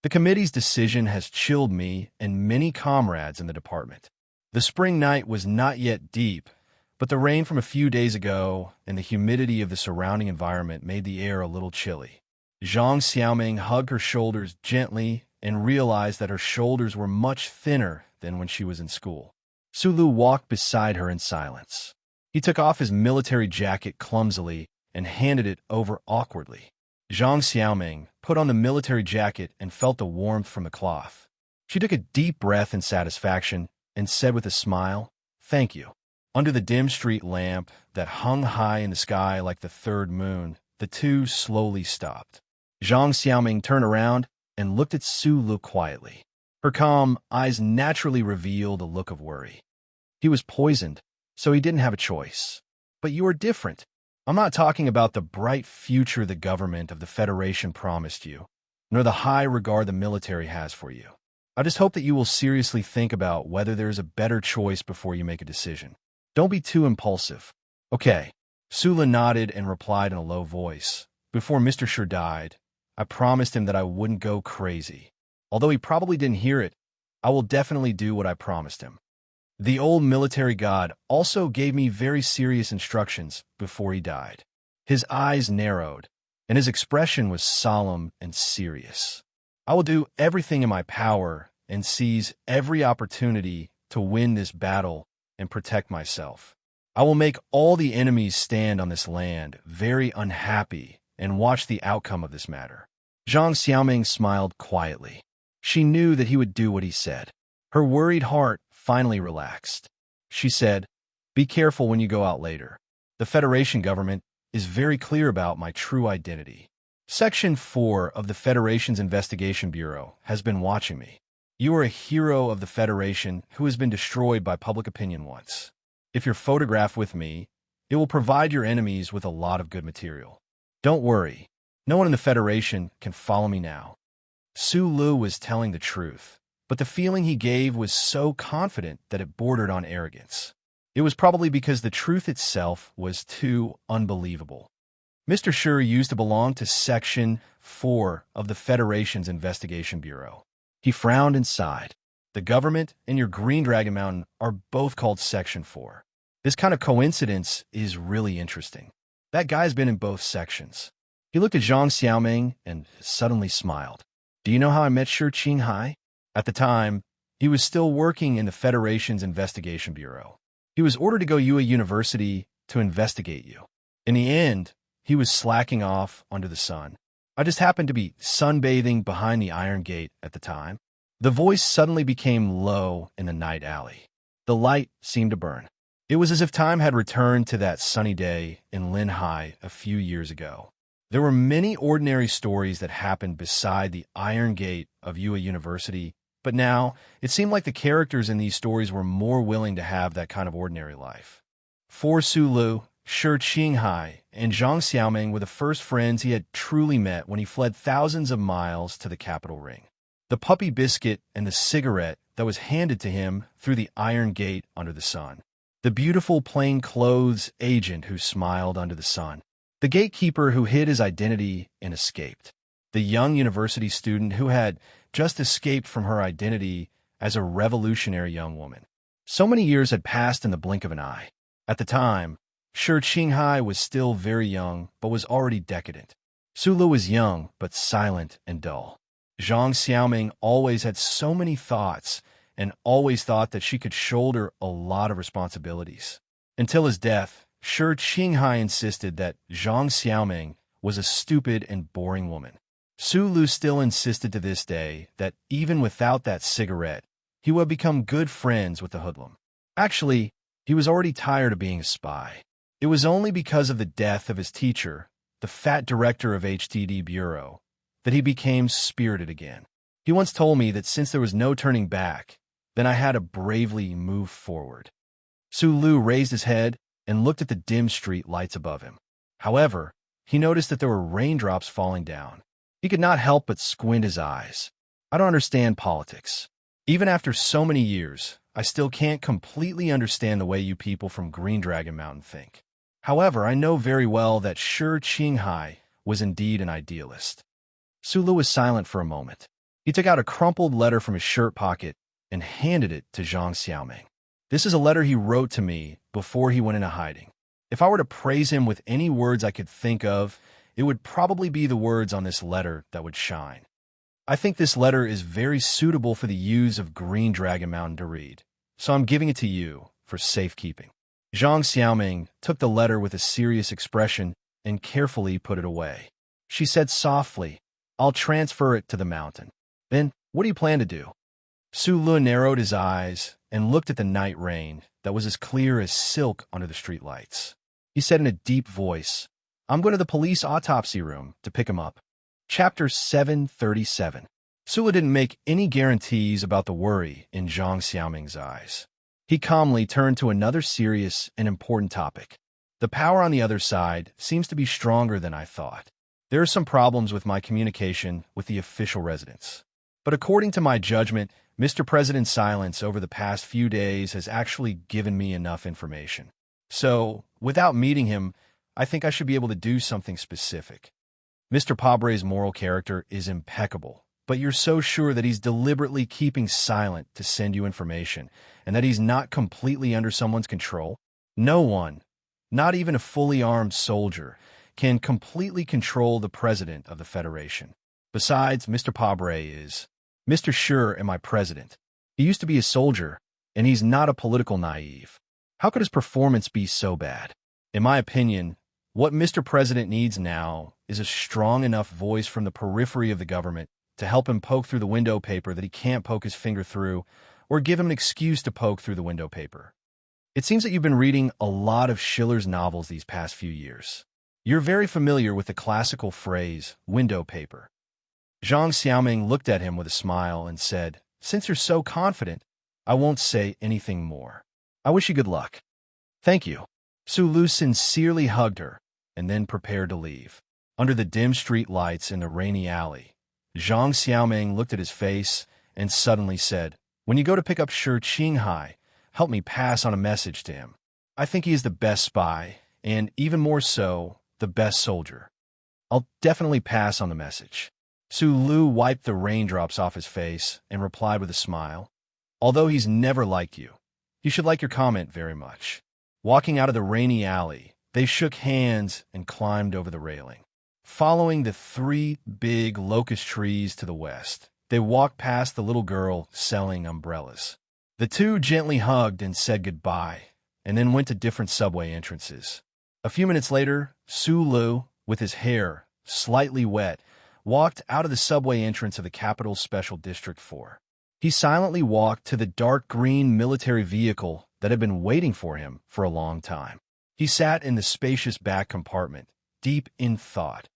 "The committee's decision has chilled me and many comrades in the department. The spring night was not yet deep, but the rain from a few days ago and the humidity of the surrounding environment made the air a little chilly." Zhang Xiaoming hugged her shoulders gently and realized that her shoulders were much thinner than when she was in school. Sulu walked beside her in silence. He took off his military jacket clumsily and handed it over awkwardly. Zhang Xiaoming put on the military jacket and felt the warmth from the cloth. She took a deep breath in satisfaction and said with a smile, "Thank you." Under the dim street lamp that hung high in the sky like the third moon, the two slowly stopped. Zhang Xiaoming turned around and looked at Sulu quietly. Her calm eyes naturally revealed a look of worry. "He was poisoned, so he didn't have a choice. But you are different. I'm not talking about the bright future the government of the Federation promised you, nor the high regard the military has for you. I just hope that you will seriously think about whether there is a better choice before you make a decision. Don't be too impulsive." "Okay." Sula nodded and replied in a low voice. "Before Mr. Shi died, I promised him that I wouldn't go crazy. Although he probably didn't hear it, I will definitely do what I promised him. The old military god also gave me very serious instructions before he died." His eyes narrowed, and his expression was solemn and serious. "I will do everything in my power and seize every opportunity to win this battle and protect myself. I will make all the enemies stand on this land very unhappy and watch the outcome of this matter." Zhang Xiaoming smiled quietly. She knew that he would do what he said. Her worried heart finally relaxed. She said, "Be careful when you go out later. The Federation government is very clear about my true identity. Section 4 of the Federation's Investigation Bureau has been watching me. You are a hero of the Federation who has been destroyed by public opinion once. If you're photographed with me, it will provide your enemies with a lot of good material. Don't worry, no one in the Federation can follow me now." Su Lu was telling the truth, but the feeling he gave was so confident that it bordered on arrogance. It was probably because the truth itself was too unbelievable. Mr. Shi used to belong to Section 4 of the Federation's Investigation Bureau. He frowned and sighed. "The government and your Green Dragon Mountain are both called Section 4. This kind of coincidence is really interesting. That guy's been in both sections." He looked at Zhang Xiaoming and suddenly smiled. "Do you know how I met Shi Qinghai? At the time, he was still working in the Federation's Investigation Bureau. He was ordered to go to a university to investigate you. In the end, he was slacking off under the sun. I just happened to be sunbathing behind the Iron Gate at the time." The voice suddenly became low in the night alley. The light seemed to burn. It was as if time had returned to that sunny day in Linhai a few years ago. There were many ordinary stories that happened beside the Iron Gate of Yue University, but now it seemed like the characters in these stories were more willing to have that kind of ordinary life. For Su Lu, Shi Qinghai and Zhang Xiaoming were the first friends he had truly met when he fled thousands of miles to the capital ring. The puppy biscuit and the cigarette that was handed to him through the iron gate under the sun. The beautiful plain-clothes agent who smiled under the sun. The gatekeeper who hid his identity and escaped. The young university student who had just escaped from her identity as a revolutionary young woman. So many years had passed in the blink of an eye. At the time, Shi Qinghai was still very young, but was already decadent. Su Lu was young, but silent and dull. Zhang Xiaoming always had so many thoughts and always thought that she could shoulder a lot of responsibilities. Until his death, Shi Qinghai insisted that Zhang Xiaoming was a stupid and boring woman. Su Lu still insisted to this day that even without that cigarette, he would become good friends with the hoodlum. Actually, he was already tired of being a spy. It was only because of the death of his teacher, the fat director of HTD Bureau, that he became spirited again. He once told me that since there was no turning back, then I had to bravely move forward. Su Lu raised his head and looked at the dim street lights above him. However, he noticed that there were raindrops falling down. He could not help but squint his eyes. I don't understand politics. Even after so many years, I still can't completely understand the way you people from Green Dragon Mountain think. However, I know very well that Shi Qinghai was indeed an idealist. Su Lu was silent for a moment. He took out a crumpled letter from his shirt pocket and handed it to Zhang Xiaoming. This is a letter he wrote to me before he went into hiding. If I were to praise him with any words I could think of, it would probably be the words on this letter that would shine. I think this letter is very suitable for the youths of Green Dragon Mountain to read, so I'm giving it to you for safekeeping. Zhang Xiaoming took the letter with a serious expression and carefully put it away. She said softly, "I'll transfer it to the mountain." "Then, what do you plan to do?" Su Lu narrowed his eyes and looked at the night rain that was as clear as silk under the streetlights. He said in a deep voice, "I'm going to the police autopsy room to pick him up." Chapter 737. Su Lu didn't make any guarantees about the worry in Zhang Xiaoming's eyes. He calmly turned to another serious and important topic. "The power on the other side seems to be stronger than I thought. There are some problems with my communication with the official residents. But according to my judgment, Mr. President's silence over the past few days has actually given me enough information. So, without meeting him, I think I should be able to do something specific. Mr. Pabre's moral character is impeccable, but you're so sure that he's deliberately keeping silent to send you information, and that he's not completely under someone's control? No one, not even a fully armed soldier, can completely control the president of the Federation. Besides, Mr. Pabre is Mr. Sure and my president. He used to be a soldier, and he's not a political naive. How could his performance be so bad? In my opinion, what Mr. President needs now is a strong enough voice from the periphery of the government to help him poke through the window paper that he can't poke his finger through, or give him an excuse to poke through the window paper. It seems that you've been reading a lot of Schiller's novels these past few years. You're very familiar with the classical phrase, window paper." Zhang Xiaoming looked at him with a smile and said, "Since you're so confident, I won't say anything more. I wish you good luck." "Thank you." Su Lu sincerely hugged her and then prepared to leave. Under the dim street lights in the rainy alley, Zhang Xiaoming looked at his face and suddenly said, "When you go to pick up Shi Qinghai, help me pass on a message to him. I think he is the best spy, and even more so, the best soldier. I'll definitely pass on the message." Su Lu wiped the raindrops off his face and replied with a smile, "Although he's never liked you, he should like your comment very much." Walking out of the rainy alley, they shook hands and climbed over the railing. Following the 3 big locust trees to the west, they walked past the little girl selling umbrellas. The two gently hugged and said goodbye, and then went to different subway entrances. A few minutes later, Su Lu, with his hair slightly wet, walked out of the subway entrance of the capital's Special District 4. He silently walked to the dark green military vehicle that had been waiting for him for a long time. He sat in the spacious back compartment, deep in thought.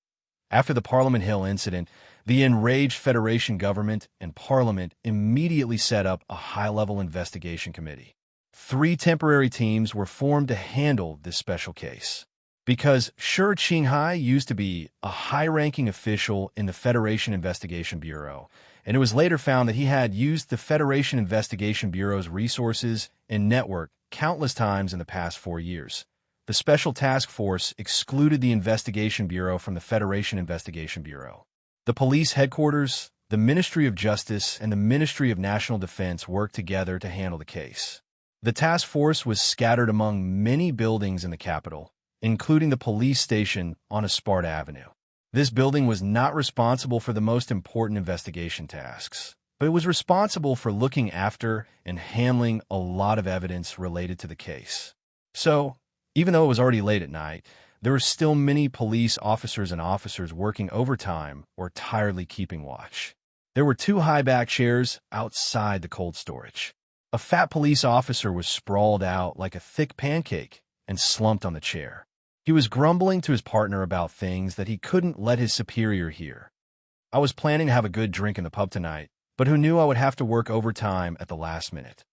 After the Parliament Hill incident, the enraged Federation government and Parliament immediately set up a high-level investigation committee. 3 temporary teams were formed to handle this special case. Because Shi Qinghai used to be a high-ranking official in the Federation Investigation Bureau, and it was later found that he had used the Federation Investigation Bureau's resources and network countless times in the past 4 years. The Special Task Force excluded the Investigation Bureau from the Federation Investigation Bureau. The police headquarters, the Ministry of Justice, and the Ministry of National Defense worked together to handle the case. The task force was scattered among many buildings in the capital, including the police station on Esparta Avenue. This building was not responsible for the most important investigation tasks, but it was responsible for looking after and handling a lot of evidence related to the case. So, even though it was already late at night, there were still many police officers and officers working overtime or tiredly keeping watch. There were 2 high-back chairs outside the cold storage. A fat police officer was sprawled out like a thick pancake and slumped on the chair. He was grumbling to his partner about things that he couldn't let his superior hear. I was planning to have a good drink in the pub tonight, but who knew I would have to work overtime at the last minute?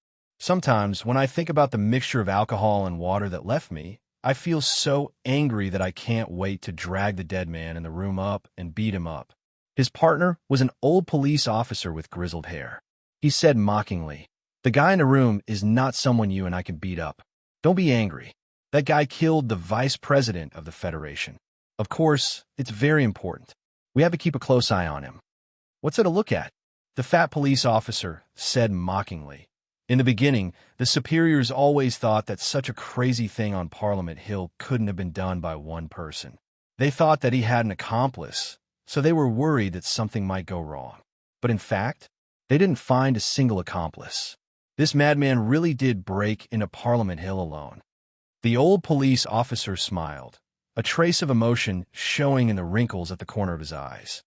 Sometimes, when I think about the mixture of alcohol and water that left me, I feel so angry that I can't wait to drag the dead man in the room up and beat him up. His partner was an old police officer with grizzled hair. He said mockingly, "The guy in the room is not someone you and I can beat up. Don't be angry. That guy killed the vice president of the Federation. Of course, it's very important. We have to keep a close eye on him." "What's it to look at?" the fat police officer said mockingly. In the beginning, the superiors always thought that such a crazy thing on Parliament Hill couldn't have been done by one person. They thought that he had an accomplice, so they were worried that something might go wrong. But in fact, they didn't find a single accomplice. This madman really did break into Parliament Hill alone. The old police officer smiled, a trace of emotion showing in the wrinkles at the corner of his eyes.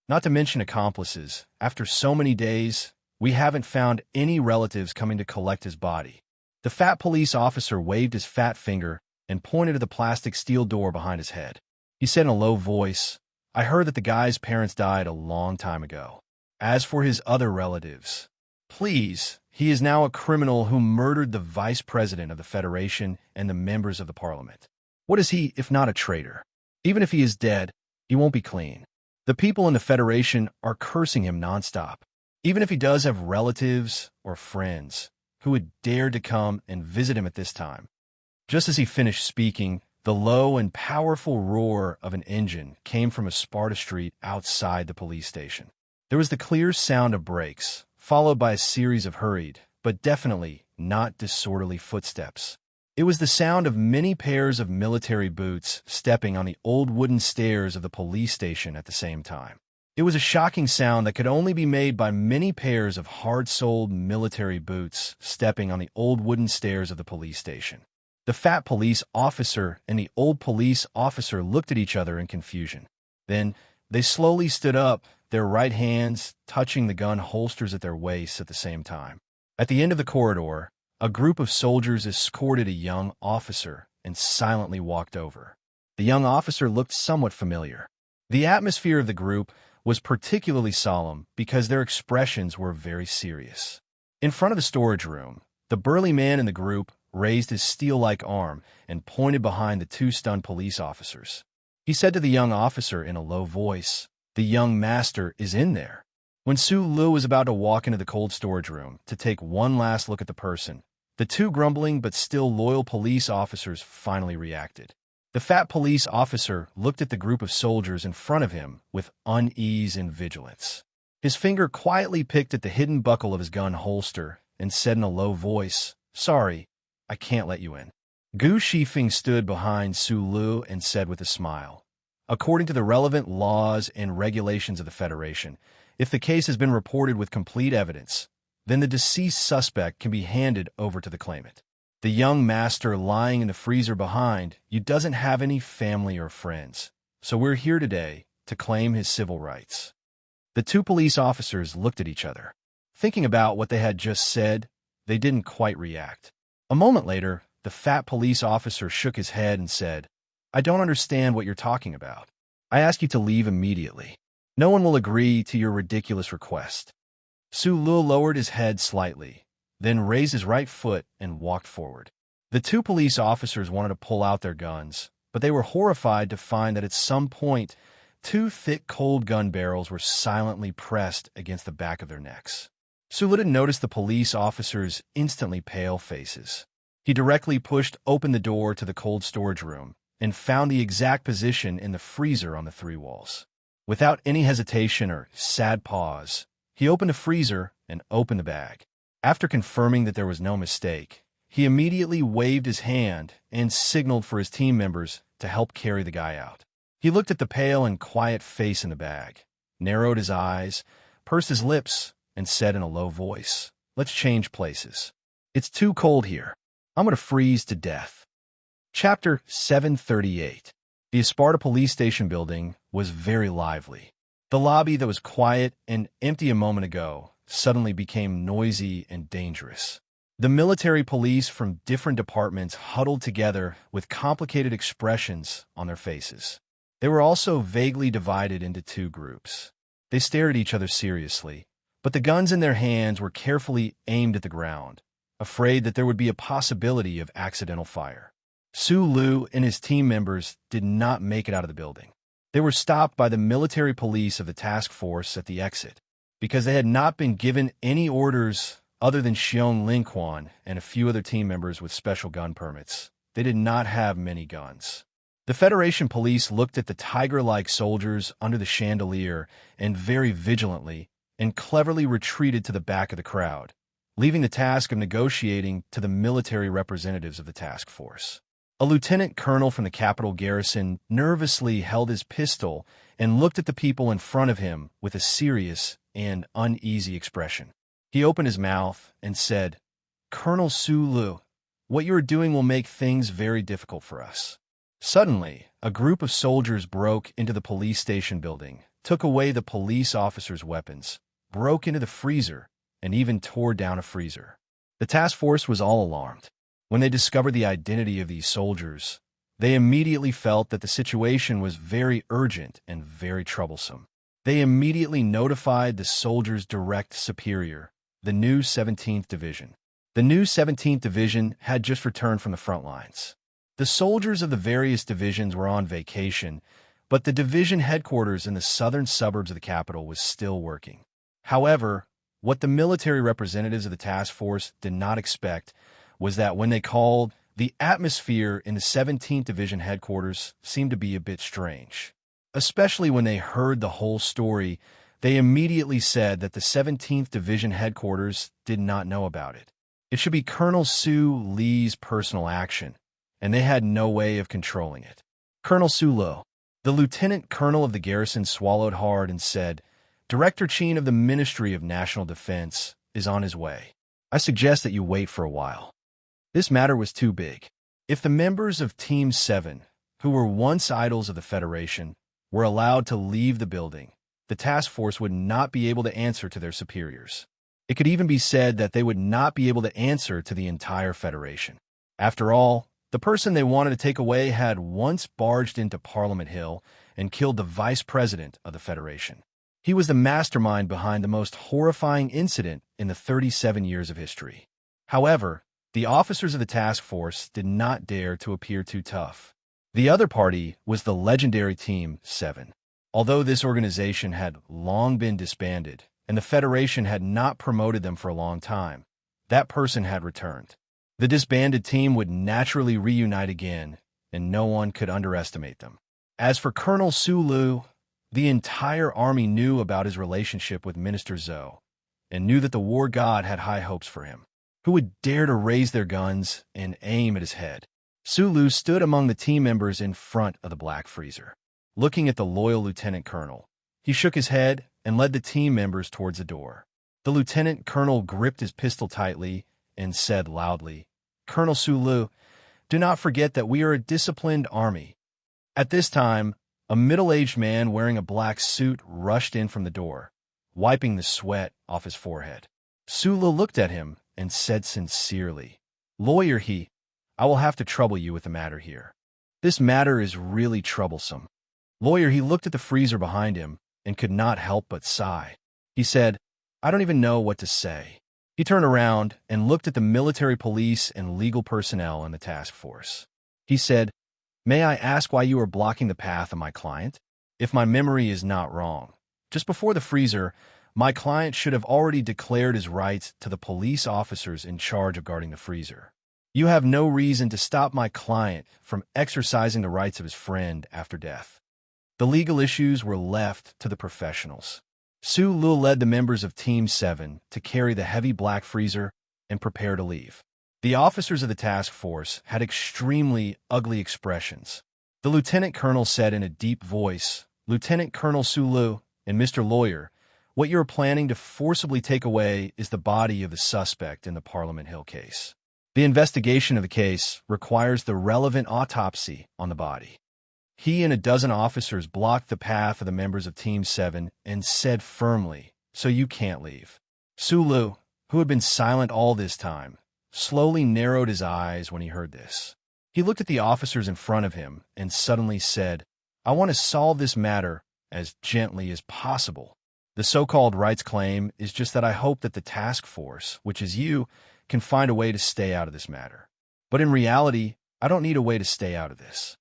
"Not to mention accomplices, after so many days, we haven't found any relatives coming to collect his body." The fat police officer waved his fat finger and pointed to the plastic steel door behind his head. He said in a low voice, "I heard that the guy's parents died a long time ago. As for his other relatives, please, he is now a criminal who murdered the vice president of the Federation and the members of the Parliament. What is he if not a traitor? Even if he is dead, he won't be clean. The people in the Federation are cursing him nonstop. Even if he does have relatives or friends who would dare to come and visit him at this time." Just as he finished speaking, the low and powerful roar of an engine came from a Sparta street outside the police station. There was the clear sound of brakes, followed by a series of hurried, but definitely not disorderly footsteps. It was the sound of many pairs of military boots stepping on the old wooden stairs of the police station at the same time. It was a shocking sound that could only be made by many pairs of hard-soled military boots stepping on the old wooden stairs of the police station. The fat police officer and the old police officer looked at each other in confusion. Then they slowly stood up, their right hands touching the gun holsters at their waists at the same time. At the end of the corridor, a group of soldiers escorted a young officer and silently walked over. The young officer looked somewhat familiar. The atmosphere of the group was particularly solemn because their expressions were very serious. In front of the storage room, the burly man in the group raised his steel-like arm and pointed behind the 2 stunned police officers. He said to the young officer in a low voice, "The young master is in there." When Su Lu was about to walk into the cold storage room to take one last look at the person, the 2 grumbling but still loyal police officers finally reacted. The fat police officer looked at the group of soldiers in front of him with unease and vigilance. His finger quietly picked at the hidden buckle of his gun holster and said in a low voice, "Sorry, I can't let you in." Gu Shifeng stood behind Su Lu and said with a smile, "According to the relevant laws and regulations of the Federation, if the case has been reported with complete evidence, then the deceased suspect can be handed over to the claimant. The young master lying in the freezer behind you doesn't have any family or friends, so we're here today to claim his civil rights." The 2 police officers looked at each other. Thinking about what they had just said, they didn't quite react. A moment later, the fat police officer shook his head and said, "I don't understand what you're talking about. I ask you to leave immediately. No one will agree to your ridiculous request." Su Lu lowered his head slightly, then raised his right foot and walked forward. The two police officers wanted to pull out their guns, but they were horrified to find that at some point, two thick cold gun barrels were silently pressed against the back of their necks. Sulu noticed the police officers' instantly pale faces. He directly pushed open the door to the cold storage room and found the exact position in the freezer on the three walls. Without any hesitation or sad pause, he opened the freezer and opened the bag. After confirming that there was no mistake, he immediately waved his hand and signaled for his team members to help carry the guy out. He looked at the pale and quiet face in the bag, narrowed his eyes, pursed his lips, and said in a low voice, "Let's change places. It's too cold here. I'm going to freeze to death." Chapter 738. The Esparta police station building was very lively. The lobby that was quiet and empty a moment ago suddenly became noisy and dangerous. The military police from different departments huddled together with complicated expressions on their faces. They were also vaguely divided into two groups. They stared at each other seriously, but the guns in their hands were carefully aimed at the ground, afraid that there would be a possibility of accidental fire. Sulu and his team members did not make it out of the building. They were stopped by the military police of the task force at the exit because they had not been given any orders other than Xiong Linquan and a few other team members with special gun permits. They did not have many guns. The Federation police looked at the tiger-like soldiers under the chandelier and very vigilantly and cleverly retreated to the back of the crowd, leaving the task of negotiating to the military representatives of the task force. A lieutenant colonel from the capital garrison nervously held his pistol and looked at the people in front of him with a serious and uneasy expression. He opened his mouth and said, "Colonel Sulu, what you are doing will make things very difficult for us." Suddenly, a group of soldiers broke into the police station building, took away the police officers' weapons, broke into the freezer, and even tore down a freezer. The task force was all alarmed. When they discovered the identity of these soldiers, they immediately felt that the situation was very urgent and very troublesome. They immediately notified the soldiers' direct superior, the new 17th Division. The new 17th Division had just returned from the front lines. The soldiers of the various divisions were on vacation, but the division headquarters in the southern suburbs of the capital was still working. However, what the military representatives of the task force did not expect was that when they called, the atmosphere in the 17th Division headquarters seemed to be a bit strange. Especially when they heard the whole story, they immediately said that the 17th Division headquarters did not know about it. It should be Colonel Su Lee's personal action, and they had no way of controlling it. Colonel Sulu, the lieutenant colonel of the garrison, swallowed hard and said, "Director Chin of the Ministry of National Defense is on his way. I suggest that you wait for a while." This matter was too big. If the members of Team 7, who were once idols of the Federation, were allowed to leave the building, the task force would not be able to answer to their superiors. It could even be said that they would not be able to answer to the entire Federation. After all, the person they wanted to take away had once barged into Parliament Hill and killed the vice president of the Federation. He was the mastermind behind the most horrifying incident in the 37 years of history. However, the officers of the task force did not dare to appear too tough. The other party was the legendary Team 7. Although this organization had long been disbanded and the Federation had not promoted them for a long time, that person had returned. The disbanded team would naturally reunite again, and no one could underestimate them. As for Colonel Sulu, the entire army knew about his relationship with Minister Zhou, and knew that the war god had high hopes for him. Who would dare to raise their guns and aim at his head? Sulu stood among the team members in front of the black freezer. Looking at the loyal lieutenant colonel, he shook his head and led the team members towards the door. The lieutenant colonel gripped his pistol tightly and said loudly, "Colonel Sulu, do not forget that we are a disciplined army." At this time, a middle-aged man wearing a black suit rushed in from the door, wiping the sweat off his forehead. Sulu looked at him and said sincerely, "Lawyer He, I will have to trouble you with the matter here. This matter is really troublesome." Lawyer He looked at the freezer behind him and could not help but sigh. He said, "I don't even know what to say. He turned around and looked at the military police and legal personnel in the task force. He said, "May I ask why you are blocking the path of my client? If my memory is not wrong, just before the freezer, my client should have already declared his rights to the police officers in charge of guarding the freezer. You have no reason to stop my client from exercising the rights of his friend after death." The legal issues were left to the professionals. Su Lu led the members of Team 7 to carry the heavy black freezer and prepare to leave. The officers of the task force had extremely ugly expressions. The lieutenant colonel said in a deep voice, "Lieutenant Colonel Su Lu and Mr. Lawyer, what you are planning to forcibly take away is the body of the suspect in the Parliament Hill case. The investigation of the case requires the relevant autopsy on the body." He and a dozen officers blocked the path of the members of Team 7 and said firmly, "So you can't leave." Su Lu, who had been silent all this time, slowly narrowed his eyes when he heard this. He looked at the officers in front of him and suddenly said, "I want to solve this matter as gently as possible. The so-called rights claim is just that I hope that the task force, which is you, can find a way to stay out of this matter. But in reality, I don't need a way to stay out of this.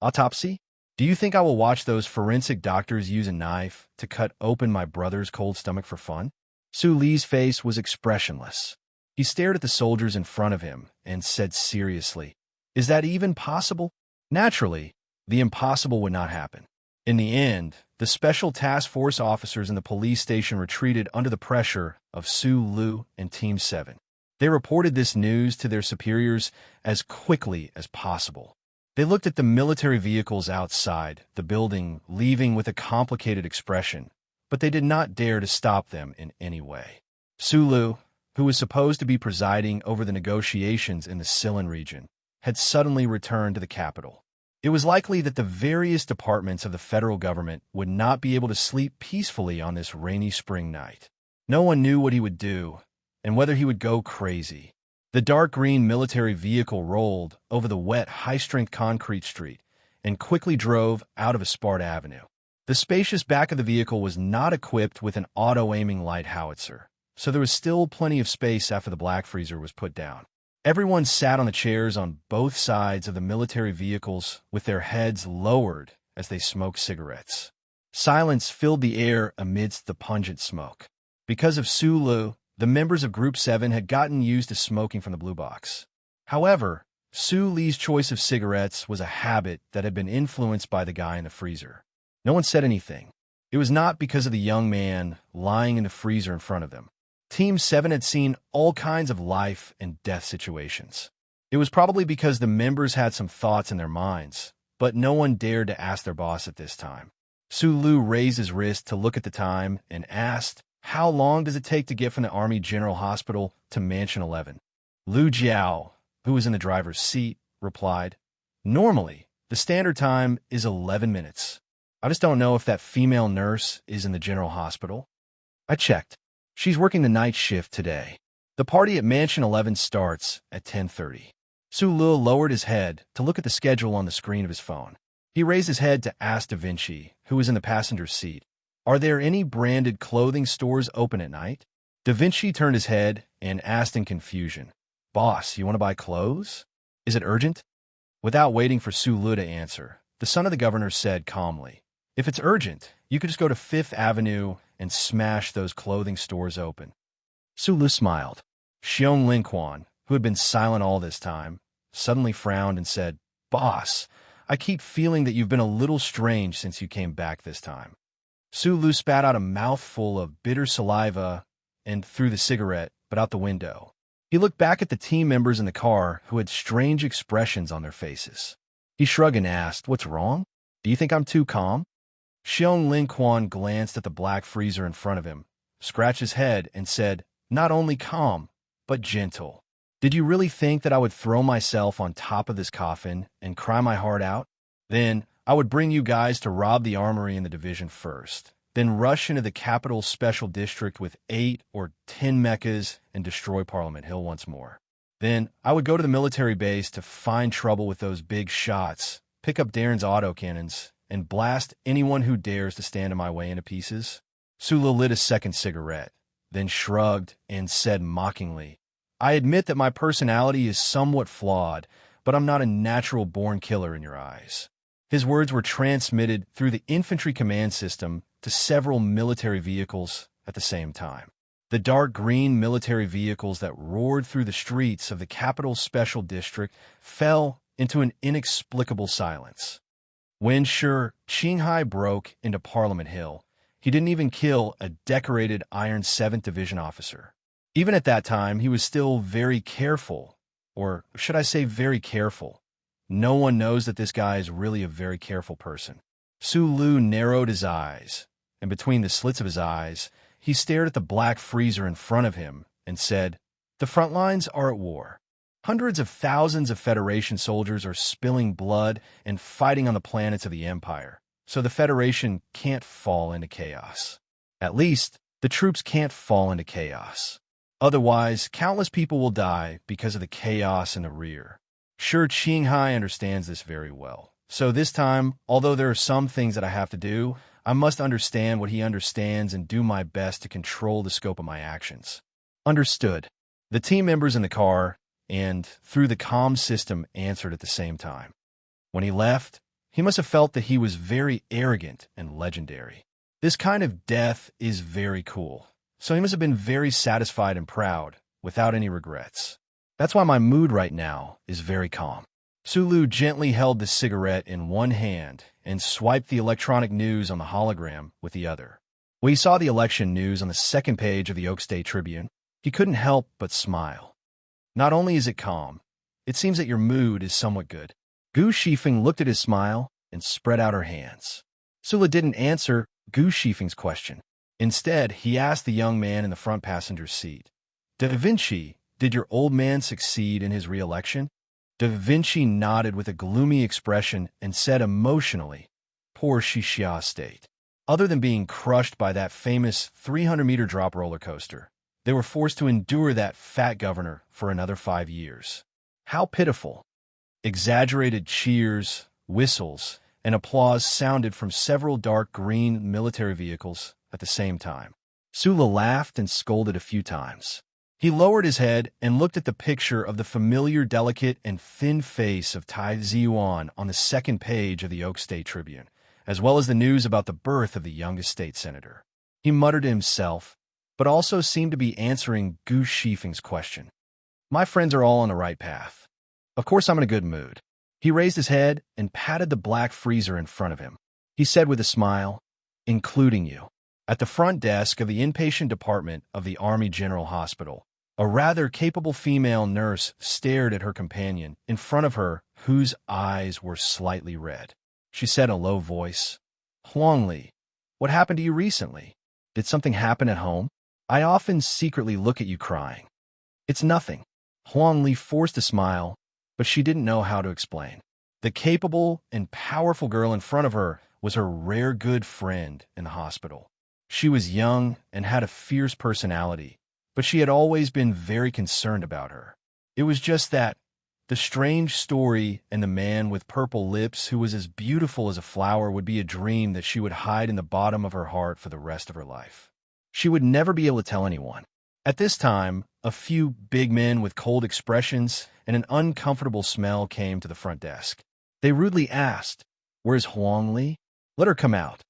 Autopsy? Do you think I will watch those forensic doctors use a knife to cut open my brother's cold stomach for fun?" Su Li's face was expressionless. He stared at the soldiers in front of him and said seriously, "Is that even possible?" Naturally, the impossible would not happen. In the end, the special task force officers in the police station retreated under the pressure of Su Lu and Team 7. They reported this news to their superiors as quickly as possible. They looked at the military vehicles outside the building, leaving with a complicated expression, but they did not dare to stop them in any way. Su Lu, who was supposed to be presiding over the negotiations in the Silan region, had suddenly returned to the capital. It was likely that the various departments of the federal government would not be able to sleep peacefully on this rainy spring night. No one knew what he would do and whether he would go crazy. The dark green military vehicle rolled over the wet, high-strength concrete street and quickly drove out of Esparta Avenue. The spacious back of the vehicle was not equipped with an auto-aiming light howitzer, so there was still plenty of space after the black freezer was put down. Everyone sat on the chairs on both sides of the military vehicles with their heads lowered as they smoked cigarettes. Silence filled the air amidst the pungent smoke. Because of Su Lu, the members of Group 7 had gotten used to smoking from the blue box. However, Su Li's choice of cigarettes was a habit that had been influenced by the guy in the freezer. No one said anything. It was not because of the young man lying in the freezer in front of them. Team 7 had seen all kinds of life and death situations. It was probably because the members had some thoughts in their minds, but no one dared to ask their boss at this time. Su Lu raised his wrist to look at the time and asked, "How long does it take to get from the Army General Hospital to Mansion 11? Lu Jiao, who was in the driver's seat, replied, "Normally, the standard time is 11 minutes. I just don't know if that female nurse is in the General Hospital." I checked. She's working the night shift today. The party at Mansion 11 starts at 10:30. Su Lu lowered his head to look at the schedule on the screen of his phone. He raised his head to ask Da Vinci, who was in the passenger seat, "Are there any branded clothing stores open at night?" Da Vinci turned his head and asked in confusion, "Boss, you want to buy clothes? Is it urgent?" Without waiting for Su Lu to answer, the son of the governor said calmly, "If it's urgent, you could just go to 5th Avenue and smash those clothing stores open." Su Lu smiled. Xiong Linquan, who had been silent all this time, suddenly frowned and said, "Boss, I keep feeling that you've been a little strange since you came back this time." Su Lu spat out a mouthful of bitter saliva and threw the cigarette, but out the window. He looked back at the team members in the car who had strange expressions on their faces. He shrugged and asked, "What's wrong? Do you think I'm too calm?" Xiong Linquan glanced at the black freezer in front of him, scratched his head, and said, "Not only calm, but gentle. Did you really think that I would throw myself on top of this coffin and cry my heart out? Then I would bring you guys to rob the armory in the division first, then rush into the capital special district with 8 or 10 mechas and destroy Parliament Hill once more. Then I would go to the military base to find trouble with those big shots, pick up Darren's autocannons, and blast anyone who dares to stand in my way into pieces." Su Lu lit a second cigarette, then shrugged and said mockingly, "I admit that my personality is somewhat flawed, but I'm not a natural-born killer in your eyes." His words were transmitted through the infantry command system to several military vehicles at the same time. The dark green military vehicles that roared through the streets of the capital special district fell into an inexplicable silence. When Shi Qinghai broke into Parliament Hill, he didn't even kill a decorated Iron 7th Division officer. Even at that time, he was still very careful, or should I say very careful. No one knows that this guy is really a very careful person. Su Lu narrowed his eyes, and between the slits of his eyes, he stared at the black freezer in front of him and said, "The front lines are at war. Hundreds of thousands of Federation soldiers are spilling blood and fighting on the planets of the Empire, so the Federation can't fall into chaos. At least, the troops can't fall into chaos. Otherwise, countless people will die because of the chaos in the rear." Sure, Qinghai understands this very well. So this time, although there are some things that I have to do, I must understand what he understands and do my best to control the scope of my actions. Understood. The team members in the car and through the comm system answered at the same time. When he left, he must have felt that he was very arrogant and legendary. This kind of death is very cool. So he must have been very satisfied and proud, without any regrets. That's why my mood right now is very calm. Sulu gently held the cigarette in one hand and swiped the electronic news on the hologram with the other. When he saw the election news on the second page of the Oak State Tribune, he couldn't help but smile. Not only is it calm, it seems that your mood is somewhat good. Gu Shifeng looked at his smile and spread out her hands. Sula didn't answer Gu Shifeng's question. Instead, he asked the young man in the front passenger seat, "Da Vinci, did your old man succeed in his re-election?" Da Vinci nodded with a gloomy expression and said emotionally, "Poor Shishia State. Other than being crushed by that famous 300-meter drop roller coaster, they were forced to endure that fat governor for another 5 years. How pitiful." Exaggerated cheers, whistles, and applause sounded from several dark green military vehicles at the same time. Sula laughed and scolded a few times. He lowered his head and looked at the picture of the familiar, delicate, and thin face of Tai Ziyuan on the second page of the Oak State Tribune, as well as the news about the birth of the youngest state senator. He muttered to himself, but also seemed to be answering Gu Shifeng's question. "My friends are all on the right path. Of course I'm in a good mood." He raised his head and patted the black freezer in front of him. He said with a smile, "Including you." At the front desk of the inpatient department of the Army General Hospital, a rather capable female nurse stared at her companion in front of her, whose eyes were slightly red. She said in a low voice, "Huangli, what happened to you recently? Did something happen at home? I often secretly look at you crying." "It's nothing." Huangli forced a smile, but she didn't know how to explain. The capable and powerful girl in front of her was her rare good friend in the hospital. She was young and had a fierce personality, but she had always been very concerned about her. It was just that, the strange story and the man with purple lips who was as beautiful as a flower would be a dream that she would hide in the bottom of her heart for the rest of her life. She would never be able to tell anyone. At this time, a few big men with cold expressions and an uncomfortable smell came to the front desk. They rudely asked, "Where's Huangli? Let her come out."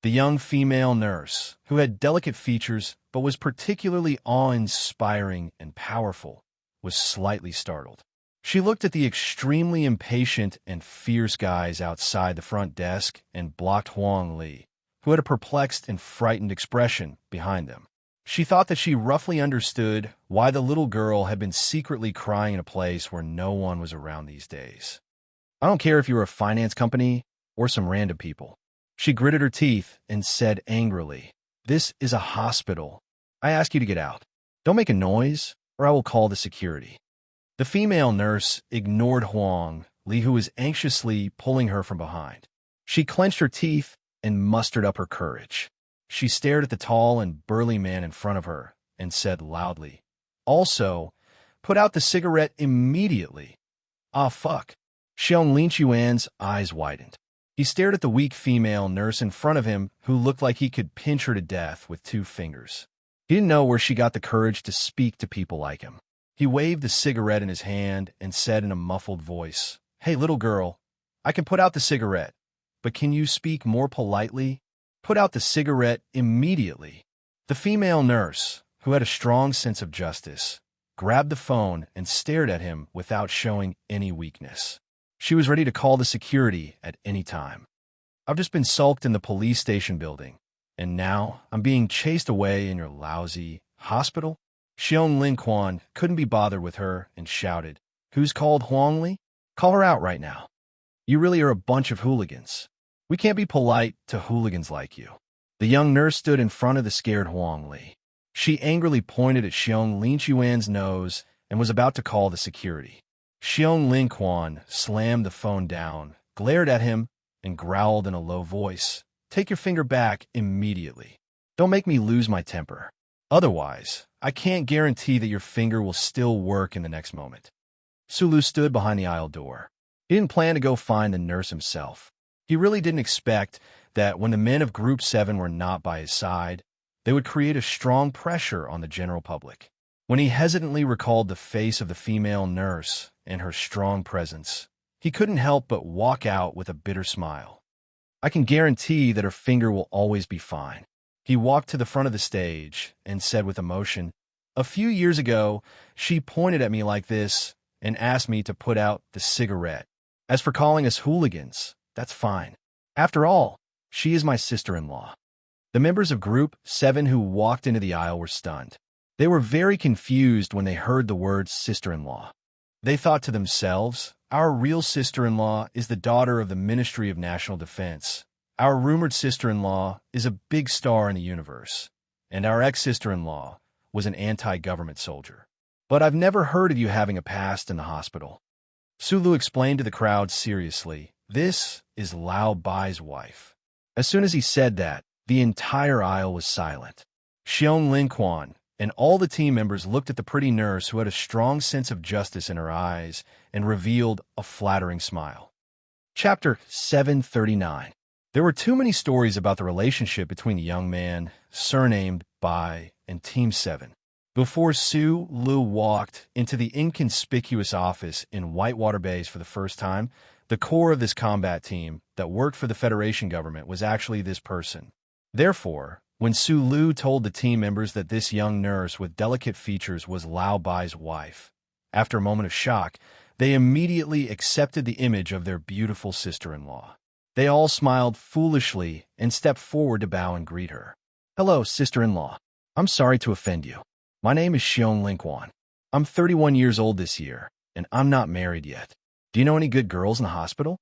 The young female nurse, who had delicate features but was particularly awe-inspiring and powerful, was slightly startled. She looked at the extremely impatient and fierce guys outside the front desk and blocked Huang Li, who had a perplexed and frightened expression behind them. She thought that she roughly understood why the little girl had been secretly crying in a place where no one was around these days. "I don't care if you're a finance company or some random people." She gritted her teeth and said angrily, "This is a hospital. I ask you to get out. Don't make a noise, or I will call the security." The female nurse ignored Huang Li, who was anxiously pulling her from behind. She clenched her teeth and mustered up her courage. She stared at the tall and burly man in front of her and said loudly, "Also, put out the cigarette immediately." "Ah, fuck." Xiong Linchuan's eyes widened. He stared at the weak female nurse in front of him, who looked like he could pinch her to death with 2 fingers. He didn't know where she got the courage to speak to people like him. He waved the cigarette in his hand and said in a muffled voice, "Hey, little girl, I can put out the cigarette, but can you speak more politely?" Put out the cigarette immediately. The female nurse, who had a strong sense of justice, grabbed the phone and stared at him without showing any weakness. She was ready to call the security at any time. "I've just been sulked in the police station building, and now I'm being chased away in your lousy hospital?" Xiong Linquan couldn't be bothered with her and shouted, "Who's called Huangli? Call her out right now. You really are a bunch of hooligans. We can't be polite to hooligans like you." The young nurse stood in front of the scared Huangli. She angrily pointed at Xiong Linquan's nose and was about to call the security. Xiong Linquan slammed the phone down, glared at him, and growled in a low voice, "Take your finger back immediately. Don't make me lose my temper. Otherwise, I can't guarantee that your finger will still work in the next moment." Sulu stood behind the aisle door. He didn't plan to go find the nurse himself. He really didn't expect that when the men of Group 7 were not by his side, they would create a strong pressure on the general public. When he hesitantly recalled the face of the female nurse and her strong presence, he couldn't help but walk out with a bitter smile. "I can guarantee that her finger will always be fine." He walked to the front of the stage and said with emotion, "A few years ago, she pointed at me like this and asked me to put out the cigarette. As for calling us hooligans, that's fine. After all, she is my sister-in-law." The members of Group 7 who walked into the aisle were stunned. They were very confused when they heard the words sister-in-law. They thought to themselves, "Our real sister-in-law is the daughter of the Ministry of National Defense. Our rumored sister-in-law is a big star in the universe. And our ex-sister-in-law was an anti-government soldier. But I've never heard of you having a past in the hospital." Sulu explained to the crowd seriously, "This is Lao Bai's wife." As soon as he said that, the entire aisle was silent. Xiong Linquan and all the team members looked at the pretty nurse who had a strong sense of justice in her eyes and revealed a flattering smile. Chapter 739. There were too many stories about the relationship between the young man, surnamed Bai, and Team 7. Before Su Lu walked into the inconspicuous office in Whitewater Base for the first time, the core of this combat team that worked for the Federation government was actually this person. Therefore, when Su Lu told the team members that this young nurse with delicate features was Lao Bai's wife, after a moment of shock, they immediately accepted the image of their beautiful sister-in-law. They all smiled foolishly and stepped forward to bow and greet her. "Hello, sister-in-law. I'm sorry to offend you. My name is Xiong Linquan. I'm 31 years old this year, and I'm not married yet. Do you know any good girls in the hospital?"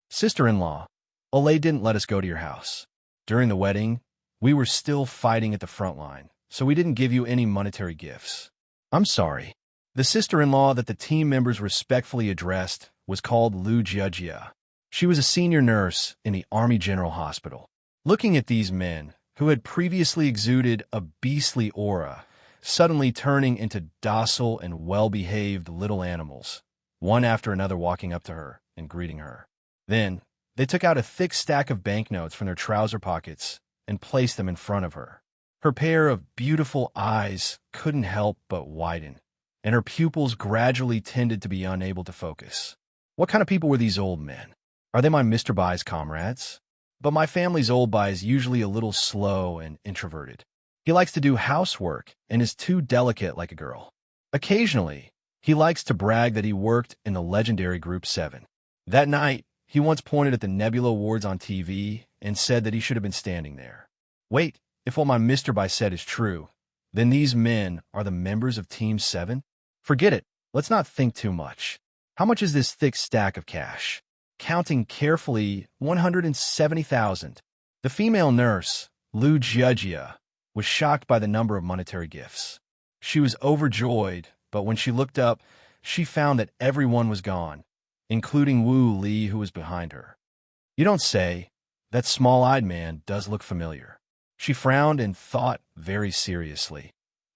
"Sister-in-law, Olay didn't let us go to your house. During the wedding, we were still fighting at the front line, so we didn't give you any monetary gifts." "I'm sorry." The sister-in-law that the team members respectfully addressed was called Lu Jiajia. She was a senior nurse in the Army General Hospital. Looking at these men, who had previously exuded a beastly aura, suddenly turning into docile and well-behaved little animals, one after another walking up to her and greeting her. Then, they took out a thick stack of banknotes from their trouser pockets and placed them in front of her. Her pair of beautiful eyes couldn't help but widen, and her pupils gradually tended to be unable to focus. What kind of people were these old men? Are they my Mr. Bai's comrades? But my family's old Bai is usually a little slow and introverted. He likes to do housework and is too delicate like a girl. Occasionally, he likes to brag that he worked in the legendary Group 7. That night, he once pointed at the Nebula Awards on TV and said that he should have been standing there. Wait, if what my Mr. Bai said is true, then these men are the members of Team 7? Forget it. Let's not think too much. How much is this thick stack of cash? Counting carefully, 170,000. The female nurse, Lu Jiajia, was shocked by the number of monetary gifts. She was overjoyed, but when she looked up, she found that everyone was gone, including Wu Li, who was behind her. "You don't say. That small-eyed man does look familiar." She frowned and thought very seriously.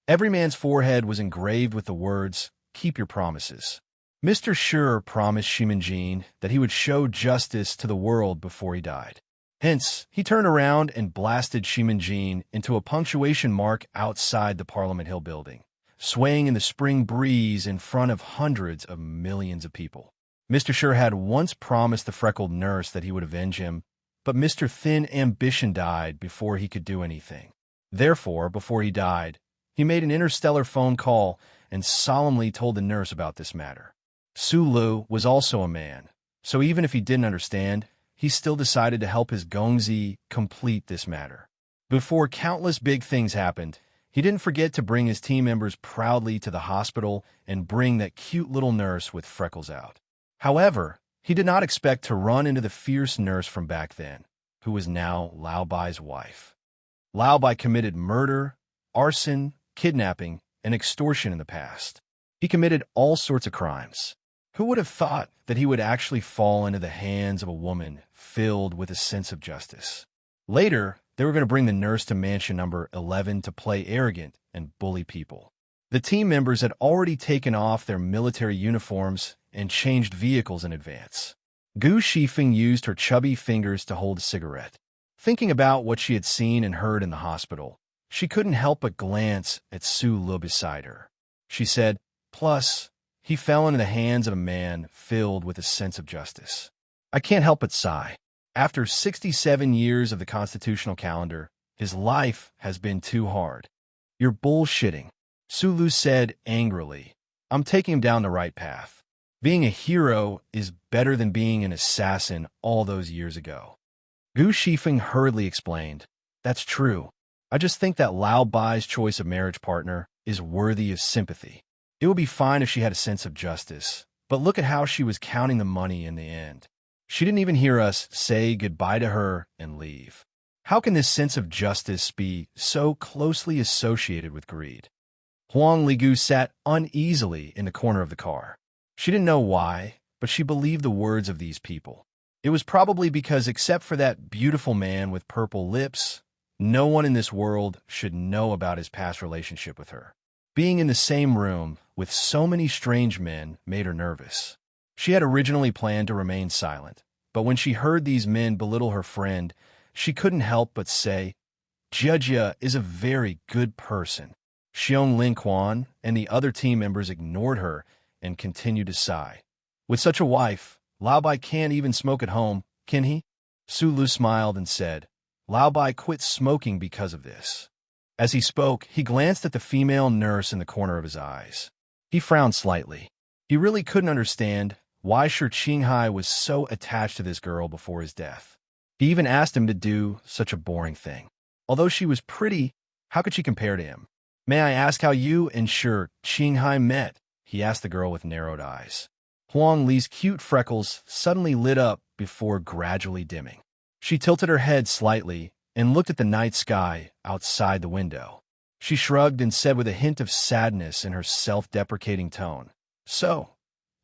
Every man's forehead was engraved with the words, "Keep your promises." Mr. Schur promised Shimanjin that he would show justice to the world before he died. Hence, he turned around and blasted Shimanjin into a punctuation mark outside the Parliament Hill building, swaying in the spring breeze in front of hundreds of millions of people. Mr. Sure had once promised the freckled nurse that he would avenge him, but Mr. Thin Ambition died before he could do anything. Therefore, before he died, he made an interstellar phone call and solemnly told the nurse about this matter. Sulu was also a man, so even if he didn't understand, he still decided to help his Gongzi complete this matter. Before countless big things happened, he didn't forget to bring his team members proudly to the hospital and bring that cute little nurse with freckles out. However, he did not expect to run into the fierce nurse from back then, who was now Lao Bai's wife. Lao Bai committed murder, arson, kidnapping, and extortion in the past. He committed all sorts of crimes. Who would have thought that he would actually fall into the hands of a woman filled with a sense of justice? Later, they were going to bring the nurse to mansion number 11 to play arrogant and bully people. The team members had already taken off their military uniforms and changed vehicles in advance. Gu Shifeng used her chubby fingers to hold a cigarette. Thinking about what she had seen and heard in the hospital, she couldn't help but glance at Su Lu beside her. She said, "Plus, he fell into the hands of a man filled with a sense of justice." I can't help but sigh. After 67 years of the constitutional calendar, his life has been too hard. "You're bullshitting," Sulu said angrily. "I'm taking him down the right path. Being a hero is better than being an assassin all those years ago." Gu Shifeng hurriedly explained, "That's true. I just think that Lao Bai's choice of marriage partner is worthy of sympathy. It would be fine if she had a sense of justice, but look at how she was counting the money in the end. She didn't even hear us say goodbye to her and leave. How can this sense of justice be so closely associated with greed?" Huang Ligu sat uneasily in the corner of the car. She didn't know why, but she believed the words of these people. It was probably because except for that beautiful man with purple lips, no one in this world should know about his past relationship with her. Being in the same room with so many strange men made her nervous. She had originally planned to remain silent, but when she heard these men belittle her friend, she couldn't help but say, "Jia is a very good person." Xiong Lin Quan and the other team members ignored her and continued to sigh. "With such a wife, Lao Bai can't even smoke at home, can he?" Sulu smiled and said, "Lao Bai quit smoking because of this." As he spoke, he glanced at the female nurse in the corner of his eyes. He frowned slightly. He really couldn't understand why Shi Qinghai was so attached to this girl before his death. He even asked him to do such a boring thing. Although she was pretty, how could she compare to him? "May I ask how you and Shi Qinghai met?" he asked the girl with narrowed eyes. Huang Li's cute freckles suddenly lit up before gradually dimming. She tilted her head slightly and looked at the night sky outside the window. She shrugged and said with a hint of sadness in her self-deprecating tone, "So,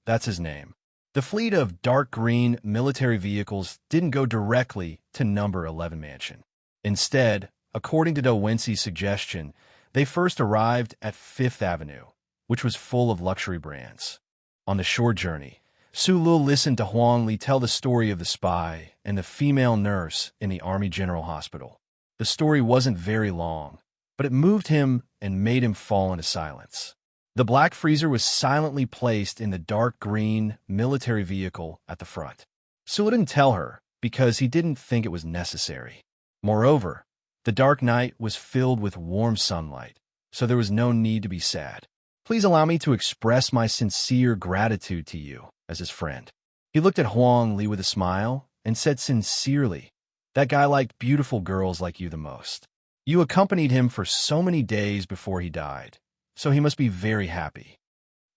that's his name." The fleet of dark green military vehicles didn't go directly to number 11 mansion. Instead, according to Do Wensi's suggestion, they first arrived at 5th Avenue, which was full of luxury brands. On the short journey, Su Lu listened to Huang Li tell the story of the spy and the female nurse in the Army General Hospital. The story wasn't very long, but it moved him and made him fall into silence. The black freezer was silently placed in the dark green military vehicle at the front. Su Lu didn't tell her because he didn't think it was necessary. Moreover, the dark night was filled with warm sunlight, so there was no need to be sad. "Please allow me to express my sincere gratitude to you as his friend." He looked at Huang Li with a smile and said sincerely, "That guy liked beautiful girls like you the most. You accompanied him for so many days before he died, so he must be very happy."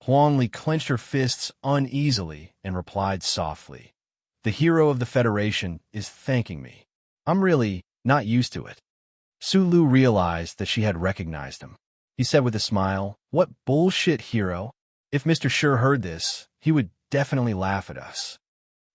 Huang Li clenched her fists uneasily and replied softly, "The hero of the Federation is thanking me. I'm really not used to it." Su Lu realized that she had recognized him. He said with a smile, "What bullshit, hero? If Mr. Sure heard this, he would definitely laugh at us.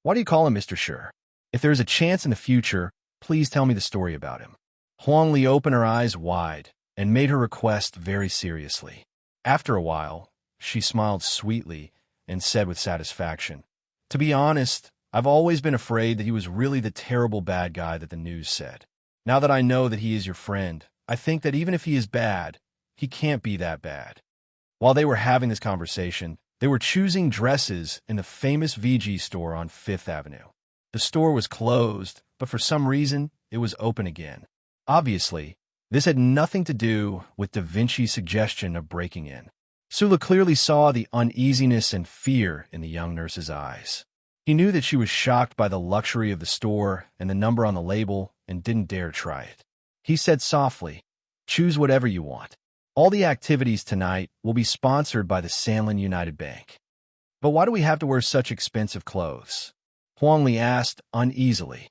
Why do you call him Mr. Sure? If there is a chance in the future, please tell me the story about him." Huang Li opened her eyes wide and made her request very seriously. After a while, she smiled sweetly and said with satisfaction, "To be honest, I've always been afraid that he was really the terrible bad guy that the news said. Now that I know that he is your friend, I think that even if he is bad, he can't be that bad." While they were having this conversation, they were choosing dresses in the famous VG store on Fifth Avenue. The store was closed, but for some reason, it was open again. Obviously, this had nothing to do with Da Vinci's suggestion of breaking in. Sula clearly saw the uneasiness and fear in the young nurse's eyes. He knew that she was shocked by the luxury of the store and the number on the label and didn't dare try it. He said softly, "Choose whatever you want. All the activities tonight will be sponsored by the Sanlin United Bank." "But why do we have to wear such expensive clothes?" Huang Li asked uneasily.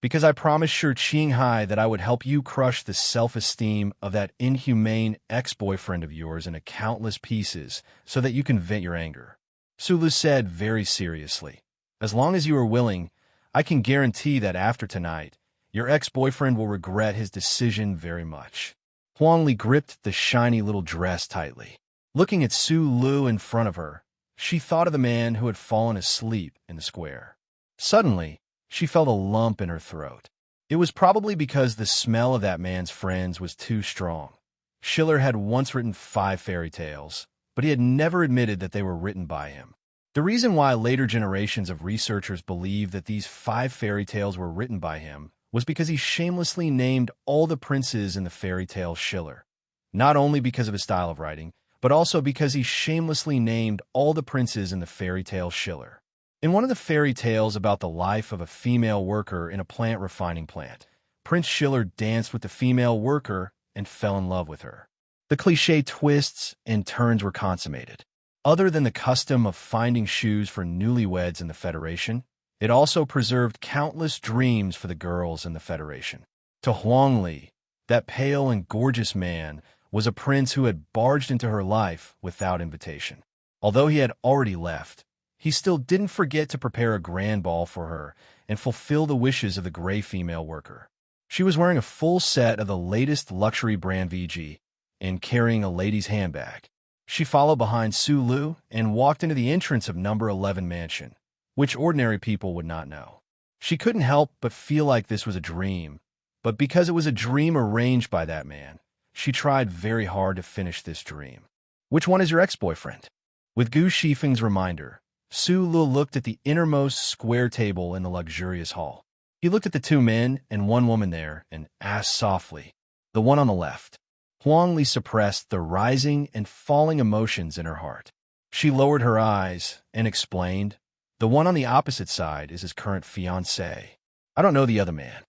"Because I promised Shi Qinghai that I would help you crush the self-esteem of that inhumane ex-boyfriend of yours into countless pieces so that you can vent your anger," Sulu said very seriously. "As long as you are willing, I can guarantee that after tonight, your ex-boyfriend will regret his decision very much." Huang Li gripped the shiny little dress tightly. Looking at Su Lu in front of her, she thought of the man who had fallen asleep in the square. Suddenly, she felt a lump in her throat. It was probably because the smell of that man's friends was too strong. Schiller had once written 5 fairy tales, but he had never admitted that they were written by him. The reason why later generations of researchers believe that these 5 fairy tales were written by him was because he shamelessly named all the princes in the fairy tale Schiller. Not only because of his style of writing, but also because he shamelessly named all the princes in the fairy tale Schiller. In one of the fairy tales about the life of a female worker in a plant refining plant, Prince Schiller danced with the female worker and fell in love with her. The cliché twists and turns were consummated. Other than the custom of finding shoes for newlyweds in the Federation, it also preserved countless dreams for the girls in the Federation. To Huang Li, that pale and gorgeous man was a prince who had barged into her life without invitation. Although he had already left, he still didn't forget to prepare a grand ball for her and fulfill the wishes of the gray female worker. She was wearing a full set of the latest luxury brand VG and carrying a lady's handbag. She followed behind Su Lu and walked into the entrance of number 11 mansion, which ordinary people would not know. She couldn't help but feel like this was a dream, but because it was a dream arranged by that man, she tried very hard to finish this dream. "Which one is your ex-boyfriend?" With Gu Shifeng's reminder, Su Lu looked at the innermost square table in the luxurious hall. He looked at the 2 men and 1 woman there and asked softly, "The one on the left." Huang Li suppressed the rising and falling emotions in her heart. She lowered her eyes and explained, "The one on the opposite side is his current fiancé. I don't know the other man.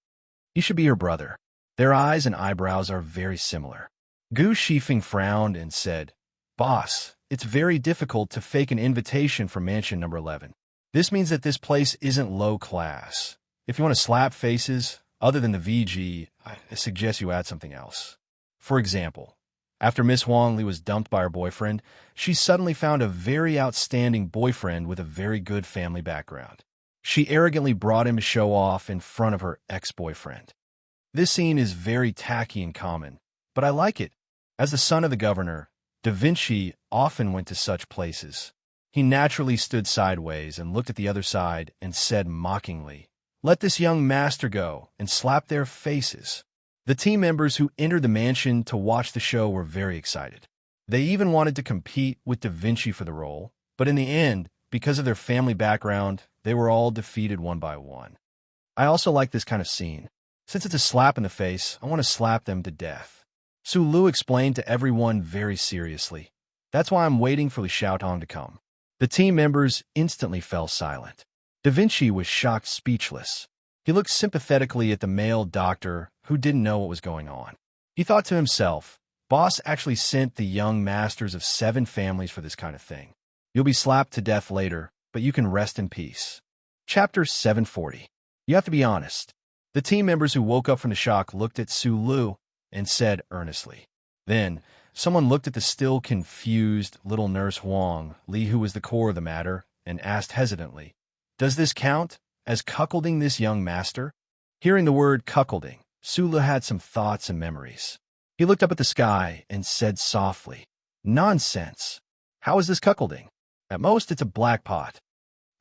He should be her brother. Their eyes and eyebrows are very similar." Gu Shifeng frowned and said, "Boss, it's very difficult to fake an invitation for mansion number 11. This means that this place isn't low class. If you want to slap faces, other than the VG, I suggest you add something else. For example, after Miss Huang Li was dumped by her boyfriend, she suddenly found a very outstanding boyfriend with a very good family background. She arrogantly brought him to show off in front of her ex-boyfriend. This scene is very tacky and common, but I like it. As the son of the governor, Da Vinci often went to such places. He naturally stood sideways and looked at the other side and said mockingly, "Let this young master go and slap their faces." The team members who entered the mansion to watch the show were very excited. They even wanted to compete with Da Vinci for the role, but in the end, because of their family background, they were all defeated one by one. I also like this kind of scene. Since it's a slap in the face, I want to slap them to death. Su Lu explained to everyone very seriously. That's why I'm waiting for Li Xiaotong to come. The team members instantly fell silent. Da Vinci was shocked speechless. He looked sympathetically at the male doctor who didn't know what was going on. He thought to himself, "Boss actually sent the young masters of 7 families for this kind of thing. You'll be slapped to death later, but you can rest in peace." Chapter 740. You have to be honest. The team members who woke up from the shock looked at Su Lu and said earnestly. Then, someone looked at the still confused little nurse Huang Li, who was the core of the matter, and asked hesitantly, "Does this count as cuckolding this young master?" Hearing the word cuckolding, Su Lu had some thoughts and memories. He looked up at the sky and said softly, "Nonsense. How is this cuckolding? At most, it's a black pot."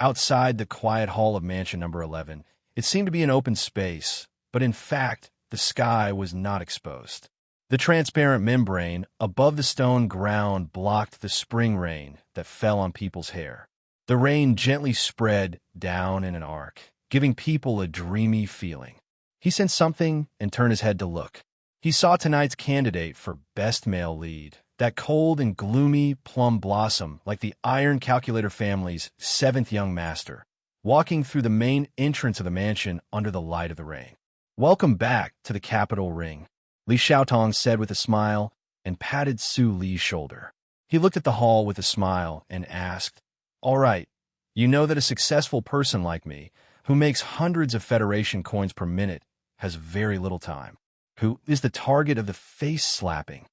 Outside the quiet hall of mansion number 11, it seemed to be an open space, but in fact, the sky was not exposed. The transparent membrane above the stone ground blocked the spring rain that fell on people's hair. The rain gently spread down in an arc, giving people a dreamy feeling. He sensed something and turned his head to look. He saw tonight's candidate for Best Male Lead, that cold and gloomy plum blossom like the Iron Calculator family's seventh young master, walking through the main entrance of the mansion under the light of the rain. "Welcome back to the Capital Ring," Li Xiaotong said with a smile and patted Su Li's shoulder. He looked at the hall with a smile and asked, "All right, you know that a successful person like me, who makes hundreds of Federation coins per minute, has very little time. Who is the target of the face-slapping?"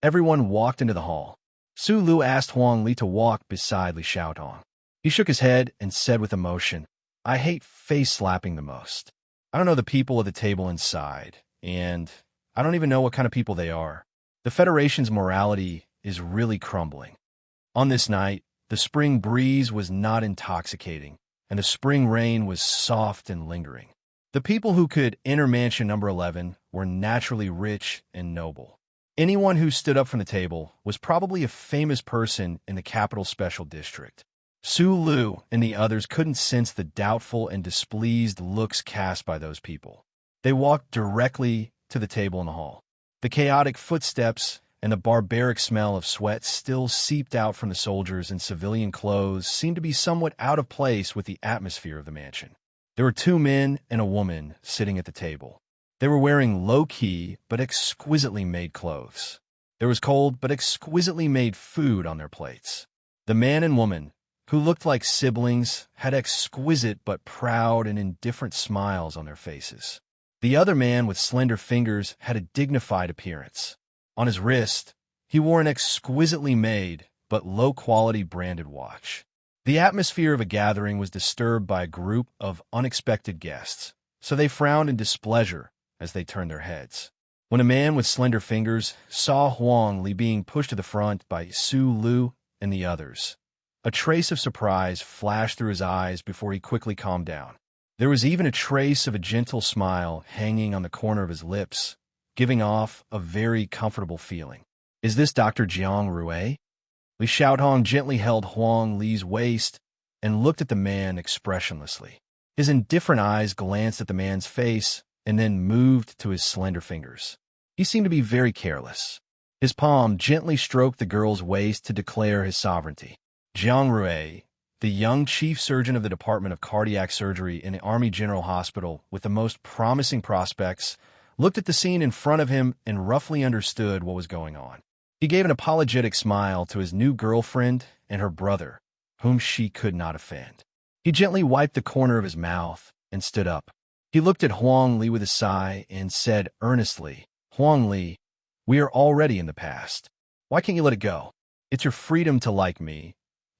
Everyone walked into the hall. Su Lu asked Huang Li to walk beside Li Xiaotong. He shook his head and said with emotion, "I hate face-slapping the most. I don't know the people at the table inside, and I don't even know what kind of people they are. The Federation's morality is really crumbling." On this night, the spring breeze was not intoxicating, and the spring rain was soft and lingering. The people who could enter mansion number 11 were naturally rich and noble. Anyone who stood up from the table was probably a famous person in the capital special district. Su Lu and the others couldn't sense the doubtful and displeased looks cast by those people. They walked directly to the table in the hall. The chaotic footsteps and the barbaric smell of sweat still seeped out from the soldiers in civilian clothes seemed to be somewhat out of place with the atmosphere of the mansion. There were two men and a woman sitting at the table. They were wearing low-key but exquisitely made clothes. There was cold but exquisitely made food on their plates. The man and woman, who looked like siblings, had exquisite but proud and indifferent smiles on their faces. The other man with slender fingers had a dignified appearance. On his wrist, he wore an exquisitely made but low-quality branded watch. The atmosphere of a gathering was disturbed by a group of unexpected guests, so they frowned in displeasure as they turned their heads. When a man with slender fingers saw Huang Li being pushed to the front by Su Lu and the others, a trace of surprise flashed through his eyes before he quickly calmed down. There was even a trace of a gentle smile hanging on the corner of his lips, giving off a very comfortable feeling. "Is this Dr. Jiang Rue?" Li Xiaotong gently held Huang Li's waist and looked at the man expressionlessly. His indifferent eyes glanced at the man's face and then moved to his slender fingers. He seemed to be very careless. His palm gently stroked the girl's waist to declare his sovereignty. Jiang Rue, the young chief surgeon of the Department of Cardiac Surgery in the Army General Hospital with the most promising prospects, looked at the scene in front of him and roughly understood what was going on. He gave an apologetic smile to his new girlfriend and her brother, whom she could not offend. He gently wiped the corner of his mouth and stood up. He looked at Huang Li with a sigh and said earnestly, "Huang Li, we are already in the past. Why can't you let it go? It's your freedom to like me,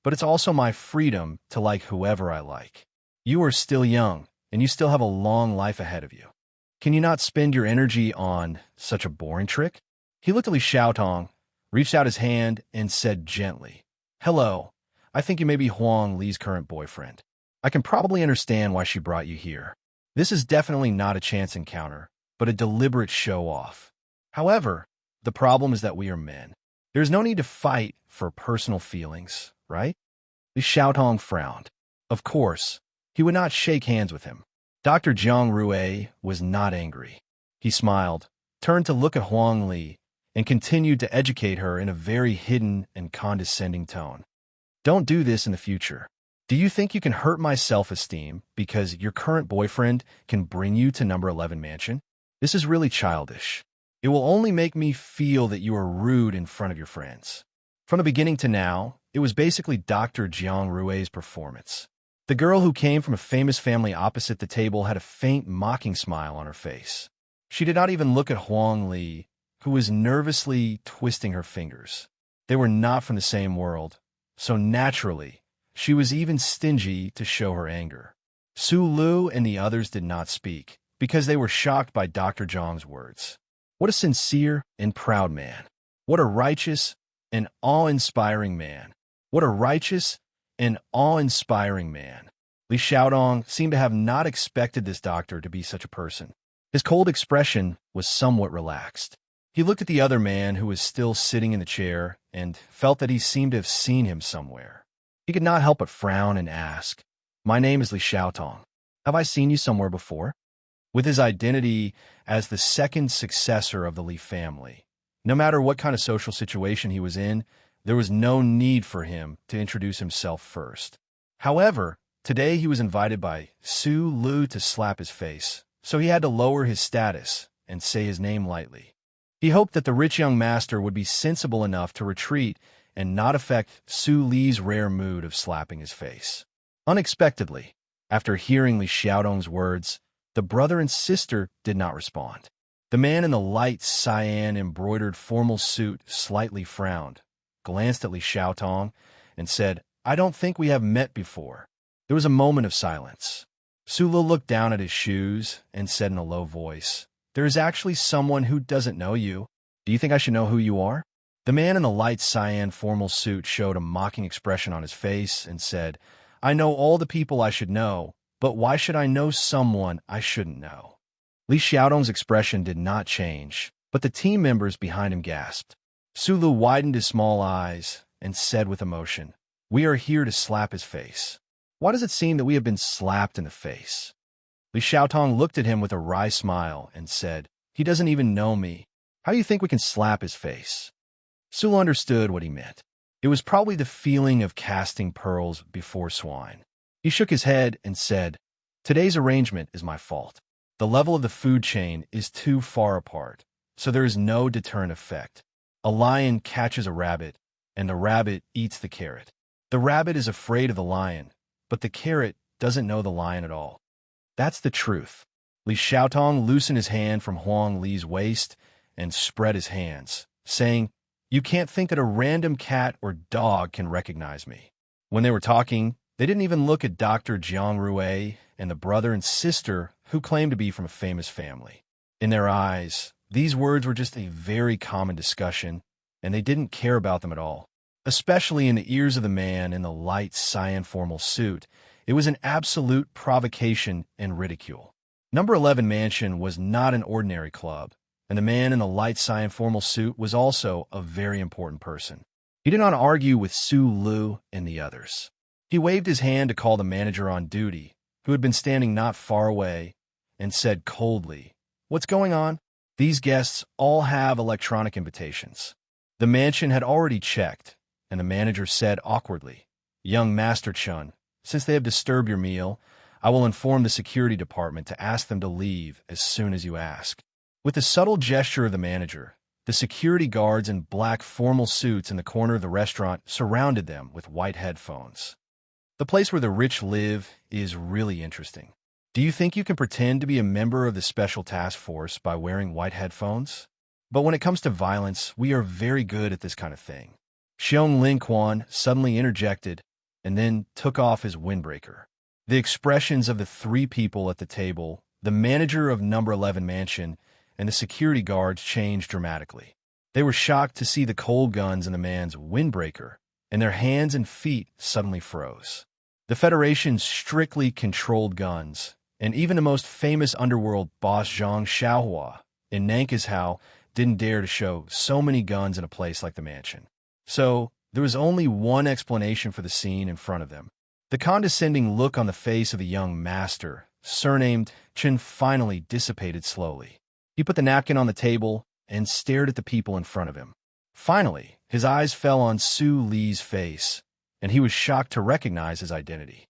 but it's also my freedom to like whoever I like. You are still young, and you still have a long life ahead of you. Can you not spend your energy on such a boring trick?" He looked at Li Xiaotong, reached out his hand, and said gently, "Hello, I think you may be Huang Li's current boyfriend. I can probably understand why she brought you here. This is definitely not a chance encounter, but a deliberate show-off. However, the problem is that we are men. There's no need to fight for personal feelings, right?" Li Xiaotong frowned. Of course, he would not shake hands with him. Dr. Jiang Rue was not angry. He smiled, turned to look at Huang Li, and continued to educate her in a very hidden and condescending tone. "Don't do this in the future. Do you think you can hurt my self-esteem because your current boyfriend can bring you to number 11 mansion? This is really childish. It will only make me feel that you are rude in front of your friends." From the beginning to now, it was basically Dr. Jiang Rue's performance. The girl who came from a famous family opposite the table had a faint mocking smile on her face. She did not even look at Huang Li, who was nervously twisting her fingers. They were not from the same world, so naturally, she was even stingy to show her anger. Su Lu and the others did not speak, because they were shocked by Dr. Zhang's words. What a sincere and proud man. What a righteous and awe-inspiring man. What a righteous an awe-inspiring man. Li Xiaodong seemed to have not expected this doctor to be such a person. His cold expression was somewhat relaxed. He looked at the other man who was still sitting in the chair and felt that he seemed to have seen him somewhere. He could not help but frown and ask, "My name is Li Xiaotong. Have I seen you somewhere before?" With his identity as the second successor of the Li family, no matter what kind of social situation he was in, there was no need for him to introduce himself first. However, today he was invited by Su Lu to slap his face, so he had to lower his status and say his name lightly. He hoped that the rich young master would be sensible enough to retreat and not affect Su Li's rare mood of slapping his face. Unexpectedly, after hearing Li Xiaodong's words, the brother and sister did not respond. The man in the light cyan-embroidered formal suit slightly frowned, glanced at Li Xiaotong, and said, "I don't think we have met before." There was a moment of silence. Su Lu looked down at his shoes and said in a low voice, "There is actually someone who doesn't know you. Do you think I should know who you are?" The man in the light cyan formal suit showed a mocking expression on his face and said, "I know all the people I should know, but why should I know someone I shouldn't know?" Li Xiaodong's expression did not change, but the team members behind him gasped. Su Lu widened his small eyes and said with emotion, "We are here to slap his face. Why does it seem that we have been slapped in the face?" Li Xiaotong looked at him with a wry smile and said, "He doesn't even know me. How do you think we can slap his face?" Su Lu understood what he meant. It was probably the feeling of casting pearls before swine. He shook his head and said, "Today's arrangement is my fault. The level of the food chain is too far apart, so there is no deterrent effect. A lion catches a rabbit, and the rabbit eats the carrot. The rabbit is afraid of the lion, but the carrot doesn't know the lion at all. That's the truth." Li Xiaotong loosened his hand from Huang Li's waist and spread his hands, saying, "You can't think that a random cat or dog can recognize me." When they were talking, they didn't even look at Dr. Jiang Rui and the brother and sister who claimed to be from a famous family. In their eyes, these words were just a very common discussion, and they didn't care about them at all. Especially in the ears of the man in the light cyan formal suit, it was an absolute provocation and ridicule. Number 11 Mansion was not an ordinary club, and the man in the light cyan formal suit was also a very important person. He did not argue with Su Lu and the others. He waved his hand to call the manager on duty, who had been standing not far away, and said coldly, "What's going on?" "These guests all have electronic invitations." The mansion had already checked, and the manager said awkwardly, "Young Master Chun, since they have disturbed your meal, I will inform the security department to ask them to leave as soon as you ask." With a subtle gesture of the manager, the security guards in black formal suits in the corner of the restaurant surrounded them with white headphones. The place where the rich live is really interesting. Do you think you can pretend to be a member of the special task force by wearing white headphones? But when it comes to violence, we are very good at this kind of thing. Xiong Lin Quan suddenly interjected and then took off his windbreaker. The expressions of the three people at the table, the manager of Number 11 Mansion, and the security guards changed dramatically. They were shocked to see the cold guns in the man's windbreaker, and their hands and feet suddenly froze. The Federation's strictly controlled guns, and even the most famous underworld boss Zhang Xiaohua in Nankashao didn't dare to show so many guns in a place like the mansion. So, there was only one explanation for the scene in front of them. The condescending look on the face of the young master, surnamed Chen, finally dissipated slowly. He put the napkin on the table and stared at the people in front of him. Finally, his eyes fell on Su Li's face, and he was shocked to recognize his identity.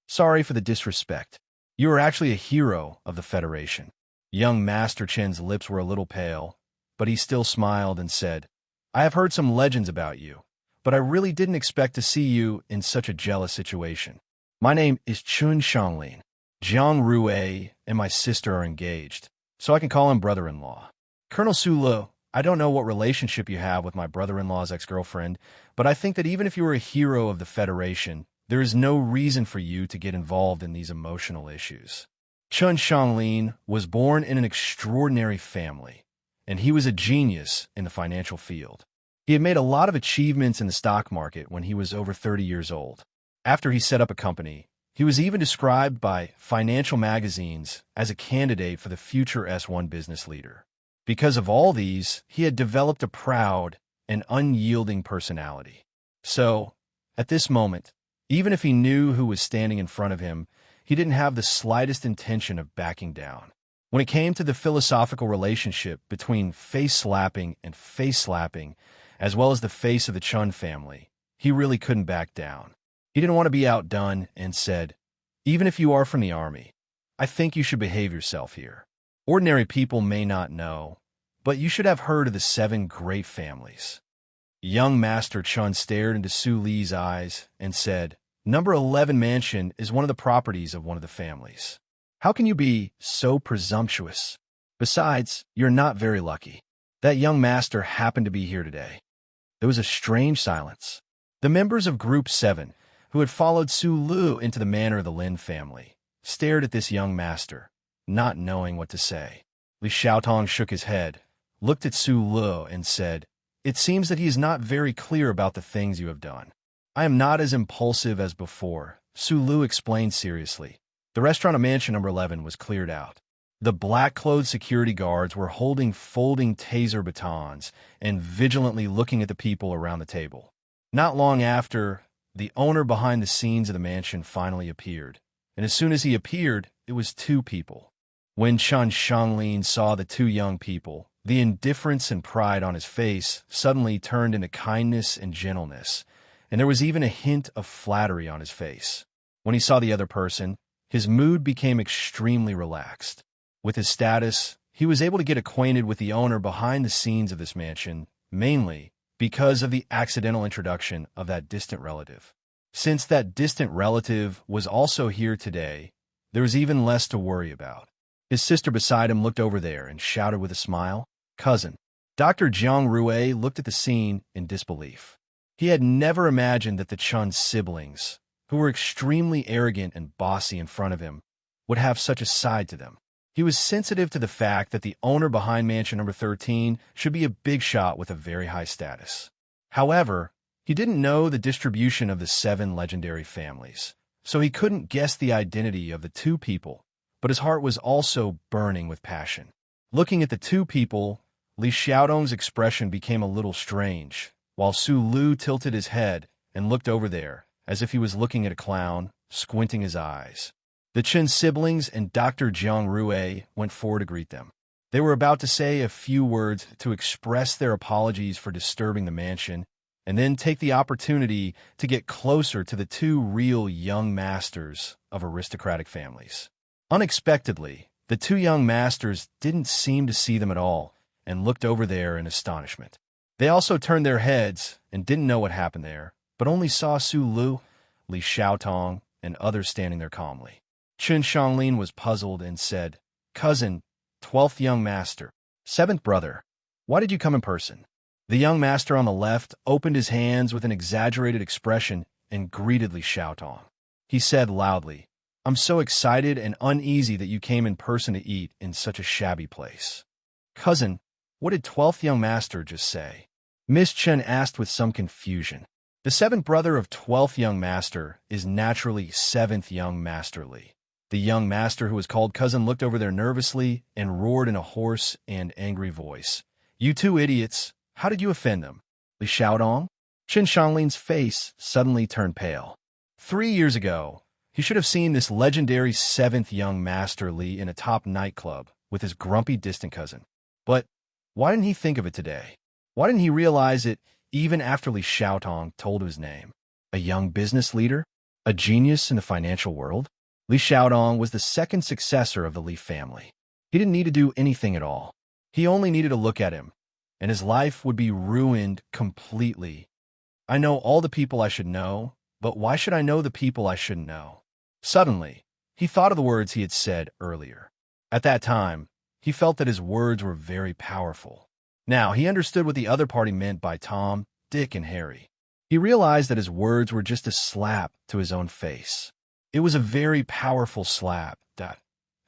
"Sorry for the disrespect. You are actually a hero of the Federation." Young Master Chen's lips were a little pale, but he still smiled and said, "I have heard some legends about you, but I really didn't expect to see you in such a jealous situation. My name is Chun Shanglin. Jiang Rui and my sister are engaged, so I can call him brother-in-law. Colonel Su Lu, I don't know what relationship you have with my brother-in-law's ex-girlfriend, but I think that even if you were a hero of the Federation, there is no reason for you to get involved in these emotional issues." Chun Shanglin was born in an extraordinary family, and he was a genius in the financial field. He had made a lot of achievements in the stock market when he was over 30 years old. After he set up a company, he was even described by financial magazines as a candidate for the future S1 business leader. Because of all these, he had developed a proud and unyielding personality. So, at this moment, even if he knew who was standing in front of him, he didn't have the slightest intention of backing down. When it came to the philosophical relationship between face-slapping and face-slapping, as well as the face of the Chun family, he really couldn't back down. He didn't want to be outdone and said, "Even if you are from the army, I think you should behave yourself here. Ordinary people may not know, but you should have heard of the 7 great families." Young Master Chun stared into Su Li's eyes and said, "Number 11 mansion is one of the properties of one of the families. How can you be so presumptuous? Besides, you're not very lucky. That young master happened to be here today." There was a strange silence. The members of Group 7, who had followed Su Lu into the manor of the Lin family, stared at this young master, not knowing what to say. Li Xiaotong shook his head, looked at Su Lu, and said, "It seems that he is not very clear about the things you have done." "I am not as impulsive as before," Su Lu explained seriously. The restaurant of mansion number 11 was cleared out. The black-clothed security guards were holding folding taser batons and vigilantly looking at the people around the table. Not long after, the owner behind the scenes of the mansion finally appeared, and as soon as he appeared, it was 2 people. When Chun Shanglin saw the 2 young people, the indifference and pride on his face suddenly turned into kindness and gentleness, and there was even a hint of flattery on his face. When he saw the other person, his mood became extremely relaxed. With his status, he was able to get acquainted with the owner behind the scenes of this mansion, mainly because of the accidental introduction of that distant relative. Since that distant relative was also here today, there was even less to worry about. His sister beside him looked over there and shouted with a smile, "Cousin." Dr. Jiang Rue looked at the scene in disbelief. He had never imagined that the Chun siblings, who were extremely arrogant and bossy in front of him, would have such a side to them. He was sensitive to the fact that the owner behind mansion number 13 should be a big shot with a very high status. However, he didn't know the distribution of the 7 legendary families, so he couldn't guess the identity of the 2 people, but his heart was also burning with passion. Looking at the 2 people, Li Xiaodong's expression became a little strange, while Su Lu tilted his head and looked over there, as if he was looking at a clown, squinting his eyes. The Chen siblings and Dr. Jiang Rue went forward to greet them. They were about to say a few words to express their apologies for disturbing the mansion, and then take the opportunity to get closer to the 2 real young masters of aristocratic families. Unexpectedly, the 2 young masters didn't seem to see them at all and looked over there in astonishment. They also turned their heads and didn't know what happened there, but only saw Su Lu, Li Xiaotong, and others standing there calmly. Chun Shanglin was puzzled and said, "Cousin, 12th young master, 7th brother, why did you come in person?" The young master on the left opened his hands with an exaggerated expression and greeted Li Xiaotong. He said loudly, "I'm so excited and uneasy that you came in person to eat in such a shabby place." "Cousin, what did 12th young master just say?" Miss Chen asked with some confusion. The 7th brother of 12th young master is naturally 7th young master Li. The young master who was called cousin looked over there nervously and roared in a hoarse and angry voice, "You 2 idiots, how did you offend them?" Li Xiaodong? Chen Shanglin's face suddenly turned pale. 3 years ago, he should have seen this legendary 7th young master Li in a top nightclub with his grumpy distant cousin. But why didn't he think of it today? Why didn't he realize it even after Li Xiaotong told him his name? A young business leader? A genius in the financial world? Li Xiaodong was the 2nd successor of the Li family. He didn't need to do anything at all. He only needed to look at him, and his life would be ruined completely. "I know all the people I should know, but why should I know the people I shouldn't know?" Suddenly, he thought of the words he had said earlier. At that time, he felt that his words were very powerful. Now, he understood what the other party meant by Tom, Dick, and Harry. He realized that his words were just a slap to his own face. It was a very powerful slap that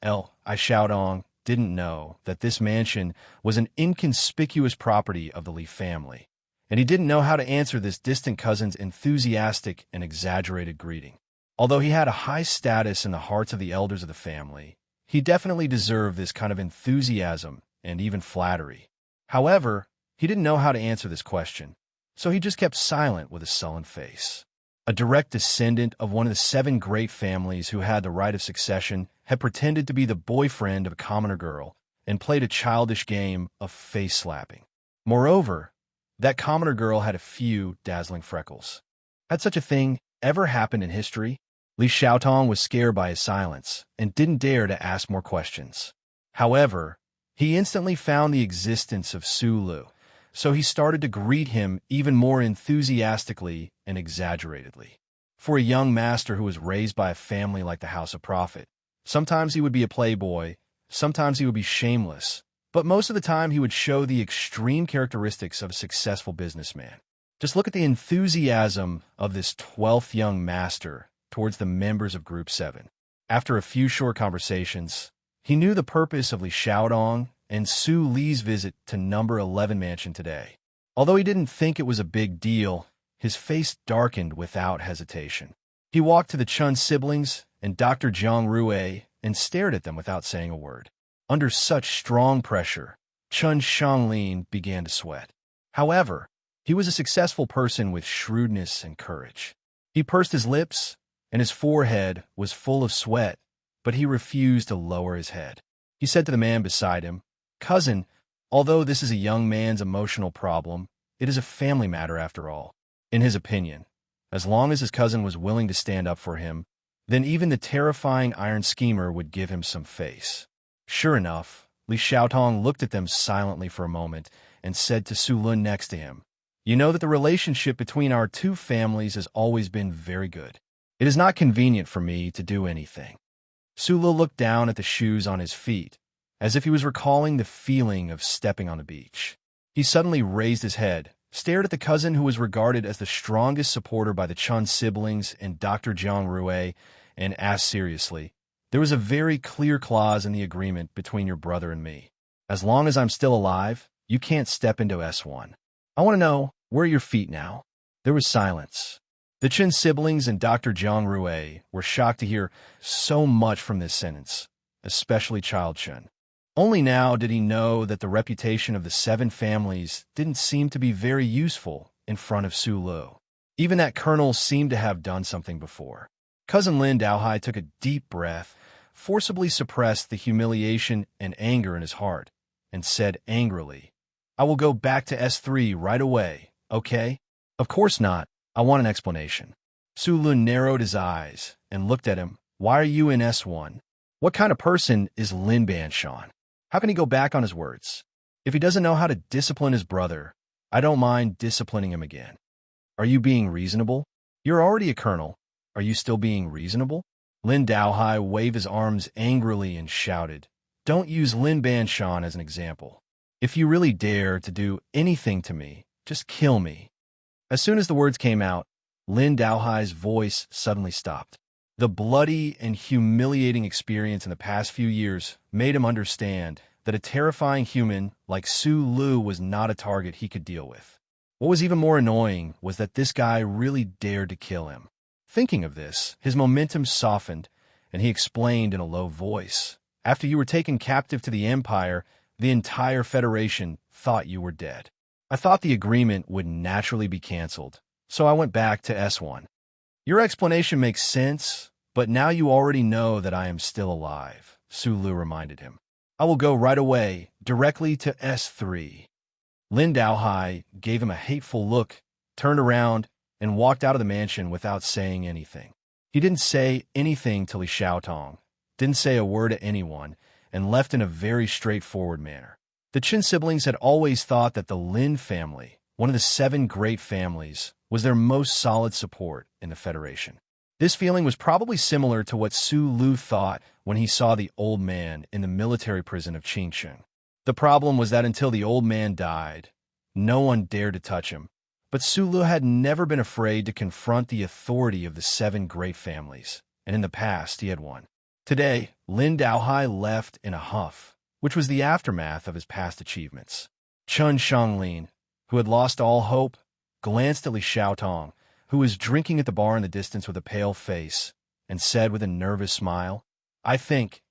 Li Xiaodong didn't know that this mansion was an inconspicuous property of the Li family, and he didn't know how to answer this distant cousin's enthusiastic and exaggerated greeting. Although he had a high status in the hearts of the elders of the family, he definitely deserved this kind of enthusiasm and even flattery. However, he didn't know how to answer this question, so he just kept silent with a sullen face. A direct descendant of one of the 7 great families who had the right of succession had pretended to be the boyfriend of a commoner girl and played a childish game of face-slapping. Moreover, that commoner girl had a few dazzling freckles. Had such a thing ever happened in history? Li Xiaotong was scared by his silence and didn't dare to ask more questions. However, he instantly found the existence of Su Lu, so he started to greet him even more enthusiastically and exaggeratedly. For a young master who was raised by a family like the House of Prophet, sometimes he would be a playboy, sometimes he would be shameless, but most of the time he would show the extreme characteristics of a successful businessman. Just look at the enthusiasm of this 12th young master towards the members of Group 7. After a few short conversations, he knew the purpose of Li Xiaodong and Su Li's visit to number 11 mansion today. Although he didn't think it was a big deal, his face darkened without hesitation. He walked to the Chun siblings and Dr. Jiang Rue and stared at them without saying a word. Under such strong pressure, Chun Shanglin began to sweat. However, he was a successful person with shrewdness and courage. He pursed his lips, and his forehead was full of sweat, but he refused to lower his head. He said to the man beside him, "Cousin, although this is a young man's emotional problem, it is a family matter after all." In his opinion, as long as his cousin was willing to stand up for him, then even the terrifying iron schemer would give him some face. Sure enough, Li Xiaotong looked at them silently for a moment and said to Su Lun next to him, "You know that the relationship between our 2 families has always been very good. It is not convenient for me to do anything." Su Lu looked down at the shoes on his feet, as if he was recalling the feeling of stepping on the beach. He suddenly raised his head, stared at the cousin who was regarded as the strongest supporter by the Chun siblings and Dr. Jiang Rue, and asked seriously, "There was a very clear clause in the agreement between your brother and me. As long as I'm still alive, you can't step into S1. I want to know, where are your feet now?" There was silence. The Chen siblings and Dr. Jiang Rue were shocked to hear so much from this sentence, especially Child Chen. Only now did he know that the reputation of the 7 families didn't seem to be very useful in front of Su Lu. Even that colonel seemed to have done something before. Cousin Lin Daohai took a deep breath, forcibly suppressed the humiliation and anger in his heart, and said angrily, "I will go back to S3 right away, okay?" "Of course not. I want an explanation." Su Lun narrowed his eyes and looked at him. "Why are you in S1? What kind of person is Lin Banshan? How can he go back on his words? If he doesn't know how to discipline his brother, I don't mind disciplining him again. Are you being reasonable? You're already a colonel. Are you still being reasonable?" Lin Daohai waved his arms angrily and shouted, "Don't use Lin Banshan as an example. If you really dare to do anything to me, just kill me." As soon as the words came out, Lin Daohai's voice suddenly stopped. The bloody and humiliating experience in the past few years made him understand that a terrifying human like Su Lu was not a target he could deal with. What was even more annoying was that this guy really dared to kill him. Thinking of this, his momentum softened, and he explained in a low voice, "After you were taken captive to the Empire, the entire Federation thought you were dead. I thought the agreement would naturally be cancelled, so I went back to S1. Your explanation makes sense, but now you already know that I am still alive," Su Lu reminded him. "I will go right away, directly to S3. Lin Daohai gave him a hateful look, turned around, and walked out of the mansion without saying anything. He didn't say anything to Li Xiaotong, didn't say a word to anyone, and left in a very straightforward manner. The Qin siblings had always thought that the Lin family, one of the 7 great families, was their most solid support in the Federation. This feeling was probably similar to what Su Lu thought when he saw the old man in the military prison of Qingcheng. The problem was that until the old man died, no one dared to touch him, but Su Lu had never been afraid to confront the authority of the 7 great families, and in the past he had won. Today, Lin Daohai left in a huff, which was the aftermath of his past achievements. Chun Shanglin, who had lost all hope, glanced at Li Xiaotong, who was drinking at the bar in the distance with a pale face, and said with a nervous smile, "I think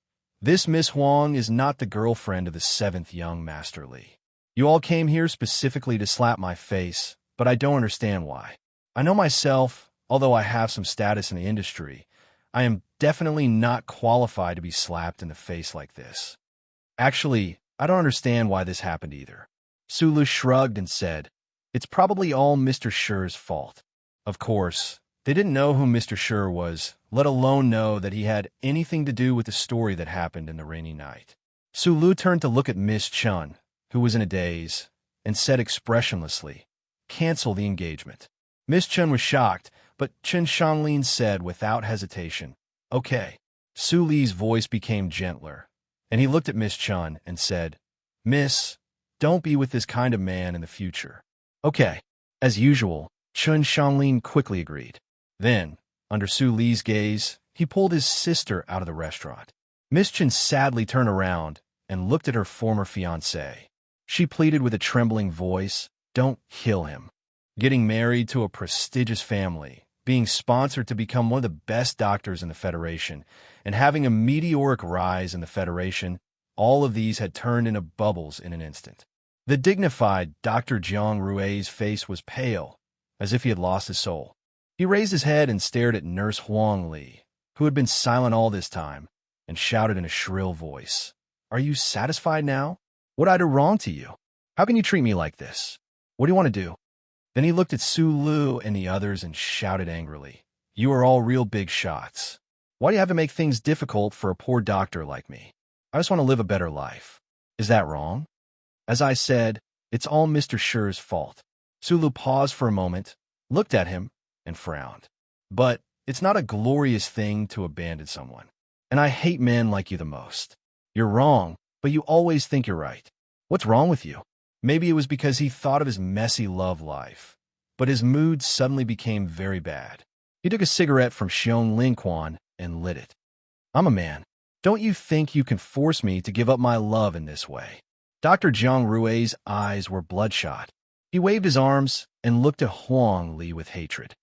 this Miss Huang is not the girlfriend of the 7th young Master Li. You all came here specifically to slap my face, but I don't understand why. I know myself, although I have some status in the industry, I am definitely not qualified to be slapped in the face like this. Actually, I don't understand why this happened either." Sulu shrugged and said, "It's probably all Mr. Shi's fault." Of course, they didn't know who Mr. Shi was, let alone know that he had anything to do with the story that happened in the rainy night. Sulu turned to look at Miss Chun, who was in a daze, and said expressionlessly, "Cancel the engagement." Miss Chun was shocked, but Chen Shanlin said without hesitation, "Okay." Su Li's voice became gentler, and he looked at Miss Chun and said, "Miss, don't be with this kind of man in the future." "Okay." As usual, Chen Shanlin quickly agreed. Then, under Su Li's gaze, he pulled his sister out of the restaurant. Miss Chen sadly turned around and looked at her former fiancé. She pleaded with a trembling voice, "Don't kill him." Getting married to a prestigious family, being sponsored to become one of the best doctors in the Federation, and having a meteoric rise in the Federation, all of these had turned into bubbles in an instant. The dignified Dr. Jiang Rui's face was pale, as if he had lost his soul. He raised his head and stared at Nurse Huang Li, who had been silent all this time, and shouted in a shrill voice, "Are you satisfied now? What did I do wrong to you? How can you treat me like this? What do you want to do?" Then he looked at Su Lu and the others and shouted angrily, "You are all real big shots. Why do you have to make things difficult for a poor doctor like me? I just want to live a better life. Is that wrong? As I said, it's all Mr. Shi's fault." Sulu paused for a moment, looked at him, and frowned. "But it's not a glorious thing to abandon someone. And I hate men like you the most. You're wrong, but you always think you're right. What's wrong with you?" Maybe it was because he thought of his messy love life, but his mood suddenly became very bad. He took a cigarette from Xiong Linquan and lit it. "I'm a man. Don't you think you can force me to give up my love in this way?" Dr. Jiang Rui's eyes were bloodshot. He waved his arms and looked at Huang Li with hatred.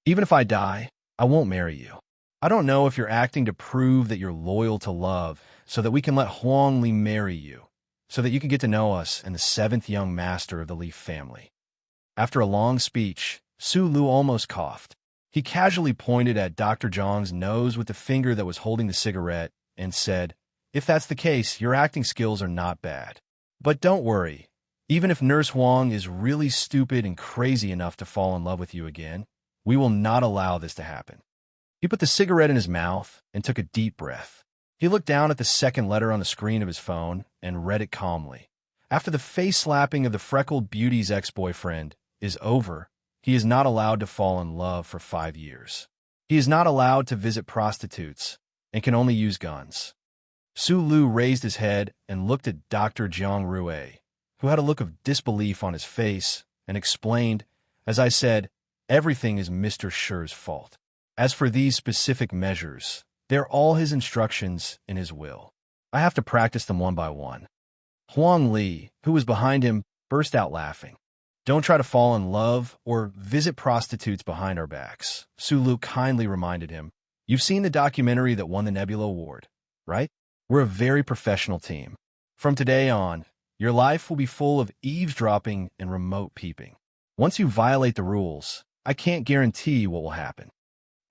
"Even if I die, I won't marry you. I don't know if you're acting to prove that you're loyal to love so that we can let Huang Li marry you, so that you can get to know us and the 7th young master of the Li family." After a long speech, Su Lu almost coughed. He casually pointed at Dr. Zhang's nose with the finger that was holding the cigarette and said, "If that's the case, your acting skills are not bad. But don't worry, even if Nurse Huang is really stupid and crazy enough to fall in love with you again, we will not allow this to happen." He put the cigarette in his mouth and took a deep breath. He looked down at the second letter on the screen of his phone and read it calmly. After the face-slapping of the freckled beauty's ex-boyfriend is over, he is not allowed to fall in love for 5 years. He is not allowed to visit prostitutes and can only use guns. Su Lu raised his head and looked at Dr. Jiang Rui, who had a look of disbelief on his face, and explained, "As I said, everything is Mr. Shi's fault. As for these specific measures, they're all his instructions in his will. I have to practice them one by one." Huang Li, who was behind him, burst out laughing. "Don't try to fall in love or visit prostitutes behind our backs," Su Lu kindly reminded him. "You've seen the documentary that won the Nebula Award, right? We're a very professional team. From today on, your life will be full of eavesdropping and remote peeping. Once you violate the rules, I can't guarantee what will happen."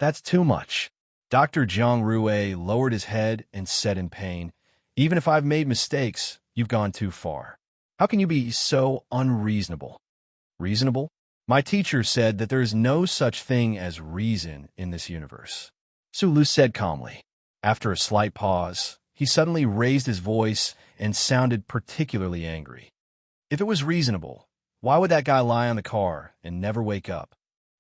"That's too much." Dr. Jiang Rui lowered his head and said in pain, "Even if I've made mistakes, you've gone too far. How can you be so unreasonable?" "Reasonable? My teacher said that there is no such thing as reason in this universe," Su Lu said calmly. After a slight pause, he suddenly raised his voice and sounded particularly angry. "If it was reasonable, why would that guy lie on the car and never wake up?"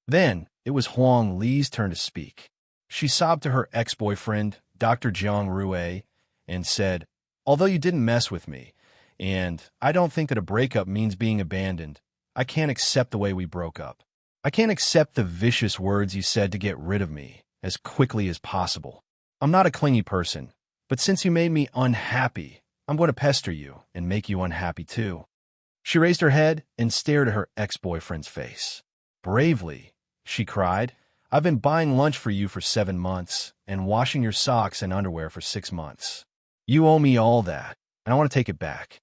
Then it was Huang Li's turn to speak. She sobbed to her ex-boyfriend, Dr. Jiang Rui, and said, "Although you didn't mess with me, and I don't think that a breakup means being abandoned, I can't accept the way we broke up. I can't accept the vicious words you said to get rid of me as quickly as possible. I'm not a clingy person, but since you made me unhappy, I'm going to pester you and make you unhappy too." She raised her head and stared at her ex-boyfriend's face. Bravely, she cried, "I've been buying lunch for you for 7 months and washing your socks and underwear for 6 months. You owe me all that, and I want to take it back."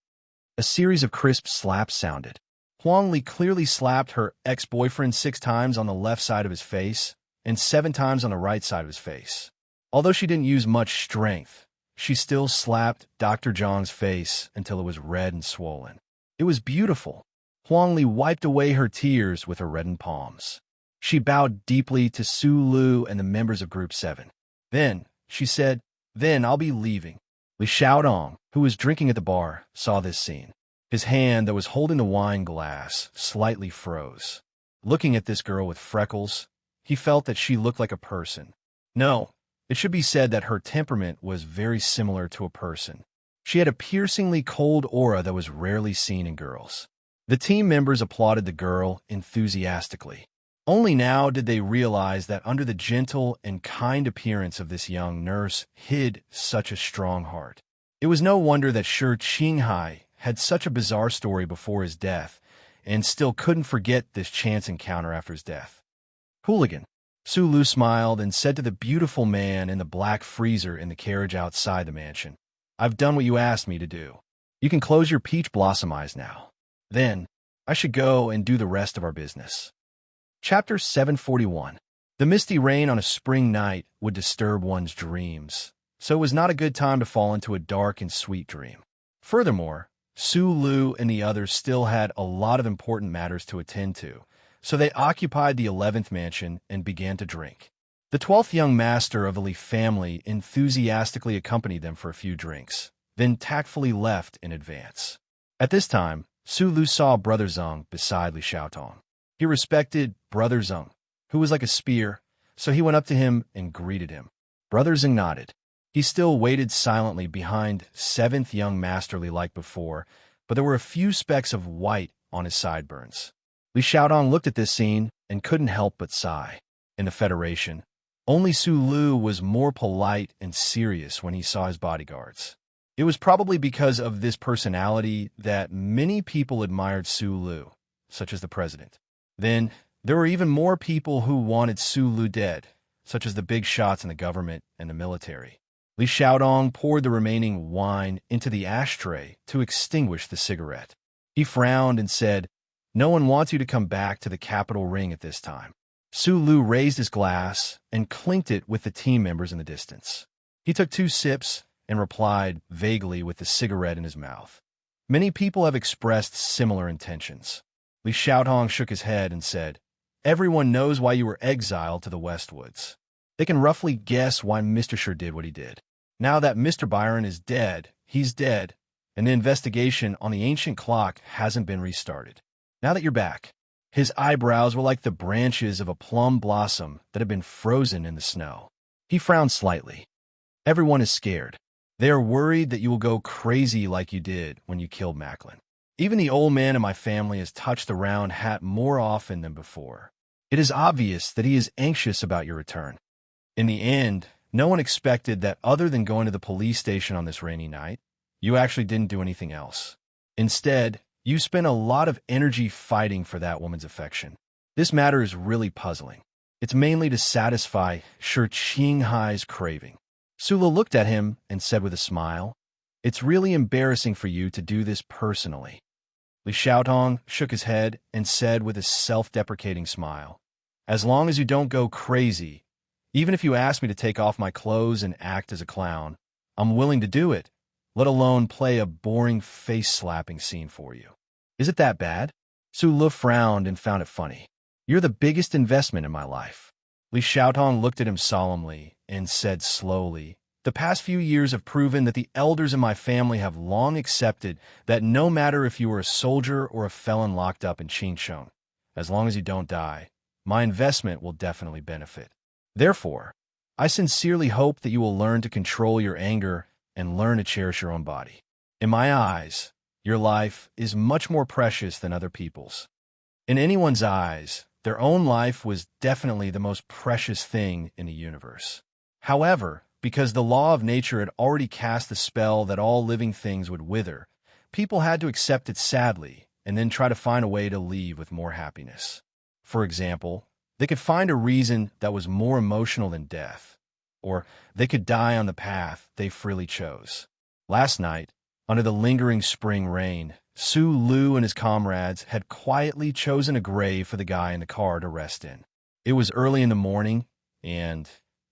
A series of crisp slaps sounded. Huang Li clearly slapped her ex-boyfriend 6 times on the left side of his face and 7 times on the right side of his face. Although she didn't use much strength, she still slapped Dr. Zhang's face until it was red and swollen. It was beautiful. Huang Li wiped away her tears with her reddened palms. She bowed deeply to Su Lu and the members of Group 7. Then, she said, "Then I'll be leaving." Li Xiaodong, who was drinking at the bar, saw this scene. His hand that was holding the wine glass slightly froze. Looking at this girl with freckles, he felt that she looked like a person. No, it should be said that her temperament was very similar to a person. She had a piercingly cold aura that was rarely seen in girls. The team members applauded the girl enthusiastically. Only now did they realize that under the gentle and kind appearance of this young nurse hid such a strong heart. It was no wonder that Shi Qinghai had such a bizarre story before his death and still couldn't forget this chance encounter after his death. "Hooligan." Su Lu smiled and said to the beautiful man in the black freezer in the carriage outside the mansion, "I've done what you asked me to do. You can close your peach blossom eyes now. Then, I should go and do the rest of our business." Chapter 741. The misty rain on a spring night would disturb one's dreams, so it was not a good time to fall into a dark and sweet dream. Furthermore, Su Lu and the others still had a lot of important matters to attend to, so they occupied the 11th mansion and began to drink. The 12th young master of the Li family enthusiastically accompanied them for a few drinks, then tactfully left in advance. At this time, Su Lu saw Brother Zeng beside Li Xiaotong. He respected Brother Zeng, who was like a spear, so he went up to him and greeted him. Brother Zeng nodded. He still waited silently behind 7th young master Li like before, but there were a few specks of white on his sideburns. Li Xiaodong looked at this scene and couldn't help but sigh. In the Federation, only Su Lu was more polite and serious when he saw his bodyguards. It was probably because of this personality that many people admired Su Lu, such as the president. Then, there were even more people who wanted Su Lu dead, such as the big shots in the government and the military. Li Xiaodong poured the remaining wine into the ashtray to extinguish the cigarette. He frowned and said, "No one wants you to come back to the capital ring at this time." Su Lu raised his glass and clinked it with the team members in the distance. He took 2 sips and replied vaguely with the cigarette in his mouth. Many people have expressed similar intentions. Li Xiaodong shook his head and said, "Everyone knows why you were exiled to the Westwoods. They can roughly guess why Mr. Shi did what he did. Now that Mr. Byron is dead, he's dead, and the investigation on the ancient clock hasn't been restarted. Now that you're back." His eyebrows were like the branches of a plum blossom that had been frozen in the snow. He frowned slightly. "Everyone is scared. They are worried that you will go crazy like you did when you killed Macklin. Even the old man in my family has touched the round hat more often than before. It is obvious that he is anxious about your return. In the end, no one expected that other than going to the police station on this rainy night, you actually didn't do anything else. Instead, you spent a lot of energy fighting for that woman's affection. This matter is really puzzling. It's mainly to satisfy Shi Qinghai's craving." Sula looked at him and said with a smile, "It's really embarrassing for you to do this personally." Li Xiaotong shook his head and said with a self-deprecating smile, "As long as you don't go crazy, even if you ask me to take off my clothes and act as a clown, I'm willing to do it, let alone play a boring face-slapping scene for you. Is it that bad?" Su Lu frowned and found it funny. "You're the biggest investment in my life." Li Xiaotong looked at him solemnly and said slowly, "The past few years have proven that the elders in my family have long accepted that no matter if you are a soldier or a felon locked up in Qingsheng, as long as you don't die, my investment will definitely benefit. Therefore, I sincerely hope that you will learn to control your anger and learn to cherish your own body. In my eyes, your life is much more precious than other people's. In anyone's eyes, their own life was definitely the most precious thing in the universe. However, because the law of nature had already cast the spell that all living things would wither, people had to accept it sadly and then try to find a way to leave with more happiness. For example, they could find a reason that was more emotional than death, or they could die on the path they freely chose. Last night, under the lingering spring rain, Su Lu and his comrades had quietly chosen a grave for the guy in the car to rest in. It was early in the morning, and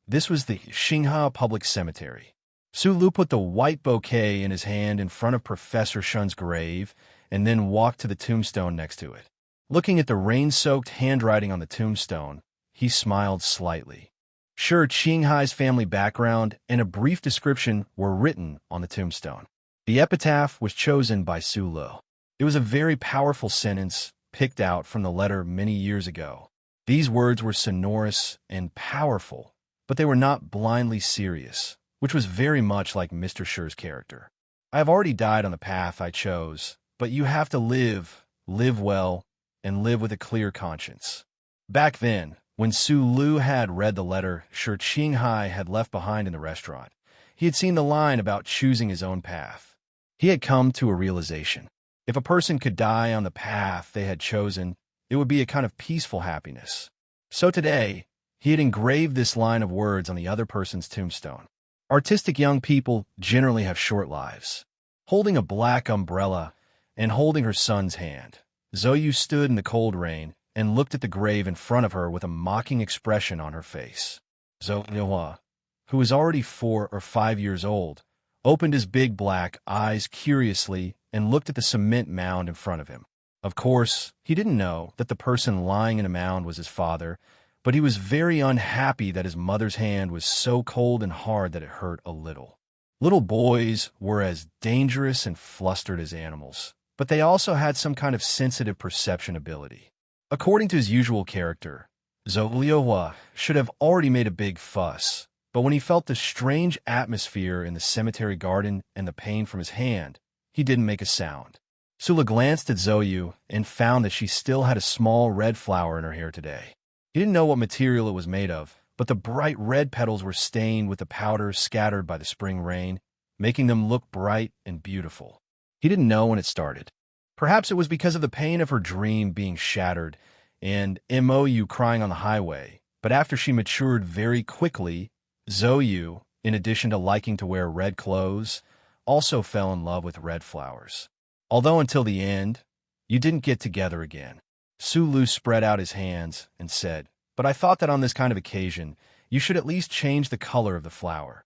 this was the Xinghe Public Cemetery. Su Lu put the white bouquet in his hand in front of Professor Shun's grave and then walked to the tombstone next to it. Looking at the rain-soaked handwriting on the tombstone, he smiled slightly. Sure, Qinghe's family background and a brief description were written on the tombstone. The epitaph was chosen by Su Lu. It was a very powerful sentence picked out from the letter many years ago. These words were sonorous and powerful, but they were not blindly serious, which was very much like Mr. Sher's character. I have already died on the path I chose, but you have to live well, and live with a clear conscience. Back then, when Su Lu had read the letter Shi Qinghai had left behind in the restaurant, he had seen the line about choosing his own path. He had come to a realization. If a person could die on the path they had chosen, it would be a kind of peaceful happiness. So today, he had engraved this line of words on the other person's tombstone. Artistic young people generally have short lives. Holding a black umbrella and holding her son's hand, Zhou stood in the cold rain and looked at the grave in front of her with a mocking expression on her face. Zhou, who was already 4 or 5 years old, opened his big black eyes curiously and looked at the cement mound in front of him. Of course, he didn't know that the person lying in a mound was his father, but he was very unhappy that his mother's hand was so cold and hard that it hurt a little. Little boys were as dangerous and flustered as animals, but they also had some kind of sensitive perception ability. According to his usual character, Zhou Liuhua should have already made a big fuss, but when he felt the strange atmosphere in the cemetery garden and the pain from his hand, he didn't make a sound. Sula glanced at Zhou and found that she still had a small red flower in her hair today. He didn't know what material it was made of, but the bright red petals were stained with the powder scattered by the spring rain, making them look bright and beautiful. He didn't know when it started. Perhaps it was because of the pain of her dream being shattered and Mou crying on the highway, but after she matured very quickly, Zhou, in addition to liking to wear red clothes, also fell in love with red flowers. Although until the end, you didn't get together again. Su Lu spread out his hands and said, "But I thought that on this kind of occasion, you should at least change the color of the flower."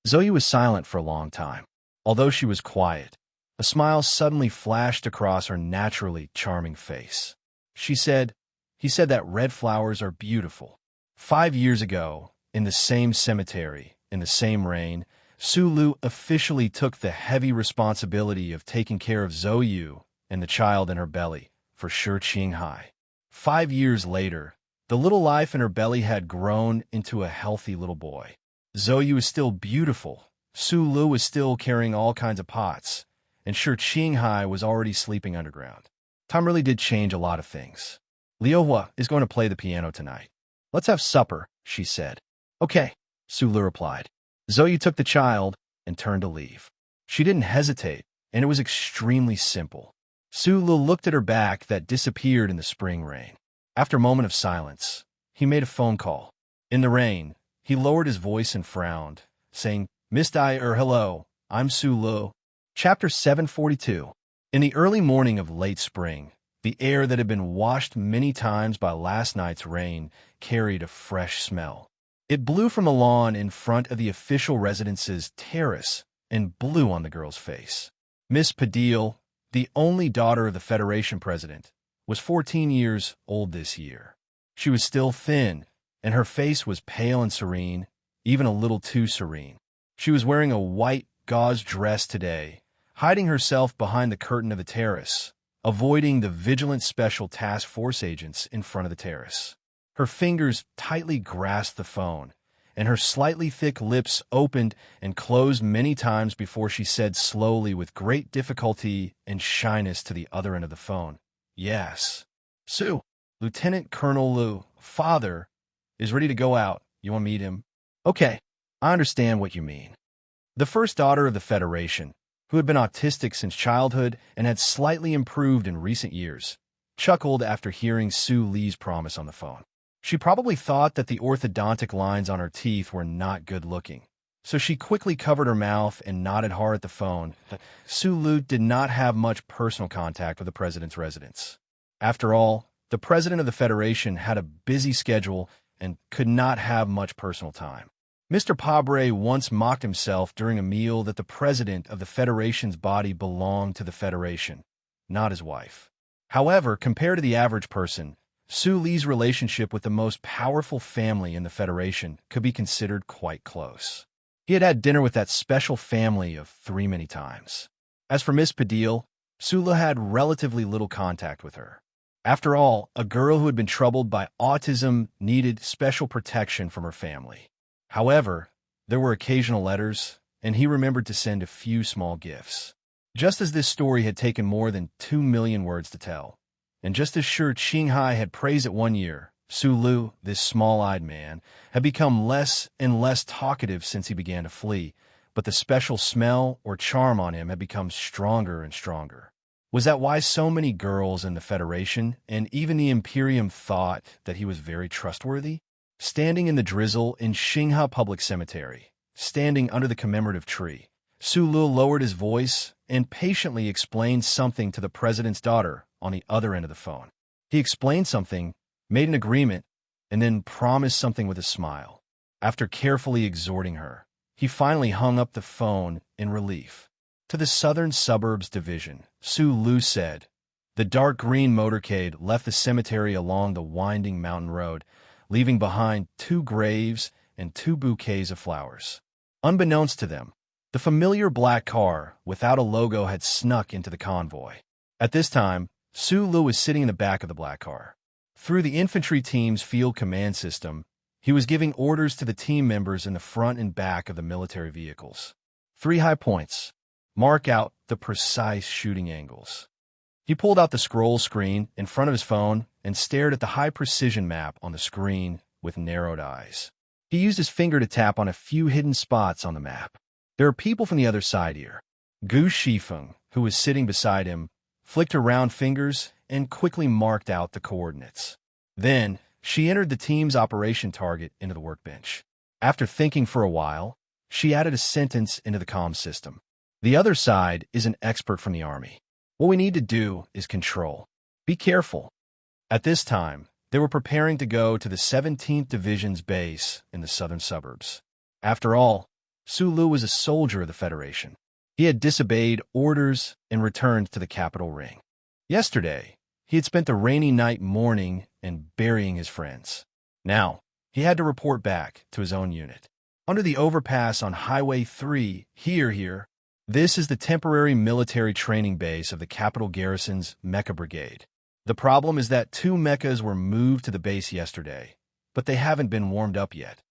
Zhou was silent for a long time. Although she was quiet, a smile suddenly flashed across her naturally charming face. He said that red flowers are beautiful. 5 years ago, in the same cemetery, in the same rain, Su Lu officially took the heavy responsibility of taking care of Zhou and the child in her belly for Shi Qinghai. 5 years later, the little life in her belly had grown into a healthy little boy. Zhou is still beautiful. Su Lu is still carrying all kinds of pots, and Shi Qinghai was already sleeping underground. Time really did change a lot of things. Liuhua is going to play the piano tonight. "Let's have supper," she said. "Okay," Su Lu replied. Zhou took the child and turned to leave. She didn't hesitate, and it was extremely simple. Su Lu looked at her back that disappeared in the spring rain. After a moment of silence, he made a phone call. In the rain, he lowered his voice and frowned, saying, hello, I'm Su Lu." Chapter 742. In the early morning of late spring, the air that had been washed many times by last night's rain carried a fresh smell. It blew from the lawn in front of the official residence's terrace and blew on the girl's face. Miss Padil, the only daughter of the Federation president, was 14 years old this year. She was still thin, and her face was pale and serene, even a little too serene. She was wearing a white gauze dress today, hiding herself behind the curtain of the terrace, avoiding the vigilant special task force agents in front of the terrace. Her fingers tightly grasped the phone, and her slightly thick lips opened and closed many times before she said slowly with great difficulty and shyness to the other end of the phone, "Yes. Su, Lieutenant Colonel Lu, father, is ready to go out. You want to meet him?" "Okay, I understand what you mean." The first daughter of the Federation, who had been autistic since childhood and had slightly improved in recent years, chuckled after hearing Su Li's promise on the phone. She probably thought that the orthodontic lines on her teeth were not good looking, so she quickly covered her mouth and nodded hard at the phone. Su Lu did not have much personal contact with the president's residence. After all, the president of the Federation had a busy schedule and could not have much personal time. Mr. Pabre once mocked himself during a meal that the president of the Federation's body belonged to the Federation, not his wife. However, compared to the average person, Su Li's relationship with the most powerful family in the Federation could be considered quite close. He had had dinner with that special family of 3 many times. As for Miss Padille, Su Li had relatively little contact with her. After all, a girl who had been troubled by autism needed special protection from her family. However, there were occasional letters, and he remembered to send a few small gifts. Just as this story had taken more than 2 million words to tell, and just as sure Qinghai had praised it one year, Su Lu, this small-eyed man, had become less and less talkative since he began to flee, but the special smell or charm on him had become stronger and stronger. Was that why so many girls in the Federation and even the Imperium thought that he was very trustworthy? Standing in the drizzle in Xingha Public Cemetery, standing under the commemorative tree, Su Lu lowered his voice and patiently explained something to the president's daughter on the other end of the phone. He explained something, made an agreement, and then promised something with a smile. After carefully exhorting her, he finally hung up the phone in relief. To the Southern Suburbs Division, Su Lu said. The dark green motorcade left the cemetery along the winding mountain road, leaving behind 2 graves and 2 bouquets of flowers. Unbeknownst to them, the familiar black car without a logo had snuck into the convoy. At this time, Su Lu was sitting in the back of the black car. Through the infantry team's field command system, he was giving orders to the team members in the front and back of the military vehicles. 3 high points. Mark out the precise shooting angles. He pulled out the scroll screen in front of his phone and stared at the high-precision map on the screen with narrowed eyes. He used his finger to tap on a few hidden spots on the map. There are people from the other side here. Gu Shifeng, who was sitting beside him, flicked her round fingers and quickly marked out the coordinates. Then, she entered the team's operation target into the workbench. After thinking for a while, she added a sentence into the comm system. The other side is an expert from the army. What we need to do is control. Be careful. At this time, they were preparing to go to the 17th Division's base in the southern suburbs. After all, Su Lu was a soldier of the Federation. He had disobeyed orders and returned to the capital ring. Yesterday, he had spent the rainy night mourning and burying his friends. Now, he had to report back to his own unit. Under the overpass on Highway 3, here, this is the temporary military training base of the capital garrison's Mecha Brigade. The problem is that 2 mechas were moved to the base yesterday, but they haven't been warmed up yet.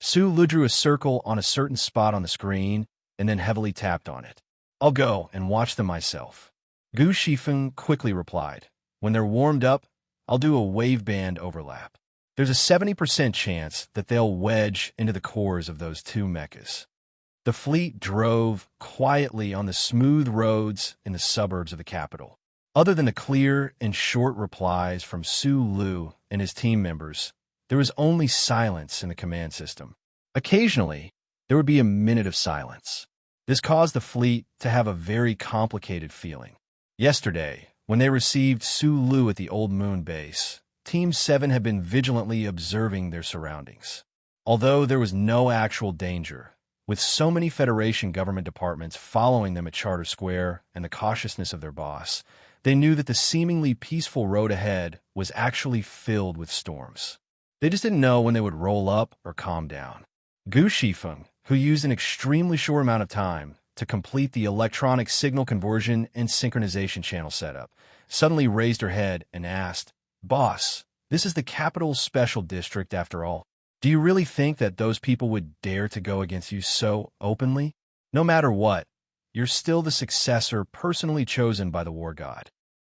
Su Lu drew a circle on a certain spot on the screen and then heavily tapped on it. I'll go and watch them myself. Gu Shifeng quickly replied. When they're warmed up, I'll do a waveband overlap. There's a 70% chance that they'll wedge into the cores of those 2 mechas. The fleet drove quietly on the smooth roads in the suburbs of the capital. Other than the clear and short replies from Su Lu and his team members, there was only silence in the command system. Occasionally, there would be a minute of silence. This caused the fleet to have a very complicated feeling. Yesterday, when they received Su Lu at the Old Moon base, Team 7 had been vigilantly observing their surroundings. Although there was no actual danger, with so many Federation government departments following them at Charter Square and the cautiousness of their boss, they knew that the seemingly peaceful road ahead was actually filled with storms. They just didn't know when they would roll up or calm down. Gu Shifeng, who used an extremely short amount of time to complete the electronic signal conversion and synchronization channel setup, suddenly raised her head and asked, "Boss, this is the Capital Special District after all. Do you really think that those people would dare to go against you so openly? No matter what, you're still the successor personally chosen by the war god."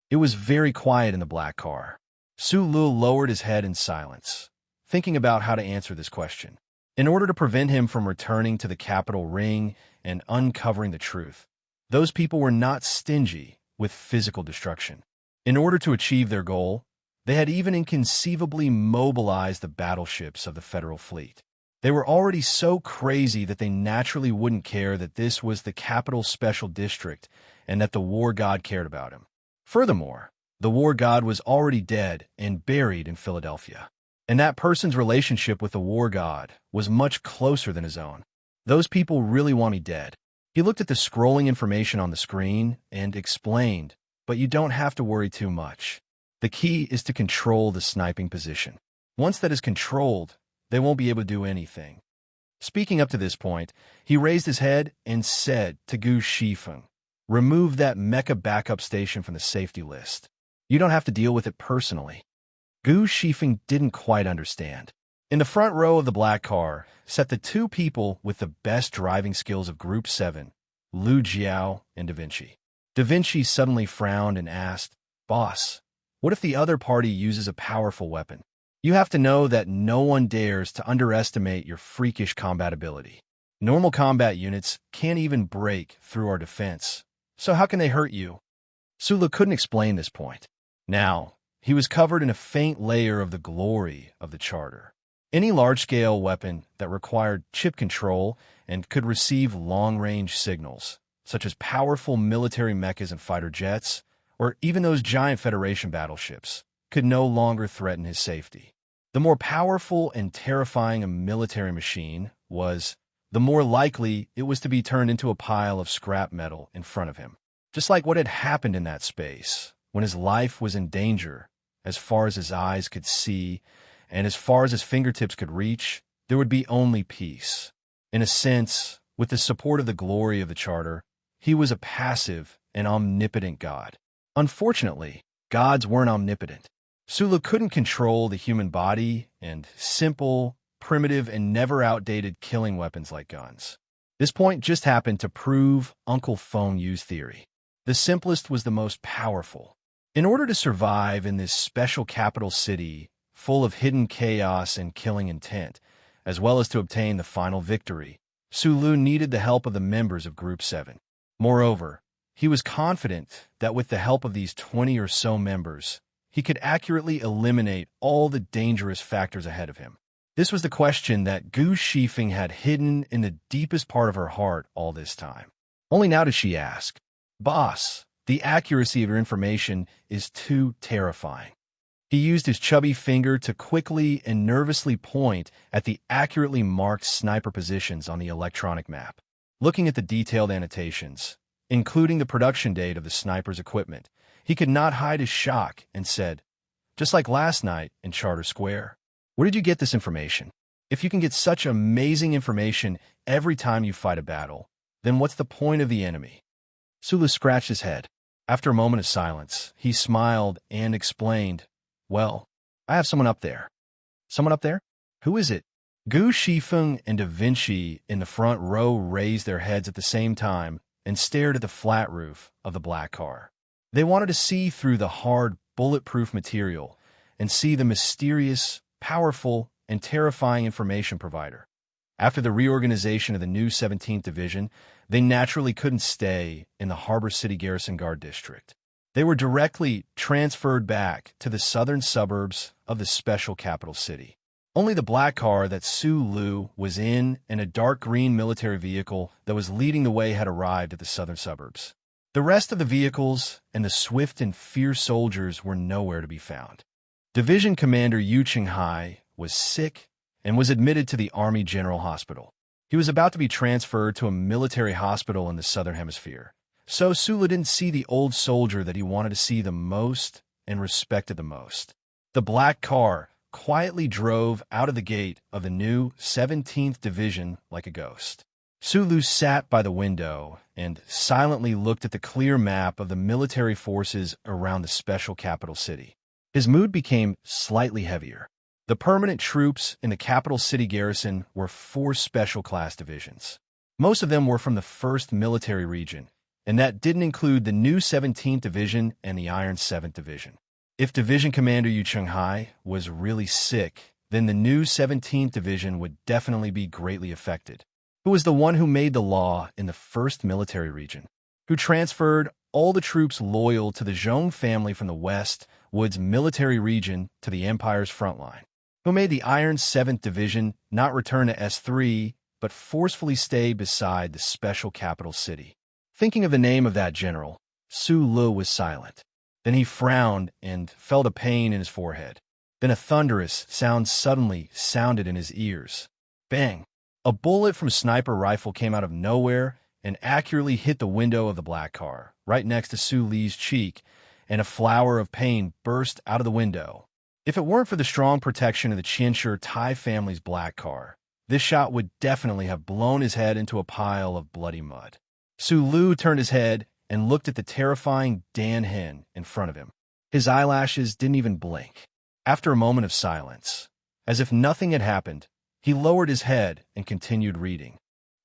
It was very quiet in the black car. Su Lu lowered his head in silence, thinking about how to answer this question. In order to prevent him from returning to the capital ring and uncovering the truth, Those people were not stingy with physical destruction. In order to achieve their goal, they had even inconceivably mobilized the battleships of the Federal fleet. They were already so crazy that they naturally wouldn't care that this was the capital special district and that the war god cared about him. Furthermore, the war god was already dead and buried in Philadelphia. And that person's relationship with the war god was much closer than his own. Those people really want me dead. He looked at the scrolling information on the screen and explained, but you don't have to worry too much. The key is to control the sniping position. Once that is controlled, they won't be able to do anything. Speaking up to this point, he raised his head and said to Gu Shifeng, remove that mecha backup station from the safety list. You don't have to deal with it personally. Gu Shifeng didn't quite understand. In the front row of the black car sat the two people with the best driving skills of Group 7, Lu Jiao and Da Vinci. Da Vinci suddenly frowned and asked, Boss, what if the other party uses a powerful weapon? You have to know that no one dares to underestimate your freakish combat ability. Normal combat units can't even break through our defense, so how can they hurt you? Sula couldn't explain this point. Now, he was covered in a faint layer of the glory of the Charter. Any large-scale weapon that required chip control and could receive long-range signals, such as powerful military mechas and fighter jets, or even those giant Federation battleships, could no longer threaten his safety. The more powerful and terrifying a military machine was, the more likely it was to be turned into a pile of scrap metal in front of him. Just like what had happened in that space, when his life was in danger, as far as his eyes could see, and as far as his fingertips could reach, there would be only peace. In a sense, with the support of the glory of the Charter, he was a passive and omnipotent god. Unfortunately, gods weren't omnipotent. Sula couldn't control the human body and simple, primitive, and never outdated killing weapons like guns. This point just happened to prove Uncle Feng Yu's theory. The simplest was the most powerful. In order to survive in this special capital city full of hidden chaos and killing intent, as well as to obtain the final victory, Sulu needed the help of the members of Group 7. Moreover, he was confident that with the help of these 20 or so members, he could accurately eliminate all the dangerous factors ahead of him. This was the question that Gu Shifeng had hidden in the deepest part of her heart all this time. Only now did she ask, Boss, the accuracy of your information is too terrifying. He used his chubby finger to quickly and nervously point at the accurately marked sniper positions on the electronic map. Looking at the detailed annotations, including the production date of the sniper's equipment, he could not hide his shock and said, just like last night in Charter Square. Where did you get this information? If you can get such amazing information every time you fight a battle, then what's the point of the enemy? Sula scratched his head. After a moment of silence, he smiled and explained, Well, I have someone up there. Someone up there? Who is it? Gu Shifeng and Da Vinci in the front row raised their heads at the same time and stared at the flat roof of the black car. They wanted to see through the hard, bulletproof material and see the mysterious, powerful, and terrifying information provider. After the reorganization of the new 17th Division, they naturally couldn't stay in the Harbor City Garrison Guard District. They were directly transferred back to the southern suburbs of the special capital city. Only the black car that Su Lu was in and a dark green military vehicle that was leading the way had arrived at the southern suburbs. The rest of the vehicles and the swift and fierce soldiers were nowhere to be found. Division Commander Yu Qinghai was sick and was admitted to the Army General Hospital. He was about to be transferred to a military hospital in the southern hemisphere. So Sula didn't see the old soldier that he wanted to see the most and respected the most. The black car quietly drove out of the gate of the new 17th Division like a ghost. Sulu sat by the window and silently looked at the clear map of the military forces around the special capital city. His mood became slightly heavier. The permanent troops in the capital city garrison were 4 special class divisions. Most of them were from the 1st Military Region, and that didn't include the new 17th Division and the Iron 7th Division. If Division Commander Yu Qinghai was really sick, then the new 17th Division would definitely be greatly affected. Who was the one who made the law in the 1st Military Region? who transferred all the troops loyal to the Zhong family from the West Wood's military region to the Empire's front line, who made the Iron 7th Division not return to S3, but forcefully stay beside the special capital city. Thinking of the name of that general, Su Lu was silent. Then he frowned and felt a pain in his forehead. Then a thunderous sound suddenly sounded in his ears. Bang! A bullet from a sniper rifle came out of nowhere and accurately hit the window of the black car, right next to Su Li's cheek, and a flower of pain burst out of the window. If it weren't for the strong protection of the Qianshi Tai family's black car, this shot would definitely have blown his head into a pile of bloody mud. Su Lu turned his head and looked at the terrifying Dan Hen in front of him. His eyelashes didn't even blink. After a moment of silence, as if nothing had happened, he lowered his head and continued reading.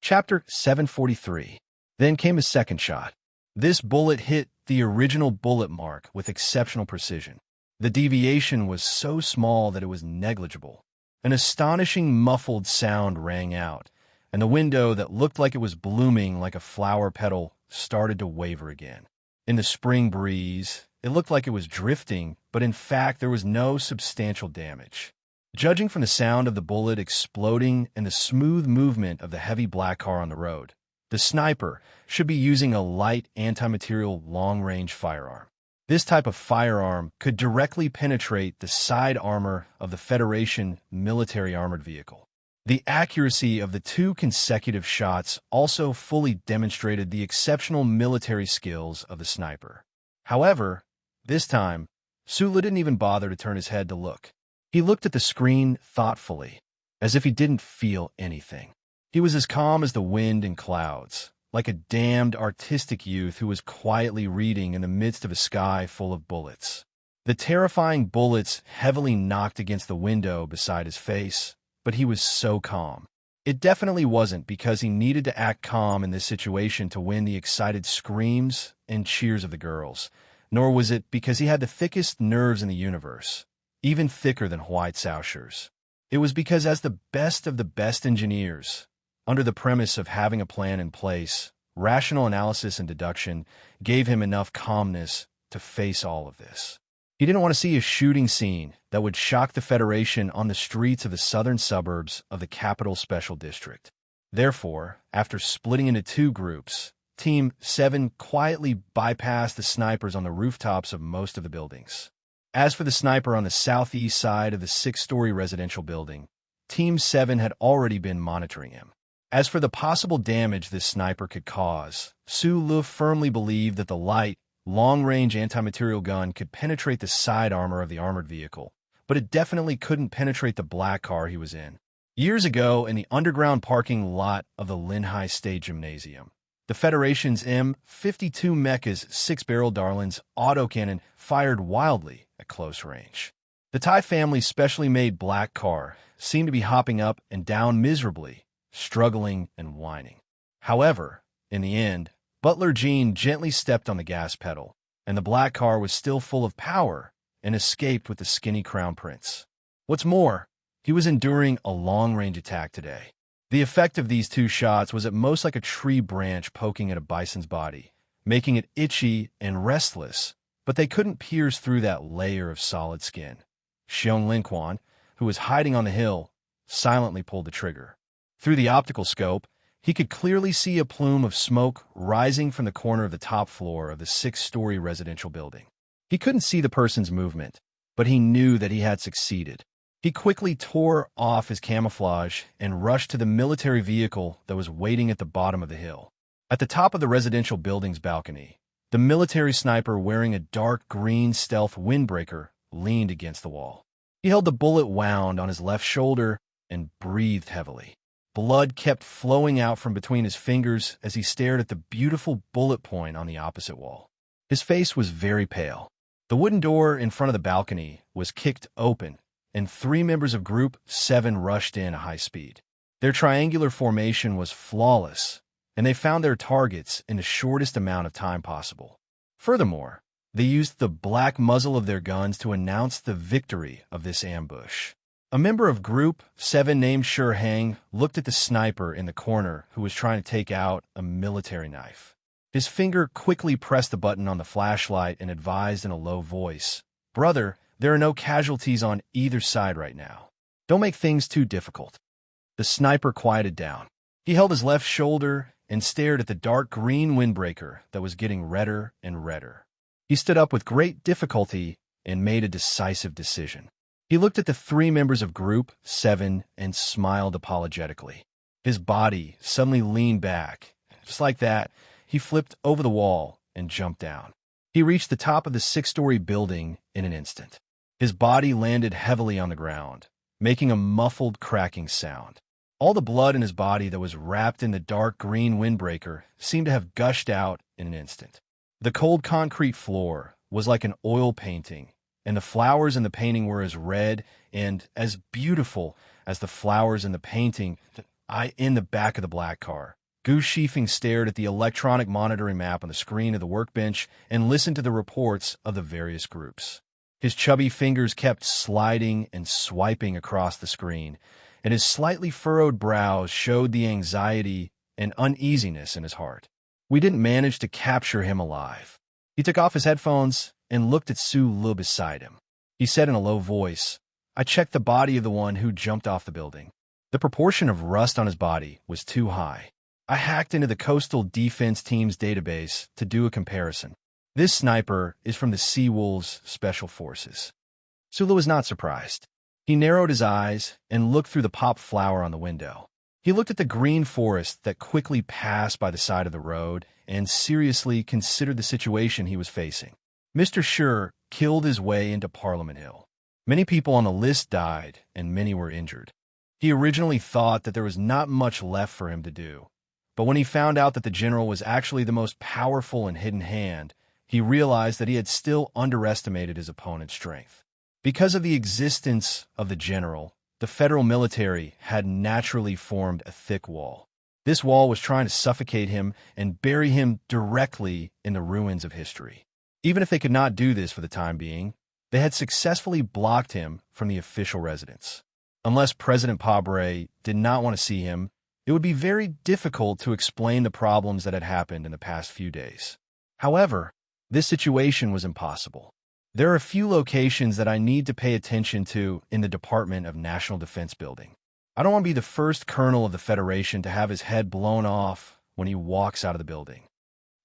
Chapter 743. Then came a second shot. This bullet hit the original bullet mark with exceptional precision. The deviation was so small that it was negligible. An astonishing muffled sound rang out, and the window that looked like it was blooming like a flower petal started to waver again. In the spring breeze, it looked like it was drifting, but in fact there was no substantial damage. Judging from the sound of the bullet exploding and the smooth movement of the heavy black car on the road, the sniper should be using a light anti-material long-range firearm. This type of firearm could directly penetrate the side armor of the Federation military armored vehicle. The accuracy of the two consecutive shots also fully demonstrated the exceptional military skills of the sniper. However, this time, Su Lu didn't even bother to turn his head to look. He looked at the screen thoughtfully, as if he didn't feel anything. He was as calm as the wind and clouds, like a damned artistic youth who was quietly reading in the midst of a sky full of bullets. The terrifying bullets heavily knocked against the window beside his face, but he was so calm. It definitely wasn't because he needed to act calm in this situation to win the excited screams and cheers of the girls, nor was it because he had the thickest nerves in the universe, even thicker than White Sauschers. It was because as the best of the best engineers, under the premise of having a plan in place, rational analysis and deduction gave him enough calmness to face all of this. He didn't want to see a shooting scene that would shock the Federation on the streets of the southern suburbs of the Capital Special District. Therefore, after splitting into two groups, Team 7 quietly bypassed the snipers on the rooftops of most of the buildings. As for the sniper on the southeast side of the 6-story residential building, Team 7 had already been monitoring him. As for the possible damage this sniper could cause, Su Lu firmly believed that the light, long-range anti-material gun could penetrate the side armor of the armored vehicle, but it definitely couldn't penetrate the black car he was in. Years ago, in the underground parking lot of the Linhai State Gymnasium, the Federation's M52 Mecha's 6-barrel Darlin's autocannon fired wildly at close range. The Tai family's specially made black car seemed to be hopping up and down miserably, struggling and whining. However, in the end, Butler Jean gently stepped on the gas pedal, and the black car was still full of power and escaped with the skinny crown prince. What's more, he was enduring a long-range attack today. The effect of these two shots was at most like a tree branch poking at a bison's body, making it itchy and restless, but they couldn't pierce through that layer of solid skin. Xiong Linquan, who was hiding on the hill, silently pulled the trigger. Through the optical scope, he could clearly see a plume of smoke rising from the corner of the top floor of the 6-story residential building. He couldn't see the person's movement, but he knew that he had succeeded. He quickly tore off his camouflage and rushed to the military vehicle that was waiting at the bottom of the hill. At the top of the residential building's balcony, the military sniper wearing a dark green stealth windbreaker leaned against the wall. He held the bullet wound on his left shoulder and breathed heavily. Blood kept flowing out from between his fingers as he stared at the beautiful bullet point on the opposite wall. His face was very pale. The wooden door in front of the balcony was kicked open, and 3 members of Group 7 rushed in at high speed. Their triangular formation was flawless, and they found their targets in the shortest amount of time possible. Furthermore, they used the black muzzle of their guns to announce the victory of this ambush. A member of Group 7 named Shi Hang looked at the sniper in the corner who was trying to take out a military knife. His finger quickly pressed the button on the flashlight and advised in a low voice, "Brother, there are no casualties on either side right now. Don't make things too difficult." The sniper quieted down. He held his left shoulder and stared at the dark green windbreaker that was getting redder and redder. He stood up with great difficulty and made a decisive decision. He looked at the three members of Group 7 and smiled apologetically. His body suddenly leaned back. Just like that, he flipped over the wall and jumped down. He reached the top of the 6-story building in an instant. His body landed heavily on the ground, making a muffled cracking sound. All the blood in his body that was wrapped in the dark green windbreaker seemed to have gushed out in an instant. The cold concrete floor was like an oil painting, and the flowers in the painting were as red and as beautiful as the flowers in the painting in the back of the black car. Gu Shifeng stared at the electronic monitoring map on the screen of the workbench and listened to the reports of the various groups. His chubby fingers kept sliding and swiping across the screen, and his slightly furrowed brows showed the anxiety and uneasiness in his heart. We didn't manage to capture him alive. He took off his headphones and looked at Su Lu beside him. He said in a low voice, "I checked the body of the one who jumped off the building. The proportion of rust on his body was too high. I hacked into the Coastal Defense Team's database to do a comparison. This sniper is from the Sea Wolves Special Forces." Sulu was not surprised. He narrowed his eyes and looked through the pop flower on the window. He looked at the green forest that quickly passed by the side of the road and seriously considered the situation he was facing. Mr. Schur killed his way into Parliament Hill. Many people on the list died, and many were injured. He originally thought that there was not much left for him to do, but when he found out that the general was actually the most powerful and hidden hand, he realized that he had still underestimated his opponent's strength. Because of the existence of the general, the federal military had naturally formed a thick wall. This wall was trying to suffocate him and bury him directly in the ruins of history. Even if they could not do this for the time being, they had successfully blocked him from the official residence. Unless President Pabre did not want to see him, it would be very difficult to explain the problems that had happened in the past few days. However, this situation was impossible. There are a few locations that I need to pay attention to in the Department of National Defense building. I don't want to be the first colonel of the Federation to have his head blown off when he walks out of the building.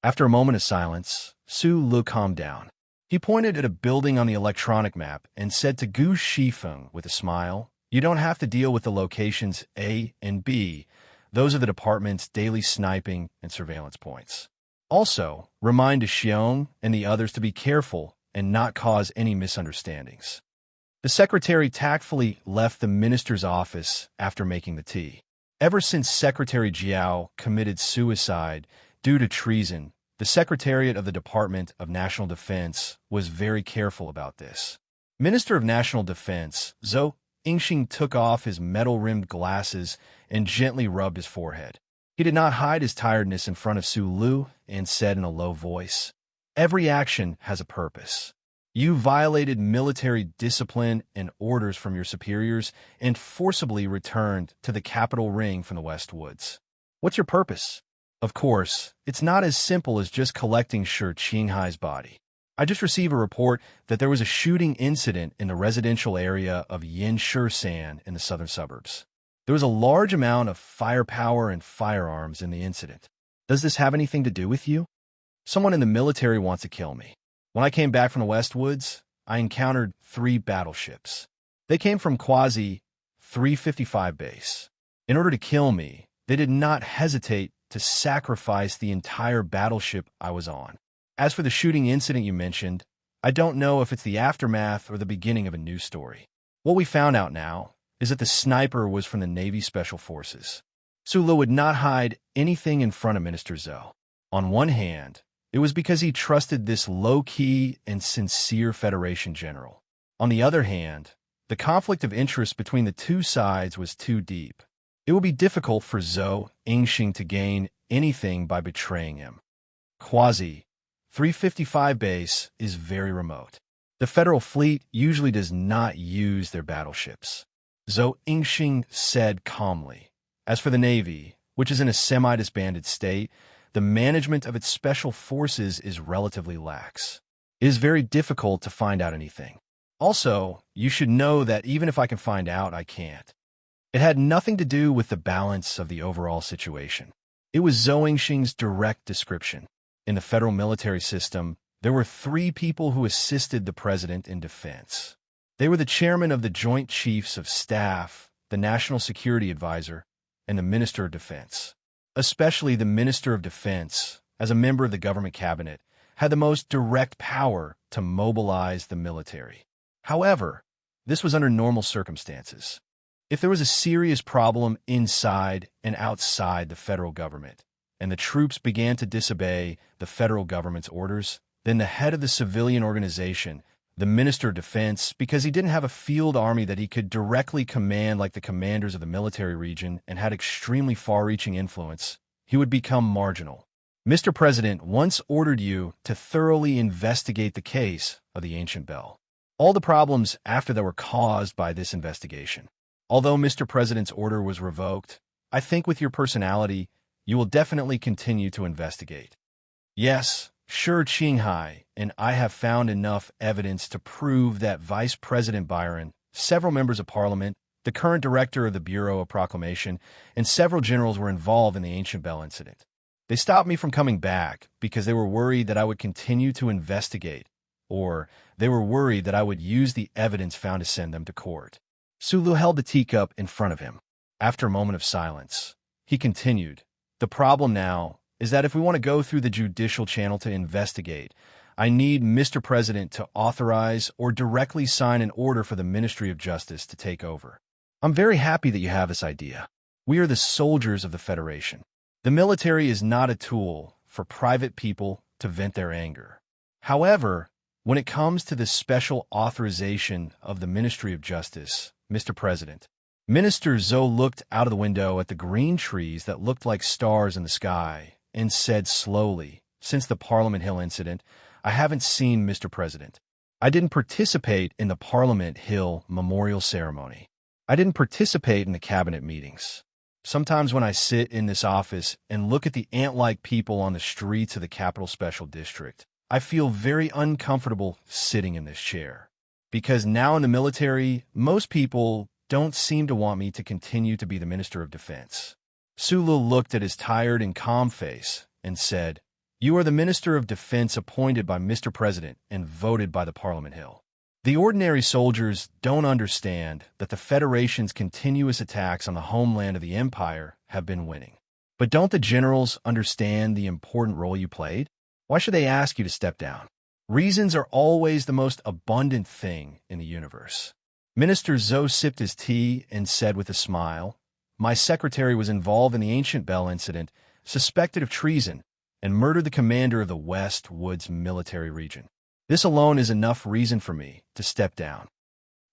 After a moment of silence, Su Lu calmed down. He pointed at a building on the electronic map and said to Gu Shifeng with a smile, "You don't have to deal with the locations A and B. Those are the department's daily sniping and surveillance points. Also, remind Xiong and the others to be careful and not cause any misunderstandings." The secretary tactfully left the minister's office after making the tea. Ever since Secretary Jiao committed suicide due to treason, the Secretariat of the Department of National Defense was very careful about this. Minister of National Defense Zhou Yingxing took off his metal-rimmed glasses and gently rubbed his forehead. He did not hide his tiredness in front of Su Lu and said in a low voice, "Every action has a purpose. You violated military discipline and orders from your superiors and forcibly returned to the capital ring from the West Woods. What's your purpose? Of course, it's not as simple as just collecting Shi Qinghai's body. I just received a report that there was a shooting incident in the residential area of Yanshisan in the southern suburbs. There was a large amount of firepower and firearms in the incident. Does this have anything to do with you? Someone in the military wants to kill me. When I came back from the West Woods, I encountered 3 battleships. They came from Quasi 355 base. In order to kill me, they did not hesitate to sacrifice the entire battleship I was on. As for the shooting incident you mentioned, I don't know if it's the aftermath or the beginning of a new story. What we found out now is that the sniper was from the Navy Special Forces. Sulu would not hide anything in front of Minister Zhou. On one hand, it was because he trusted this low-key and sincere Federation general. On the other hand, the conflict of interest between the two sides was too deep. It would be difficult for Zhou Yingxing to gain anything by betraying him. Quasi 355 base is very remote. The Federal fleet usually does not use their battleships. Zhou Yingxing said calmly. As for the Navy, which is in a semi-disbanded state, the management of its special forces is relatively lax. It is very difficult to find out anything. Also, you should know that even if I can find out, I can't. It had nothing to do with the balance of the overall situation. It was Zhou Yingxing's direct description. In the federal military system, there were 3 people who assisted the president in defense. They were the chairman of the Joint Chiefs of Staff, the National Security Advisor, and the Minister of Defense. Especially the Minister of Defense, as a member of the government cabinet, had the most direct power to mobilize the military. However, this was under normal circumstances. If there was a serious problem inside and outside the federal government, and the troops began to disobey the federal government's orders, then the head of the civilian organization, the Minister of Defense, because he didn't have a field army that he could directly command like the commanders of the military region and had extremely far-reaching influence, he would become marginal. Mr. President once ordered you to thoroughly investigate the case of the ancient bell. All the problems after that were caused by this investigation. Although Mr. President's order was revoked, I think with your personality, you will definitely continue to investigate. Yes, sure, Qinghai, and I have found enough evidence to prove that Vice President Byron, several members of Parliament, the current director of the Bureau of Proclamation, and several generals were involved in the ancient bell incident. They stopped me from coming back because they were worried that I would continue to investigate, or they were worried that I would use the evidence found to send them to court. Sulu held the teacup in front of him. After a moment of silence, he continued, "The problem now is that if we want to go through the judicial channel to investigate, I need Mr. President to authorize or directly sign an order for the Ministry of Justice to take over. I'm very happy that you have this idea. We are the soldiers of the Federation. The military is not a tool for private people to vent their anger. However, when it comes to the special authorization of the Ministry of Justice, Mr. President," Minister Zhou looked out of the window at the green trees that looked like stars in the sky and said slowly, "Since the Parliament Hill incident, I haven't seen Mr. President. I didn't participate in the Parliament Hill memorial ceremony. I didn't participate in the cabinet meetings. Sometimes when I sit in this office and look at the ant-like people on the streets of the Capital Special District, I feel very uncomfortable sitting in this chair. Because now in the military, most people don't seem to want me to continue to be the Minister of Defense." Sulu looked at his tired and calm face and said, "You are the Minister of Defense appointed by Mr. President and voted by the Parliament Hill. The ordinary soldiers don't understand that the Federation's continuous attacks on the homeland of the Empire have been winning. But don't the generals understand the important role you played? Why should they ask you to step down? Reasons are always the most abundant thing in the universe." Minister Zhou sipped his tea and said with a smile, "My secretary was involved in the ancient bell incident, suspected of treason, and murdered the commander of the West Woods military region. This alone is enough reason for me to step down."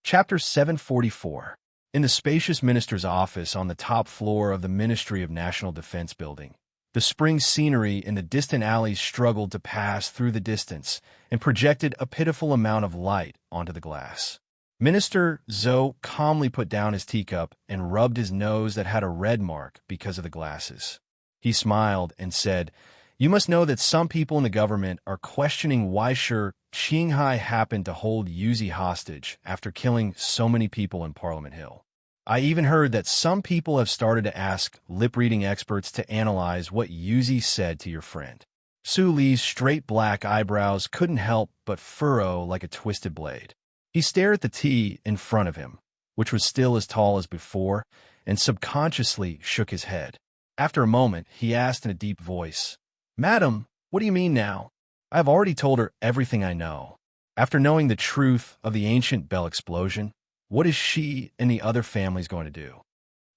Chapter 744. In the spacious minister's office on the top floor of the Ministry of National Defense building, the spring scenery in the distant alleys struggled to pass through the distance and projected a pitiful amount of light onto the glass. Minister Zhou calmly put down his teacup and rubbed his nose that had a red mark because of the glasses. He smiled and said, "You must know that some people in the government are questioning why sure Qinghai happened to hold Yuzi hostage after killing so many people in Parliament Hill. I even heard that some people have started to ask lip-reading experts to analyze what Yuzi said to your friend." Su Li's straight black eyebrows couldn't help but furrow like a twisted blade. He stared at the tea in front of him, which was still as tall as before, and subconsciously shook his head. After a moment, he asked in a deep voice, "Madam, what do you mean now? I have already told her everything I know. After knowing the truth of the ancient bell explosion, what is she and the other families going to do?"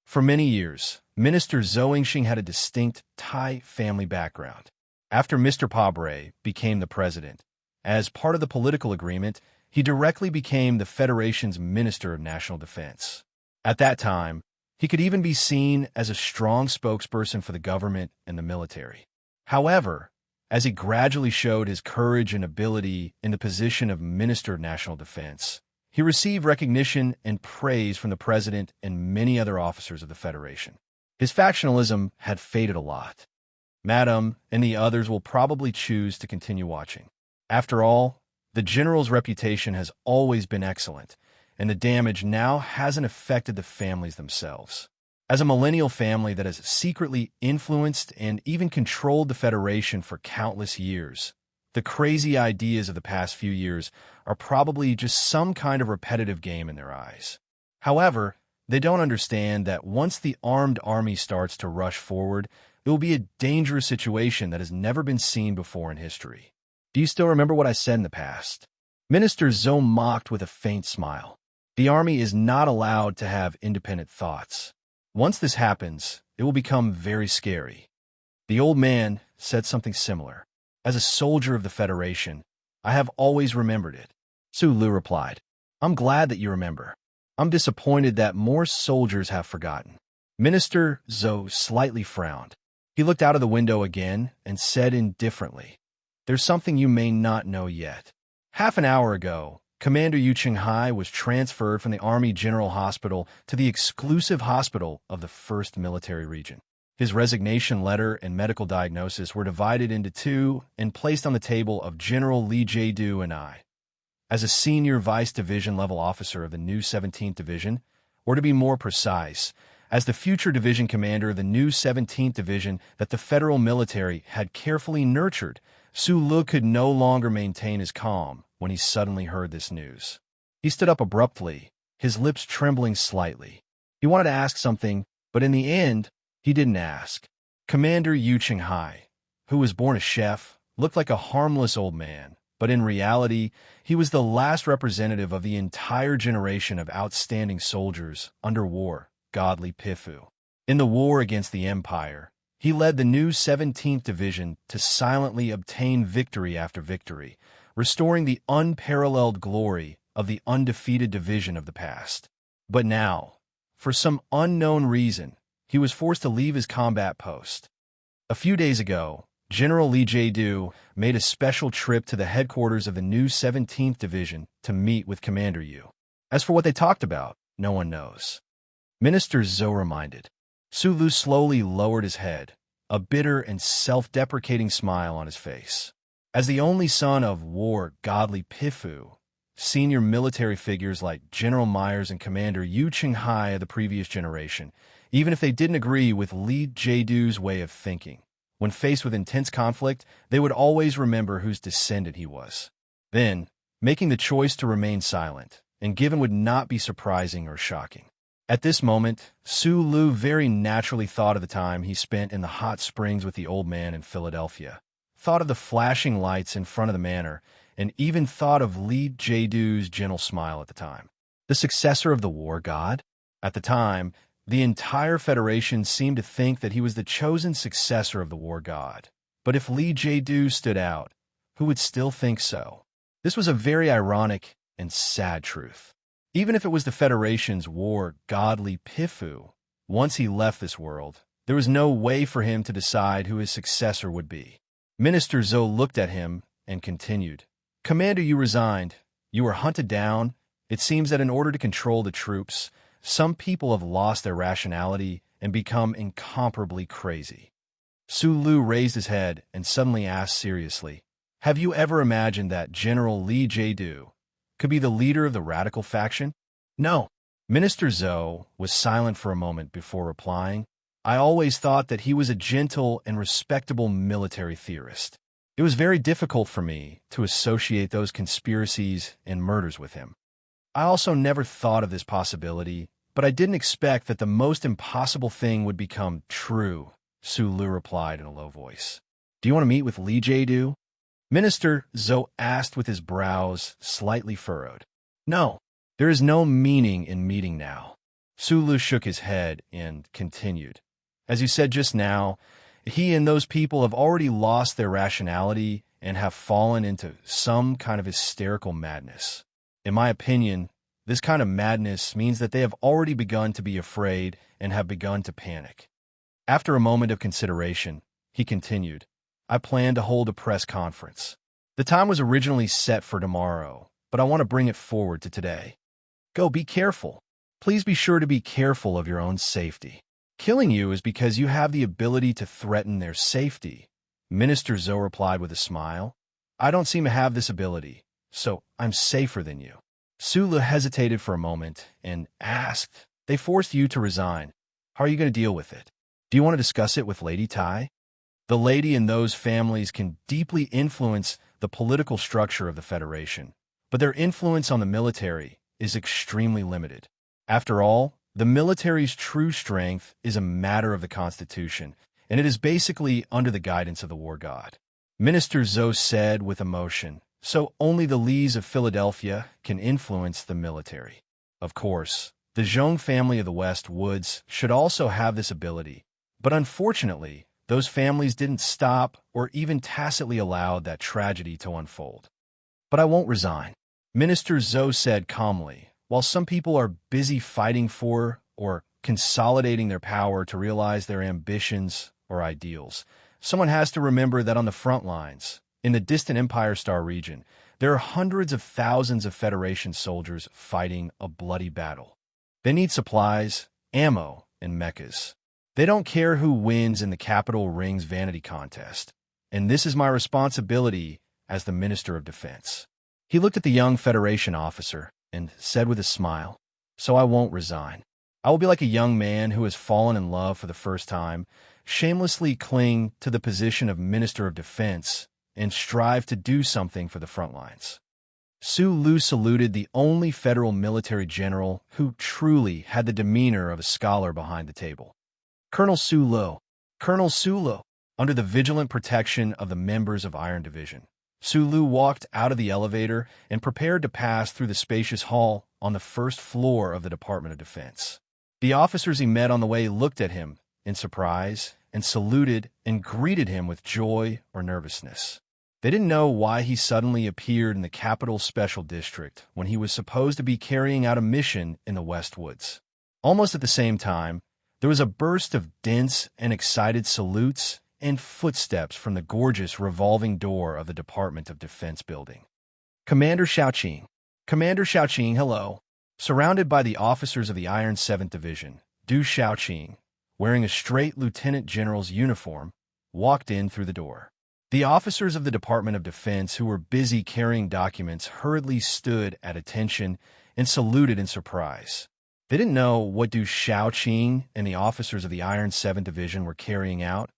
For many years, Minister Zhou Yingxing had a distinct Thai family background. After Mr. Pabre became the president, as part of the political agreement, he directly became the Federation's Minister of National Defense. At that time, he could even be seen as a strong spokesperson for the government and the military. However, as he gradually showed his courage and ability in the position of Minister of National Defense, he received recognition and praise from the President and many other officers of the Federation. His factionalism had faded a lot. Madam and the others will probably choose to continue watching. After all, the general's reputation has always been excellent, and the damage now hasn't affected the families themselves. As a millennial family that has secretly influenced and even controlled the Federation for countless years, the crazy ideas of the past few years are probably just some kind of repetitive game in their eyes. However, they don't understand that once the armed army starts to rush forward, it will be a dangerous situation that has never been seen before in history. Do you still remember what I said in the past? Minister Zhou mocked with a faint smile. The army is not allowed to have independent thoughts. Once this happens, it will become very scary. The old man said something similar. As a soldier of the Federation, I have always remembered it. Su Lu replied, I'm glad that you remember. I'm disappointed that more soldiers have forgotten. Minister Zhou slightly frowned. He looked out of the window again and said indifferently, There's something you may not know yet. Half an hour ago, Commander Yu Qinghai was transferred from the Army General Hospital to the exclusive hospital of the 1st Military Region. His resignation letter and medical diagnosis were divided into two and placed on the table of General Li Jiedu and I. As a senior vice division level officer of the new 17th Division, or to be more precise, as the future division commander of the new 17th Division that the federal military had carefully nurtured, Su Lu could no longer maintain his calm when he suddenly heard this news. He stood up abruptly, his lips trembling slightly. He wanted to ask something, but in the end, he didn't ask. Commander Yu Qinghai, who was born a chef, looked like a harmless old man, but in reality, he was the last representative of the entire generation of outstanding soldiers under war, godly Pifu. In the war against the Empire, he led the new 17th Division to silently obtain victory after victory, restoring the unparalleled glory of the undefeated division of the past. But now, for some unknown reason, he was forced to leave his combat post. A few days ago, General Li Jiedu made a special trip to the headquarters of the new 17th Division to meet with Commander Yu. As for what they talked about, no one knows. Minister Zhou reminded. Su Lu slowly lowered his head, a bitter and self-deprecating smile on his face. As the only son of war godly Pifu, senior military figures like General Myers and Commander Yu Qinghai of the previous generation, even if they didn't agree with Li Jiedu's way of thinking, when faced with intense conflict, they would always remember whose descendant he was. Then, making the choice to remain silent and given would not be surprising or shocking. At this moment, Su Lu very naturally thought of the time he spent in the hot springs with the old man in Philadelphia, thought of the flashing lights in front of the manor, and even thought of Li Jiedu's gentle smile at the time. The successor of the war god? At the time, the entire Federation seemed to think that he was the chosen successor of the war god. But if Li Jiedu stood out, who would still think so? This was a very ironic and sad truth. Even if it was the Federation's war godly Pifu, once he left this world, there was no way for him to decide who his successor would be. Minister Zhou looked at him and continued. Commander, you resigned. You were hunted down. It seems that in order to control the troops, some people have lost their rationality and become incomparably crazy. Su Lu raised his head and suddenly asked seriously, Have you ever imagined that General Li Jiedu could be the leader of the radical faction? No. Minister Zhou was silent for a moment before replying. I always thought that he was a gentle and respectable military theorist. It was very difficult for me to associate those conspiracies and murders with him. I also never thought of this possibility, but I didn't expect that the most impossible thing would become true, Su Lu replied in a low voice. Do you want to meet with Li Jiedu? Minister Zhou asked with his brows slightly furrowed. No, there is no meaning in meeting now. Su Lu shook his head and continued. As you said just now, he and those people have already lost their rationality and have fallen into some kind of hysterical madness. In my opinion, this kind of madness means that they have already begun to be afraid and have begun to panic. After a moment of consideration, he continued, I plan to hold a press conference. The time was originally set for tomorrow, but I want to bring it forward to today. Go, be careful. Please be sure to be careful of your own safety. Killing you is because you have the ability to threaten their safety. Minister Zhou replied with a smile. I don't seem to have this ability, so I'm safer than you. Sulu hesitated for a moment and asked, They forced you to resign. How are you going to deal with it? Do you want to discuss it with Lady Tai? The lady and those families can deeply influence the political structure of the Federation, but their influence on the military is extremely limited. After all, the military's true strength is a matter of the Constitution, and it is basically under the guidance of the war god. Minister Zhou said with emotion, so only the Lees of Philadelphia can influence the military. Of course, the Zhong family of the West Woods should also have this ability, but unfortunately, those families didn't stop or even tacitly allowed that tragedy to unfold. But I won't resign, Minister Zhou said calmly. While some people are busy fighting for or consolidating their power to realize their ambitions or ideals, someone has to remember that on the front lines, in the distant Empire Star region, there are hundreds of thousands of Federation soldiers fighting a bloody battle. They need supplies, ammo, and mechas. They don't care who wins in the Capital Rings vanity contest, and this is my responsibility as the Minister of Defense. He looked at the young Federation officer and said with a smile, So I won't resign. I will be like a young man who has fallen in love for the first time, shamelessly cling to the position of Minister of Defense, and strive to do something for the front lines. Su Lu saluted the only federal military general who truly had the demeanor of a scholar behind the table. Colonel Su Lu. Colonel Su Lu. Under the vigilant protection of the members of Iron Division, Su Lu walked out of the elevator and prepared to pass through the spacious hall on the first floor of the Department of Defense. The officers he met on the way looked at him in surprise and saluted and greeted him with joy or nervousness. They didn't know why he suddenly appeared in the Capital Special District when he was supposed to be carrying out a mission in the West Woods. Almost at the same time, there was a burst of dense and excited salutes and footsteps from the gorgeous revolving door of the Department of Defense building. Commander Xiaoqing. Commander Xiaoqing, hello. Surrounded by the officers of the Iron 7th Division, Du Xiaoqing, wearing a straight lieutenant general's uniform, walked in through the door. The officers of the Department of Defense who were busy carrying documents hurriedly stood at attention and saluted in surprise. They didn't know what Du Xiaoqing and the officers of the Iron 7th Division were carrying out,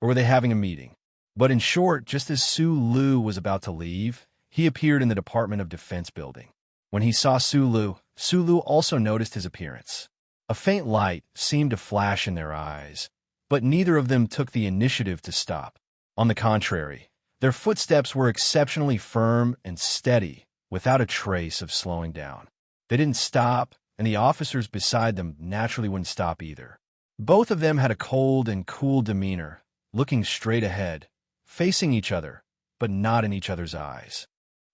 or were they having a meeting? But in short, just as Su Lu was about to leave, he appeared in the Department of Defense building. When he saw Su Lu also noticed his appearance. A faint light seemed to flash in their eyes, but neither of them took the initiative to stop. On the contrary, their footsteps were exceptionally firm and steady, without a trace of slowing down. They didn't stop, and the officers beside them naturally wouldn't stop either. Both of them had a cold and cool demeanor, looking straight ahead, facing each other, but not in each other's eyes.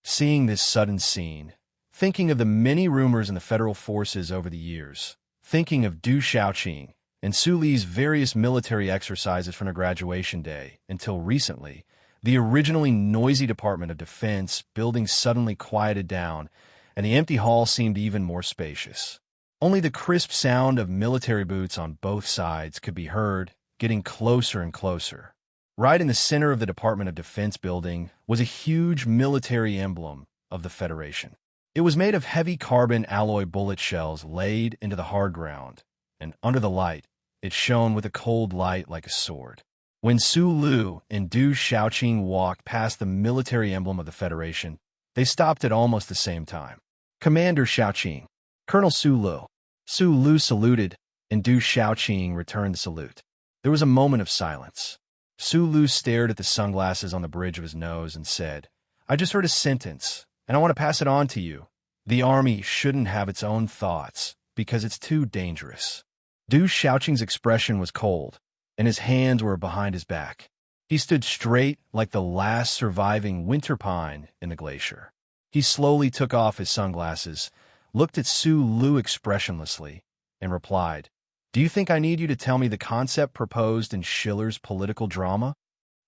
Seeing this sudden scene, thinking of the many rumors in the federal forces over the years, thinking of Du Xiaoqing and Su Li's various military exercises from her graduation day until recently, the originally noisy Department of Defense building suddenly quieted down, and the empty hall seemed even more spacious. Only the crisp sound of military boots on both sides could be heard, getting closer and closer. Right in the center of the Department of Defense building was a huge military emblem of the Federation. It was made of heavy carbon alloy bullet shells laid into the hard ground, and under the light, it shone with a cold light like a sword. When Su Lu and Du Xiaoqing walked past the military emblem of the Federation, they stopped at almost the same time. Commander Xiaoqing. Colonel Su Lu. Su Lu saluted, and Du Xiaoqing returned the salute. There was a moment of silence. Su Lu stared at the sunglasses on the bridge of his nose and said, I just heard a sentence, and I want to pass it on to you. The army shouldn't have its own thoughts, because it's too dangerous. Du Xiaoqing's expression was cold, and his hands were behind his back. He stood straight like the last surviving winter pine in the glacier. He slowly took off his sunglasses, looked at Su Lu expressionlessly, and replied, Do you think I need you to tell me the concept proposed in Schiller's political drama?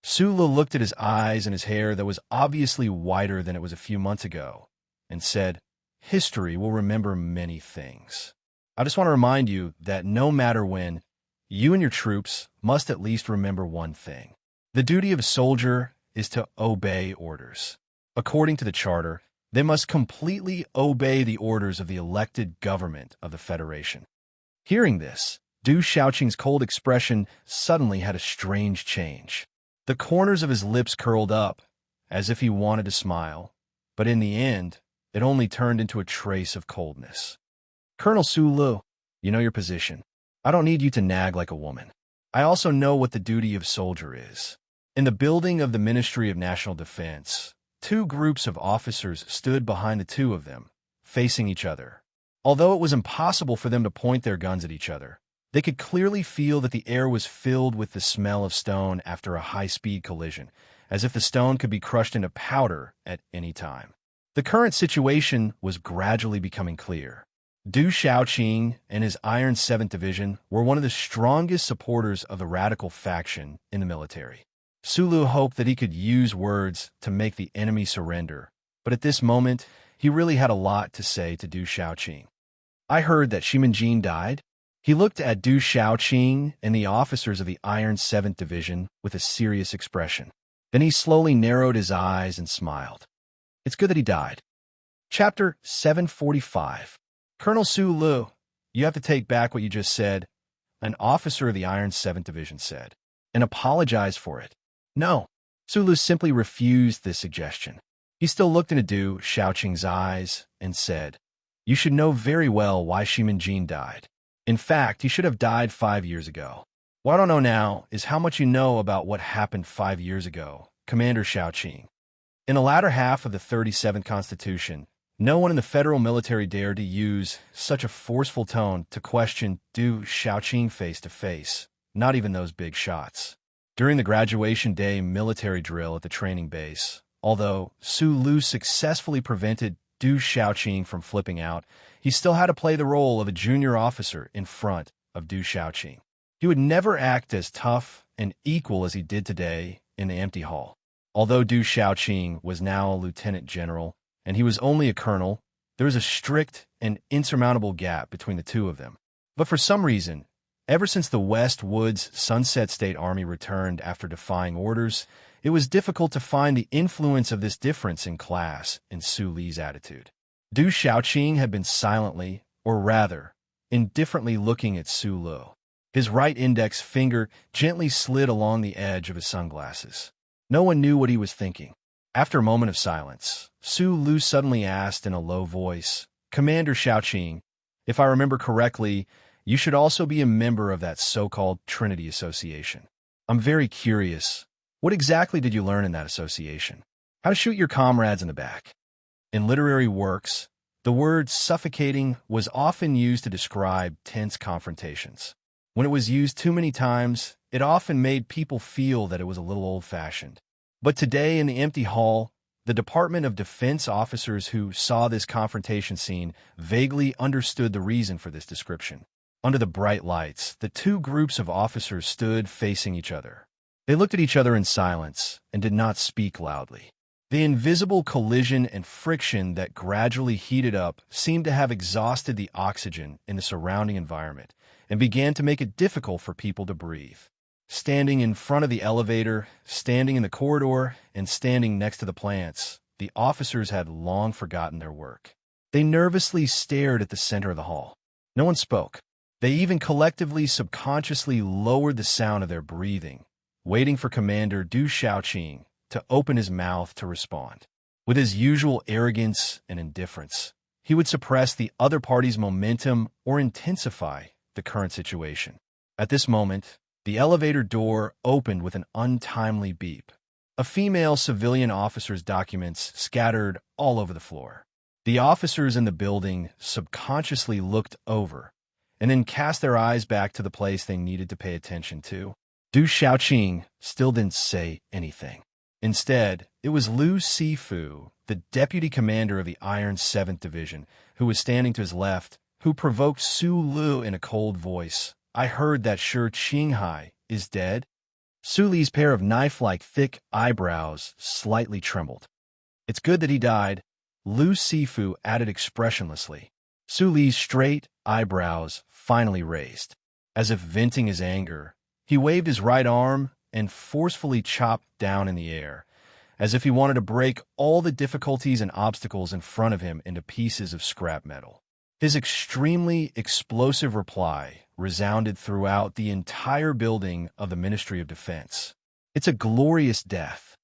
Su Lu looked at his eyes and his hair that was obviously whiter than it was a few months ago, and said, History will remember many things. I just want to remind you that no matter when, you and your troops must at least remember one thing. The duty of a soldier is to obey orders. According to the charter, they must completely obey the orders of the elected government of the Federation. Hearing this, Du Xiaoqing's cold expression suddenly had a strange change. The corners of his lips curled up, as if he wanted to smile, but in the end, it only turned into a trace of coldness. Colonel Su Lu, you know your position. I don't need you to nag like a woman. I also know what the duty of soldier is. In the building of the Ministry of National Defense, two groups of officers stood behind the two of them, facing each other. Although it was impossible for them to point their guns at each other, they could clearly feel that the air was filled with the smell of stone after a high-speed collision, as if the stone could be crushed into powder at any time. The current situation was gradually becoming clear. Du Xiaoqing and his Iron 7th Division were one of the strongest supporters of the radical faction in the military. Su Lu hoped that he could use words to make the enemy surrender, but at this moment, he really had a lot to say to Du Xiaoqing. I heard that Shimanjin died. He looked at Du Xiaoqing and the officers of the Iron 7th Division with a serious expression. Then he slowly narrowed his eyes and smiled. It's good that he died. Chapter 745. Colonel Su Lu, you have to take back what you just said, an officer of the Iron 7th Division said, and apologize for it. No, Su Lu simply refused this suggestion. He still looked into Du Xiaoqing's eyes and said, you should know very well why Shimanjin died. In fact, he should have died 5 years ago. What I don't know now is how much you know about what happened 5 years ago, Commander Xiaoqing. In the latter half of the 37th Constitution, no one in the federal military dared to use such a forceful tone to question Du Xiaoqing face to face, not even those big shots. During the graduation day military drill at the training base, although Su Lu successfully prevented Du Xiaoqing from flipping out, he still had to play the role of a junior officer in front of Du Xiaoqing. He would never act as tough and equal as he did today in the empty hall. Although Du Xiaoqing was now a lieutenant general, and he was only a colonel, there was a strict and insurmountable gap between the two of them. But for some reason, ever since the West Woods Sunset State Army returned after defying orders, it was difficult to find the influence of this difference in class in Su Li's attitude. Du Xiaoqing had been silently, or rather, indifferently looking at Su Lu. His right index finger gently slid along the edge of his sunglasses. No one knew what he was thinking. After a moment of silence, Su Lu suddenly asked in a low voice, Commander Xiaoqing, if I remember correctly, you should also be a member of that so-called Trinity Association. I'm very curious. What exactly did you learn in that association? How to shoot your comrades in the back. In literary works, the word suffocating was often used to describe tense confrontations. When it was used too many times, it often made people feel that it was a little old-fashioned. But today in the empty hall, the Department of Defense officers who saw this confrontation scene vaguely understood the reason for this description. Under the bright lights, the two groups of officers stood facing each other. They looked at each other in silence and did not speak loudly. The invisible collision and friction that gradually heated up seemed to have exhausted the oxygen in the surrounding environment and began to make it difficult for people to breathe. Standing in front of the elevator, standing in the corridor, and standing next to the plants, the officers had long forgotten their work. They nervously stared at the center of the hall. No one spoke. They even collectively subconsciously lowered the sound of their breathing, waiting for Commander Du Xiaoqing to open his mouth to respond. With his usual arrogance and indifference, he would suppress the other party's momentum or intensify the current situation. At this moment, the elevator door opened with an untimely beep. A female civilian officer's documents scattered all over the floor. The officers in the building subconsciously looked over and then cast their eyes back to the place they needed to pay attention to. Du Xiaoqing still didn't say anything. Instead, it was Lu Sifu, the deputy commander of the Iron 7th Division, who was standing to his left, who provoked Su Lu in a cold voice. I heard that Shi Qinghai is dead. Su Li's pair of knife-like thick eyebrows slightly trembled. It's good that he died, Lu Sifu added expressionlessly. Su Li's straight eyebrows finally raised. As if venting his anger, he waved his right arm and forcefully chopped down in the air, as if he wanted to break all the difficulties and obstacles in front of him into pieces of scrap metal. His extremely explosive reply resounded throughout the entire building of the Ministry of Defense. "It's a glorious death."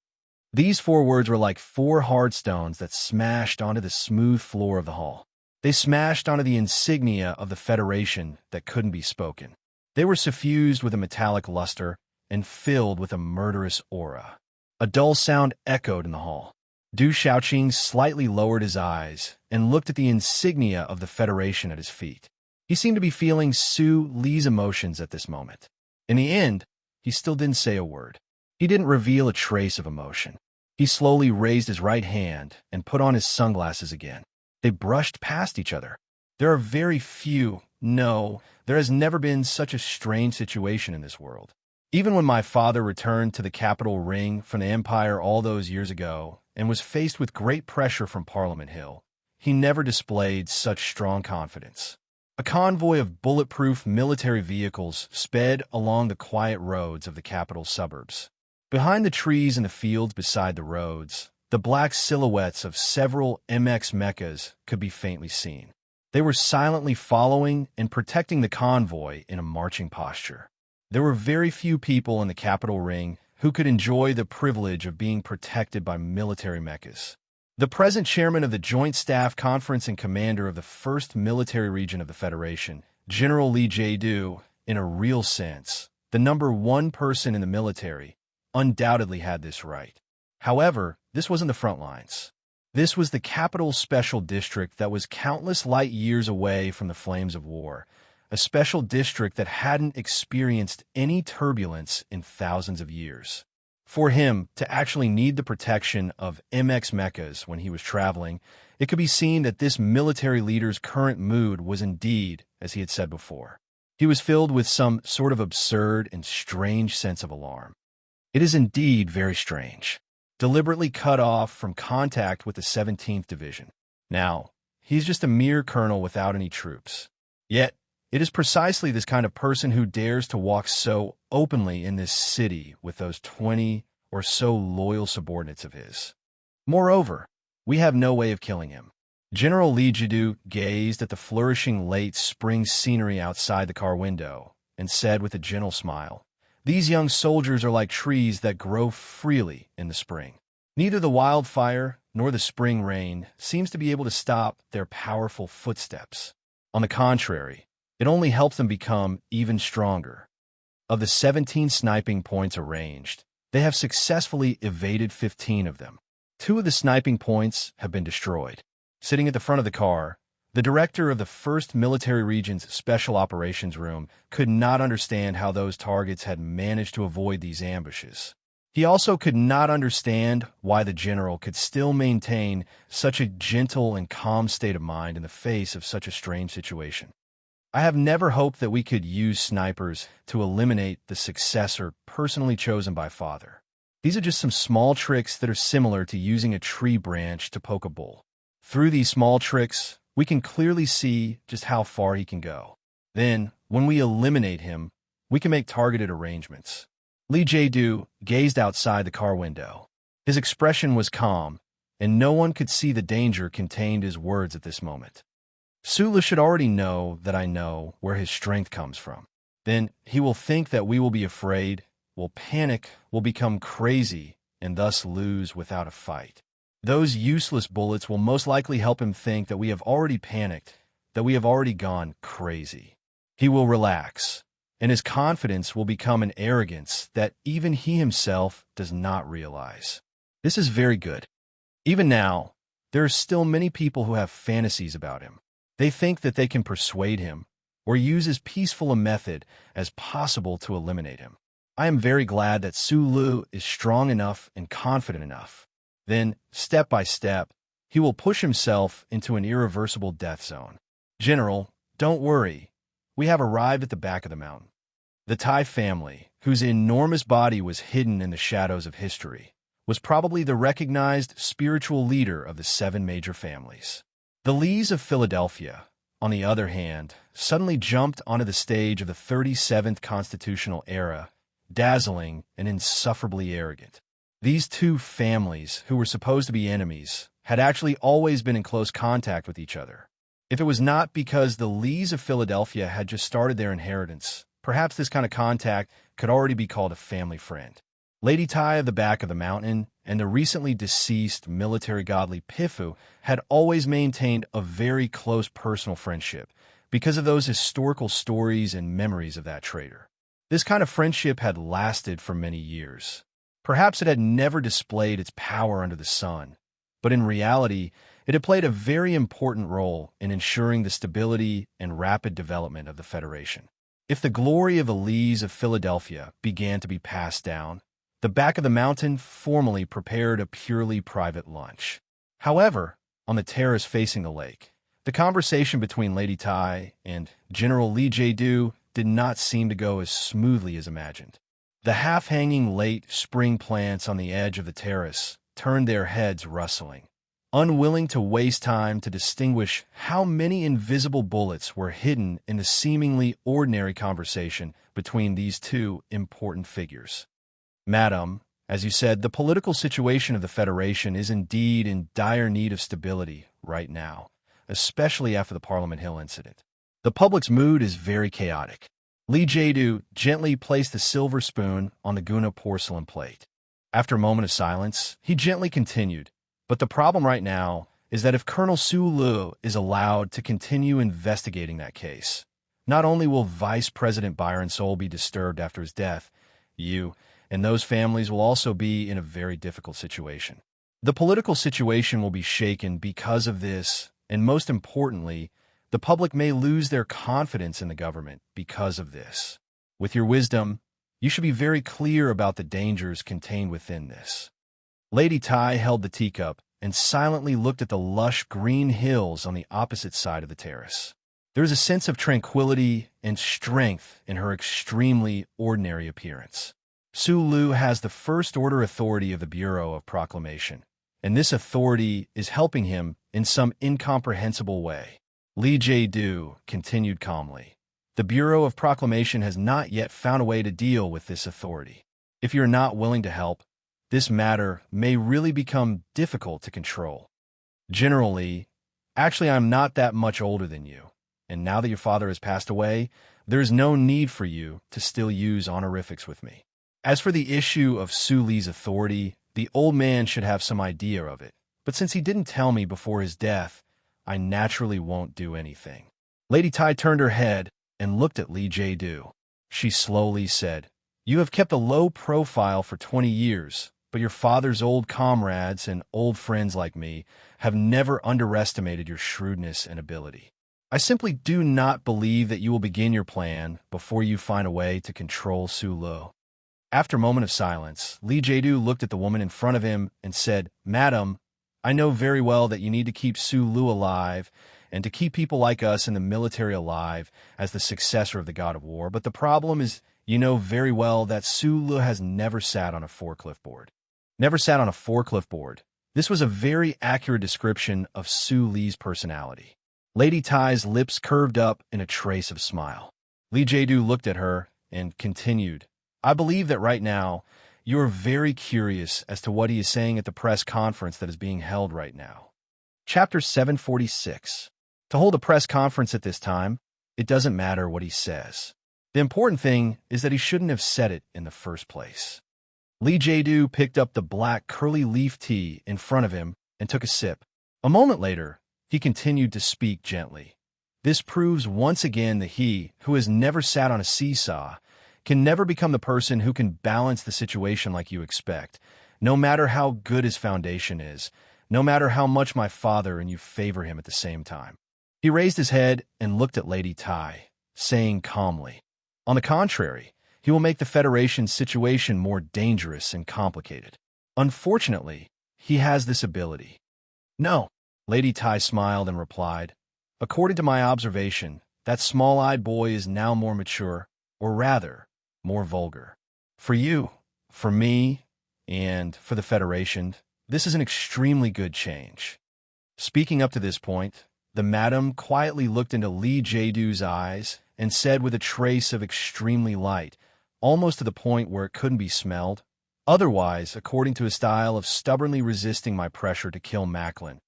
These 4 words were like 4 hard stones that smashed onto the smooth floor of the hall. They smashed onto the insignia of the Federation that couldn't be spoken. They were suffused with a metallic luster and filled with a murderous aura. A dull sound echoed in the hall. Du Shaoqing slightly lowered his eyes and looked at the insignia of the Federation at his feet. He seemed to be feeling Su Li's emotions at this moment. In the end, he still didn't say a word. He didn't reveal a trace of emotion. He slowly raised his right hand and put on his sunglasses again. They brushed past each other. There are very few, no, there has never been such a strange situation in this world. Even when my father returned to the capital ring from the Empire all those years ago and was faced with great pressure from Parliament Hill, he never displayed such strong confidence. A convoy of bulletproof military vehicles sped along the quiet roads of the capital's suburbs. Behind the trees and the fields beside the roads, the black silhouettes of several MX mechas could be faintly seen. They were silently following and protecting the convoy in a marching posture. There were very few people in the capital ring who could enjoy the privilege of being protected by military mechas. The present chairman of the Joint Staff Conference and commander of the 1st Military Region of the Federation, General Li Jiedu, in a real sense, the number 1 person in the military, undoubtedly had this right. However, this wasn't the front lines. This was the capital's special district that was countless light years away from the flames of war, a special district that hadn't experienced any turbulence in thousands of years. For him to actually need the protection of MX mechas when he was traveling, it could be seen that this military leader's current mood was indeed, as he had said before. He was filled with some sort of absurd and strange sense of alarm. It is indeed very strange. Deliberately cut off from contact with the 17th Division. Now, he's just a mere colonel without any troops. Yet, it is precisely this kind of person who dares to walk so openly in this city with those 20 or so loyal subordinates of his. Moreover, we have no way of killing him. General Li Jiedu gazed at the flourishing late spring scenery outside the car window and said with a gentle smile, "These young soldiers are like trees that grow freely in the spring. Neither the wildfire nor the spring rain seems to be able to stop their powerful footsteps. On the contrary, it only helps them become even stronger. Of the 17 sniping points arranged, they have successfully evaded 15 of them. 2 of the sniping points have been destroyed." Sitting at the front of the car, the director of the 1st Military Region's Special Operations Room could not understand how those targets had managed to avoid these ambushes. He also could not understand why the general could still maintain such a gentle and calm state of mind in the face of such a strange situation. "I have never hoped that we could use snipers to eliminate the successor personally chosen by Father. These are just some small tricks that are similar to using a tree branch to poke a bull. Through these small tricks, we can clearly see just how far he can go. Then, when we eliminate him, we can make targeted arrangements." Li Jiedu gazed outside the car window. His expression was calm, and no one could see the danger contained in his words at this moment. "Sula should already know that I know where his strength comes from. Then he will think that we will be afraid, will panic, will become crazy, and thus lose without a fight. Those useless bullets will most likely help him think that we have already panicked, that we have already gone crazy. He will relax, and his confidence will become an arrogance that even he himself does not realize. This is very good. Even now, there are still many people who have fantasies about him. They think that they can persuade him or use as peaceful a method as possible to eliminate him. I am very glad that Su Lu is strong enough and confident enough. Then, step by step, he will push himself into an irreversible death zone. General, don't worry. We have arrived at the back of the mountain." The Tai family, whose enormous body was hidden in the shadows of history, was probably the recognized spiritual leader of the 7 major families. The Lees of Philadelphia, on the other hand, suddenly jumped onto the stage of the 37th constitutional era, dazzling and insufferably arrogant. These two families, who were supposed to be enemies, had actually always been in close contact with each other. If it was not because the Lees of Philadelphia had just started their inheritance, perhaps this kind of contact could already be called a family friend. Lady Ty of the Back of the Mountain and the recently deceased military godly Pifu had always maintained a very close personal friendship because of those historical stories and memories of that traitor. This kind of friendship had lasted for many years. Perhaps it had never displayed its power under the sun, but in reality, it had played a very important role in ensuring the stability and rapid development of the Federation. If the glory of the Lees of Philadelphia began to be passed down, the Back of the Mountain formally prepared a purely private lunch. However, on the terrace facing the lake, the conversation between Lady Ty and General Lee J. did not seem to go as smoothly as imagined. The half-hanging late spring plants on the edge of the terrace turned their heads rustling, unwilling to waste time to distinguish how many invisible bullets were hidden in the seemingly ordinary conversation between these two important figures. Madam, as you said, the political situation of the Federation is indeed in dire need of stability right now, especially after the Parliament Hill incident. The public's mood is very chaotic. Lee J. gently placed the silver spoon on the Guna porcelain plate. After a moment of silence, he gently continued, "But the problem right now is that if Colonel Su Lu is allowed to continue investigating that case, not only will Vice President Byron's soul be disturbed after his death, you and those families will also be in a very difficult situation. The political situation will be shaken because of this, and most importantly, the public may lose their confidence in the government because of this. With your wisdom, you should be very clear about the dangers contained within this." Lady Ty held the teacup and silently looked at the lush green hills on the opposite side of the terrace. There was a sense of tranquility and strength in her extremely ordinary appearance. Su Lu has the first-order authority of the Bureau of Proclamation, and this authority is helping him in some incomprehensible way. Lee J. continued calmly. The Bureau of Proclamation has not yet found a way to deal with this authority. If you're not willing to help, this matter may really become difficult to control. Generally, actually, I'm not that much older than you, and now that your father has passed away, there is no need for you to still use honorifics with me. As for the issue of Su Li's authority, the old man should have some idea of it, but since he didn't tell me before his death, I naturally won't do anything. Lady Ty turned her head and looked at Lee J. She slowly said, "You have kept a low profile for 20 years, but your father's old comrades and old friends like me have never underestimated your shrewdness and ability. I simply do not believe that you will begin your plan before you find a way to control Su Lu." After a moment of silence, Lee J. looked at the woman in front of him and said, "Madam, I know very well that you need to keep Su Lu alive and to keep people like us in the military alive as the successor of the god of war, but the problem is you know very well that Su Lu has never sat on a forklift board." Never sat on a forklift board. This was a very accurate description of Su Li's personality. Lady Ty's lips curved up in a trace of smile. Lee J. looked at her and continued, "I believe that right now, you are very curious as to what he is saying at the press conference that is being held right now." Chapter 746. To hold a press conference at this time, it doesn't matter what he says. The important thing is that he shouldn't have said it in the first place. Lee J. picked up the black curly leaf tea in front of him and took a sip. A moment later, he continued to speak gently. This proves once again that he, who has never sat on a seesaw, can never become the person who can balance the situation like you expect, no matter how good his foundation is, no matter how much my father and you favor him at the same time. He raised his head and looked at Lady Ty, saying calmly, "On the contrary, he will make the Federation's situation more dangerous and complicated. Unfortunately, he has this ability." "No," Lady Ty smiled and replied, "According to my observation, that small-eyed boy is now more mature, or rather, more vulgar. For you, for me, and for the Federation, this is an extremely good change." Speaking up to this point, The madam quietly looked into Lee Jae-doo's eyes and said with a trace of extremely light, almost to the point where it couldn't be smelled, otherwise, according to his style of stubbornly resisting my pressure to kill Macklin.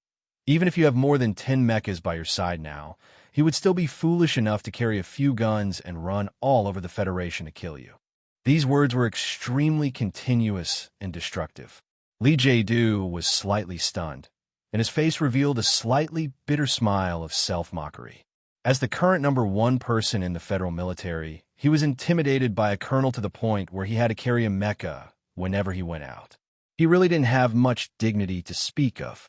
Even if you have more than 10 mechas by your side now, he would still be foolish enough to carry a few guns and run all over the Federation to kill you. These words were extremely continuous and destructive. Lee Jae-doo was slightly stunned, and his face revealed a slightly bitter smile of self-mockery. As the current #1 person in the federal military, he was intimidated by a colonel to the point where he had to carry a mecha whenever he went out. He really didn't have much dignity to speak of.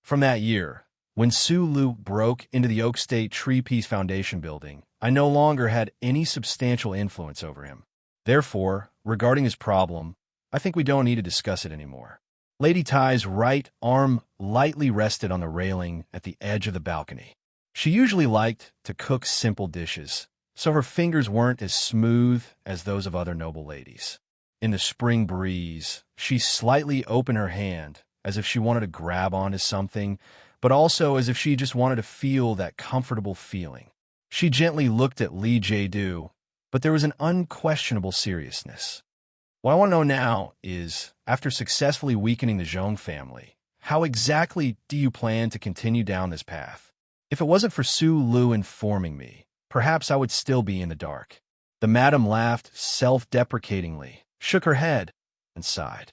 From that year, when Su Lu broke into the Oak State Tree Peace Foundation building, I no longer had any substantial influence over him. Therefore, regarding his problem, I think we don't need to discuss it anymore. Lady Tai's right arm lightly rested on the railing at the edge of the balcony. She usually liked to cook simple dishes, so her fingers weren't as smooth as those of other noble ladies. In the spring breeze, she slightly opened her hand, as if she wanted to grab onto something, but also as if she just wanted to feel that comfortable feeling. She gently looked at Lee Jae-doo, but there was an unquestionable seriousness. What I want to know now is, after successfully weakening the Zhong family, how exactly do you plan to continue down this path? If it wasn't for Su Lu informing me, perhaps I would still be in the dark. The madam laughed self-deprecatingly, shook her head, and sighed.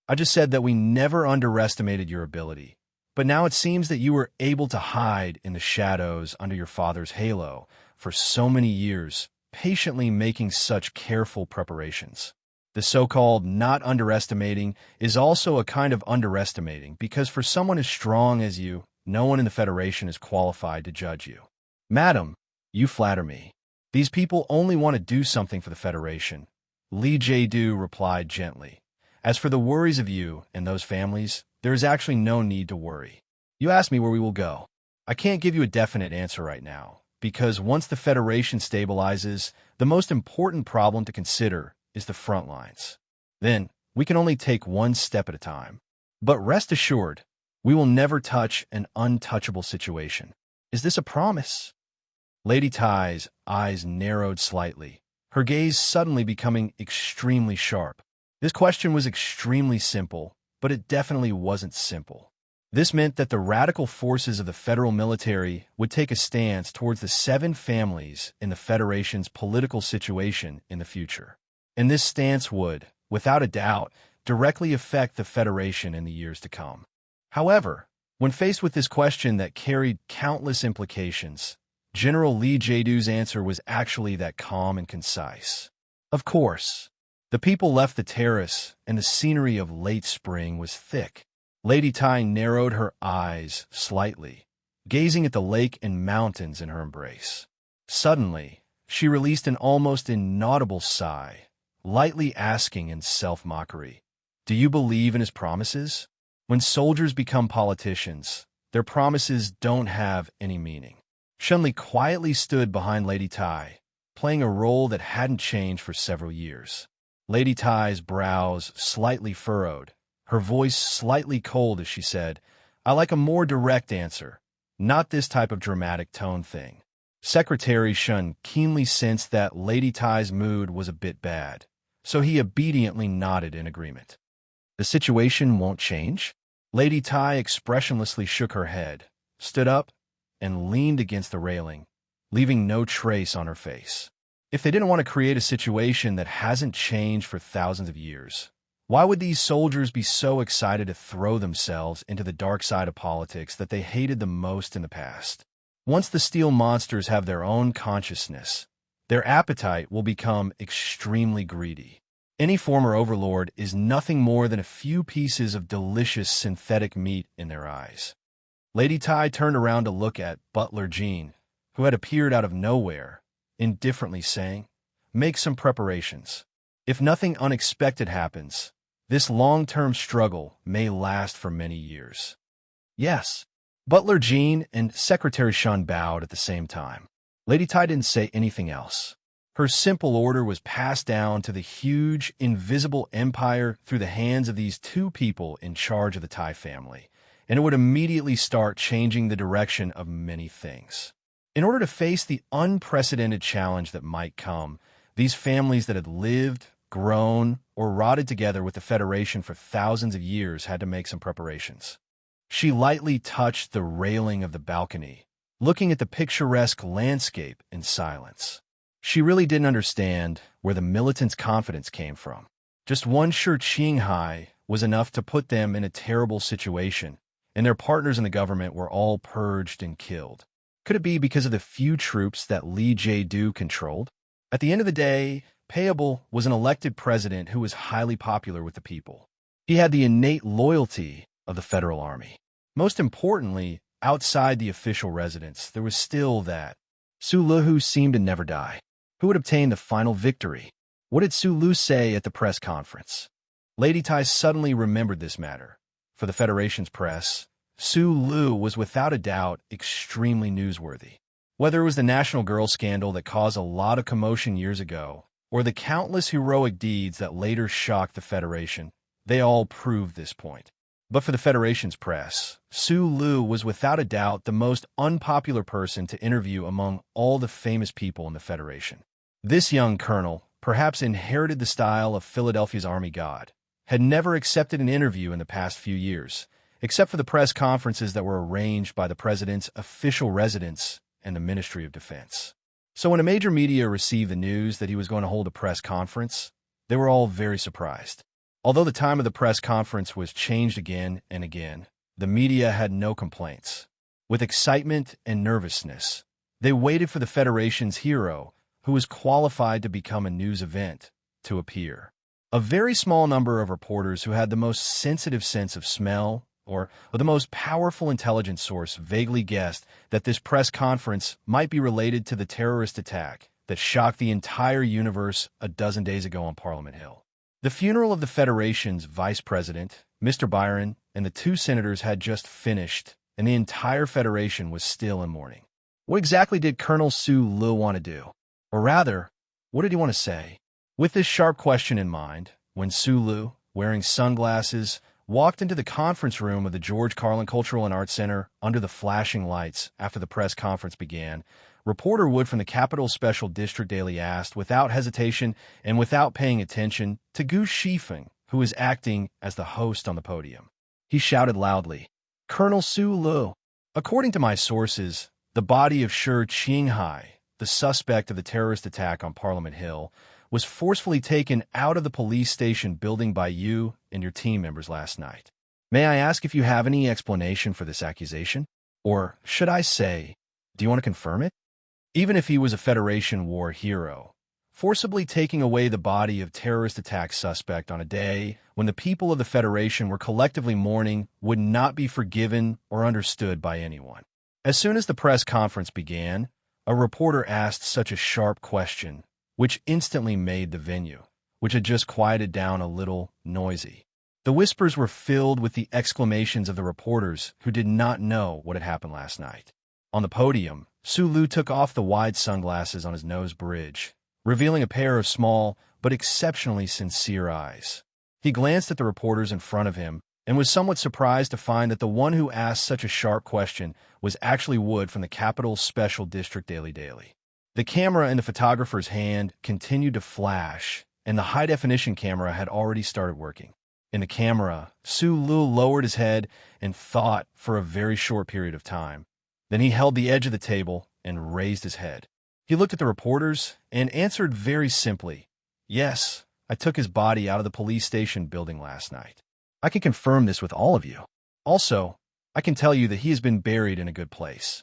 I just said that we never underestimated your ability, but now it seems that you were able to hide in the shadows under your father's halo for so many years, patiently making such careful preparations. The so-called not underestimating is also a kind of underestimating because for someone as strong as you, no one in the Federation is qualified to judge you. Madam, you flatter me. These people only want to do something for the Federation. Lee Jae-doo replied gently. As for the worries of you and those families, there is actually no need to worry. You asked me where we will go. I can't give you a definite answer right now, because once the Federation stabilizes, the most important problem to consider is the front lines. Then, we can only take one step at a time. But rest assured, we will never touch an untouchable situation. Is this a promise? Lady Tai's eyes narrowed slightly, her gaze suddenly becoming extremely sharp. This question was extremely simple, but it definitely wasn't simple. This meant that the radical forces of the federal military would take a stance towards the 7 families in the Federation's political situation in the future. And this stance would, without a doubt, directly affect the Federation in the years to come. However, when faced with this question that carried countless implications, General Lee Jae-doo's answer was actually that calm and concise. Of course. The people left the terrace, and the scenery of late spring was thick. Lady Tai narrowed her eyes slightly, gazing at the lake and mountains in her embrace. Suddenly, she released an almost inaudible sigh, lightly asking in self-mockery, "Do you believe in his promises?" When soldiers become politicians, their promises don't have any meaning. Shunli quietly stood behind Lady Tai, playing a role that hadn't changed for several years. Lady Tai's brows slightly furrowed, her voice slightly cold as she said, "I like a more direct answer, not this type of dramatic tone thing." Secretary Shun keenly sensed that Lady Tai's mood was a bit bad, so he obediently nodded in agreement. "The situation won't change?" Lady Tai expressionlessly shook her head, stood up, and leaned against the railing, leaving no trace on her face. If they didn't want to create a situation that hasn't changed for thousands of years, why would these soldiers be so excited to throw themselves into the dark side of politics that they hated the most in the past? Once the steel monsters have their own consciousness, their appetite will become extremely greedy. Any former overlord is nothing more than a few pieces of delicious synthetic meat in their eyes. Lady Tai turned around to look at Butler Jean, who had appeared out of nowhere, indifferently saying, "Make some preparations. If nothing unexpected happens, this long-term struggle may last for many years." "Yes." Butler Jean and Secretary Shun bowed at the same time. Lady Tai didn't say anything else. Her simple order was passed down to the huge, invisible empire through the hands of these 2 people in charge of the Tai family, and it would immediately start changing the direction of many things. In order to face the unprecedented challenge that might come, these families that had lived, grown, or rotted together with the Federation for thousands of years had to make some preparations. She lightly touched the railing of the balcony, looking at the picturesque landscape in silence. She really didn't understand where the militants' confidence came from. Just one sure Qinghai was enough to put them in a terrible situation, and their partners in the government were all purged and killed. Could it be because of the few troops that Li Jiedu controlled? At the end of the day, Payable was an elected president who was highly popular with the people. He had the innate loyalty of the federal army. Most importantly, outside the official residence, there was still that Su Lu who seemed to never die. Who would obtain the final victory? What did Su Lu say at the press conference? Lady Tai suddenly remembered this matter. For the Federation's press, Su Lu was without a doubt extremely newsworthy. Whether it was the National Girl scandal that caused a lot of commotion years ago, or the countless heroic deeds that later shocked the Federation, they all proved this point. But for the Federation's press, Su Lu was without a doubt the most unpopular person to interview among all the famous people in the Federation. This young colonel, perhaps inherited the style of Philadelphia's army god, had never accepted an interview in the past few years, except for the press conferences that were arranged by the president's official residence and the Ministry of Defense. So when a major media received the news that he was going to hold a press conference, they were all very surprised. Although the time of the press conference was changed again and again, the media had no complaints. With excitement and nervousness, they waited for the Federation's hero, who was qualified to become a news event, to appear. A very small number of reporters who had the most sensitive sense of smell or the most powerful intelligence source vaguely guessed that this press conference might be related to the terrorist attack that shocked the entire universe a dozen days ago on Parliament Hill. The funeral of the Federation's vice president, Mr. Byron, and the two senators had just finished, and the entire Federation was still in mourning. What exactly did Colonel Su Lu want to do? Or rather, what did he want to say? With this sharp question in mind, when Su Lu, wearing sunglasses, walked into the conference room of the George Carlin Cultural and Arts Center under the flashing lights after the press conference began, reporter Wood from the Capital Special District Daily asked, without hesitation and without paying attention, to Gu Shifeng, who was acting as the host on the podium. He shouted loudly, "Colonel Su Lu, according to my sources, the body of Shi Qinghai, the suspect of the terrorist attack on Parliament Hill, was forcefully taken out of the police station building by you and your team members last night. May I ask if you have any explanation for this accusation? Or should I say, do you want to confirm it? Even if he was a Federation war hero, forcibly taking away the body of terrorist attack suspect on a day when the people of the Federation were collectively mourning would not be forgiven or understood by anyone." As soon as the press conference began, a reporter asked such a sharp question, which instantly made the venue, which had just quieted down a little, noisy. The whispers were filled with the exclamations of the reporters who did not know what had happened last night. On the podium, Su Lu took off the wide sunglasses on his nose bridge, revealing a pair of small but exceptionally sincere eyes. He glanced at the reporters in front of him and was somewhat surprised to find that the one who asked such a sharp question was actually Wood from the Capital Special District Daily. The camera in the photographer's hand continued to flash, and the high-definition camera had already started working. In the camera, Su Lu lowered his head and thought for a very short period of time. Then he held the edge of the table and raised his head. He looked at the reporters and answered very simply, "Yes, I took his body out of the police station building last night. I can confirm this with all of you. Also, I can tell you that he has been buried in a good place."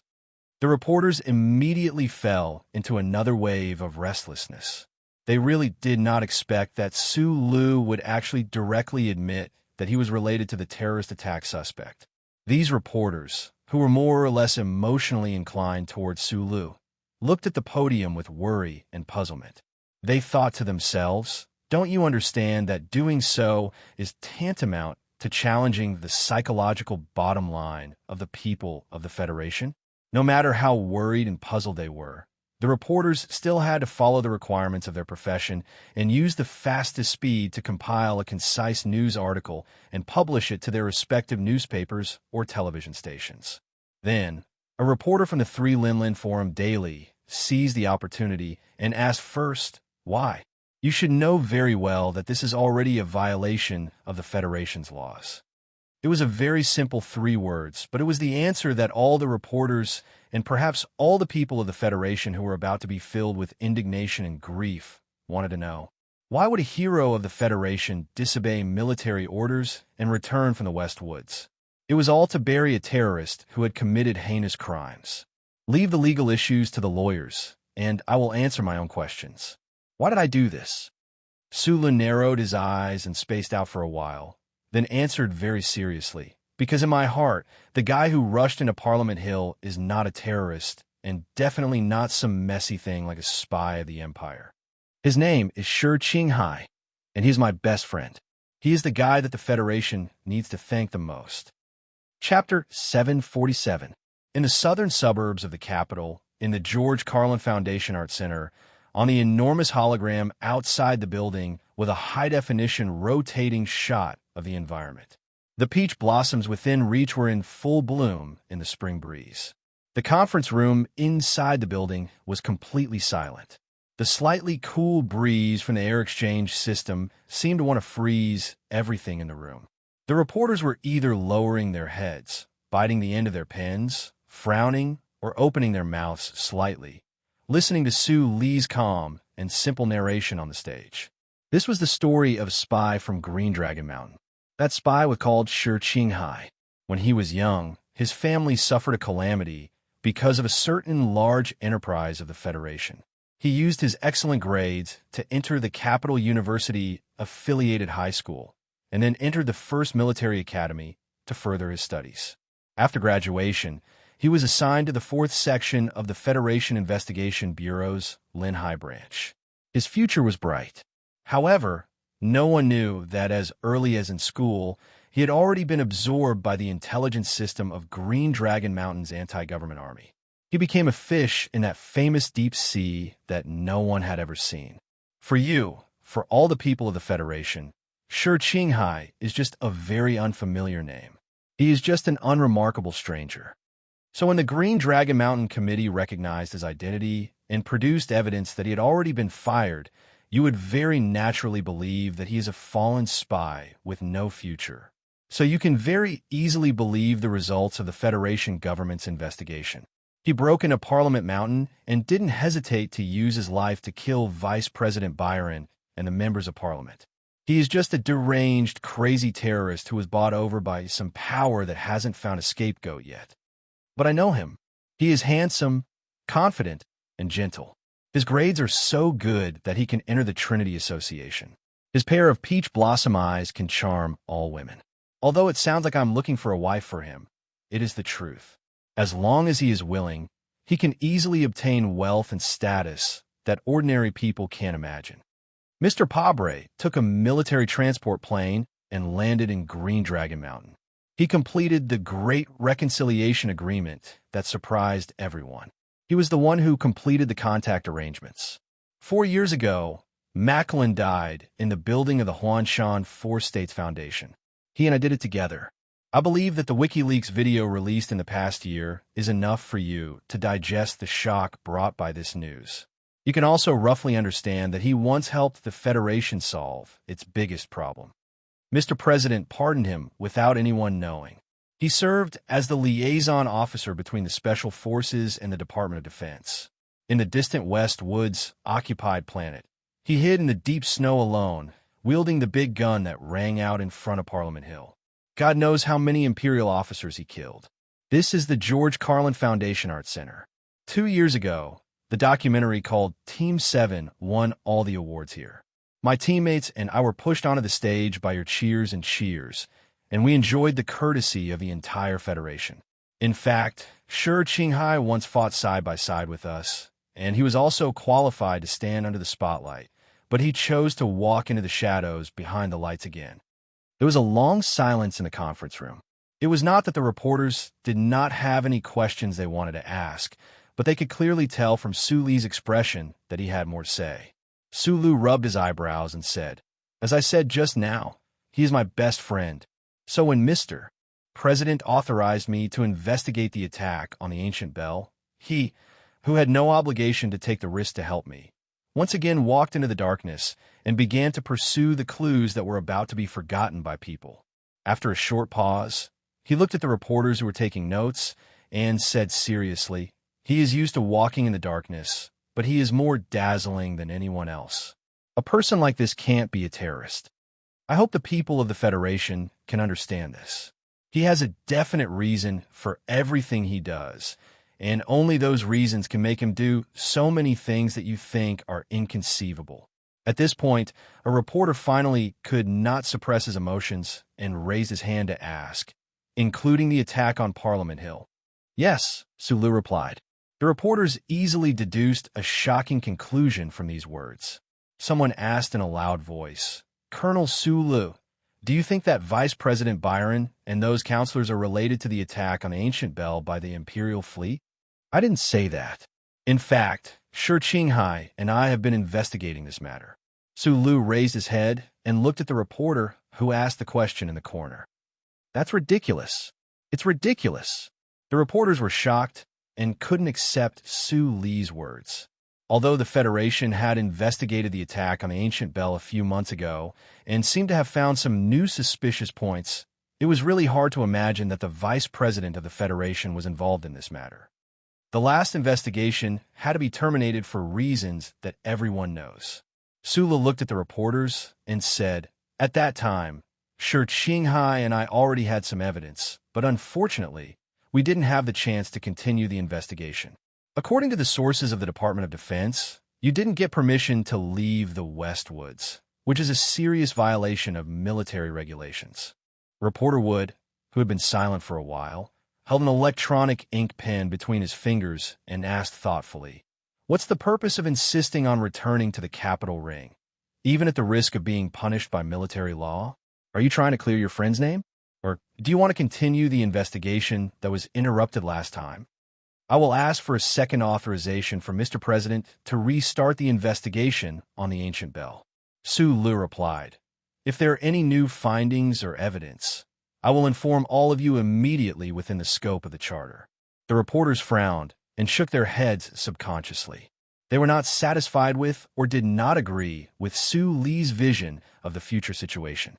The reporters immediately fell into another wave of restlessness. They really did not expect that Su Lu would actually directly admit that he was related to the terrorist attack suspect. These reporters, who were more or less emotionally inclined towards Su Lu, looked at the podium with worry and puzzlement. They thought to themselves, "Don't you understand that doing so is tantamount to challenging the psychological bottom line of the people of the Federation?" No matter how worried and puzzled they were, The reporters still had to follow the requirements of their profession and use the fastest speed to compile a concise news article and publish it to their respective newspapers or television stations. Then, a reporter from the Three Linlin Forum Daily seized the opportunity and asked first, why? You should know very well that this is already a violation of the Federation's laws. It was a very simple 3 words, but it was the answer that all the reporters and perhaps all the people of the Federation who were about to be filled with indignation and grief wanted to know. Why would a hero of the Federation disobey military orders and return from the West Woods? It was all to bury a terrorist who had committed heinous crimes. Leave the legal issues to the lawyers, and I will answer my own questions. Why did I do this? Sulu narrowed his eyes and spaced out for a while, then answered very seriously. Because in my heart, the guy who rushed into Parliament Hill is not a terrorist, and definitely not some messy thing like a spy of the Empire. His name is Shi Qinghai, and he's my best friend. He is the guy that the Federation needs to thank the most. Chapter 747. In the southern suburbs of the capital, in the George Carlin Foundation Art Center, on the enormous hologram outside the building with a high-definition rotating shot of the environment. The peach blossoms within reach were in full bloom in the spring breeze. The conference room inside the building was completely silent. The slightly cool breeze from the air exchange system seemed to want to freeze everything in the room. The reporters were either lowering their heads, biting the end of their pens, frowning, or opening their mouths slightly, listening to Sue Lee's calm and simple narration on the stage. This was the story of a spy from Green Dragon Mountain. That spy was called Shi Qinghai. When he was young, his family suffered a calamity because of a certain large enterprise of the Federation. He used his excellent grades to enter the Capital University affiliated high school, and then entered the first military academy to further his studies. After graduation, he was assigned to the 4th section of the Federation Investigation Bureau's Linhai branch. His future was bright. However, no one knew that as early as in school, he had already been absorbed by the intelligence system of Green Dragon Mountain's anti-government army. He became a fish in that famous deep sea that no one had ever seen. For all the people of the Federation, Shi Qinghai is just a very unfamiliar name. He is just an unremarkable stranger. So when the Green Dragon Mountain Committee recognized his identity and produced evidence that he had already been fired, you would very naturally believe that he is a fallen spy with no future. So you can very easily believe the results of the Federation government's investigation. He broke into Parliament Mountain and didn't hesitate to use his life to kill Vice President Byron and the members of Parliament. He is just a deranged, crazy terrorist who was bought over by some power that hasn't found a scapegoat yet. But I know him. He is handsome, confident, and gentle. His grades are so good that he can enter the Trinity Association. His pair of peach blossom eyes can charm all women. Although it sounds like I'm looking for a wife for him, it is the truth. As long as he is willing, he can easily obtain wealth and status that ordinary people can't imagine. Mr. Pabre took a military transport plane and landed in Green Dragon Mountain. He completed the Great Reconciliation Agreement that surprised everyone. He was the one who completed the contact arrangements. 4 years ago, Macklin died in the building of the Huanshan Four States Foundation. He and I did it together. I believe that the WikiLeaks video released in the past year is enough for you to digest the shock brought by this news. You can also roughly understand that he once helped the Federation solve its biggest problem. Mr. President pardoned him without anyone knowing. He served as the liaison officer between the Special Forces and the Department of Defense. In the distant West Woods occupied planet, he hid in the deep snow alone, wielding the big gun that rang out in front of Parliament Hill. God knows how many Imperial officers he killed. This is the George Carlin Foundation Art Center. 2 years ago, the documentary called Team 7 won all the awards here. My teammates and I were pushed onto the stage by your cheers and cheers, and we enjoyed the courtesy of the entire Federation. In fact, Shi Qinghai once fought side by side with us, and he was also qualified to stand under the spotlight, but he chose to walk into the shadows behind the lights again. There was a long silence in the conference room. It was not that the reporters did not have any questions they wanted to ask, but they could clearly tell from Su Li's expression that he had more to say. Su Lu rubbed his eyebrows and said, "As I said just now, he is my best friend. So when Mr. President authorized me to investigate the attack on the ancient bell, he, who had no obligation to take the risk to help me, once again walked into the darkness and began to pursue the clues that were about to be forgotten by people." After a short pause, he looked at the reporters who were taking notes and said seriously, "He is used to walking in the darkness, but he is more dazzling than anyone else. A person like this can't be a terrorist. I hope the people of the Federation can understand this. He has a definite reason for everything he does, and only those reasons can make him do so many things that you think are inconceivable." At this point, a reporter finally could not suppress his emotions and raised his hand to ask, "Including the attack on Parliament Hill?" "Yes," Su Lu replied. The reporters easily deduced a shocking conclusion from these words. Someone asked in a loud voice, "Colonel Su Lu, do you think that Vice President Byron and those counselors are related to the attack on the ancient bell by the Imperial fleet?" "I didn't say that. In fact, Shi Qinghai and I have been investigating this matter." Su Lu raised his head and looked at the reporter who asked the question in the corner. "That's ridiculous. It's ridiculous." The reporters were shocked and couldn't accept Su Li's words. Although the Federation had investigated the attack on the ancient bell a few months ago and seemed to have found some new suspicious points, it was really hard to imagine that the Vice President of the Federation was involved in this matter. The last investigation had to be terminated for reasons that everyone knows. Su Lu looked at the reporters and said, "At that time, Shi Qinghai and I already had some evidence, but unfortunately, we didn't have the chance to continue the investigation. According to the sources of the Department of Defense, you didn't get permission to leave the Westwoods, which is a serious violation of military regulations." Reporter Wood, who had been silent for a while, held an electronic ink pen between his fingers and asked thoughtfully, "What's the purpose of insisting on returning to the capital ring, even at the risk of being punished by military law? Are you trying to clear your friend's name? Or do you want to continue the investigation that was interrupted last time? I will ask for a second authorization from Mr. President to restart the investigation on the ancient bell." Su Lu replied, "If there are any new findings or evidence, I will inform all of you immediately within the scope of the charter." The reporters frowned and shook their heads subconsciously. They were not satisfied with or did not agree with Su Li's vision of the future situation.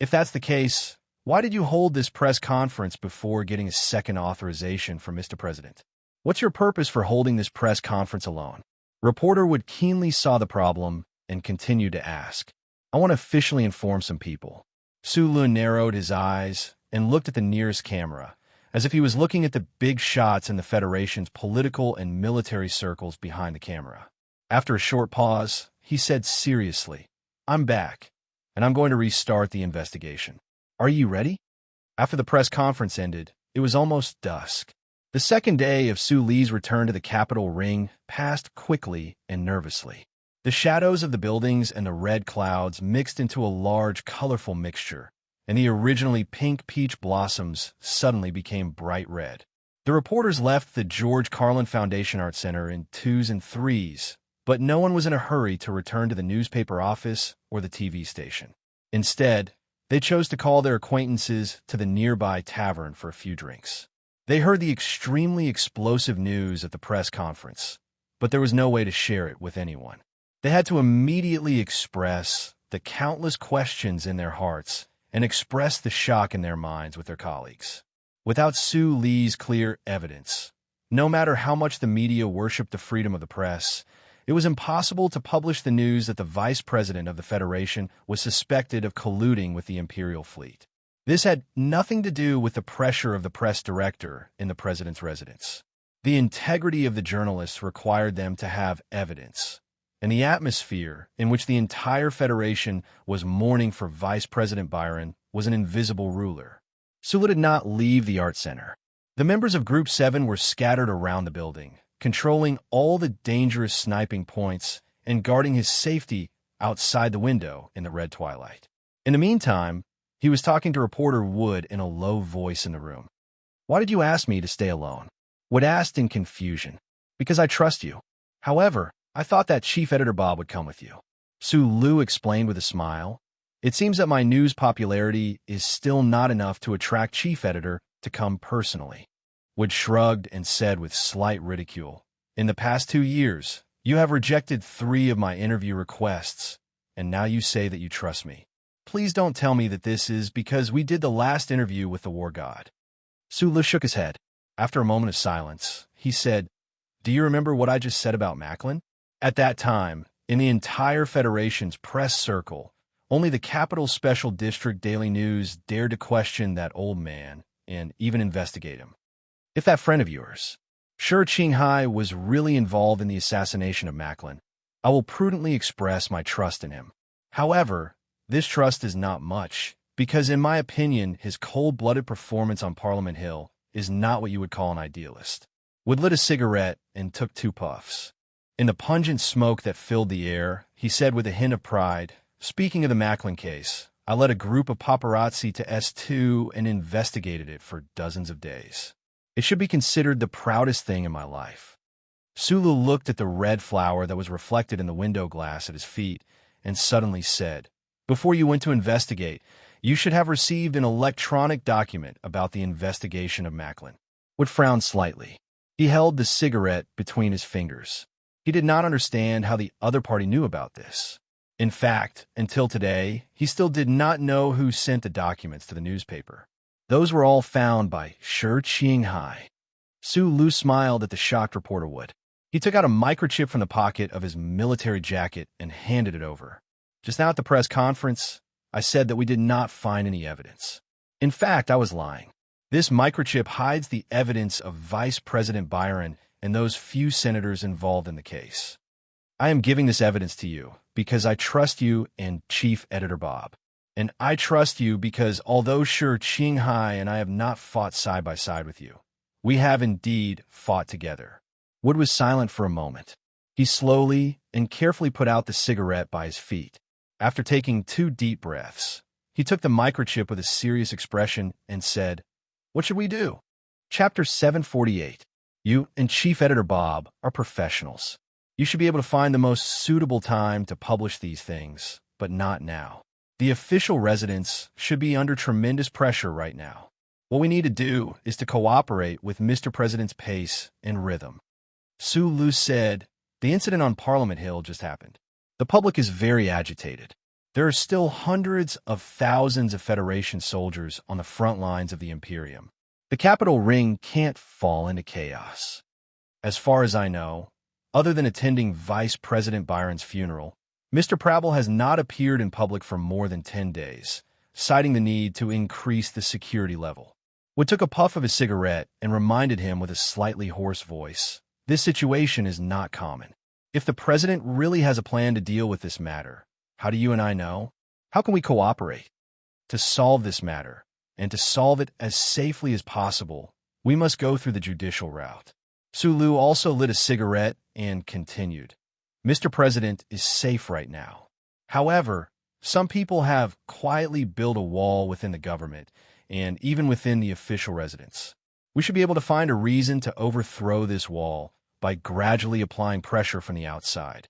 "If that's the case, why did you hold this press conference before getting a second authorization from Mr. President? What's your purpose for holding this press conference alone?" Reporter Wood keenly saw the problem and continued to ask, "I want to officially inform some people." Su Lu narrowed his eyes and looked at the nearest camera, as if he was looking at the big shots in the Federation's political and military circles behind the camera. After a short pause, he said seriously, "I'm back, and I'm going to restart the investigation. Are you ready?" After the press conference ended, it was almost dusk. The second day of Su Li's return to the capital ring passed quickly and nervously. The shadows of the buildings and the red clouds mixed into a large, colorful mixture, and the originally pink peach blossoms suddenly became bright red. The reporters left the George Carlin Foundation Art Center in twos and threes, but no one was in a hurry to return to the newspaper office or the TV station. Instead, they chose to call their acquaintances to the nearby tavern for a few drinks. They heard the extremely explosive news at the press conference, but there was no way to share it with anyone. They had to immediately express the countless questions in their hearts and express the shock in their minds with their colleagues. Without Su Li's clear evidence, no matter how much the media worshipped the freedom of the press, it was impossible to publish the news that the Vice President of the Federation was suspected of colluding with the Imperial fleet. This had nothing to do with the pressure of the press director in the president's residence. The integrity of the journalists required them to have evidence, and the atmosphere in which the entire Federation was mourning for Vice President Byron was an invisible ruler. Su Lu did not leave the art center. The members of Group 7 were scattered around the building, controlling all the dangerous sniping points and guarding his safety outside the window in the red twilight. In the meantime, he was talking to reporter Wood in a low voice in the room. "Why did you ask me to stay alone?" Wood asked in confusion. Because I trust you. However, I thought that Chief Editor Bob would come with you. Su Lu explained with a smile. It seems that my news popularity is still not enough to attract Chief Editor to come personally. Wood shrugged and said with slight ridicule, in the past 2 years, you have rejected 3 of my interview requests, and now you say that you trust me. Please don't tell me that this is because we did the last interview with the war god. Su Lu shook his head. After a moment of silence, he said, do you remember what I just said about Macklin? At that time, in the entire Federation's press circle, only the Capital Special District Daily News dared to question that old man and even investigate him. If that friend of yours, Shi Qinghai, was really involved in the assassination of Macklin, I will prudently express my trust in him. However, this trust is not much, because in my opinion, his cold-blooded performance on Parliament Hill is not what you would call an idealist. Wood lit a cigarette and took 2 puffs. In the pungent smoke that filled the air, he said with a hint of pride, speaking of the Macklin case, I led a group of paparazzi to S2 and investigated it for dozens of days. It should be considered the proudest thing in my life. Sulu looked at the red flower that was reflected in the window glass at his feet and suddenly said, before you went to investigate, you should have received an electronic document about the investigation of Macklin. Wood frowned slightly. He held the cigarette between his fingers. He did not understand how the other party knew about this. In fact, until today, he still did not know who sent the documents to the newspaper. Those were all found by Shi Qinghai. Su Lu smiled at the shocked reporter Wood. He took out a microchip from the pocket of his military jacket and handed it over. Just now at the press conference, I said that we did not find any evidence. In fact, I was lying. This microchip hides the evidence of Vice President Byron and those few senators involved in the case. I am giving this evidence to you because I trust you and Chief Editor Bob. And I trust you because although Shi Qinghai and I have not fought side by side with you, we have indeed fought together. Wood was silent for a moment. He slowly and carefully put out the cigarette by his feet. After taking 2 deep breaths, he took the microchip with a serious expression and said, what should we do? Chapter 748. You and Chief Editor Bob are professionals. You should be able to find the most suitable time to publish these things, but not now. The official residents should be under tremendous pressure right now. What we need to do is to cooperate with Mr. President's pace and rhythm. Su Lu said, the incident on Parliament Hill just happened. The public is very agitated. There are still hundreds of thousands of Federation soldiers on the front lines of the Imperium. The capital ring can't fall into chaos. As far as I know, other than attending Vice President Byron's funeral, Mr. Prabble has not appeared in public for more than 10 days, citing the need to increase the security level. Wood took a puff of his cigarette and reminded him with a slightly hoarse voice, this situation is not common. If the president really has a plan to deal with this matter, how do you and I know? How can we cooperate? To solve this matter, and to solve it as safely as possible, we must go through the judicial route. Su Lu also lit a cigarette and continued, Mr. President is safe right now. However, some people have quietly built a wall within the government and even within the official residence. We should be able to find a reason to overthrow this wall by gradually applying pressure from the outside.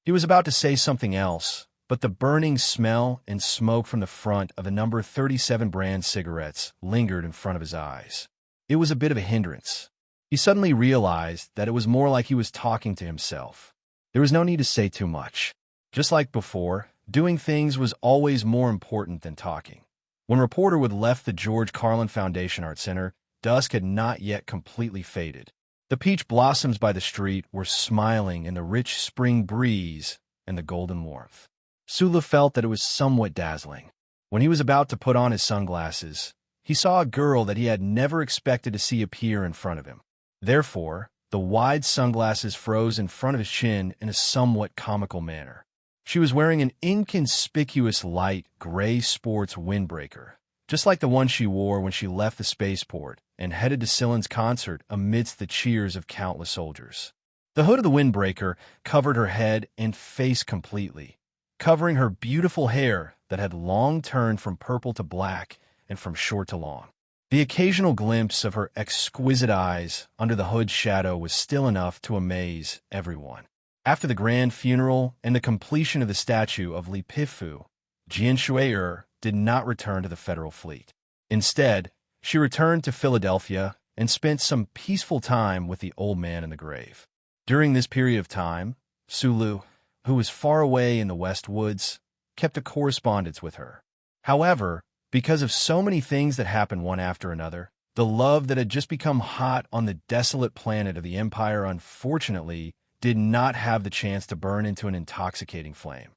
He was about to say something else, but the burning smell and smoke from the front of the number 37 brand cigarettes lingered in front of his eyes. It was a bit of a hindrance. He suddenly realized that it was more like he was talking to himself. There was no need to say too much. Just like before, doing things was always more important than talking. When reporter Wood left the George Carlin Foundation Art Center, dusk had not yet completely faded. The peach blossoms by the street were smiling in the rich spring breeze and the golden warmth. Sula felt that it was somewhat dazzling. When he was about to put on his sunglasses, he saw a girl that he had never expected to see appear in front of him. Therefore, the wide sunglasses froze in front of his chin in a somewhat comical manner. She was wearing an inconspicuous light gray sports windbreaker, just like the one she wore when she left the spaceport and headed to Cillian's concert amidst the cheers of countless soldiers. The hood of the windbreaker covered her head and face completely, covering her beautiful hair that had long turned from purple to black and from short to long. The occasional glimpse of her exquisite eyes under the hood's shadow was still enough to amaze everyone. After the grand funeral and the completion of the statue of Li Pifu, Jian Shui'er did not return to the Federal Fleet. Instead, she returned to Philadelphia and spent some peaceful time with the old man in the grave. During this period of time, Sulu, who was far away in the West Woods, kept a correspondence with her. However, because of so many things that happened one after another, the love that had just become hot on the desolate planet of the Empire unfortunately did not have the chance to burn into an intoxicating flame.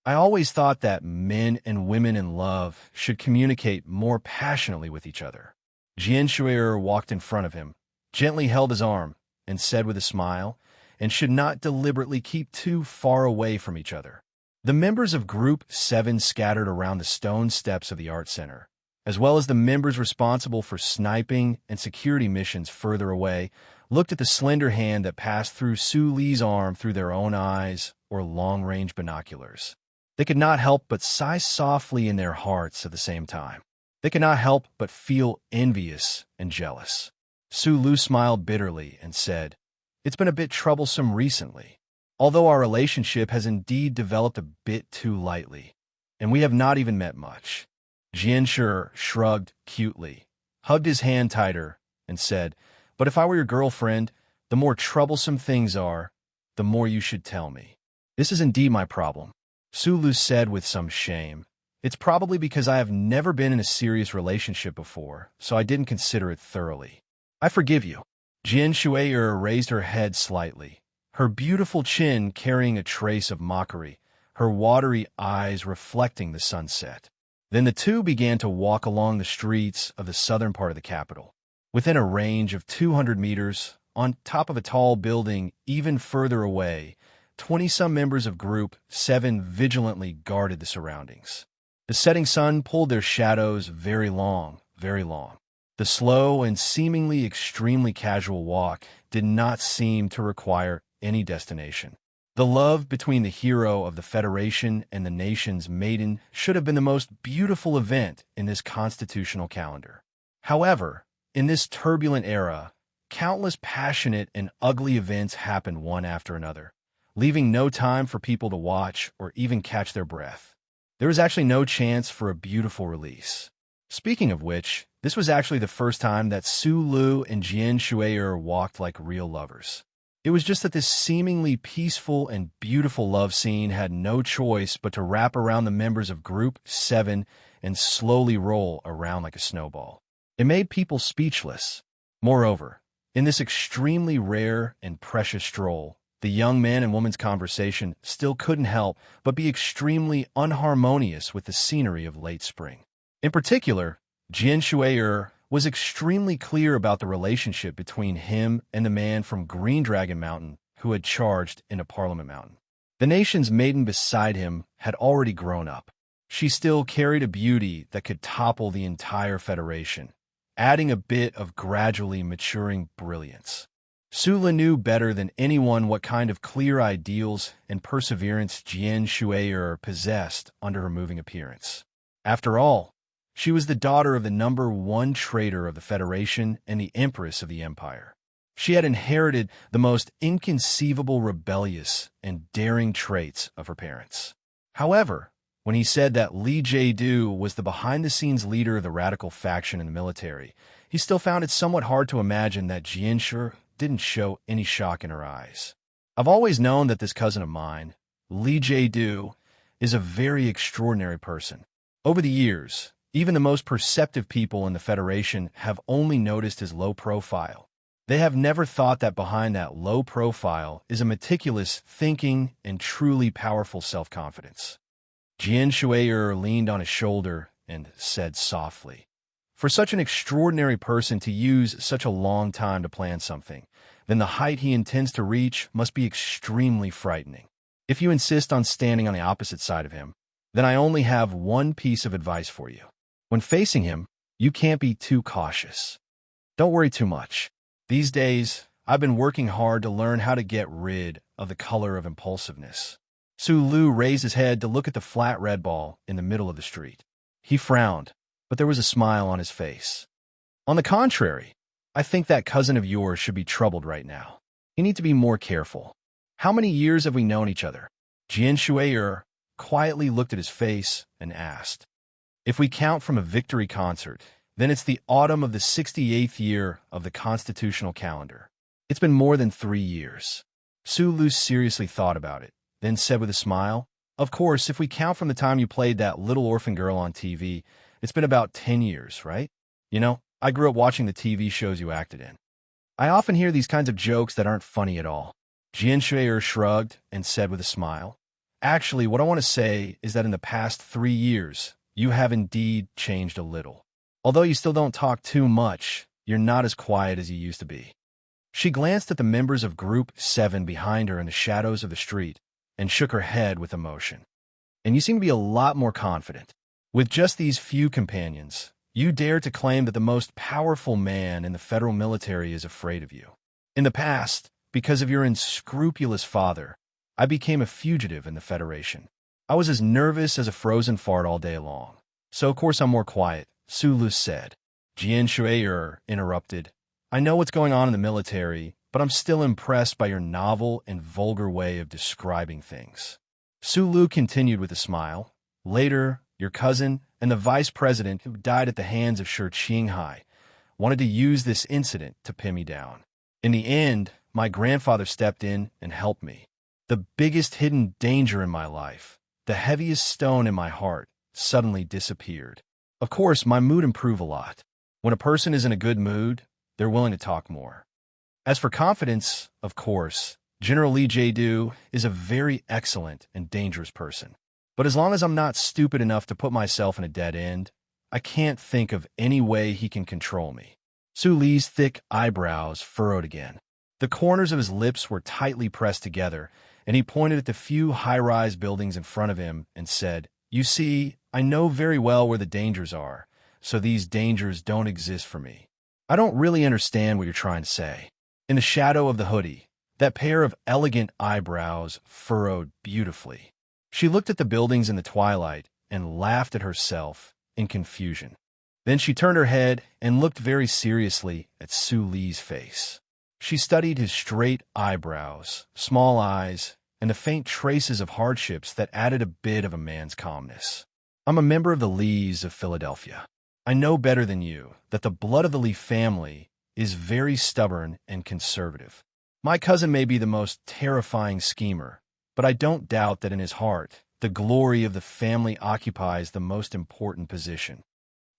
I always thought that men and women in love should communicate more passionately with each other. Jian Shui'er walked in front of him, gently held his arm, and said with a smile, and should not deliberately keep too far away from each other. The members of Group 7 scattered around the stone steps of the art center, as well as the members responsible for sniping and security missions further away, looked at the slender hand that passed through Su Li's arm through their own eyes or long-range binoculars. They could not help but sigh softly in their hearts at the same time. They could not help but feel envious and jealous. Su Lu smiled bitterly and said, "It's been a bit troublesome recently, although our relationship has indeed developed a bit too lightly, and we have not even met much." Jian Shui'er shrugged cutely, hugged his hand tighter, and said, "But if I were your girlfriend, the more troublesome things are, the more you should tell me." "This is indeed my problem," Su Lu said with some shame. "It's probably because I have never been in a serious relationship before, so I didn't consider it thoroughly. I forgive you." Jian Shui'er raised her head slightly, her beautiful chin carrying a trace of mockery, her watery eyes reflecting the sunset. Then the two began to walk along the streets of the southern part of the capital. Within a range of 200 meters, on top of a tall building even further away, 20-some members of Group 7 vigilantly guarded the surroundings. The setting sun pulled their shadows very long, very long. The slow and seemingly extremely casual walk did not seem to require any destination. The love between the hero of the Federation and the nation's maiden should have been the most beautiful event in this constitutional calendar. However, in this turbulent era, countless passionate and ugly events happened one after another, leaving no time for people to watch or even catch their breath. There was actually no chance for a beautiful release. Speaking of which, this was actually the first time that Su Lu and Jian Shui'er walked like real lovers. It was just that this seemingly peaceful and beautiful love scene had no choice but to wrap around the members of Group 7 and slowly roll around like a snowball. It made people speechless. Moreover, in this extremely rare and precious stroll, the young man and woman's conversation still couldn't help but be extremely unharmonious with the scenery of late spring. In particular, Jian Shui'er was extremely clear about the relationship between him and the man from Green Dragon Mountain who had charged into Parliament Mountain. The nation's maiden beside him had already grown up. She still carried a beauty that could topple the entire Federation, adding a bit of gradually maturing brilliance. Sula knew better than anyone what kind of clear ideals and perseverance Jian Shui'er possessed under her moving appearance. After all, she was the daughter of the #1 traitor of the Federation and the Empress of the Empire. She had inherited the most inconceivable rebellious and daring traits of her parents. However, when he said that Li Jiedu was the behind-the-scenes leader of the radical faction in the military, he still found it somewhat hard to imagine that Jian Shui'er didn't show any shock in her eyes. "I've always known that this cousin of mine, Li Jiedu, is a very extraordinary person. Over the years, even the most perceptive people in the Federation have only noticed his low profile. They have never thought that behind that low profile is a meticulous thinking and truly powerful self-confidence." Jian Shui'er leaned on his shoulder and said softly, "For such an extraordinary person to use such a long time to plan something, then the height he intends to reach must be extremely frightening. If you insist on standing on the opposite side of him, then I only have one piece of advice for you. When facing him, you can't be too cautious. Don't worry too much. These days, I've been working hard to learn how to get rid of the color of impulsiveness." Su Lu raised his head to look at the flat red ball in the middle of the street. He frowned, but there was a smile on his face. On the contrary, I think that cousin of yours should be troubled right now. You need to be more careful. How many years have we known each other? Jian Shui'er quietly looked at his face and asked. If we count from a victory concert, then it's the autumn of the 68th year of the constitutional calendar. It's been more than 3 years. Su Lu seriously thought about it, then said with a smile, Of course, if we count from the time you played that little orphan girl on TV, it's been about 10 years, right? You know, I grew up watching the TV shows you acted in. I often hear these kinds of jokes that aren't funny at all. Jian Shui'er shrugged and said with a smile, Actually, what I want to say is that in the past 3 years, you have indeed changed a little. Although you still don't talk too much, you're not as quiet as you used to be. She glanced at the members of Group 7 behind her in the shadows of the street and shook her head with emotion. And you seem to be a lot more confident. With just these few companions, you dare to claim that the most powerful man in the federal military is afraid of you. In the past, because of your unscrupulous father, I became a fugitive in the Federation. I was as nervous as a frozen fart all day long. So of course I'm more quiet, Su Lu said. Jian Shui'er interrupted. I know what's going on in the military, but I'm still impressed by your novel and vulgar way of describing things. Su Lu continued with a smile. Later, your cousin and the vice president who died at the hands of Shi Qinghai wanted to use this incident to pin me down. In the end, my grandfather stepped in and helped me. The biggest hidden danger in my life, the heaviest stone in my heart, suddenly disappeared. Of course, my mood improved a lot. When a person is in a good mood, they're willing to talk more. As for confidence, of course, General Li Jiedu is a very excellent and dangerous person. But as long as I'm not stupid enough to put myself in a dead end, I can't think of any way he can control me. Su Li's thick eyebrows furrowed again. The corners of his lips were tightly pressed together, and he pointed at the few high-rise buildings in front of him and said, You see, I know very well where the dangers are, so these dangers don't exist for me. I don't really understand what you're trying to say. In the shadow of the hoodie, that pair of elegant eyebrows furrowed beautifully. She looked at the buildings in the twilight and laughed at herself in confusion. Then she turned her head and looked very seriously at Su Li's face. She studied his straight eyebrows, small eyes, and the faint traces of hardships that added a bit of a man's calmness. I'm a member of the Lees of Philadelphia. I know better than you that the blood of the Lee family is very stubborn and conservative. My cousin may be the most terrifying schemer, but I don't doubt that in his heart, the glory of the family occupies the most important position.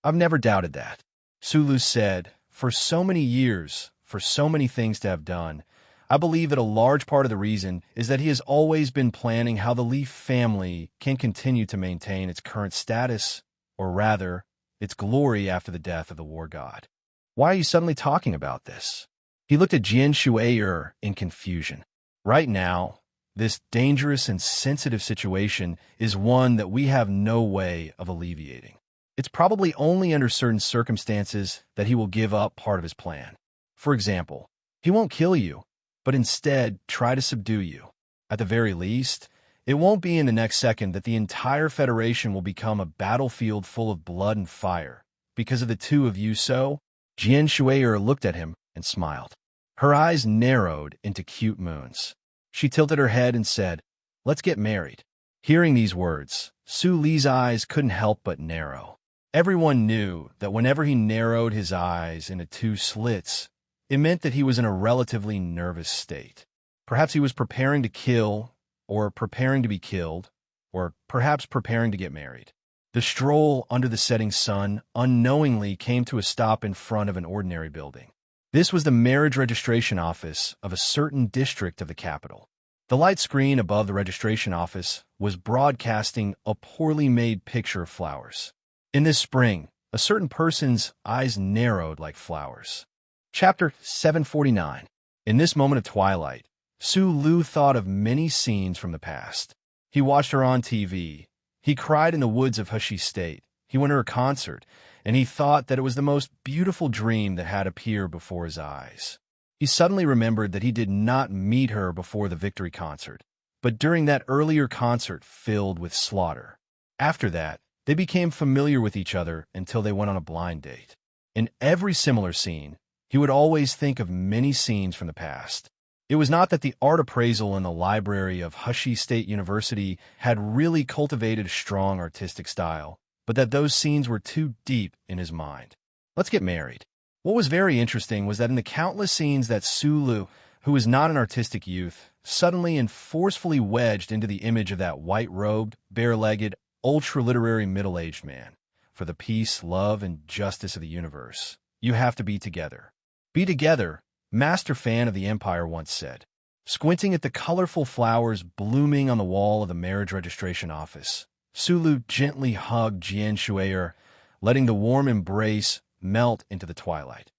I've never doubted that. Su Lu said, For so many years, for so many things to have done, I believe that a large part of the reason is that he has always been planning how the Lee family can continue to maintain its current status, or rather, its glory after the death of the war god. Why are you suddenly talking about this? He looked at Jian Shui'er in confusion. Right now, this dangerous and sensitive situation is one that we have no way of alleviating. It's probably only under certain circumstances that he will give up part of his plan. For example, he won't kill you, but instead try to subdue you. At the very least, it won't be in the next second that the entire Federation will become a battlefield full of blood and fire. Because of the two of you so, Jian Shui'er looked at him and smiled. Her eyes narrowed into cute moons. She tilted her head and said, Let's get married. Hearing these words, Su Li's eyes couldn't help but narrow. Everyone knew that whenever he narrowed his eyes into two slits, it meant that he was in a relatively nervous state. Perhaps he was preparing to kill, or preparing to be killed, or perhaps preparing to get married. The stroll under the setting sun unknowingly came to a stop in front of an ordinary building. This was the marriage registration office of a certain district of the capital. The light screen above the registration office was broadcasting a poorly made picture of flowers. In this spring, a certain person's eyes narrowed like flowers. Chapter 749. In this moment of twilight, Su Lu thought of many scenes from the past. He watched her on TV. He cried in the woods of Hushi State. He went to her concert, and he thought that it was the most beautiful dream that had appeared before his eyes. He suddenly remembered that he did not meet her before the victory concert, but during that earlier concert filled with slaughter. After that, they became familiar with each other until they went on a blind date. In every similar scene, he would always think of many scenes from the past. It was not that the art appraisal in the library of Hushi State University had really cultivated a strong artistic style, but that those scenes were too deep in his mind. Let's get married. What was very interesting was that in the countless scenes that Sulu, who was not an artistic youth, suddenly and forcefully wedged into the image of that white-robed, bare-legged, ultra-literary middle-aged man. For the peace, love, and justice of the universe, you have to be together. Be together, Master Fan of the Empire once said, squinting at the colorful flowers blooming on the wall of the marriage registration office. Sulu gently hugged Jian Shuier, letting the warm embrace melt into the twilight.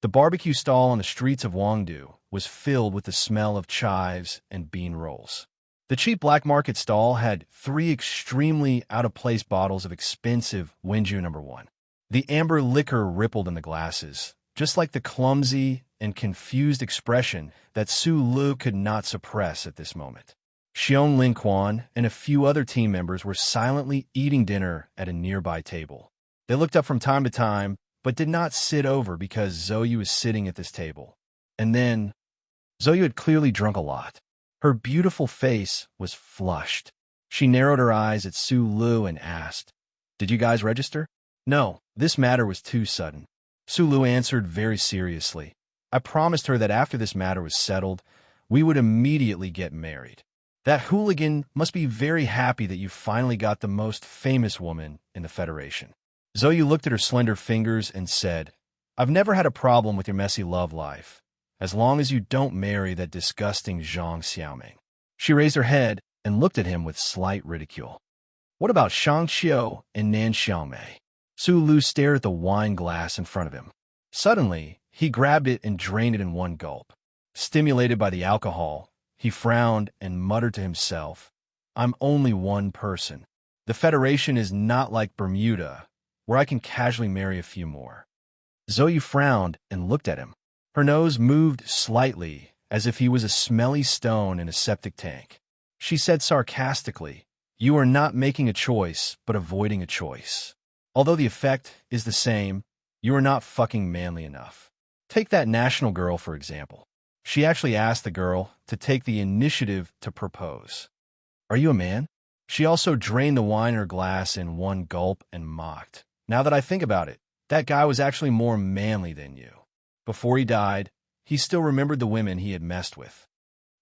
The barbecue stall on the streets of Wangdu was filled with the smell of chives and bean rolls. The cheap black market stall had 3 extremely out-of-place bottles of expensive Wenju No. 1. The amber liquor rippled in the glasses, just like the clumsy and confused expression that Su Lu could not suppress at this moment. Xiong Lin Quan and a few other team members were silently eating dinner at a nearby table. They looked up from time to time, but did not sit over because Zoyu was sitting at this table. And then, Zoyu had clearly drunk a lot. Her beautiful face was flushed. She narrowed her eyes at Su Lu and asked, "Did you guys register?" "No, this matter was too sudden." Su Lu answered very seriously. "I promised her that after this matter was settled, we would immediately get married. That hooligan must be very happy that you finally got the most famous woman in the Federation." Zoyu looked at her slender fingers and said, "I've never had a problem with your messy love life, as long as you don't marry that disgusting Zhang Xiaoming." She raised her head and looked at him with slight ridicule. "What about Shang Qiu and Nan Xiaomei?" Su Lu stared at the wine glass in front of him. Suddenly, he grabbed it and drained it in one gulp. Stimulated by the alcohol, he frowned and muttered to himself, "I'm only one person. The Federation is not like Bermuda, where I can casually marry a few more." Zoyu frowned and looked at him. Her nose moved slightly, as if he was a smelly stone in a septic tank. She said sarcastically, "You are not making a choice, but avoiding a choice. Although the effect is the same, you are not fucking manly enough. Take that national girl, for example. She actually asked the girl to take the initiative to propose. Are you a man?" She also drained the wine in her glass in one gulp and mocked. "Now that I think about it, that guy was actually more manly than you." Before he died, he still remembered the women he had messed with.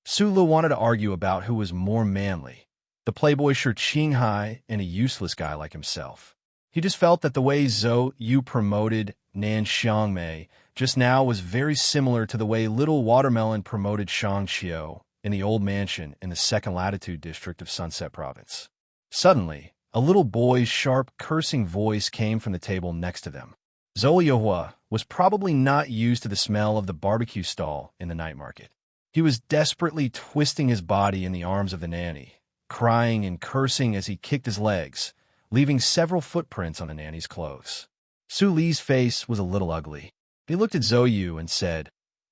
Sulu wanted to argue about who was more manly, the playboy Shi Qinghai and a useless guy like himself. He just felt that the way Zhou Yu promoted Nan Xiangmei just now was very similar to the way Little Watermelon promoted Shang Qiu in the old mansion in the Second Latitude district of Sunset Province. Suddenly, a little boy's sharp, cursing voice came from the table next to them. Zhou Yuhua was probably not used to the smell of the barbecue stall in the night market. He was desperately twisting his body in the arms of the nanny, crying and cursing as he kicked his legs, leaving several footprints on the nanny's clothes. Su Li's face was a little ugly. He looked at Zhou Yu and said,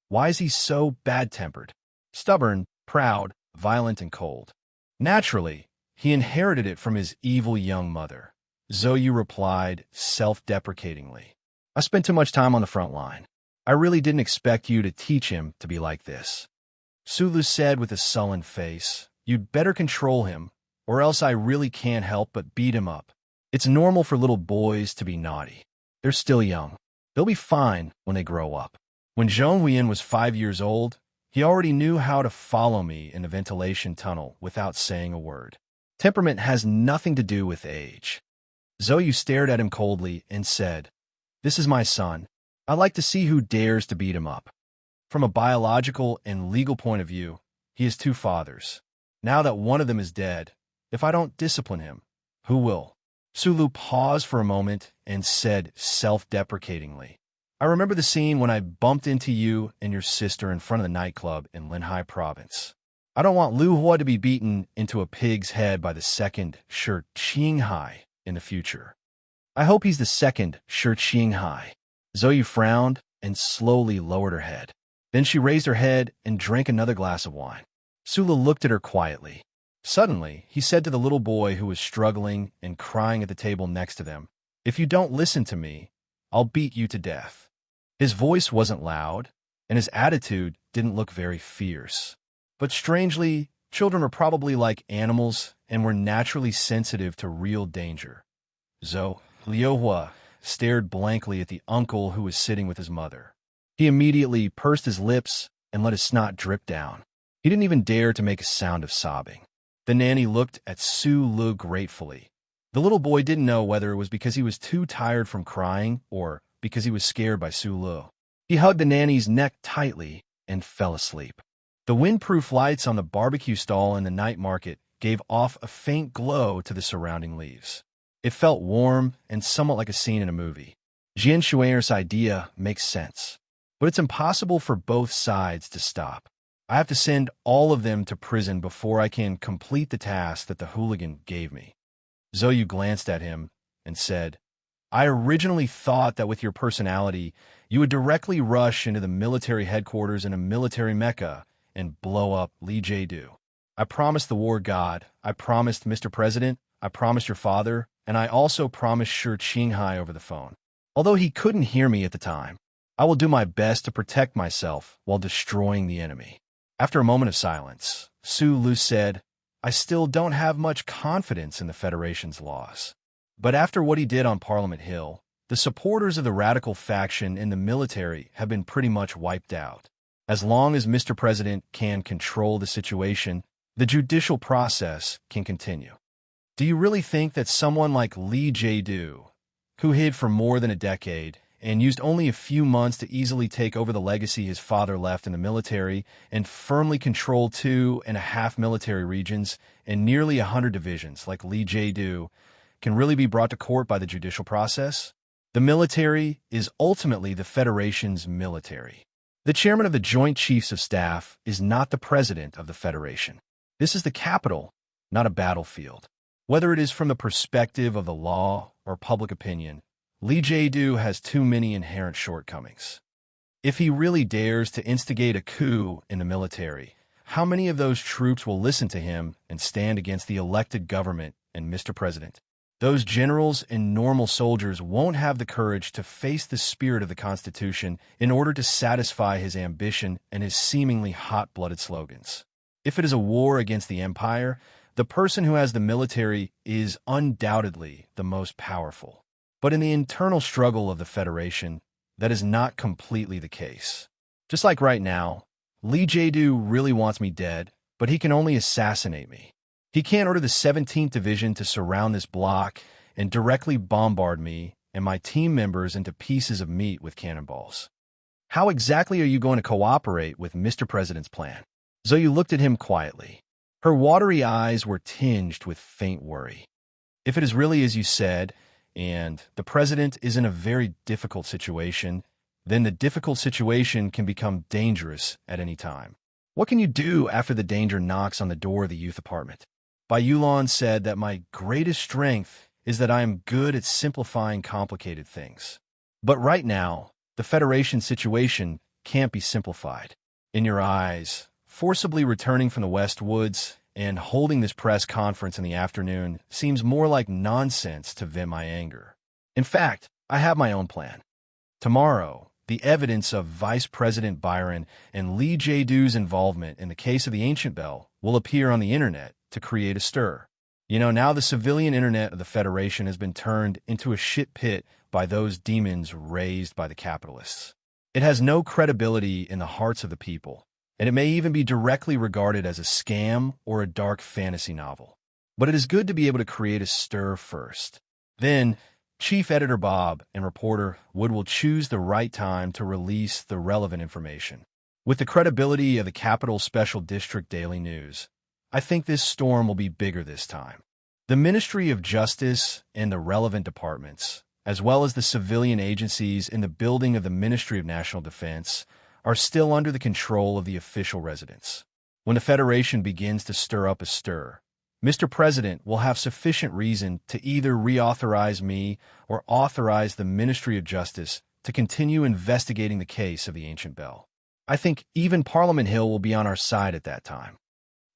"Why is he so bad-tempered? Stubborn, proud, violent, and cold." Naturally, he inherited it from his evil young mother. Zhou Yu replied self-deprecatingly, "I spent too much time on the front line. I really didn't expect you to teach him to be like this." Sulu said with a sullen face, "You'd better control him, or else I really can't help but beat him up. It's normal for little boys to be naughty. They're still young. They'll be fine when they grow up." When Zhong Huiyan was 5 years old, he already knew how to follow me in the ventilation tunnel without saying a word. Temperament has nothing to do with age. Zhou Yu stared at him coldly and said, "This is my son. I'd like to see who dares to beat him up. From a biological and legal point of view, he has 2 fathers. Now that one of them is dead, if I don't discipline him, who will?" Sulu paused for a moment and said self-deprecatingly, "I remember the scene when I bumped into you and your sister in front of the nightclub in Linhai Province. I don't want Lu Hua to be beaten into a pig's head by the second Shi Qinghai in the future. I hope he's the second Shi Qinghai." Zhou Yu frowned and slowly lowered her head. Then she raised her head and drank another glass of wine. Sula looked at her quietly. Suddenly, he said to the little boy who was struggling and crying at the table next to them, "If you don't listen to me, I'll beat you to death." His voice wasn't loud, and his attitude didn't look very fierce. But strangely, children are probably like animals and were naturally sensitive to real danger. Liuhua stared blankly at the uncle who was sitting with his mother. He immediately pursed his lips and let his snot drip down. He didn't even dare to make a sound of sobbing. The nanny looked at Su Lu gratefully. The little boy didn't know whether it was because he was too tired from crying or because he was scared by Su Lu. He hugged the nanny's neck tightly and fell asleep. The windproof lights on the barbecue stall in the night market gave off a faint glow to the surrounding leaves. It felt warm and somewhat like a scene in a movie. Jian Shuang's idea makes sense, but it's impossible for both sides to stop. I have to send all of them to prison before I can complete the task that the hooligan gave me. Zhou glanced at him and said, "I originally thought that with your personality, you would directly rush into the military headquarters in a military mecca and blow up Li Jiedu. I promised the war god, I promised Mr. President, I promised your father, and I also promised Shi Qinghai over the phone. Although he couldn't hear me at the time, I will do my best to protect myself while destroying the enemy." After a moment of silence, Su Lu said, "I still don't have much confidence in the Federation's laws. But after what he did on Parliament Hill, the supporters of the radical faction in the military have been pretty much wiped out. As long as Mr. President can control the situation, the judicial process can continue. Do you really think that someone like Li Jiedu, who hid for more than a decade and used only a few months to easily take over the legacy his father left in the military and firmly control 2.5 military regions and nearly 100 divisions like Li Jiedu, can really be brought to court by the judicial process? The military is ultimately the Federation's military. The chairman of the Joint Chiefs of Staff is not the president of the Federation. This is the capital, not a battlefield. Whether it is from the perspective of the law or public opinion, Li Jiedu has too many inherent shortcomings. If he really dares to instigate a coup in the military, how many of those troops will listen to him and stand against the elected government and Mr. President? Those generals and normal soldiers won't have the courage to face the spirit of the Constitution in order to satisfy his ambition and his seemingly hot-blooded slogans. If it is a war against the empire, the person who has the military is undoubtedly the most powerful. But in the internal struggle of the Federation, that is not completely the case. Just like right now, Li Jiedu really wants me dead, but he can only assassinate me. He can't order the 17th Division to surround this block and directly bombard me and my team members into pieces of meat with cannonballs. How exactly are you going to cooperate with Mr. President's plan?" Zhou looked at him quietly. Her watery eyes were tinged with faint worry. "If it is really as you said, and the president is in a very difficult situation, then the difficult situation can become dangerous at any time. What can you do after the danger knocks on the door of the youth apartment?" Bai Yulan said that my greatest strength is that I am good at simplifying complicated things. But right now, the Federation situation can't be simplified. In your eyes, forcibly returning from the West Woods and holding this press conference in the afternoon seems more like nonsense to vent my anger. In fact, I have my own plan. Tomorrow, the evidence of Vice President Byron and Li Jiedu's involvement in the case of the Ancient Bell will appear on the internet to create a stir. Now the civilian internet of the Federation has been turned into a shit pit by those demons raised by the capitalists. It has no credibility in the hearts of the people, and it may even be directly regarded as a scam or a dark fantasy novel. But it is good to be able to create a stir first. Then, Chief Editor Bob and reporter Wood will choose the right time to release the relevant information. With the credibility of the Capital Special District Daily News, I think this storm will be bigger this time. The Ministry of Justice and the relevant departments, as well as the civilian agencies in the building of the Ministry of National Defense, are still under the control of the official residents. When the Federation begins to stir up a stir, Mr. President will have sufficient reason to either reauthorize me or authorize the Ministry of Justice to continue investigating the case of the Ancient Bell. I think even Parliament Hill will be on our side at that time.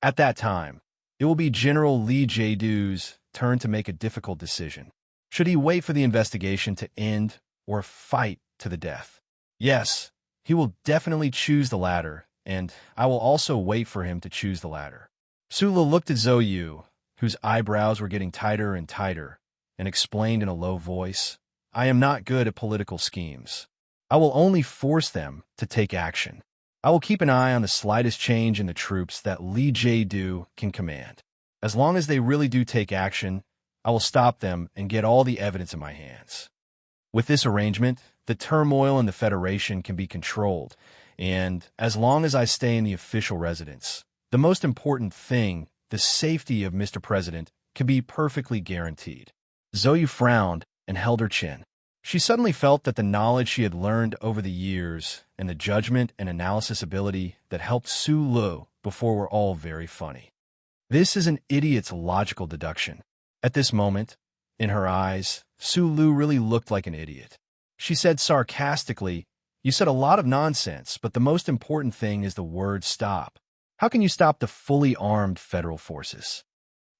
At that time, it will be General Li Jiedu's turn to make a difficult decision. Should he wait for the investigation to end, or fight to the death? Yes, he will definitely choose the latter, and I will also wait for him to choose the latter. Sulu looked at Zhou Yu, whose eyebrows were getting tighter and tighter, and explained in a low voice, I am not good at political schemes. I will only force them to take action. I will keep an eye on the slightest change in the troops that Li Jiedu can command. As long as they really do take action, I will stop them and get all the evidence in my hands. With this arrangement, the turmoil in the Federation can be controlled, and as long as I stay in the official residence, the most important thing, the safety of Mr. President, can be perfectly guaranteed. Zhou Yu frowned and held her chin. She suddenly felt that the knowledge she had learned over the years and the judgment and analysis ability that helped Su Lu before were all very funny. This is an idiot's logical deduction. At this moment, in her eyes, Su Lu really looked like an idiot. She said sarcastically, You said a lot of nonsense, but the most important thing is the word stop. How can you stop the fully armed federal forces?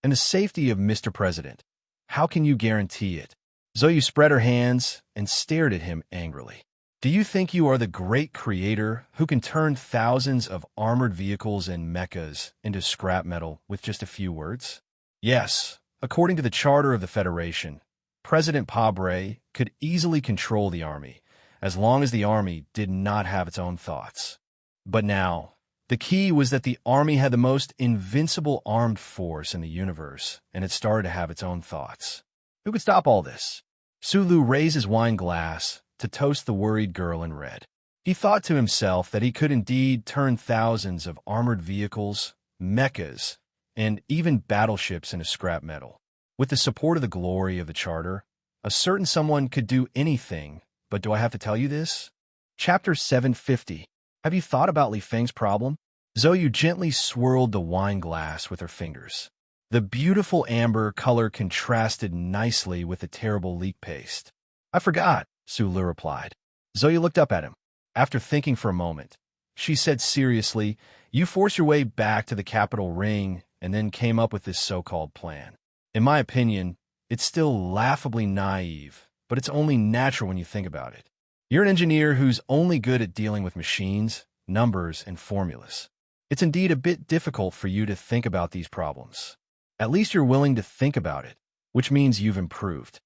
And the safety of Mr. President, how can you guarantee it? Zhou Yu spread her hands and stared at him angrily. Do you think you are the great creator who can turn thousands of armored vehicles and mechas into scrap metal with just a few words? Yes, according to the charter of the Federation, President Pabre could easily control the army, as long as the army did not have its own thoughts. But now, the key was that the army had the most invincible armed force in the universe, and it started to have its own thoughts. Who could stop all this? Sulu raised his wine glass to toast the worried girl in red. He thought to himself that he could indeed turn thousands of armored vehicles, mechas, and even battleships into scrap metal. With the support of the glory of the charter, a certain someone could do anything, but do I have to tell you this? Chapter 750. Have you thought about Li Feng's problem? Zhou Yu gently swirled the wine glass with her fingers. The beautiful amber color contrasted nicely with the terrible leek paste. I forgot, Su Lu replied. Zhou Yu looked up at him. After thinking for a moment, she said seriously, You forced your way back to the capital ring and then came up with this so-called plan. In my opinion, it's still laughably naive, but it's only natural when you think about it. You're an engineer who's only good at dealing with machines, numbers, and formulas. It's indeed a bit difficult for you to think about these problems. At least you're willing to think about it, which means you've improved.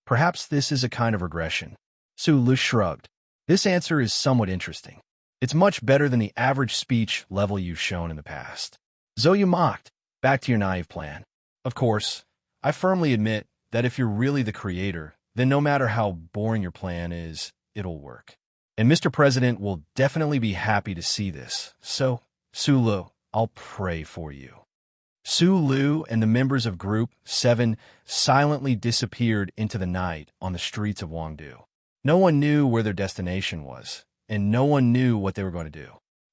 Perhaps this is a kind of regression. Su Lu shrugged. This answer is somewhat interesting. It's much better than the average speech level you've shown in the past. Zhou Yu mocked. Back to your naive plan. Of course, I firmly admit that if you're really the creator, then no matter how boring your plan is, it'll work. And Mr. President will definitely be happy to see this. So, Su Lu, I'll pray for you. Su Lu and the members of Group 7 silently disappeared into the night on the streets of Wangdu. No one knew where their destination was, and no one knew what they were going to do.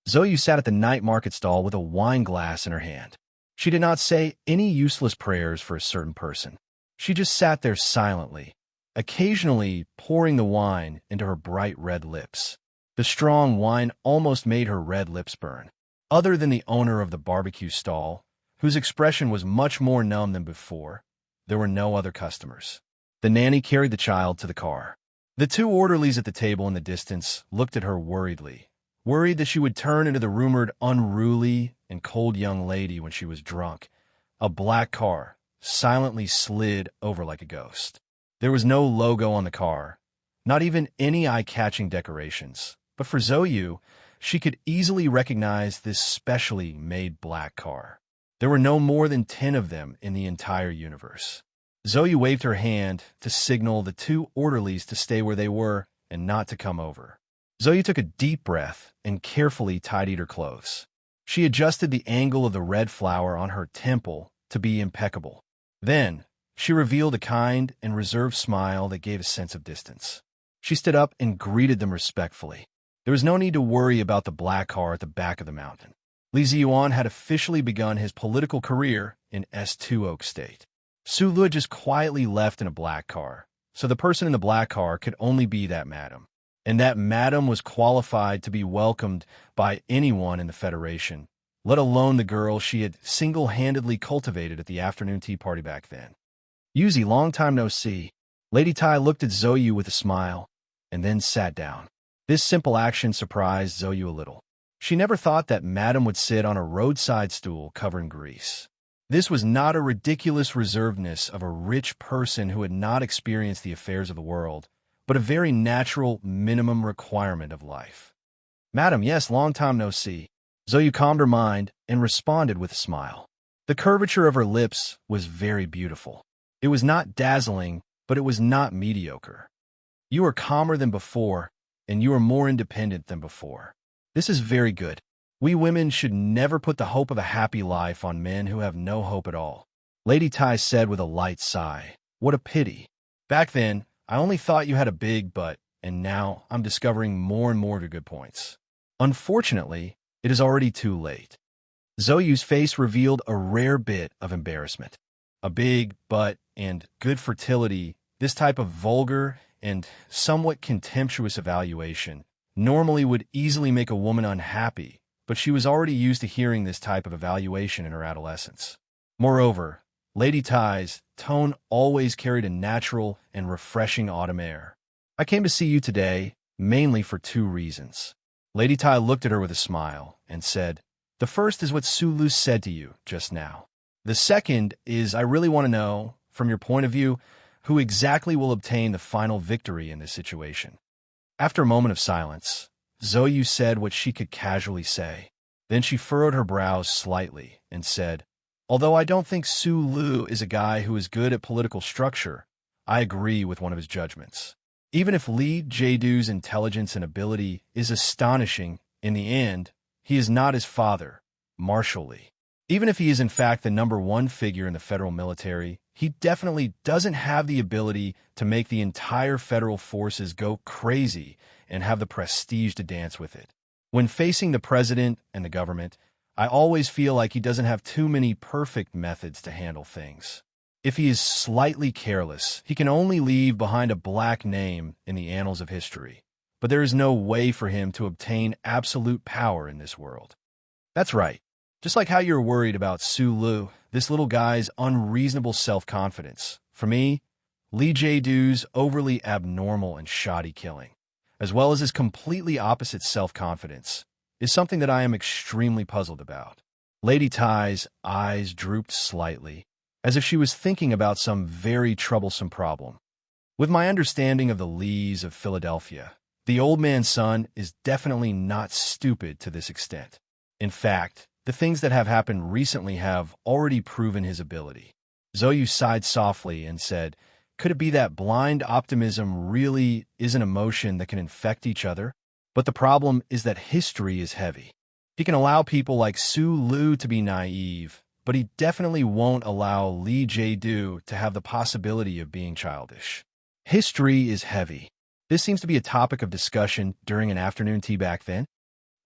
Zhou Yu sat at the night market stall with a wine glass in her hand. She did not say any useless prayers for a certain person. She just sat there silently, occasionally pouring the wine into her bright red lips. The strong wine almost made her red lips burn. Other than the owner of the barbecue stall, whose expression was much more numb than before, there were no other customers. The nanny carried the child to the car. The two orderlies at the table in the distance looked at her worriedly, worried that she would turn into the rumored unruly and cold young lady when she was drunk. A black car silently slid over like a ghost. There was no logo on the car, not even any eye-catching decorations, but for Zhou Yu, she could easily recognize this specially made black car. There were no more than 10 of them in the entire universe. Zhou Yu waved her hand to signal the two orderlies to stay where they were and not to come over. Zhou Yu took a deep breath and carefully tidied her clothes. She adjusted the angle of the red flower on her temple to be impeccable. Then, she revealed a kind and reserved smile that gave a sense of distance. She stood up and greeted them respectfully. There was no need to worry about the black car at the back of the mountain. Li Ziyuan had officially begun his political career in S2 Oak State. Su Lu had just quietly left in a black car, so the person in the black car could only be that madam. And that madam was qualified to be welcomed by anyone in the Federation, let alone the girl she had single-handedly cultivated at the afternoon tea party back then. Yuzi, long time no see. Lady Tai looked at Zhou Yu with a smile. and then sat down. This simple action surprised Zoyu a little. She never thought that Madame would sit on a roadside stool covered in grease. This was not a ridiculous reservedness of a rich person who had not experienced the affairs of the world, but a very natural minimum requirement of life. "Madam, yes, long time no see." Zoyu calmed her mind and responded with a smile. The curvature of her lips was very beautiful. It was not dazzling, but it was not mediocre. "You are calmer than before, and you are more independent than before. This is very good. We women should never put the hope of a happy life on men who have no hope at all." Lady Tai said with a light sigh. "What a pity. Back then, I only thought you had a big butt, and now I'm discovering more and more of your good points. Unfortunately, it is already too late." Zoyu's face revealed a rare bit of embarrassment. A big butt and good fertility, this type of vulgar and somewhat contemptuous evaluation, normally would easily make a woman unhappy, but she was already used to hearing this type of evaluation in her adolescence. Moreover, Lady Tai's tone always carried a natural and refreshing autumn air. "I came to see you today, mainly for 2 reasons. Lady Tai looked at her with a smile and said, "The first is what Sulu said to you just now. The second is I really want to know, from your point of view, who exactly will obtain the final victory in this situation." After a moment of silence, Zoyu said what she could casually say. Then she furrowed her brows slightly and said, "Although I don't think Sulu is a guy who is good at political structure, I agree with one of his judgments. Even if Li Jiedu's intelligence and ability is astonishing, in the end, he is not his father, Marshal Li. Even if he is in fact the #1 figure in the federal military, he definitely doesn't have the ability to make the entire federal forces go crazy and have the prestige to dance with it. When facing the president and the government, I always feel like he doesn't have too many perfect methods to handle things. If he is slightly careless, he can only leave behind a black name in the annals of history. But there is no way for him to obtain absolute power in this world." "That's right. Just like how you're worried about Sulu, this little guy's unreasonable self-confidence. For me, Li Jiedu's overly abnormal and shoddy killing, as well as his completely opposite self-confidence, is something that I am extremely puzzled about." Lady Tai's eyes drooped slightly, as if she was thinking about some very troublesome problem. "With my understanding of the Lees of Philadelphia, the old man's son is definitely not stupid to this extent. In fact, the things that have happened recently have already proven his ability." Zoyu sighed softly and said, "Could it be that blind optimism really is an emotion that can infect each other? But the problem is that history is heavy. He can allow people like Sulu to be naive, but he definitely won't allow Li Jiedu to have the possibility of being childish. History is heavy. This seems to be a topic of discussion during an afternoon tea back then."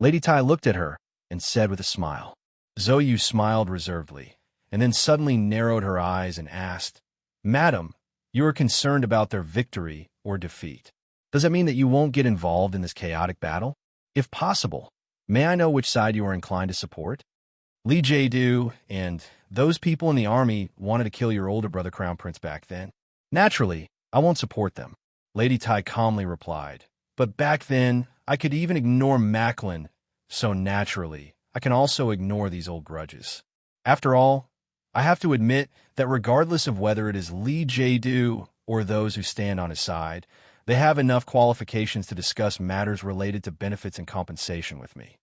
Lady Tai looked at her and said with a smile. Zoyu smiled reservedly, and then suddenly narrowed her eyes and asked, "Madam, you are concerned about their victory or defeat. Does that mean that you won't get involved in this chaotic battle? If possible, may I know which side you are inclined to support? Li Jiedu and those people in the army wanted to kill your older brother Crown Prince back then. Naturally, I won't support them," Lady Tai calmly replied. "But back then, I could even ignore Macklin, so naturally, I can also ignore these old grudges. After all, I have to admit that regardless of whether it is Li Jiedu or those who stand on his side, they have enough qualifications to discuss matters related to benefits and compensation with me."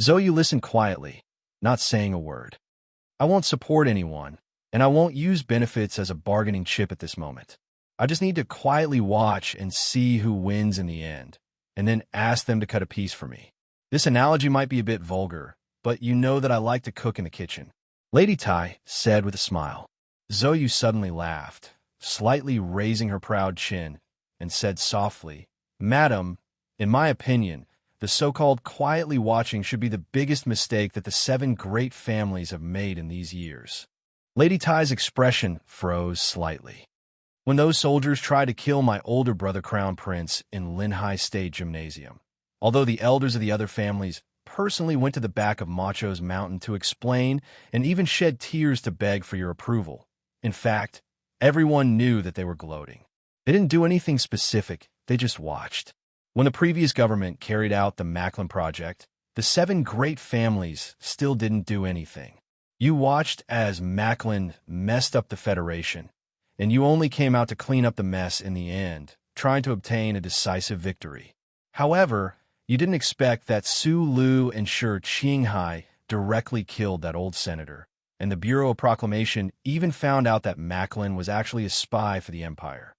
Zoyu listened quietly, not saying a word. "I won't support anyone, and I won't use benefits as a bargaining chip at this moment. I just need to quietly watch and see who wins in the end, and then ask them to cut a piece for me. This analogy might be a bit vulgar, but you know that I like to cook in the kitchen," Lady Tai said with a smile. Zoyu suddenly laughed, slightly raising her proud chin, and said softly, "Madam, in my opinion, the so-called quietly watching should be the biggest mistake that the 7 great families have made in these years." Lady Tai's expression froze slightly. "When those soldiers tried to kill my older brother Crown Prince in Linhai State Gymnasium, although the elders of the other families personally went to the back of Macho's mountain to explain and even shed tears to beg for your approval. In fact, everyone knew that they were gloating. They didn't do anything specific, they just watched. When the previous government carried out the Macklin Project, the 7 great families still didn't do anything. You watched as Macklin messed up the Federation, and you only came out to clean up the mess in the end, trying to obtain a decisive victory. However, you didn't expect that Su Lu and Shi Qinghai directly killed that old senator, and the Bureau of Proclamation even found out that Macklin was actually a spy for the Empire.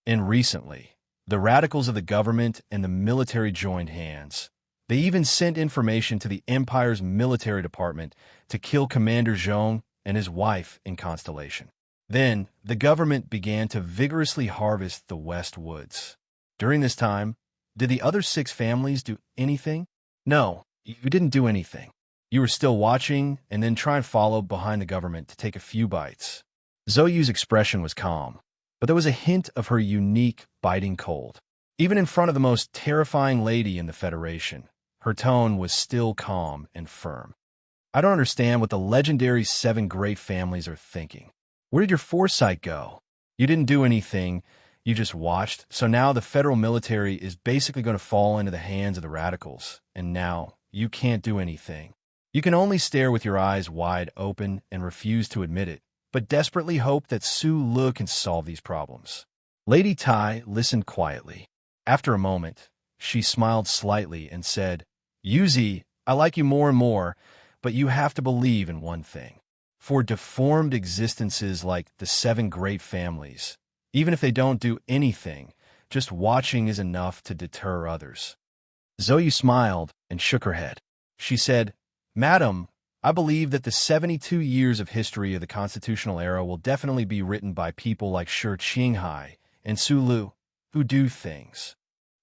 And recently, the radicals of the government and the military joined hands. They even sent information to the Empire's military department to kill Commander Zhong and his wife in Constellation. Then, the government began to vigorously harvest the West Woods. During this time, did the other 6 families do anything? No, you didn't do anything. You were still watching and then try and follow behind the government to take a few bites. Zhou Yu's expression was calm, but there was a hint of her unique, biting cold. Even in front of the most terrifying lady in the Federation, her tone was still calm and firm. I don't understand what the legendary 7 great families are thinking. Where did your foresight go? You didn't do anything, you just watched, so now the federal military is basically going to fall into the hands of the radicals, and now you can't do anything. You can only stare with your eyes wide open and refuse to admit it, but desperately hope that Su Lu can solve these problems. Lady Tai listened quietly. After a moment, she smiled slightly and said, Yuzi, I like you more and more, but you have to believe in one thing. For deformed existences like the 7 great families, even if they don't do anything, just watching is enough to deter others. Zhou Yu smiled and shook her head. She said, Madam, I believe that the 72 years of history of the constitutional era will definitely be written by people like Shi Qinghai and Su Lu, who do things.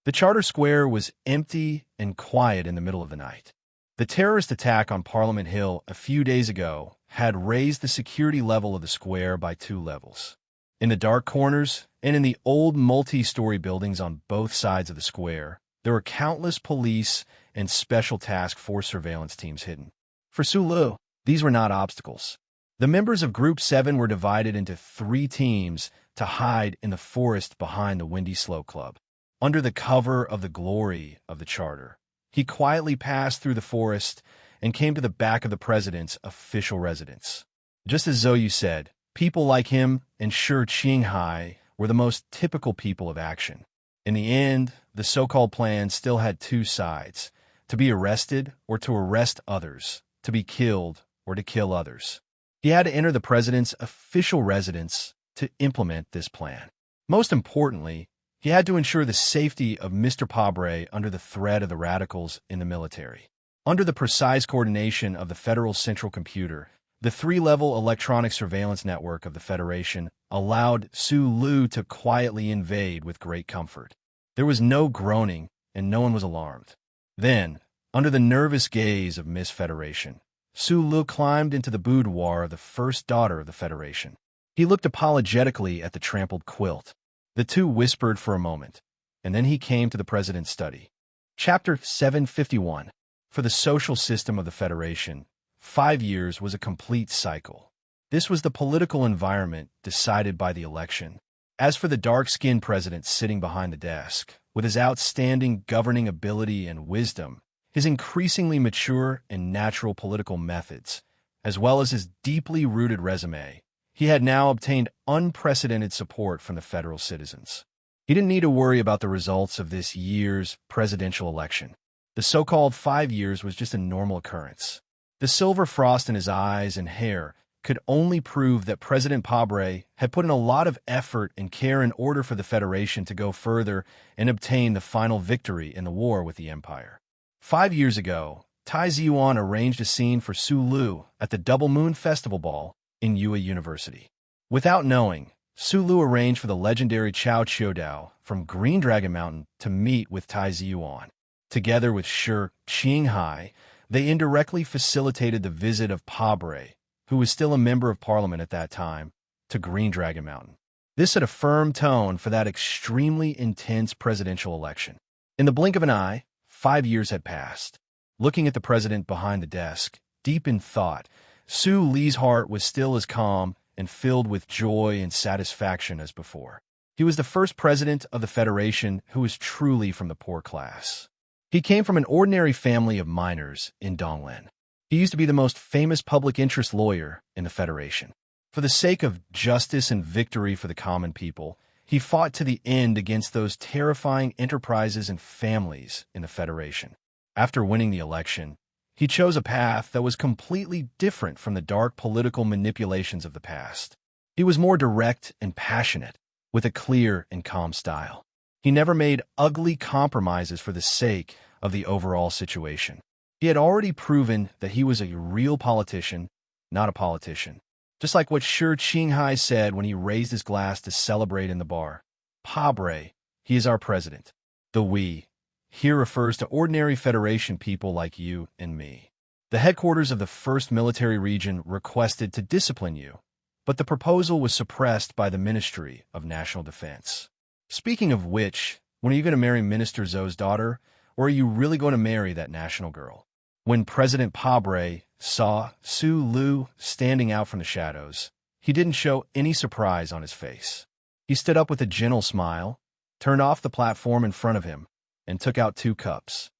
The Charter Square was empty and quiet in the middle of the night. The terrorist attack on Parliament Hill a few days ago had raised the security level of the square by 2 levels. In the dark corners and in the old multi-story buildings on both sides of the square, there were countless police and special task force surveillance teams hidden. For Su Lu, these were not obstacles. The members of Group 7 were divided into 3 teams to hide in the forest behind the Windy Slope Club. Under the cover of the glory of the Charter, he quietly passed through the forest and came to the back of the president's official residence. Just as Zhou Yu said, people like him and Shi Qinghai were the most typical people of action. In the end, the so-called plan still had 2 sides, to be arrested or to arrest others, to be killed or to kill others. He had to enter the president's official residence to implement this plan. Most importantly, he had to ensure the safety of Mr. Pabre under the threat of the radicals in the military. Under the precise coordination of the Federal Central Computer, the 3-level electronic surveillance network of the Federation allowed Su Lu to quietly invade with great comfort. There was no groaning, and no one was alarmed. Then, under the nervous gaze of Miss Federation, Su Lu climbed into the boudoir of the first daughter of the Federation. He looked apologetically at the trampled quilt. The 2 whispered for a moment, and then he came to the president's study. Chapter 751. For the social system of the Federation, 5 years was a complete cycle. This was the political environment decided by the election. As for the dark-skinned president sitting behind the desk, with his outstanding governing ability and wisdom, his increasingly mature and natural political methods, as well as his deeply rooted resume, he had now obtained unprecedented support from the federal citizens. He didn't need to worry about the results of this year's presidential election. The so-called 5 years was just a normal occurrence. The silver frost in his eyes and hair could only prove that President Pabre had put in a lot of effort and care in order for the Federation to go further and obtain the final victory in the war with the Empire. 5 years ago, Tai Ziyuan arranged a scene for Su Lu at the Double Moon Festival Ball in Yue University. Without knowing, Su Lu arranged for the legendary Chao Qiudao from Green Dragon Mountain to meet with Tai Ziyuan. Together with Shi Qinghai, they indirectly facilitated the visit of Pabre, who was still a member of parliament at that time, to Green Dragon Mountain. This set a firm tone for that extremely intense presidential election. In the blink of an eye, 5 years had passed. Looking at the president behind the desk, deep in thought, Su Li's heart was still as calm and filled with joy and satisfaction as before. He was the first president of the Federation who was truly from the poor class. He came from an ordinary family of miners in Donglin. He used to be the most famous public interest lawyer in the Federation. For the sake of justice and victory for the common people, he fought to the end against those terrifying enterprises and families in the Federation. After winning the election, he chose a path that was completely different from the dark political manipulations of the past. He was more direct and passionate, with a clear and calm style. He never made ugly compromises for the sake of the overall situation. He had already proven that he was a real politician, not a politician. Just like what Shi Qinghai said when he raised his glass to celebrate in the bar. Padre, he is our president. The we here refers to ordinary Federation people like you and me. The headquarters of the 1st Military Region requested to discipline you, but the proposal was suppressed by the Ministry of National Defense. Speaking of which, when are you going to marry Minister Zhou's daughter, or are you really going to marry that national girl? When President Padre saw Su Lu standing out from the shadows, he didn't show any surprise on his face. He stood up with a gentle smile, turned off the platform in front of him, and took out 2 cups.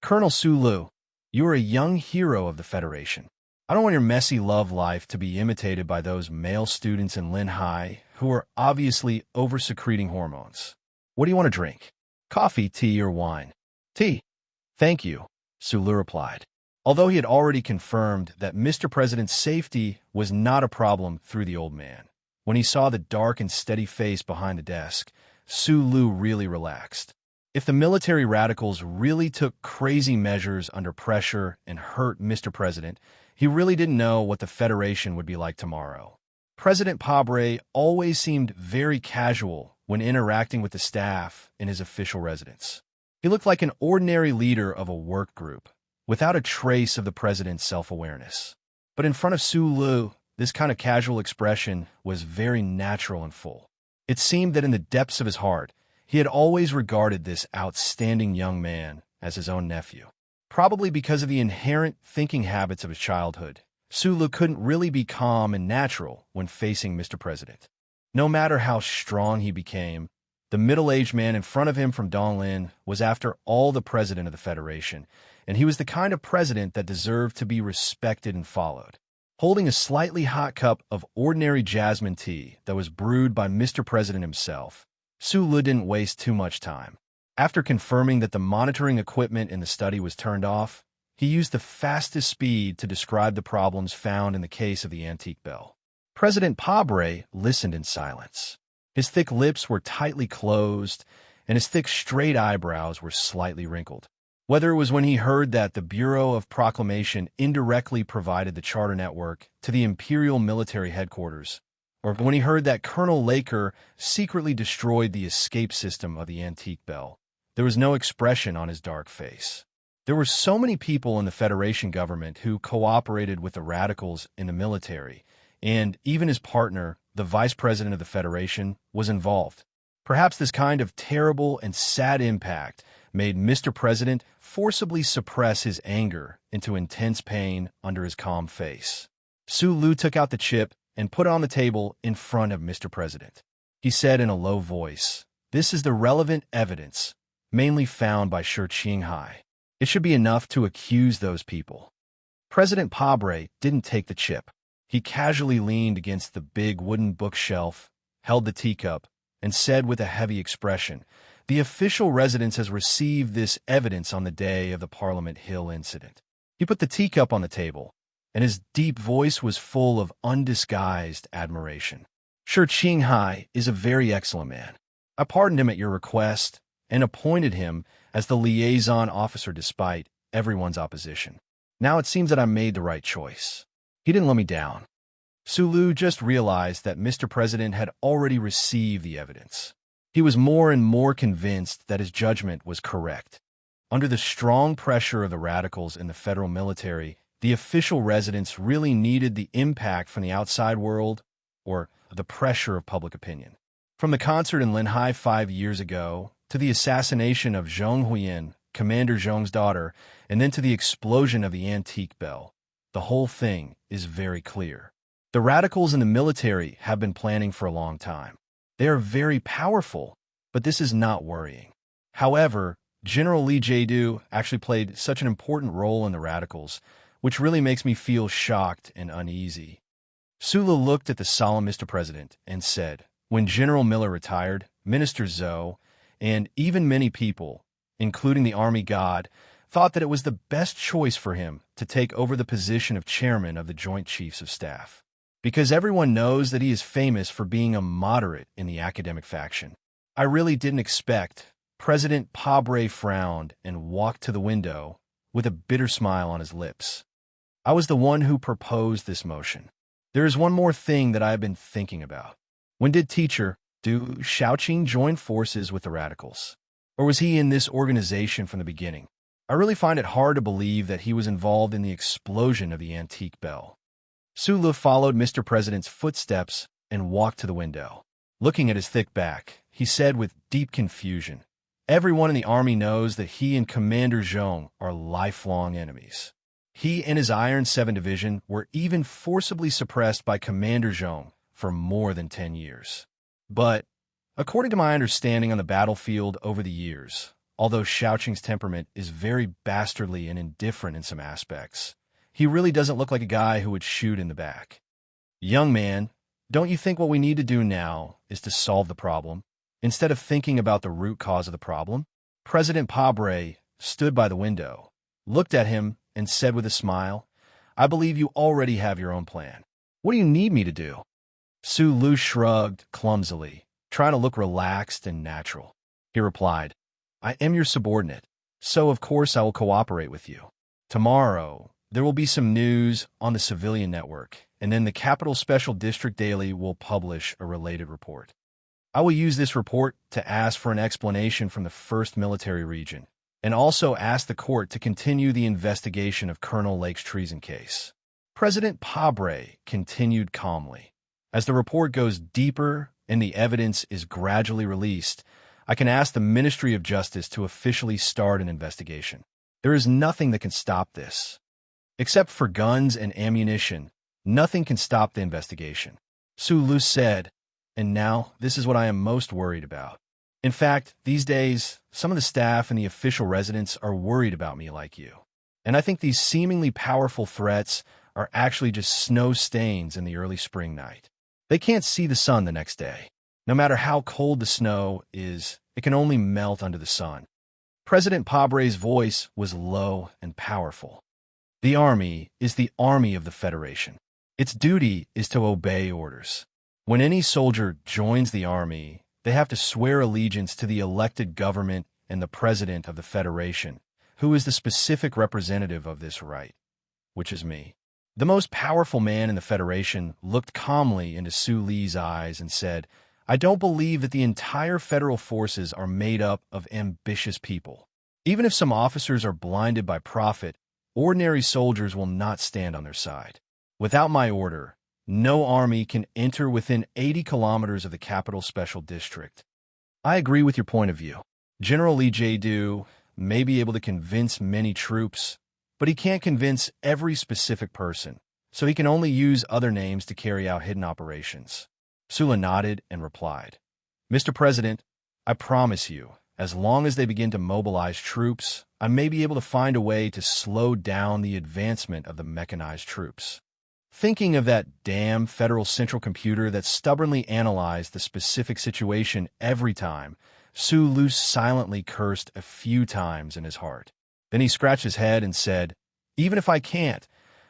Colonel Su Lu, you are a young hero of the Federation. I don't want your messy love life to be imitated by those male students in Lin Hai who are obviously over-secreting hormones. What do you want to drink? Coffee, tea, or wine? Tea. Thank you, Su Lu replied. Although he had already confirmed that Mr. President's safety was not a problem through the old man, when he saw the dark and steady face behind the desk, Su Lu really relaxed. If the military radicals really took crazy measures under pressure and hurt Mr. President, he really didn't know what the Federation would be like tomorrow. President Padre always seemed very casual when interacting with the staff in his official residence. He looked like an ordinary leader of a work group, without a trace of the president's self-awareness. But in front of Su Lu, this kind of casual expression was very natural and full. It seemed that in the depths of his heart, he had always regarded this outstanding young man as his own nephew. Probably because of the inherent thinking habits of his childhood, Su Lu couldn't really be calm and natural when facing Mr. President. No matter how strong he became, the middle-aged man in front of him from Donglin was after all the president of the Federation, and he was the kind of president that deserved to be respected and followed. Holding a slightly hot cup of ordinary jasmine tea that was brewed by Mr. President himself, Su Lu didn't waste too much time. After confirming that the monitoring equipment in the study was turned off, he used the fastest speed to describe the problems found in the case of the antique bell. President Padre listened in silence. His thick lips were tightly closed, and his thick straight eyebrows were slightly wrinkled. Whether it was when he heard that the Bureau of Proclamation indirectly provided the charter network to the Imperial Military Headquarters, or when he heard that Colonel Laker secretly destroyed the escape system of the antique bell, there was no expression on his dark face. There were so many people in the Federation government who cooperated with the radicals in the military, and even his partner, the Vice President of the Federation, was involved. Perhaps this kind of terrible and sad impact made Mr. President forcibly suppress his anger into intense pain under his calm face. Su Lu took out the chip and put it on the table in front of Mr. President. He said in a low voice, "This is the relevant evidence, mainly found by Shi Qinghai. It should be enough to accuse those people." President Padre didn't take the chip. He casually leaned against the big wooden bookshelf, held the teacup, and said with a heavy expression, "The official residence has received this evidence on the day of the Parliament Hill incident." He put the teacup on the table, and his deep voice was full of undisguised admiration. "Shi Qinghai is a very excellent man. I pardoned him at your request and appointed him as the liaison officer despite everyone's opposition. Now it seems that I made the right choice. He didn't let me down." Su Lu just realized that Mr. President had already received the evidence. He was more and more convinced that his judgment was correct. Under the strong pressure of the radicals in the federal military, the official residence really needed the impact from the outside world, or the pressure of public opinion. From the concert in Linhai 5 years ago, to the assassination of Zhong Huiyin, Commander Zhong's daughter, and then to the explosion of the antique bell, the whole thing is very clear. The radicals in the military have been planning for a long time. They are very powerful, but this is not worrying. However, General Lee Jae-do actually played such an important role in the radicals, which really makes me feel shocked and uneasy. Sula looked at the solemn Mr. President and said, when General Miller retired, Minister Zoe, and even many people, including the Army God, thought that it was the best choice for him to take over the position of chairman of the Joint Chiefs of Staff. Because everyone knows that he is famous for being a moderate in the academic faction. I really didn't expect. President Pabre frowned and walked to the window with a bitter smile on his lips. I was the one who proposed this motion. There is one more thing that I have been thinking about. When did teacher Du Xiaoqing join forces with the radicals? Or was he in this organization from the beginning? I really find it hard to believe that he was involved in the explosion of the antique bell. Sula followed Mr. President's footsteps and walked to the window. Looking at his thick back, he said with deep confusion, everyone in the army knows that he and Commander Zhong are lifelong enemies. He and his Iron 7 Division were even forcibly suppressed by Commander Zhong for more than 10 years. But, according to my understanding on the battlefield over the years, although Xiaoqing's temperament is very bastardly and indifferent in some aspects, he really doesn't look like a guy who would shoot in the back. Young man, don't you think what we need to do now is to solve the problem, instead of thinking about the root cause of the problem? President Pabre stood by the window, looked at him, and said with a smile, I believe you already have your own plan. What do you need me to do? Su Lu shrugged clumsily, trying to look relaxed and natural. He replied, I am your subordinate, so of course I will cooperate with you. Tomorrow, there will be some news on the civilian network, and then the Capital Special District Daily will publish a related report. I will use this report to ask for an explanation from the 1st Military Region, and also ask the court to continue the investigation of Colonel Lake's treason case. President Pabre continued calmly. As the report goes deeper and the evidence is gradually released, I can ask the Ministry of Justice to officially start an investigation. There is nothing that can stop this. Except for guns and ammunition, nothing can stop the investigation. Su Lu said, and now this is what I am most worried about. In fact, these days, some of the staff and the official residents are worried about me like you. And I think these seemingly powerful threats are actually just snow stains in the early spring night. They can't see the sun the next day. No matter how cold the snow is, it can only melt under the sun. President Pabre's voice was low and powerful. The army is the army of the Federation. Its duty is to obey orders. When any soldier joins the army, they have to swear allegiance to the elected government and the president of the Federation, who is the specific representative of this right, which is me. The most powerful man in the Federation looked calmly into Su Li's eyes and said, I don't believe that the entire federal forces are made up of ambitious people. Even if some officers are blinded by profit, ordinary soldiers will not stand on their side. Without my order, no army can enter within 80 kilometers of the Capital Special District. I agree with your point of view. General Lee Jae-do may be able to convince many troops, but he can't convince every specific person, so he can only use other names to carry out hidden operations. Sula nodded and replied, Mr. President, I promise you, as long as they begin to mobilize troops, I may be able to find a way to slow down the advancement of the mechanized troops. Thinking of that damn federal central computer that stubbornly analyzed the specific situation every time, Su Lu silently cursed a few times in his heart. Then he scratched his head and said, even if I can't,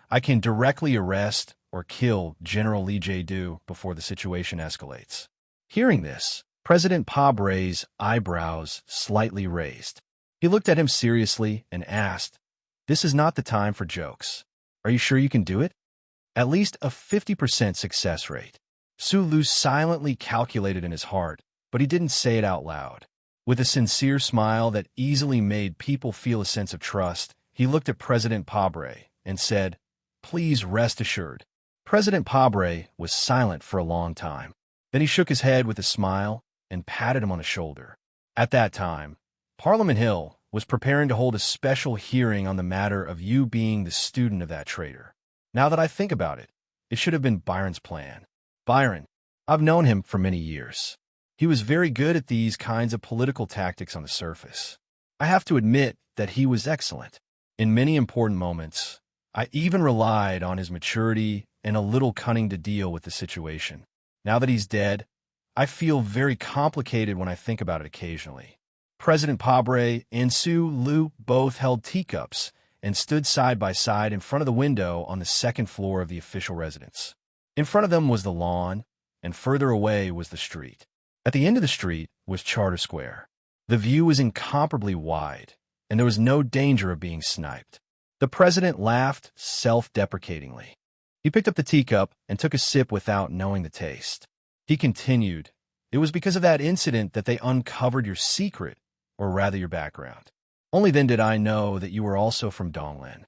I can directly arrest or kill General Lee Jae-do before the situation escalates. Hearing this, President Pabre's eyebrows slightly raised. He looked at him seriously and asked, this is not the time for jokes. Are you sure you can do it? At least a 50% success rate. Su Lu silently calculated in his heart, but he didn't say it out loud. With a sincere smile that easily made people feel a sense of trust, he looked at President Pabre and said, please rest assured. President Pabre was silent for a long time. Then he shook his head with a smile and patted him on the shoulder. At that time, Parliament Hill was preparing to hold a special hearing on the matter of you being the student of that traitor. Now that I think about it, it should have been Byron's plan. Byron, I've known him for many years. He was very good at these kinds of political tactics on the surface. I have to admit that he was excellent. In many important moments, I even relied on his maturity and a little cunning to deal with the situation. Now that he's dead, I feel very complicated when I think about it occasionally. President Pabre and Sue Lu both held teacups and stood side by side in front of the window on the second floor of the official residence. In front of them was the lawn, and further away was the street. At the end of the street was Charter Square. The view was incomparably wide, and there was no danger of being sniped. The president laughed self-deprecatingly. He picked up the teacup and took a sip without knowing the taste. He continued, "It was because of that incident that they uncovered your secret, or rather your background. Only then did I know that you were also from Donglin.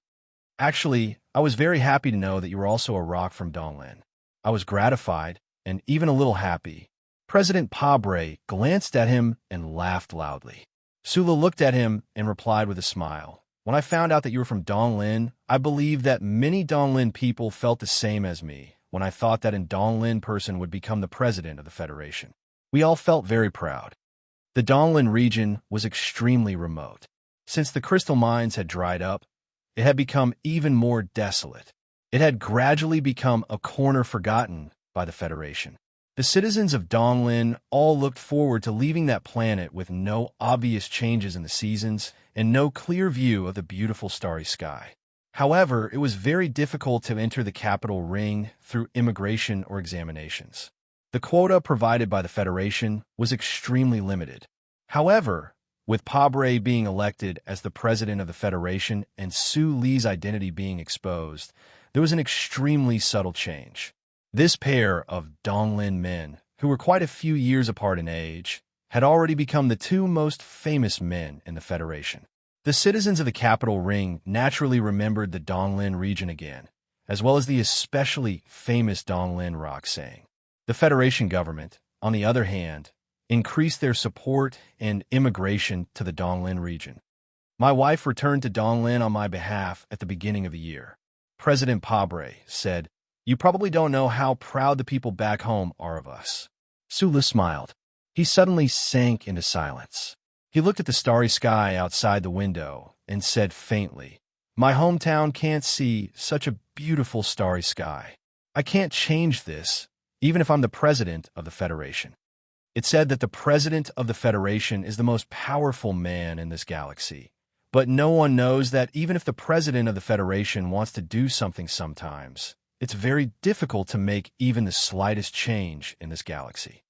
Actually, I was very happy to know that you were also a rock from Donglin. I was gratified and even a little happy." President Pabre glanced at him and laughed loudly. Sula looked at him and replied with a smile, "When I found out that you were from Donglin, I believe that many Donglin people felt the same as me when I thought that a Donglin person would become the president of the Federation. We all felt very proud." The Donglin region was extremely remote. Since the crystal mines had dried up, it had become even more desolate. It had gradually become a corner forgotten by the Federation. The citizens of Donglin all looked forward to leaving that planet with no obvious changes in the seasons and no clear view of the beautiful starry sky. However, it was very difficult to enter the capital ring through immigration or examinations. The quota provided by the Federation was extremely limited. However, with Pabre being elected as the president of the Federation and Su Li's identity being exposed, there was an extremely subtle change. This pair of Donglin men, who were quite a few years apart in age, had already become the two most famous men in the Federation. The citizens of the capital ring naturally remembered the Donglin region again, as well as the especially famous Donglin rock saying. The Federation government, on the other hand, increased their support and immigration to the Donglin region. My wife returned to Donglin on my behalf at the beginning of the year. President Pabre said, "You probably don't know how proud the people back home are of us." Sula smiled. He suddenly sank into silence. He looked at the starry sky outside the window and said faintly, "My hometown can't see such a beautiful starry sky. I can't change this, even if I'm the president of the Federation." It said that the president of the Federation is the most powerful man in this galaxy. But no one knows that even if the president of the Federation wants to do something sometimes, it's very difficult to make even the slightest change in this galaxy.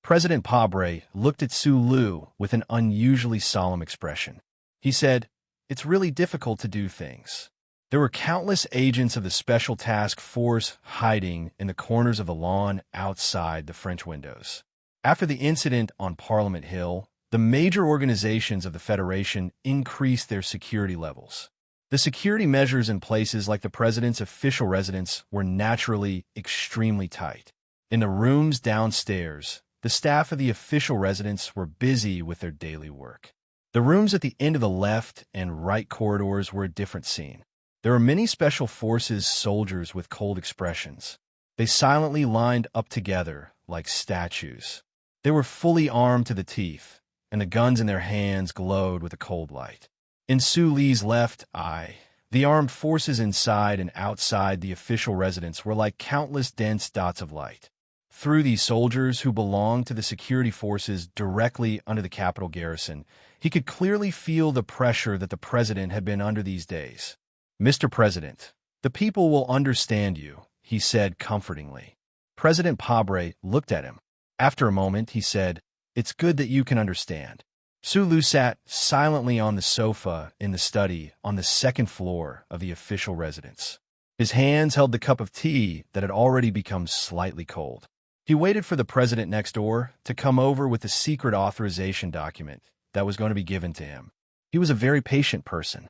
President Pabre looked at Su Lu with an unusually solemn expression. He said, "It's really difficult to do things." There were countless agents of the Special Task Force hiding in the corners of the lawn outside the French windows. After the incident on Parliament Hill, the major organizations of the Federation increased their security levels. The security measures in places like the president's official residence were naturally extremely tight. In the rooms downstairs, the staff of the official residence were busy with their daily work. The rooms at the end of the left and right corridors were a different scene. There were many special forces soldiers with cold expressions. They silently lined up together like statues. They were fully armed to the teeth, and the guns in their hands glowed with a cold light. In Su Li's left eye, the armed forces inside and outside the official residence were like countless dense dots of light. Through these soldiers who belonged to the security forces directly under the capital garrison, he could clearly feel the pressure that the president had been under these days. "Mr. President, the people will understand you," he said comfortingly. President Pabre looked at him. After a moment, he said, "It's good that you can understand." Su Lu sat silently on the sofa in the study on the second floor of the official residence. His hands held the cup of tea that had already become slightly cold. He waited for the president next door to come over with the secret authorization document that was going to be given to him. He was a very patient person.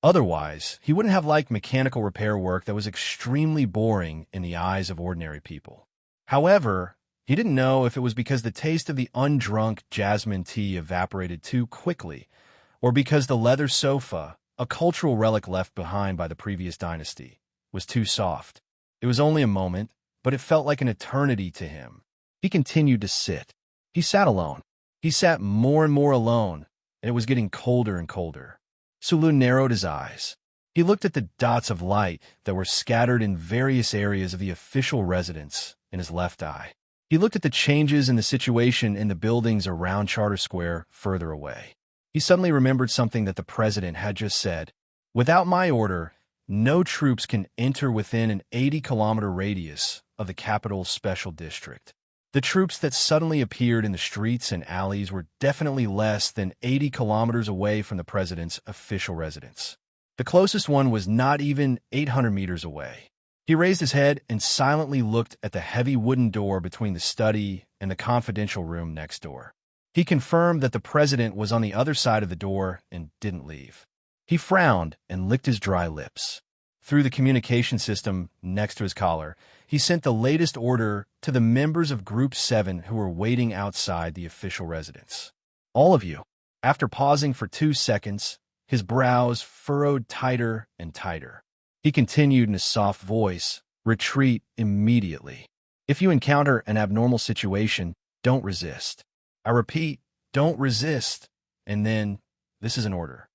Otherwise, he wouldn't have liked mechanical repair work that was extremely boring in the eyes of ordinary people. However, he didn't know if it was because the taste of the undrunk jasmine tea evaporated too quickly, or because the leather sofa, a cultural relic left behind by the previous dynasty, was too soft. It was only a moment, but it felt like an eternity to him. He continued to sit. He sat alone. He sat more and more alone, and it was getting colder and colder. Sulu narrowed his eyes. He looked at the dots of light that were scattered in various areas of the official residence in his left eye. He looked at the changes in the situation in the buildings around Charter Square further away. He suddenly remembered something that the president had just said. Without my order, no troops can enter within an 80-kilometer radius of the capital's special district. The troops that suddenly appeared in the streets and alleys were definitely less than 80 kilometers away from the president's official residence. The closest one was not even 800 meters away. He raised his head and silently looked at the heavy wooden door between the study and the confidential room next door. He confirmed that the president was on the other side of the door and didn't leave. He frowned and licked his dry lips. Through the communication system next to his collar, he sent the latest order to the members of Group 7 who were waiting outside the official residence. All of you. After pausing for 2 seconds, his brows furrowed tighter and tighter. He continued in a soft voice, retreat immediately. If you encounter an abnormal situation, don't resist. I repeat, don't resist. And then, this is an order.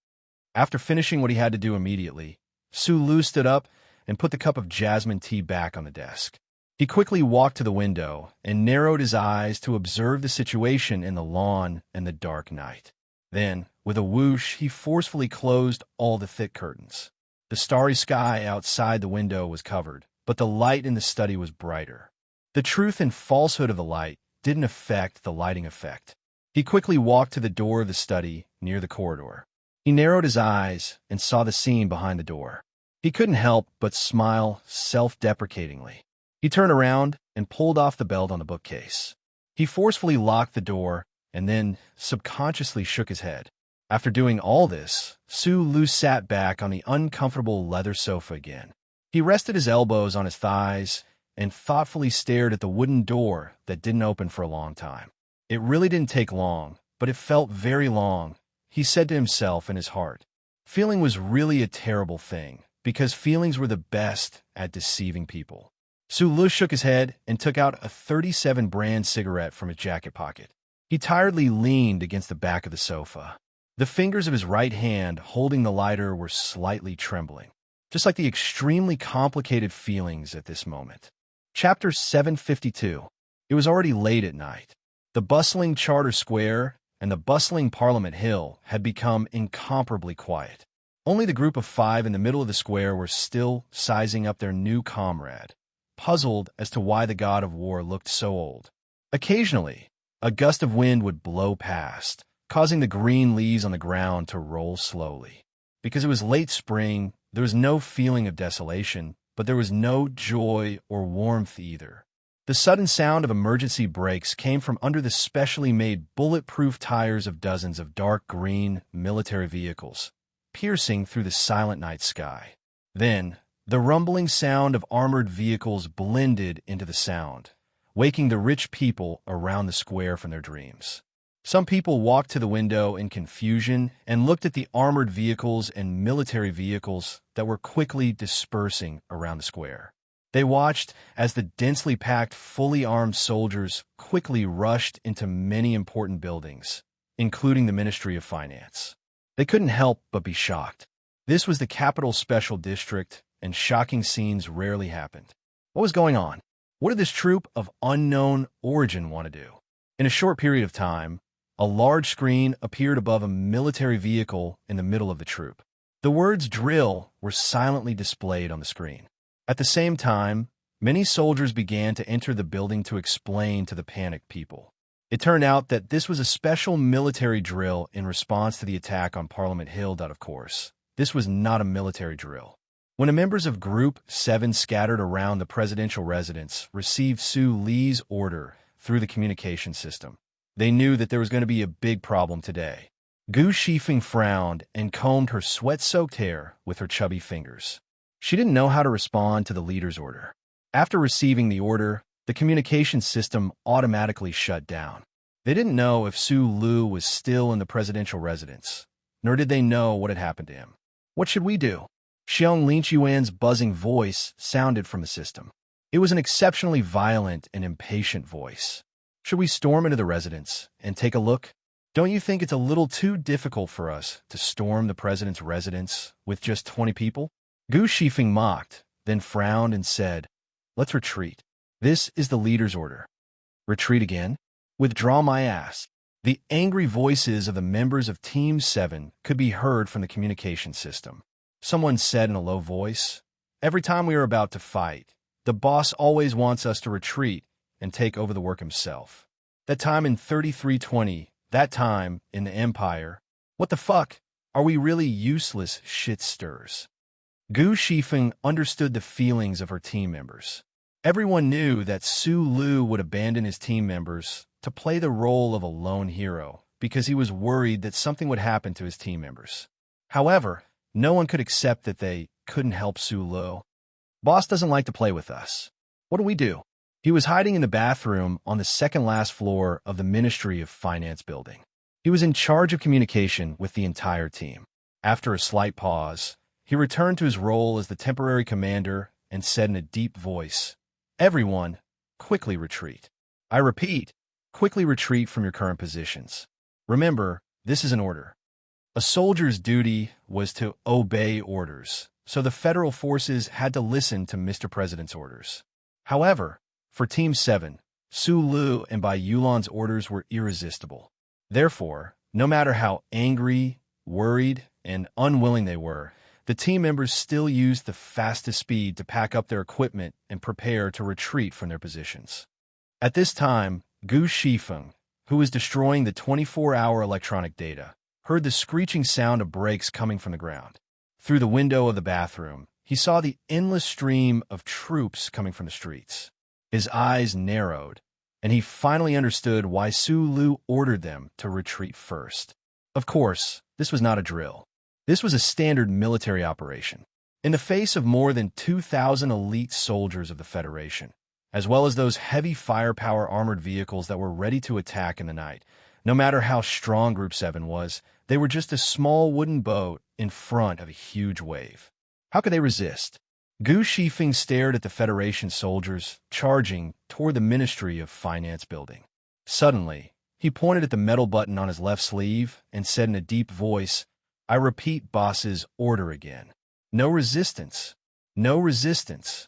After finishing what he had to do immediately, Sulu stood up and put the cup of jasmine tea back on the desk. He quickly walked to the window and narrowed his eyes to observe the situation in the lawn and the dark night. Then, with a whoosh, he forcefully closed all the thick curtains. The starry sky outside the window was covered, but the light in the study was brighter. The truth and falsehood of the light didn't affect the lighting effect. He quickly walked to the door of the study near the corridor. He narrowed his eyes and saw the scene behind the door. He couldn't help but smile self-deprecatingly. He turned around and pulled off the belt on the bookcase. He forcefully locked the door and then subconsciously shook his head. After doing all this, Sulu sat back on the uncomfortable leather sofa again. He rested his elbows on his thighs and thoughtfully stared at the wooden door that didn't open for a long time. It really didn't take long, but it felt very long, he said to himself in his heart. Feeling was really a terrible thing, because feelings were the best at deceiving people. Sulu shook his head and took out a 37 brand cigarette from his jacket pocket. He tiredly leaned against the back of the sofa. The fingers of his right hand holding the lighter were slightly trembling, just like the extremely complicated feelings at this moment. Chapter 752. It was already late at night. The bustling Charter Square and the bustling Parliament Hill had become incomparably quiet. Only the group of 5 in the middle of the square were still sizing up their new comrade, puzzled as to why the god of war looked so old. Occasionally, a gust of wind would blow past, causing the green leaves on the ground to roll slowly. Because it was late spring, there was no feeling of desolation, but there was no joy or warmth either. The sudden sound of emergency brakes came from under the specially made bulletproof tires of dozens of dark green military vehicles, piercing through the silent night sky. Then, the rumbling sound of armored vehicles blended into the sound, waking the rich people around the square from their dreams. Some people walked to the window in confusion and looked at the armored vehicles and military vehicles that were quickly dispersing around the square. They watched as the densely packed, fully armed soldiers quickly rushed into many important buildings, including the Ministry of Finance. They couldn't help but be shocked. This was the capital's special district, and shocking scenes rarely happened. What was going on? What did this troop of unknown origin want to do? In a short period of time, a large screen appeared above a military vehicle in the middle of the troop. The words drill were silently displayed on the screen. At the same time, many soldiers began to enter the building to explain to the panicked people. It turned out that this was a special military drill in response to the attack on Parliament Hill. Of course, this was not a military drill. When the members of Group 7 scattered around the presidential residence received Su Li's order through the communication system, they knew that there was going to be a big problem today. Gu Shifeng frowned and combed her sweat-soaked hair with her chubby fingers. She didn't know how to respond to the leader's order. After receiving the order, the communication system automatically shut down. They didn't know if Su Lu was still in the presidential residence, nor did they know what had happened to him. What should we do? Xiong Linchuan's buzzing voice sounded from the system. It was an exceptionally violent and impatient voice. Should we storm into the residence and take a look? Don't you think it's a little too difficult for us to storm the president's residence with just 20 people? Gu Shifeng mocked, then frowned and said, "Let's retreat. This is the leader's order." Retreat again? Withdraw my ass. The angry voices of the members of Team 7 could be heard from the communication system. Someone said in a low voice, "Every time we are about to fight, the boss always wants us to retreat and take over the work himself. That time in 3320, that time in the Empire. What the fuck? Are we really useless shit-stirrers?" Gu Shifeng understood the feelings of her team members. Everyone knew that Su Lu would abandon his team members to play the role of a lone hero because he was worried that something would happen to his team members. However, no one could accept that they couldn't help Su Lu. Boss doesn't like to play with us. What do? He was hiding in the bathroom on the second-last floor of the Ministry of Finance building. He was in charge of communication with the entire team. After a slight pause, he returned to his role as the temporary commander and said in a deep voice, "Everyone, quickly retreat. I repeat, quickly retreat from your current positions. Remember, this is an order." A soldier's duty was to obey orders, so the federal forces had to listen to Mr. President's orders. However, for Team 7, Su Lu and Bai Yulan's orders were irresistible. Therefore, no matter how angry, worried, and unwilling they were, the team members still used the fastest speed to pack up their equipment and prepare to retreat from their positions. At this time, Gu Shifeng, who was destroying the 24-hour electronic data, heard the screeching sound of brakes coming from the ground. Through the window of the bathroom, he saw the endless stream of troops coming from the streets. His eyes narrowed, and he finally understood why Su Lu ordered them to retreat first. Of course, this was not a drill. This was a standard military operation. In the face of more than 2,000 elite soldiers of the Federation, as well as those heavy firepower armored vehicles that were ready to attack in the night, no matter how strong Group 7 was, they were just a small wooden boat in front of a huge wave. How could they resist? Gu Shifeng stared at the Federation soldiers charging toward the Ministry of Finance building. Suddenly, he pointed at the metal button on his left sleeve and said in a deep voice, "I repeat boss's order again. No resistance. No resistance."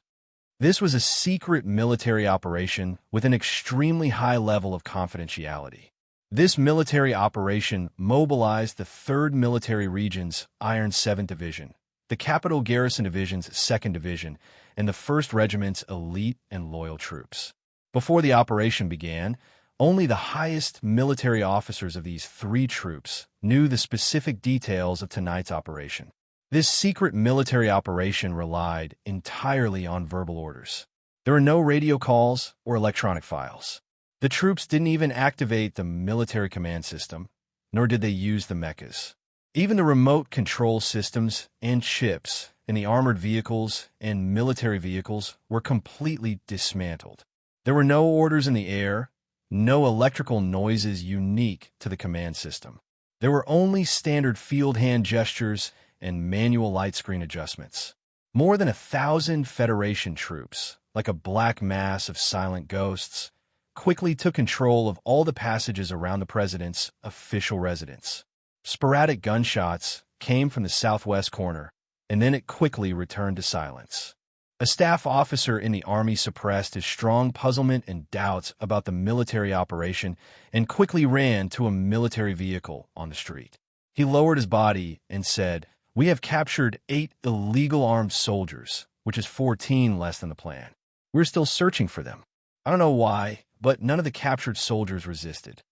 This was a secret military operation with an extremely high level of confidentiality. This military operation mobilized the 3rd Military Region's Iron 7th Division, the Capital Garrison Division's 2nd Division, and the 1st Regiment's elite and loyal troops. Before the operation began, only the highest military officers of these 3 troops knew the specific details of tonight's operation. This secret military operation relied entirely on verbal orders. There were no radio calls or electronic files. The troops didn't even activate the military command system, nor did they use the mechas. Even the remote control systems and chips in the armored vehicles and military vehicles were completely dismantled. There were no orders in the air, no electrical noises unique to the command system. There were only standard field hand gestures and manual light screen adjustments. More than 1,000 Federation troops, like a black mass of silent ghosts, quickly took control of all the passages around the president's official residence. Sporadic gunshots came from the southwest corner, and then it quickly returned to silence. A staff officer in the army suppressed his strong puzzlement and doubts about the military operation and quickly ran to a military vehicle on the street. He lowered his body and said, "We have captured 8 illegal armed soldiers, which is 14 less than the plan. We're still searching for them. I don't know why, but none of the captured soldiers resisted.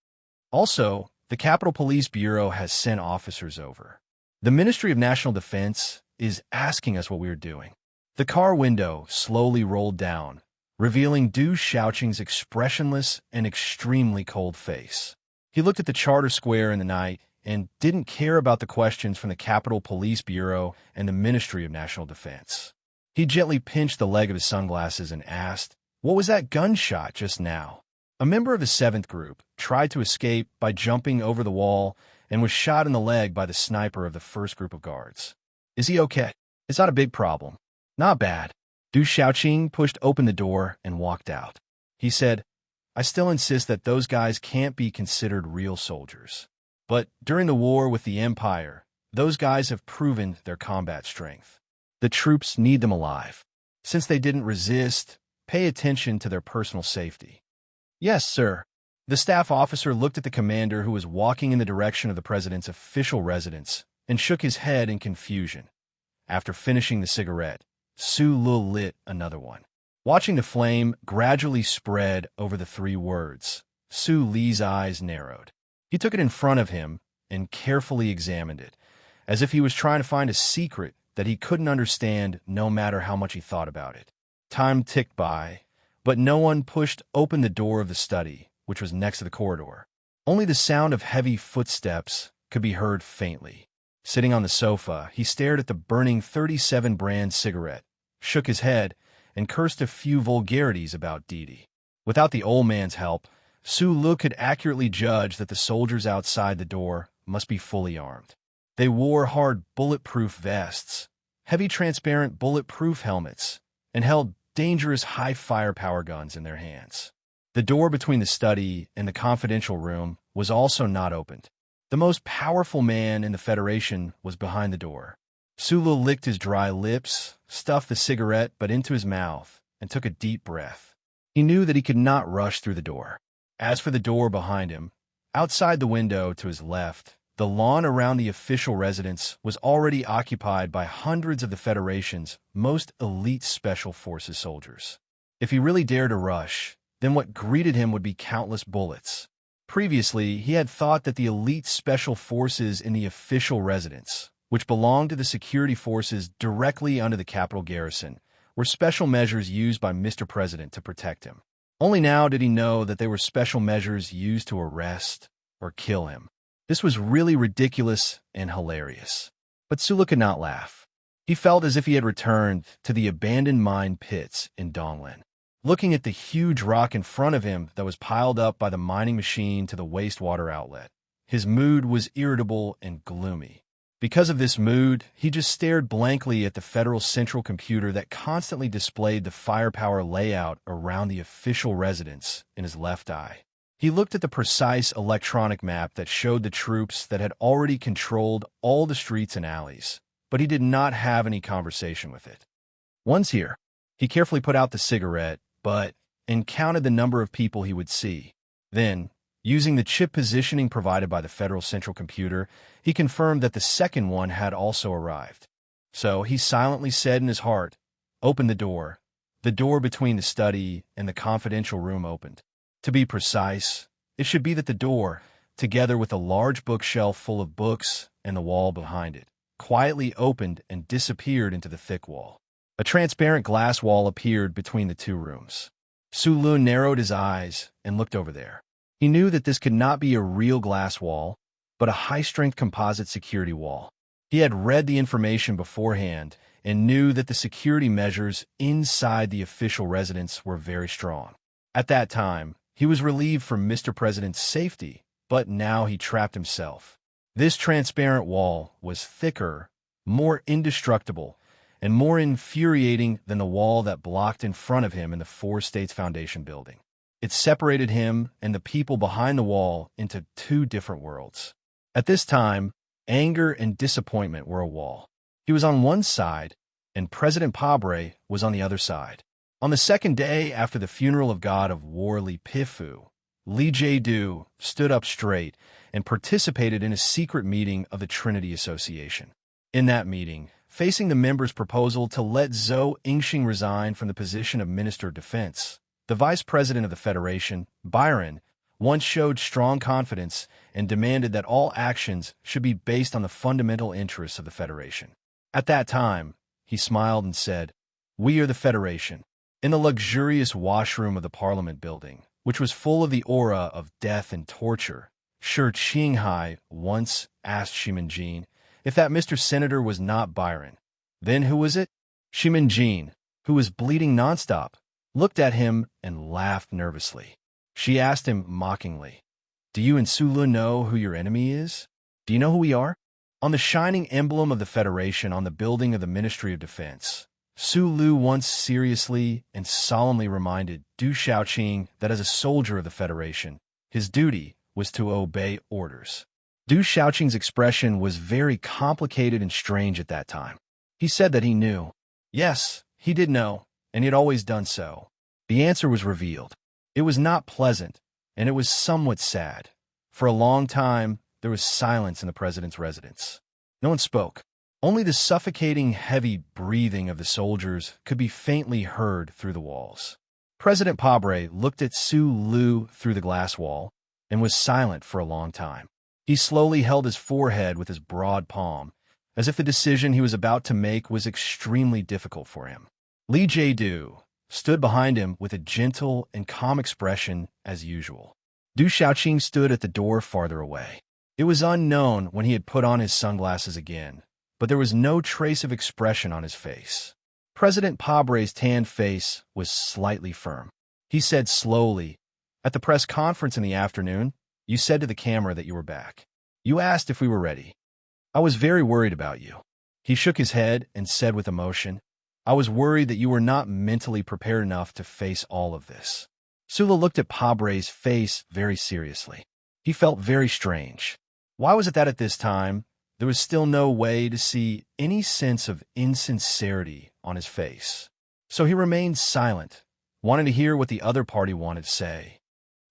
Also, the Capitol Police Bureau has sent officers over. The Ministry of National Defense is asking us what we are doing." The car window slowly rolled down, revealing Du Xiaoqing's expressionless and extremely cold face. He looked at the charter square in the night and didn't care about the questions from the Capitol Police Bureau and the Ministry of National Defense. He gently pinched the leg of his sunglasses and asked, "What was that gunshot just now?" A member of the 7th group tried to escape by jumping over the wall and was shot in the leg by the sniper of the 1st group of guards. "Is he okay?" "It's not a big problem." "Not bad." Du Xiaoqing pushed open the door and walked out. He said, I still insist that those guys can't be considered real soldiers. But during the war with the Empire, those guys have proven their combat strength. The troops need them alive. Since they didn't resist, pay attention to their personal safety." "Yes, sir." The staff officer looked at the commander who was walking in the direction of the president's official residence and shook his head in confusion. After finishing the cigarette, Su Lul lit another one. Watching the flame gradually spread over the three words, Su Li's eyes narrowed. He took it in front of him and carefully examined it, as if he was trying to find a secret that he couldn't understand no matter how much he thought about it. Time ticked by, but no one pushed open the door of the study, which was next to the corridor. Only the sound of heavy footsteps could be heard faintly. Sitting on the sofa, he stared at the burning 37 brand cigarette, shook his head, and cursed a few vulgarities about Didi. Without the old man's help, Su Lu could accurately judge that the soldiers outside the door must be fully armed. They wore hard bulletproof vests, heavy transparent bulletproof helmets, and held dangerous high firepower guns in their hands. The door between the study and the confidential room was also not opened. The most powerful man in the Federation was behind the door. Sulu licked his dry lips, stuffed the cigarette but into his mouth, and took a deep breath. He knew that he could not rush through the door. As for the door behind him, outside the window to his left, the lawn around the official residence was already occupied by hundreds of the Federation's most elite Special Forces soldiers. If he really dared to rush, then what greeted him would be countless bullets. Previously, he had thought that the elite Special Forces in the official residence, which belonged to the security forces directly under the capital garrison, were special measures used by Mr. President to protect him. Only now did he know that they were special measures used to arrest or kill him. This was really ridiculous and hilarious. But Sula could not laugh. He felt as if he had returned to the abandoned mine pits in Donglan. Looking at the huge rock in front of him that was piled up by the mining machine to the wastewater outlet, his mood was irritable and gloomy. Because of this mood, he just stared blankly at the federal central computer that constantly displayed the firepower layout around the official residence in his left eye. He looked at the precise electronic map that showed the troops that had already controlled all the streets and alleys, but he did not have any conversation with it. Once here, he carefully put out the cigarette, and counted the number of people he would see. Then, using the chip positioning provided by the Federal Central Computer, he confirmed that the second one had also arrived. So he silently said in his heart, "Open the door." The door between the study and the confidential room opened. To be precise, it should be that the door, together with a large bookshelf full of books and the wall behind it, quietly opened and disappeared into the thick wall. A transparent glass wall appeared between the two rooms. Su Lun narrowed his eyes and looked over there. He knew that this could not be a real glass wall, but a high-strength composite security wall. He had read the information beforehand and knew that the security measures inside the official residence were very strong. At that time, he was relieved for Mr. President's safety, but now he trapped himself. This transparent wall was thicker, more indestructible, and more infuriating than the wall that blocked in front of him in the Four States Foundation building. It separated him and the people behind the wall into two different worlds. At this time, anger and disappointment were a wall. He was on one side, and President Pabre was on the other side. On the second day after the funeral of God of War Li Pifu, Li Jie-du stood up straight and participated in a secret meeting of the Trinity Association. In that meeting, facing the members' proposal to let Zhou Yingxing resign from the position of Minister of Defense, the Vice President of the Federation, Byron, once showed strong confidence and demanded that all actions should be based on the fundamental interests of the Federation. At that time, he smiled and said, "We are the Federation." In the luxurious washroom of the Parliament building, which was full of the aura of death and torture, Shi Qinghai once asked Shimin-Jin if that Mr. Senator was not Byron. Then who was it? Shimin-Jin, who was bleeding nonstop, looked at him and laughed nervously. She asked him mockingly, "Do you and Sulu know who your enemy is? Do you know who we are?" On the shining emblem of the Federation on the building of the Ministry of Defense, Su Lu once seriously and solemnly reminded Du Xiaoqing that as a soldier of the Federation, his duty was to obey orders. Du Xiaoqing's expression was very complicated and strange at that time. He said that he knew. Yes, he did know, and he had always done so. The answer was revealed. It was not pleasant, and it was somewhat sad. For a long time, there was silence in the president's residence. No one spoke. Only the suffocating, heavy breathing of the soldiers could be faintly heard through the walls. President Pabre looked at Su Lu through the glass wall and was silent for a long time. He slowly held his forehead with his broad palm, as if the decision he was about to make was extremely difficult for him. Li Jiedu stood behind him with a gentle and calm expression as usual. Du Xiaoqing stood at the door farther away. It was unknown when he had put on his sunglasses again, but there was no trace of expression on his face. President Pabre's tanned face was slightly firm. He said slowly, "At the press conference in the afternoon, you said to the camera that you were back. You asked if we were ready. I was very worried about you." He shook his head and said with emotion, "I was worried that you were not mentally prepared enough to face all of this." Sula looked at Pabre's face very seriously. He felt very strange. Why was it that at this time, there was still no way to see any sense of insincerity on his face? So he remained silent, wanting to hear what the other party wanted to say.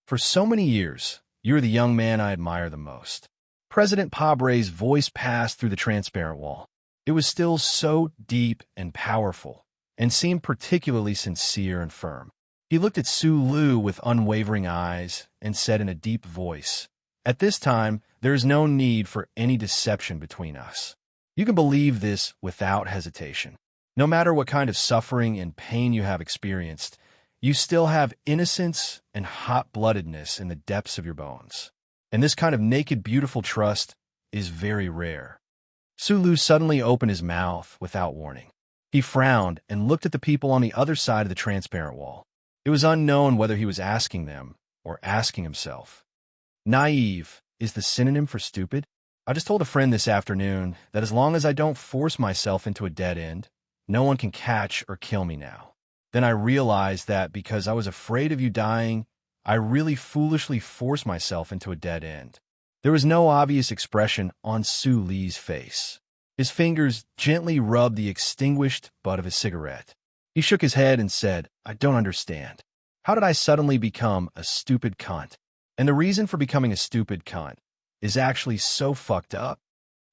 "For so many years, you're the young man I admire the most." President Pabre's voice passed through the transparent wall. It was still so deep and powerful, and seemed particularly sincere and firm. He looked at Su Lu with unwavering eyes and said in a deep voice, "At this time, there is no need for any deception between us. You can believe this without hesitation. No matter what kind of suffering and pain you have experienced, you still have innocence and hot-bloodedness in the depths of your bones. And this kind of naked, beautiful trust is very rare." Su Lu suddenly opened his mouth without warning. He frowned and looked at the people on the other side of the transparent wall. It was unknown whether he was asking them or asking himself. Naive is the synonym for stupid? I just told a friend this afternoon that as long as I don't force myself into a dead end, no one can catch or kill me now. Then I realized that because I was afraid of you dying, I really foolishly forced myself into a dead end. There was no obvious expression on Su Li's face. His fingers gently rubbed the extinguished butt of his cigarette. He shook his head and said, "I don't understand. How did I suddenly become a stupid cunt? And the reason for becoming a stupid cunt is actually so fucked up.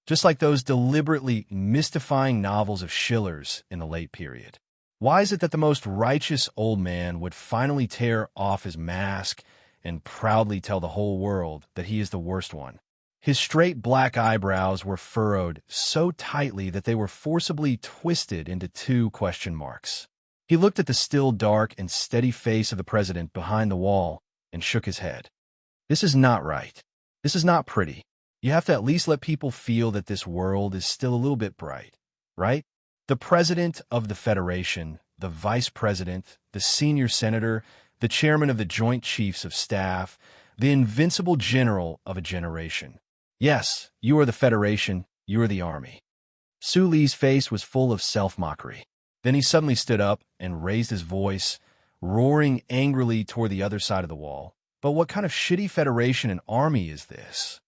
Just like those deliberately mystifying novels of Schiller's in the late period. Why is it that the most righteous old man would finally tear off his mask and proudly tell the whole world that he is the worst one? His straight black eyebrows were furrowed so tightly that they were forcibly twisted into two question marks. He looked at the still dark and steady face of the president behind the wall and shook his head. This is not right. This is not pretty. You have to at least let people feel that this world is still a little bit bright, right? The president of the Federation, the vice president, the senior senator, the chairman of the Joint Chiefs of Staff, the invincible general of a generation. Yes, you are the Federation, you are the army. Su Li's face was full of self-mockery. Then he suddenly stood up and raised his voice, roaring angrily toward the other side of the wall. But what kind of shitty Federation and army is this?